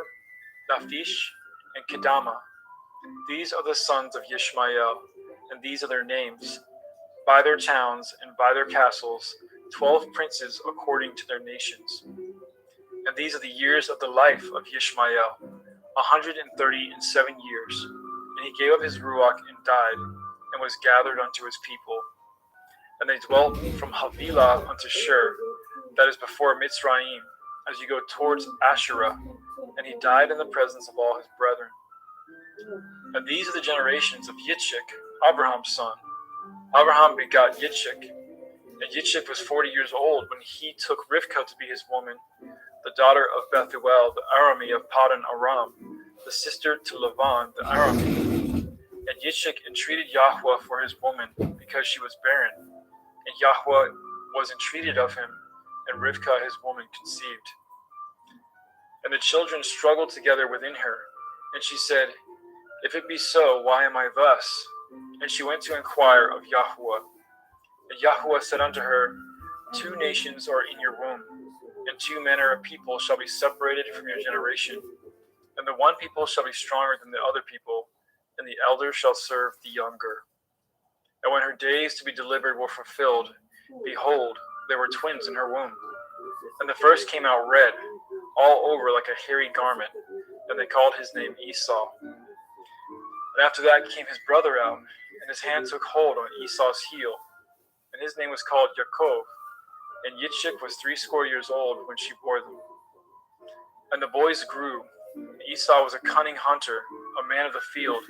S6: Naphish, and Kedama. These are the sons of Yishmael, and these are their names, by their towns and by their castles, 12 princes according to their nations. And these are the years of the life of Yishmael, 137 years. And he gave up his Ruach and died, and was gathered unto his people. And they dwelt from Havilah unto Shur, that is before Mitzrayim, as you go towards Asherah. And he died in the presence of all his brethren. And these are the generations of Yitzchak, Abraham's son. Abraham begot Yitzchak, and Yitzchak was 40 years old when he took Rivkah to be his woman, the daughter of Bethuel, the Arami of Padan Aram, the sister to Lavan, the Arami. And Yitzchak entreated Yahweh for his woman, because she was barren. And Yahweh was entreated of him, and Rivkah his woman conceived. And the children struggled together within her. And she said, If it be so, why am I thus? And she went to inquire of Yahweh. And Yahweh said unto her, 2 nations are in your womb, and 2 manner of people shall be separated from your generation. And the one people shall be stronger than the other people, and the elder shall serve the younger. And when her days to be delivered were fulfilled, behold, there were twins in her womb. And the first came out red, all over like a hairy garment, and they called his name Esau. And after that came his brother out, and his hand took hold on Esau's heel, and his name was called Yaakov. And Yitzchak was 80 years old when she bore them. And the boys grew. Esau was a cunning hunter, a man of the field,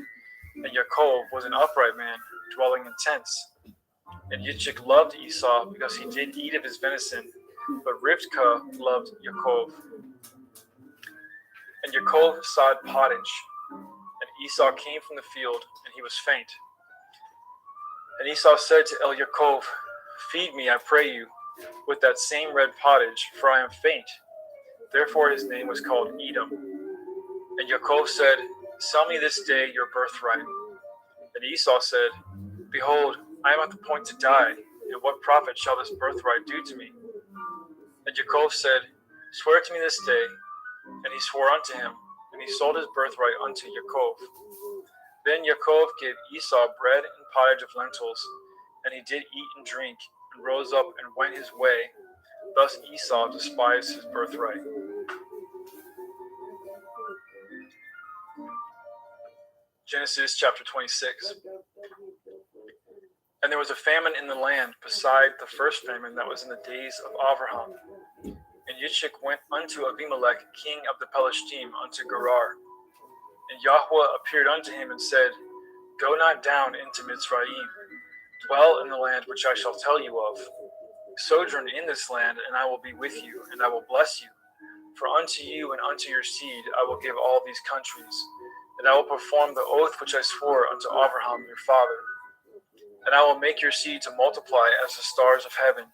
S6: and Yaakov was an upright man, dwelling in tents. And Yitzchak loved Esau because he did eat of his venison, but Rivkah loved Yaakov. And Yaakov sowed pottage, and Esau came from the field, and he was faint. And Esau said to Yaakov, "Feed me, I pray you, with that same red pottage, for I am faint." Therefore his name was called Edom. And Yaakov said, "Sell me this day your birthright." And Esau said, "Behold, I am at the point to die, and what profit shall this birthright do to me?" And Yaakov said, "Swear to me this day." And he swore unto him, and he sold his birthright unto Yaakov. Then Yaakov gave Esau bread and pottage of lentils, and he did eat and drink, and rose up and went his way. Thus Esau despised his birthright. Genesis chapter 26. And there was a famine in the land beside the first famine that was in the days of Abraham. And Yitzchak went unto Abimelech, king of the Pelishtim, unto Gerar. And Yahweh appeared unto him and said, "Go not down into Mitzrayim. Dwell in the land which I shall tell you of. Sojourn in this land, and I will be with you, and I will bless you. For unto you and unto your seed I will give all these countries, and I will perform the oath which I swore unto Abraham your father. And I will make your seed to multiply as the stars of heaven,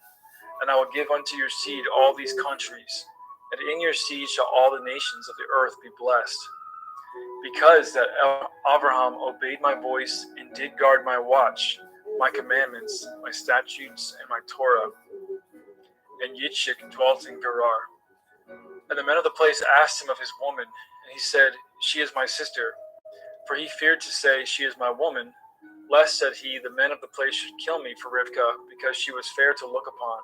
S6: and I will give unto your seed all these countries, and in your seed shall all the nations of the earth be blessed. Because that Abraham obeyed my voice and did guard my watch, my commandments, my statutes, and my Torah." And Yitzchak dwelt in Gerar. And the men of the place asked him of his woman, and he said, "She is my sister." For he feared to say, "She is my woman," lest, said he, the men of the place should kill me for Rivkah, because she was fair to look upon.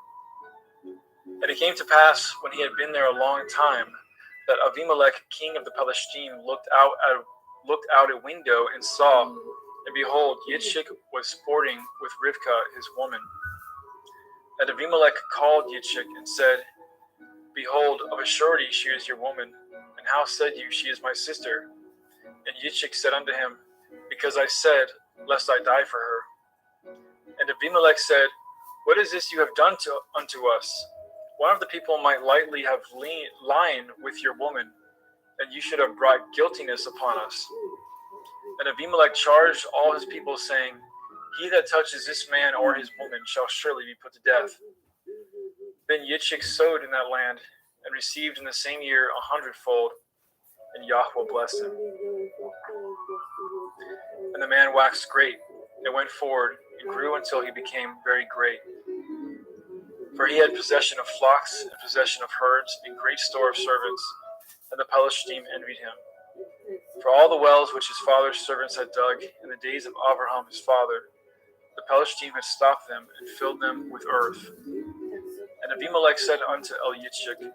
S6: And it came to pass, when he had been there a long time, that Abimelech, king of the Pelishtim, looked out a window and saw, and behold, Yitzchak was sporting with Rivkah his woman. And Abimelech called Yitzchak and said, "Behold, of a surety she is your woman, and how said you, she is my sister?" And Yitzchak said unto him, "Because I said, lest I die for her." And Abimelech said, "What is this you have done unto us? One of the people might lightly have lain with your woman, and you should have brought guiltiness upon us." And Abimelech charged all his people, saying, "He that touches this man or his woman shall surely be put to death." Then Yitzchak sowed in that land, and received in the same year 100-fold, and Yahweh blessed him. And the man waxed great, and went forward, and grew until he became very great. For he had possession of flocks, and possession of herds, and great store of servants, and the Pelishtim envied him. For all the wells which his father's servants had dug in the days of Abraham his father, the Pelishtim had stopped them, and filled them with earth. And Abimelech said unto Yitzchak,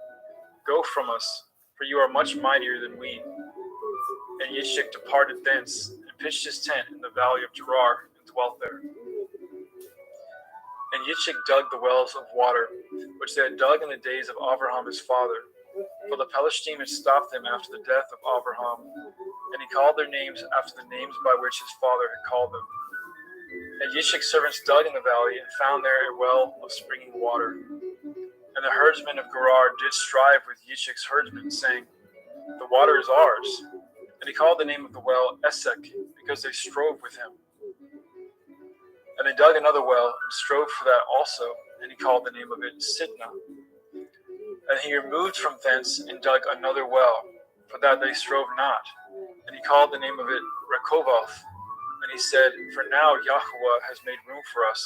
S6: "Go from us, for you are much mightier than we." And Yitzchak departed thence, and pitched his tent in the valley of Gerar, and dwelt there. And Yitzchak dug the wells of water, which they had dug in the days of Abraham his father, for the Pelishtim had stopped them after the death of Abraham, and he called their names after the names by which his father had called them. And Yitzchak's servants dug in the valley, and found there a well of springing water. And the herdsmen of Gerar did strive with Yitzchak's herdsmen, saying, "The water is ours." And he called the name of the well Esek, because they strove with him. And they dug another well, and strove for that also, and he called the name of it Sitnah. And he removed from thence, and dug another well, for that they strove not, and he called the name of it Rechoboth. And he said, "For now Yahweh has made room for us,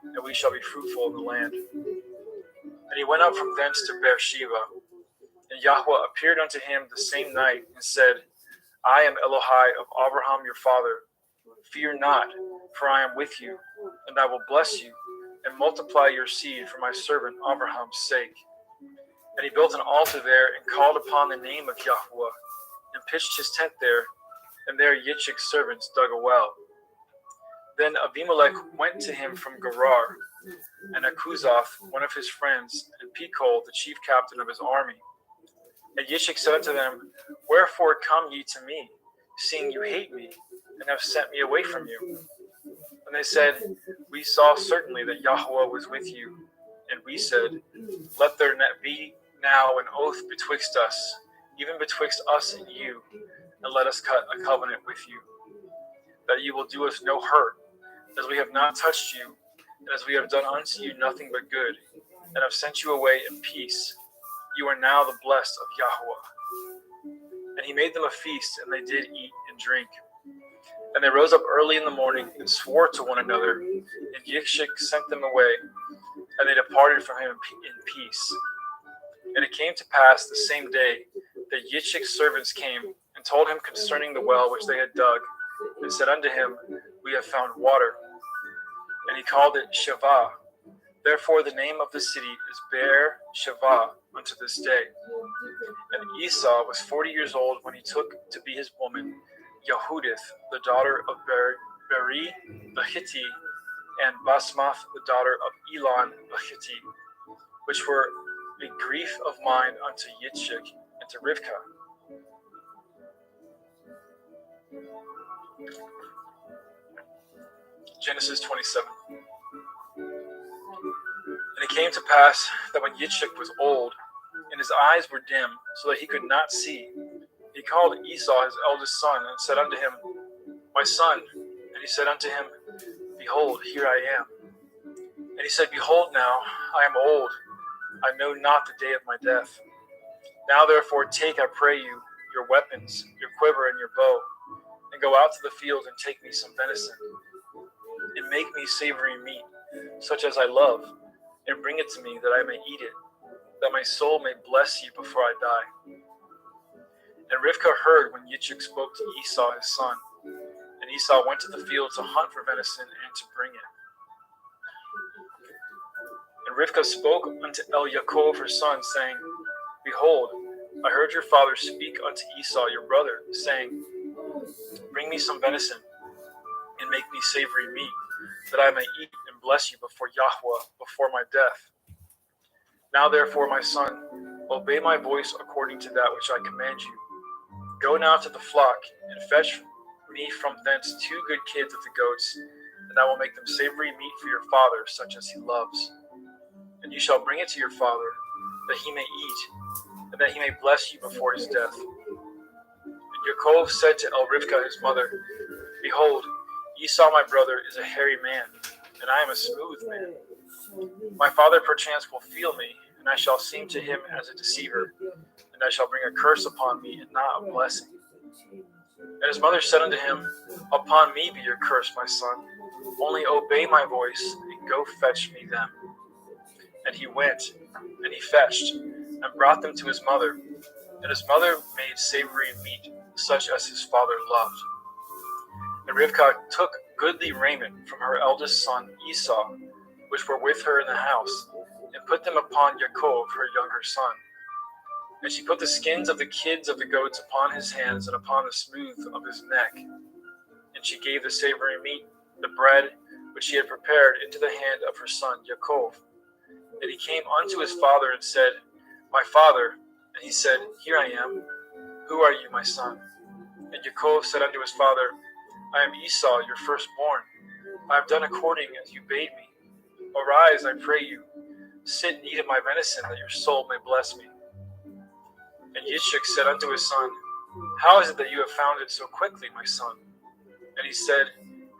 S6: and we shall be fruitful in the land." And he went up from thence to Beersheba. And Yahweh appeared unto him the same night, and said, "I am Elohai of Abraham your father. Fear not, for I am with you, and I will bless you, and multiply your seed for my servant Abraham's sake." And he built an altar there, and called upon the name of Yahweh, and pitched his tent there, and there Yitzchak's servants dug a well. Then Abimelech went to him from Gerar, and Akuzoth, one of his friends, and Pikol, the chief captain of his army. And Yishak said unto them, Wherefore come ye to me, seeing you hate me, and have sent me away from you? And they said, We saw certainly that Yahweh was with you. And we said, Let there be now an oath betwixt us, even betwixt us and you, and let us cut a covenant with you, that you will do us no hurt, as we have not touched you, and as we have done unto you nothing but good, and have sent you away in peace. You are now the blessed of Yahweh. And he made them a feast, and they did eat and drink. And they rose up early in the morning, and swore to one another, and Yishak sent them away, and they departed from him in peace. And it came to pass the same day that Yishak's servants came, and told him concerning the well which they had dug, and said unto him, We have found water. And he called it Shavah. Therefore the name of the city is Beer Shavah unto this day. And Esau was 40 years old when he took to be his woman Yehudith, the daughter of Beri the Hittite, and Basmath, the daughter of Elon the Hittite, which were a grief of mine unto Yitzchak and to Rivkah. Genesis 27. And it came to pass that when Yitzchak was old, and his eyes were dim, so that he could not see, he called Esau his eldest son, and said unto him, My son. And he said unto him, Behold, here I am. And he said, Behold now, I am old, I know not the day of my death. Now therefore take, I pray you, your weapons, your quiver and your bow, and go out to the field and take me some venison, and make me savory meat, such as I love, and bring it to me that I may eat it, that my soul may bless you before I die. And Rivkah heard when Yitzchak spoke to Esau his son, and Esau went to the field to hunt for venison and to bring it. And Rivkah spoke unto Yaakov her son, saying, Behold, I heard your father speak unto Esau your brother, saying, Bring me some venison, and make me savory meat, that I may eat and bless you before Yahweh, before my death. Now therefore, my son, obey my voice according to that which I command you. Go now to the flock, and fetch me from thence 2 good kids of the goats, and I will make them savory meat for your father, such as he loves. And you shall bring it to your father, that he may eat, and that he may bless you before his death. And Yaakov said to Rivkah his mother, Behold, Esau my brother is a hairy man, and I am a smooth man. My father perchance will feel me, and I shall seem to him as a deceiver, and I shall bring a curse upon me, and not a blessing. And his mother said unto him, Upon me be your curse, my son. Only obey my voice, and go fetch me them. And he went, and he fetched, and brought them to his mother. And his mother made savory meat, such as his father loved. And Rivkah took goodly raiment from her eldest son Esau, which were with her in the house, and put them upon Yaakov her younger son. And she put the skins of the kids of the goats upon his hands and upon the smooth of his neck. And she gave the savory meat, the bread, which she had prepared, into the hand of her son Yaakov. And he came unto his father and said, My father. And he said, Here I am. Who are you, my son? And Yaakov said unto his father, I am Esau, your firstborn. I have done according as you bade me. Arise, I pray you. Sit and eat of my venison, that your soul may bless me. And Yitzchak said unto his son, How is it that you have found it so quickly, my son? And he said,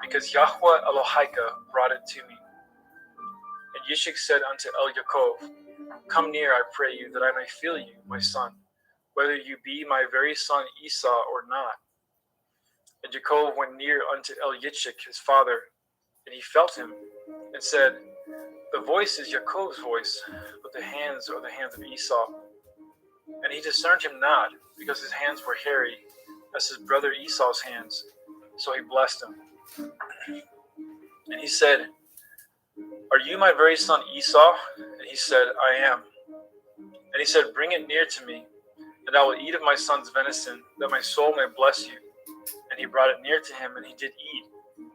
S6: Because Yahweh Elohika brought it to me. And Yitzchak said unto Yaakov, Come near, I pray you, that I may feel you, my son, whether you be my very son Esau or not. And Yaakov went near unto Yitzchak his father, and he felt him, and said, The voice is Yaakov's voice, but the hands are the hands of Esau. And he discerned him not, because his hands were hairy, as his brother Esau's hands. So he blessed him. And he said, Are you my very son Esau? And he said, I am. And he said, Bring it near to me, and I will eat of my son's venison, that my soul may bless you. And he brought it near to him, and he did eat.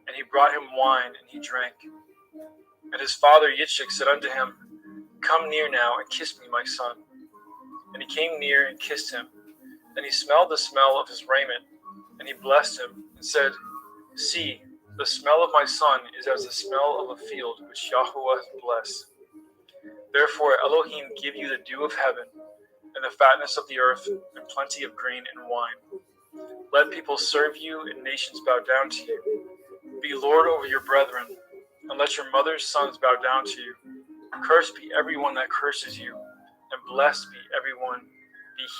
S6: And he brought him wine, and he drank. And his father Yitzchak said unto him, Come near now, and kiss me, my son. And he came near and kissed him. And he smelled the smell of his raiment, and he blessed him, and said, See, the smell of my son is as the smell of a field which Yahweh has blessed. Therefore Elohim give you the dew of heaven, and the fatness of the earth, and plenty of grain and wine. Let people serve you, and nations bow down to you. Be Lord over your brethren, and let your mother's sons bow down to you. Cursed be everyone that curses you, and blessed be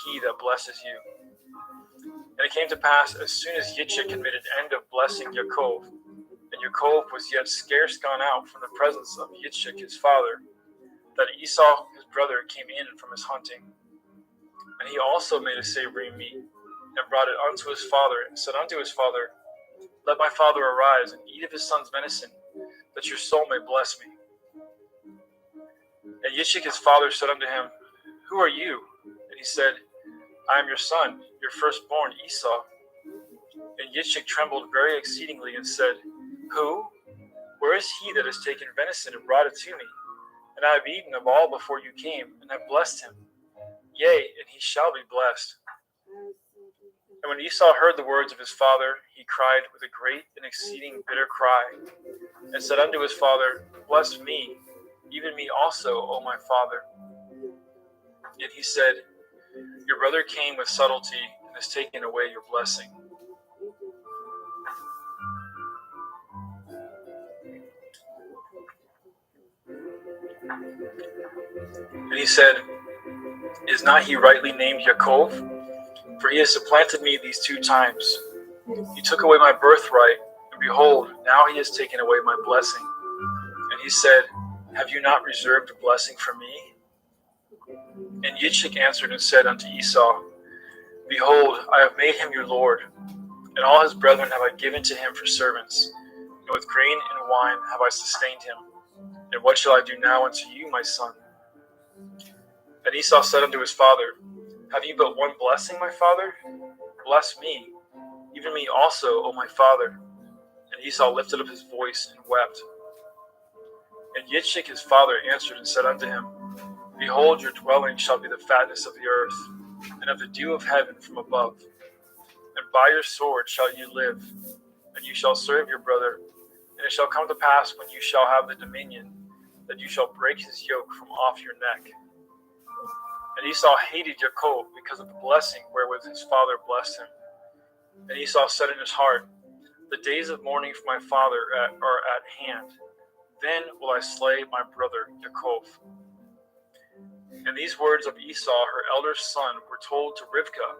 S6: he that blesses you. And it came to pass, as soon as Yitzchak had made an end of blessing Yaakov, and Yaakov was yet scarce gone out from the presence of Yitzchak his father, that Esau his brother came in from his hunting. And he also made a savory meat, and brought it unto his father, and said unto his father, Let my father arise, and eat of his son's venison, that your soul may bless me. And Yitzchak his father said unto him, Who are you? And he said, I am your son, your firstborn Esau. And Yitzchak trembled very exceedingly, and said, Who? Where is he that has taken venison and brought it to me? And I have eaten of all before you came, and have blessed him. Yea, and he shall be blessed. And when Esau heard the words of his father, he cried with a great and exceeding bitter cry, and said unto his father, Bless me, even me also, O my father. Yet he said, Your brother came with subtlety, and has taken away your blessing. And he said, Is not he rightly named Yaakov? For he has supplanted me these 2 times. He took away my birthright, and behold, now he has taken away my blessing. And he said, Have you not reserved a blessing for me? And Yitzchak answered and said unto Esau, Behold, I have made him your lord, and all his brethren have I given to him for servants, and with grain and wine have I sustained him. And what shall I do now unto you, my son? And Esau said unto his father, Have you but one blessing, my father? Bless me, even me also, O my father. And Esau lifted up his voice and wept. And Yitzchak his father answered and said unto him, Behold, your dwelling shall be the fatness of the earth, and of the dew of heaven from above. And by your sword shall you live, and you shall serve your brother. And it shall come to pass, when you shall have the dominion, that you shall break his yoke from off your neck. And Esau hated Yaakov because of the blessing wherewith his father blessed him. And Esau said in his heart, The days of mourning for my father are at hand. Then will I slay my brother Yaakov. And these words of Esau, her elder son, were told to Rivkah.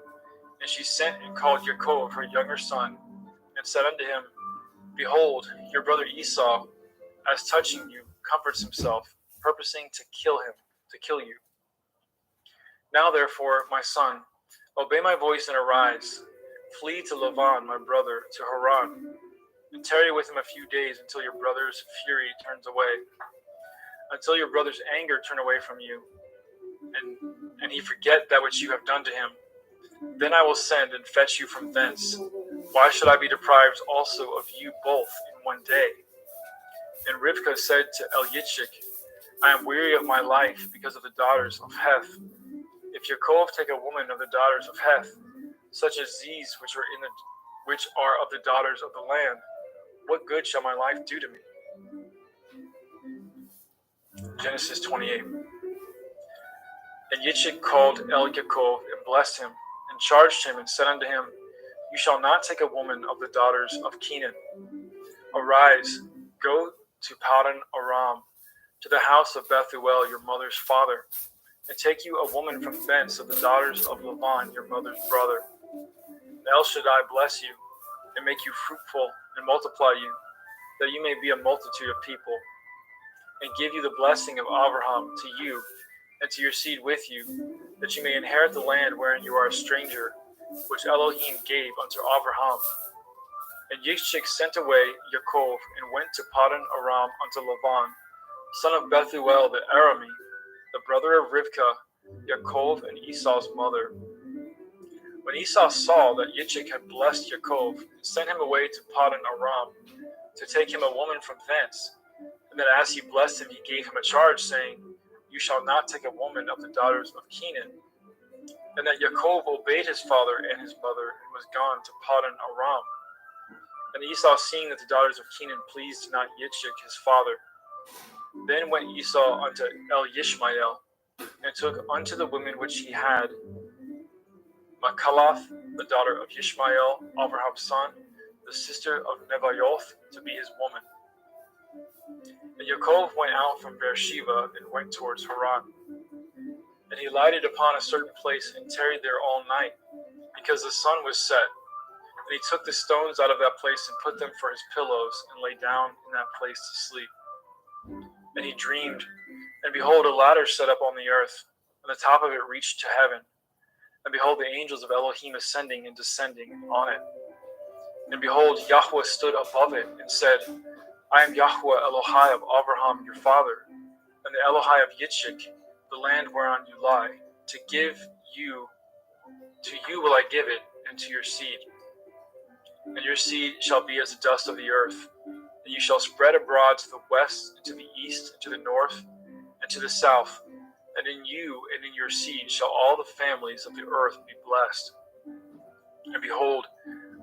S6: And she sent and called Yaakov, her younger son, and said unto him, Behold, your brother Esau, as touching you, comforts himself, purposing to kill you. Now therefore, my son, obey my voice and arise. Flee to Lavan, my brother, to Haran, and tarry with him a few days until your brother's fury turns away, until your brother's anger turn away from you, and he forget that which you have done to him. Then I will send and fetch you from thence. Why should I be deprived also of you both in one day? And Rivkah said to Yitzchak, I am weary of my life because of the daughters of Heth. If Yaakov take a woman of the daughters of Heth, such as these which are of the daughters of the land, what good shall my life do to me? Genesis 28. And Yitzchak called Yaakov and blessed him, and charged him, and said unto him, You shall not take a woman of the daughters of Canaan. Arise, go to Padan Aram, to the house of Bethuel your mother's father, and take you a woman from thence of the daughters of Lavan your mother's brother. And El Shaddai bless you, and make you fruitful, and multiply you, that you may be a multitude of people, and give you the blessing of Abraham to you, and to your seed with you, that you may inherit the land wherein you are a stranger, which Elohim gave unto Abraham. And Yitzchak sent away Yaakov, and went to Padan Aram unto Lavan, son of Bethuel the Aramee, the brother of Rivkah, Yaakov and Esau's mother. When Esau saw that Yitzchak had blessed Yaakov, and sent him away to Padan Aram, to take him a woman from thence, And then as he blessed him, he gave him a charge, saying, "You shall not take a woman of the daughters of Canaan." And that Yaakov obeyed his father and his mother, and was gone to Paddan Aram. And Esau, seeing that the daughters of Canaan pleased not Yitzchak his father, then went Esau unto El-Yishmael, and took unto the women which he had Machalath, the daughter of Yishmael, Abraham's son, the sister of Nebaioth, to be his woman. And Yaakov went out from Beersheba and went towards Haran. And he lighted upon a certain place and tarried there all night, because the sun was set. And he took the stones out of that place and put them for his pillows, and lay down in that place to sleep. And he dreamed, and behold, a ladder set up on the earth, and the top of it reached to heaven. And behold, the angels of Elohim ascending and descending on it. And behold, Yahweh stood above it, and said, "I am Yahweh Elohai of Abraham your father, and the Elohai of Yitzchak, the land whereon you lie. To you will I give it, and to your seed. And your seed shall be as the dust of the earth. And you shall spread abroad to the west, and to the east, and to the north, and to the south. And in you and in your seed shall all the families of the earth be blessed. And behold,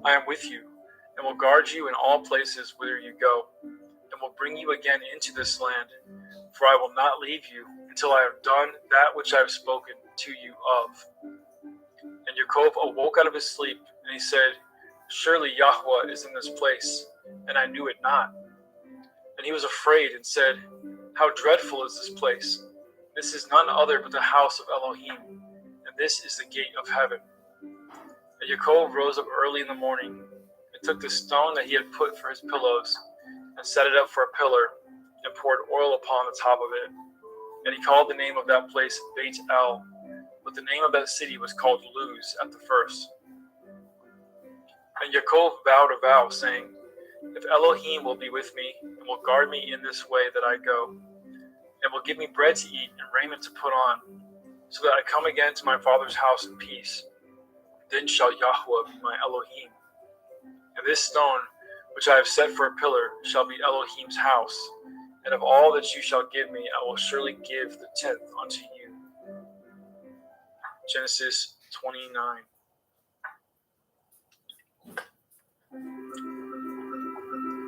S6: I am with you, and will guard you in all places whither you go, and will bring you again into this land. For I will not leave you until I have done that which I have spoken to you of." And Yaakov awoke out of his sleep, and he said, "Surely Yahweh is in this place, and I knew it not." And he was afraid, and said, "How dreadful is this place! This is none other but the house of Elohim, and this is the gate of heaven." And Yaakov rose up early in the morning, and took the stone that he had put for his pillows, and set it up for a pillar, and poured oil upon the top of it. And he called the name of that place Beit El, but the name of that city was called Luz at the first. And Yaakov vowed a vow, saying, "If Elohim will be with me, and will guard me in this way that I go, and will give me bread to eat and raiment to put on, so that I come again to my father's house in peace, then shall Yahweh be my Elohim. And this stone, which I have set for a pillar, shall be Elohim's house. And of all that you shall give me, I will surely give the tenth unto you." Genesis 29.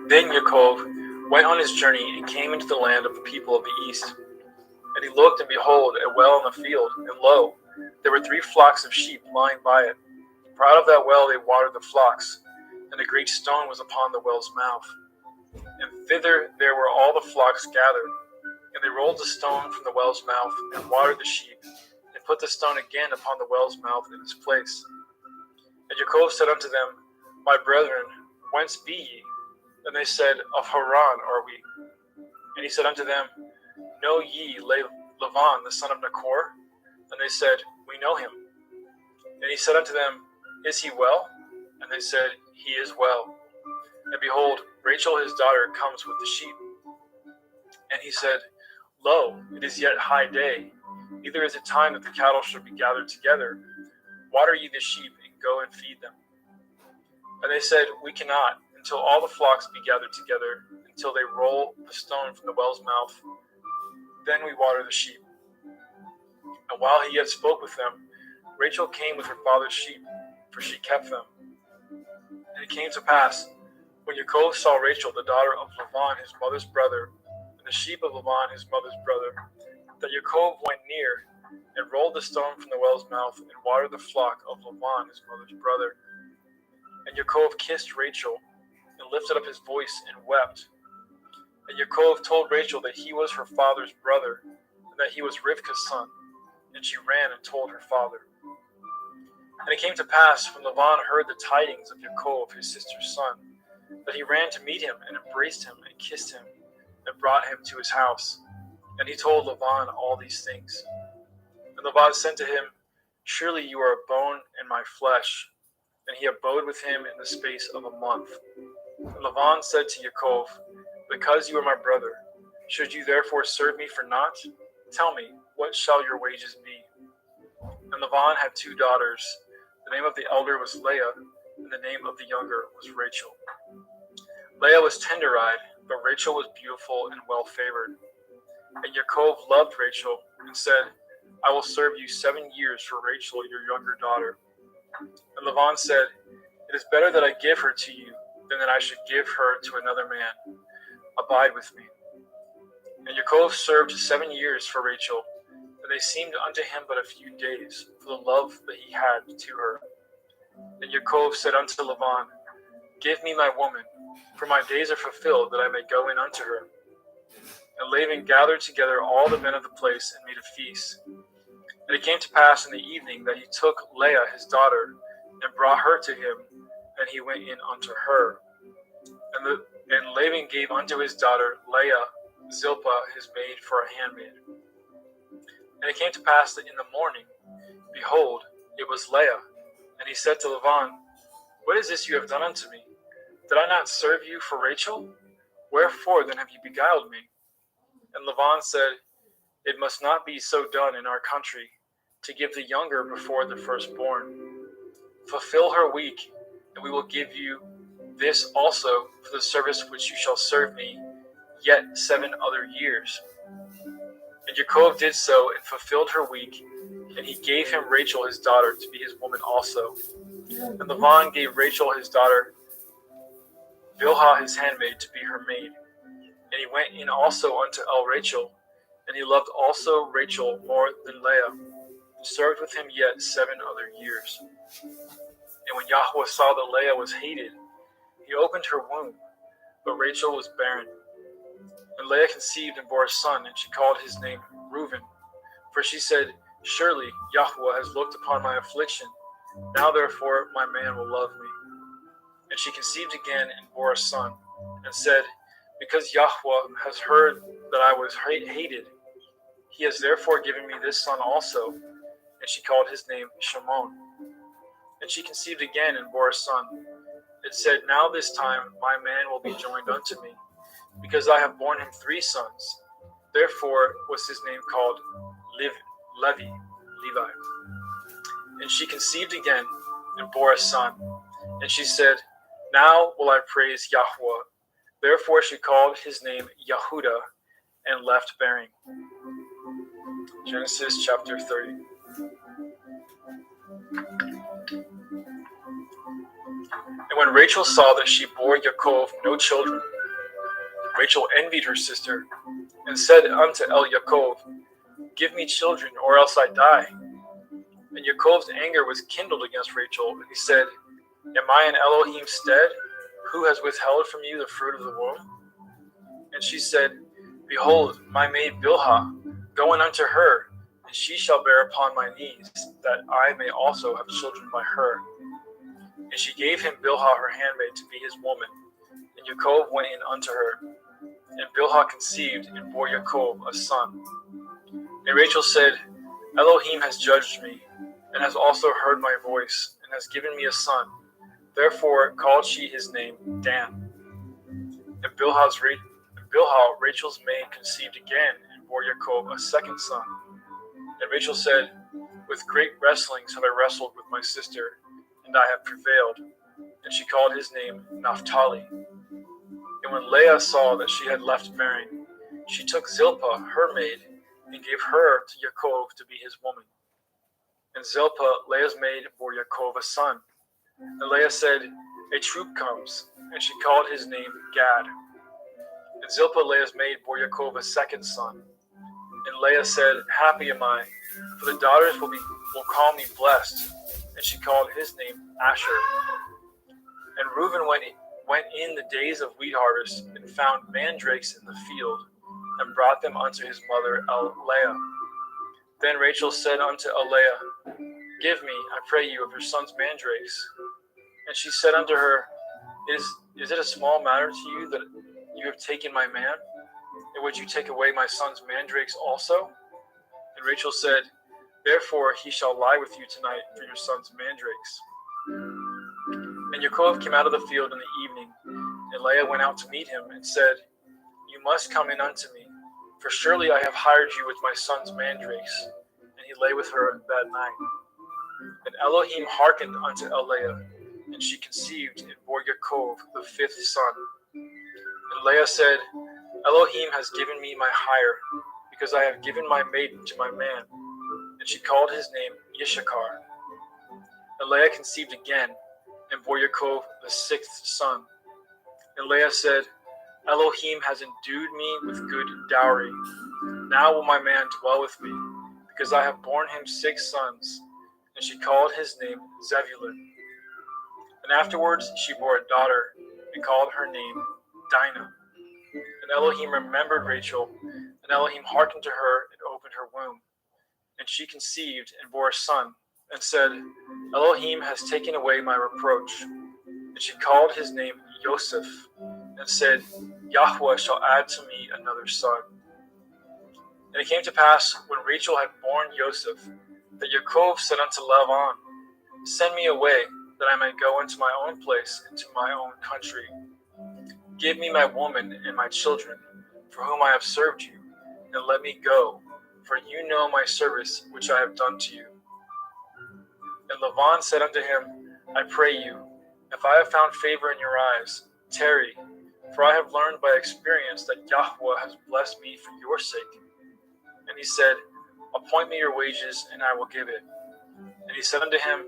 S6: Then Yaakov went on his journey, and came into the land of the people of the east. And he looked, and behold, a well in the field, and lo, there were 3 flocks of sheep lying by it. For out of that well they watered the flocks, and a great stone was upon the well's mouth. And thither there were all the flocks gathered. And they rolled the stone from the well's mouth, and watered the sheep, and put the stone again upon the well's mouth in its place. And Yaakov said unto them, "My brethren, whence be ye?" And they said, "Of Haran are we." And he said unto them, "Know ye Lavan the son of Nahor?" And they said, "We know him." And he said unto them, "Is he well?" And they said, "He is well." And behold, Rachel his daughter comes with the sheep. And he said, "Lo, it is yet high day, neither is it time that the cattle should be gathered together. Water ye the sheep, and go and feed them." And they said, "We cannot, until all the flocks be gathered together, until they roll the stone from the well's mouth. Then we water the sheep." And while he yet spoke with them, Rachel came with her father's sheep, for she kept them. And it came to pass, when Yaakov saw Rachel, the daughter of Lavan his mother's brother, and the sheep of Lavan his mother's brother, that Yaakov went near, and rolled the stone from the well's mouth, and watered the flock of Lavan his mother's brother. And Yaakov kissed Rachel, and lifted up his voice, and wept. And Yaakov told Rachel that he was her father's brother, and that he was Rivka's son. And she ran and told her father. And it came to pass, when Lavan heard the tidings of Yaakov his sister's son, that he ran to meet him, and embraced him, and kissed him, and brought him to his house. And he told Lavan all these things. And Laban said to him, "Surely you are a bone in my flesh." And he abode with him in the space of a month. And Laban said to Yaakov, "Because you are my brother, should you therefore serve me for naught? Tell me, what shall your wages be?" And Laban had 2 daughters. The name of the elder was Leah, and the name of the younger was Rachel. Leah was tender-eyed, but Rachel was beautiful and well-favored. And Yaakov loved Rachel and said, I will serve you 7 years for Rachel, your younger daughter. And Laban said, It is better that I give her to you than that I should give her to another man. Abide with me. And Yaakov served 7 years for Rachel, and they seemed unto him but a few days, for the love that he had to her. And Yaakov said unto Laban, Give me my woman, for my days are fulfilled, that I may go in unto her. And Laban gathered together all the men of the place and made a feast. And it came to pass in the evening that he took Leah his daughter, and brought her to him, and he went in unto her. And Laban gave unto his daughter Leah Zilpah his maid for a handmaid. And it came to pass that in the morning, behold, it was Leah. And he said to Laban, What is this you have done unto me? Did I not serve you for Rachel? Wherefore then have you beguiled me? And Laban said, It must not be so done in our country, to give the younger before the firstborn. Fulfill her week, and we will give you this also for the service which you shall serve me yet 7 other years. And Yaakov did so, and fulfilled her week, and he gave him Rachel his daughter to be his woman also. And Laban gave Rachel his daughter Bilhah his handmaid to be her maid. And he went in also unto Rachel, and he loved also Rachel more than Leah, and served with him yet 7 other years. And when Yahweh saw that Leah was hated, he opened her womb, but Rachel was barren. And Leah conceived and bore a son, and she called his name Reuben. For she said, Surely Yahweh has looked upon my affliction. Now therefore my man will love me. And she conceived again and bore a son, and said, Because Yahweh has heard that I was hated, he has therefore given me this son also. And she called his name Shimon. And she conceived again and bore a son, and said, Now this time my man will be joined unto me, because I have borne him 3 sons. Therefore was his name called Levi. And she conceived again and bore a son. And she said, Now will I praise Yahweh. Therefore she called his name Yehudah, and left bearing. Genesis chapter 30. And when Rachel saw that she bore Yaakov no children, Rachel envied her sister, and said unto Yaakov, Give me children, or else I die. And Yaakov's anger was kindled against Rachel, and he said, Am I in Elohim's stead, who has withheld from you the fruit of the womb? And she said, Behold, my maid Bilhah, go in unto her, and she shall bear upon my knees, that I may also have children by her. And she gave him Bilhah her handmaid to be his woman. And Yaakov went in unto her. And Bilhah conceived and bore Yaakov a son. And Rachel said, Elohim has judged me, and has also heard my voice, and has given me a son. Therefore called she his name Dan. And Bilhah, Rachel's maid, conceived again, and bore Yaakov a second son. And Rachel said, With great wrestlings have I wrestled with my sister, and I have prevailed. And she called his name Naphtali. And when Leah saw that she had left bearing, she took Zilpah, her maid, and gave her to Yaakov to be his woman. And Zilpah, Leah's maid, bore Yaakov a son. And Leah said, A troop comes, and she called his name Gad. And Zilpah, Leah's maid, bore Yaakov a second son. And Leah said, Happy am I, for the daughters will call me blessed. And she called his name Asher. And Reuben went in the days of wheat harvest, and found mandrakes in the field, and brought them unto his mother Leah. Then Rachel said unto Leah, Give me, I pray you, of your son's mandrakes. And she said unto her, Is it a small matter to you that you have taken my man? And would you take away my son's mandrakes also? And Rachel said, Therefore he shall lie with you tonight for your son's mandrakes. And Yaakov came out of the field in the evening, and Leah went out to meet him, and said, You must come in unto me, for surely I have hired you with my son's mandrakes. And he lay with her that night. And Elohim hearkened unto Leah, and she conceived and bore Yaakov the 5th son. And Leah said, Elohim has given me my hire, because I have given my maiden to my man. And she called his name Yishakar. And Leah conceived again, and bore Yaakov the 6th son. And Leah said, Elohim has endued me with good dowry. Now will my man dwell with me, because I have borne him 6 sons. And she called his name Zebulun. And afterwards she bore a daughter, and called her name Dinah. And Elohim remembered Rachel, and Elohim hearkened to her and opened her womb. And she conceived and bore a son, and said, Elohim has taken away my reproach. And she called his name Joseph, and said, Yahweh shall add to me another son. And it came to pass, when Rachel had borne Joseph, that Yaakov said unto Laban, Send me away, that I may go into my own place, into my own country. Give me my woman and my children, for whom I have served you, and let me go, for you know my service which I have done to you. And Laban said unto him, I pray you, if I have found favor in your eyes, tarry, for I have learned by experience that Yahweh has blessed me for your sake. And he said, Appoint me your wages, and I will give it. And he said unto him,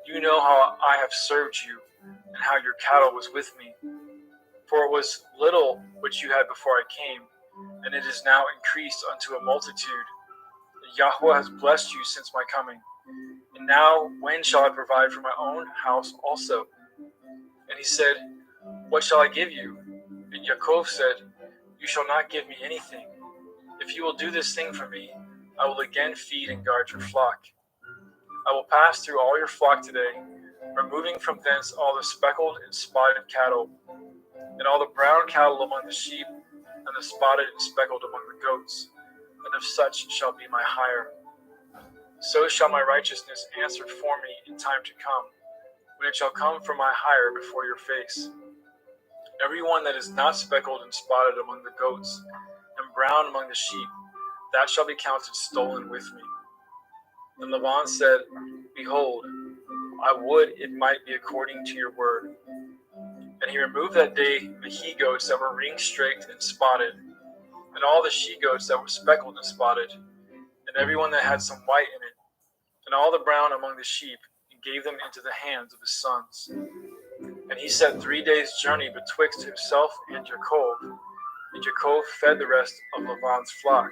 S6: You know how I have served you, and how your cattle was with me. For it was little which you had before I came, and it is now increased unto a multitude. And Yahweh has blessed you since my coming. And now when shall I provide for my own house also? And he said, What shall I give you? And Yaakov said, You shall not give me anything. If you will do this thing for me, I will again feed and guard your flock. I will pass through all your flock today, removing from thence all the speckled and spotted cattle, and all the brown cattle among the sheep, and the spotted and speckled among the goats, and of such shall be my hire. So shall my righteousness answer for me in time to come, when it shall come for my hire before your face. Every one that is not speckled and spotted among the goats, and brown among the sheep, that shall be counted stolen with me. And Laban said, Behold, I would it might be according to your word. And he removed that day the he-goats that were ring-straked and spotted, and all the she-goats that were speckled and spotted, and every one that had some white in it, and all the brown among the sheep, and gave them into the hands of his sons. And he set 3 days' journey betwixt himself and Yaakov, and Yaakov fed the rest of Laban's flock.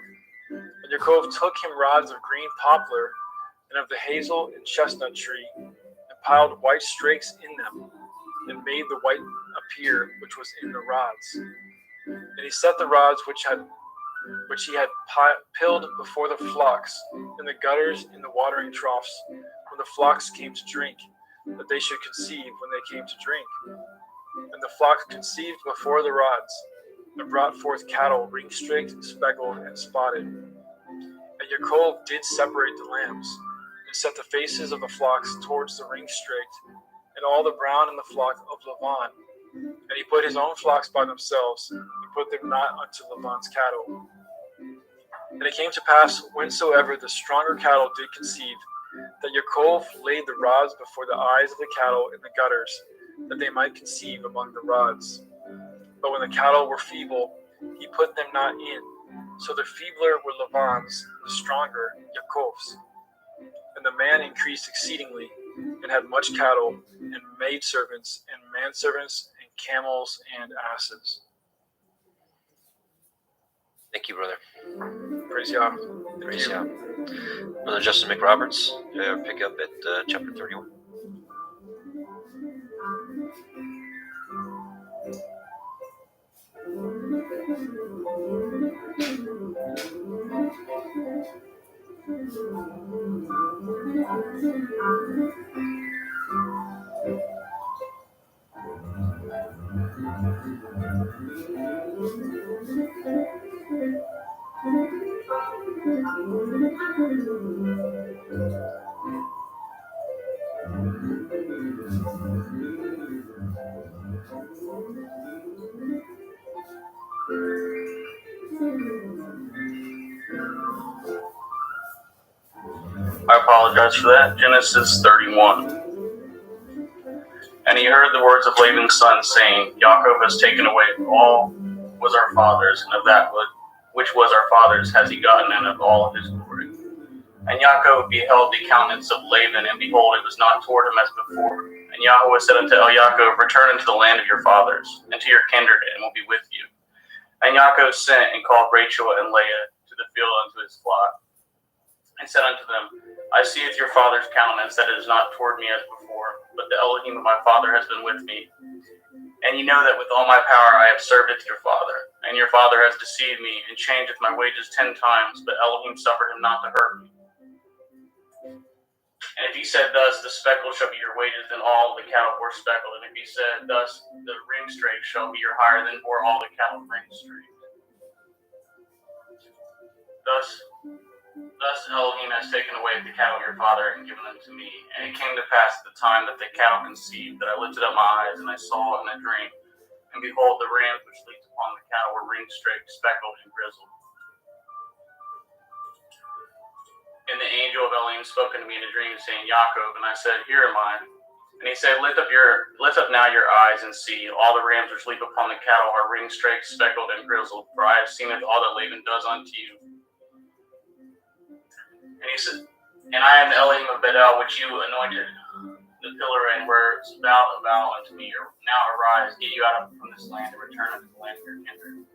S6: And Yaakov took him rods of green poplar, and of the hazel and chestnut tree, and piled white strakes in them, and made the white appear which was in the rods. And he set the rods which he had pilled before the flocks, in the gutters in the watering troughs, when the flocks came to drink, that they should conceive when they came to drink. And the flock conceived before the rods, and brought forth cattle ring-straked, speckled, and spotted. And Yaakov did separate the lambs, and set the faces of the flocks towards the ring-straked, and all the brown in the flock of Laban. And he put his own flocks by themselves, and put them not unto Laban's cattle. And it came to pass, whensoever the stronger cattle did conceive, that Yaakov laid the rods before the eyes of the cattle in the gutters, that they might conceive among the rods. But when the cattle were feeble, he put them not in. So the feebler were Laban's, the stronger Yaakov's. And the man increased exceedingly, and had much cattle, and maidservants, and manservants, and camels, and asses.
S2: Thank you, brother.
S6: Praise Yah.
S2: Praise Yah. Brother Justin McRoberts, pick up at chapter 31.
S3: I apologize for that. Genesis 31. And he heard the words of Laban's son, saying, Yaakov has taken away all was our father's, and of that which was our father's has he gotten, and of all of his glory. And Yaakov beheld the countenance of Laban, and behold, it was not toward him as before. And Yahweh said unto Yaakov, return unto the land of your fathers, and to your kindred, and will be with you. And Yaakov sent and called Rachel and Leah to the field unto his flock, and said unto them, I seeth your father's countenance, that it is not toward me as before, but the Elohim of my father has been with me. And ye know that with all my power I have served it to your father. And your father has deceived me, and changeth my wages 10 times, but Elohim suffered him not to hurt me. And if he said thus, the speckle shall be your wages, then all the cattle bore speckled. And if he said thus, the ring straight shall be your hire, then bore all the cattle ring straight. Thus Elohim has taken away the cattle of your father and given them to me. And it came to pass at the time that the cattle conceived, that I lifted up my eyes, and I saw in a dream. And behold, the rams which leaped upon the cattle were ring straight, speckled, and grizzled. And the angel of Elohim spoke unto me in a dream, saying, Yaakov. And I said, Here am I. And he said, Lift up now your eyes and see. All the rams which leap upon the cattle are ring straight, speckled, and grizzled. For I have seen all that Laban does unto you. And he said, And I am the Elohim of Bedel, which you anointed the pillar, and were about unto me. Now arise, get you out from this land, and return unto the land of your kindred.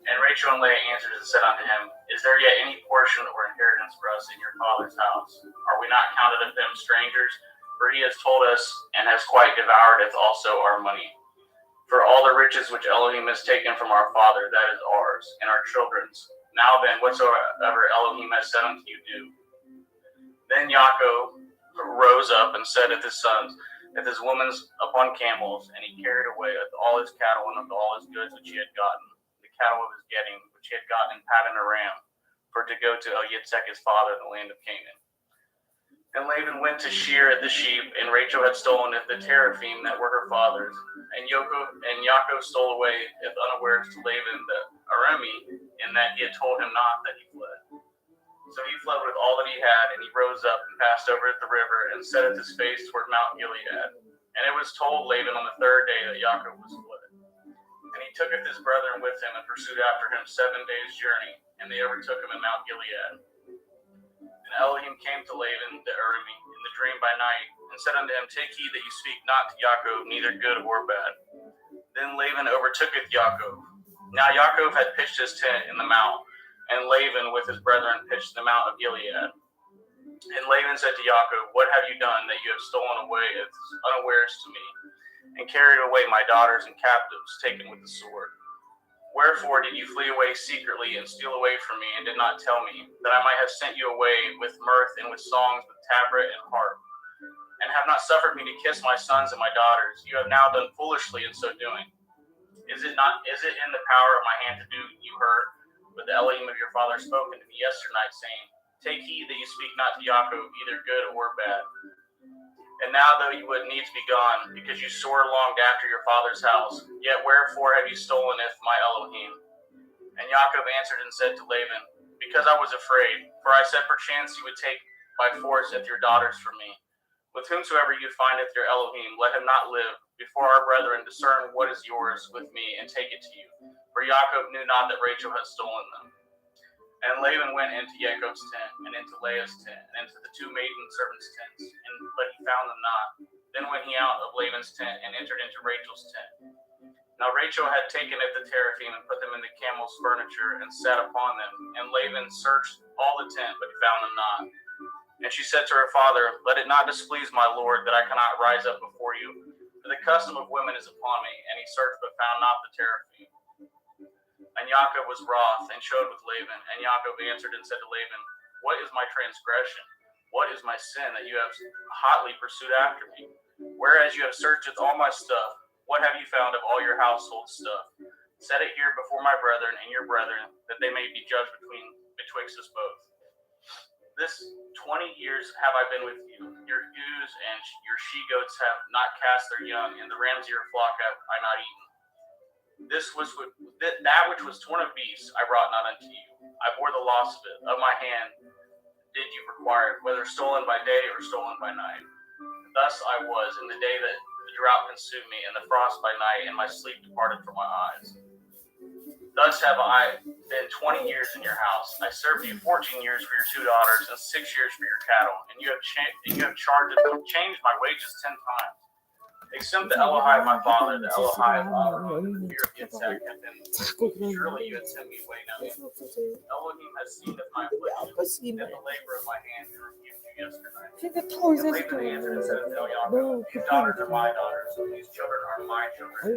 S3: And Rachel and Leah answered and said unto him, Is there yet any portion or inheritance for us in your father's house? Are we not counted of them strangers? For he has told us, and has quite devoured also our money. For all the riches which Elohim has taken from our father, that is ours, and our children's. Now then, whatsoever Elohim has said unto you, do. Then Yaakov rose up and said unto his sons, with his women upon camels, and he carried away all his cattle and all his goods which he had gotten, the cattle of his getting, which he had gotten in Paddan Aram, for to go to Yitzhak his father in the land of Canaan. And Laban went to shear at the sheep, and Rachel had stolen the teraphim that were her father's. And Yaakov stole away unawares to Laban the Aramean, in that he had told him not that he fled. So he fled with all that he had, and he rose up and passed over the river, and set his face toward Mount Gilead. And it was told Laban on the third day that Yaakov was fled. And he took his brethren with him, and pursued after him 7 days' journey, and they overtook him in Mount Gilead. And Elohim came to Laban the Aramean in the dream by night, and said unto him, Take heed that you speak not to Yaakov, neither good or bad. Then Laban overtooketh Yaakov. Now Yaakov had pitched his tent in the mount, and Laban with his brethren pitched the mount of Gilead. And Laban said to Yaakov, What have you done that you have stolen away unawares to me, and carried away my daughters and captives, taken with the sword? Wherefore did you flee away secretly and steal away from me, and did not tell me, that I might have sent you away with mirth and with songs, with tabret and harp, and have not suffered me to kiss my sons and my daughters? You have now done foolishly in so doing. Is it in the power of my hand to do you hurt? But the Elohim of your father spoke unto me yesternight, saying, Take heed that you speak not to Yaakov, either good or bad. And now, though you would needs be gone, because you sore longed after your father's house, yet wherefore have you stolen my Elohim? And Yaakov answered and said to Laban, Because I was afraid, for I said perchance you would take by force your daughters from me. With whomsoever you findeth your Elohim, let him not live. Before our brethren discern what is yours with me, and take it to you. For Yaakov knew not that Rachel had stolen them. And Laban went into Yaakov's tent, and into Leah's tent, and into the 2 maiden servants' tents, but he found them not. Then went he out of Laban's tent, and entered into Rachel's tent. Now Rachel had taken the teraphim, and put them in the camel's furniture, and sat upon them. And Laban searched all the tent, but he found them not. And she said to her father, Let it not displease my lord, that I cannot rise up before you. For the custom of women is upon me. And he searched, but found not the teraphim. And Yaakov was wroth, and showed with Laban. And Yaakov answered and said to Laban, What is my transgression? What is my sin, that you have hotly pursued after me? Whereas you have searched all my stuff, what have you found of all your household stuff? Set it here before my brethren and your brethren, that they may be judged betwixt us both. This 20 years have I been with you. Your ewes and your she-goats have not cast their young, and the rams of your flock have I not eaten. That which was torn of beasts I brought not unto you. I bore the loss of it. Of my hand did you require it, whether stolen by day or stolen by night. Thus I was in the day that the drought consumed me, and the frost by night, and my sleep departed from my eyes. Thus have I been 20 years in your house. I served you 14 years for your 2 daughters and 6 years for your cattle, and you have changed my wages 10 times. Except the Elohai, my father, the Elohai of Abraham, and the fear of Yitzhak have been with me. Surely you had sent me away now. Elohim has seen of my affliction and the labor of my hand and rebuked you yesterday. And Laban answered and said to Yaakov, these daughters are my daughters, and these children are my children.